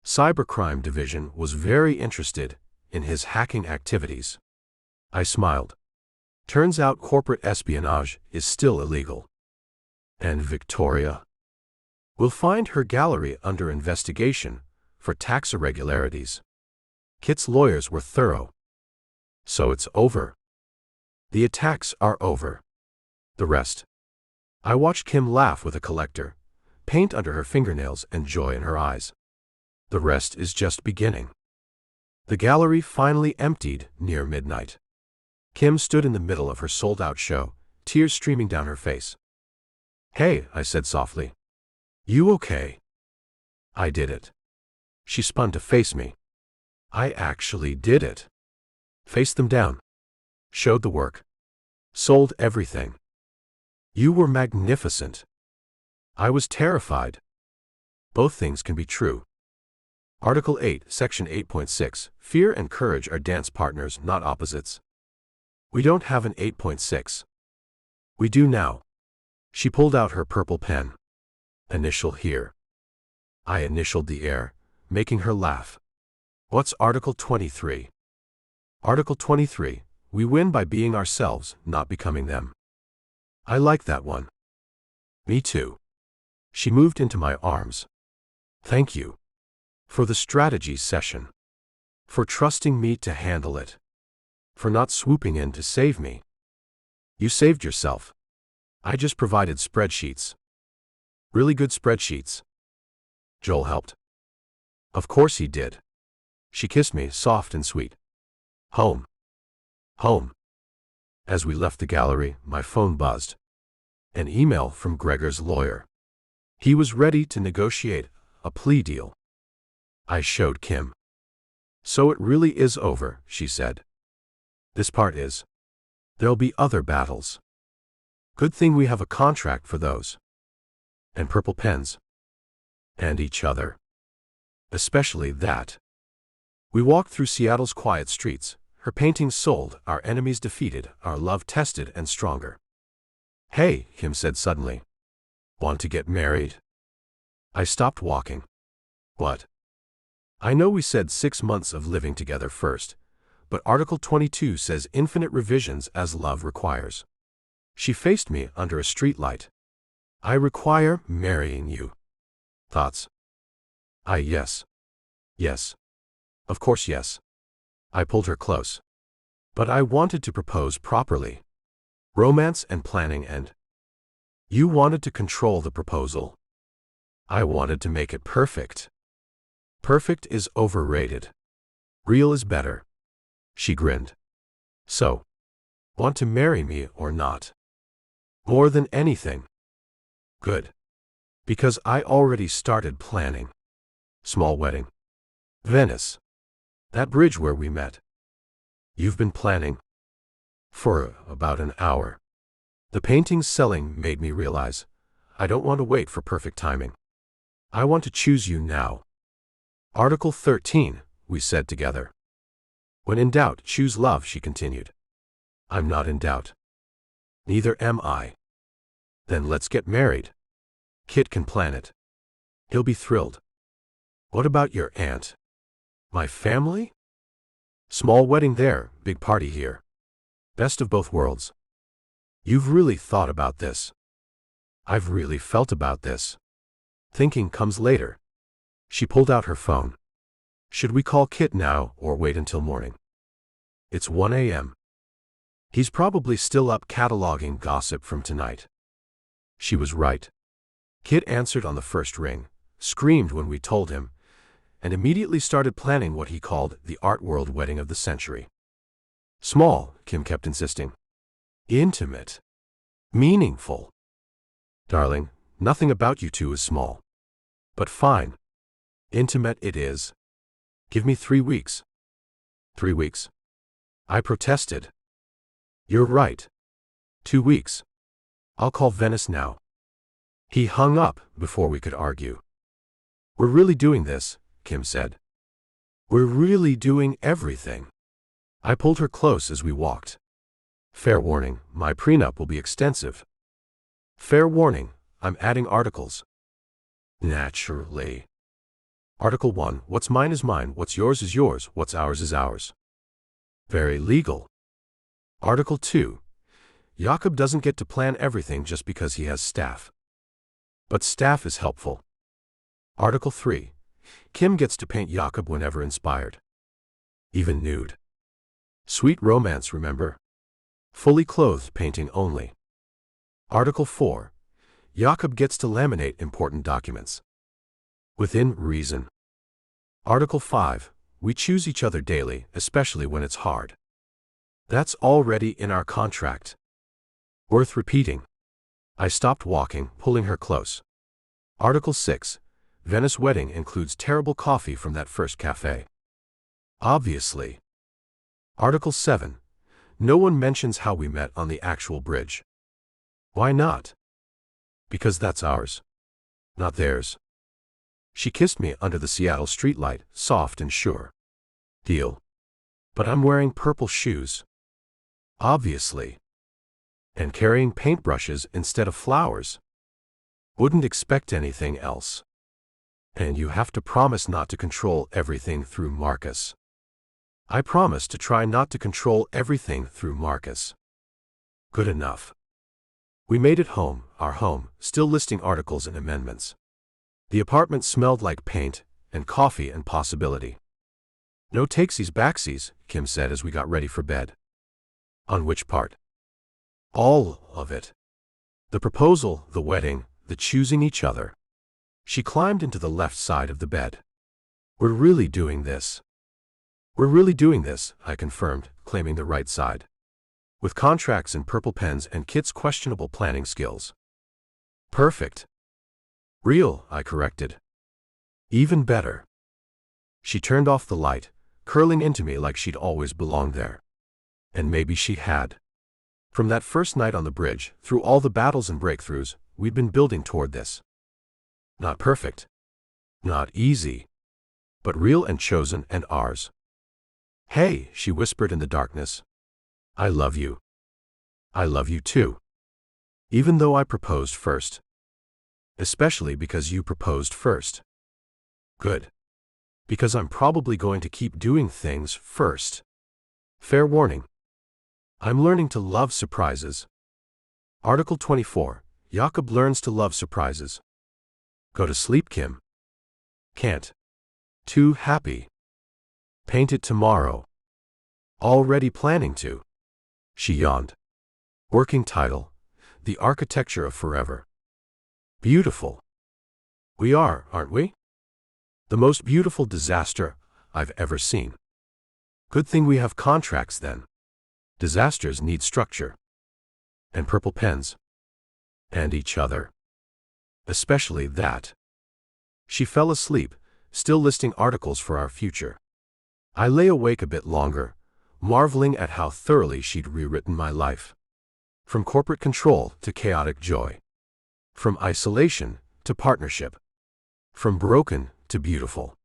Cybercrime Division was very interested in his hacking activities. I smiled. Turns out corporate espionage is still illegal. And Victoria? We'll find her gallery under investigation for tax irregularities. Kit's lawyers were thorough. So it's over. The attacks are over. The rest. I watched Kim laugh with a collector, paint under her fingernails and joy in her eyes. The rest is just beginning. The gallery finally emptied near midnight. Kim stood in the middle of her sold-out show, tears streaming down her face. "Hey," I said softly. "You okay?" "I did it." She spun to face me. "I actually did it." Faced them down. Showed the work. Sold everything. "You were magnificent." "I was terrified." Both things can be true. Article 8, Section 8.6, Fear and courage are dance partners, not opposites. We don't have an 8.6. We do now. She pulled out her purple pen. Initial here. I initialed the air, making her laugh. What's Article 23? Article 23, we win by being ourselves, not becoming them. I like that one. Me too. She moved into my arms. Thank you. For the strategy session. For trusting me to handle it. For not swooping in to save me. You saved yourself. I just provided spreadsheets. Really good spreadsheets. Joel helped. Of course he did. She kissed me, soft and sweet. Home. Home. As we left the gallery, my phone buzzed. An email from Gregor's lawyer. He was ready to negotiate a plea deal. I showed Kim. So it really is over, she said. This part is. There'll be other battles. Good thing we have a contract for those. And purple pens. And each other. Especially that. We walked through Seattle's quiet streets, her paintings sold, our enemies defeated, our love tested and stronger. Hey, Kim said suddenly. Want to get married? I stopped walking. What? I know we said 6 months of living together first, but Article 22 says infinite revisions as love requires. She faced me under a streetlight. I require marrying you. Thoughts? Yes. Yes. Of course yes. I pulled her close. But I wanted to propose properly. Romance and planning and. You wanted to control the proposal. I wanted to make it perfect. Perfect is overrated. Real is better. She grinned. So. Want to marry me or not? More than anything. Good. Because I already started planning. Small wedding. Venice. That bridge where we met. You've been planning? For about an hour. The paintings selling made me realize I don't want to wait for perfect timing. I want to choose you now. Article 13, we said together. When in doubt, choose love, she continued. I'm not in doubt. Neither am I. Then let's get married. Kit can plan it. He'll be thrilled. What about your aunt? My family? Small wedding there, big party here. Best of both worlds. You've really thought about this. I've really felt about this. Thinking comes later. She pulled out her phone. Should we call Kit now or wait until morning? It's 1 a.m. He's probably still up cataloging gossip from tonight. She was right. Kit answered on the first ring, screamed when we told him, and immediately started planning what he called the art world wedding of the century. Small, Kim kept insisting. Intimate. Meaningful. Darling, nothing about you two is small. But fine. Intimate it is. Give me 3 weeks. 3 weeks. I protested. You're right. 2 weeks. I'll call Venice now. He hung up before we could argue. We're really doing this, Kim said. We're really doing everything. I pulled her close as we walked. Fair warning, my prenup will be extensive. Fair warning, I'm adding articles. Naturally. Article 1, what's mine is mine, what's yours is yours, what's ours is ours. Very legal. Article 2, Jakob doesn't get to plan everything just because he has staff. But staff is helpful. Article 3, Kim gets to paint Jakob whenever inspired. Even nude. Sweet romance, remember? Fully clothed painting only. Article 4, Jakob gets to laminate important documents. Within reason. Article 5, we choose each other daily, especially when it's hard. That's already in our contract. Worth repeating. I stopped walking, pulling her close. Article 6, Venice wedding includes terrible coffee from that first cafe. Obviously. Article 7, no one mentions how we met on the actual bridge. Why not? Because that's ours. Not theirs. She kissed me under the Seattle streetlight, soft and sure. Deal. But I'm wearing purple shoes. Obviously. And carrying paintbrushes instead of flowers. Wouldn't expect anything else. And you have to promise not to control everything through Marcus. I promise to try not to control everything through Marcus. Good enough. We made it home, our home, still listing articles and amendments. The apartment smelled like paint, and coffee and possibility. No takesies backsies, Kim said as we got ready for bed. On which part? All of it. The proposal, the wedding, the choosing each other. She climbed into the left side of the bed. We're really doing this. We're really doing this, I confirmed, claiming the right side. With contracts and purple pens and Kit's questionable planning skills. Perfect. Real, I corrected. Even better. She turned off the light, curling into me like she'd always belonged there. And maybe she had. From that first night on the bridge, through all the battles and breakthroughs, we'd been building toward this. Not perfect. Not easy. But real and chosen and ours. Hey, she whispered in the darkness. I love you. I love you too. Even though I proposed first. Especially because you proposed first. Good. Because I'm probably going to keep doing things first. Fair warning. I'm learning to love surprises. Article 24, Jakob learns to love surprises. Go to sleep, Kim. Can't. Too happy. Paint it tomorrow. Already planning to. She yawned. Working title, The Architecture of Forever. Beautiful. We are, aren't we? The most beautiful disaster I've ever seen. Good thing we have contracts then. Disasters need structure. And purple pens. And each other. Especially that. She fell asleep, still listing articles for our future. I lay awake a bit longer, marveling at how thoroughly she'd rewritten my life. From corporate control to chaotic joy. From isolation to partnership. From broken to beautiful.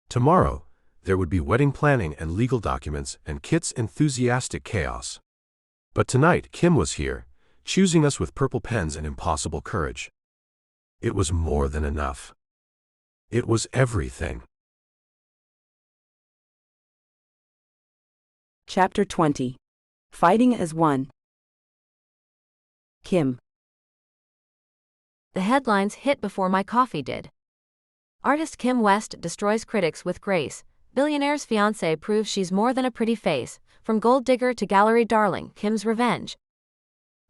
Tomorrow, there would be wedding planning and legal documents and Kit's enthusiastic chaos. But tonight, Kim was here, choosing us with purple pens and impossible courage. It was more than enough. It was everything. Chapter 20. Fighting as One. Kim. The headlines hit before my coffee did. Artist Kim West destroys critics with grace. Billionaire's fiancé proves she's more than a pretty face. From gold digger to gallery darling, Kim's revenge.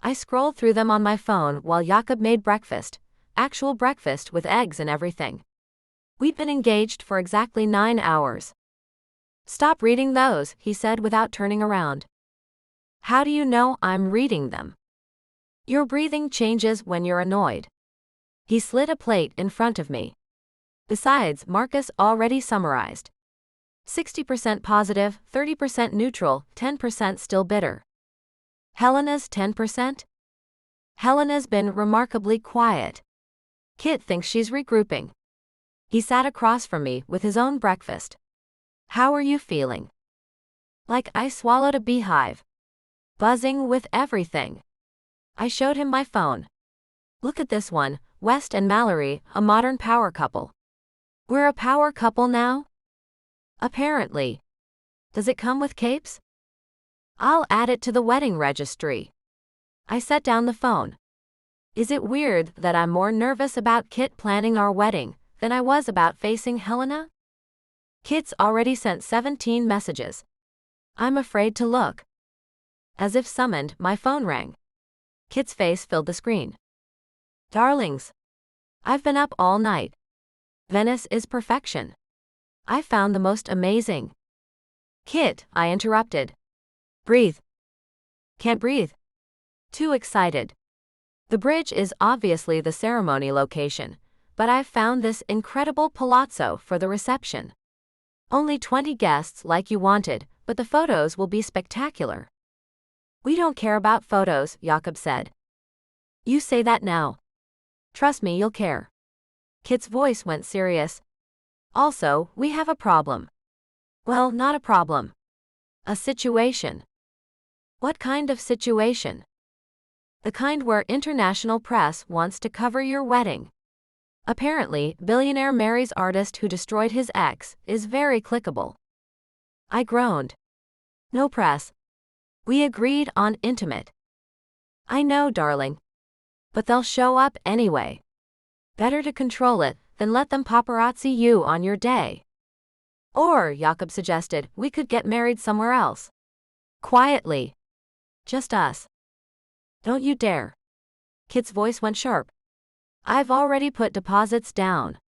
I scrolled through them on my phone while Jakob made breakfast. Actual breakfast with eggs and everything. We'd been engaged for exactly 9 hours. Stop reading those, he said without turning around. How do you know I'm reading them? Your breathing changes when you're annoyed. He slid a plate in front of me. Besides, Marcus already summarized. 60% positive, 30% neutral, 10% still bitter. Helena's 10%? Helena's been remarkably quiet. Kit thinks she's regrouping. He sat across from me with his own breakfast. How are you feeling? Like I swallowed a beehive. buzzing with everything. I showed him my phone. Look at this one, West and Mallory, a modern power couple. We're a power couple now? Apparently. Does it come with capes? I'll add it to the wedding registry. I set down the phone. Is it weird that I'm more nervous about Kit planning our wedding than I was about facing Helena? Kit's already sent 17 messages. I'm afraid to look. As if summoned, my phone rang. Kit's face filled the screen. Darlings. I've been up all night. Venice is perfection. I found the most amazing. Kit, I interrupted. Breathe. Can't breathe. Too excited. The bridge is obviously the ceremony location, but I've found this incredible palazzo for the reception. Only 20 guests like you wanted, but the photos will be spectacular. We don't care about photos, Jakob said. You say that now. Trust me, you'll care. Kit's voice went serious. Also, we have a problem. Well, not a problem. A situation. What kind of situation? The kind where international press wants to cover your wedding. Apparently, Billionaire marries artist who destroyed his ex is very clickable. I groaned. No press. We agreed on intimate. I know, darling. But they'll show up anyway. Better to control it than let them paparazzi you on your day. Or, Jakob suggested, we could get married somewhere else. Quietly. Just us. Don't you dare. Kit's voice went sharp. I've already put deposits down.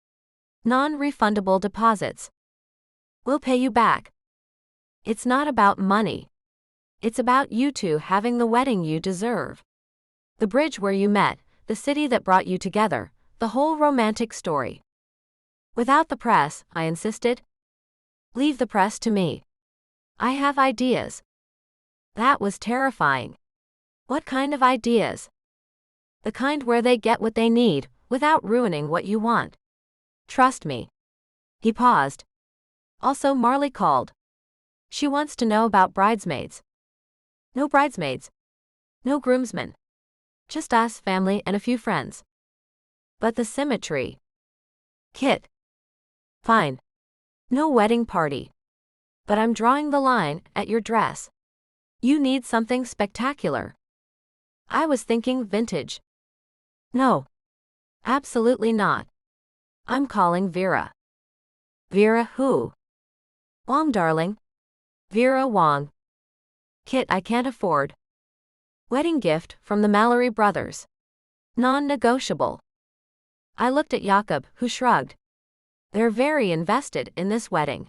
Non-refundable deposits. We'll pay you back. It's not about money. It's about you two having the wedding you deserve. The bridge where you met, the city that brought you together, the whole romantic story. Without the press, I insisted. Leave the press to me. I have ideas. That was terrifying. What kind of ideas? The kind where they get what they need, without ruining what you want. Trust me. He paused. Also, Marley called. She wants to know about bridesmaids. No bridesmaids. No groomsmen. Just us, family, and a few friends. But the symmetry. Kit. Fine. No wedding party. But I'm drawing the line at your dress. You need something spectacular. I was thinking vintage. No. Absolutely not. I'm calling Vera. Vera who? Wong, darling. Vera Wong. Kit, I can't afford. Wedding gift from the Mallory brothers. Non-negotiable. I looked at Jakob, who shrugged. They're very invested in this wedding.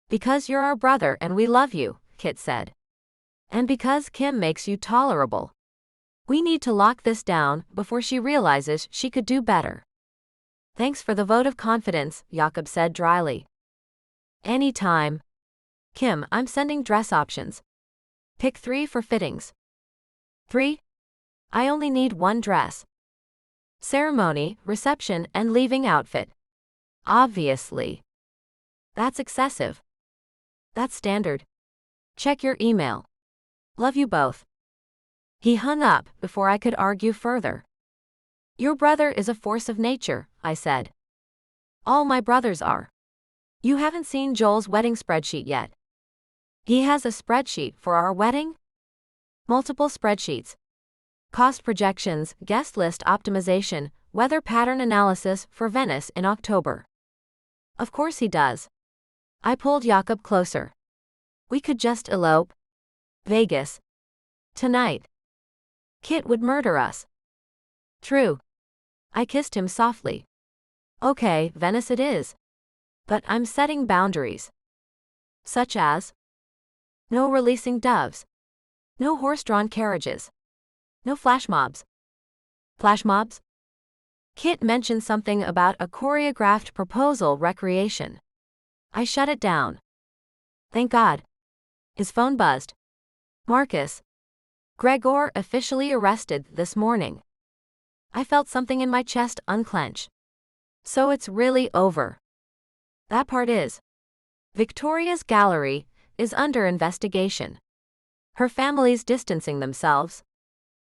Because you're our brother and we love you, Kit said. And because Kim makes you tolerable. We need to lock this down before she realizes she could do better. Thanks for the vote of confidence, Jakob said dryly. Anytime. Kim, I'm sending dress options. Pick 3 for fittings. 3? I only need 1 dress. Ceremony, reception, and leaving outfit. Obviously. That's excessive. That's standard. Check your email. Love you both. He hung up before I could argue further. Your brother is a force of nature, I said. All my brothers are. You haven't seen Joel's wedding spreadsheet yet. He has a spreadsheet for our wedding? Multiple spreadsheets. Cost projections, guest list optimization, weather pattern analysis for Venice in October. Of course he does. I pulled Jakob closer. We could just elope. Vegas. Tonight. Kit would murder us. True. I kissed him softly. Okay, Venice it is. But I'm setting boundaries. Such as? No releasing doves. No horse-drawn carriages. No flash mobs. Flash mobs? Kit mentioned something about a choreographed proposal recreation. I shut it down. Thank God. His phone buzzed. Marcus. Gregor officially arrested this morning. I felt something in my chest unclench. So it's really over. That part is. Victoria's gallery is under investigation. Her family's distancing themselves.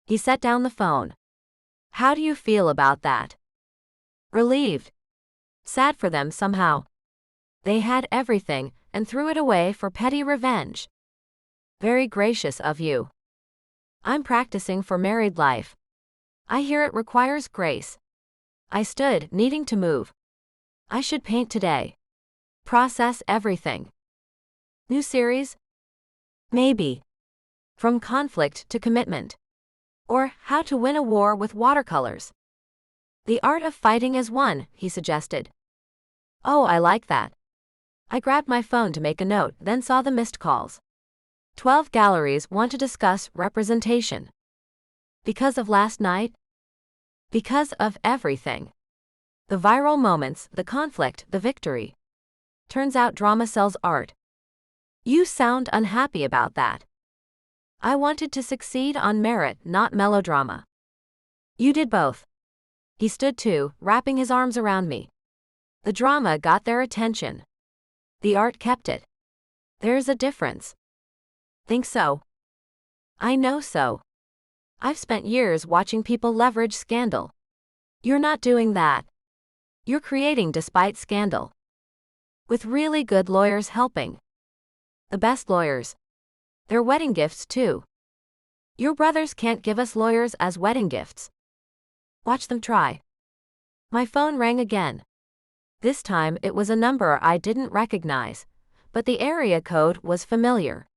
He set down the phone. How do you feel about that? Relieved. Sad for them somehow. They had everything and threw it away for petty revenge. Very gracious of you. I'm practicing for married life. I hear it requires grace. I stood, needing to move. I should paint today. Process everything. New series? Maybe. From conflict to commitment. Or how to win a war with watercolors. The art of fighting as one, he suggested. Oh, I like that. I grabbed my phone to make a note, then saw the missed calls. 12 galleries want to discuss representation. Because of last night? Because of everything. The viral moments, the conflict, the victory. Turns out drama sells art. You sound unhappy about that. I wanted to succeed on merit, not melodrama. You did both. He stood too, wrapping his arms around me. The drama got their attention. The art kept it. There's a difference. Think so? I know so. I've spent years watching people leverage scandal. You're not doing that. You're creating despite scandal. With really good lawyers helping. The best lawyers. They're wedding gifts too. Your brothers can't give us lawyers as wedding gifts. Watch them try. My phone rang again. This time it was a number I didn't recognize, but the area code was familiar.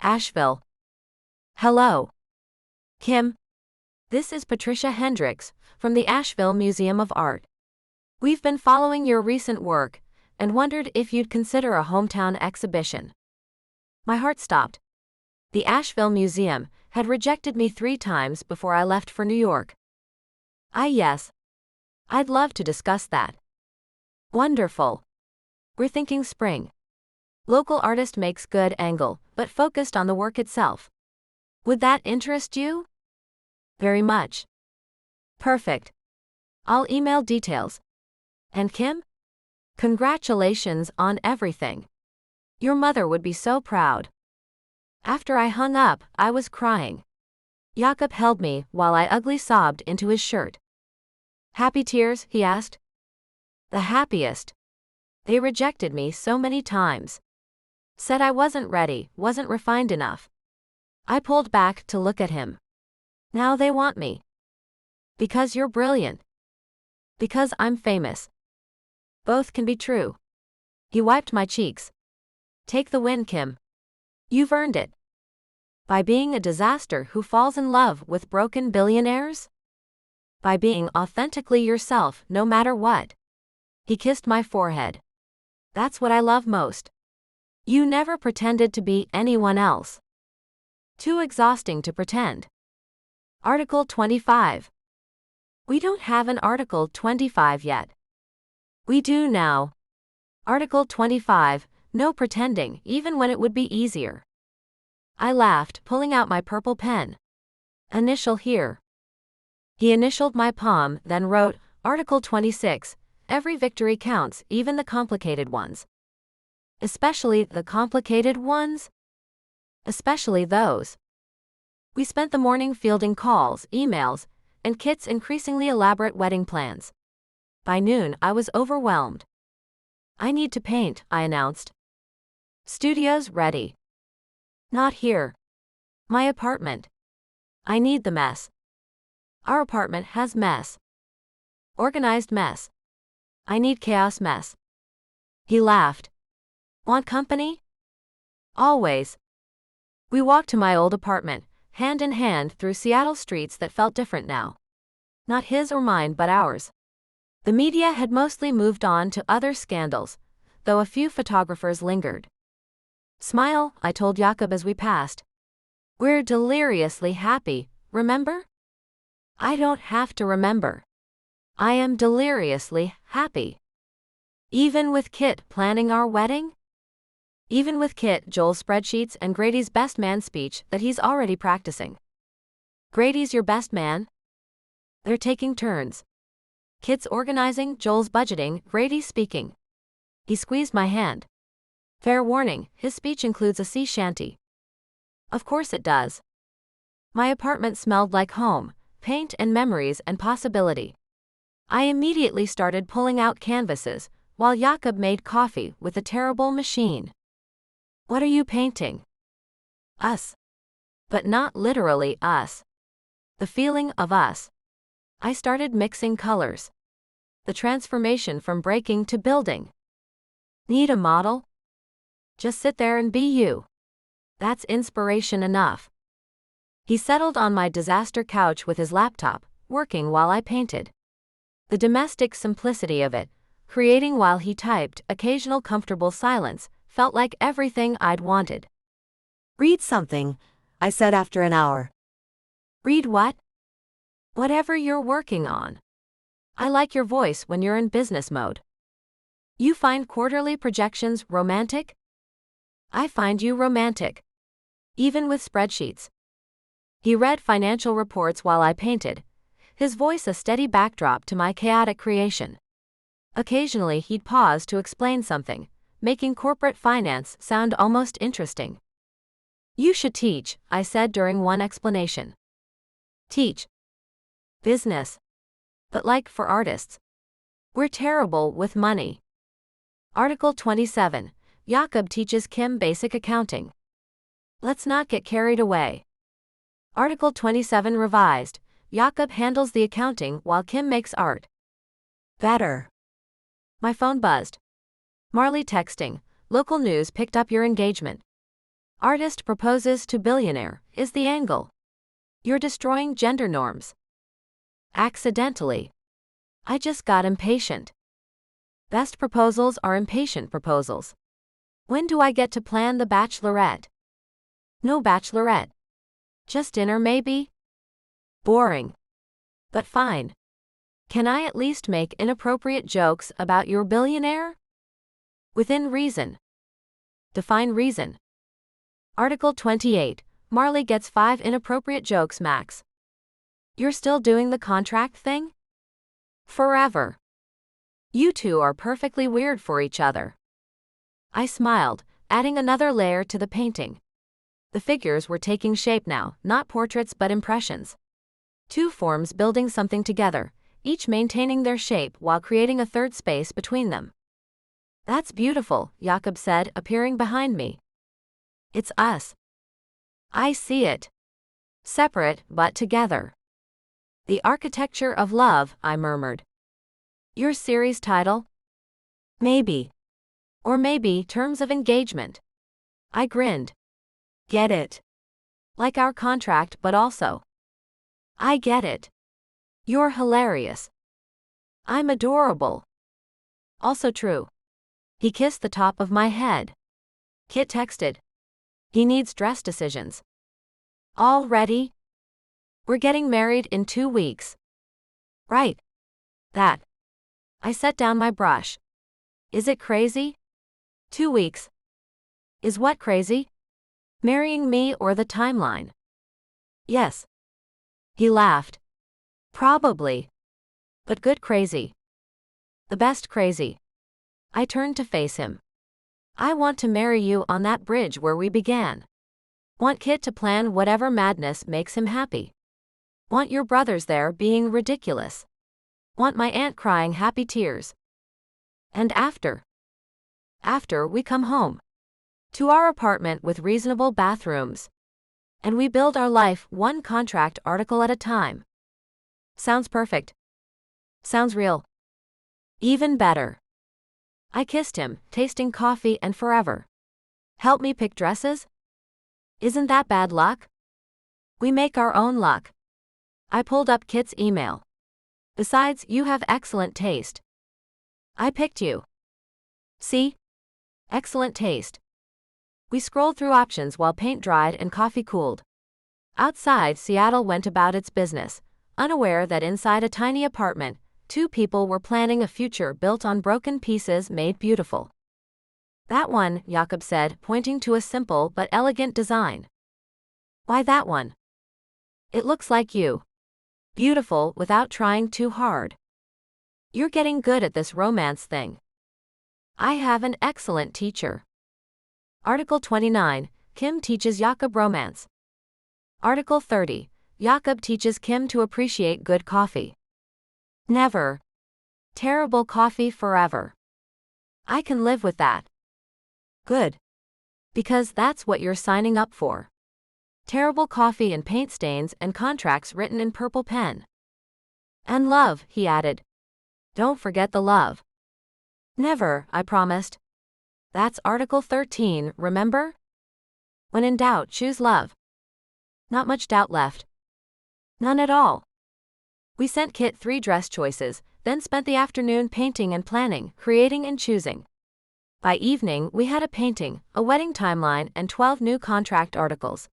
Asheville. Hello. Kim. This is Patricia Hendricks, from the Asheville Museum of Art. We've been following your recent work, and wondered if you'd consider a hometown exhibition. My heart stopped. The Asheville Museum had rejected me 3 times before I left for New York. Yes. I'd love to discuss that. Wonderful. We're thinking spring. Local artist makes good angle, but focused on the work itself. Would that interest you? Very much. Perfect. I'll email details. And Kim? Congratulations on everything. Your mother would be so proud. After I hung up, I was crying. Jakob held me while I ugly sobbed into his shirt. Happy tears, he asked. The happiest. They rejected me so many times. Said I wasn't ready, wasn't refined enough. I pulled back to look at him. Now they want me. Because you're brilliant. Because I'm famous. Both can be true. He wiped my cheeks. Take the win, Kim. You've earned it. By being a disaster who falls in love with broken billionaires? By being authentically yourself no matter what. He kissed my forehead. That's what I love most. You never pretended to be anyone else. Too exhausting to pretend. Article 25. We don't have an Article 25 yet. We do now. Article 25. No pretending, even when it would be easier. I laughed, pulling out my purple pen. Initial here. He initialed my palm, then wrote, Article 26, every victory counts, even the complicated ones. Especially the complicated ones? Especially those. We spent the morning fielding calls, emails, and Kit's increasingly elaborate wedding plans. By noon, I was overwhelmed. I need to paint, I announced. Studio's ready. Not here. My apartment. I need the mess. Our apartment has mess. Organized mess. I need chaos mess. He laughed. Want company? Always. We walked to my old apartment, hand in hand through Seattle streets that felt different now. Not his or mine, but ours. The media had mostly moved on to other scandals, though a few photographers lingered. Smile, I told Jakob as we passed. We're deliriously happy, remember? I don't have to remember. I am deliriously happy. Even with Kit planning our wedding? Even with Kit, Joel's spreadsheets, and Grady's best man speech that he's already practicing. Grady's your best man? They're taking turns. Kit's organizing, Joel's budgeting, Grady's speaking. He squeezed my hand. Fair warning, his speech includes a sea shanty. Of course it does. My apartment smelled like home, paint and memories and possibility. I immediately started pulling out canvases, while Jakob made coffee with a terrible machine. What are you painting? Us. But not literally us. The feeling of us. I started mixing colors. The transformation from breaking to building. Need a model? Just sit there and be you. That's inspiration enough. He settled on my disaster couch with his laptop, working while I painted. The domestic simplicity of it, creating while he typed, occasional comfortable silence, felt like everything I'd wanted. Read something, I said after an hour. Read what? Whatever you're working on. I like your voice when you're in business mode. You find quarterly projections romantic? I find you romantic. Even with spreadsheets. He read financial reports while I painted, his voice a steady backdrop to my chaotic creation. Occasionally he'd pause to explain something, making corporate finance sound almost interesting. You should teach, I said during one explanation. Teach. Business. But like for artists. We're terrible with money. Article 27. Jakob teaches Kim basic accounting. Let's not get carried away. Article 27 revised. Jakob handles the accounting while Kim makes art. Better. My phone buzzed. Marley texting. Local news picked up your engagement. Artist proposes to billionaire, is the angle. You're destroying gender norms. Accidentally. I just got impatient. Best proposals are impatient proposals. When do I get to plan the bachelorette? No bachelorette. Just dinner maybe? Boring. But fine. Can I at least make inappropriate jokes about your billionaire? Within reason. Define reason. Article 28. Marley gets 5 inappropriate jokes max. You're still doing the contract thing? Forever. You two are perfectly weird for each other. I smiled, adding another layer to the painting. The figures were taking shape now, not portraits but impressions. 2 forms building something together, each maintaining their shape while creating a third space between them. That's beautiful, Jakob said, appearing behind me. It's us. I see it. Separate but together. The architecture of love, I murmured. Your series title? Maybe. Or maybe terms of engagement. I grinned. Get it. Like our contract but also. I get it. You're hilarious. I'm adorable. Also true. He kissed the top of my head. Kit texted. He needs dress decisions. All ready? We're getting married in 2 weeks. Right. That. I set down my brush. Is it crazy? 2 weeks. Is what crazy? Marrying me or the timeline? Yes. He laughed. Probably. But good crazy. The best crazy. I turned to face him. I want to marry you on that bridge where we began. Want Kit to plan whatever madness makes him happy. Want your brothers there being ridiculous. Want my aunt crying happy tears. And after? After we come home. To our apartment with reasonable bathrooms. And we build our life one contract article at a time. Sounds perfect. Sounds real. Even better. I kissed him, tasting coffee and forever. Help me pick dresses? Isn't that bad luck? We make our own luck. I pulled up Kit's email. Besides, you have excellent taste. I picked you. See? Excellent taste. We scrolled through options while paint dried and coffee cooled. Outside, Seattle went about its business, unaware that inside a tiny apartment, 2 people were planning a future built on broken pieces made beautiful. That one, Jakob said, pointing to a simple but elegant design. Why that one? It looks like you. Beautiful without trying too hard. You're getting good at this romance thing. I have an excellent teacher. Article 29. Kim teaches Jakob romance. Article 30. Jakob teaches Kim to appreciate good coffee. Never. Terrible coffee forever. I can live with that. Good. Because that's what you're signing up for. Terrible coffee and paint stains and contracts written in purple pen. And love, he added. Don't forget the love. Never, I promised. That's Article 13, remember? When in doubt, choose love. Not much doubt left. None at all. We sent Kit 3 dress choices, then spent the afternoon painting and planning, creating and choosing. By evening, we had a painting, a wedding timeline, and 12 new contract articles.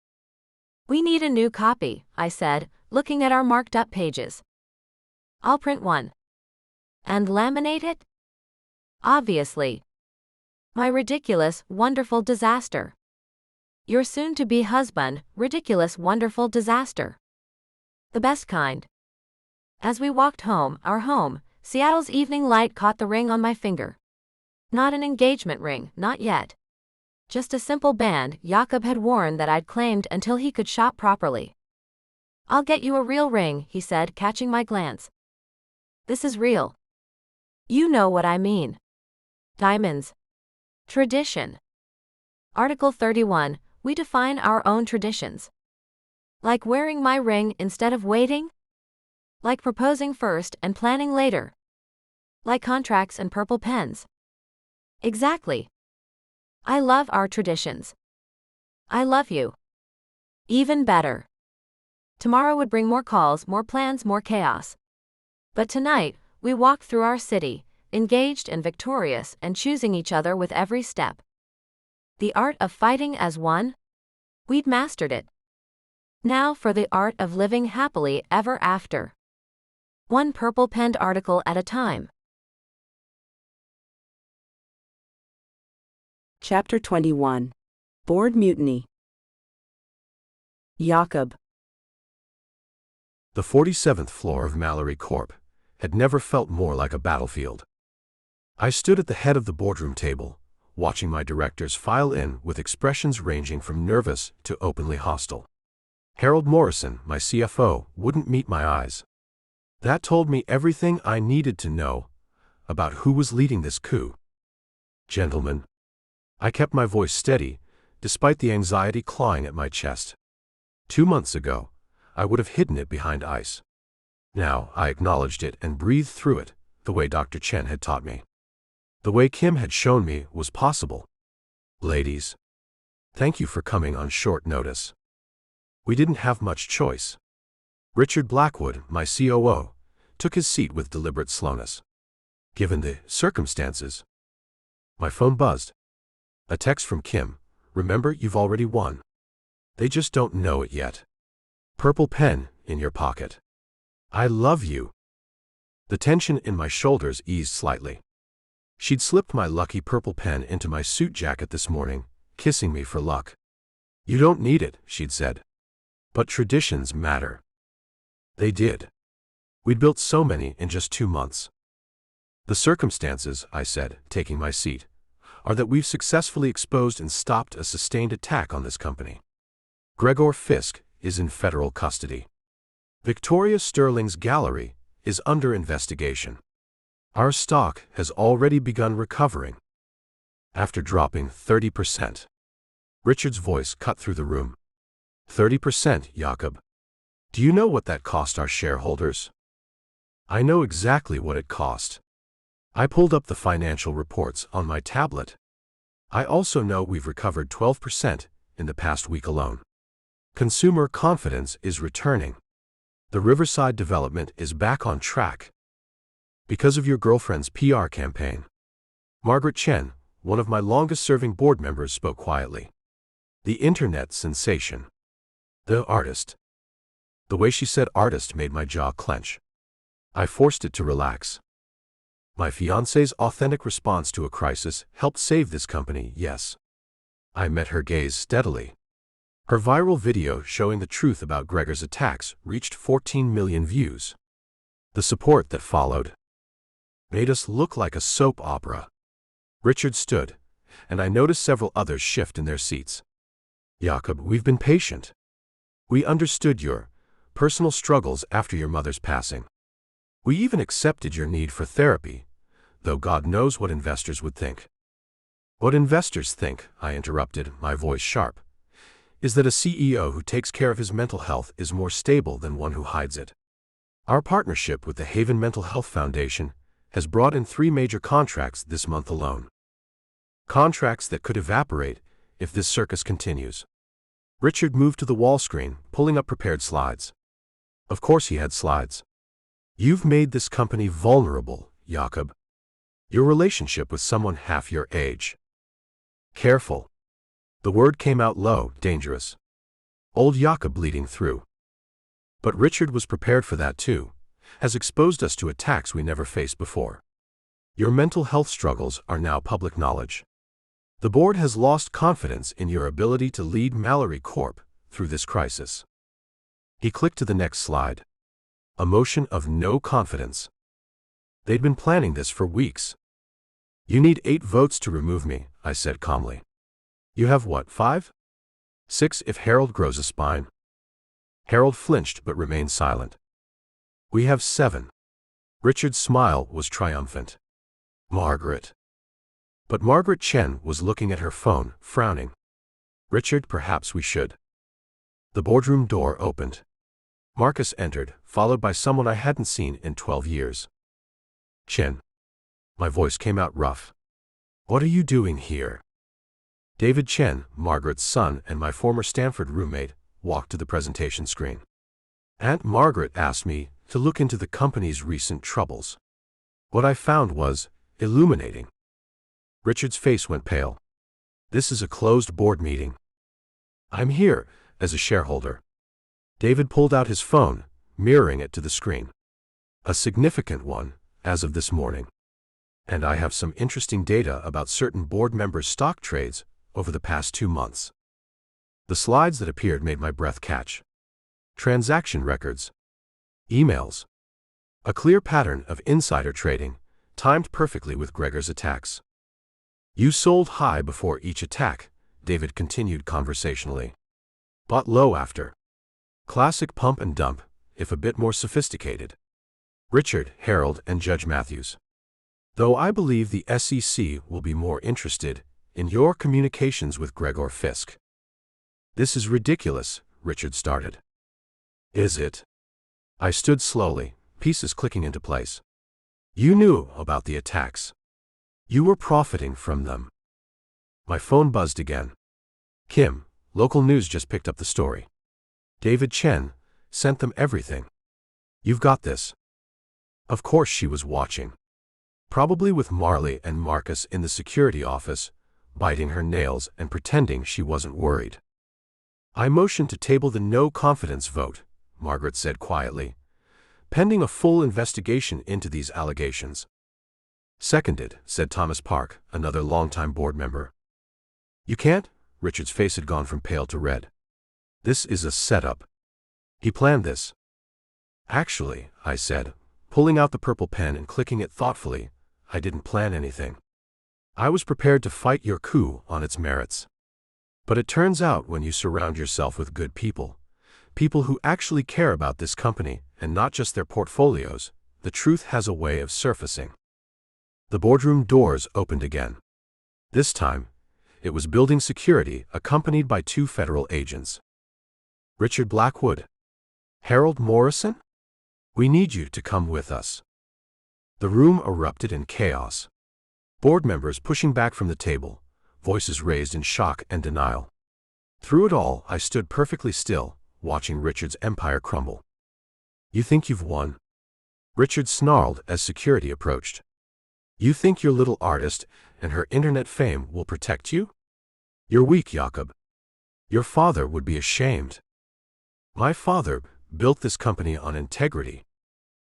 We need a new copy, I said, looking at our marked-up pages. I'll print one. And laminate it? Obviously. My ridiculous, wonderful disaster. Your soon-to-be husband, ridiculous, wonderful disaster. The best kind. As we walked home, our home, Seattle's evening light caught the ring on my finger. Not an engagement ring, not yet. Just a simple band Jakob had worn that I'd claimed until he could shop properly. I'll get you a real ring, he said, catching my glance. This is real. You know what I mean. Diamonds. Tradition. Article 31. We define our own traditions. Like wearing my ring instead of waiting? Like proposing first and planning later. Like contracts and purple pens. Exactly. I love our traditions. I love you. Even better. Tomorrow would bring more calls, more plans, more chaos. But tonight, we walked through our city, engaged and victorious and choosing each other with every step. The art of fighting as one? We'd mastered it. Now for the art of living happily ever after. One purple-penned article at a time. Chapter 21. Board Mutiny. Jakob. The 47th floor of Mallory Corp. Had never felt more like a battlefield. I stood at the head of the boardroom table, watching my directors file in with expressions ranging from nervous to openly hostile. Harold Morrison, my CFO, wouldn't meet my eyes. That told me everything I needed to know about who was leading this coup. Gentlemen, I kept my voice steady, despite the anxiety clawing at my chest. 2 months ago, I would have hidden it behind ice. Now, I acknowledged it and breathed through it, the way Dr. Chen had taught me. The way Kim had shown me was possible. Ladies, thank you for coming on short notice. We didn't have much choice. Richard Blackwood, my COO, took his seat with deliberate slowness. Given the circumstances. My phone buzzed. A text from Kim. Remember, you've already won. They just don't know it yet. Purple pen in your pocket. I love you. The tension in my shoulders eased slightly. She'd slipped my lucky purple pen into my suit jacket this morning, kissing me for luck. You don't need it, she'd said. But traditions matter. They did. We'd built so many in just 2 months. The circumstances, I said, taking my seat, are that we've successfully exposed and stopped a sustained attack on this company. Gregor Fisk is in federal custody. Victoria Sterling's gallery is under investigation. Our stock has already begun recovering. After dropping 30%. Richard's voice cut through the room. 30%, Jakob. Do you know what that cost our shareholders? I know exactly what it cost. I pulled up the financial reports on my tablet. I also know we've recovered 12% in the past week alone. Consumer confidence is returning. The Riverside development is back on track. Because of your girlfriend's PR campaign. Margaret Chen, one of my longest-serving board members, spoke quietly. The internet sensation. The artist. The way she said artist made my jaw clench. I forced it to relax. My fiancé's authentic response to a crisis helped save this company, yes. I met her gaze steadily. Her viral video showing the truth about Gregor's attacks reached 14 million views. The support that followed made us look like a soap opera. Richard stood, and I noticed several others shift in their seats. Jakob, we've been patient. We understood your personal struggles after your mother's passing. We even accepted your need for therapy, though God knows what investors would think. What investors think, I interrupted, my voice sharp, is that a CEO who takes care of his mental health is more stable than one who hides it. Our partnership with the Haven Mental Health Foundation has brought in 3 major contracts this month alone. Contracts that could evaporate if this circus continues. Richard moved to the wall screen, pulling up prepared slides. Of course he had slides. You've made this company vulnerable, Jakob. Your relationship with someone half your age. Careful. The word came out low, dangerous. Old Jakob bleeding through. But Richard was prepared for that too, has exposed us to attacks we never faced before. Your mental health struggles are now public knowledge. The board has lost confidence in your ability to lead Mallory Corp. Through this crisis. He clicked to the next slide. A motion of no confidence. They'd been planning this for weeks. You need 8 votes to remove me, I said calmly. You have what, 5? 6 if Harold grows a spine. Harold flinched but remained silent. We have 7. Richard's smile was triumphant. Margaret. But Margaret Chen was looking at her phone, frowning. Richard, perhaps we should. The boardroom door opened. Marcus entered, followed by someone I hadn't seen in 12 years. Chen. My voice came out rough. What are you doing here? David Chen, Margaret's son and my former Stanford roommate, walked to the presentation screen. Aunt Margaret asked me to look into the company's recent troubles. What I found was illuminating. Richard's face went pale. This is a closed board meeting. I'm here as a shareholder. David pulled out his phone, mirroring it to the screen. A significant one, as of this morning. And I have some interesting data about certain board members' stock trades over the past 2 months. The slides that appeared made my breath catch. Transaction records. Emails. A clear pattern of insider trading, timed perfectly with Gregor's attacks. You sold high before each attack, David continued conversationally. Bought low after. Classic pump and dump, if a bit more sophisticated. Richard, Harold, and Judge Matthews. Though I believe the SEC will be more interested in your communications with Gregor Fisk. This is ridiculous, Richard started. Is it? I stood slowly, pieces clicking into place. You knew about the attacks. You were profiting from them. My phone buzzed again. Kim, local news just picked up the story. David Chen sent them everything. You've got this. Of course she was watching. Probably with Marley and Marcus in the security office, biting her nails and pretending she wasn't worried. I motioned to table the no confidence vote, Margaret said quietly, pending a full investigation into these allegations. Seconded, said Thomas Park, another longtime board member. You can't? Richard's face had gone from pale to red. This is a setup. He planned this. Actually, I said, pulling out the purple pen and clicking it thoughtfully, I didn't plan anything. I was prepared to fight your coup on its merits. But it turns out when you surround yourself with good people, people who actually care about this company and not just their portfolios, the truth has a way of surfacing. The boardroom doors opened again. This time, it was building security accompanied by 2 federal agents. Richard Blackwood. Harold Morrison? We need you to come with us. The room erupted in chaos. Board members pushing back from the table, voices raised in shock and denial. Through it all, I stood perfectly still, watching Richard's empire crumble. You think you've won? Richard snarled as security approached. You think your little artist and her internet fame will protect you? You're weak, Jakob. Your father would be ashamed. My father built this company on integrity.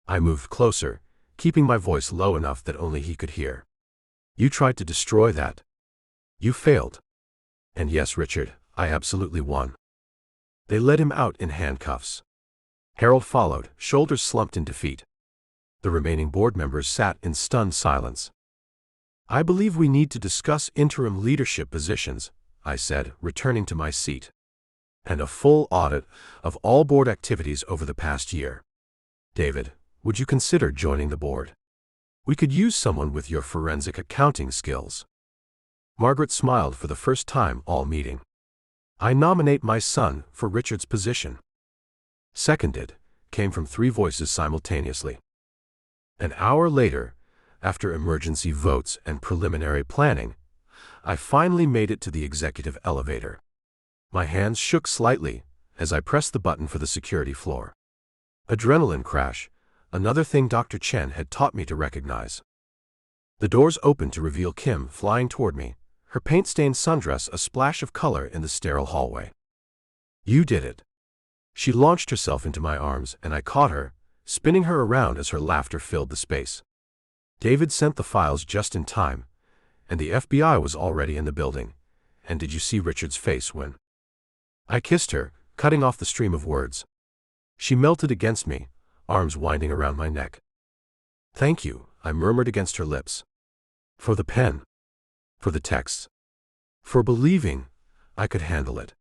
I moved closer, keeping my voice low enough that only he could hear. You tried to destroy that. You failed. And yes, Richard, I absolutely won. They led him out in handcuffs. Harold followed, shoulders slumped in defeat. The remaining board members sat in stunned silence. I believe we need to discuss interim leadership positions, I said, returning to my seat. And a full audit of all board activities over the past year. David, would you consider joining the board? We could use someone with your forensic accounting skills. Margaret smiled for the first time all meeting. I nominate my son for Richard's position. Seconded, came from 3 voices simultaneously. An hour later, after emergency votes and preliminary planning, I finally made it to the executive elevator. My hands shook slightly as I pressed the button for the security floor. Adrenaline crash, another thing Dr. Chen had taught me to recognize. The doors opened to reveal Kim flying toward me, her paint-stained sundress a splash of color in the sterile hallway. You did it. She launched herself into my arms and I caught her, spinning her around as her laughter filled the space. David sent the files just in time, and the FBI was already in the building. And did you see Richard's face when? I kissed her, cutting off the stream of words. She melted against me, arms winding around my neck. Thank you, I murmured against her lips. For the pen. For the texts. For believing I could handle it.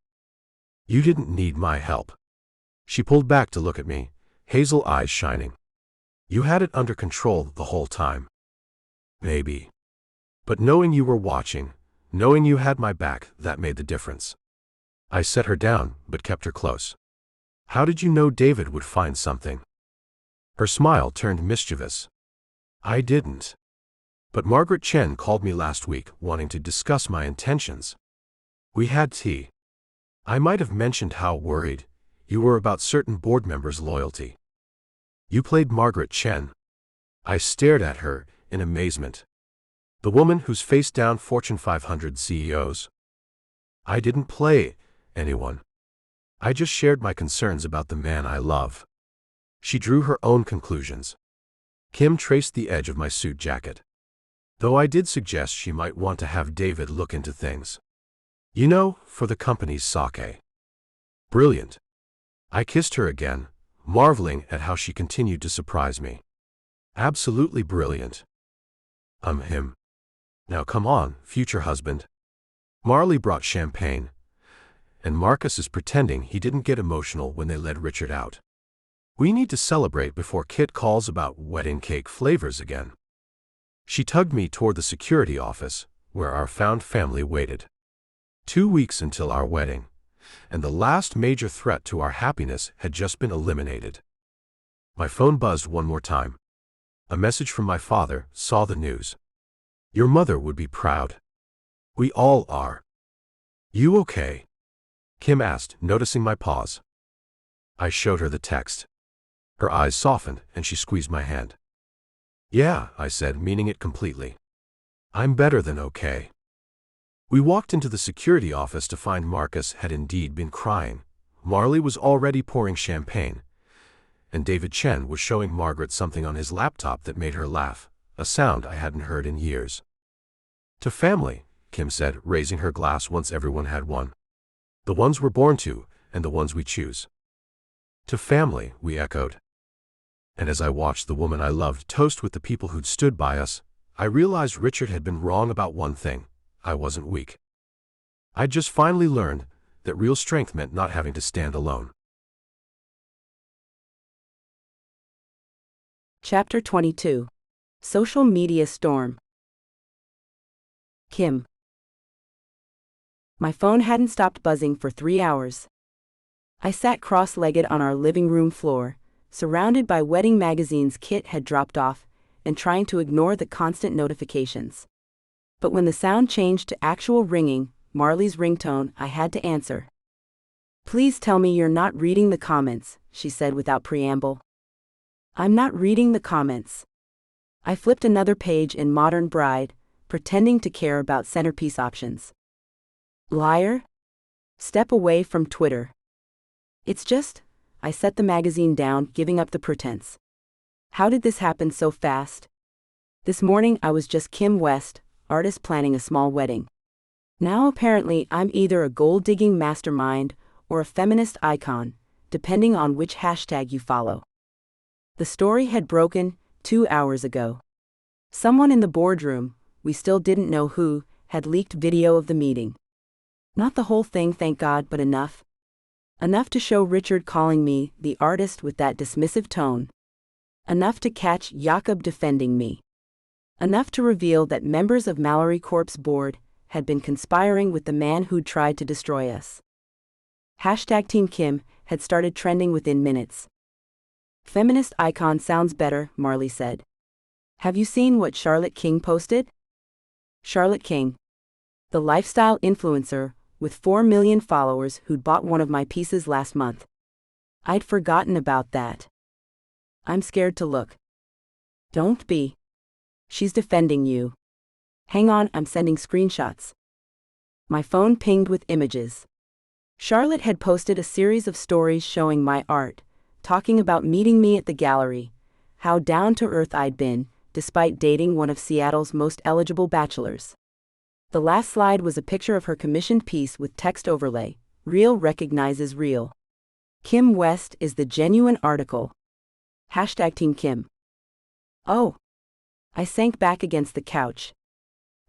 You didn't need my help. She pulled back to look at me, hazel eyes shining. You had it under control the whole time. Maybe. But knowing you were watching, knowing you had my back, that made the difference. I set her down, but kept her close. How did you know David would find something? Her smile turned mischievous. I didn't. But Margaret Chen called me last week, wanting to discuss my intentions. We had tea. I might have mentioned how worried you were about certain board members' loyalty. You played Margaret Chen. I stared at her in amazement. The woman who's faced down Fortune 500 CEOs. I didn't play anyone. I just shared my concerns about the man I love. She drew her own conclusions. Kim traced the edge of my suit jacket. Though I did suggest she might want to have David look into things. You know, for the company's sake. Brilliant. I kissed her again, marveling at how she continued to surprise me. Absolutely brilliant. Him. Now come on, future husband. Marley brought champagne, and Marcus is pretending he didn't get emotional when they led Richard out. We need to celebrate before Kit calls about wedding cake flavors again. She tugged me toward the security office, where our found family waited. 2 weeks until our wedding, and the last major threat to our happiness had just been eliminated. My phone buzzed one more time. A message from my father, saw the news. Your mother would be proud. We all are. You okay? Kim asked, noticing my pause. I showed her the text. Her eyes softened and she squeezed my hand. Yeah, I said, meaning it completely. I'm better than okay. We walked into the security office to find Marcus had indeed been crying. Marley was already pouring champagne, and David Chen was showing Margaret something on his laptop that made her laugh, a sound I hadn't heard in years. To family, Kim said, raising her glass once everyone had one. The ones we're born to, and the ones we choose. To family, we echoed. And as I watched the woman I loved toast with the people who'd stood by us, I realized Richard had been wrong about one thing. I wasn't weak. I'd just finally learned that real strength meant not having to stand alone. Chapter 22. Social Media Storm. Kim. My phone hadn't stopped buzzing for 3 hours. I sat cross-legged on our living room floor, surrounded by wedding magazines Kit had dropped off, and trying to ignore the constant notifications. But when the sound changed to actual ringing, Marley's ringtone, I had to answer. Please tell me you're not reading the comments, she said without preamble. I'm not reading the comments. I flipped another page in Modern Bride, pretending to care about centerpiece options. Liar? Step away from Twitter. It's just, I set the magazine down, giving up the pretense. How did this happen so fast? This morning I was just Kim West, artist planning a small wedding. Now apparently I'm either a gold-digging mastermind or a feminist icon, depending on which hashtag you follow. The story had broken 2 hours ago. Someone in the boardroom, we still didn't know who, had leaked video of the meeting. Not the whole thing, thank God, but enough. Enough to show Richard calling me the artist with that dismissive tone. Enough to catch Jakob defending me. Enough to reveal that members of Mallory Corp's board had been conspiring with the man who'd tried to destroy us. Hashtag Team Kim had started trending within minutes. Feminist icon sounds better, Marley said. Have you seen what Charlotte King posted? Charlotte King, the lifestyle influencer with 4 million followers who'd bought one of my pieces last month. I'd forgotten about that. I'm scared to look. Don't be. She's defending you. Hang on, I'm sending screenshots. My phone pinged with images. Charlotte had posted a series of stories showing my art, talking about meeting me at the gallery, how down-to-earth I'd been, despite dating one of Seattle's most eligible bachelors. The last slide was a picture of her commissioned piece with text overlay, "Real recognizes real. Kim West is the genuine article. Hashtag Team Kim." Oh. I sank back against the couch.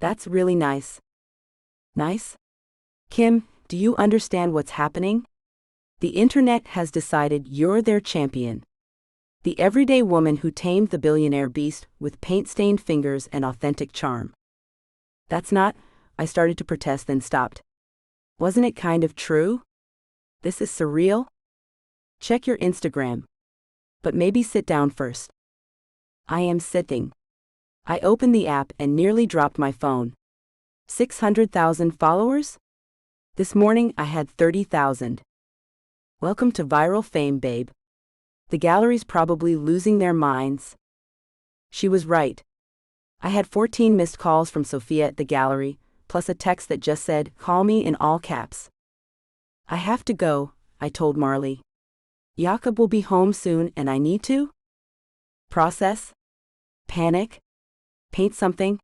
That's really nice. Nice? Kim, do you understand what's happening? The internet has decided you're their champion. The everyday woman who tamed the billionaire beast with paint-stained fingers and authentic charm. That's not, I started to protest then stopped. Wasn't it kind of true? This is surreal? Check your Instagram. But maybe sit down first. I am sitting. I opened the app and nearly dropped my phone. 600,000 followers? This morning I had 30,000. Welcome to viral fame, babe. The gallery's probably losing their minds. She was right. I had 14 missed calls from Sophia at the gallery, plus a text that just said, "Call me," in all caps. I have to go, I told Marley. Jakob will be home soon and I need to process, panic, paint something.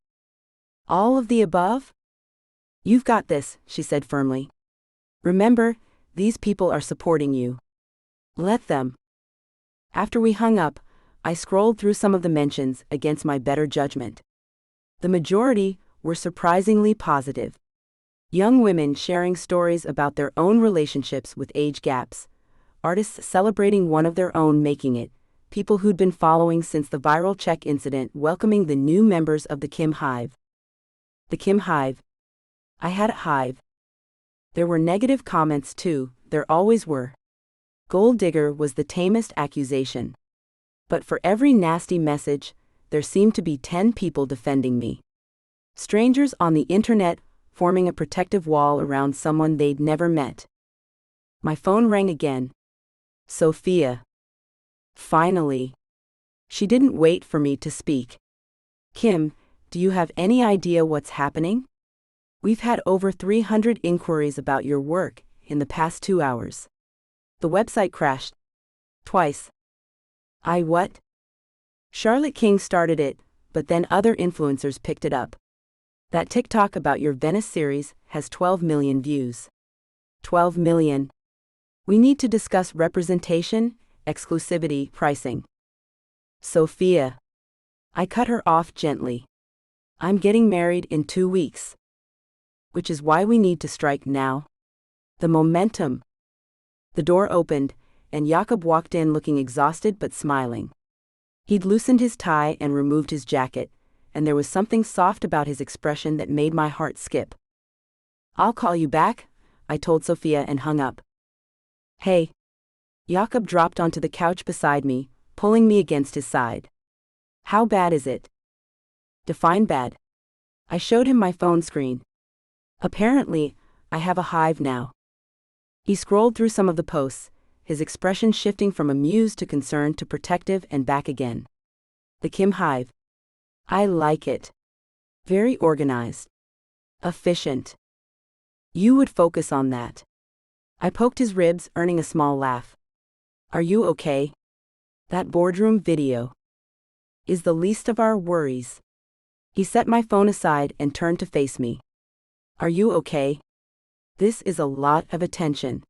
All of the above? You've got this, she said firmly. Remember, these people are supporting you. Let them. After we hung up, I scrolled through some of the mentions against my better judgment. The majority were surprisingly positive. Young women sharing stories about their own relationships with age gaps, artists celebrating one of their own making it, people who'd been following since the viral check incident welcoming the new members of the Kim Hive. The Kim Hive. I had a hive. There were negative comments too, there always were. Gold digger was the tamest accusation. But for every nasty message, there seemed to be 10 people defending me. Strangers on the internet forming a protective wall around someone they'd never met. My phone rang again. Sophia. Finally. She didn't wait for me to speak. Kim, do you have any idea what's happening? We've had over 300 inquiries about your work in the past 2 hours. The website crashed. Twice. What? Charlotte King started it, but then other influencers picked it up. That TikTok about your Venice series has 12 million views. 12 million. We need to discuss representation, exclusivity, pricing. Sophia. I cut her off gently. I'm getting married in 2 weeks. Which is why we need to strike now. The momentum. The door opened, and Jakob walked in looking exhausted but smiling. He'd loosened his tie and removed his jacket, and there was something soft about his expression that made my heart skip. I'll call you back, I told Sophia and hung up. Hey. Jakob dropped onto the couch beside me, pulling me against his side. How bad is it? Define bad. I showed him my phone screen. Apparently, I have a hive now. He scrolled through some of the posts, his expression shifting from amused to concerned to protective and back again. The Kim Hive. I like it. Very organized. Efficient. You would focus on that. I poked his ribs, earning a small laugh. Are you okay? That boardroom video is the least of our worries. He set my phone aside and turned to face me. Are you okay? This is a lot of attention.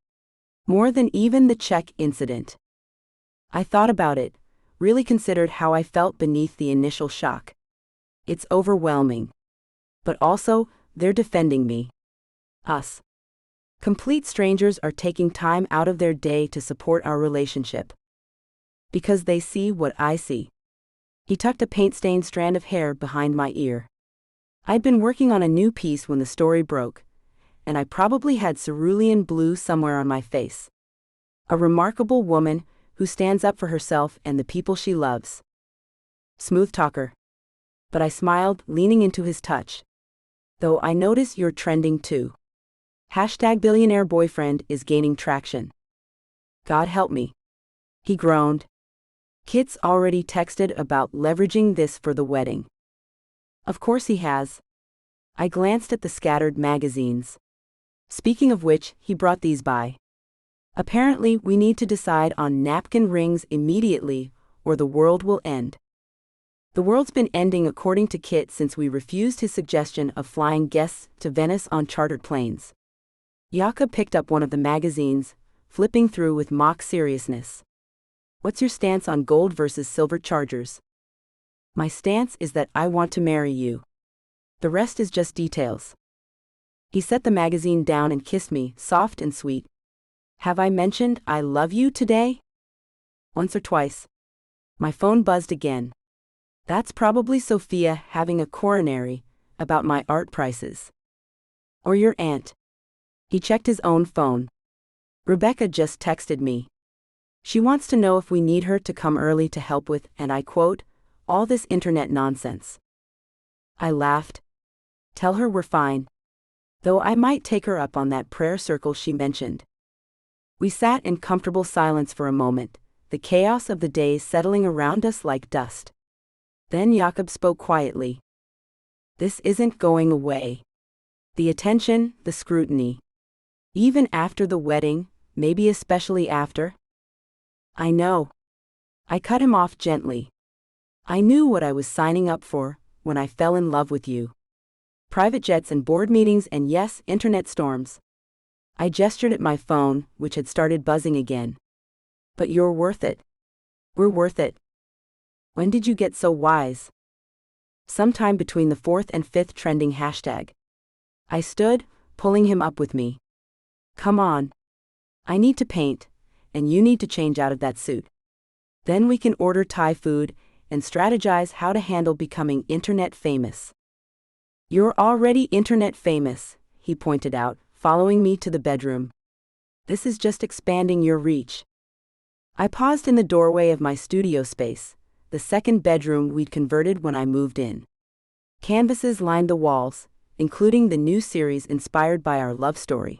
More than even the check incident. I thought about it, really considered how I felt beneath the initial shock. It's overwhelming. But also, they're defending me. Us. Complete strangers are taking time out of their day to support our relationship. Because they see what I see. He tucked a paint-stained strand of hair behind my ear. I'd been working on a new piece when the story broke, and I probably had cerulean blue somewhere on my face. A remarkable woman who stands up for herself and the people she loves. Smooth talker. But I smiled, leaning into his touch. Though I notice you're trending too. #billionaire boyfriend is gaining traction. God help me. He groaned. Kit's already texted about leveraging this for the wedding. Of course he has. I glanced at the scattered magazines. Speaking of which, he brought these by. Apparently, we need to decide on napkin rings immediately, or the world will end. The world's been ending according to Kit since we refused his suggestion of flying guests to Venice on chartered planes. Jakob picked up one of the magazines, flipping through with mock seriousness. What's your stance on gold versus silver chargers? My stance is that I want to marry you. The rest is just details. He set the magazine down and kissed me, soft and sweet. Have I mentioned I love you today? Once or twice. My phone buzzed again. That's probably Sophia having a coronary about my art prices. Or your aunt. He checked his own phone. Rebecca just texted me. She wants to know if we need her to come early to help with, and I quote, all this internet nonsense. I laughed. Tell her we're fine. Though I might take her up on that prayer circle she mentioned. We sat in comfortable silence for a moment, the chaos of the day settling around us like dust. Then Jakob spoke quietly. This isn't going away. The attention, the scrutiny. Even after the wedding, maybe especially after. I know. I cut him off gently. I knew what I was signing up for when I fell in love with you. Private jets and board meetings and yes, internet storms. I gestured at my phone, which had started buzzing again. But you're worth it. We're worth it. When did you get so wise? Sometime between the 4th and 5th trending hashtag. I stood, pulling him up with me. Come on. I need to paint, and you need to change out of that suit. Then we can order Thai food and strategize how to handle becoming internet famous. You're already internet famous, he pointed out, following me to the bedroom. This is just expanding your reach. I paused in the doorway of my studio space, the second bedroom we'd converted when I moved in. Canvases lined the walls, including the new series inspired by our love story.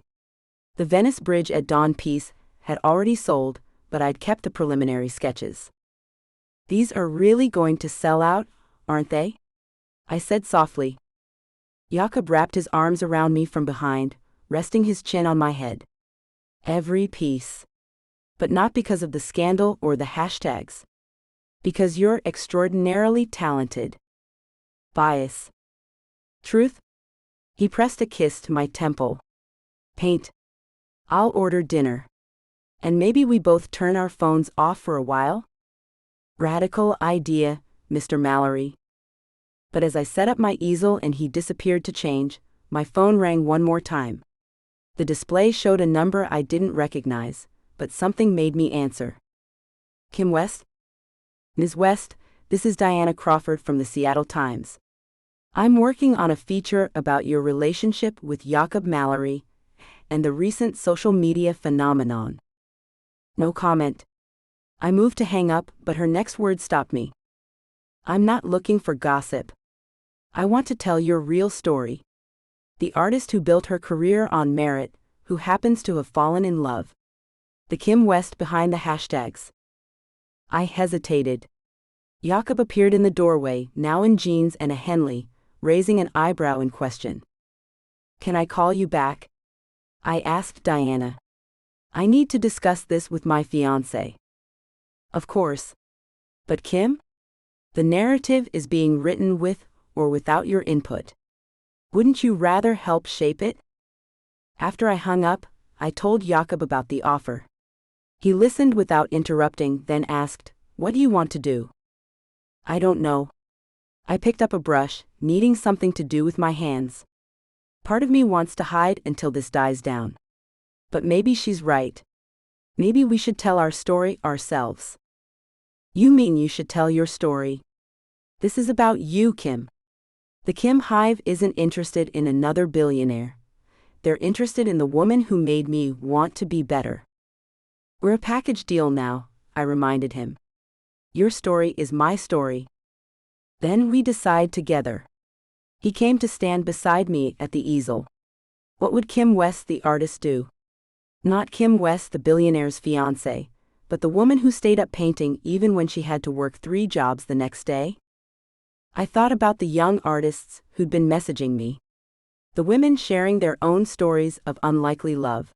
The Venice Bridge at Dawn piece had already sold, but I'd kept the preliminary sketches. These are really going to sell out, aren't they? I said softly. Jakob wrapped his arms around me from behind, resting his chin on my head. Every piece. But not because of the scandal or the hashtags. Because you're extraordinarily talented. Bias. Truth? He pressed a kiss to my temple. Paint. I'll order dinner. And maybe we both turn our phones off for a while? Radical idea, Mr. Mallory. But as I set up my easel and he disappeared to change, my phone rang one more time. The display showed a number I didn't recognize, but something made me answer. Kim West? Ms. West, this is Diana Crawford from the Seattle Times. I'm working on a feature about your relationship with Jakob Mallory and the recent social media phenomenon. No comment. I moved to hang up, but her next word stopped me. I'm not looking for gossip. I want to tell your real story. The artist who built her career on merit, who happens to have fallen in love. The Kim West behind the hashtags. I hesitated. Jakob appeared in the doorway, now in jeans and a Henley, raising an eyebrow in question. Can I call you back? I asked Diana. I need to discuss this with my fiancé. Of course. But Kim? The narrative is being written with or without your input. Wouldn't you rather help shape it? After I hung up, I told Jakob about the offer. He listened without interrupting, then asked, What do you want to do? I don't know. I picked up a brush, needing something to do with my hands. Part of me wants to hide until this dies down. But maybe she's right. Maybe we should tell our story ourselves. You mean you should tell your story? This is about you, Kim. The Kim Hive isn't interested in another billionaire. They're interested in the woman who made me want to be better. We're a package deal now, I reminded him. Your story is my story. Then we decide together. He came to stand beside me at the easel. What would Kim West the artist do? Not Kim West the billionaire's fiancée, but the woman who stayed up painting even when she had to work 3 jobs the next day? I thought about the young artists who'd been messaging me. The women sharing their own stories of unlikely love.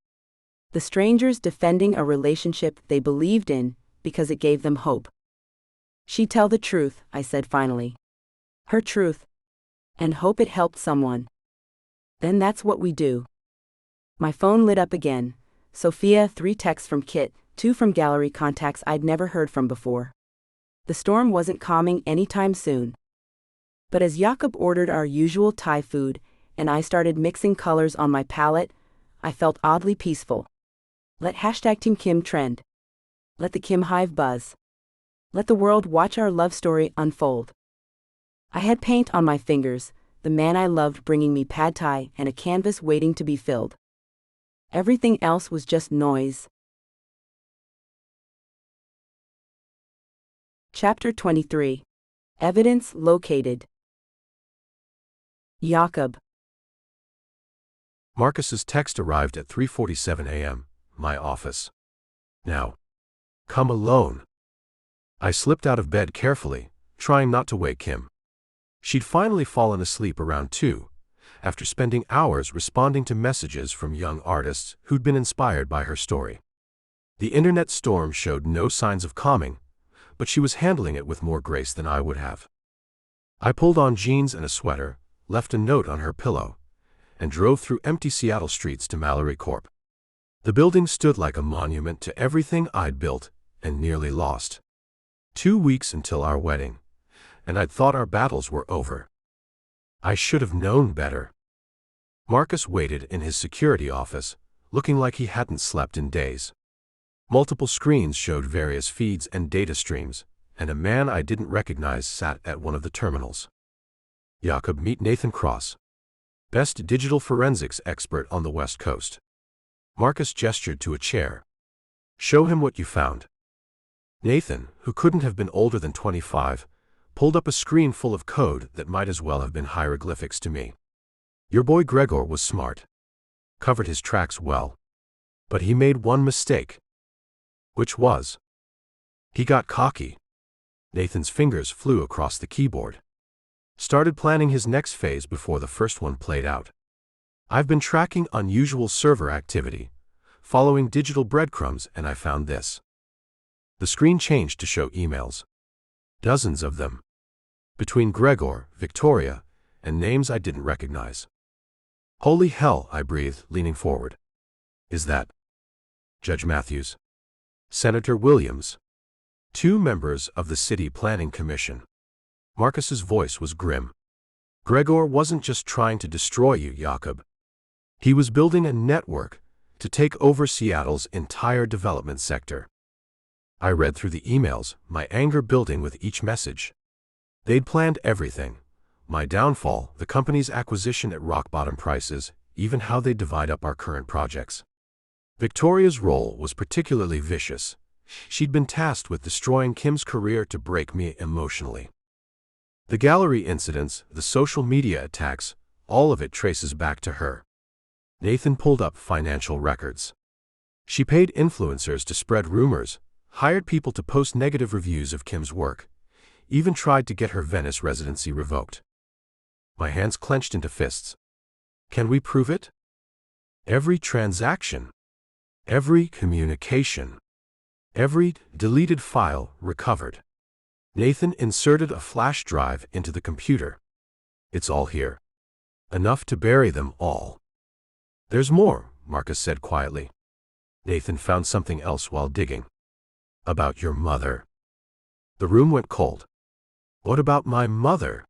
The strangers defending a relationship they believed in because it gave them hope. She'd tell the truth, I said finally. Her truth. And hope it helped someone. Then that's what we do. My phone lit up again. Sophia, 3 texts from Kit, 2 from gallery contacts I'd never heard from before. The storm wasn't calming anytime soon. But as Jakob ordered our usual Thai food, and I started mixing colors on my palette, I felt oddly peaceful. Let #Team Kim trend. Let the Kim Hive buzz. Let the world watch our love story unfold. I had paint on my fingers, the man I loved bringing me pad thai and a canvas waiting to be filled. Everything else was just noise. Chapter 23. Evidence located. Jakob. Marcus's text arrived at 3:47 a.m., my office. Now. Come alone. I slipped out of bed carefully, trying not to wake Kim. She'd finally fallen asleep around 2, after spending hours responding to messages from young artists who'd been inspired by her story. The internet storm showed no signs of calming, but she was handling it with more grace than I would have. I pulled on jeans and a sweater, left a note on her pillow, and drove through empty Seattle streets to Mallory Corp. The building stood like a monument to everything I'd built and nearly lost. 2 weeks until our wedding, and I'd thought our battles were over. I should have known better. Marcus waited in his security office, looking like he hadn't slept in days. Multiple screens showed various feeds and data streams, and a man I didn't recognize sat at one of the terminals. Jakob, meet Nathan Cross, best digital forensics expert on the West Coast. Marcus gestured to a chair. Show him what you found. Nathan, who couldn't have been older than 25, pulled up a screen full of code that might as well have been hieroglyphics to me. Your boy Gregor was smart. Covered his tracks well. But he made one mistake. Which was? He got cocky. Nathan's fingers flew across the keyboard. Started planning his next phase before the first one played out. I've been tracking unusual server activity, following digital breadcrumbs, and I found this. The screen changed to show emails. Dozens of them. Between Gregor, Victoria, and names I didn't recognize. Holy hell, I breathed, leaning forward. Is that Judge Matthews? Senator Williams? 2 members of the City Planning Commission. Marcus's voice was grim. Gregor wasn't just trying to destroy you, Jakob. He was building a network to take over Seattle's entire development sector. I read through the emails, my anger building with each message. They'd planned everything. My downfall, the company's acquisition at rock-bottom prices, even how they divide up our current projects. Victoria's role was particularly vicious. She'd been tasked with destroying Kim's career to break me emotionally. The gallery incidents, the social media attacks, all of it traces back to her. Nathan pulled up financial records. She paid influencers to spread rumors, hired people to post negative reviews of Kim's work, even tried to get her Venice residency revoked. My hands clenched into fists. Can we prove it? Every transaction, every communication, every deleted file recovered. Nathan inserted a flash drive into the computer. It's all here. Enough to bury them all. There's more, Marcus said quietly. Nathan found something else while digging. About your mother. The room went cold. What about my mother?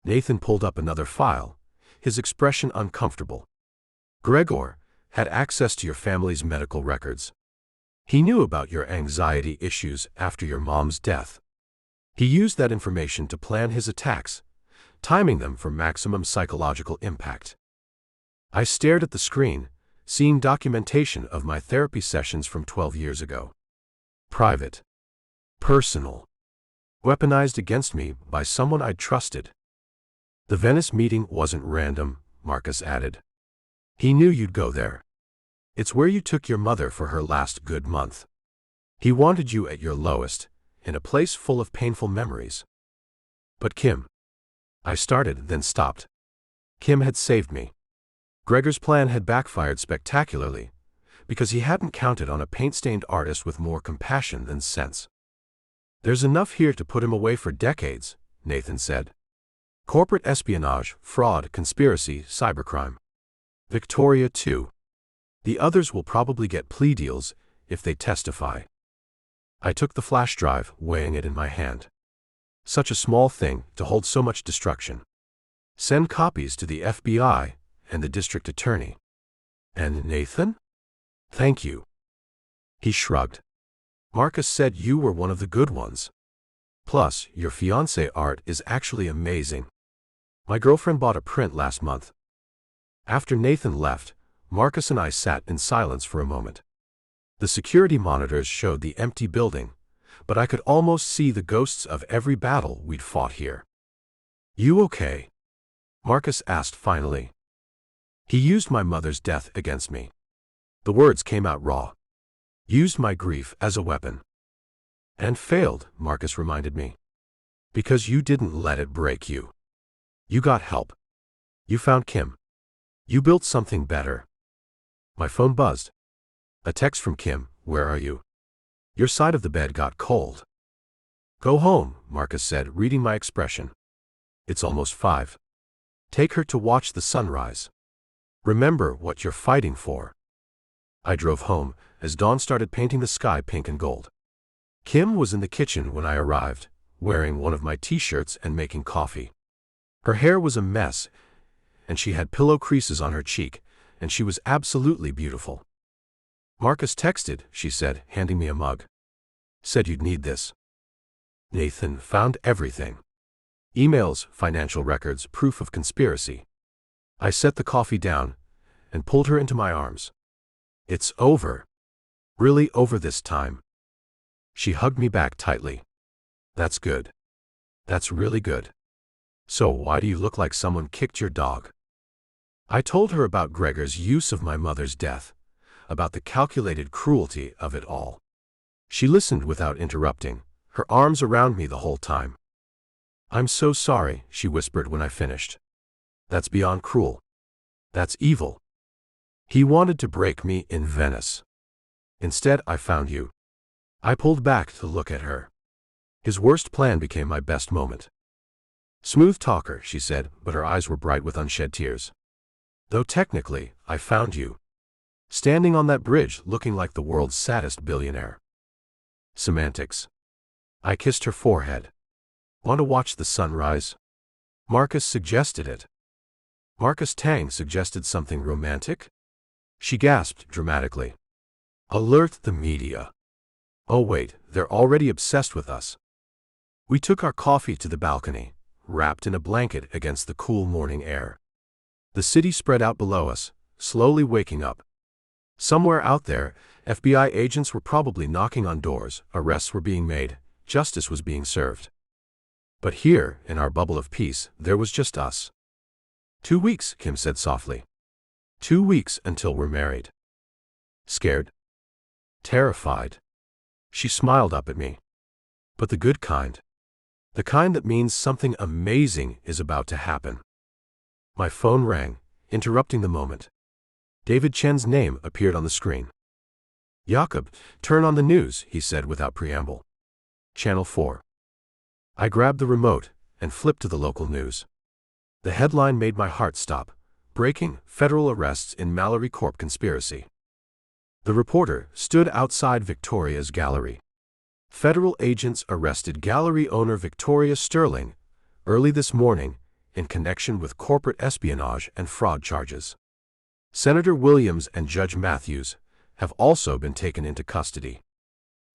Nathan pulled up another file, his expression uncomfortable. Gregor had access to your family's medical records. He knew about your anxiety issues after your mom's death. He used that information to plan his attacks, timing them for maximum psychological impact. I stared at the screen, seeing documentation of my therapy sessions from 12 years ago. Private. Personal. Weaponized against me by someone I'd trusted. The Venice meeting wasn't random, Marcus added. He knew you'd go there. It's where you took your mother for her last good month. He wanted you at your lowest, in a place full of painful memories. But Kim. I started, then stopped. Kim had saved me. Gregor's plan had backfired spectacularly, because he hadn't counted on a paint-stained artist with more compassion than sense. There's enough here to put him away for decades, Nathan said. Corporate espionage, fraud, conspiracy, cybercrime. Victoria too. The others will probably get plea deals if they testify. I took the flash drive, weighing it in my hand. Such a small thing to hold so much destruction. Send copies to the FBI and the district attorney. And Nathan? Thank you. He shrugged. Marcus said you were one of the good ones. Plus, your fiancé art is actually amazing. My girlfriend bought a print last month. After Nathan left, Marcus and I sat in silence for a moment. The security monitors showed the empty building, but I could almost see the ghosts of every battle we'd fought here. You okay? Marcus asked finally. He used my mother's death against me. The words came out raw. Used my grief as a weapon. And failed, Marcus reminded me. Because you didn't let it break you. You got help. You found Kim. You built something better. My phone buzzed. A text from Kim, where are you? Your side of the bed got cold. Go home, Marcus said, reading my expression. It's almost 5. Take her to watch the sunrise. Remember what you're fighting for. I drove home as dawn started painting the sky pink and gold. Kim was in the kitchen when I arrived, wearing one of my t-shirts and making coffee. Her hair was a mess, and she had pillow creases on her cheek, and she was absolutely beautiful. Marcus texted, she said, handing me a mug. Said you'd need this. Nathan found everything. Emails, financial records, proof of conspiracy. I set the coffee down and pulled her into my arms. It's over. Really over this time. She hugged me back tightly. That's good. That's really good. So why do you look like someone kicked your dog? I told her about Gregor's use of my mother's death, about the calculated cruelty of it all. She listened without interrupting, her arms around me the whole time. I'm so sorry, she whispered when I finished. That's beyond cruel. That's evil. He wanted to break me in Venice. Instead, I found you. I pulled back to look at her. His worst plan became my best moment. Smooth talker, she said, but her eyes were bright with unshed tears. Though technically, I found you. Standing on that bridge looking like the world's saddest billionaire. Semantics. I kissed her forehead. Want to watch the sunrise? Marcus suggested it. Marcus Tang suggested something romantic? She gasped dramatically. Alert the media. Oh wait, they're already obsessed with us. We took our coffee to the balcony, wrapped in a blanket against the cool morning air. The city spread out below us, slowly waking up. Somewhere out there, FBI agents were probably knocking on doors, arrests were being made, justice was being served. But here, in our bubble of peace, there was just us. 2 weeks, Kim said softly. 2 weeks until we're married. Scared? Terrified. She smiled up at me. But the good kind. The kind that means something amazing is about to happen. My phone rang, interrupting the moment. David Chen's name appeared on the screen. Jakob, turn on the news, he said without preamble. Channel 4. I grabbed the remote and flipped to the local news. The headline made my heart stop. Breaking, federal arrests in Mallory Corp conspiracy. The reporter stood outside Victoria's gallery. Federal agents arrested gallery owner Victoria Sterling early this morning in connection with corporate espionage and fraud charges. Senator Williams and Judge Matthews have also been taken into custody.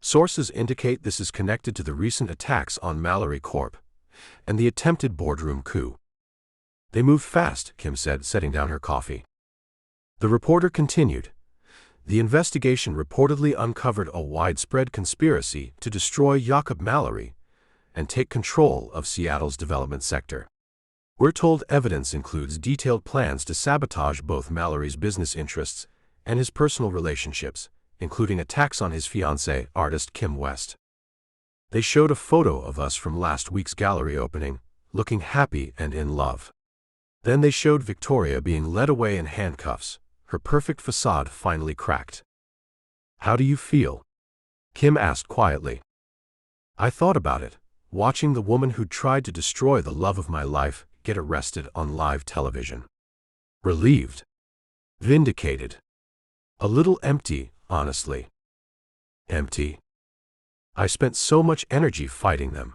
Sources indicate this is connected to the recent attacks on Mallory Corp. And the attempted boardroom coup. They moved fast, Kim said, setting down her coffee. The reporter continued. The investigation reportedly uncovered a widespread conspiracy to destroy Jakob Mallory and take control of Seattle's development sector. We're told evidence includes detailed plans to sabotage both Mallory's business interests and his personal relationships, including attacks on his fiancée, artist Kim West. They showed a photo of us from last week's gallery opening, looking happy and in love. Then they showed Victoria being led away in handcuffs, her perfect facade finally cracked. How do you feel? Kim asked quietly. I thought about it, watching the woman who tried to destroy the love of my life get arrested on live television. Relieved. Vindicated. A little empty, honestly. Empty. I spent so much energy fighting them.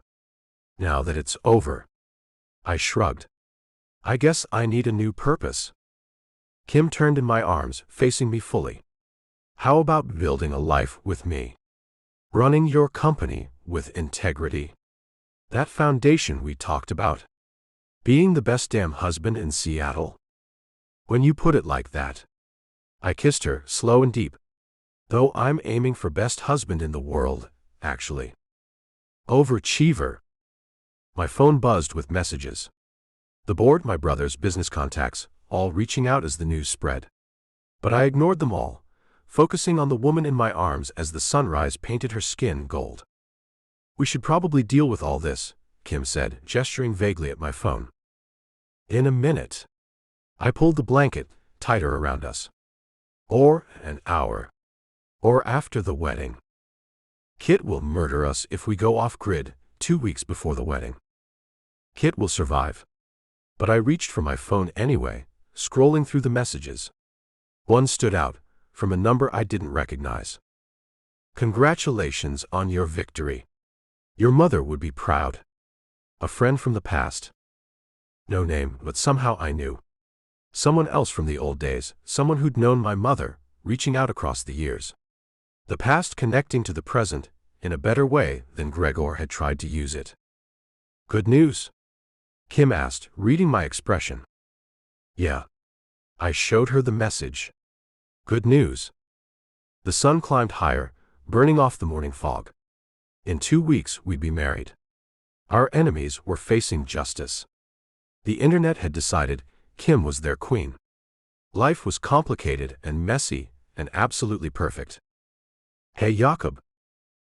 Now that it's over. I shrugged. I guess I need a new purpose. Kim turned in my arms, facing me fully. How about building a life with me? Running your company with integrity. That foundation we talked about. Being the best damn husband in Seattle. When you put it like that. I kissed her, slow and deep. Though I'm aiming for best husband in the world, actually. Overachiever. My phone buzzed with messages. The board, my brother's business contacts, all reaching out as the news spread. But I ignored them all, focusing on the woman in my arms as the sunrise painted her skin gold. We should probably deal with all this, Kim said, gesturing vaguely at my phone. In a minute. I pulled the blanket tighter around us. Or an hour. Or after the wedding. Kit will murder us if we go off-grid 2 weeks before the wedding. Kit will survive. But I reached for my phone anyway, scrolling through the messages. One stood out, from a number I didn't recognize. Congratulations on your victory. Your mother would be proud. A friend from the past. No name, but somehow I knew. Someone else from the old days, someone who'd known my mother, reaching out across the years. The past connecting to the present, in a better way than Gregor had tried to use it. Good news? Kim asked, reading my expression. Yeah. I showed her the message. Good news. The sun climbed higher, burning off the morning fog. In 2 weeks we'd be married. Our enemies were facing justice. The internet had decided Kim was their queen. Life was complicated and messy and absolutely perfect. Hey Jakob.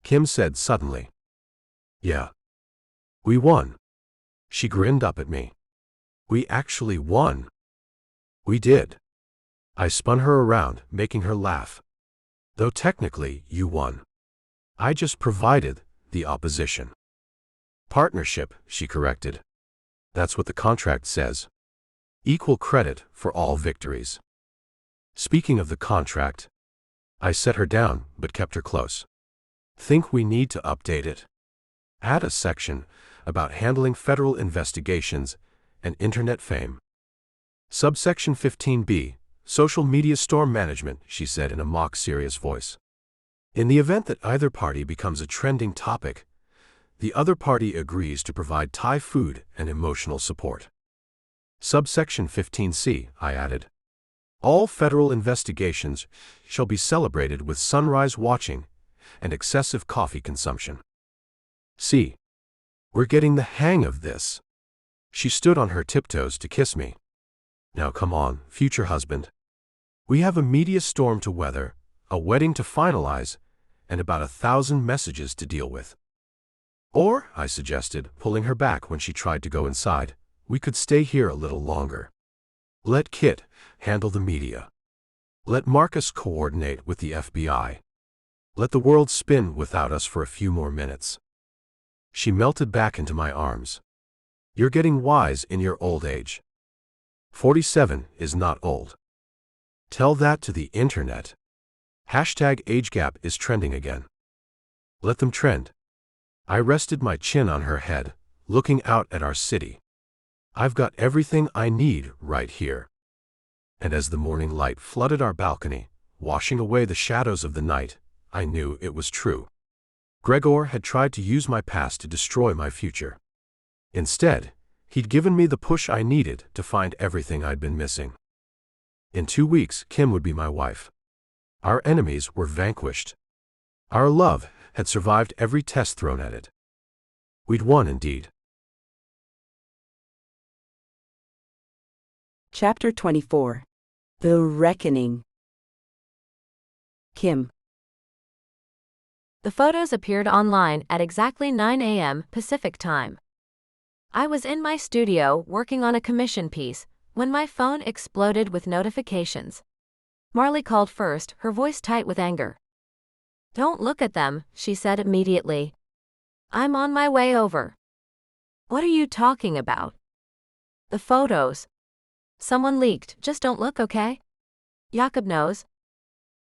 Kim said suddenly. Yeah. We won. She grinned up at me. We actually won. We did. I spun her around, making her laugh. Though technically, you won. I just provided the opposition. Partnership, she corrected. That's what the contract says. Equal credit for all victories. Speaking of the contract, I set her down, but kept her close. Think we need to update it. Add a section about handling federal investigations and internet fame. Subsection 15B, social media storm management, she said in a mock serious voice. In the event that either party becomes a trending topic, the other party agrees to provide Thai food and emotional support. Subsection 15C, I added. All federal investigations shall be celebrated with sunrise watching and excessive coffee consumption. C. We're getting the hang of this. She stood on her tiptoes to kiss me. Now come on, future husband. We have a media storm to weather, a wedding to finalize, and about 1,000 messages to deal with. Or, I suggested, pulling her back when she tried to go inside, we could stay here a little longer. Let Kit handle the media. Let Marcus coordinate with the FBI. Let the world spin without us for a few more minutes. She melted back into my arms. You're getting wise in your old age. 47 is not old. Tell that to the internet. Hashtag age gap is trending again. Let them trend. I rested my chin on her head, looking out at our city. I've got everything I need right here. And as the morning light flooded our balcony, washing away the shadows of the night, I knew it was true. Gregor had tried to use my past to destroy my future. Instead, he'd given me the push I needed to find everything I'd been missing. In 2 weeks, Kim would be my wife. Our enemies were vanquished. Our love had survived every test thrown at it. We'd won indeed. Chapter 24. The Reckoning. Kim. The photos appeared online at exactly 9 a.m. Pacific Time. I was in my studio working on a commission piece when my phone exploded with notifications. Marley called first, her voice tight with anger. "Don't look at them," she said immediately. "I'm on my way over." "What are you talking about?" "The photos. Someone leaked, just don't look, okay? Jakob knows.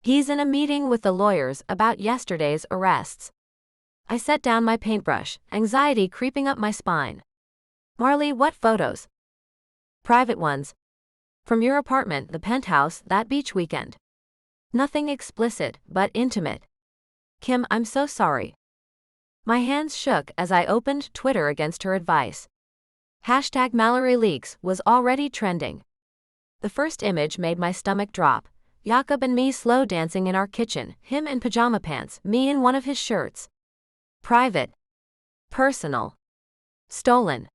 He's in a meeting with the lawyers about yesterday's arrests." I set down my paintbrush, anxiety creeping up my spine. "Marley, what photos?" "Private ones. From your apartment, the penthouse, that beach weekend. Nothing explicit, but intimate." "Kim, I'm so sorry." My hands shook as I opened Twitter against her advice. #MalloryLeaks was already trending. The first image made my stomach drop. Jakob and me slow dancing in our kitchen, him in pajama pants, me in one of his shirts. Private. Personal. Stolen.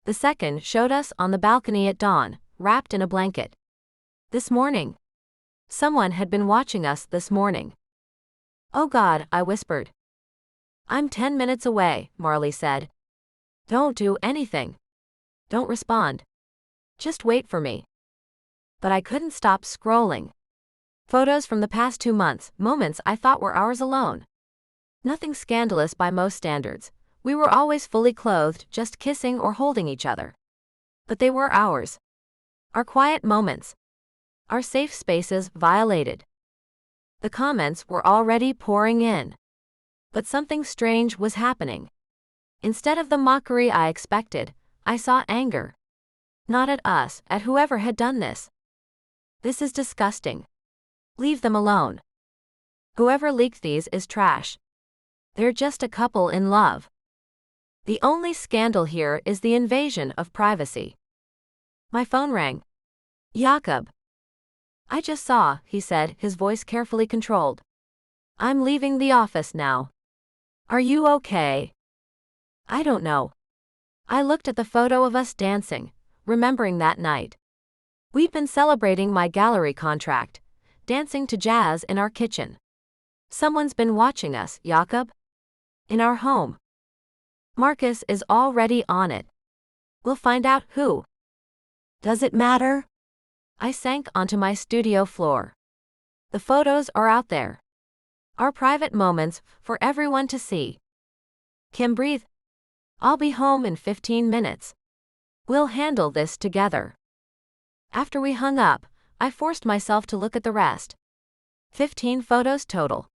The second showed us on the balcony at dawn, wrapped in a blanket. This morning. Someone had been watching us this morning. "Oh God," I whispered. "I'm 10 minutes away," Marley said. "Don't do anything. Don't respond. Just wait for me." But I couldn't stop scrolling. Photos from the past 2 months, moments I thought were ours alone. Nothing scandalous by most standards. We were always fully clothed, just kissing or holding each other. But they were ours. Our quiet moments. Our safe spaces violated. The comments were already pouring in. But something strange was happening. Instead of the mockery I expected, I saw anger. Not at us, at whoever had done this. "This is disgusting. Leave them alone. Whoever leaked these is trash. They're just a couple in love. The only scandal here is the invasion of privacy." My phone rang. "Jakob." "I just saw," he said, his voice carefully controlled. "I'm leaving the office now. Are you okay?" "I don't know." I looked at the photo of us dancing, remembering that night. We'd been celebrating my gallery contract, dancing to jazz in our kitchen. Someone's been watching us, Jakob. In our home. Marcus is already on it. We'll find out who. Does it matter? I sank onto my studio floor. The photos are out there. Our private moments for everyone to see. Kim, breathe. I'll be home in 15 minutes. We'll handle this together. After we hung up, I forced myself to look at the rest. 15 photos total.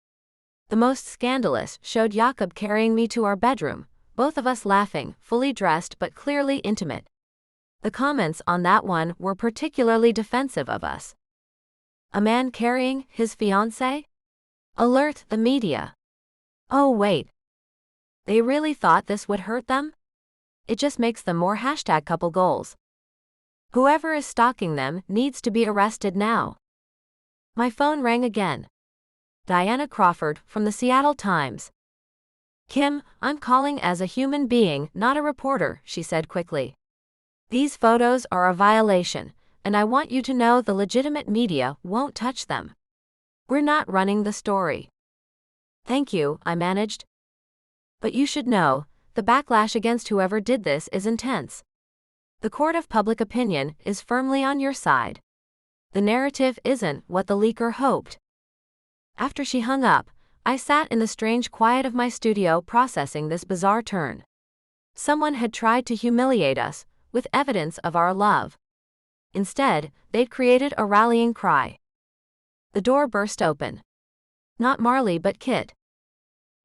The most scandalous showed Jakob carrying me to our bedroom, both of us laughing, fully dressed but clearly intimate. The comments on that one were particularly defensive of us. A man carrying his fiancée? Alert the media. Oh wait. They really thought this would hurt them? It just makes them more #couple goals. Whoever is stalking them needs to be arrested now. My phone rang again. Diana Crawford from the Seattle Times. "Kim, I'm calling as a human being, not a reporter," she said quickly. "These photos are a violation, and I want you to know the legitimate media won't touch them. We're not running the story." "Thank you," I managed. "But you should know, the backlash against whoever did this is intense. The court of public opinion is firmly on your side. The narrative isn't what the leaker hoped." After she hung up, I sat in the strange quiet of my studio processing this bizarre turn. Someone had tried to humiliate us, with evidence of our love. Instead, they'd created a rallying cry. The door burst open. Not Marley but Kit.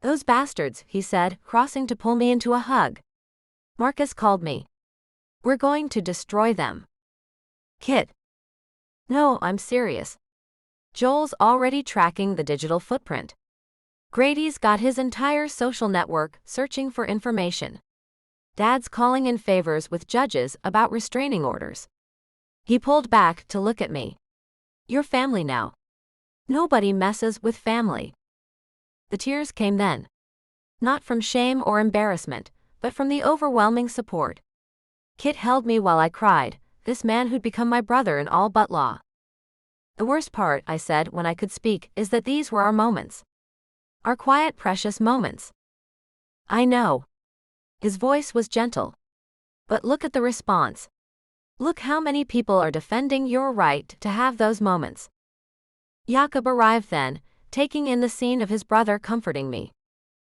"Those bastards," he said, crossing to pull me into a hug. "Marcus called me. We're going to destroy them." "Kit." No, I'm serious. Joel's already tracking the digital footprint. Grady's got his entire social network searching for information. Dad's calling in favors with judges about restraining orders. He pulled back to look at me. You're family now. Nobody messes with family. The tears came then. Not from shame or embarrassment, but from the overwhelming support. Kit held me while I cried, this man who'd become my brother in all but law. The worst part, I said when I could speak, is that these were our moments. Our quiet, precious moments. I know. His voice was gentle. But look at the response. Look how many people are defending your right to have those moments. Jakob arrived then, taking in the scene of his brother comforting me.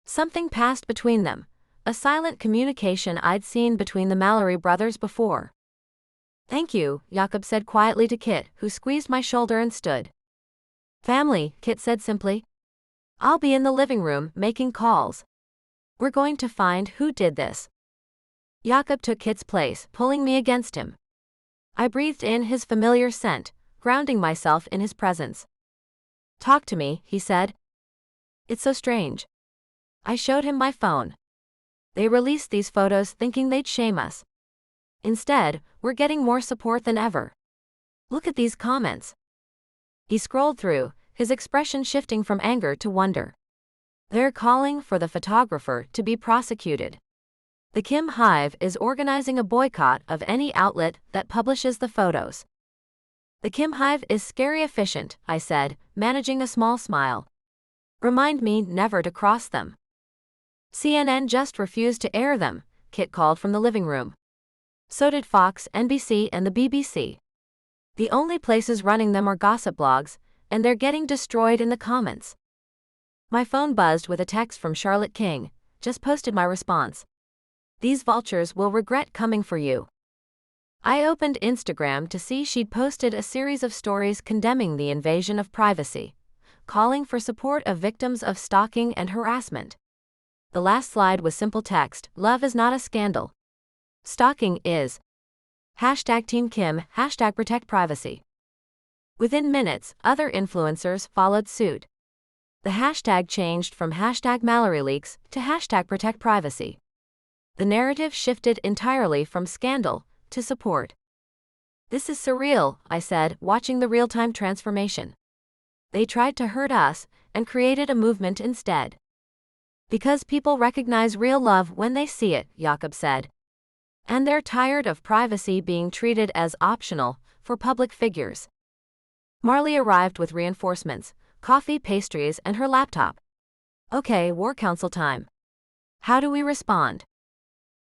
Something passed between them, a silent communication I'd seen between the Mallory brothers before. Thank you, Jakob said quietly to Kit, who squeezed my shoulder and stood. Family, Kit said simply. I'll be in the living room making calls. We're going to find who did this. Jakob took Kit's place, pulling me against him. I breathed in his familiar scent, grounding myself in his presence. Talk to me, he said. It's so strange. I showed him my phone. They released these photos thinking they'd shame us. Instead, we're getting more support than ever. Look at these comments. He scrolled through, his expression shifting from anger to wonder. They're calling for the photographer to be prosecuted. The Kim Hive is organizing a boycott of any outlet that publishes the photos. The Kim Hive is scary efficient, I said, managing a small smile. Remind me never to cross them. CNN just refused to air them, Kit called from the living room. So did Fox, NBC, and the BBC. The only places running them are gossip blogs, and they're getting destroyed in the comments. My phone buzzed with a text from Charlotte King, just posted my response. These vultures will regret coming for you. I opened Instagram to see she'd posted a series of stories condemning the invasion of privacy, calling for support of victims of stalking and harassment. The last slide was simple text, love is not a scandal. Stalking is. #Team Kim, #protect privacy. Within minutes, other influencers followed suit. The hashtag changed from #MalloryLeaks to #protectprivacy. The narrative shifted entirely from scandal to support. This is surreal, I said, watching the real-time transformation. They tried to hurt us and created a movement instead. Because people recognize real love when they see it, Jakob said. And they're tired of privacy being treated as optional for public figures. Marley arrived with reinforcements, coffee, pastries, and her laptop. Okay, war council time. How do we respond?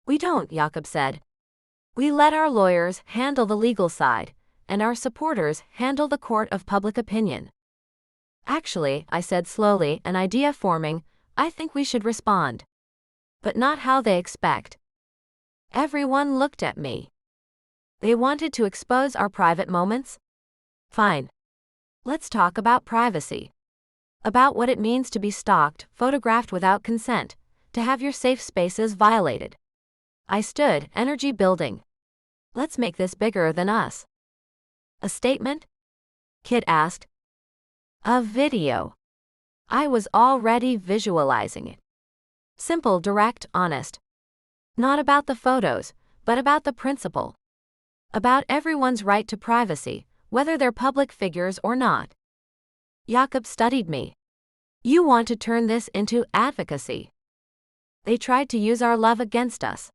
We don't, Jakob said. We let our lawyers handle the legal side, and our supporters handle the court of public opinion. Actually, I said slowly, an idea forming, I think we should respond. But not how they expect. Everyone looked at me. They wanted to expose our private moments? Fine. Let's talk about privacy. About what it means to be stalked, photographed without consent, to have your safe spaces violated. I stood, energy building. Let's make this bigger than us. A statement? Kit asked. A video. I was already visualizing it. Simple, direct, honest. Not about the photos, but about the principle. About everyone's right to privacy, whether they're public figures or not. Jakob studied me. You want to turn this into advocacy. They tried to use our love against us.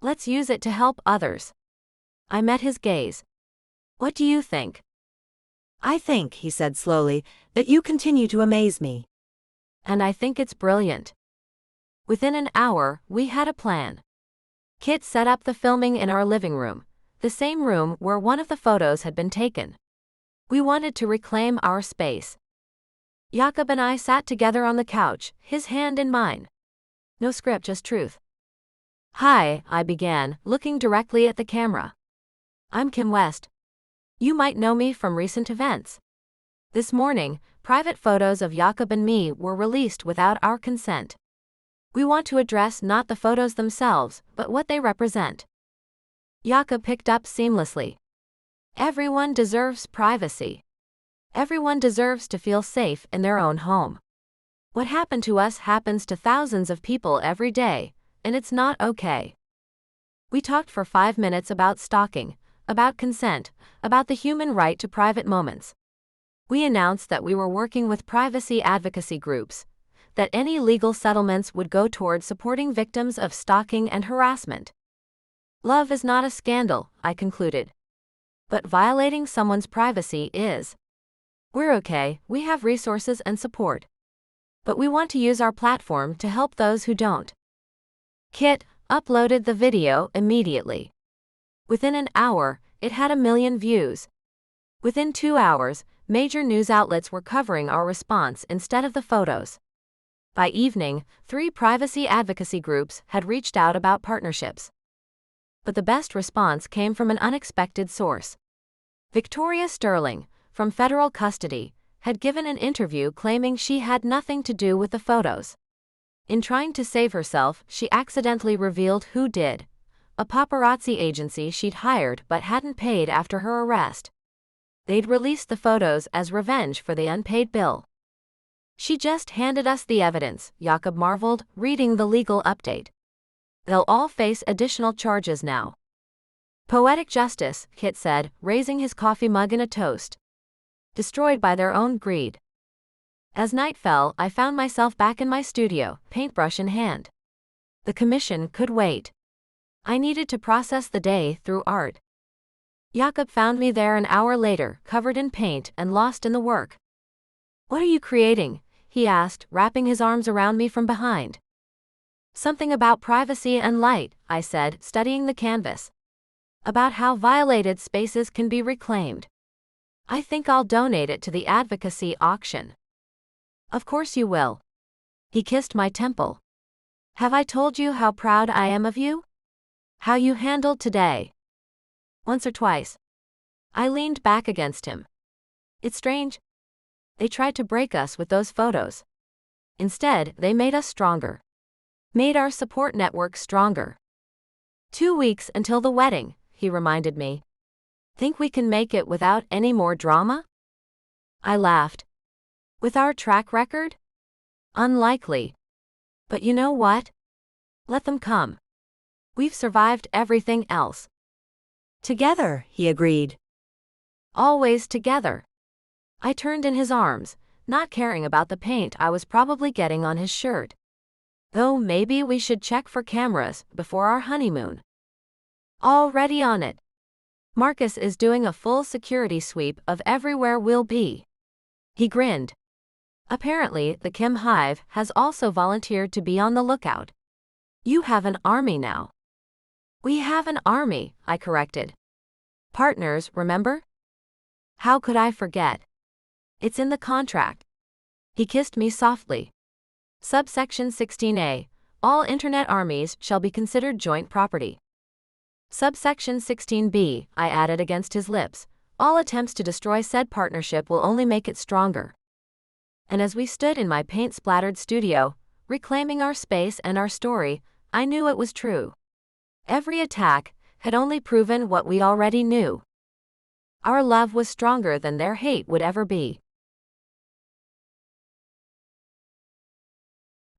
Let's use it to help others. I met his gaze. What do you think? I think, he said slowly, that you continue to amaze me. And I think it's brilliant. Within an hour, we had a plan. Kit set up the filming in our living room, the same room where one of the photos had been taken. We wanted to reclaim our space. Jakob and I sat together on the couch, his hand in mine. No script, just truth. Hi, I began, looking directly at the camera. I'm Kim West. You might know me from recent events. This morning, private photos of Jakob and me were released without our consent. We want to address not the photos themselves, but what they represent. Jakob picked up seamlessly. Everyone deserves privacy. Everyone deserves to feel safe in their own home. What happened to us happens to thousands of people every day, and it's not okay. We talked for 5 minutes about stalking, about consent, about the human right to private moments. We announced that we were working with privacy advocacy groups, that any legal settlements would go toward supporting victims of stalking and harassment. Love is not a scandal, I concluded. But violating someone's privacy is. We're okay, we have resources and support. But we want to use our platform to help those who don't. Kit uploaded the video immediately. Within an hour, it had 1 million views. Within 2 hours, major news outlets were covering our response instead of the photos. By evening, 3 privacy advocacy groups had reached out about partnerships. But the best response came from an unexpected source. Victoria Sterling, from federal custody, had given an interview claiming she had nothing to do with the photos. In trying to save herself, she accidentally revealed who did: a paparazzi agency she'd hired but hadn't paid after her arrest. They'd released the photos as revenge for the unpaid bill. She just handed us the evidence, Jakob marveled, reading the legal update. They'll all face additional charges now. Poetic justice, Kit said, raising his coffee mug in a toast. Destroyed by their own greed. As night fell, I found myself back in my studio, paintbrush in hand. The commission could wait. I needed to process the day through art. Jakob found me there an hour later, covered in paint and lost in the work. "What are you creating?" he asked, wrapping his arms around me from behind. "Something about privacy and light," I said, studying the canvas. "About how violated spaces can be reclaimed. I think I'll donate it to the advocacy auction." "Of course you will." He kissed my temple. "Have I told you how proud I am of you? How you handled today?" "Once or twice." I leaned back against him. "It's strange. They tried to break us with those photos. Instead, they made us stronger. Made our support network stronger." 2 weeks until the wedding, he reminded me. "Think we can make it without any more drama?" I laughed. "With our track record? Unlikely. But you know what? Let them come. We've survived everything else." Together, he agreed. Always together. I turned in his arms, not caring about the paint I was probably getting on his shirt. Though maybe we should check for cameras before our honeymoon. Already on it. Marcus is doing a full security sweep of everywhere we'll be. He grinned. Apparently, the Kim Hive has also volunteered to be on the lookout. "You have an army now." "We have an army," I corrected. "Partners, remember?" "How could I forget? It's in the contract." He kissed me softly. Subsection 16A. All Internet armies shall be considered joint property. Subsection 16B, I added against his lips. All attempts to destroy said partnership will only make it stronger. And as we stood in my paint-splattered studio, reclaiming our space and our story, I knew it was true. Every attack had only proven what we already knew. Our love was stronger than their hate would ever be.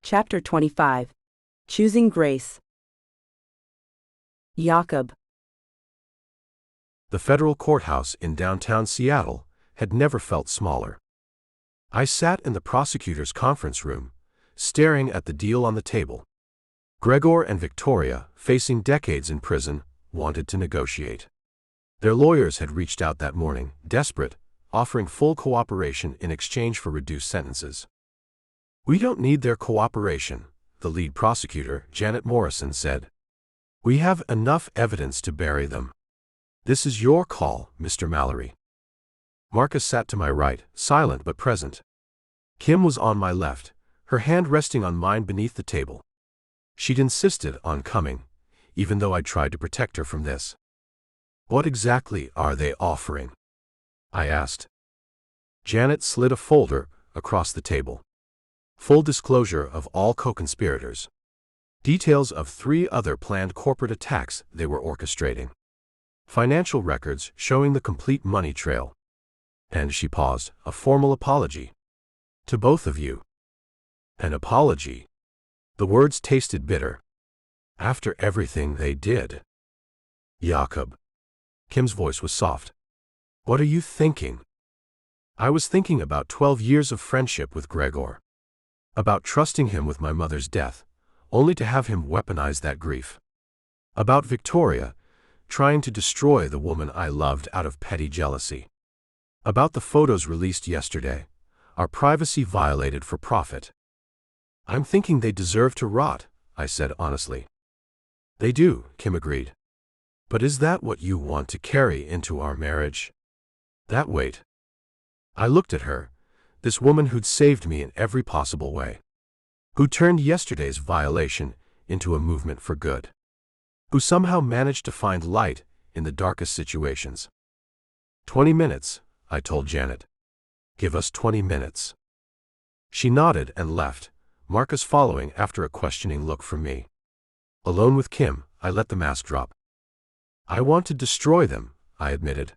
Chapter 25. Choosing Grace. Jakob. The federal courthouse in downtown Seattle had never felt smaller. I sat in the prosecutor's conference room, staring at the deal on the table. Gregor and Victoria, facing decades in prison, wanted to negotiate. Their lawyers had reached out that morning, desperate, offering full cooperation in exchange for reduced sentences. "We don't need their cooperation," the lead prosecutor, Janet Morrison, said. "We have enough evidence to bury them. This is your call, Mr. Mallory." Marcus sat to my right, silent but present. Kim was on my left, her hand resting on mine beneath the table. She'd insisted on coming, even though I'd tried to protect her from this. "What exactly are they offering?" I asked. Janet slid a folder across the table. Full disclosure of all co-conspirators. Details of 3 other planned corporate attacks they were orchestrating. Financial records showing the complete money trail. And she paused, a formal apology. To both of you. An apology. The words tasted bitter. After everything they did. Jakob. Kim's voice was soft. What are you thinking? I was thinking about 12 years of friendship with Gregor. About trusting him with my mother's death, only to have him weaponize that grief. About Victoria, trying to destroy the woman I loved out of petty jealousy. About the photos released yesterday, our privacy violated for profit. I'm thinking they deserve to rot, I said honestly. They do, Kim agreed. But is that what you want to carry into our marriage? That weight? I looked at her, this woman who'd saved me in every possible way. Who turned yesterday's violation into a movement for good. Who somehow managed to find light in the darkest situations. 20 minutes, I told Janet. Give us 20 minutes. She nodded and left, Marcus following after a questioning look from me. Alone with Kim, I let the mask drop. I want to destroy them, I admitted.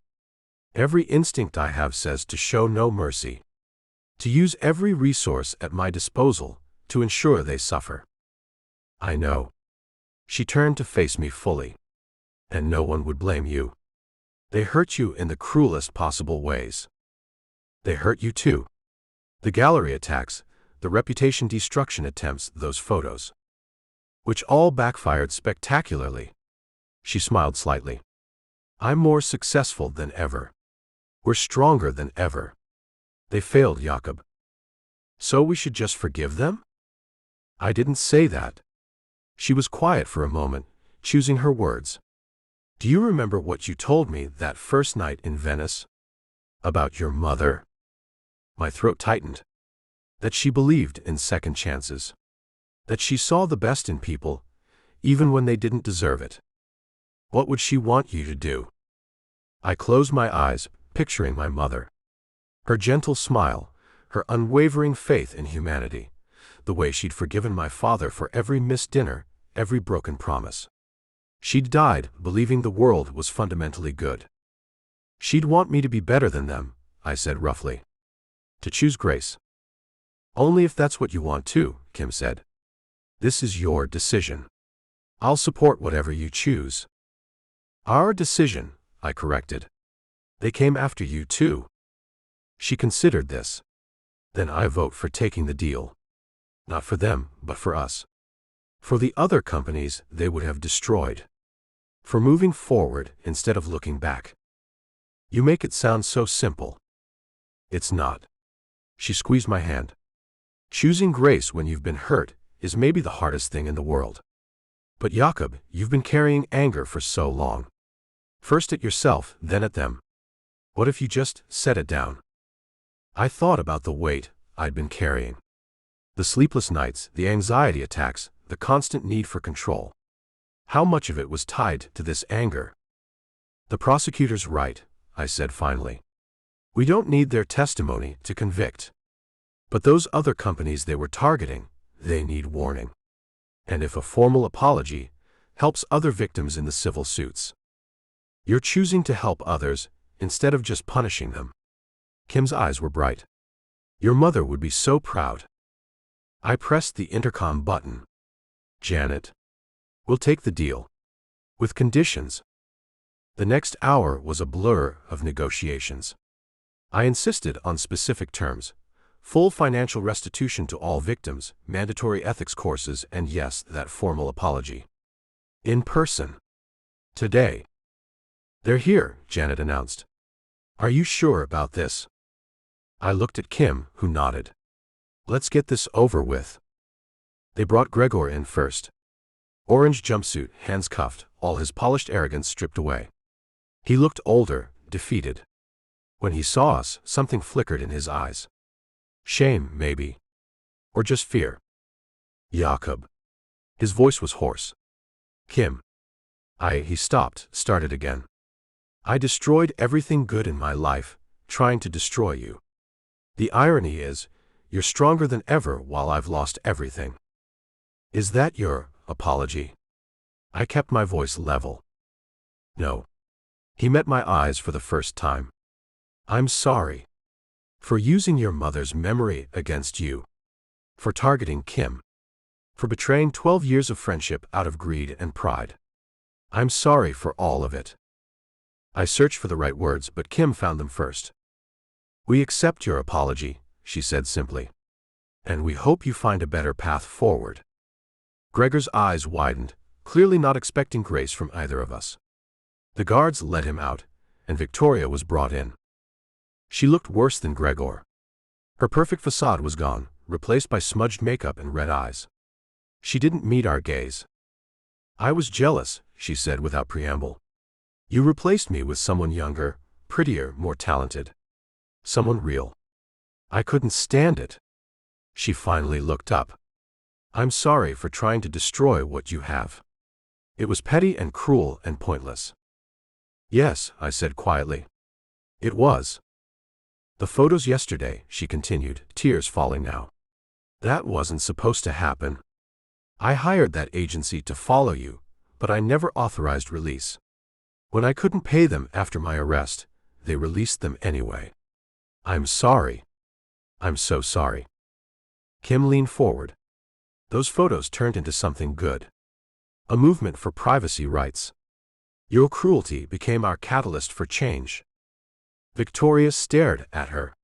Every instinct I have says to show no mercy. To use every resource at my disposal to ensure they suffer. I know. She turned to face me fully. And no one would blame you. They hurt you in the cruelest possible ways. They hurt you too. The gallery attacks, the reputation destruction attempts, those photos. Which all backfired spectacularly. She smiled slightly. I'm more successful than ever. We're stronger than ever. They failed, Jakob. So we should just forgive them? I didn't say that. She was quiet for a moment, choosing her words. Do you remember what you told me that first night in Venice? About your mother? My throat tightened. That she believed in second chances. That she saw the best in people, even when they didn't deserve it. What would she want you to do? I closed my eyes, picturing my mother. Her gentle smile, her unwavering faith in humanity, the way she'd forgiven my father for every missed dinner, every broken promise. She'd died believing the world was fundamentally good. She'd want me to be better than them, I said roughly. To choose grace. Only if that's what you want to, Kim said. This is your decision. I'll support whatever you choose. Our decision, I corrected. They came after you too. She considered this. Then I vote for taking the deal. Not for them, but for us. For the other companies they would have destroyed. For moving forward instead of looking back. You make it sound so simple. It's not. She squeezed my hand. Choosing grace when you've been hurt is maybe the hardest thing in the world. But Jakob, you've been carrying anger for so long. First at yourself, then at them. What if you just set it down? I thought about the weight I'd been carrying. The sleepless nights, the anxiety attacks, the constant need for control. How much of it was tied to this anger? The prosecutor's right, I said finally. We don't need their testimony to convict. But those other companies they were targeting, they need warning. And if a formal apology helps other victims in the civil suits. You're choosing to help others instead of just punishing them. Kim's eyes were bright. Your mother would be so proud. I pressed the intercom button. Janet. We'll take the deal. With conditions. The next hour was a blur of negotiations. I insisted on specific terms. Full financial restitution to all victims, mandatory ethics courses, and yes, that formal apology. In person. Today. They're here, Janet announced. Are you sure about this? I looked at Kim, who nodded. Let's get this over with. They brought Gregor in first. Orange jumpsuit, hands cuffed, all his polished arrogance stripped away. He looked older, defeated. When he saw us, something flickered in his eyes. Shame, maybe. Or just fear. Jakob. His voice was hoarse. Kim. He stopped, started again. I destroyed everything good in my life, trying to destroy you. The irony is, you're stronger than ever while I've lost everything. Is that your apology? I kept my voice level. No. He met my eyes for the first time. I'm sorry. For using your mother's memory against you. For targeting Kim. For betraying 12 years of friendship out of greed and pride. I'm sorry for all of it. I searched for the right words, but Kim found them first. We accept your apology, she said simply. And we hope you find a better path forward. Gregor's eyes widened, clearly not expecting grace from either of us. The guards let him out, and Victoria was brought in. She looked worse than Gregor. Her perfect facade was gone, replaced by smudged makeup and red eyes. She didn't meet our gaze. I was jealous, she said without preamble. You replaced me with someone younger, prettier, more talented. Someone real. I couldn't stand it. She finally looked up. I'm sorry for trying to destroy what you have. It was petty and cruel and pointless. Yes, I said quietly. It was. The photos yesterday, she continued, tears falling now. That wasn't supposed to happen. I hired that agency to follow you, but I never authorized release. When I couldn't pay them after my arrest, they released them anyway. I'm sorry. I'm so sorry. Kim leaned forward. Those photos turned into something good. A movement for privacy rights. Your cruelty became our catalyst for change. Victoria stared at her.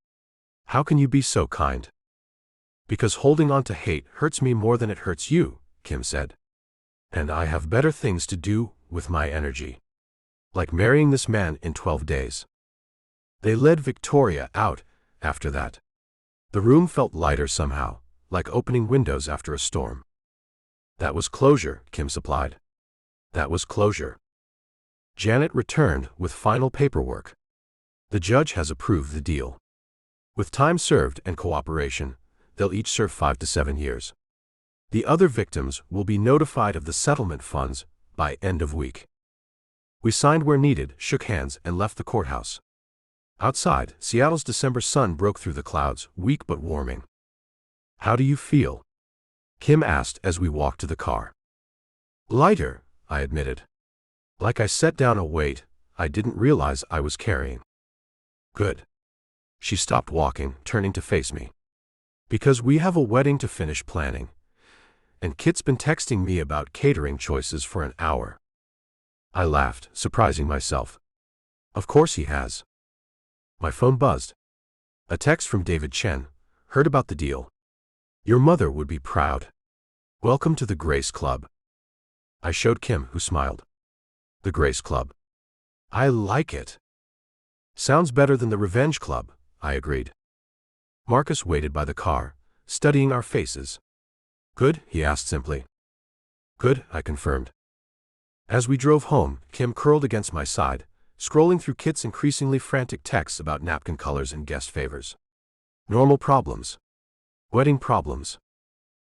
How can you be so kind? Because holding on to hate hurts me more than it hurts you, Kim said. And I have better things to do with my energy. Like marrying this man in 12 days. They led Victoria out after that. The room felt lighter somehow, like opening windows after a storm. That was closure, Kim supplied. That was closure. Janet returned with final paperwork. The judge has approved the deal. With time served and cooperation, they'll each serve 5 to 7 years. The other victims will be notified of the settlement funds by end of week. We signed where needed, shook hands, and left the courthouse. Outside, Seattle's December sun broke through the clouds, weak but warming. How do you feel? Kim asked as we walked to the car. Lighter, I admitted. Like I set down a weight I didn't realize I was carrying. Good. She stopped walking, turning to face me. Because we have a wedding to finish planning. And Kit's been texting me about catering choices for an hour. I laughed, surprising myself. Of course he has. My phone buzzed. A text from David Chen. Heard about the deal. Your mother would be proud. Welcome to the Grace Club. I showed Kim, who smiled. The Grace Club. I like it. Sounds better than the Revenge Club, I agreed. Marcus waited by the car, studying our faces. Good, he asked simply. Good, I confirmed. As we drove home, Kim curled against my side, scrolling through Kit's increasingly frantic texts about napkin colors and guest favors. Normal problems. Wedding problems.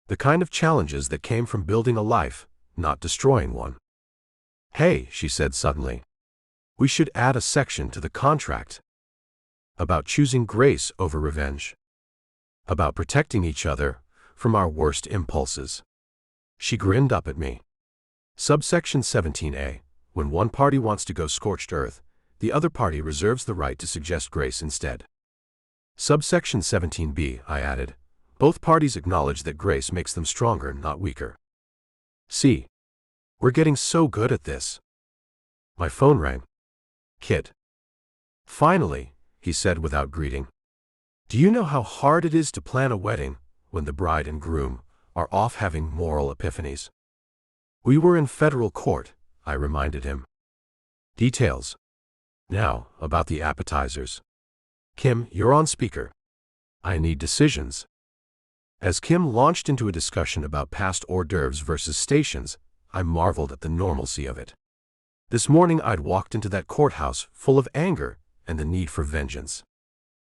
The kind of challenges that came from building a life, not destroying one. Hey, she said suddenly. We should add a section to the contract. About choosing grace over revenge. About protecting each other from our worst impulses. She grinned up at me. Subsection 17A. When one party wants to go scorched earth, the other party reserves the right to suggest grace instead. Subsection 17B, I added. Both parties acknowledge that grace makes them stronger, not weaker. See. We're getting so good at this. My phone rang. Kit. Finally, he said without greeting. Do you know how hard it is to plan a wedding when the bride and groom are off having moral epiphanies? We were in federal court, I reminded him. Details. Now, about the appetizers. Kim, you're on speaker. I need decisions. As Kim launched into a discussion about past hors d'oeuvres versus stations, I marveled at the normalcy of it. This morning I'd walked into that courthouse full of anger and the need for vengeance.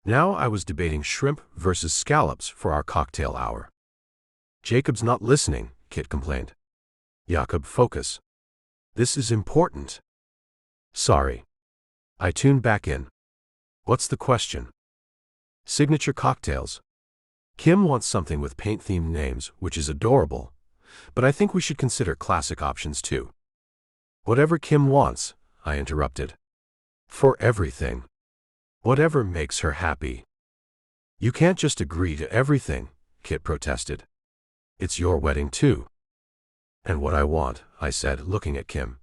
Now I was debating shrimp versus scallops for our cocktail hour. Jacob's not listening, Kit complained. Jakob, focus. This is important. Sorry. I tuned back in. What's the question? Signature cocktails. Kim wants something with paint-themed names, which is adorable, but I think we should consider classic options too. Whatever Kim wants, I interrupted. For everything. Whatever makes her happy. You can't just agree to everything, Kit protested. It's your wedding too. And what I want, I said, looking at Kim,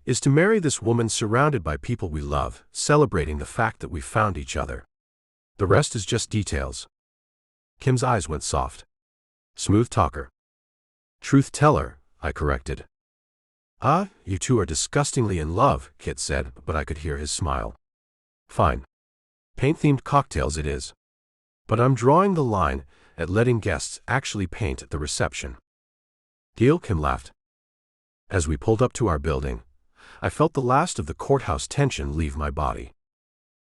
is to marry this woman surrounded by people we love, celebrating the fact that we found each other. The rest is just details. Kim's eyes went soft. Smooth talker. Truth teller, I corrected. You two are disgustingly in love, Kit said, but I could hear his smile. Fine. Paint-themed cocktails it is. But I'm drawing the line at letting guests actually paint at the reception. Deal? Kim laughed. As we pulled up to our building, I felt the last of the courthouse tension leave my body.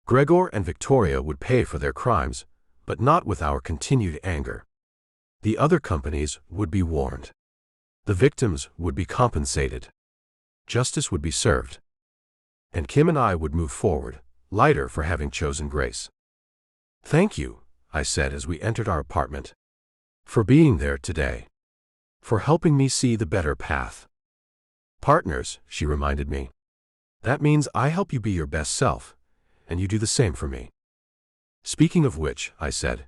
Gregor and Victoria would pay for their crimes, but not with our continued anger. The other companies would be warned. The victims would be compensated. Justice would be served. And Kim and I would move forward, lighter for having chosen grace. Thank you, I said as we entered our apartment. For being there today. For helping me see the better path. Partners, she reminded me. That means I help you be your best self, and you do the same for me. Speaking of which, I said,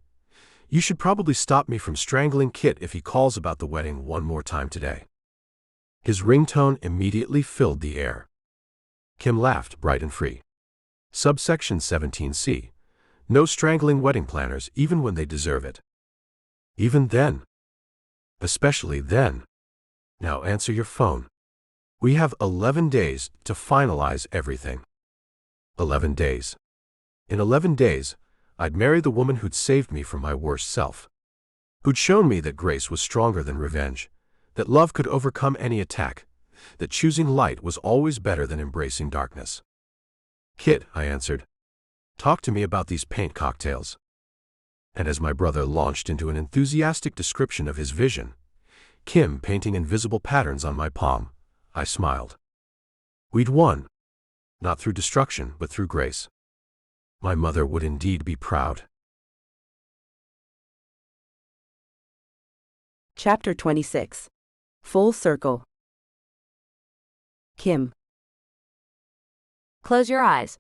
you should probably stop me from strangling Kit if he calls about the wedding one more time today. His ringtone immediately filled the air. Kim laughed, bright and free. Subsection 17C. No strangling wedding planners even when they deserve it. Even then. Especially then. Now answer your phone. We have 11 days to finalize everything. 11 days. In 11 days, I'd marry the woman who'd saved me from my worst self. Who'd shown me that grace was stronger than revenge, that love could overcome any attack, that choosing light was always better than embracing darkness. Kit, I answered. Talk to me about these paint cocktails. And as my brother launched into an enthusiastic description of his vision, Kim painting invisible patterns on my palm, I smiled. We'd won. Not through destruction, but through grace. My mother would indeed be proud. Chapter 26. Full Circle. Kim. Close your eyes.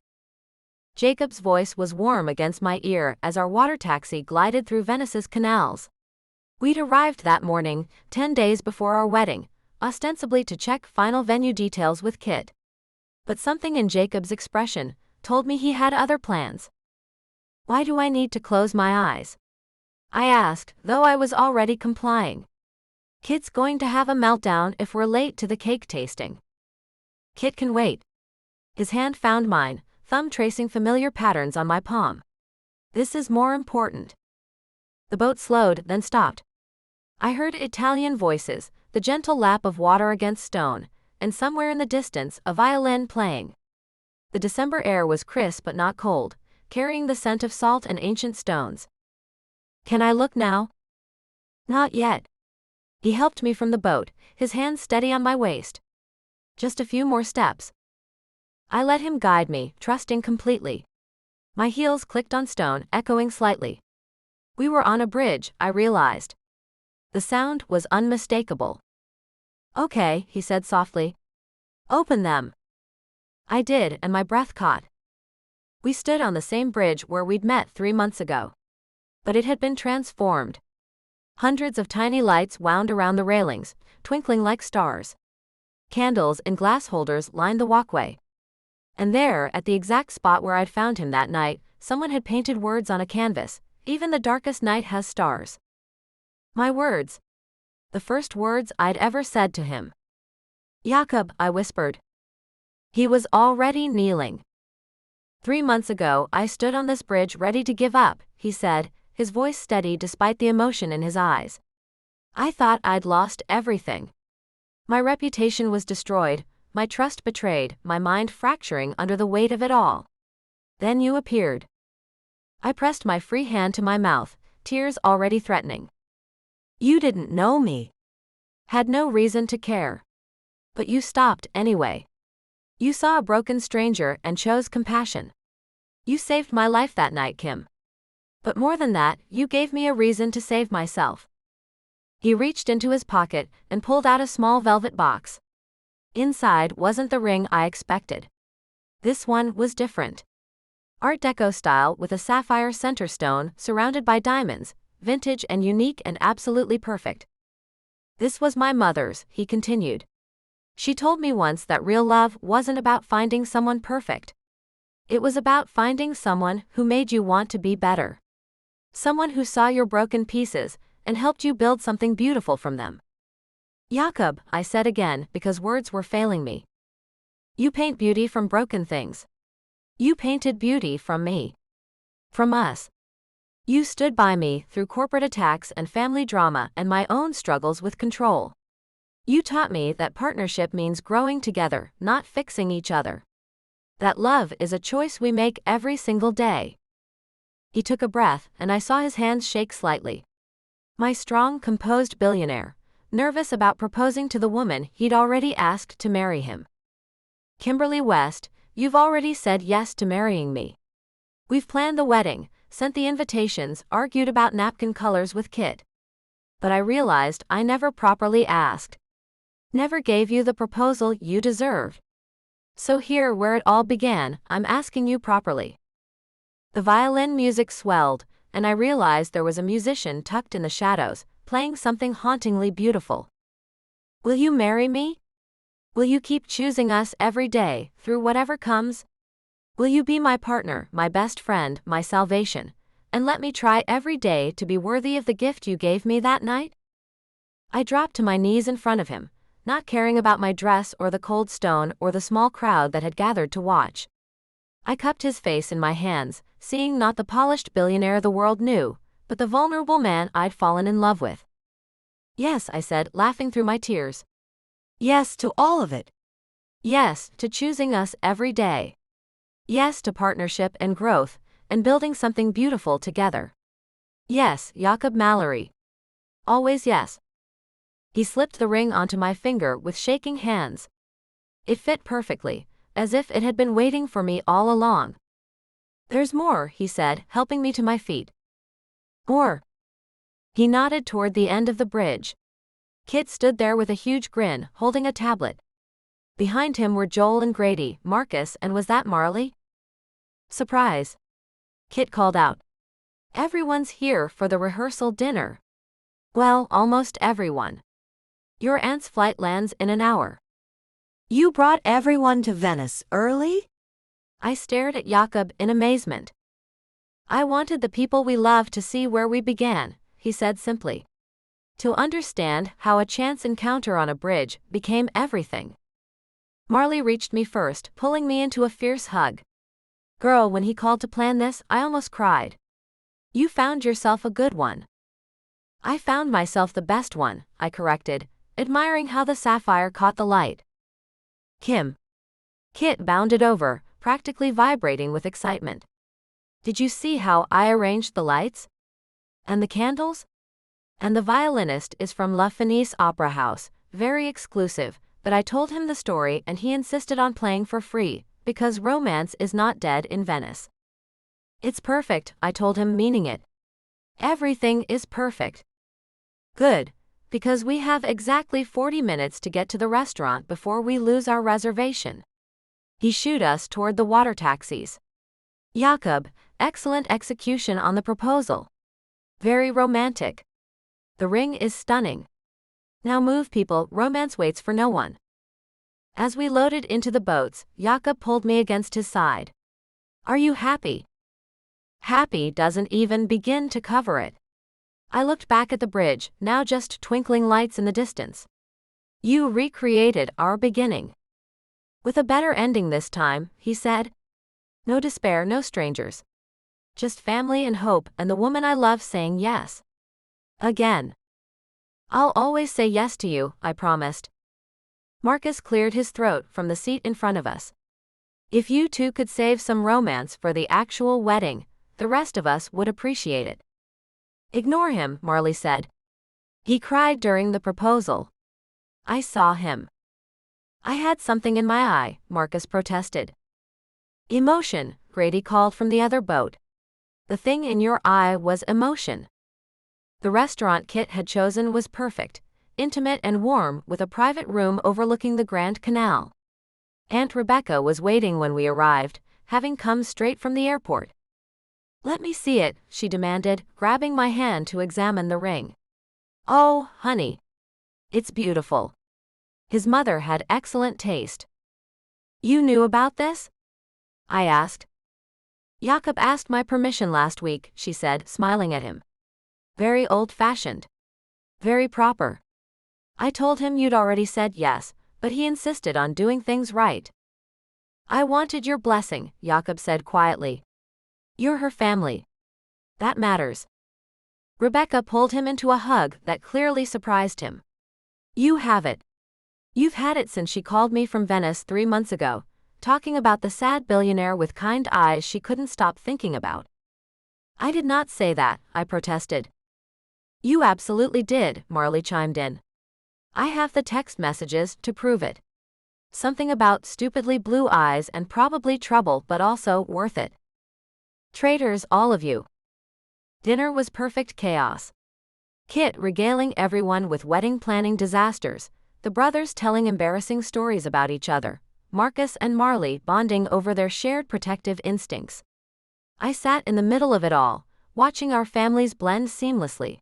Jacob's voice was warm against my ear as our water taxi glided through Venice's canals. We'd arrived that morning, 10 days before our wedding, ostensibly to check final venue details with Kit. But something in Jacob's expression told me he had other plans. Why do I need to close my eyes? I asked, though I was already complying. Kit's going to have a meltdown if we're late to the cake tasting. Kit can wait. His hand found mine, thumb tracing familiar patterns on my palm. This is more important. The boat slowed, then stopped. I heard Italian voices, the gentle lap of water against stone, and somewhere in the distance a violin playing. The December air was crisp but not cold, carrying the scent of salt and ancient stones. Can I look now? Not yet. He helped me from the boat, his hand steady on my waist. Just a few more steps. I let him guide me, trusting completely. My heels clicked on stone, echoing slightly. We were on a bridge, I realized. The sound was unmistakable. Okay, he said softly. Open them. I did, and my breath caught. We stood on the same bridge where we'd met 3 months ago. But it had been transformed. Hundreds of tiny lights wound around the railings, twinkling like stars. Candles in glass holders lined the walkway. And there, at the exact spot where I'd found him that night, someone had painted words on a canvas, even the darkest night has stars. My words. The first words I'd ever said to him. Jakob, I whispered. He was already kneeling. 3 months ago, I stood on this bridge ready to give up, he said, his voice steady despite the emotion in his eyes. I thought I'd lost everything. My reputation was destroyed, my trust betrayed, my mind fracturing under the weight of it all. Then you appeared. I pressed my free hand to my mouth, tears already threatening. You didn't know me. Had no reason to care. But you stopped anyway. You saw a broken stranger and chose compassion. You saved my life that night, Kim. But more than that, you gave me a reason to save myself. He reached into his pocket and pulled out a small velvet box. Inside wasn't the ring I expected. This one was different. Art Deco style with a sapphire center stone surrounded by diamonds, vintage and unique and absolutely perfect. This was my mother's, he continued. She told me once that real love wasn't about finding someone perfect. It was about finding someone who made you want to be better. Someone who saw your broken pieces and helped you build something beautiful from them. Jakob, I said again because words were failing me. You paint beauty from broken things. You painted beauty from me. From us. You stood by me through corporate attacks and family drama and my own struggles with control. You taught me that partnership means growing together, not fixing each other. That love is a choice we make every single day. He took a breath, and I saw his hands shake slightly. My strong, composed billionaire, nervous about proposing to the woman he'd already asked to marry him. Kimberly West, you've already said yes to marrying me. We've planned the wedding, sent the invitations, argued about napkin colors with Kit. But I realized I never properly asked. Never gave you the proposal you deserved. So here where it all began, I'm asking you properly. The violin music swelled, and I realized there was a musician tucked in the shadows, playing something hauntingly beautiful. Will you marry me? Will you keep choosing us every day, through whatever comes? Will you be my partner, my best friend, my salvation, and let me try every day to be worthy of the gift you gave me that night? I dropped to my knees in front of him, not caring about my dress or the cold stone or the small crowd that had gathered to watch. I cupped his face in my hands, seeing not the polished billionaire the world knew, but the vulnerable man I'd fallen in love with. Yes, I said, laughing through my tears. Yes to all of it. Yes, to choosing us every day. Yes to partnership and growth, and building something beautiful together. Yes, Jakob Mallory. Always yes. He slipped the ring onto my finger with shaking hands. It fit perfectly, as if it had been waiting for me all along. There's more, he said, helping me to my feet. More. He nodded toward the end of the bridge. Kit stood there with a huge grin, holding a tablet. Behind him were Joel and Grady, Marcus, and was that Marley? Surprise. Kit called out. Everyone's here for the rehearsal dinner. Well, almost everyone. Your aunt's flight lands in an hour. You brought everyone to Venice early? I stared at Jakob in amazement. I wanted the people we love to see where we began, he said simply. To understand how a chance encounter on a bridge became everything. Marley reached me first, pulling me into a fierce hug. Girl, when he called to plan this, I almost cried. You found yourself a good one. I found myself the best one, I corrected, admiring how the sapphire caught the light. Kim. Kit bounded over, practically vibrating with excitement. Did you see how I arranged the lights? And the candles? And the violinist is from La Venice Opera House, very exclusive, but I told him the story and he insisted on playing for free, because romance is not dead in Venice. It's perfect, I told him, meaning it. Everything is perfect. Good, because we have exactly 40 minutes to get to the restaurant before we lose our reservation. He shooed us toward the water taxis. Jakob, excellent execution on the proposal. Very romantic. The ring is stunning. Now move, people, romance waits for no one. As we loaded into the boats, Jakob pulled me against his side. Are you happy? Happy doesn't even begin to cover it. I looked back at the bridge, now just twinkling lights in the distance. You recreated our beginning. With a better ending this time, he said. No despair, no strangers. Just family and hope, and the woman I love saying yes. Again. I'll always say yes to you, I promised. Marcus cleared his throat from the seat in front of us. If you two could save some romance for the actual wedding, the rest of us would appreciate it. Ignore him, Marley said. He cried during the proposal. I saw him. I had something in my eye, Marcus protested. Emotion, Grady called from the other boat. The thing in your eye was emotion. The restaurant Kit had chosen was perfect, intimate and warm with a private room overlooking the Grand Canal. Aunt Rebecca was waiting when we arrived, having come straight from the airport. "Let me see it," she demanded, grabbing my hand to examine the ring. "Oh, honey. It's beautiful." His mother had excellent taste. "You knew about this?" I asked. "Jakob asked my permission last week," she said, smiling at him. "Very old-fashioned. Very proper. I told him you'd already said yes, but he insisted on doing things right." "I wanted your blessing," Jakob said quietly. "You're her family. That matters." Rebecca pulled him into a hug that clearly surprised him. "You have it. You've had it since she called me from Venice 3 months ago, talking about the sad billionaire with kind eyes she couldn't stop thinking about." "I did not say that," I protested. "You absolutely did," Marley chimed in. "I have the text messages to prove it. Something about stupidly blue eyes and probably trouble but also worth it. Traitors, all of you." Dinner was perfect chaos. Kit regaling everyone with wedding planning disasters, the brothers telling embarrassing stories about each other, Marcus and Marley bonding over their shared protective instincts. I sat in the middle of it all, watching our families blend seamlessly.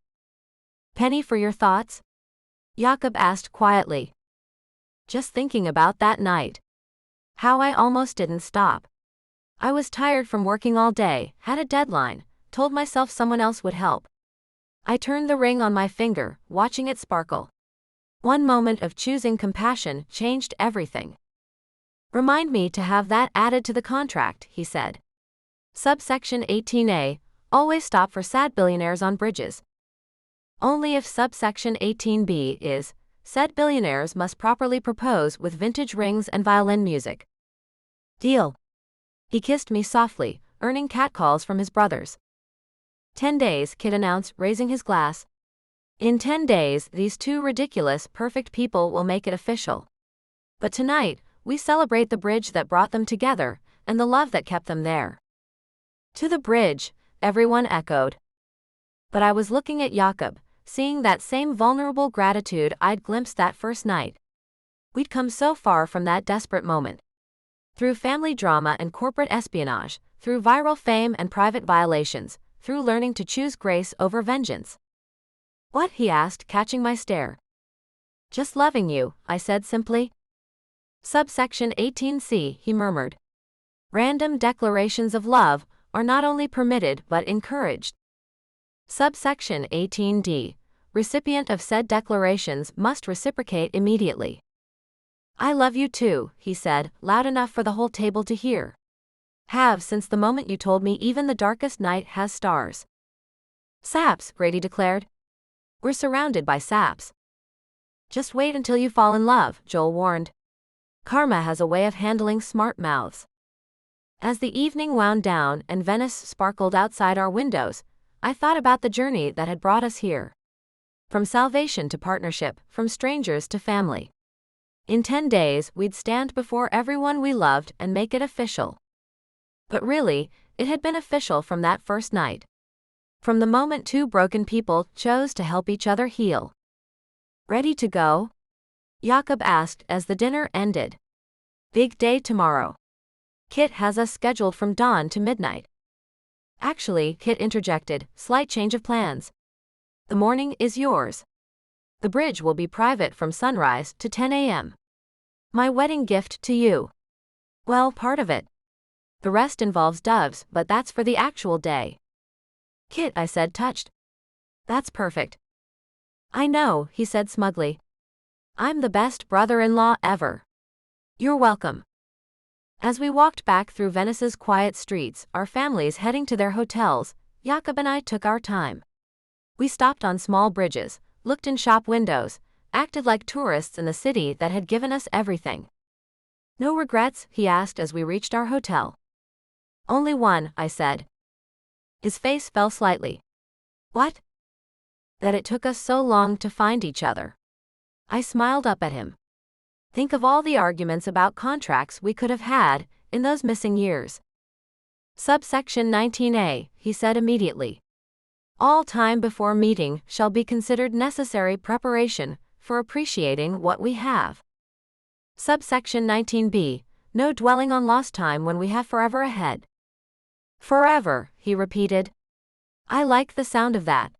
"Penny, for your thoughts?" Jakob asked quietly. "Just thinking about that night. How I almost didn't stop. I was tired from working all day, had a deadline, told myself someone else would help. I turned the ring on my finger, watching it sparkle. One moment of choosing compassion changed everything." "Remind me to have that added to the contract," he said. Subsection 18A, always stop for sad billionaires on bridges. Only if subsection 18B is, said billionaires must properly propose with vintage rings and violin music. Deal. He kissed me softly, earning catcalls from his brothers. 10 days, Kit announced, raising his glass. In 10 days, these two ridiculous, perfect people will make it official. But tonight, we celebrate the bridge that brought them together, and the love that kept them there. "To the bridge," everyone echoed. But I was looking at Jakob, seeing that same vulnerable gratitude I'd glimpsed that first night. We'd come so far from that desperate moment. Through family drama and corporate espionage, through viral fame and private violations, through learning to choose grace over vengeance. "What?" he asked, catching my stare. "Just loving you," I said simply. Subsection 18C, he murmured. Random declarations of love are not only permitted but encouraged. Subsection 18D. Recipient of said declarations must reciprocate immediately. "I love you too," he said, loud enough for the whole table to hear. "Have since the moment you told me even the darkest night has stars." "Saps," Grady declared. "We're surrounded by saps." "Just wait until you fall in love," Joel warned. "Karma has a way of handling smart mouths." As the evening wound down and Venice sparkled outside our windows, I thought about the journey that had brought us here. From salvation to partnership, from strangers to family. In 10 days, we'd stand before everyone we loved and make it official. But really, it had been official from that first night. From the moment two broken people chose to help each other heal. "Ready to go?" Jakob asked as the dinner ended. "Big day tomorrow. Kit has us scheduled from dawn to midnight." "Actually," Kit interjected, "slight change of plans. The morning is yours. The bridge will be private from sunrise to 10 a.m. My wedding gift to you. Well, part of it. The rest involves doves, but that's for the actual day." "Kit," I said, touched. "That's perfect." "I know," he said smugly. "I'm the best brother-in-law ever." "You're welcome." As we walked back through Venice's quiet streets, our families heading to their hotels, Jakob and I took our time. We stopped on small bridges, looked in shop windows, acted like tourists in the city that had given us everything. "No regrets?" he asked as we reached our hotel. "Only one," I said. His face fell slightly. "What?" "That it took us so long to find each other." I smiled up at him. Think of all the arguments about contracts we could have had in those missing years. Subsection 19A, he said immediately. All time before meeting shall be considered necessary preparation for appreciating what we have. Subsection 19B, No dwelling on lost time when we have forever ahead. Forever, he repeated. I liked the sound of that.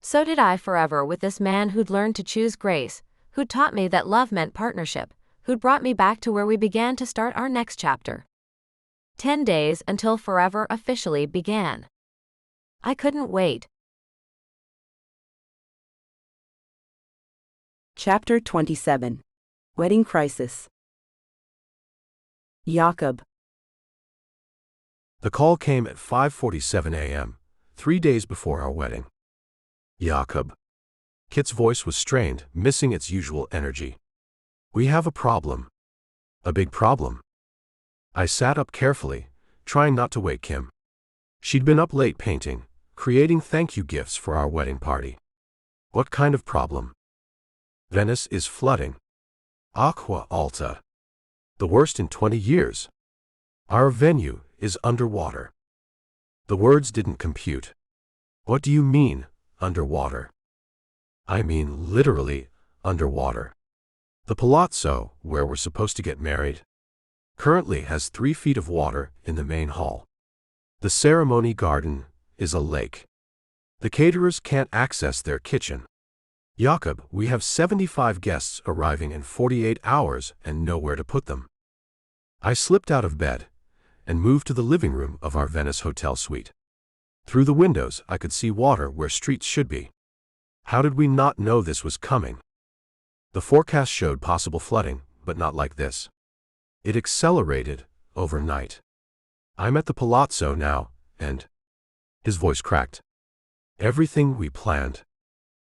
So did I. Forever with this man who'd learned to choose grace, who'd taught me that love meant partnership, who'd brought me back to where we began to start our next chapter. 10 days until forever officially began. I couldn't wait. Chapter 27. Wedding Crisis. Jakob. The call came at 5:47 a.m., 3 days before our wedding. Jakob. Kit's voice was strained, missing its usual energy. We have a problem. A big problem. I sat up carefully, trying not to wake Kim. She'd been up late painting, creating thank you gifts for our wedding party. What kind of problem? Venice is flooding. Acqua alta. The worst in 20 years. Our venue is underwater. The words didn't compute. What do you mean, underwater? I mean literally underwater. The palazzo, where we're supposed to get married, currently has 3 feet of water in the main hall. The ceremony garden is a lake. The caterers can't access their kitchen. Jakob, we have 75 guests arriving in 48 hours and nowhere to put them. I slipped out of bed and moved to the living room of our Venice hotel suite. Through the windows, I could see water where streets should be. How did we not know this was coming? The forecast showed possible flooding, but not like this. It accelerated overnight. I'm at the palazzo now, and his voice cracked. Everything we planned.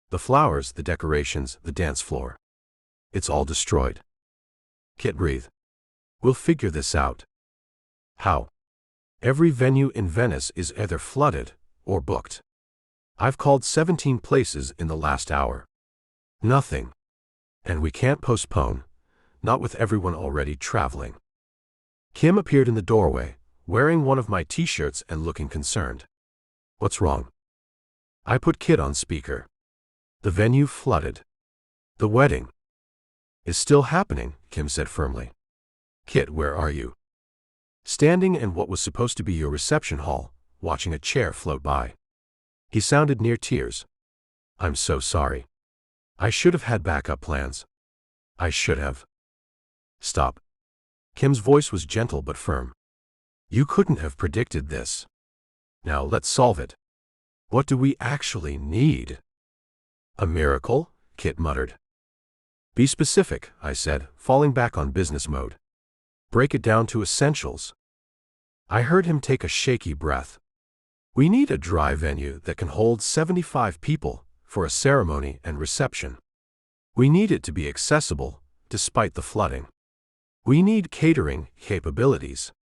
The flowers, the decorations, the dance floor. It's all destroyed. Kit, breathe. We'll figure this out. How? Every venue in Venice is either flooded or booked. I've called 17 places in the last hour. Nothing. And we can't postpone, not with everyone already traveling. Kim appeared in the doorway, wearing one of my t-shirts and looking concerned. What's wrong? I put Kit on speaker. The venue flooded. The wedding is still happening, Kim said firmly. Kit, where are you? Standing in what was supposed to be your reception hall, watching a chair float by. He sounded near tears. I'm so sorry. I should have had backup plans. I should have. Stop. Kim's voice was gentle but firm. You couldn't have predicted this. Now let's solve it. What do we actually need? A miracle? Kit muttered. Be specific, I said, falling back on business mode. Break it down to essentials. I heard him take a shaky breath. We need a dry venue that can hold 75 people for a ceremony and reception. We need it to be accessible, despite the flooding. We need catering capabilities.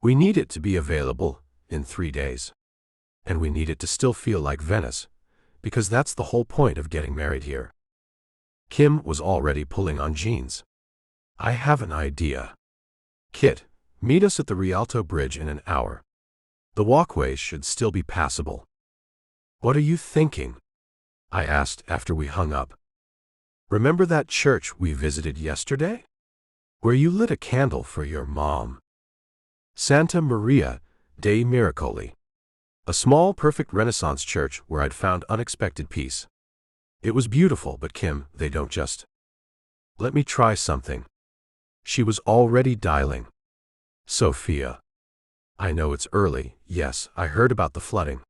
We need it to be available in 3 days. And we need it to still feel like Venice, because that's the whole point of getting married here. Kim was already pulling on jeans. I have an idea. Kit, meet us at the Rialto Bridge in an hour. The walkways should still be passable. What are you thinking? I asked after we hung up. Remember that church we visited yesterday? Where you lit a candle for your mom? Santa Maria dei Miracoli. A small, perfect Renaissance church where I'd found unexpected peace. It was beautiful, but Kim, they don't just. Let me try something. She was already dialing. Sophia. I know it's early, yes, I heard about the flooding.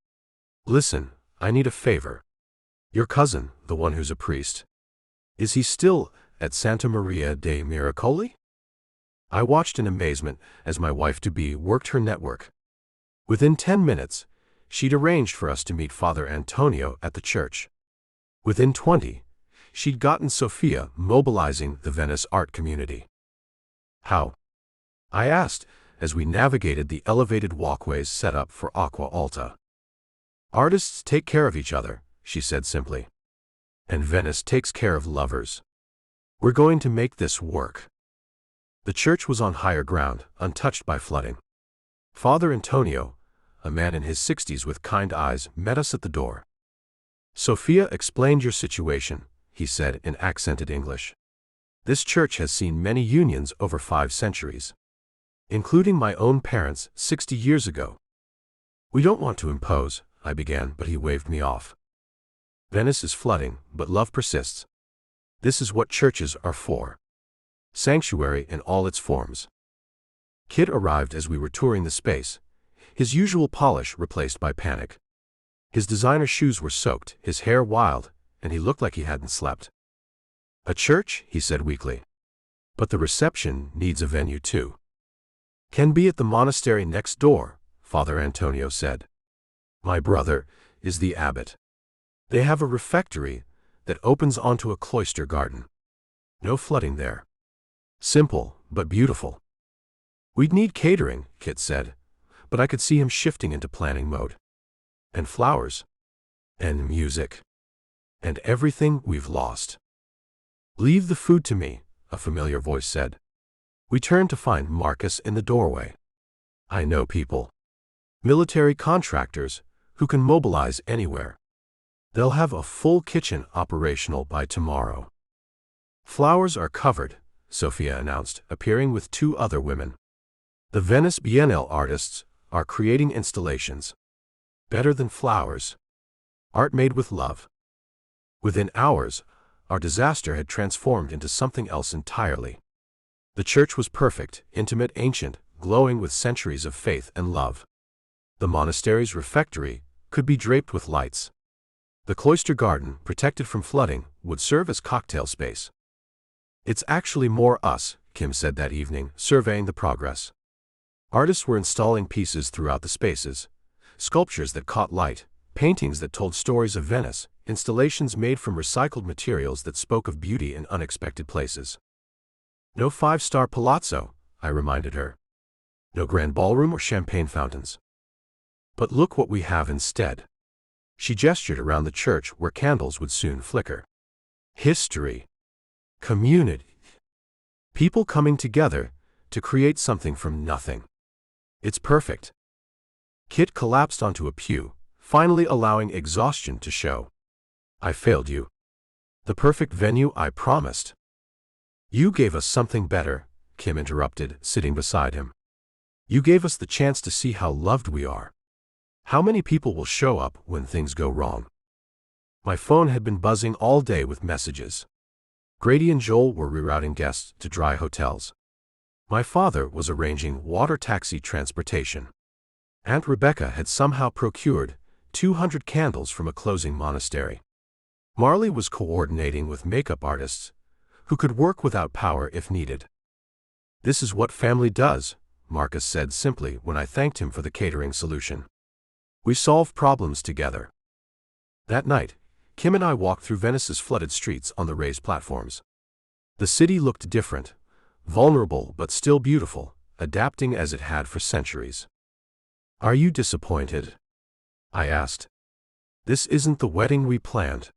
Listen, I need a favor. Your cousin, the one who's a priest. Is he still at Santa Maria dei Miracoli? I watched in amazement as my wife-to-be worked her network. Within 10 minutes, she'd arranged for us to meet Father Antonio at the church. Within 20, she'd gotten Sophia mobilizing the Venice art community. How? I asked as we navigated the elevated walkways set up for Acqua Alta. Artists take care of each other, she said simply. And Venice takes care of lovers. We're going to make this work. The church was on higher ground, untouched by flooding. Father Antonio, a man in his 60s with kind eyes, met us at the door. Sophia explained your situation, he said in accented English. This church has seen many unions over 5 centuries, including my own parents 60 years ago. We don't want to impose, I began, but he waved me off. Venice is flooding, but love persists. This is what churches are for. Sanctuary in all its forms. Kit arrived as we were touring the space, his usual polish replaced by panic. His designer shoes were soaked, his hair wild, and he looked like he hadn't slept. A church, he said weakly. But the reception needs a venue too. Can be at the monastery next door, Father Antonio said. My brother is the abbot. They have a refectory that opens onto a cloister garden. No flooding there. Simple, but beautiful. We'd need catering, Kit said, but I could see him shifting into planning mode. And flowers. And music. And everything we've lost. Leave the food to me, a familiar voice said. We turned to find Marcus in the doorway. I know people. Military contractors who can mobilize anywhere. They'll have a full kitchen operational by tomorrow. Flowers are covered, Sophia announced, appearing with 2 other women. The Venice Biennale artists are creating installations. Better than flowers. Art made with love. Within hours, our disaster had transformed into something else entirely. The church was perfect, intimate, ancient, glowing with centuries of faith and love. The monastery's refectory could be draped with lights. The cloister garden, protected from flooding, would serve as cocktail space. It's actually more us, Kim said that evening, surveying the progress. Artists were installing pieces throughout the spaces, sculptures that caught light, paintings that told stories of Venice, installations made from recycled materials that spoke of beauty in unexpected places. No 5-star palazzo, I reminded her. No grand ballroom or champagne fountains. But look what we have instead. She gestured around the church where candles would soon flicker. History. Community. People coming together to create something from nothing. It's perfect. Kit collapsed onto a pew, finally allowing exhaustion to show. I failed you. The perfect venue I promised. You gave us something better, Kim interrupted, sitting beside him. You gave us the chance to see how loved we are. How many people will show up when things go wrong? My phone had been buzzing all day with messages. Grady and Joel were rerouting guests to dry hotels. My father was arranging water taxi transportation. Aunt Rebecca had somehow procured 200 candles from a closing monastery. Marley was coordinating with makeup artists who could work without power if needed. This is what family does, Marcus said simply when I thanked him for the catering solution. We solve problems together. That night, Kim and I walked through Venice's flooded streets on the raised platforms. The city looked different, vulnerable but still beautiful, adapting as it had for centuries. Are you disappointed? I asked. This isn't the wedding we planned.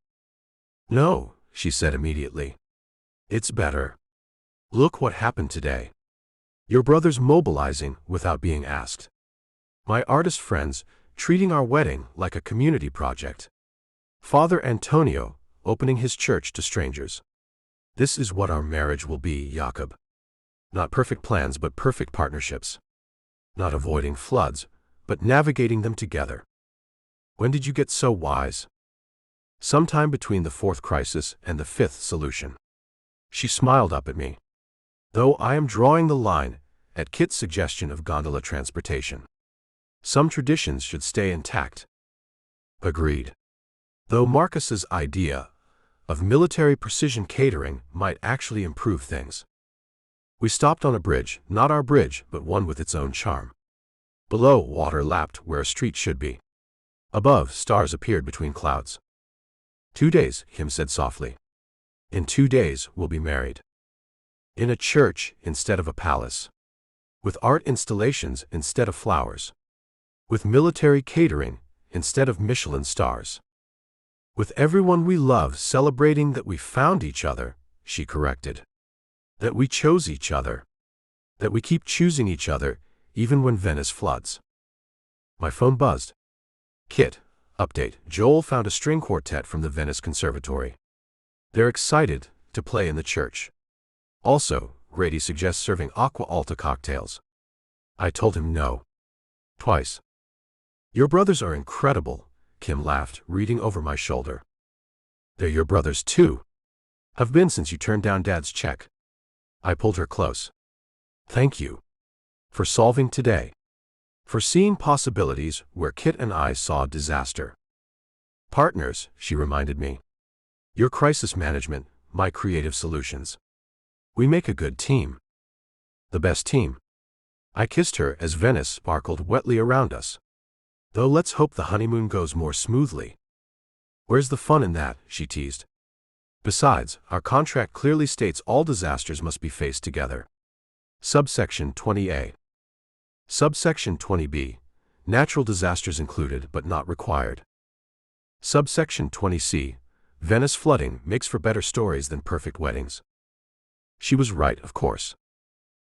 No, she said immediately. It's better. Look what happened today. Your brother's mobilizing without being asked. My artist friends treating our wedding like a community project. Father Antonio opening his church to strangers. This is what our marriage will be, Jakob. Not perfect plans but perfect partnerships. Not avoiding floods, but navigating them together. When did you get so wise? Sometime between the 4th crisis and the 5th solution. She smiled up at me. Though I am drawing the line at Kit's suggestion of gondola transportation. Some traditions should stay intact. Agreed. Though Marcus's idea of military precision catering might actually improve things. We stopped on a bridge, not our bridge, but one with its own charm. Below, water lapped where a street should be. Above, stars appeared between clouds. 2 days, Kim said softly. In 2 days, we'll be married. In a church instead of a palace. With art installations instead of flowers. With military catering instead of Michelin stars. With everyone we love celebrating that we found each other, she corrected. That we chose each other. That we keep choosing each other, even when Venice floods. My phone buzzed. Kit, update. Joel found a string quartet from the Venice Conservatory. They're excited to play in the church. Also, Grady suggests serving Aqua Alta cocktails. I told him no. Twice. Your brothers are incredible, Kim laughed, reading over my shoulder. They're your brothers too. Have been since you turned down Dad's check. I pulled her close. Thank you. For solving today. For seeing possibilities where Kit and I saw disaster. Partners, she reminded me. Your crisis management, my creative solutions. We make a good team. The best team. I kissed her as Venice sparkled wetly around us. Though let's hope the honeymoon goes more smoothly. Where's the fun in that, she teased. Besides, our contract clearly states all disasters must be faced together. Subsection 20A. Subsection 20B. Natural disasters included but not required. Subsection 20C. Venice flooding makes for better stories than perfect weddings. She was right, of course.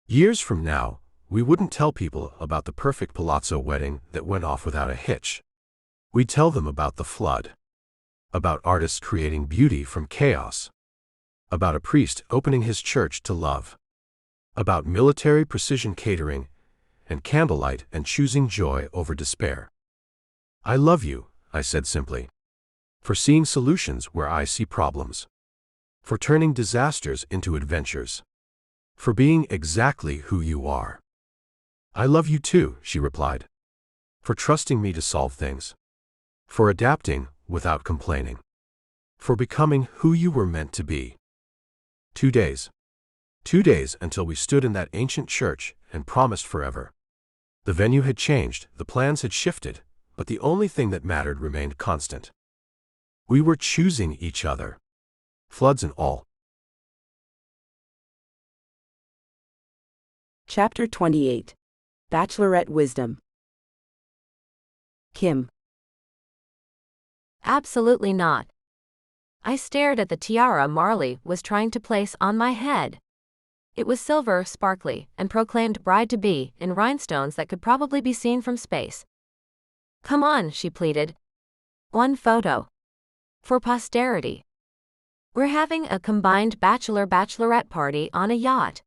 Years from now, we wouldn't tell people about the perfect palazzo wedding that went off without a hitch. We'd tell them about the flood. About artists creating beauty from chaos. About a priest opening his church to love. About military precision catering and candlelight and choosing joy over despair. I love you, I said simply. For seeing solutions where I see problems. For turning disasters into adventures. For being exactly who you are. I love you too, she replied. For trusting me to solve things. For adapting without complaining. For becoming who you were meant to be. 2 days. 2 days until we stood in that ancient church and promised forever. The venue had changed, the plans had shifted, but the only thing that mattered remained constant. We were choosing each other. Floods and all. Chapter 28. Bachelorette Wisdom. Kim. Absolutely not. I stared at the tiara Marley was trying to place on my head. It was silver, sparkly, and proclaimed bride-to-be in rhinestones that could probably be seen from space. Come on, she pleaded. One photo. For posterity. We're having a combined bachelor-bachelorette party on a yacht.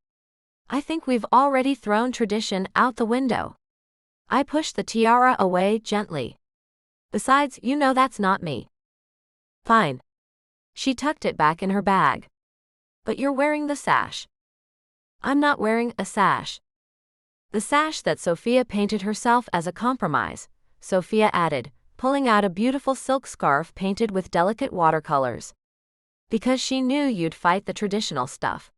I think we've already thrown tradition out the window. I pushed the tiara away gently. Besides, you know that's not me. Fine. She tucked it back in her bag. But you're wearing the sash. I'm not wearing a sash. The sash that Sophia painted herself as a compromise, Sophia added, pulling out a beautiful silk scarf painted with delicate watercolors. Because she knew you'd fight the traditional stuff.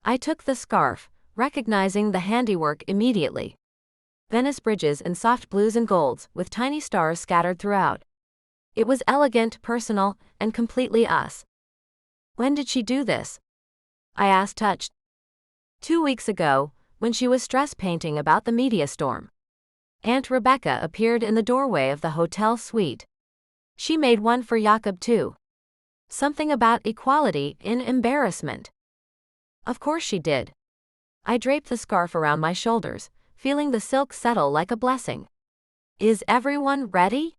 I took the scarf, recognizing the handiwork immediately. Venice bridges in soft blues and golds, with tiny stars scattered throughout. It was elegant, personal, and completely us. When did she do this? I asked, touched. 2 weeks ago, when she was stress painting about the media storm. Aunt Rebecca appeared in the doorway of the hotel suite. She made one for Jakob too. Something about equality in embarrassment. Of course she did. I draped the scarf around my shoulders, feeling the silk settle like a blessing. Is everyone ready?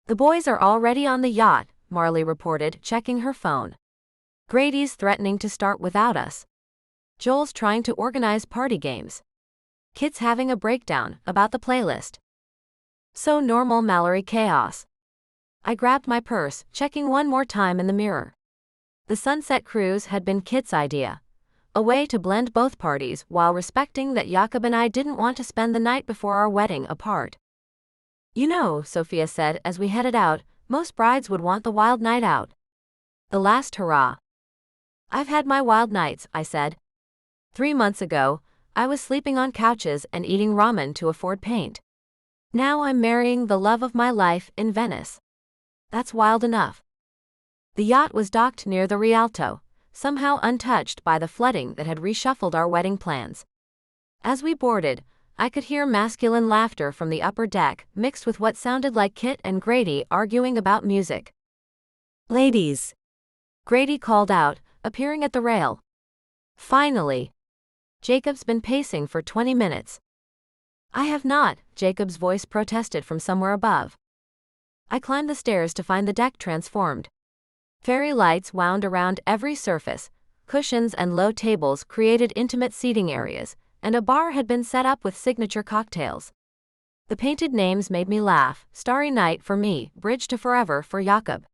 The boys are already on the yacht, Marley reported, checking her phone. Grady's threatening to start without us. Joel's trying to organize party games. Kit's having a breakdown about the playlist. So normal Mallory chaos. I grabbed my purse, checking one more time in the mirror. The sunset cruise had been Kit's idea. A way to blend both parties while respecting that Jakob and I didn't want to spend the night before our wedding apart. You know, Sophia said as we headed out, most brides would want the wild night out. The last hurrah. I've had my wild nights, I said. 3 months ago, I was sleeping on couches and eating ramen to afford paint. Now I'm marrying the love of my life in Venice. That's wild enough. The yacht was docked near the Rialto, somehow untouched by the flooding that had reshuffled our wedding plans. As we boarded, I could hear masculine laughter from the upper deck, mixed with what sounded like Kit and Grady arguing about music. Ladies, Grady called out, appearing at the rail. Finally. Jacob's been pacing for 20 minutes. I have not, Jacob's voice protested from somewhere above. I climbed the stairs to find the deck transformed. Fairy lights wound around every surface, cushions and low tables created intimate seating areas, and a bar had been set up with signature cocktails. The painted names made me laugh: Starry Night for me, Bridge to Forever for Jakob.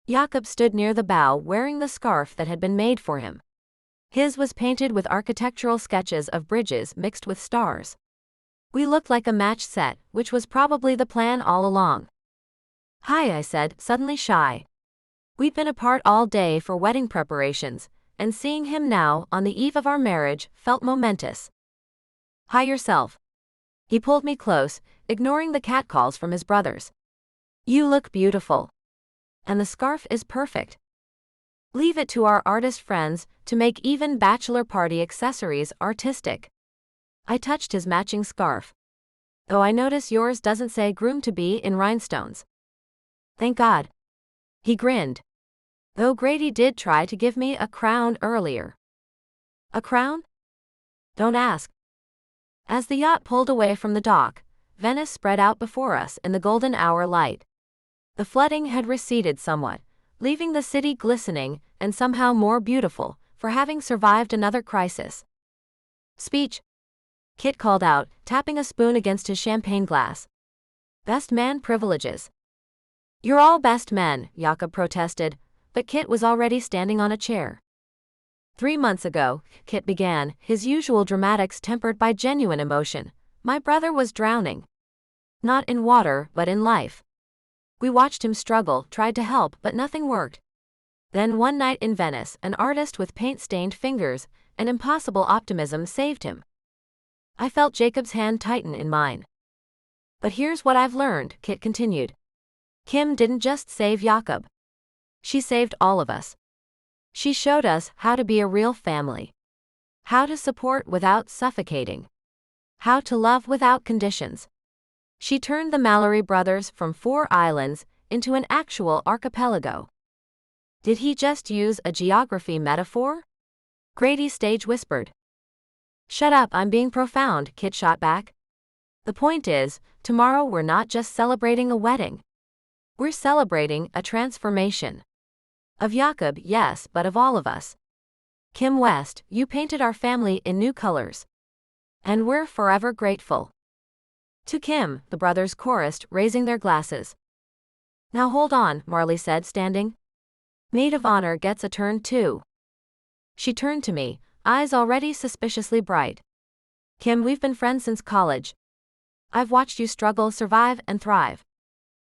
Jakob stood near the bow wearing the scarf that had been made for him. His was painted with architectural sketches of bridges mixed with stars. We looked like a match set, which was probably the plan all along. "Hi," I said, suddenly shy. We'd been apart all day for wedding preparations, and seeing him now, on the eve of our marriage, felt momentous. "Hi yourself." He pulled me close, ignoring the catcalls from his brothers. "You look beautiful. And the scarf is perfect. Leave it to our artist friends to make even bachelor party accessories artistic." I touched his matching scarf. "Oh, I notice yours doesn't say groom-to-be in rhinestones." "Thank God." He grinned. Though Grady did try to give me a crown earlier. "A crown?" "Don't ask." As the yacht pulled away from the dock, Venice spread out before us in the golden hour light. The flooding had receded somewhat, leaving the city glistening and somehow more beautiful for having survived another crisis. "Speech," Kit called out, tapping a spoon against his champagne glass. "Best man privileges." "You're all best men," Jakob protested, but Kit was already standing on a chair. 3 months ago, Kit began, his usual dramatics tempered by genuine emotion. "My brother was drowning. Not in water, but in life. We watched him struggle, tried to help, but nothing worked. Then one night in Venice, an artist with paint-stained fingers and impossible optimism saved him." I felt Jacob's hand tighten in mine. "But here's what I've learned," Kit continued. "Kim didn't just save Jakob. She saved all of us. She showed us how to be a real family. How to support without suffocating. How to love without conditions. She turned the Mallory brothers from 4 islands into an actual archipelago." "Did he just use a geography metaphor?" Grady stage whispered. "Shut up, I'm being profound," Kit shot back. "The point is, tomorrow we're not just celebrating a wedding. We're celebrating a transformation. Of Jakob, yes, but of all of us. Kim West, you painted our family in new colors. And we're forever grateful." "To Kim," the brothers chorused, raising their glasses. "Now hold on," Marley said, standing. "Maid of honor gets a turn too." She turned to me, eyes already suspiciously bright. "Kim, we've been friends since college. I've watched you struggle, survive, and thrive.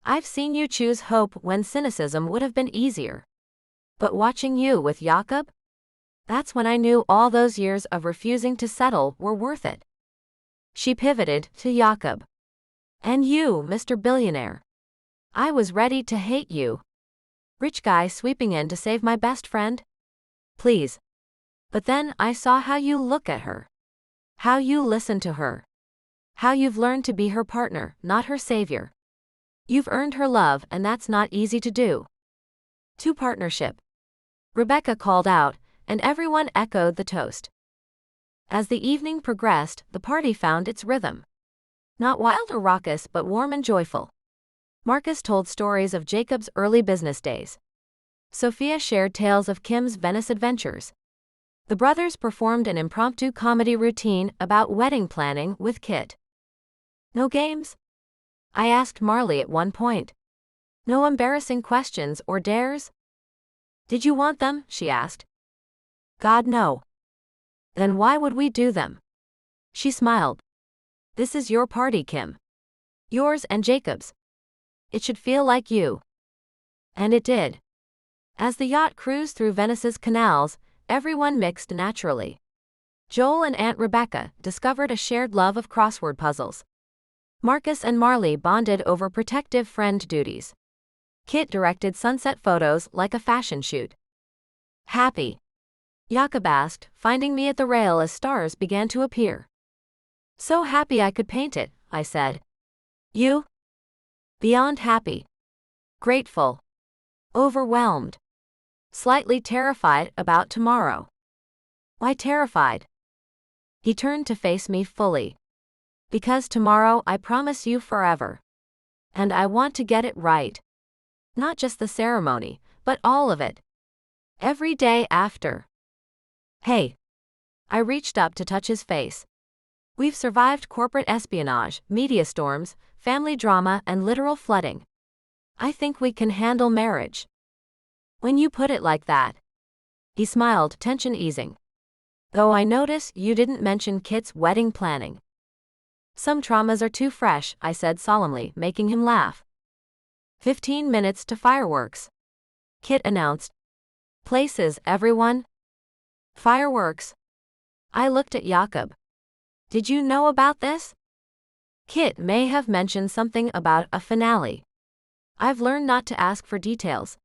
I've seen you choose hope when cynicism would have been easier. But watching you with Jakob? That's when I knew all those years of refusing to settle were worth it." She pivoted to Jakob. "And you, Mr. Billionaire. I was ready to hate you. Rich guy sweeping in to save my best friend? Please. But then I saw how you look at her. How you listen to her. How you've learned to be her partner, not her savior. You've earned her love, and that's not easy to do." "To partnership," Rebecca called out, and everyone echoed the toast. As the evening progressed, the party found its rhythm. Not wild or raucous, but warm and joyful. Marcus told stories of Jacob's early business days. Sophia shared tales of Kim's Venice adventures. The brothers performed an impromptu comedy routine about wedding planning with Kit. "No games?" I asked Marley at one point. "No embarrassing questions or dares?" "Did you want them?" she asked. "God, no." "Then why would we do them?" She smiled. "This is your party, Kim. Yours and Jacob's. It should feel like you." And it did. As the yacht cruised through Venice's canals, everyone mixed naturally. Joel and Aunt Rebecca discovered a shared love of crossword puzzles. Marcus and Marley bonded over protective friend duties. Kit directed sunset photos like a fashion shoot. "Happy?" Jakob asked, finding me at the rail as stars began to appear. "So happy I could paint it," I said. "You?" "Beyond happy. Grateful. Overwhelmed. Slightly terrified about tomorrow." "Why terrified?" He turned to face me fully. "Because tomorrow I promise you forever. And I want to get it right. Not just the ceremony, but all of it. Every day after." Hey. I reached up to touch his face. We've survived corporate espionage, media storms, family drama, and literal flooding. I think we can handle marriage. When you put it like that. He smiled, tension easing. Though I notice you didn't mention Kit's wedding planning. Some traumas are too fresh, I said solemnly, making him laugh. 15 minutes to fireworks. Kit announced. Places, everyone. Fireworks. I looked at Jakob. Did you know about this? Kit may have mentioned something about a finale. I've learned not to ask for details.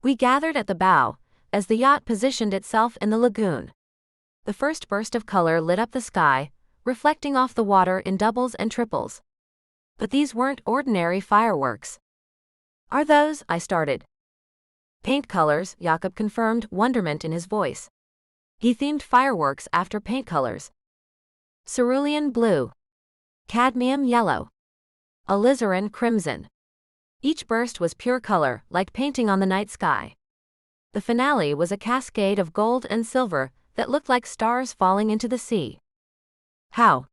We gathered at the bow, as the yacht positioned itself in the lagoon. The first burst of color lit up the sky, reflecting off the water in doubles and triples. But these weren't ordinary fireworks. Are those? I started. Paint colors, Jakob confirmed, wonderment in his voice. He themed fireworks after paint colors. Cerulean blue. Cadmium yellow. Alizarin crimson. Each burst was pure color, like painting on the night sky. The finale was a cascade of gold and silver that looked like stars falling into the sea. How?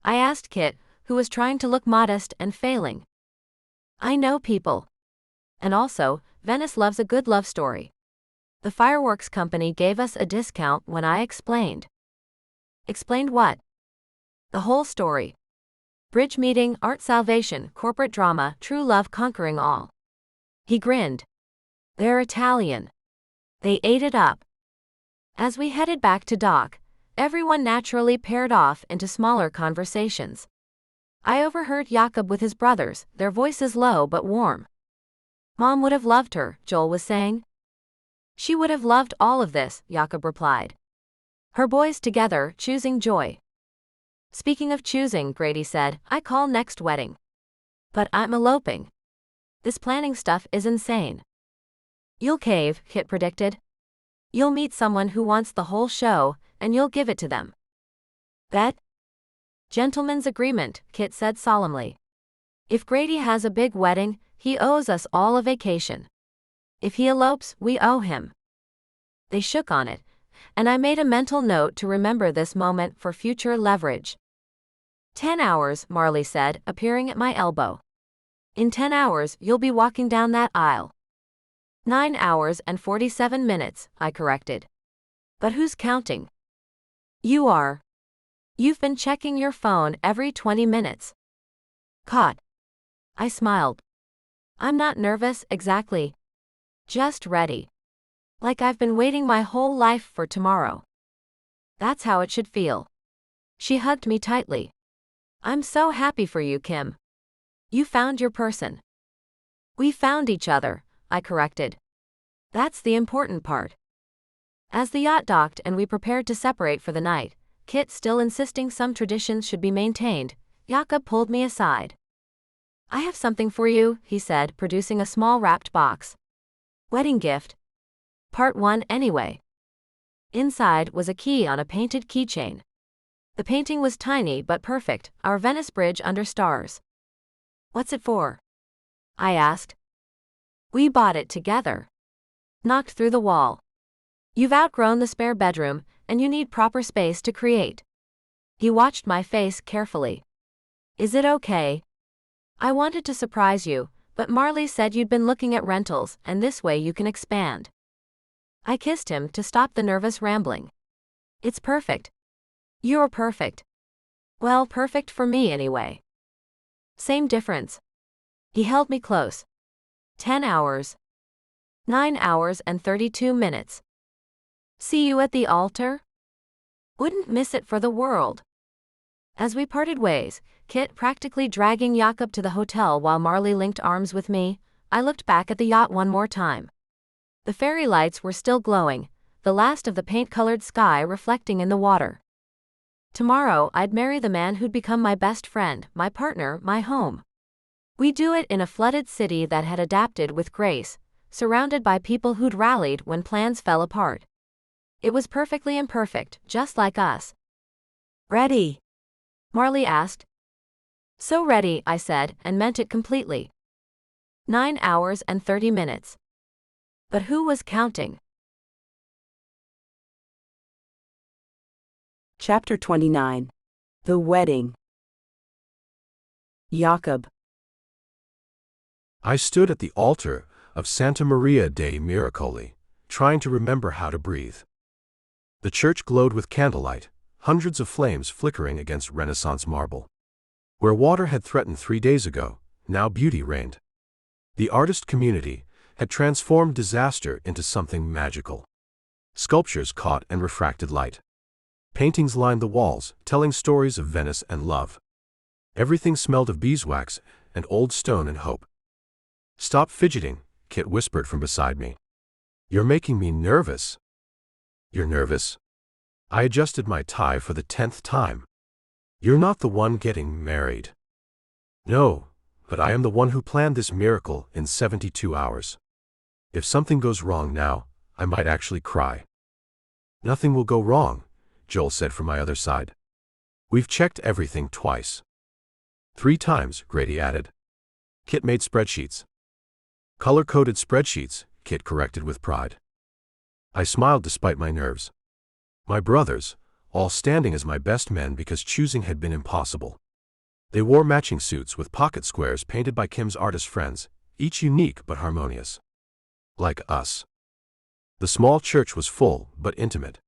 I asked Kit, who was trying to look modest and failing. I know people. And also, Venice loves a good love story. The fireworks company gave us a discount when I explained. Explained what? The whole story. Bridge meeting, art salvation, corporate drama, true love conquering all. He grinned. They're Italian. They ate it up. As we headed back to dock, everyone naturally paired off into smaller conversations. I overheard Jakob with his brothers, their voices low but warm. Mom would have loved her, Joel was saying. She would have loved all of this, Jakob replied. Her boys together, choosing joy. Speaking of choosing, Grady said, I call next wedding. But I'm eloping. This planning stuff is insane. You'll cave, Kit predicted. You'll meet someone who wants the whole show, and you'll give it to them. Bet? Gentleman's agreement, Kit said solemnly. If Grady has a big wedding, he owes us all a vacation. If he elopes, we owe him. They shook on it, and I made a mental note to remember this moment for future leverage. 10 hours, Marley said, appearing at my elbow. In 10 hours, you'll be walking down that aisle. 9 hours and 47 minutes, I corrected. But who's counting? You are. You've been checking your phone every 20 minutes. Caught. I smiled. I'm not nervous, exactly. Just ready. Like I've been waiting my whole life for tomorrow. That's how it should feel. She hugged me tightly. I'm so happy for you, Kim. You found your person. We found each other, I corrected. That's the important part. As the yacht docked and we prepared to separate for the night, Kit still insisting some traditions should be maintained, Jakob pulled me aside. I have something for you, he said, producing a small wrapped box. Wedding gift. Part 1 anyway. Inside was a key on a painted keychain. The painting was tiny but perfect, our Venice bridge under stars. What's it for? I asked. We bought it together. Knocked through the wall. You've outgrown the spare bedroom, and you need proper space to create. He watched my face carefully. Is it okay? I wanted to surprise you, but Marley said you'd been looking at rentals, and this way you can expand. I kissed him to stop the nervous rambling. It's perfect. You're perfect. Well, perfect for me anyway. Same difference. He held me close. 10 hours. 9 hours and 32 minutes. See you at the altar? Wouldn't miss it for the world. As we parted ways, Kit practically dragging Jakob to the hotel while Marley linked arms with me, I looked back at the yacht one more time. The fairy lights were still glowing, the last of the paint-colored sky reflecting in the water. Tomorrow I'd marry the man who'd become my best friend, my partner, my home. We'd do it in a flooded city that had adapted with grace, surrounded by people who'd rallied when plans fell apart. It was perfectly imperfect, just like us. Ready? Marley asked. So ready, I said, and meant it completely. 9 hours and 30 minutes. But who was counting? Chapter 29. The Wedding. Jakob. I stood at the altar of Santa Maria dei Miracoli, trying to remember how to breathe. The church glowed with candlelight, hundreds of flames flickering against Renaissance marble. Where water had threatened 3 days ago, now beauty reigned. The artist community had transformed disaster into something magical. Sculptures caught and refracted light. Paintings lined the walls, telling stories of Venice and love. Everything smelled of beeswax and old stone and hope. "Stop fidgeting," Kit whispered from beside me. "You're making me nervous." "You're nervous?" I adjusted my tie for the 10th time. "You're not the one getting married." "No, but I am the one who planned this miracle in 72 hours. If something goes wrong now, I might actually cry." "Nothing will go wrong," Joel said from my other side. "We've checked everything twice." "3 times, Grady added. Kit made spreadsheets. "Color-coded spreadsheets," Kit corrected with pride. I smiled despite my nerves. My brothers, all standing as my best men because choosing had been impossible. They wore matching suits with pocket squares painted by Kim's artist friends, each unique but harmonious. Like us. The small church was full but intimate.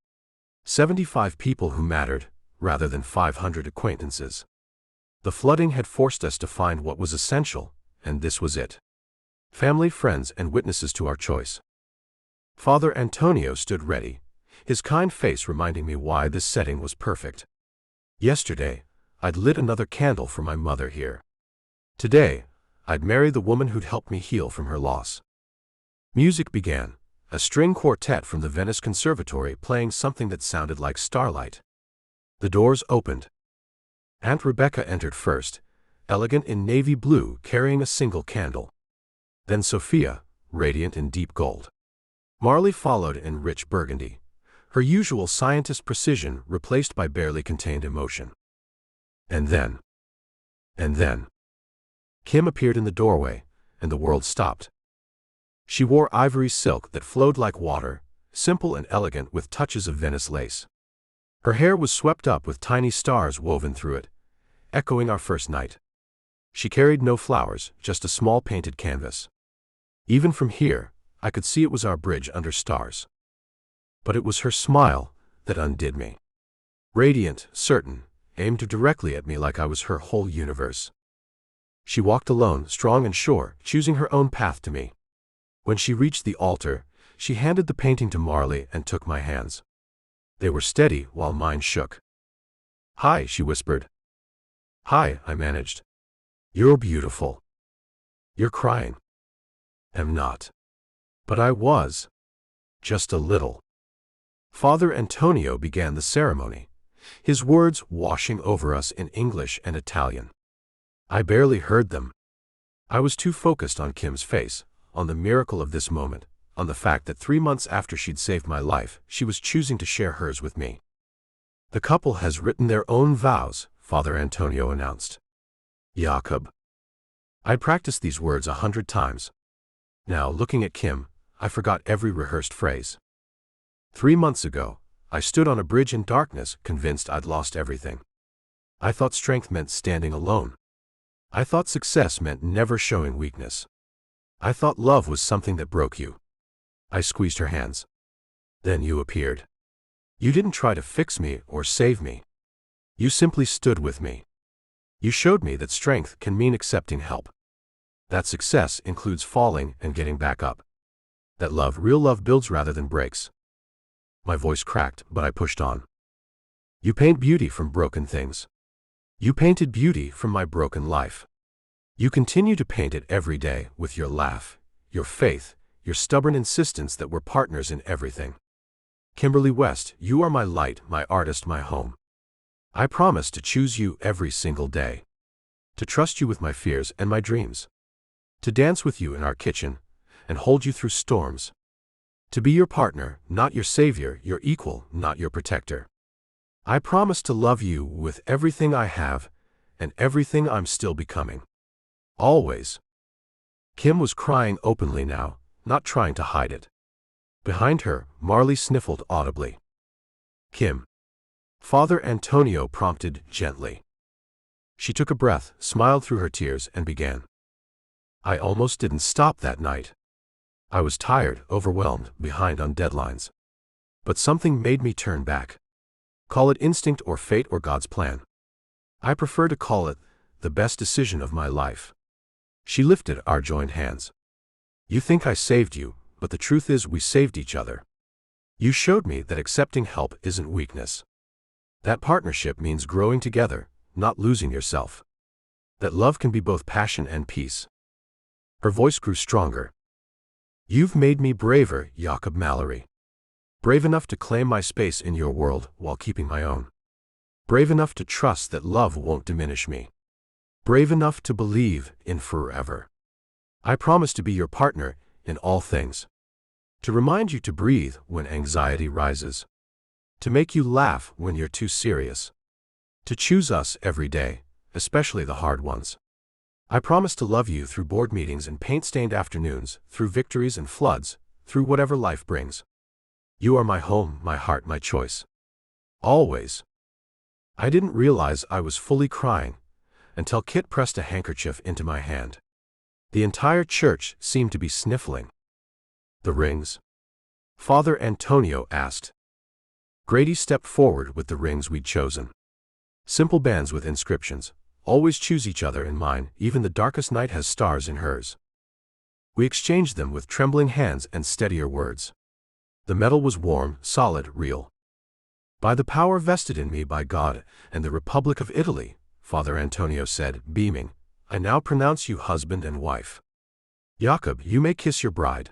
75 people who mattered, rather than 500 acquaintances. The flooding had forced us to find what was essential, and this was it. Family, friends, and witnesses to our choice. Father Antonio stood ready, his kind face reminding me why this setting was perfect. Yesterday, I'd lit another candle for my mother here. Today, I'd marry the woman who'd helped me heal from her loss. Music began, a string quartet from the Venice Conservatory playing something that sounded like starlight. The doors opened. Aunt Rebecca entered first, elegant in navy blue, carrying a single candle. Then Sophia, radiant in deep gold. Marley followed in rich burgundy, her usual scientist precision replaced by barely contained emotion. And then, Kim appeared in the doorway, and the world stopped. She wore ivory silk that flowed like water, simple and elegant with touches of Venice lace. Her hair was swept up with tiny stars woven through it, echoing our first night. She carried no flowers, just a small painted canvas. Even from here, I could see it was our bridge under stars. But it was her smile that undid me. Radiant, certain, aimed directly at me like I was her whole universe. She walked alone, strong and sure, choosing her own path to me. When she reached the altar, she handed the painting to Marley and took my hands. They were steady while mine shook. "Hi," she whispered. "Hi," I managed. "You're beautiful." "You're crying." "Am not." But I was. Just a little. Father Antonio began the ceremony, his words washing over us in English and Italian. I barely heard them. I was too focused on Kim's face, on the miracle of this moment, on the fact that 3 months after she'd saved my life, she was choosing to share hers with me. "The couple has written their own vows," Father Antonio announced. "Jakob." I'd practiced these words 100 times. Now, looking at Kim, I forgot every rehearsed phrase. 3 months ago, I stood on a bridge in darkness, convinced I'd lost everything. I thought strength meant standing alone. I thought success meant never showing weakness. I thought love was something that broke you. I squeezed her hands. Then you appeared. You didn't try to fix me or save me. You simply stood with me. You showed me that strength can mean accepting help. That success includes falling and getting back up. That love, real love, builds rather than breaks. My voice cracked, but I pushed on. You paint beauty from broken things. You painted beauty from my broken life. You continue to paint it every day with your laugh, your faith, your stubborn insistence that we're partners in everything. Kimberly West, you are my light, my artist, my home. I promise to choose you every single day. To trust you with my fears and my dreams. To dance with you in our kitchen and hold you through storms. To be your partner, not your savior, your equal, not your protector. I promise to love you with everything I have and everything I'm still becoming. Always. Kim was crying openly now, not trying to hide it. Behind her, Marley sniffled audibly. Kim. Father Antonio prompted gently. She took a breath, smiled through her tears, and began. I almost didn't stop that night. I was tired, overwhelmed, behind on deadlines. But something made me turn back. Call it instinct or fate or God's plan. I prefer to call it the best decision of my life. She lifted our joined hands. You think I saved you, but the truth is we saved each other. You showed me that accepting help isn't weakness. That partnership means growing together, not losing yourself. That love can be both passion and peace. Her voice grew stronger. You've made me braver, Jakob Mallory. Brave enough to claim my space in your world while keeping my own. Brave enough to trust that love won't diminish me. Brave enough to believe in forever. I promise to be your partner in all things. To remind you to breathe when anxiety rises. To make you laugh when you're too serious. To choose us every day, especially the hard ones. I promise to love you through board meetings and paint-stained afternoons, through victories and floods, through whatever life brings. You are my home, my heart, my choice. Always. I didn't realize I was fully crying until Kit pressed a handkerchief into my hand. The entire church seemed to be sniffling. The rings? Father Antonio asked. Grady stepped forward with the rings we'd chosen. Simple bands with inscriptions. Always choose each other in mine, even the darkest night has stars in hers. We exchanged them with trembling hands and steadier words. The metal was warm, solid, real. By the power vested in me by God and the Republic of Italy, Father Antonio said, beaming, I now pronounce you husband and wife. Jakob, you may kiss your bride.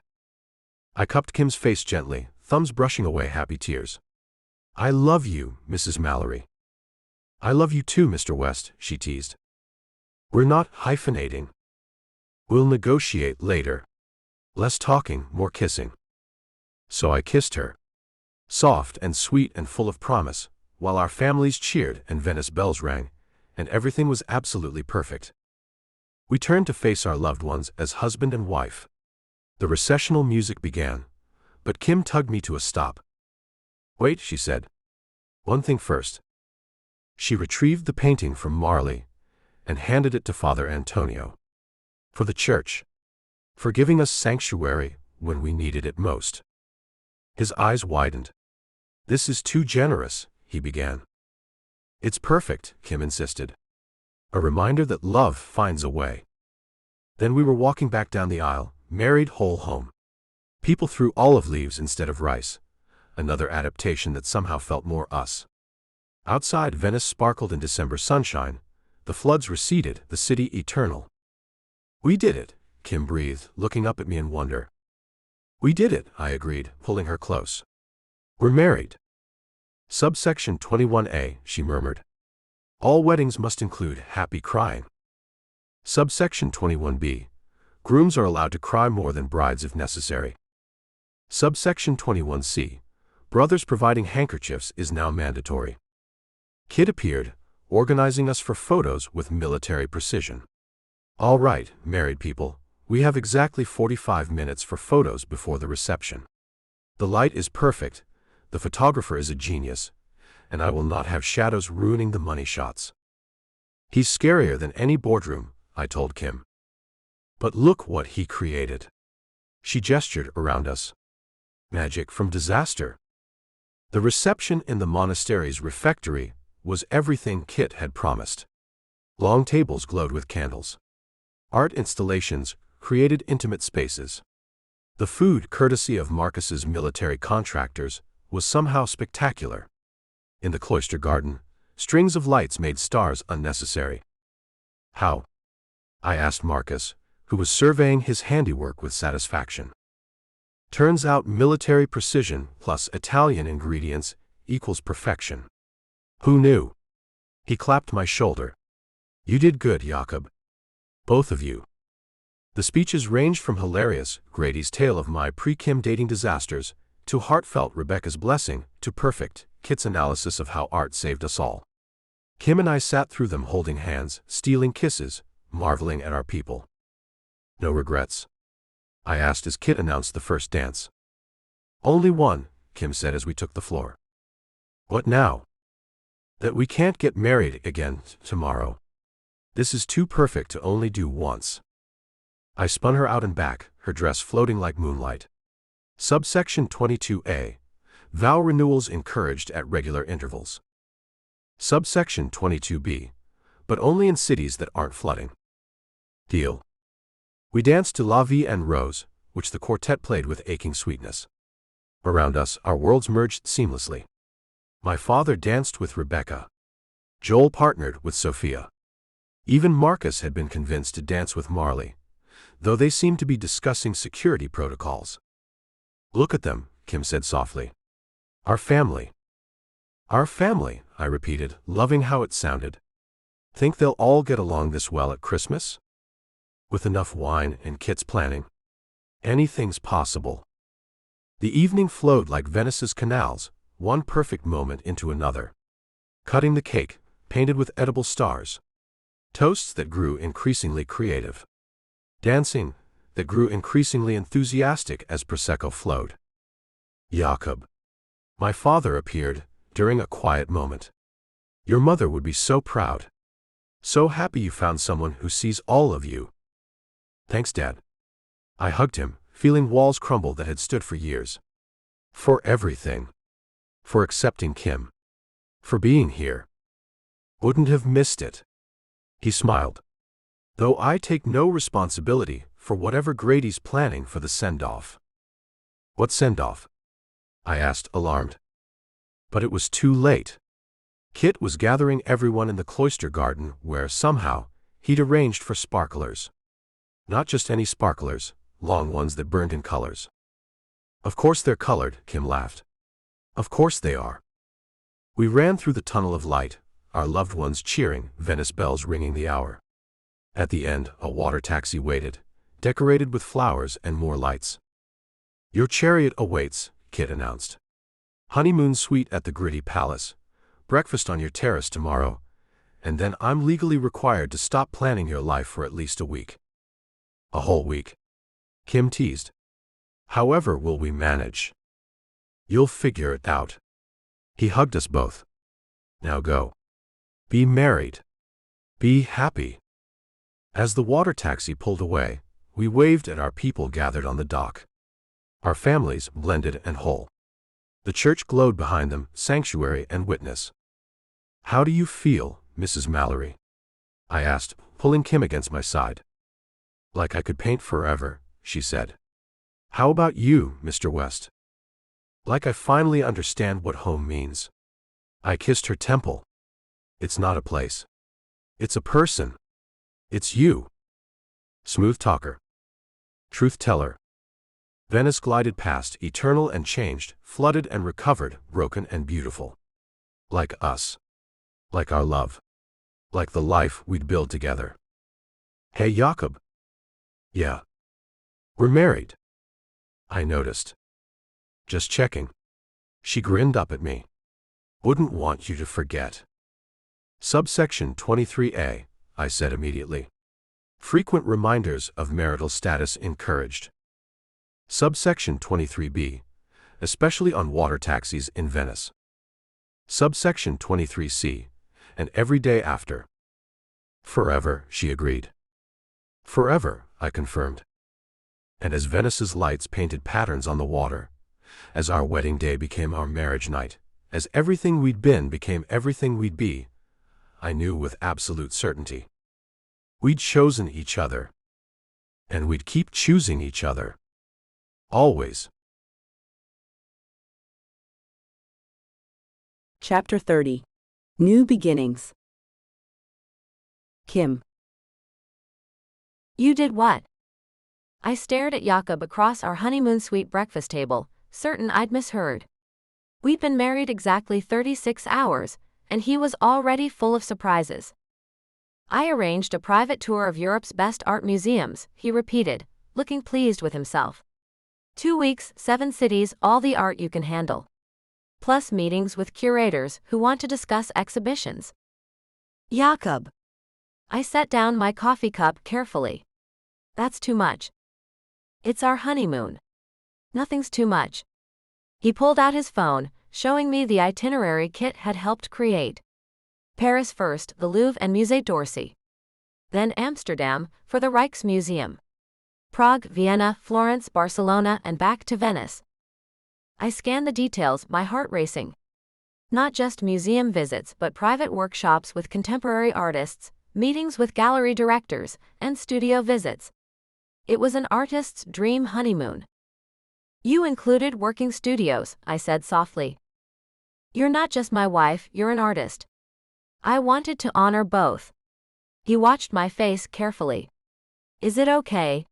I cupped Kim's face gently, thumbs brushing away happy tears. I love you, Mrs. Mallory. I love you too, Mr. West, she teased. We're not hyphenating. We'll negotiate later. Less talking, more kissing. So I kissed her. Soft and sweet and full of promise, while our families cheered and Venice bells rang, and everything was absolutely perfect. We turned to face our loved ones as husband and wife. The recessional music began, but Kim tugged me to a stop. Wait, she said. One thing first. She retrieved the painting from Marley and handed it to Father Antonio. For the church. For giving us sanctuary when we needed it most. His eyes widened. This is too generous, he began. It's perfect, Kim insisted. A reminder that love finds a way. Then we were walking back down the aisle, married whole home. People threw olive leaves instead of rice. Another adaptation that somehow felt more us. Outside, Venice sparkled in December sunshine. The floods receded, the city eternal. We did it, Kim breathed, looking up at me in wonder. We did it, I agreed, pulling her close. We're married. Subsection 21A, she murmured. All weddings must include happy crying. Subsection 21B. Grooms are allowed to cry more than brides if necessary. Subsection 21C. Brothers providing handkerchiefs is now mandatory. Kit appeared, organizing us for photos with military precision. All right, married people, we have exactly 45 minutes for photos before the reception. The light is perfect, the photographer is a genius, and I will not have shadows ruining the money shots. He's scarier than any boardroom, I told Kim. But look what he created. She gestured around us. Magic from disaster. The reception in the monastery's refectory was everything Kit had promised. Long tables glowed with candles. Art installations created intimate spaces. The food, courtesy of Marcus's military contractors, was somehow spectacular. In the cloister garden, strings of lights made stars unnecessary. How? I asked Marcus, who was surveying his handiwork with satisfaction. Turns out military precision plus Italian ingredients equals perfection. Who knew? He clapped my shoulder. You did good, Jakob. Both of you. The speeches ranged from hilarious, Grady's tale of my pre-Kim dating disasters, to heartfelt Rebecca's blessing, to perfect, Kit's analysis of how art saved us all. Kim and I sat through them holding hands, stealing kisses, marveling at our people. No regrets? I asked as Kit announced the first dance. Only one, Kim said as we took the floor. What now? That we can't get married again tomorrow. This is too perfect to only do once. I spun her out and back, her dress floating like moonlight. Subsection 22A. Vow renewals encouraged at regular intervals. Subsection 22B. But only in cities that aren't flooding. Deal. We danced to La Vie en Rose, which the quartet played with aching sweetness. Around us, our worlds merged seamlessly. My father danced with Rebecca. Joel partnered with Sophia. Even Marcus had been convinced to dance with Marley, though they seemed to be discussing security protocols. Look at them, Kim said softly. Our family. Our family, I repeated, loving how it sounded. Think they'll all get along this well at Christmas? With enough wine and Kit's planning? Anything's possible. The evening flowed like Venice's canals, one perfect moment into another. Cutting the cake, painted with edible stars. Toasts that grew increasingly creative. Dancing that grew increasingly enthusiastic as Prosecco flowed. Jakob. My father appeared, during a quiet moment. Your mother would be so proud. So happy you found someone who sees all of you. Thanks, Dad. I hugged him, feeling walls crumble that had stood for years. For everything. For accepting Kim. For being here. Wouldn't have missed it. He smiled. Though I take no responsibility for whatever Grady's planning for the send-off. What send-off? I asked, alarmed. But it was too late. Kit was gathering everyone in the cloister garden where, somehow, he'd arranged for sparklers. Not just any sparklers, long ones that burned in colors. Of course they're colored, Kim laughed. Of course they are. We ran through the tunnel of light, our loved ones cheering, Venice bells ringing the hour. At the end, a water taxi waited, decorated with flowers and more lights. Your chariot awaits, Kit announced. Honeymoon suite at the gritty palace, breakfast on your terrace tomorrow, and then I'm legally required to stop planning your life for at least a week. A whole week? Kim teased. However will we manage? You'll figure it out. He hugged us both. Now go. Be married. Be happy. As the water taxi pulled away, we waved at our people gathered on the dock. Our families blended and whole. The church glowed behind them, sanctuary and witness. How do you feel, Mrs. Mallory? I asked, pulling Kim against my side. Like I could paint forever, she said. How about you, Mr. West? Like I finally understand what home means. I kissed her temple. It's not a place. It's a person. It's you. Smooth talker. Truth teller. Venice glided past, eternal and changed, flooded and recovered, broken and beautiful. Like us. Like our love. Like the life we'd build together. Hey, Jakob. Yeah. We're married. I noticed. Just checking. She grinned up at me. Wouldn't want you to forget. Subsection 23A, I said immediately. Frequent reminders of marital status encouraged. Subsection 23B, especially on water taxis in Venice. Subsection 23C, and every day after. Forever, she agreed. Forever, I confirmed. And as Venice's lights painted patterns on the water, as our wedding day became our marriage night, as everything we'd been became everything we'd be, I knew with absolute certainty. We'd chosen each other. And we'd keep choosing each other. Always. Chapter 30. New Beginnings. Kim. You did what? I stared at Jakob across our honeymoon suite breakfast table, certain I'd misheard. We'd been married exactly 36 hours, and he was already full of surprises. I arranged a private tour of Europe's best art museums, he repeated, looking pleased with himself. 2 weeks, 7 cities, all the art you can handle. Plus meetings with curators who want to discuss exhibitions. Jakob. I set down my coffee cup carefully. That's too much. It's our honeymoon. Nothing's too much. He pulled out his phone, showing me the itinerary Kit had helped create. Paris first, the Louvre and Musée d'Orsay. Then Amsterdam, for the Rijksmuseum. Prague, Vienna, Florence, Barcelona, and back to Venice. I scanned the details, my heart racing. Not just museum visits but private workshops with contemporary artists, meetings with gallery directors, and studio visits. It was an artist's dream honeymoon. You included working studios, I said softly. You're not just my wife, you're an artist. I wanted to honor both. He watched my face carefully. Is it okay?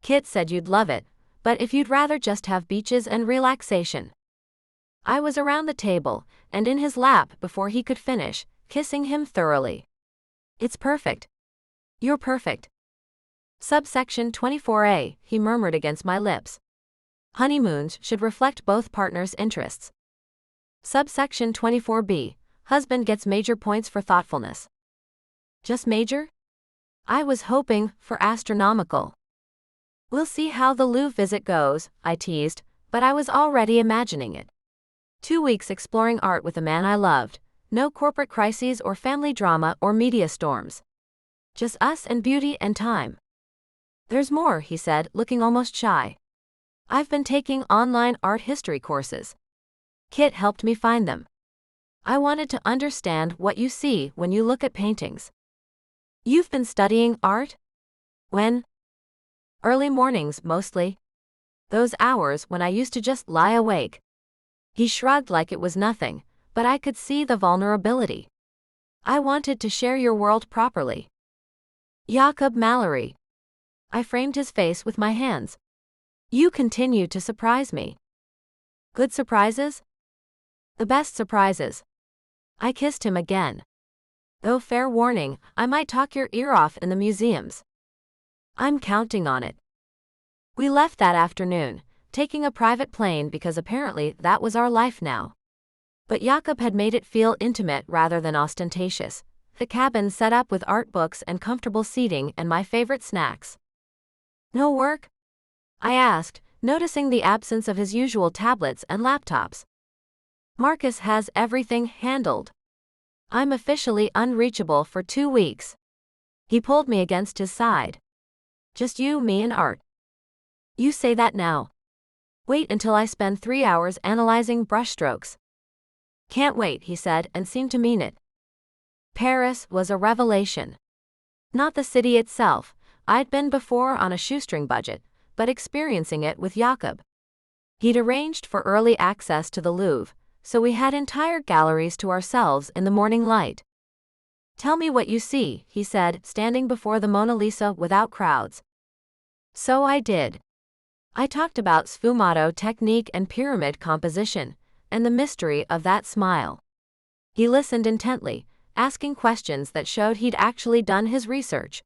Kit said you'd love it, but if you'd rather just have beaches and relaxation. I was around the table, and in his lap before he could finish, kissing him thoroughly. It's perfect. You're perfect. Subsection 24A, he murmured against my lips. Honeymoons should reflect both partners' interests. Subsection 24B, husband gets major points for thoughtfulness. Just major? I was hoping for astronomical. We'll see how the Louvre visit goes, I teased, but I was already imagining it. 2 weeks exploring art with a man I loved, no corporate crises or family drama or media storms. Just us and beauty and time. There's more, he said, looking almost shy. I've been taking online art history courses. Kit helped me find them. I wanted to understand what you see when you look at paintings. You've been studying art? When? Early mornings, mostly. Those hours when I used to just lie awake. He shrugged like it was nothing, but I could see the vulnerability. I wanted to share your world properly. Jakob Mallory. I framed his face with my hands. You continue to surprise me. Good surprises? The best surprises. I kissed him again. Though fair warning, I might talk your ear off in the museums. I'm counting on it. We left that afternoon, taking a private plane because apparently that was our life now. But Jakob had made it feel intimate rather than ostentatious, the cabin set up with art books and comfortable seating and my favorite snacks. No work? I asked, noticing the absence of his usual tablets and laptops. Marcus has everything handled. I'm officially unreachable for 2 weeks. He pulled me against his side. Just you, me, and art. You say that now. Wait until I spend 3 hours analyzing brushstrokes. Can't wait, he said, and seemed to mean it. Paris was a revelation. Not the city itself, I'd been before on a shoestring budget, but experiencing it with Jakob. He'd arranged for early access to the Louvre, so we had entire galleries to ourselves in the morning light. Tell me what you see, he said, standing before the Mona Lisa without crowds. So I did. I talked about sfumato technique and pyramid composition, and the mystery of that smile. He listened intently, asking questions that showed he'd actually done his research.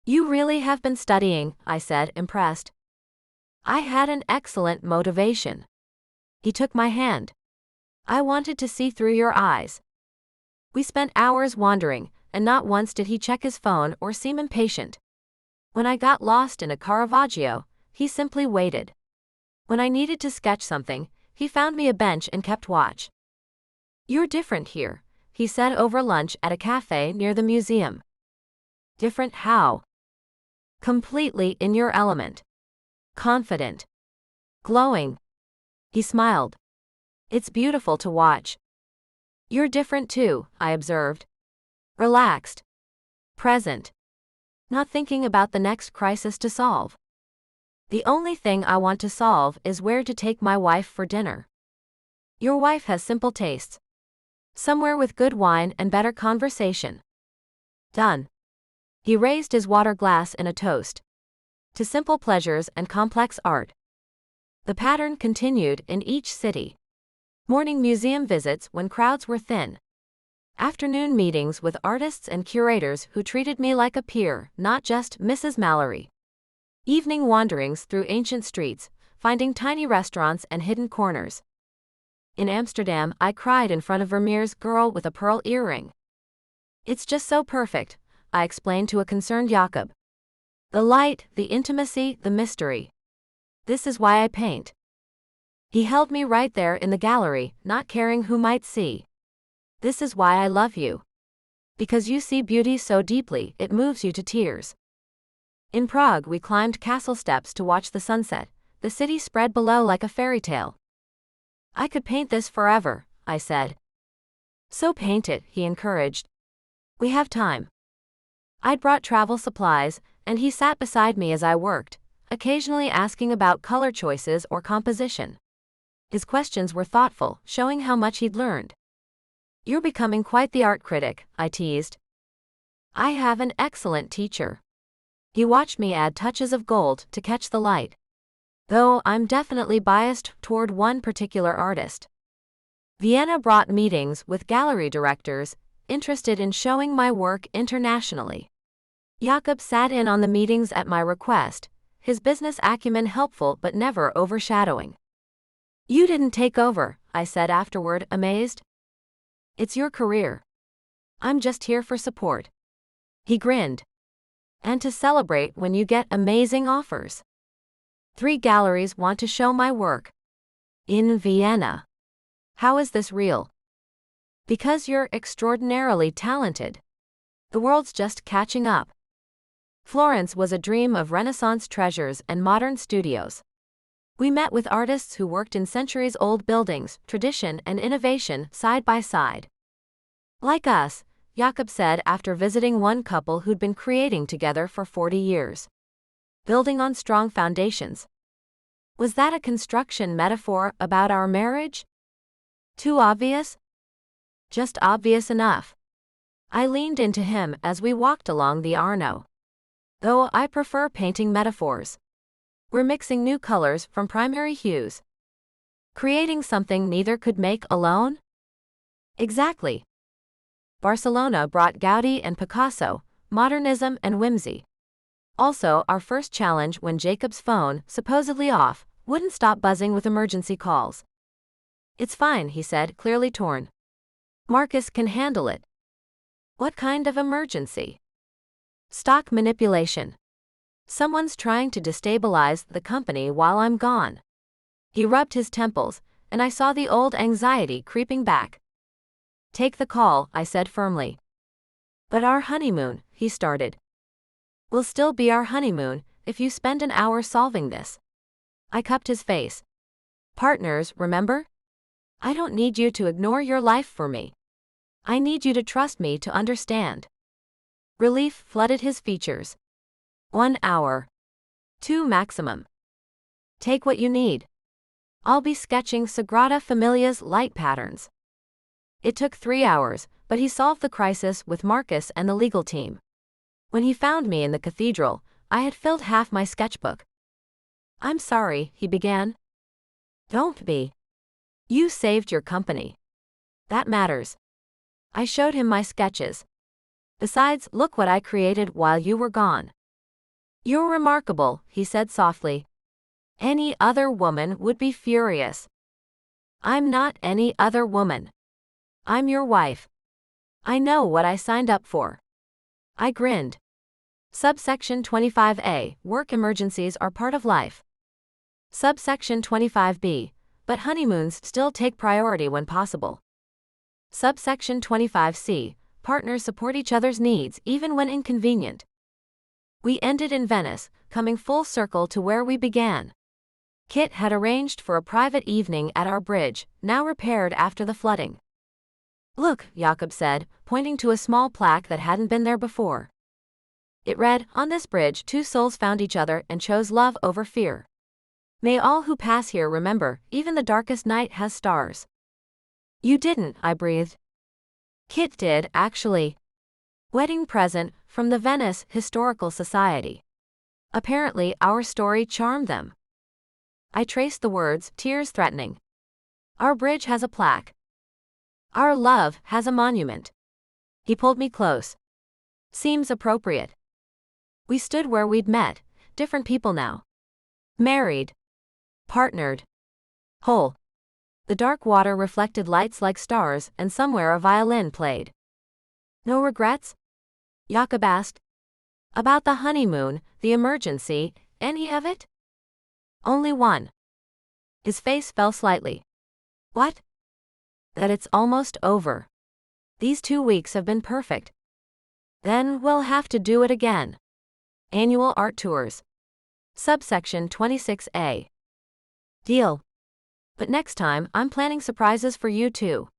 You really have been studying, I said, impressed. I had an excellent motivation. He took my hand. I wanted to see through your eyes. We spent hours wandering, and not once did he check his phone or seem impatient. When I got lost in a Caravaggio, he simply waited. When I needed to sketch something, he found me a bench and kept watch. You're different here, he said over lunch at a cafe near the museum. Different how? Completely in your element. Confident. Glowing. He smiled. It's beautiful to watch. You're different too, I observed. Relaxed. Present. Not thinking about the next crisis to solve. The only thing I want to solve is where to take my wife for dinner. Your wife has simple tastes. Somewhere with good wine and better conversation. Done. He raised his water glass in a toast. To simple pleasures and complex art. The pattern continued in each city. Morning museum visits when crowds were thin. Afternoon meetings with artists and curators who treated me like a peer, not just Mrs. Mallory. Evening wanderings through ancient streets, finding tiny restaurants and hidden corners. In Amsterdam, I cried in front of Vermeer's Girl with a Pearl Earring. It's just so perfect, I explained to a concerned Jakob. The light, the intimacy, the mystery. This is why I paint. He held me right there in the gallery, not caring who might see. This is why I love you. Because you see beauty so deeply, it moves you to tears. In Prague, we climbed castle steps to watch the sunset, the city spread below like a fairy tale. I could paint this forever, I said. So paint it, he encouraged. We have time. I'd brought travel supplies, and he sat beside me as I worked, occasionally asking about color choices or composition. His questions were thoughtful, showing how much he'd learned. You're becoming quite the art critic, I teased. I have an excellent teacher. He watched me add touches of gold to catch the light. Though I'm definitely biased toward one particular artist. Vienna brought meetings with gallery directors, interested in showing my work internationally. Jakob sat in on the meetings at my request, his business acumen helpful but never overshadowing. You didn't take over, I said afterward, amazed. It's your career. I'm just here for support. He grinned. And to celebrate when you get amazing offers. 3 galleries want to show my work. In Vienna. How is this real? Because you're extraordinarily talented. The world's just catching up. Florence was a dream of Renaissance treasures and modern studios. We met with artists who worked in centuries-old buildings, tradition and innovation side by side. Like us, Jakob said after visiting one couple who'd been creating together for 40 years. Building on strong foundations. Was that a construction metaphor about our marriage? Too obvious? Just obvious enough. I leaned into him as we walked along the Arno. Though I prefer painting metaphors. We're mixing new colors from primary hues. Creating something neither could make alone? Exactly. Barcelona brought Gaudi and Picasso, modernism and whimsy. Also, our first challenge when Jakob's phone, supposedly off, wouldn't stop buzzing with emergency calls. It's fine, he said, clearly torn. Marcus can handle it. What kind of emergency? Stock manipulation. Someone's trying to destabilize the company while I'm gone. He rubbed his temples, and I saw the old anxiety creeping back. Take the call, I said firmly. But our honeymoon, he started. Will still be our honeymoon if you spend an hour solving this. I cupped his face. Partners, remember? I don't need you to ignore your life for me. I need you to trust me to understand. Relief flooded his features. 1 hour. 2 maximum. Take what you need. I'll be sketching Sagrada Familia's light patterns. It took 3 hours, but he solved the crisis with Marcus and the legal team. When he found me in the cathedral, I had filled half my sketchbook. I'm sorry, he began. Don't be. You saved your company. That matters. I showed him my sketches. Besides, look what I created while you were gone. You're remarkable, he said softly. Any other woman would be furious. I'm not any other woman. I'm your wife. I know what I signed up for. I grinned. Subsection 25A, work emergencies are part of life. Subsection 25B, but honeymoons still take priority when possible. Subsection 25C, partners support each other's needs even when inconvenient. We ended in Venice, coming full circle to where we began. Kit had arranged for a private evening at our bridge, now repaired after the flooding. Look, Jakob said, pointing to a small plaque that hadn't been there before. It read, on this bridge 2 souls found each other and chose love over fear. May all who pass here remember, even the darkest night has stars. You didn't, I breathed. Kit did, actually. Wedding present from the Venice Historical Society. Apparently, our story charmed them. I traced the words, tears threatening. Our bridge has a plaque. Our love has a monument. He pulled me close. Seems appropriate. We stood where we'd met, different people now. Married. Partnered. Whole. The dark water reflected lights like stars, and somewhere a violin played. No regrets? Jakob asked. About the honeymoon, the emergency, any of it? Only one. His face fell slightly. What? That it's almost over. These 2 weeks have been perfect. Then we'll have to do it again. Annual art tours. Subsection 26A. Deal. But next time, I'm planning surprises for you too.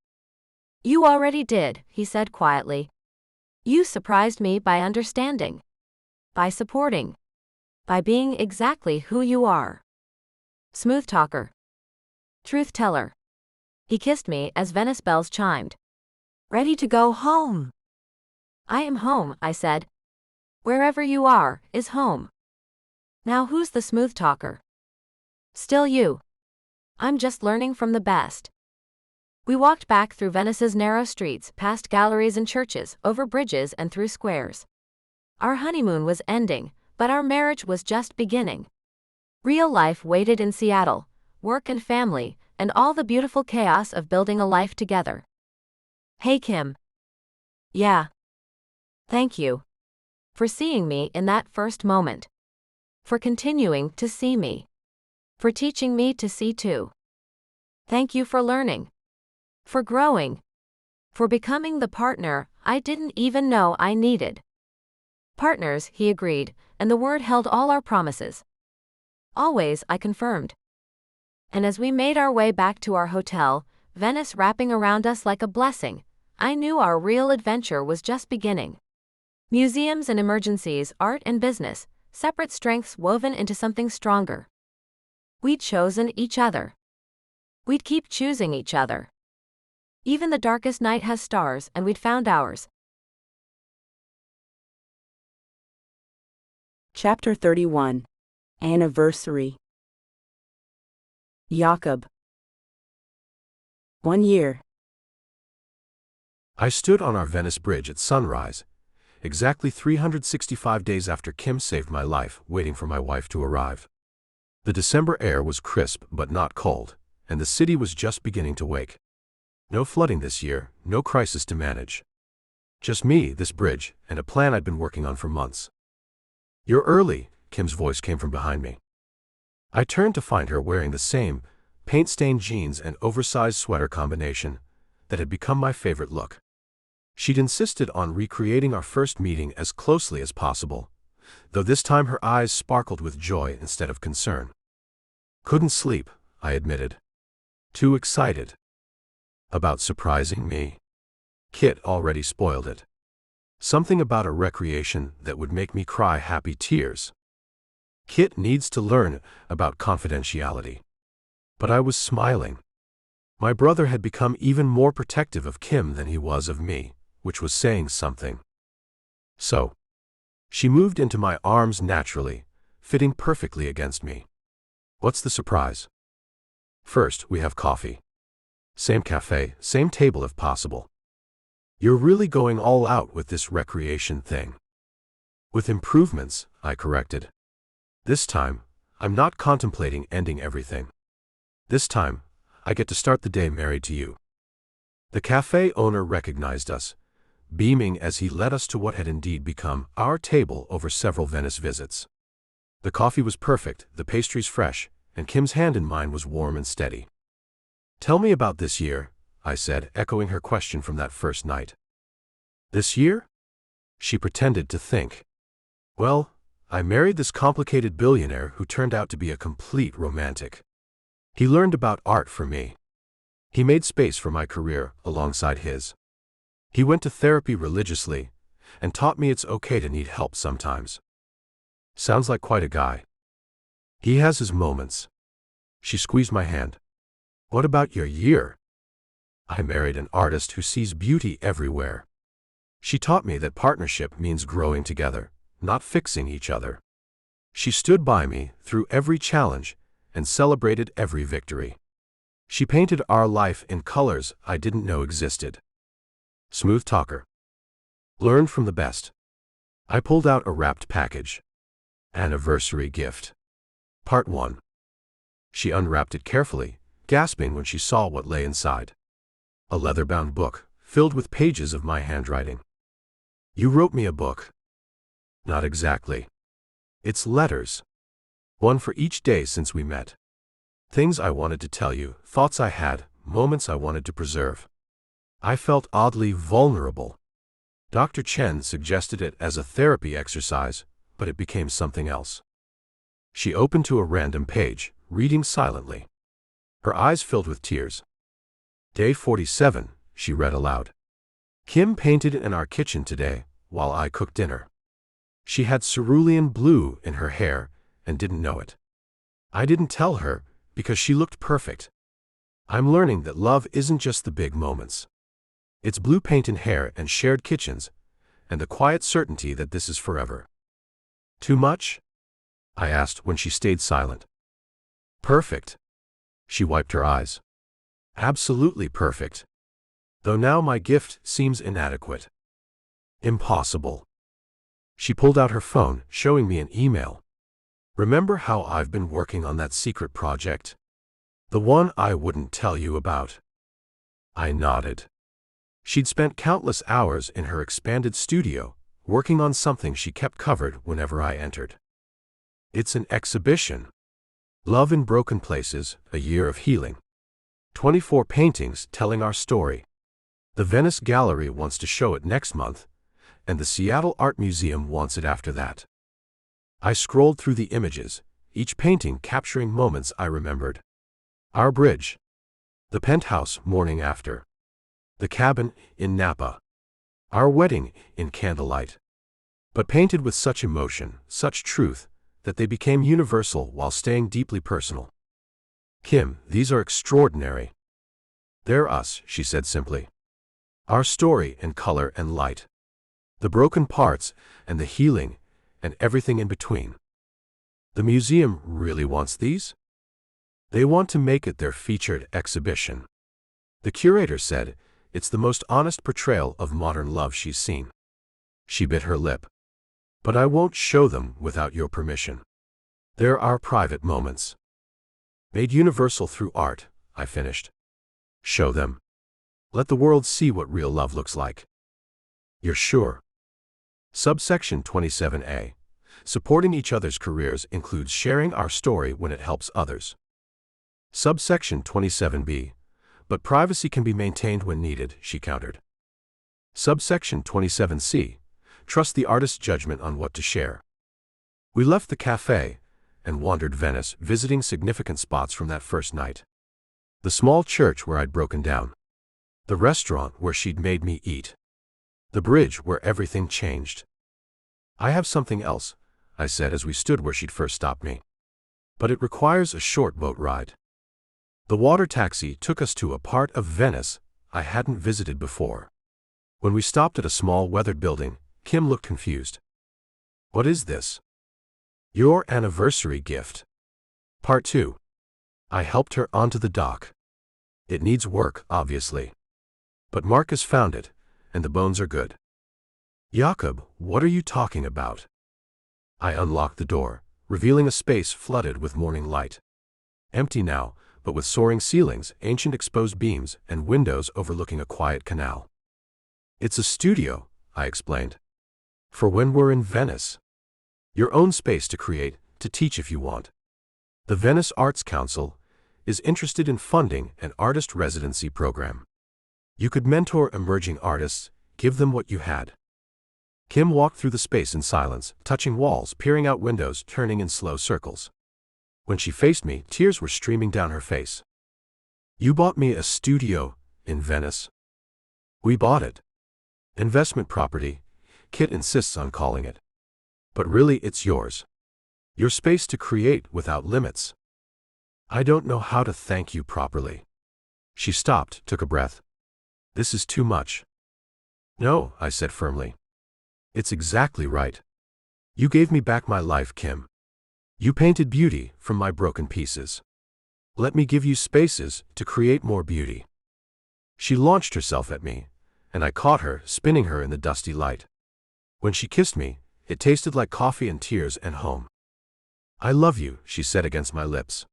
You already did, he said quietly. You surprised me by understanding. By supporting. By being exactly who you are. Smooth talker. Truth teller. He kissed me as Venice bells chimed. Ready to go home. I am home, I said. Wherever you are, is home. Now who's the smooth talker? Still you. I'm just learning from the best. We walked back through Venice's narrow streets, past galleries and churches, over bridges and through squares. Our honeymoon was ending, but our marriage was just beginning. Real life waited in Seattle, work and family, and all the beautiful chaos of building a life together. Hey Kim. Yeah. Thank you. For seeing me in that first moment. For continuing to see me. For teaching me to see too. Thank you for learning. For growing. For becoming the partner I didn't even know I needed. Partners, he agreed, and the word held all our promises. Always, I confirmed. And as we made our way back to our hotel, Venice wrapping around us like a blessing, I knew our real adventure was just beginning. Museums and emergencies, art and business, separate strengths woven into something stronger. We'd chosen each other. We'd keep choosing each other. Even the darkest night has stars, and we'd found ours. Chapter 31. Anniversary. Jakob. 1 year. I stood on our Venice bridge at sunrise, exactly 365 days after Kim saved my life, waiting for my wife to arrive. The December air was crisp but not cold, and the city was just beginning to wake. No flooding this year, no crisis to manage. Just me, this bridge, and a plan I'd been working on for months. You're early, Kim's voice came from behind me. I turned to find her wearing the same paint-stained jeans and oversized sweater combination that had become my favorite look. She'd insisted on recreating our first meeting as closely as possible, though this time her eyes sparkled with joy instead of concern. Couldn't sleep, I admitted. Too excited. About surprising me. Kit already spoiled it. Something about a recreation that would make me cry happy tears. Kit needs to learn about confidentiality. But I was smiling. My brother had become even more protective of Kim than he was of me, which was saying something. So, she moved into my arms naturally, fitting perfectly against me. What's the surprise? First, we have coffee. Same cafe, same table if possible. You're really going all out with this recreation thing. With improvements, I corrected. This time, I'm not contemplating ending everything. This time, I get to start the day married to you. The cafe owner recognized us, beaming as he led us to what had indeed become our table over several Venice visits. The coffee was perfect, the pastries fresh, and Kim's hand in mine was warm and steady. Tell me about this year, I said, echoing her question from that first night. This year? She pretended to think. Well, I married this complicated billionaire who turned out to be a complete romantic. He learned about art for me. He made space for my career alongside his. He went to therapy religiously and taught me it's okay to need help sometimes. Sounds like quite a guy. He has his moments. She squeezed my hand. What about your year? I married an artist who sees beauty everywhere. She taught me that partnership means growing together, not fixing each other. She stood by me through every challenge and celebrated every victory. She painted our life in colors I didn't know existed. Smooth talker. Learned from the best. I pulled out a wrapped package. Anniversary gift. Part 1. She unwrapped it carefully, gasping when she saw what lay inside. A leather-bound book, filled with pages of my handwriting. You wrote me a book. Not exactly. It's letters. One for each day since we met. Things I wanted to tell you, thoughts I had, moments I wanted to preserve. I felt oddly vulnerable. Dr. Chen suggested it as a therapy exercise, but it became something else. She opened to a random page, reading silently. Her eyes filled with tears. Day 47, she read aloud. Kim painted in our kitchen today, while I cooked dinner. She had cerulean blue in her hair and didn't know it. I didn't tell her because she looked perfect. I'm learning that love isn't just the big moments. It's blue paint in hair and shared kitchens, and the quiet certainty that this is forever. Too much? I asked when she stayed silent. Perfect. She wiped her eyes. Absolutely perfect. Though now my gift seems inadequate. Impossible. She pulled out her phone, showing me an email. Remember how I've been working on that secret project? The one I wouldn't tell you about. I nodded. She'd spent countless hours in her expanded studio, working on something she kept covered whenever I entered. It's an exhibition. Love in Broken Places, a Year of Healing. 24 paintings telling our story. The Venice Gallery wants to show it next month, and the Seattle Art Museum wants it after that. I scrolled through the images, each painting capturing moments I remembered. Our bridge. The penthouse morning after. The cabin in Napa. Our wedding in candlelight. But painted with such emotion, such truth, that they became universal while staying deeply personal. Kim, these are extraordinary. They're us, she said simply. Our story in color and light. The broken parts and the healing and everything in between. The museum really wants these? They want to make it their featured exhibition. The curator said, it's the most honest portrayal of modern love she's seen. She bit her lip. But I won't show them without your permission. They're our private moments. Made universal through art, I finished. Show them. Let the world see what real love looks like. You're sure? Subsection 27A. Supporting each other's careers includes sharing our story when it helps others. Subsection 27B. But privacy can be maintained when needed, she countered. Subsection 27C. Trust the artist's judgment on what to share. We left the cafe and wandered Venice, visiting significant spots from that first night. The small church where I'd broken down. The restaurant where she'd made me eat. The bridge where everything changed. I have something else, I said as we stood where she'd first stopped me. But it requires a short boat ride. The water taxi took us to a part of Venice I hadn't visited before. When we stopped at a small weathered building, Kim looked confused. What is this? Your anniversary gift. Part 2. I helped her onto the dock. It needs work, obviously. But Marcus found it, and the bones are good. Jakob, what are you talking about? I unlocked the door, revealing a space flooded with morning light. Empty now, but with soaring ceilings, ancient exposed beams, and windows overlooking a quiet canal. It's a studio, I explained. For when we're in Venice. Your own space to create, to teach if you want. The Venice Arts Council is interested in funding an artist residency program. You could mentor emerging artists, give them what you had. Kim walked through the space in silence, touching walls, peering out windows, turning in slow circles. When she faced me, tears were streaming down her face. You bought me a studio in Venice. We bought it. Investment property, Kit insists on calling it. But really it's yours. Your space to create without limits. I don't know how to thank you properly. She stopped, took a breath. This is too much. No, I said firmly. It's exactly right. You gave me back my life, Kim. You painted beauty from my broken pieces. Let me give you spaces to create more beauty. She launched herself at me, and I caught her, spinning her in the dusty light. When she kissed me, it tasted like coffee and tears and home. I love you, she said against my lips.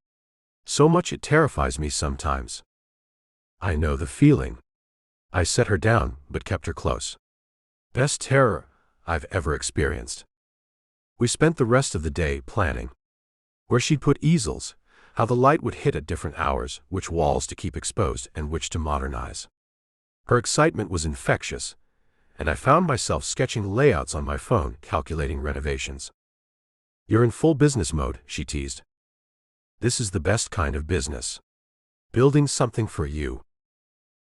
So much it terrifies me sometimes. I know the feeling. I set her down, but kept her close. Best terror I've ever experienced. We spent the rest of the day planning. Where she'd put easels, how the light would hit at different hours, which walls to keep exposed and which to modernize. Her excitement was infectious, and I found myself sketching layouts on my phone, calculating renovations. "You're in full business mode," she teased. "This is the best kind of business. Building something for you."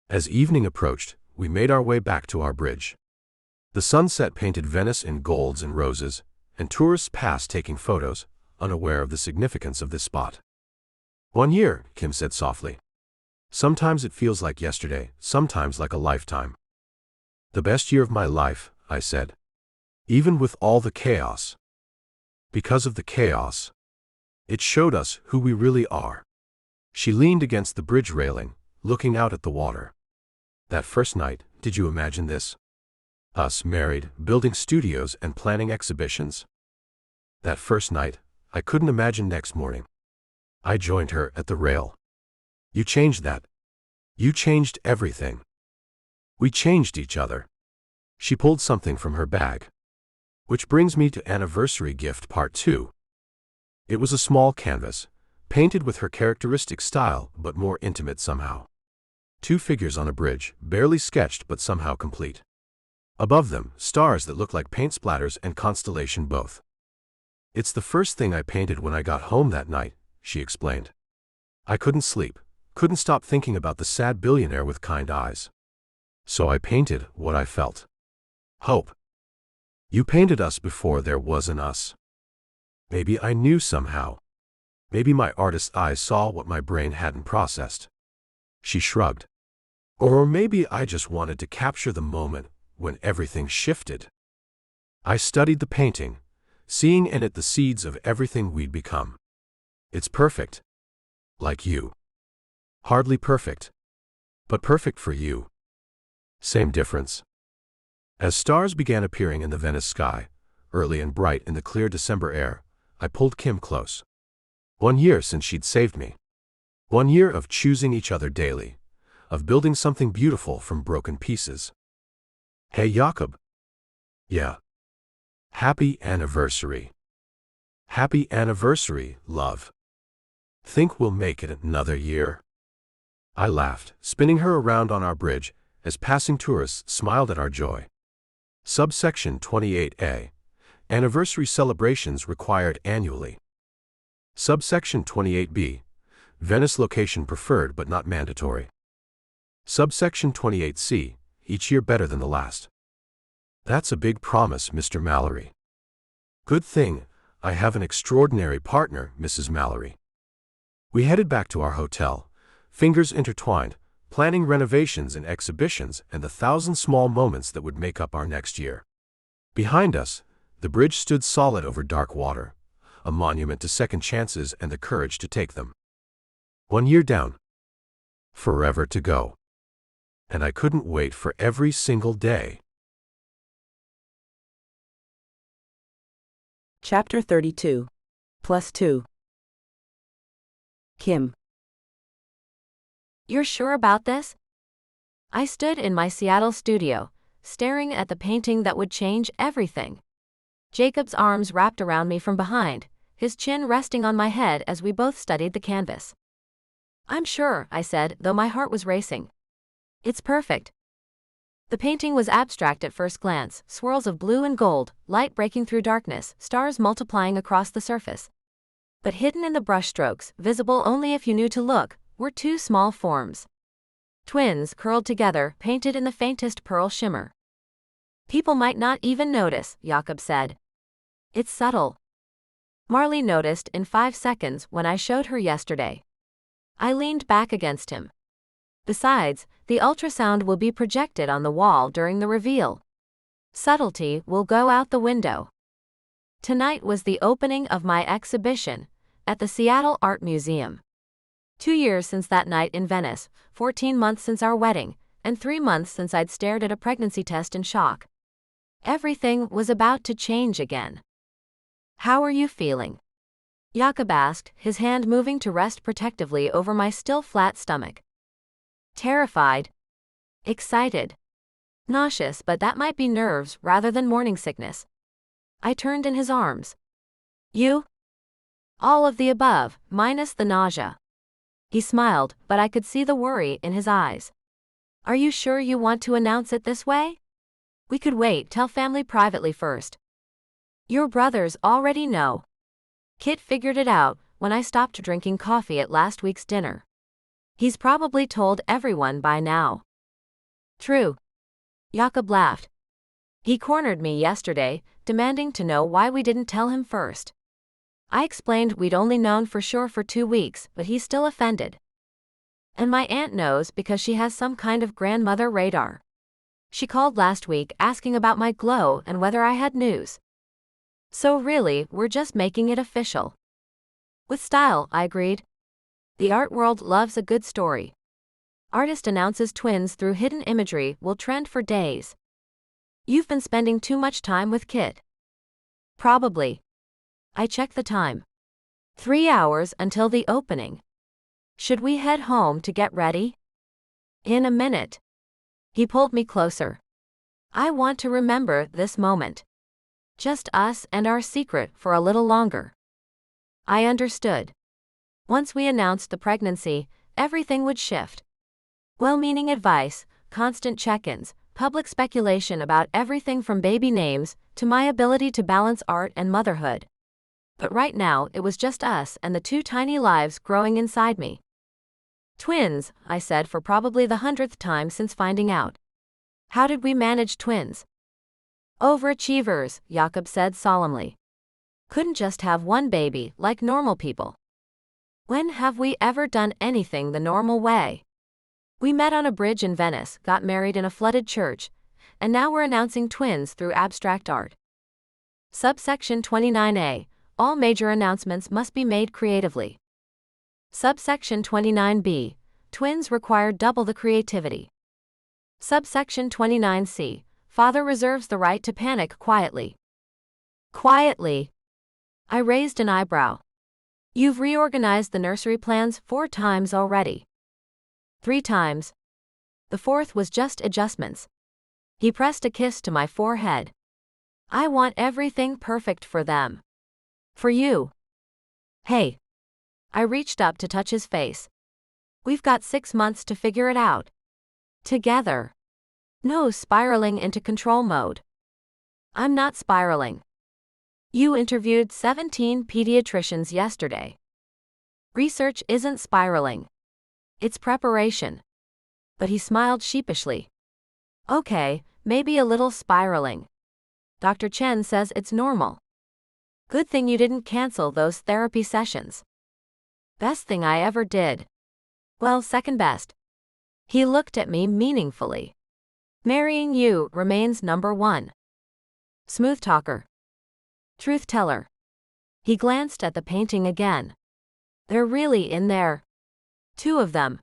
As evening approached, we made our way back to our bridge. The sunset painted Venice in golds and roses, and tourists passed taking photos, unaware of the significance of this spot. "1 year," Kim said softly. "Sometimes it feels like yesterday, sometimes like a lifetime." "The best year of my life," I said. "Even with all the chaos." "Because of the chaos. It showed us who we really are." She leaned against the bridge railing, looking out at the water. "That first night, did you imagine this? Us married, building studios and planning exhibitions? That first night, I couldn't imagine next morning." I joined her at the rail. "You changed that. You changed everything. We changed each other." She pulled something from her bag. "Which brings me to Anniversary Gift Part 2. It was a small canvas, painted with her characteristic style but more intimate somehow. 2 figures on a bridge, barely sketched but somehow complete. Above them, stars that looked like paint splatters and constellation both. It's the first thing I painted when I got home that night," she explained. "I couldn't sleep, couldn't stop thinking about the sad billionaire with kind eyes. So I painted what I felt. Hope. You painted us before there was an us. Maybe I knew somehow. Maybe my artist's eyes saw what my brain hadn't processed." She shrugged. "Or maybe I just wanted to capture the moment when everything shifted." I studied the painting, seeing in it the seeds of everything we'd become. It's perfect. Like you. Hardly perfect. But perfect for you. Same difference. As stars began appearing in the Venice sky, early and bright in the clear December air, I pulled Kim close. 1 year since she'd saved me. 1 year of choosing each other daily, of building something beautiful from broken pieces. "Hey, Jakob." "Yeah." "Happy anniversary." "Happy anniversary, love. Think we'll make it another year?" I laughed, spinning her around on our bridge, as passing tourists smiled at our joy. Subsection 28A. Anniversary celebrations required annually. Subsection 28B. Venice location preferred but not mandatory. Subsection 28C. Each year better than the last. That's a big promise, Mr. Mallory. Good thing I have an extraordinary partner, Mrs. Mallory. We headed back to our hotel, fingers intertwined, planning renovations and exhibitions and the 1,000 small moments that would make up our next year. Behind us, the bridge stood solid over dark water, a monument to second chances and the courage to take them. 1 year down. Forever to go. And I couldn't wait for every single day. Chapter 32. +2. Kim. "You're sure about this?" I stood in my Seattle studio, staring at the painting that would change everything. Jacob's arms wrapped around me from behind, his chin resting on my head as we both studied the canvas. "I'm sure," I said, though my heart was racing. "It's perfect." The painting was abstract at first glance, swirls of blue and gold, light breaking through darkness, stars multiplying across the surface. But hidden in the brushstrokes, visible only if you knew to look, were 2 small forms. Twins curled together, painted in the faintest pearl shimmer. "People might not even notice," Jakob said. "It's subtle." Marley noticed in 5 seconds when I showed her yesterday. I leaned back against him. "Besides, the ultrasound will be projected on the wall during the reveal. Subtlety will go out the window." Tonight was the opening of my exhibition at the Seattle Art Museum. 2 years since that night in Venice, 14 months since our wedding, and 3 months since I'd stared at a pregnancy test in shock. Everything was about to change again. "How are you feeling?" Jakob asked, his hand moving to rest protectively over my still flat stomach. "Terrified. Excited. Nauseous, but that might be nerves rather than morning sickness." I turned in his arms. "You?" "All of the above, minus the nausea." He smiled, but I could see the worry in his eyes. Are you sure you want to announce it this way? We could wait, tell family privately first. Your brothers already know. Kit figured it out when I stopped drinking coffee at last week's dinner. He's probably told everyone by now. True. Jakob laughed. He cornered me yesterday, demanding to know why we didn't tell him first. I explained we'd only known for sure for 2 weeks, but he's still offended. And my aunt knows because she has some kind of grandmother radar. She called last week asking about my glow and whether I had news. So really, we're just making it official. With style, I agreed. The art world loves a good story. Artist announces twins through hidden imagery will trend for days. You've been spending too much time with Kit. Probably. I checked the time. 3 hours until the opening. Should we head home to get ready? In a minute. He pulled me closer. I want to remember this moment. Just us and our secret for a little longer. I understood. Once we announced the pregnancy, everything would shift. Well-meaning advice, constant check-ins, public speculation about everything from baby names to my ability to balance art and motherhood. But right now, it was just us and the 2 tiny lives growing inside me. Twins, I said for probably the 100th time since finding out. How did we manage twins? Overachievers, Jakob said solemnly. Couldn't just have one baby like normal people. When have we ever done anything the normal way? We met on a bridge in Venice, got married in a flooded church, and now we're announcing twins through abstract art. Subsection 29A. All major announcements must be made creatively. Subsection 29B. Twins require double the creativity. Subsection 29C. Father reserves the right to panic quietly. Quietly. I raised an eyebrow. You've reorganized the nursery plans 4 times already. 3 times. The 4th was just adjustments. He pressed a kiss to my forehead. I want everything perfect for them. For you. Hey. I reached up to touch his face. We've got 6 months to figure it out. Together. No spiraling into control mode. I'm not spiraling. You interviewed 17 pediatricians yesterday. Research isn't spiraling. It's preparation. But he smiled sheepishly. Okay, maybe a little spiraling. Dr. Chen says it's normal. Good thing you didn't cancel those therapy sessions. Best thing I ever did. Well, second best. He looked at me meaningfully. Marrying you remains number 1. Smooth talker. Truth teller. He glanced at the painting again. They're really in there. 2 of them.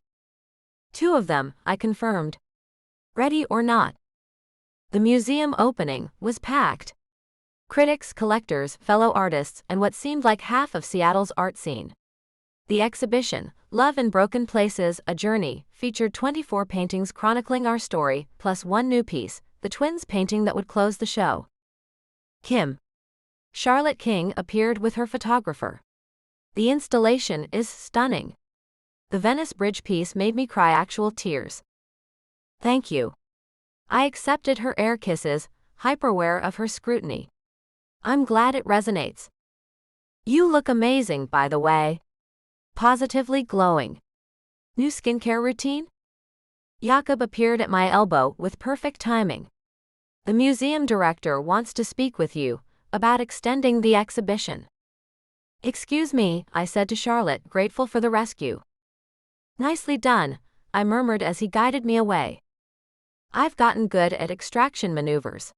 2 of them, I confirmed. Ready or not. The museum opening was packed. Critics, collectors, fellow artists, and what seemed like half of Seattle's art scene. The exhibition, Love in Broken Places, A Journey, featured 24 paintings chronicling our story, plus 1 new piece, the twins painting that would close the show. Kim. Charlotte King appeared with her photographer. The installation is stunning. The Venice Bridge piece made me cry actual tears. Thank you. I accepted her air kisses, hyper-aware of her scrutiny. I'm glad it resonates. You look amazing, by the way. Positively glowing. New skincare routine? Jakob appeared at my elbow with perfect timing. The museum director wants to speak with you about extending the exhibition. Excuse me, I said to Charlotte, grateful for the rescue. Nicely done, I murmured as he guided me away. I've gotten good at extraction maneuvers.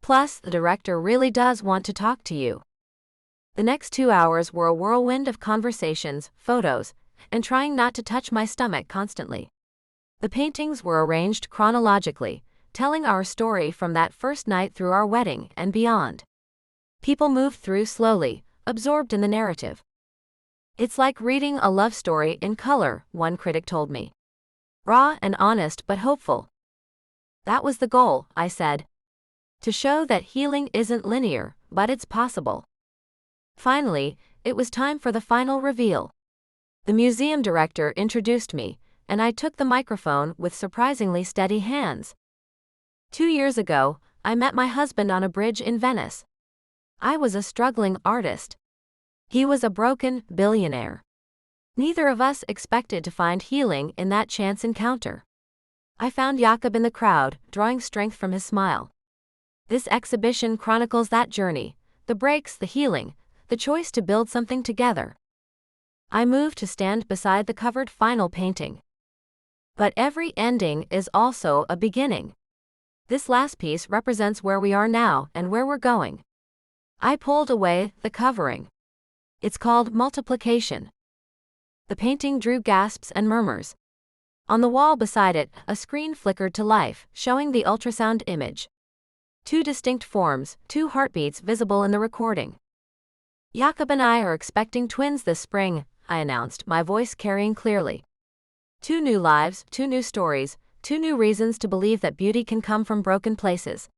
Plus, the director really does want to talk to you. The next 2 hours were a whirlwind of conversations, photos, and trying not to touch my stomach constantly. The paintings were arranged chronologically, telling our story from that first night through our wedding and beyond. People moved through slowly, absorbed in the narrative. It's like reading a love story in color, one critic told me. Raw and honest but hopeful. That was the goal, I said. To show that healing isn't linear, but it's possible. Finally, it was time for the final reveal. The museum director introduced me, and I took the microphone with surprisingly steady hands. 2 years ago, I met my husband on a bridge in Venice. I was a struggling artist. He was a broken billionaire. Neither of us expected to find healing in that chance encounter. I found Jakob in the crowd, drawing strength from his smile. This exhibition chronicles that journey, the breaks, the healing, the choice to build something together. I moved to stand beside the covered final painting. But every ending is also a beginning. This last piece represents where we are now and where we're going. I pulled away the covering. It's called Multiplication. The painting drew gasps and murmurs. On the wall beside it, a screen flickered to life, showing the ultrasound image. 2 distinct forms, 2 heartbeats visible in the recording. Jakob and I are expecting twins this spring, I announced, my voice carrying clearly. 2 new lives, 2 new stories, 2 new reasons to believe that beauty can come from broken places.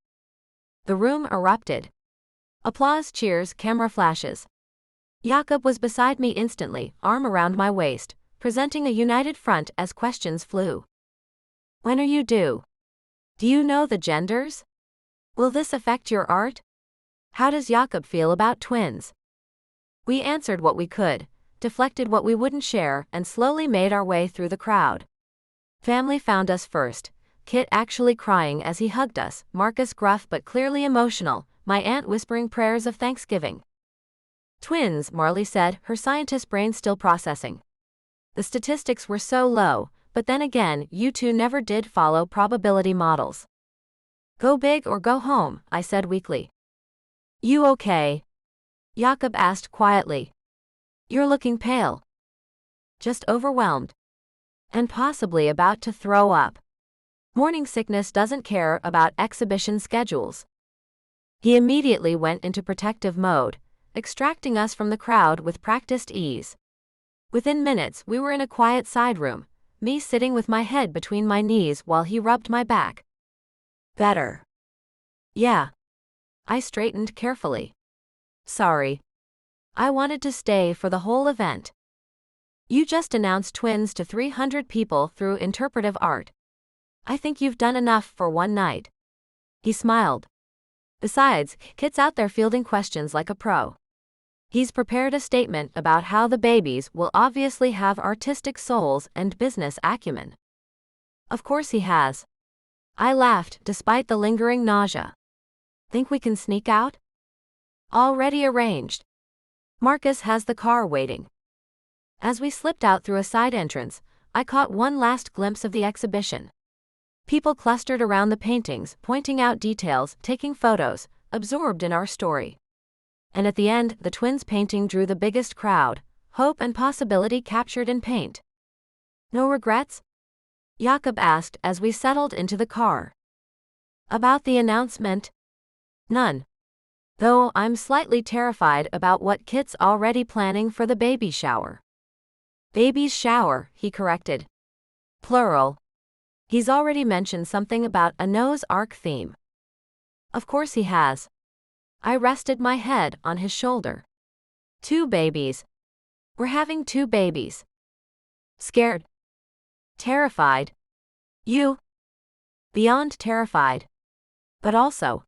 The room erupted. Applause, cheers, camera flashes. Jakob was beside me instantly, arm around my waist, presenting a united front as questions flew. When are you due? Do you know the genders? Will this affect your art? How does Jakob feel about twins? We answered what we could, deflected what we wouldn't share, and slowly made our way through the crowd. Family found us first, Kit actually crying as he hugged us, Marcus gruff but clearly emotional, my aunt whispering prayers of thanksgiving. Twins, Marley said, her scientist brain still processing. The statistics were so low, but then again, you two never did follow probability models. Go big or go home, I said weakly. You okay? Jakob asked quietly. You're looking pale. Just overwhelmed. And possibly about to throw up. Morning sickness doesn't care about exhibition schedules. He immediately went into protective mode, extracting us from the crowd with practiced ease. Within minutes, we were in a quiet side room, me sitting with my head between my knees while he rubbed my back. Better. Yeah. I straightened carefully. Sorry. I wanted to stay for the whole event. You just announced twins to 300 people through interpretive art. I think you've done enough for one night. He smiled. Besides, Kit's out there fielding questions like a pro. He's prepared a statement about how the babies will obviously have artistic souls and business acumen. Of course he has. I laughed despite the lingering nausea. Think we can sneak out? Already arranged. Marcus has the car waiting. As we slipped out through a side entrance, I caught one last glimpse of the exhibition. People clustered around the paintings, pointing out details, taking photos, absorbed in our story. And at the end, the twins' painting drew the biggest crowd, hope and possibility captured in paint. No regrets? Jakob asked as we settled into the car. About the announcement? None. Though I'm slightly terrified about what Kit's already planning for the baby shower. Baby's shower, he corrected. Plural. He's already mentioned something about a Noah's Ark theme. Of course he has. I rested my head on his shoulder. 2 babies. We're having 2 babies. Scared. Terrified. You. Beyond terrified. But also.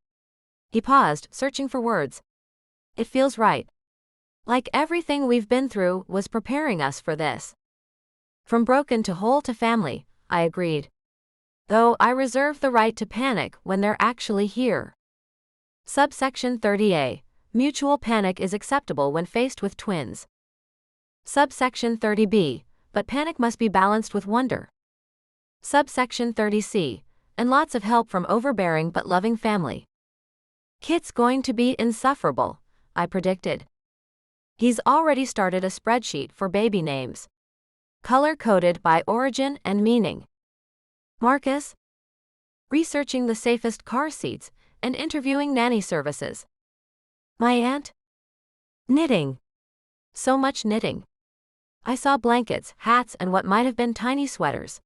He paused, searching for words. It feels right. Like everything we've been through was preparing us for this. From broken to whole to family, I agreed. Though I reserve the right to panic when they're actually here. Subsection 30A. Mutual panic is acceptable when faced with twins. Subsection 30B. But panic must be balanced with wonder. Subsection 30C. And lots of help from overbearing but loving family. Kit's going to be insufferable, I predicted. He's already started a spreadsheet for baby names. Color-coded by origin and meaning. Marcus? Researching the safest car seats and interviewing nanny services. My aunt? Knitting. So much knitting. I saw blankets, hats, and what might have been tiny sweaters.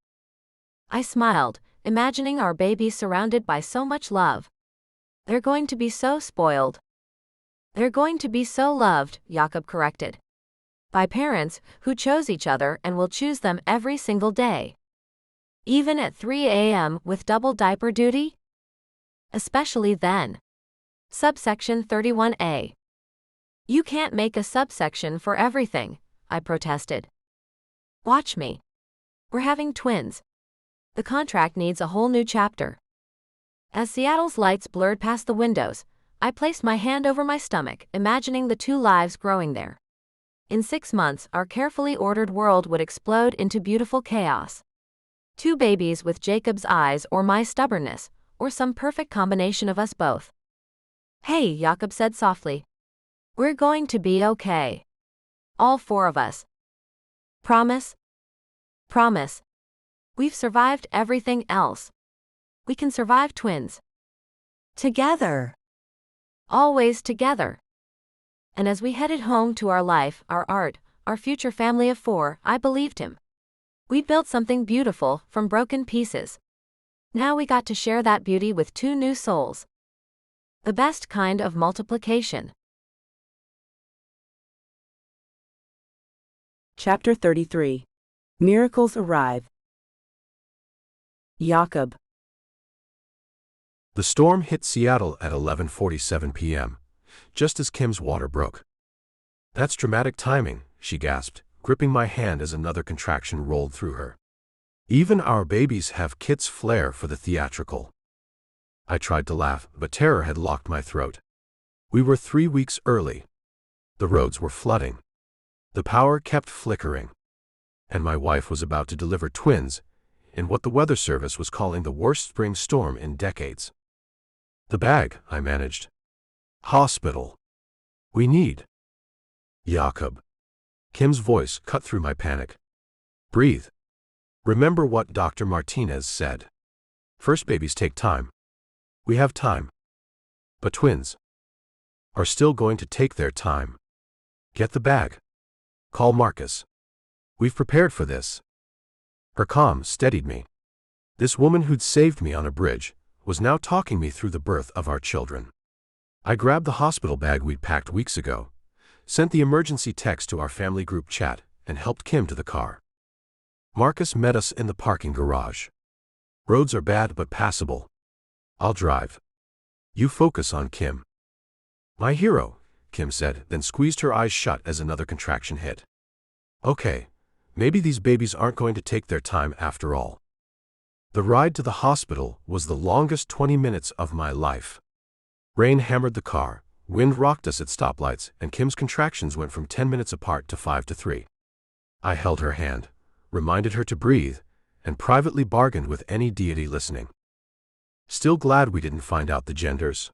I smiled, imagining our babies surrounded by so much love. They're going to be so spoiled. They're going to be so loved, Jakob corrected. By parents who chose each other and will choose them every single day. Even at 3 a.m. with double diaper duty? Especially then. Subsection 31A. You can't make a subsection for everything, I protested. Watch me. We're having twins. The contract needs a whole new chapter. As Seattle's lights blurred past the windows, I placed my hand over my stomach, imagining the two lives growing there. In 6 months, our carefully ordered world would explode into beautiful chaos. 2 babies with Jacob's eyes or my stubbornness, or some perfect combination of us both. Hey, Jakob said softly. We're going to be okay. All 4 of us. Promise? Promise. We've survived everything else. We can survive twins. Together. Always together. And as we headed home to our life, our art, our future family of 4, I believed him. We'd built something beautiful from broken pieces. Now we got to share that beauty with 2 new souls. The best kind of multiplication. Chapter 33. Miracles Arrive. Jakob. The storm hit Seattle at 11:47 p.m., just as Kim's water broke. That's dramatic timing, she gasped, gripping my hand as another contraction rolled through her. Even our babies have Kit's flair for the theatrical. I tried to laugh, but terror had locked my throat. We were 3 weeks early. The roads were flooding. The power kept flickering. And my wife was about to deliver twins in what the weather service was calling the worst spring storm in decades. The bag, I managed. Hospital. We need. Jakob. Kim's voice cut through my panic. Breathe. Remember what Dr. Martinez said. First babies take time. We have time. But twins are still going to take their time. Get the bag. Call Marcus. We've prepared for this. Her calm steadied me. This woman who'd saved me on a bridge was now talking me through the birth of our children. I grabbed the hospital bag we'd packed weeks ago, sent the emergency text to our family group chat, and helped Kim to the car. Marcus met us in the parking garage. Roads are bad but passable. I'll drive. You focus on Kim. My hero, Kim said, then squeezed her eyes shut as another contraction hit. Okay, maybe these babies aren't going to take their time after all. The ride to the hospital was the longest 20 minutes of my life. Rain hammered the car, wind rocked us at stoplights, and Kim's contractions went from 10 minutes apart to 5 to 3. I held her hand, reminded her to breathe, and privately bargained with any deity listening. Still glad we didn't find out the genders?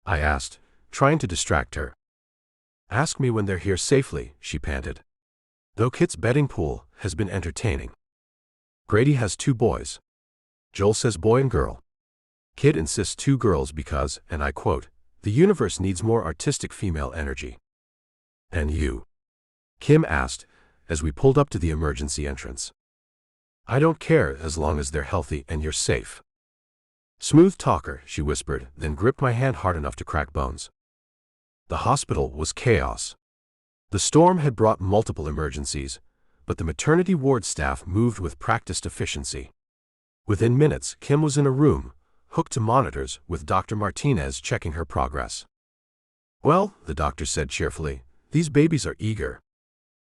I asked, trying to distract her. Ask me when they're here safely, she panted. Though Kit's betting pool has been entertaining. Grady has 2 boys. Joel says boy and girl. Kit insists 2 girls because, and I quote, the universe needs more artistic female energy. And you? Kim asked, as we pulled up to the emergency entrance. I don't care as long as they're healthy and you're safe. Smooth talker, she whispered, then gripped my hand hard enough to crack bones. The hospital was chaos. The storm had brought multiple emergencies, but the maternity ward staff moved with practiced efficiency. Within minutes, Kim was in a room, hooked to monitors, with Dr. Martinez checking her progress. Well, the doctor said cheerfully, these babies are eager.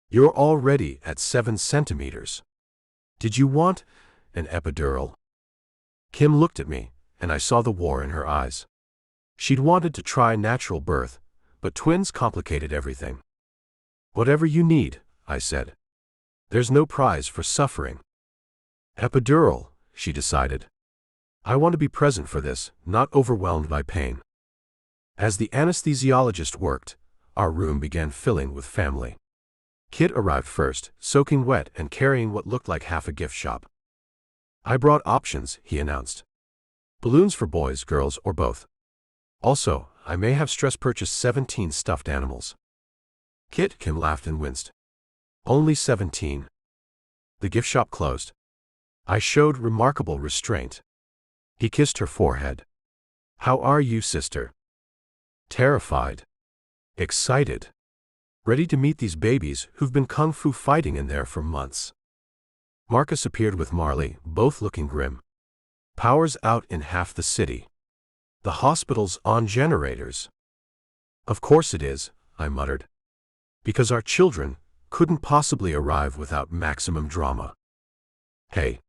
You're already at 7 centimeters. Did you want an epidural? Kim looked at me, and I saw the war in her eyes. She'd wanted to try natural birth, but twins complicated everything. Whatever you need, I said. There's no prize for suffering. Epidural, she decided. I want to be present for this, not overwhelmed by pain. As the anesthesiologist worked, our room began filling with family. Kit arrived first, soaking wet and carrying what looked like half a gift shop. I brought options, he announced. Balloons for boys, girls, or both. Also, I may have stress purchased 17 stuffed animals. Kit, Kim laughed and winced. Only 17. The gift shop closed. I showed remarkable restraint. He kissed her forehead. How are you, sister? Terrified. Excited. Ready to meet these babies who've been kung fu fighting in there for months. Marcus appeared with Marley, both looking grim. Power's out in half the city. The hospital's on generators. Of course it is, I muttered. Because our children couldn't possibly arrive without maximum drama. Hey.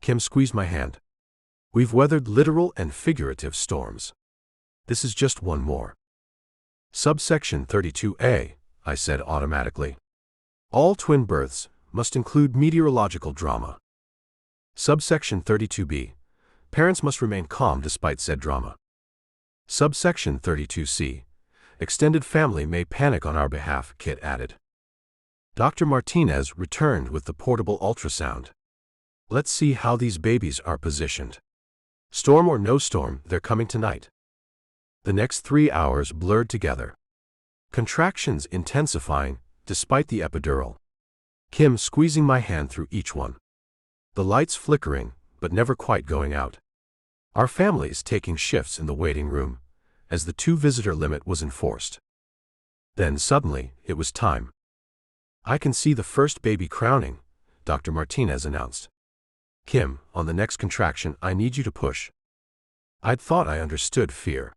Kim squeezed my hand. We've weathered literal and figurative storms. This is just one more. Subsection 32A, I said automatically. All twin births must include meteorological drama. Subsection 32B. Parents must remain calm despite said drama. Subsection 32C. Extended family may panic on our behalf, Kit added. Dr. Martinez returned with the portable ultrasound. Let's see how these babies are positioned. Storm or no storm, they're coming tonight. The next 3 hours blurred together. Contractions intensifying, despite the epidural. Kim squeezing my hand through each one. The lights flickering, but never quite going out. Our families taking shifts in the waiting room, as the 2-visitor limit was enforced. Then suddenly, it was time. I can see the first baby crowning, Dr. Martinez announced. Kim, on the next contraction, I need you to push. I'd thought I understood fear.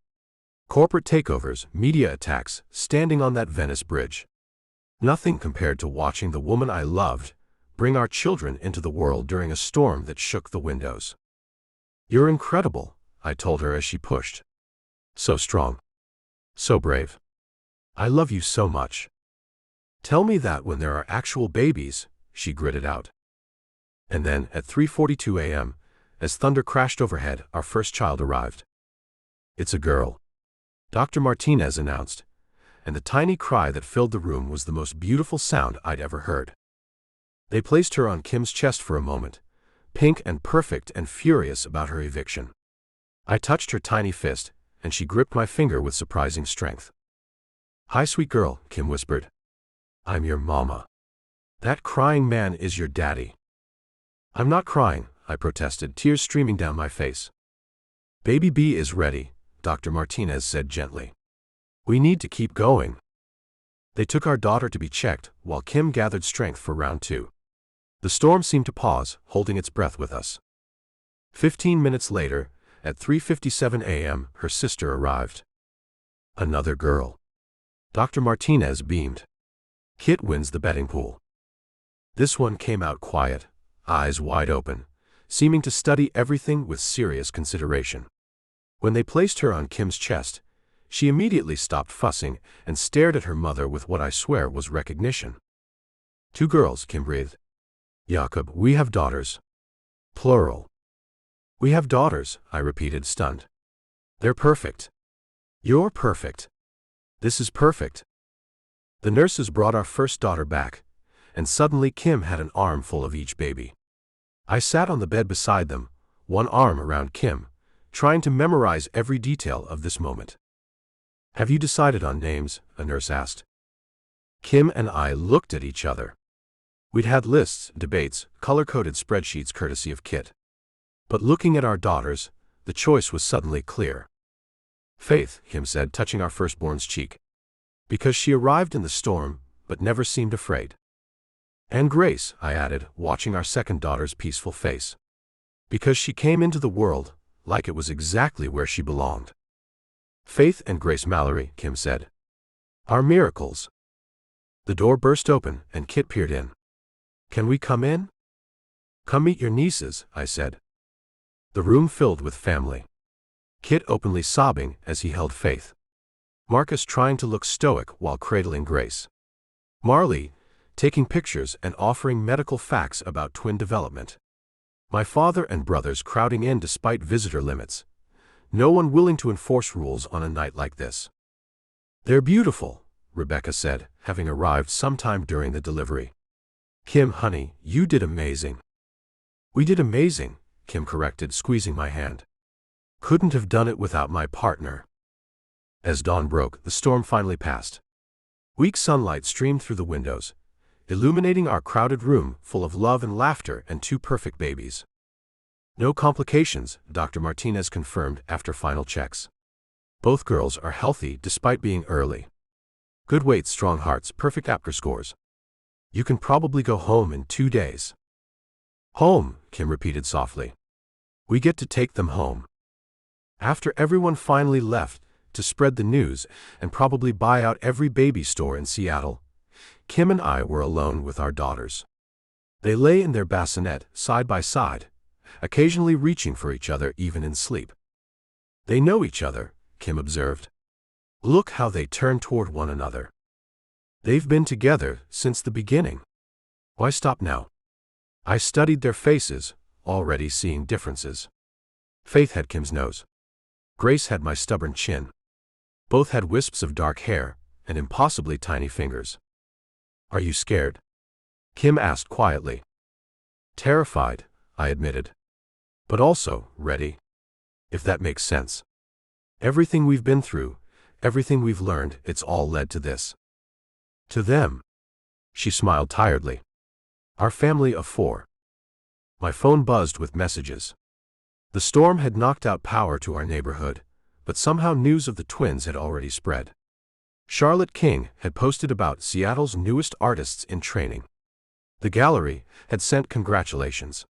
Corporate takeovers, media attacks, standing on that Venice bridge. Nothing compared to watching the woman I loved bring our children into the world during a storm that shook the windows. You're incredible, I told her as she pushed. So strong. So brave. I love you so much. Tell me that when there are actual babies, she gritted out. And then, at 3:42 a.m., as thunder crashed overhead, our first child arrived. It's a girl, Dr. Martinez announced, and the tiny cry that filled the room was the most beautiful sound I'd ever heard. They placed her on Kim's chest for a moment, pink and perfect and furious about her eviction. I touched her tiny fist, and she gripped my finger with surprising strength. Hi, sweet girl, Kim whispered. I'm your mama. That crying man is your daddy. I'm not crying, I protested, tears streaming down my face. Baby B is ready, Dr. Martinez said gently. We need to keep going. They took our daughter to be checked, while Kim gathered strength for round 2. The storm seemed to pause, holding its breath with us. 15 minutes later, at 3:57 a.m., her sister arrived. Another girl. Dr. Martinez beamed. Kit wins the betting pool. This one came out quiet, eyes wide open, seeming to study everything with serious consideration. When they placed her on Kim's chest, she immediately stopped fussing and stared at her mother with what I swear was recognition. 2 girls, Kim breathed. Jakob, we have daughters. Plural. We have daughters, I repeated, stunned. They're perfect. You're perfect. This is perfect. The nurses brought our first daughter back, and suddenly Kim had an arm full of each baby. I sat on the bed beside them, one arm around Kim, trying to memorize every detail of this moment. Have you decided on names? A nurse asked. Kim and I looked at each other. We'd had lists, debates, color-coded spreadsheets courtesy of Kit. But looking at our daughters, the choice was suddenly clear. Faith, Kim said, touching our firstborn's cheek. Because she arrived in the storm, but never seemed afraid. And Grace, I added, watching our second daughter's peaceful face. Because she came into the world like it was exactly where she belonged. Faith and Grace Mallory, Kim said. Are miracles. The door burst open, and Kit peered in. Can we come in? Come meet your nieces, I said. The room filled with family. Kit openly sobbing as he held Faith. Marcus trying to look stoic while cradling Grace. Marley taking pictures and offering medical facts about twin development. My father and brothers crowding in despite visitor limits. No one willing to enforce rules on a night like this. They're beautiful, Rebecca said, having arrived sometime during the delivery. Kim, honey, you did amazing. We did amazing, Kim corrected, squeezing my hand. Couldn't have done it without my partner. As dawn broke, the storm finally passed. Weak sunlight streamed through the windows, illuminating our crowded room full of love and laughter and 2 perfect babies. No complications, Dr. Martinez confirmed after final checks. Both girls are healthy despite being early. Good weight, strong hearts, perfect APGAR scores. You can probably go home in 2 days. Home, Kim repeated softly. We get to take them home. After everyone finally left to spread the news and probably buy out every baby store in Seattle, Kim and I were alone with our daughters. They lay in their bassinet, side by side, occasionally reaching for each other even in sleep. They know each other, Kim observed. Look how they turn toward one another. They've been together since the beginning. Why stop now? I studied their faces, already seeing differences. Faith had Kim's nose. Grace had my stubborn chin. Both had wisps of dark hair and impossibly tiny fingers. Are you scared? Kim asked quietly. Terrified, I admitted. But also ready. If that makes sense. Everything we've been through, everything we've learned, it's all led to this. To them. She smiled tiredly. Our family of 4. My phone buzzed with messages. The storm had knocked out power to our neighborhood, but somehow news of the twins had already spread. Charlotte King had posted about Seattle's newest artists in training. The gallery had sent congratulations.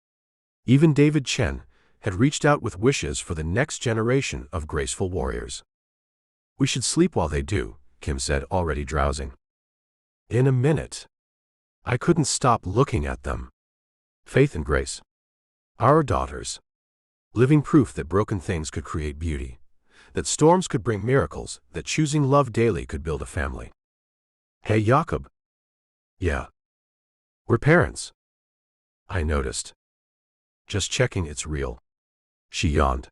Even David Chen had reached out with wishes for the next generation of graceful warriors. We should sleep while they do, Kim said, already drowsing. In a minute. I couldn't stop looking at them. Faith and Grace. Our daughters. Living proof that broken things could create beauty, that storms could bring miracles, that choosing love daily could build a family. Hey, Jakob. Yeah. We're parents. I noticed. Just checking it's real. She yawned.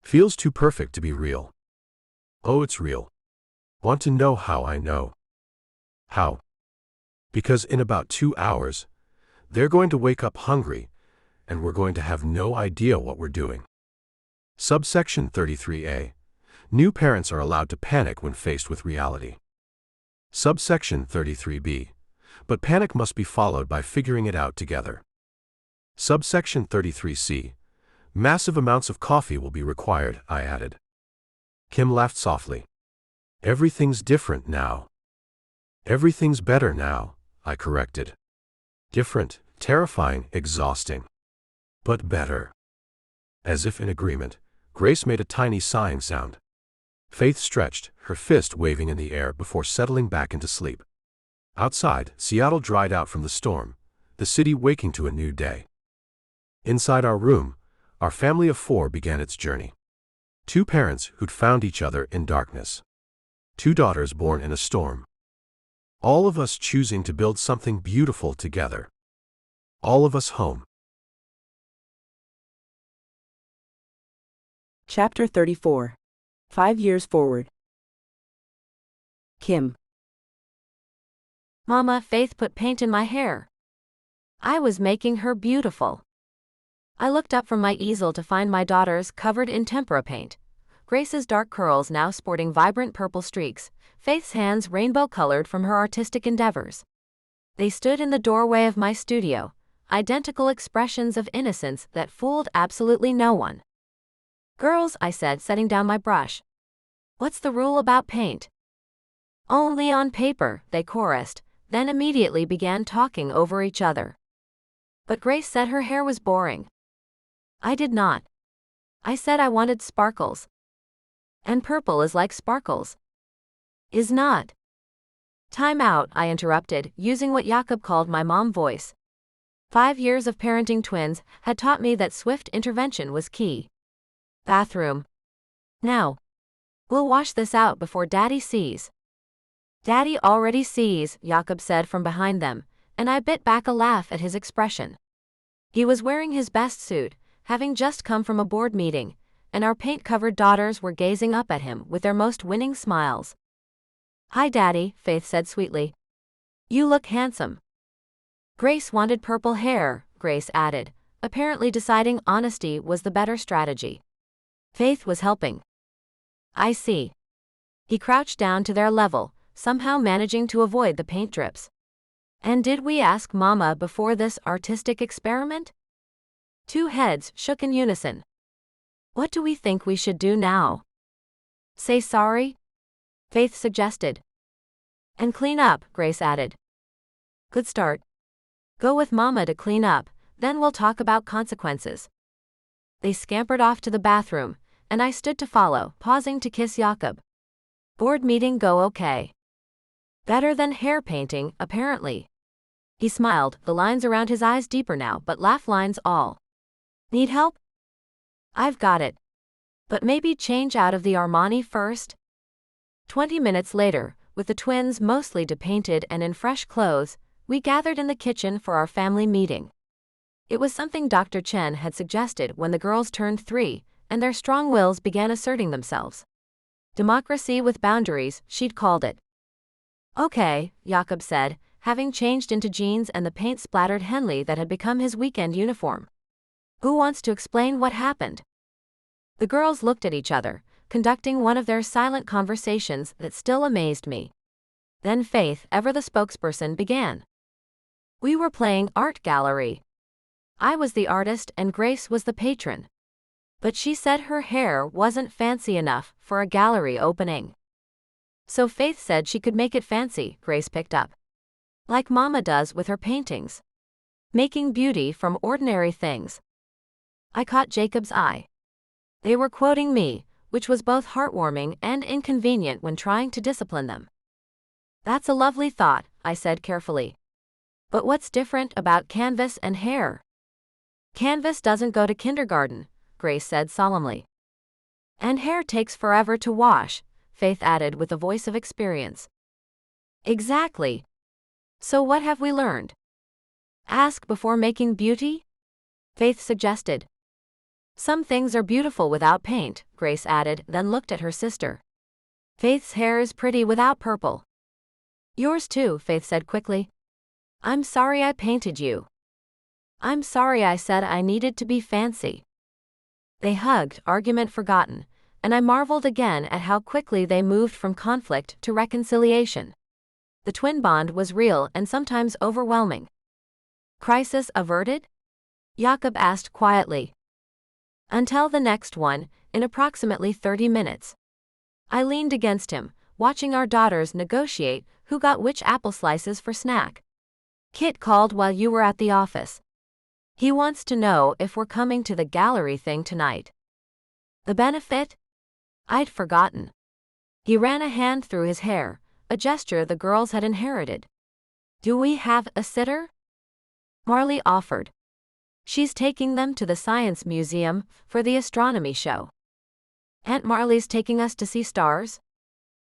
Feels too perfect to be real. Oh, it's real. Want to know how I know? How? Because in about 2 hours, they're going to wake up hungry, and we're going to have no idea what we're doing. Subsection 33A. New parents are allowed to panic when faced with reality. Subsection 33B. But panic must be followed by figuring it out together. Subsection 33C. Massive amounts of coffee will be required, I added. Kim laughed softly. Everything's different now. Everything's better now, I corrected. Different, terrifying, exhausting. But better. As if in agreement, Grace made a tiny sighing sound. Faith stretched, her fist waving in the air before settling back into sleep. Outside, Seattle dried out from the storm, the city waking to a new day. Inside our room, our family of 4 began its journey. 2 parents who'd found each other in darkness. 2 daughters born in a storm. All of us choosing to build something beautiful together. All of us home. Chapter 34. 5 years forward. Kim. Mama, Faith put paint in my hair. I was making her beautiful. I looked up from my easel to find my daughters covered in tempera paint. Grace's dark curls now sporting vibrant purple streaks, Faith's hands rainbow-colored from her artistic endeavors. They stood in the doorway of my studio, identical expressions of innocence that fooled absolutely no one. Girls, I said, setting down my brush. What's the rule about paint? Only on paper, they chorused, then immediately began talking over each other. But Grace said her hair was boring. I did not. I said I wanted sparkles. And purple is like sparkles. Is not. Time out, I interrupted, using what Jakob called my mom voice. 5 years of parenting twins had taught me that swift intervention was key. Bathroom. Now. We'll wash this out before Daddy sees. Daddy already sees, Jakob said from behind them, and I bit back a laugh at his expression. He was wearing his best suit, having just come from a board meeting, and our paint-covered daughters were gazing up at him with their most winning smiles. Hi, Daddy, Faith said sweetly. You look handsome. Grace wanted purple hair, Grace added, apparently deciding honesty was the better strategy. Faith was helping. I see. He crouched down to their level, somehow managing to avoid the paint drips. And did we ask Mama before this artistic experiment? 2 heads shook in unison. What do we think we should do now? Say sorry? Faith suggested. And clean up, Grace added. Good start. Go with Mama to clean up, Then we'll talk about consequences. They scampered off to the bathroom, and I stood to follow, pausing to kiss Jakob. Board meeting go okay? Better than hair painting, apparently. He smiled, the lines around his eyes deeper now, but laugh lines all. Need help? I've got it. But maybe change out of the Armani first? 20 minutes later, with the twins mostly depainted and in fresh clothes, we gathered in the kitchen for our family meeting. It was something Dr. Chen had suggested when the girls turned 3, and their strong wills began asserting themselves. Democracy with boundaries, she'd called it. Okay, Jakob said, having changed into jeans and the paint-splattered Henley that had become his weekend uniform. Who wants to explain what happened? The girls looked at each other, conducting one of their silent conversations that still amazed me. Then Faith, ever the spokesperson, began. We were playing art gallery. I was the artist and Grace was the patron. But she said her hair wasn't fancy enough for a gallery opening. So Faith said she could make it fancy, Grace picked up. Like Mama does with her paintings. Making beauty from ordinary things. I caught Jacob's eye. They were quoting me, which was both heartwarming and inconvenient when trying to discipline them. That's a lovely thought, I said carefully. But what's different about canvas and hair? Canvas doesn't go to kindergarten, Grace said solemnly. And hair takes forever to wash, Faith added with a voice of experience. Exactly. So what have we learned? Ask before making beauty? Faith suggested. Some things are beautiful without paint, Grace added, then looked at her sister. Faith's hair is pretty without purple. Yours too, Faith said quickly. I'm sorry I painted you. I'm sorry I said I needed to be fancy. They hugged, argument forgotten, and I marveled again at how quickly they moved from conflict to reconciliation. The twin bond was real and sometimes overwhelming. Crisis averted? Jakob asked quietly. Until the next one, in approximately 30 minutes. I leaned against him, watching our daughters negotiate who got which apple slices for snack. Kit called while you were at the office. He wants to know if we're coming to the gallery thing tonight. The benefit? I'd forgotten. He ran a hand through his hair, a gesture the girls had inherited. Do we have a sitter? Marley offered. She's taking them to the Science Museum for the astronomy show. Aunt Marley's taking us to see stars?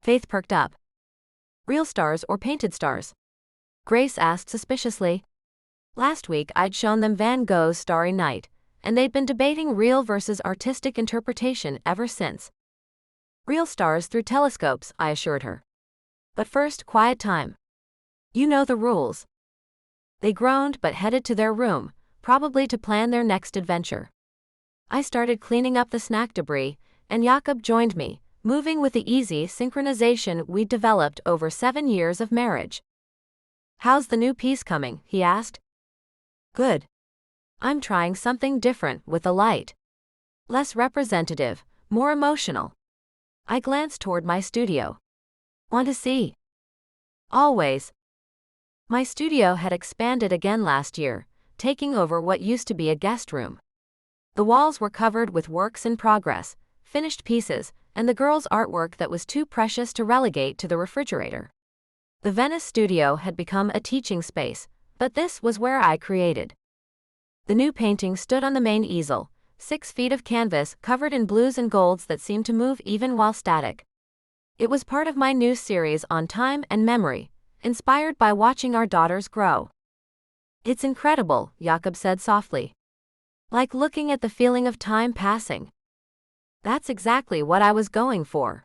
Faith perked up. Real stars or painted stars? Grace asked suspiciously. Last week I'd shown them Van Gogh's Starry Night, and they'd been debating real versus artistic interpretation ever since. Real stars through telescopes, I assured her. But first, quiet time. You know the rules. They groaned but headed to their room, probably to plan their next adventure. I started cleaning up the snack debris, and Jakob joined me, moving with the easy synchronization we'd developed over 7 years of marriage. How's the new piece coming? He asked. Good. I'm trying something different with the light. Less representative, more emotional. I glanced toward my studio. Want to see? Always. My studio had expanded again last year, taking over what used to be a guest room. The walls were covered with works in progress, finished pieces, and the girls' artwork that was too precious to relegate to the refrigerator. The Venice studio had become a teaching space, but this was where I created. The new painting stood on the main easel, 6 feet of canvas covered in blues and golds that seemed to move even while static. It was part of my new series on time and memory, inspired by watching our daughters grow. It's incredible, Jakob said softly. Like looking at the feeling of time passing. That's exactly what I was going for.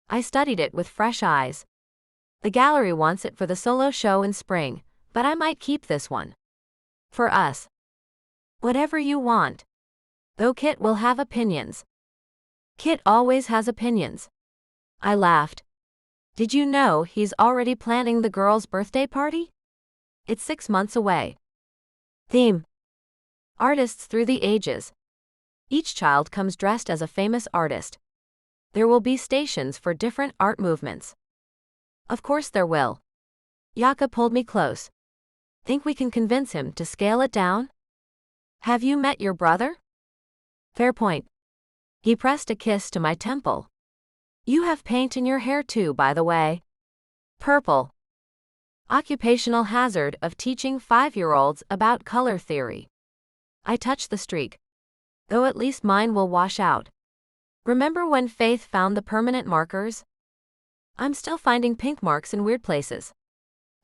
I studied it with fresh eyes. The gallery wants it for the solo show in spring, but I might keep this one. For us. Whatever you want. Though Kit will have opinions. Kit always has opinions. I laughed. Did you know he's already planning the girls' birthday party? It's 6 months away. Theme. Artists through the ages. Each child comes dressed as a famous artist. There will be stations for different art movements. Of course there will. Jakob pulled me close. Think we can convince him to scale it down? Have you met your brother? Fair point. He pressed a kiss to my temple. You have paint in your hair too, by the way. Purple. Occupational hazard of teaching 5-year-olds about color theory. I touched the streak. Though at least mine will wash out. Remember when Faith found the permanent markers? I'm still finding pink marks in weird places.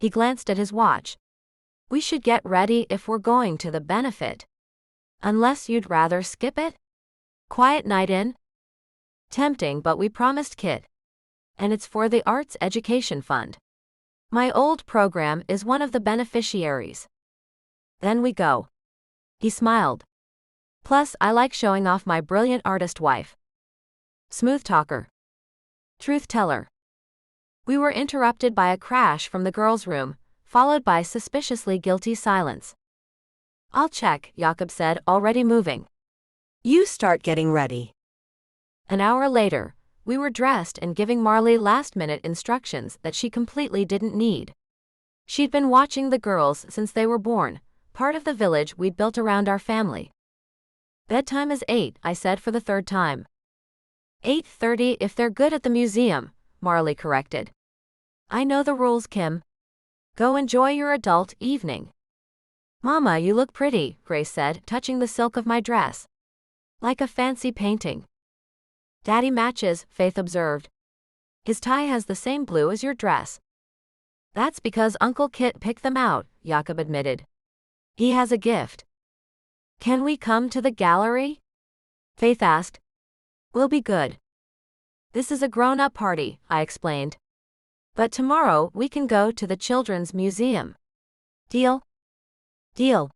He glanced at his watch. We should get ready if we're going to the benefit. Unless you'd rather skip it? Quiet night in? Tempting, but we promised Kit. And it's for the Arts Education Fund. My old program is one of the beneficiaries. Then we go. He smiled. Plus, I like showing off my brilliant artist wife. Smooth talker. Truth teller. We were interrupted by a crash from the girls' room, followed by suspiciously guilty silence. I'll check, Jakob said, already moving. You start getting ready. An hour later, we were dressed and giving Marley last-minute instructions that she completely didn't need. She'd been watching the girls since they were born, part of the village we'd built around our family. Bedtime is 8, I said for the third time. 8:30 if they're good at the museum, Marley corrected. I know the rules, Kim. Go enjoy your adult evening. Mama, you look pretty, Grace said, touching the silk of my dress. Like a fancy painting. Daddy matches, Faith observed. His tie has the same blue as your dress. That's because Uncle Kit picked them out, Jakob admitted. He has a gift. Can we come to the gallery? Faith asked. We'll be good. This is a grown-up party, I explained. But tomorrow we can go to the Children's Museum. Deal? Deal.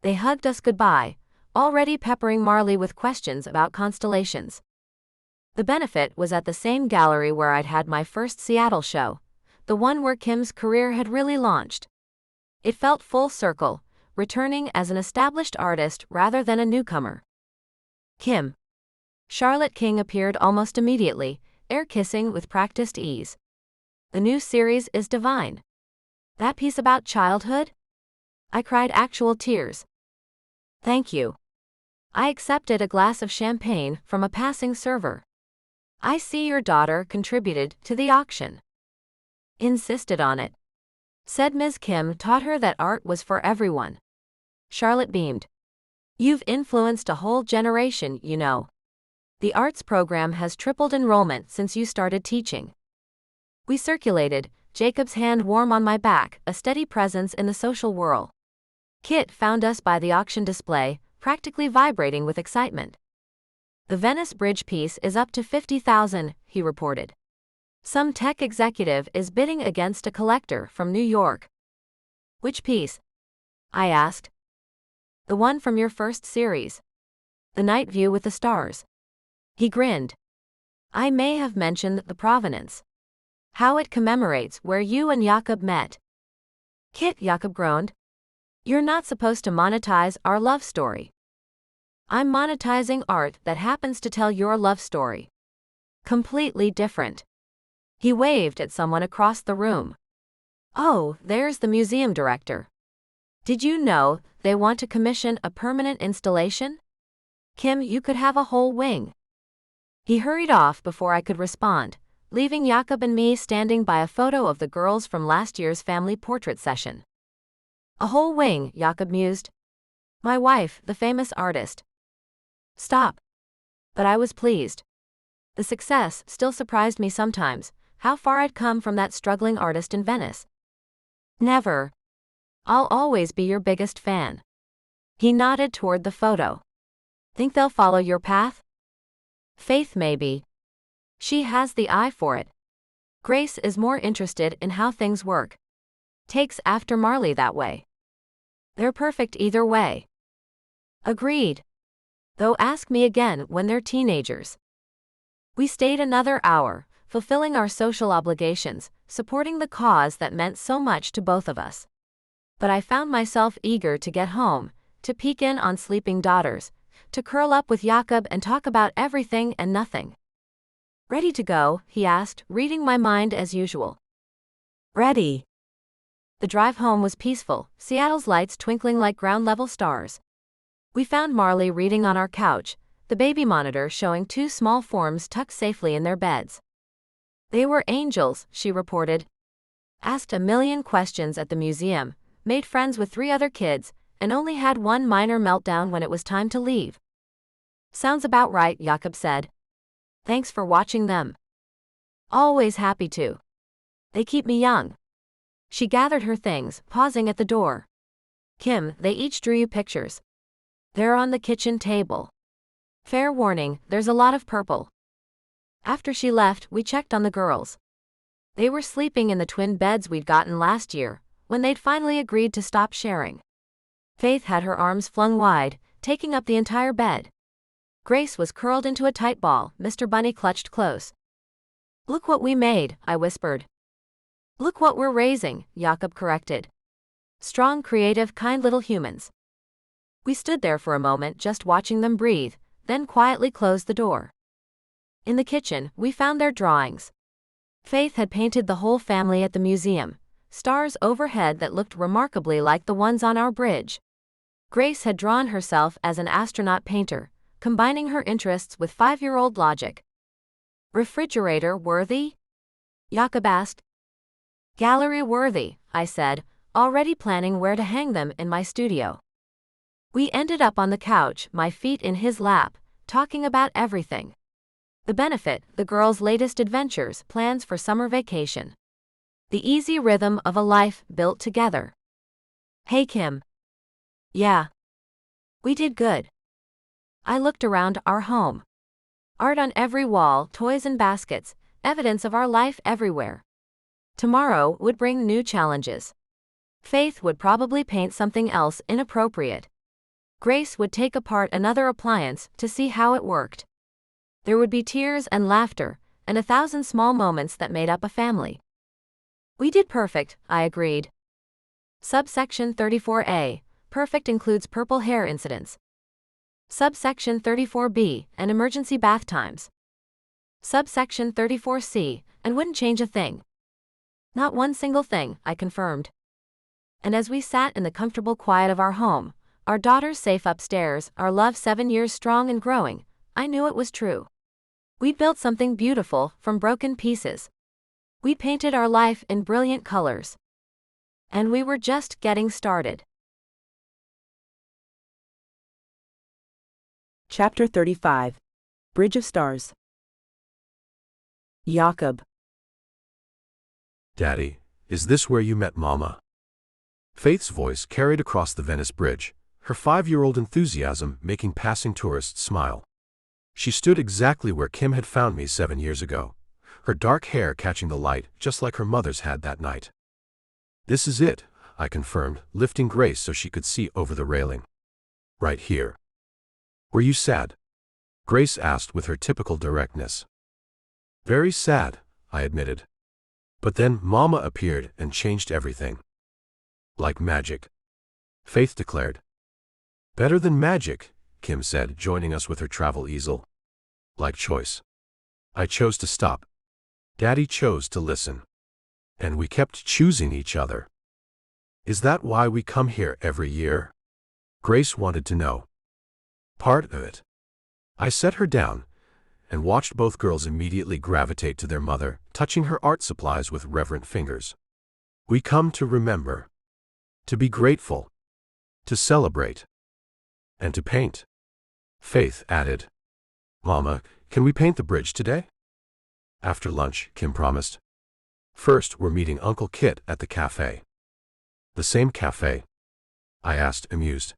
They hugged us goodbye, already peppering Marley with questions about constellations. The benefit was at the same gallery where I'd had my first Seattle show, the one where Kim's career had really launched. It felt full circle, returning as an established artist rather than a newcomer. Kim. Charlotte King appeared almost immediately, air-kissing with practiced ease. The new series is divine. That piece about childhood? I cried actual tears. Thank you. I accepted a glass of champagne from a passing server. I see your daughter contributed to the auction. Insisted on it. Said Ms. Kim taught her that art was for everyone. Charlotte beamed. You've influenced a whole generation, you know. The arts program has tripled enrollment since you started teaching. We circulated, Jacob's hand warm on my back, a steady presence in the social whirl. Kit found us by the auction display, practically vibrating with excitement. The Venice Bridge piece is up to $50,000, he reported. Some tech executive is bidding against a collector from New York. Which piece? I asked. The one from your first series. The night view with the stars. He grinned. I may have mentioned the provenance. How it commemorates where you and Jakob met. Kit, Jakob groaned. You're not supposed to monetize our love story. I'm monetizing art that happens to tell your love story. Completely different. He waved at someone across the room. Oh, there's the museum director. Did you know they want to commission a permanent installation? Kim, you could have a whole wing. He hurried off before I could respond, leaving Jakob and me standing by a photo of the girls from last year's family portrait session. A whole wing, Jakob mused. My wife, the famous artist. Stop. But I was pleased. The success still surprised me sometimes, how far I'd come from that struggling artist in Venice. Never. I'll always be your biggest fan. He nodded toward the photo. Think they'll follow your path? Faith maybe. She has the eye for it. Grace is more interested in how things work. Takes after Marley that way. They're perfect either way. Agreed. Though ask me again when they're teenagers. We stayed another hour, fulfilling our social obligations, supporting the cause that meant so much to both of us. But I found myself eager to get home, to peek in on sleeping daughters, to curl up with Jakob and talk about everything and nothing. Ready to go? He asked, reading my mind as usual. Ready. The drive home was peaceful, Seattle's lights twinkling like ground-level stars. We found Marley reading on our couch, the baby monitor showing two small forms tucked safely in their beds. They were angels, she reported. Asked a million questions at the museum, made friends with 3 other kids, and only had one minor meltdown when it was time to leave. Sounds about right, Jakob said. Thanks for watching them. Always happy to. They keep me young. She gathered her things, pausing at the door. Kim, they each drew you pictures. They're on the kitchen table. Fair warning, there's a lot of purple. After she left, we checked on the girls. They were sleeping in the twin beds we'd gotten last year, when they'd finally agreed to stop sharing. Faith had her arms flung wide, taking up the entire bed. Grace was curled into a tight ball, Mr. Bunny clutched close. Look what we made, I whispered. Look what we're raising, Jakob corrected. Strong, creative, kind little humans. We stood there for a moment just watching them breathe, then quietly closed the door. In the kitchen, we found their drawings. Faith had painted the whole family at the museum, stars overhead that looked remarkably like the ones on our bridge. Grace had drawn herself as an astronaut painter, combining her interests with 5-year-old logic. Refrigerator worthy? Jakob asked. Gallery worthy, I said, already planning where to hang them in my studio. We ended up on the couch, my feet in his lap, talking about everything. The benefit, the girls' latest adventures, plans for summer vacation. The easy rhythm of a life built together. Hey Kim. Yeah. We did good. I looked around our home. Art on every wall, toys and baskets, evidence of our life everywhere. Tomorrow would bring new challenges. Faith would probably paint something else inappropriate. Grace would take apart another appliance to see how it worked. There would be tears and laughter, and 1,000 small moments that made up a family. We did perfect, I agreed. Subsection 34A, perfect includes purple hair incidents. Subsection 34B, and emergency bath times. Subsection 34C, and wouldn't change a thing. Not one single thing, I confirmed. And as we sat in the comfortable quiet of our home, our daughters safe upstairs, our love 7 years strong and growing, I knew it was true. We'd built something beautiful from broken pieces. We painted our life in brilliant colors. And we were just getting started. Chapter 35. Bridge of Stars. Jakob. Daddy, is this where you met Mama? Faith's voice carried across the Venice Bridge, her 5-year-old enthusiasm making passing tourists smile. She stood exactly where Kim had found me 7 years ago, her dark hair catching the light just like her mother's had that night. This is it, I confirmed, lifting Grace so she could see over the railing. Right here. Were you sad? Grace asked with her typical directness. Very sad, I admitted. But then Mama appeared and changed everything. Like magic. Faith declared. Better than magic, Kim said, joining us with her travel easel. Like choice. I chose to stop. Daddy chose to listen. And we kept choosing each other. Is that why we come here every year? Grace wanted to know. Part of it. I set her down and watched both girls immediately gravitate to their mother, touching her art supplies with reverent fingers. We come to remember. To be grateful. To celebrate. And to paint. Faith added. Mama, can we paint the bridge today? After lunch, Kim promised. First, we're meeting Uncle Kit at the cafe. The same cafe? I asked, amused.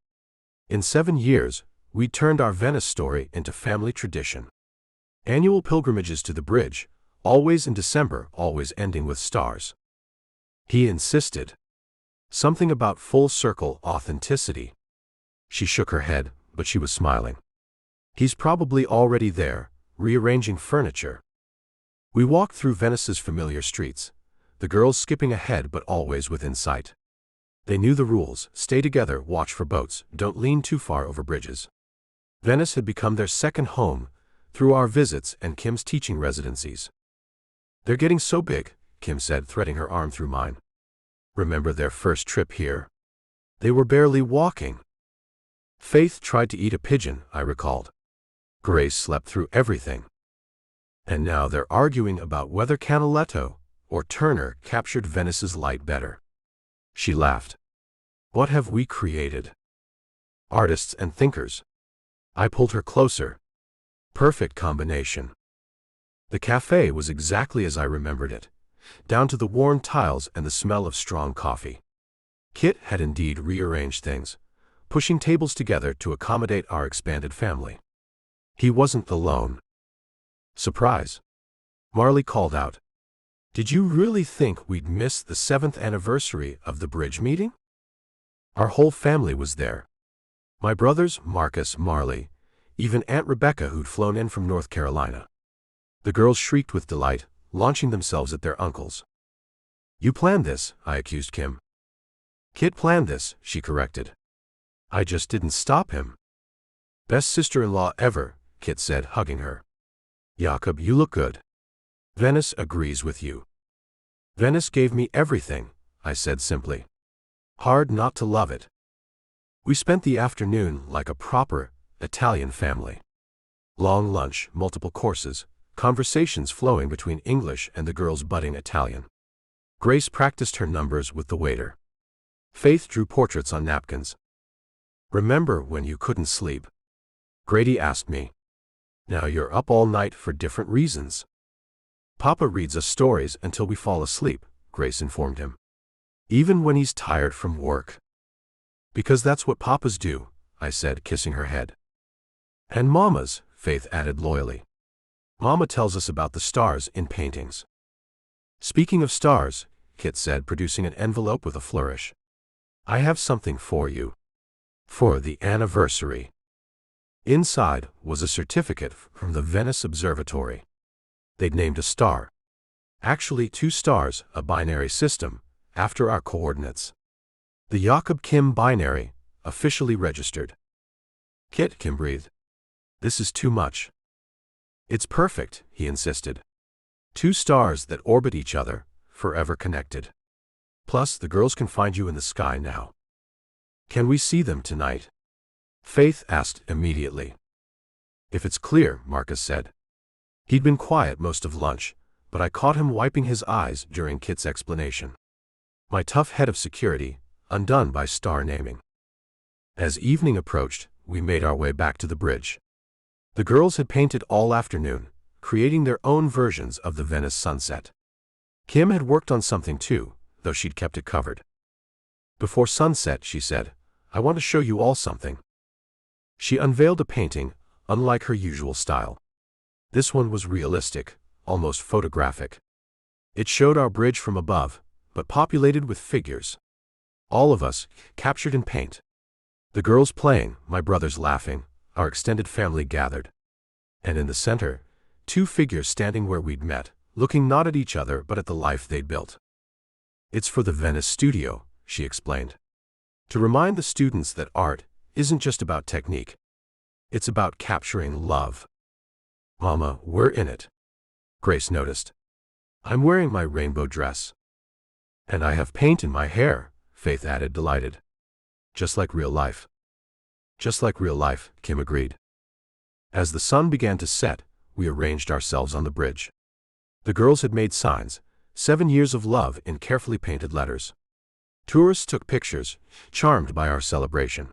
In 7 years, we turned our Venice story into family tradition. Annual pilgrimages to the bridge, always in December, always ending with stars. He insisted. Something about full circle authenticity. She shook her head, but she was smiling. He's probably already there, rearranging furniture. We walked through Venice's familiar streets, the girls skipping ahead but always within sight. They knew the rules: stay together, watch for boats, don't lean too far over bridges. Venice had become their second home, through our visits and Kim's teaching residencies. They're getting so big, Kim said, threading her arm through mine. Remember their first trip here? They were barely walking. Faith tried to eat a pigeon, I recalled. Grace slept through everything. And now they're arguing about whether Canaletto or Turner captured Venice's light better. She laughed. What have we created? Artists and thinkers. I pulled her closer. Perfect combination. The cafe was exactly as I remembered it, down to the worn tiles and the smell of strong coffee. Kit had indeed rearranged things, pushing tables together to accommodate our expanded family. He wasn't alone. Surprise! Marley called out. Did you really think we'd miss the 7th anniversary of the bridge meeting? Our whole family was there. My brothers, Marcus, Marley, even Aunt Rebecca who'd flown in from North Carolina. The girls shrieked with delight, launching themselves at their uncles. You planned this, I accused Kim. Kit planned this, she corrected. I just didn't stop him. Best sister-in-law ever, Kit said, hugging her. Jakob, you look good. Venice agrees with you. Venice gave me everything, I said simply. Hard not to love it. We spent the afternoon like a proper Italian family. Long lunch, multiple courses, conversations flowing between English and the girls' budding Italian. Grace practiced her numbers with the waiter. Faith drew portraits on napkins. Remember when you couldn't sleep? Grady asked me. Now you're up all night for different reasons. Papa reads us stories until we fall asleep, Grace informed him. Even when he's tired from work. Because that's what papas do, I said, kissing her head. And mamas, Faith added loyally. Mama tells us about the stars in paintings. Speaking of stars, Kit said, producing an envelope with a flourish. I have something for you. For the anniversary. Inside was a certificate from the Venice Observatory. They'd named a star. Actually 2 stars, a binary system, after our coordinates. The Jakob Kim binary, officially registered. Kit, Kim breathed. This is too much. It's perfect, he insisted. 2 stars that orbit each other, forever connected. Plus, the girls can find you in the sky now. Can we see them tonight? Faith asked immediately. If it's clear, Marcus said. He'd been quiet most of lunch, but I caught him wiping his eyes during Kit's explanation. My tough head of security, undone by star naming. As evening approached, we made our way back to the bridge. The girls had painted all afternoon, creating their own versions of the Venice sunset. Kim had worked on something too, though she'd kept it covered. Before sunset, she said, I want to show you all something. She unveiled a painting, unlike her usual style. This one was realistic, almost photographic. It showed our bridge from above, but populated with figures. All of us, captured in paint. The girls playing, my brothers laughing, our extended family gathered. And in the center, 2 figures standing where we'd met, looking not at each other but at the life they'd built. It's for the Venice studio, she explained. To remind the students that art isn't just about technique. It's about capturing love. Mama, we're in it. Grace noticed. I'm wearing my rainbow dress. And I have paint in my hair, Faith added, delighted. Just like real life. Just like real life, Kim agreed. As the sun began to set, we arranged ourselves on the bridge. The girls had made signs, 7 years of love in carefully painted letters. Tourists took pictures, charmed by our celebration.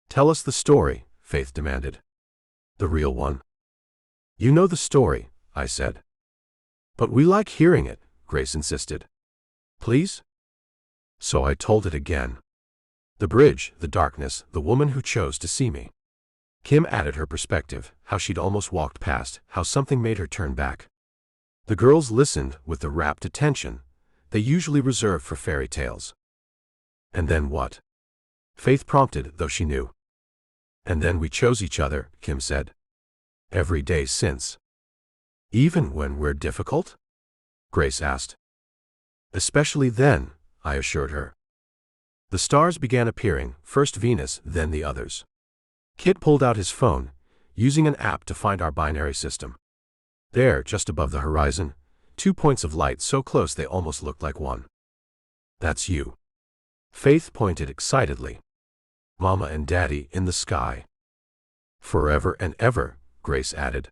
Tell us the story, Faith demanded. The real one. You know the story, I said. But we like hearing it, Grace insisted. Please? So I told it again. The bridge, the darkness, the woman who chose to see me. Kim added her perspective, how she'd almost walked past, how something made her turn back. The girls listened with the rapt attention they usually reserve for fairy tales. And then what? Faith prompted, though she knew. And then we chose each other, Kim said. Every day since. Even when we're difficult? Grace asked. Especially then, I assured her. The stars began appearing, first Venus, then the others. Kit pulled out his phone, using an app to find our binary system. There, just above the horizon, 2 points of light so close they almost looked like one. That's you. Faith pointed excitedly. Mama and Daddy in the sky. Forever and ever, Grace added.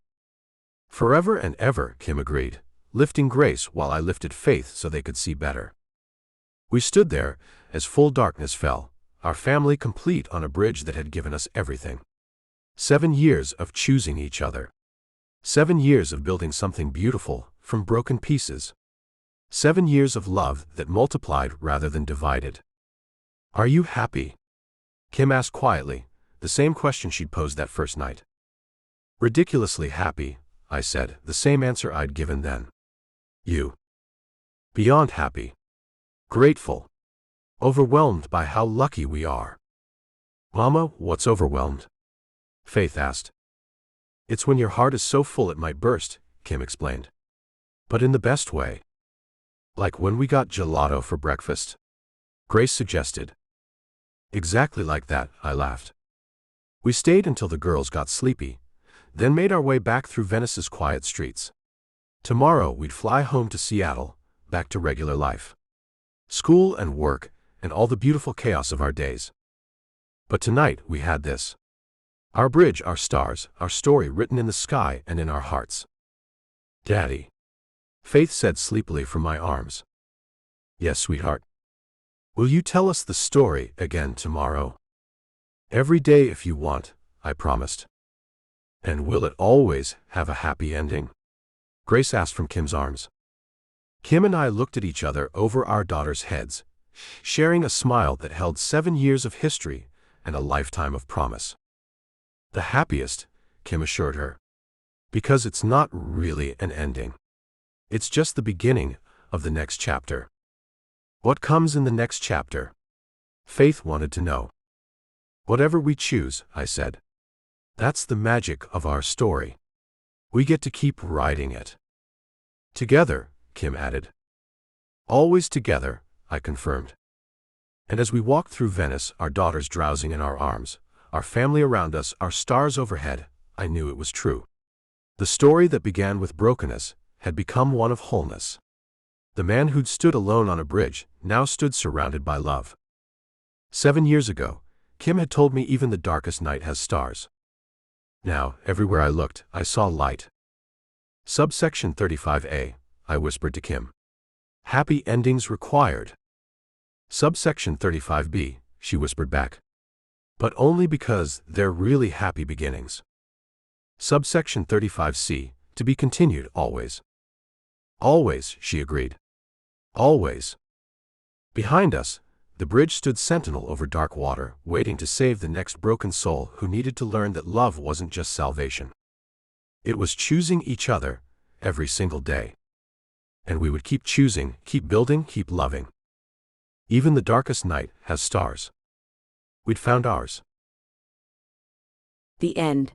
Forever and ever, Kim agreed, lifting Grace while I lifted Faith so they could see better. We stood there as full darkness fell, our family complete on a bridge that had given us everything. 7 years of choosing each other. 7 years of building something beautiful from broken pieces. 7 years of love that multiplied rather than divided. Are you happy? Kim asked quietly, the same question she'd posed that first night. Ridiculously happy, I said, the same answer I'd given then. You? Beyond happy. Grateful. Overwhelmed by how lucky we are. Mama, what's overwhelmed? Faith asked. It's when your heart is so full it might burst, Kim explained. But in the best way. Like when we got gelato for breakfast? Grace suggested. Exactly like that, I laughed. We stayed until the girls got sleepy, then made our way back through Venice's quiet streets. Tomorrow we'd fly home to Seattle, back to regular life. School and work, and all the beautiful chaos of our days. But tonight we had this. Our bridge, our stars, our story written in the sky and in our hearts. Daddy. Faith said sleepily from my arms. Yes, sweetheart. Will you tell us the story again tomorrow? Every day if you want, I promised. And will it always have a happy ending? Grace asked from Kim's arms. Kim and I looked at each other over our daughters' heads, sharing a smile that held 7 years of history and a lifetime of promise. The happiest, Kim assured her. Because it's not really an ending. It's just the beginning of the next chapter. What comes in the next chapter? Faith wanted to know. Whatever we choose, I said. That's the magic of our story. We get to keep writing it. Together, Kim added. Always together, I confirmed. And as we walked through Venice, our daughters drowsing in our arms, our family around us, our stars overhead, I knew it was true. The story that began with brokenness had become one of wholeness. The man who'd stood alone on a bridge now stood surrounded by love. 7 years ago, Kim had told me even the darkest night has stars. Now, everywhere I looked, I saw light. Subsection 35A, I whispered to Kim. Happy endings required. Subsection 35B, she whispered back. But only because they're really happy beginnings. Subsection 35C, to be continued always. Always, she agreed. Always. Behind us, the bridge stood sentinel over dark water, waiting to save the next broken soul who needed to learn that love wasn't just salvation. It was choosing each other every single day. And we would keep choosing, keep building, keep loving. Even the darkest night has stars. We'd found ours. The end.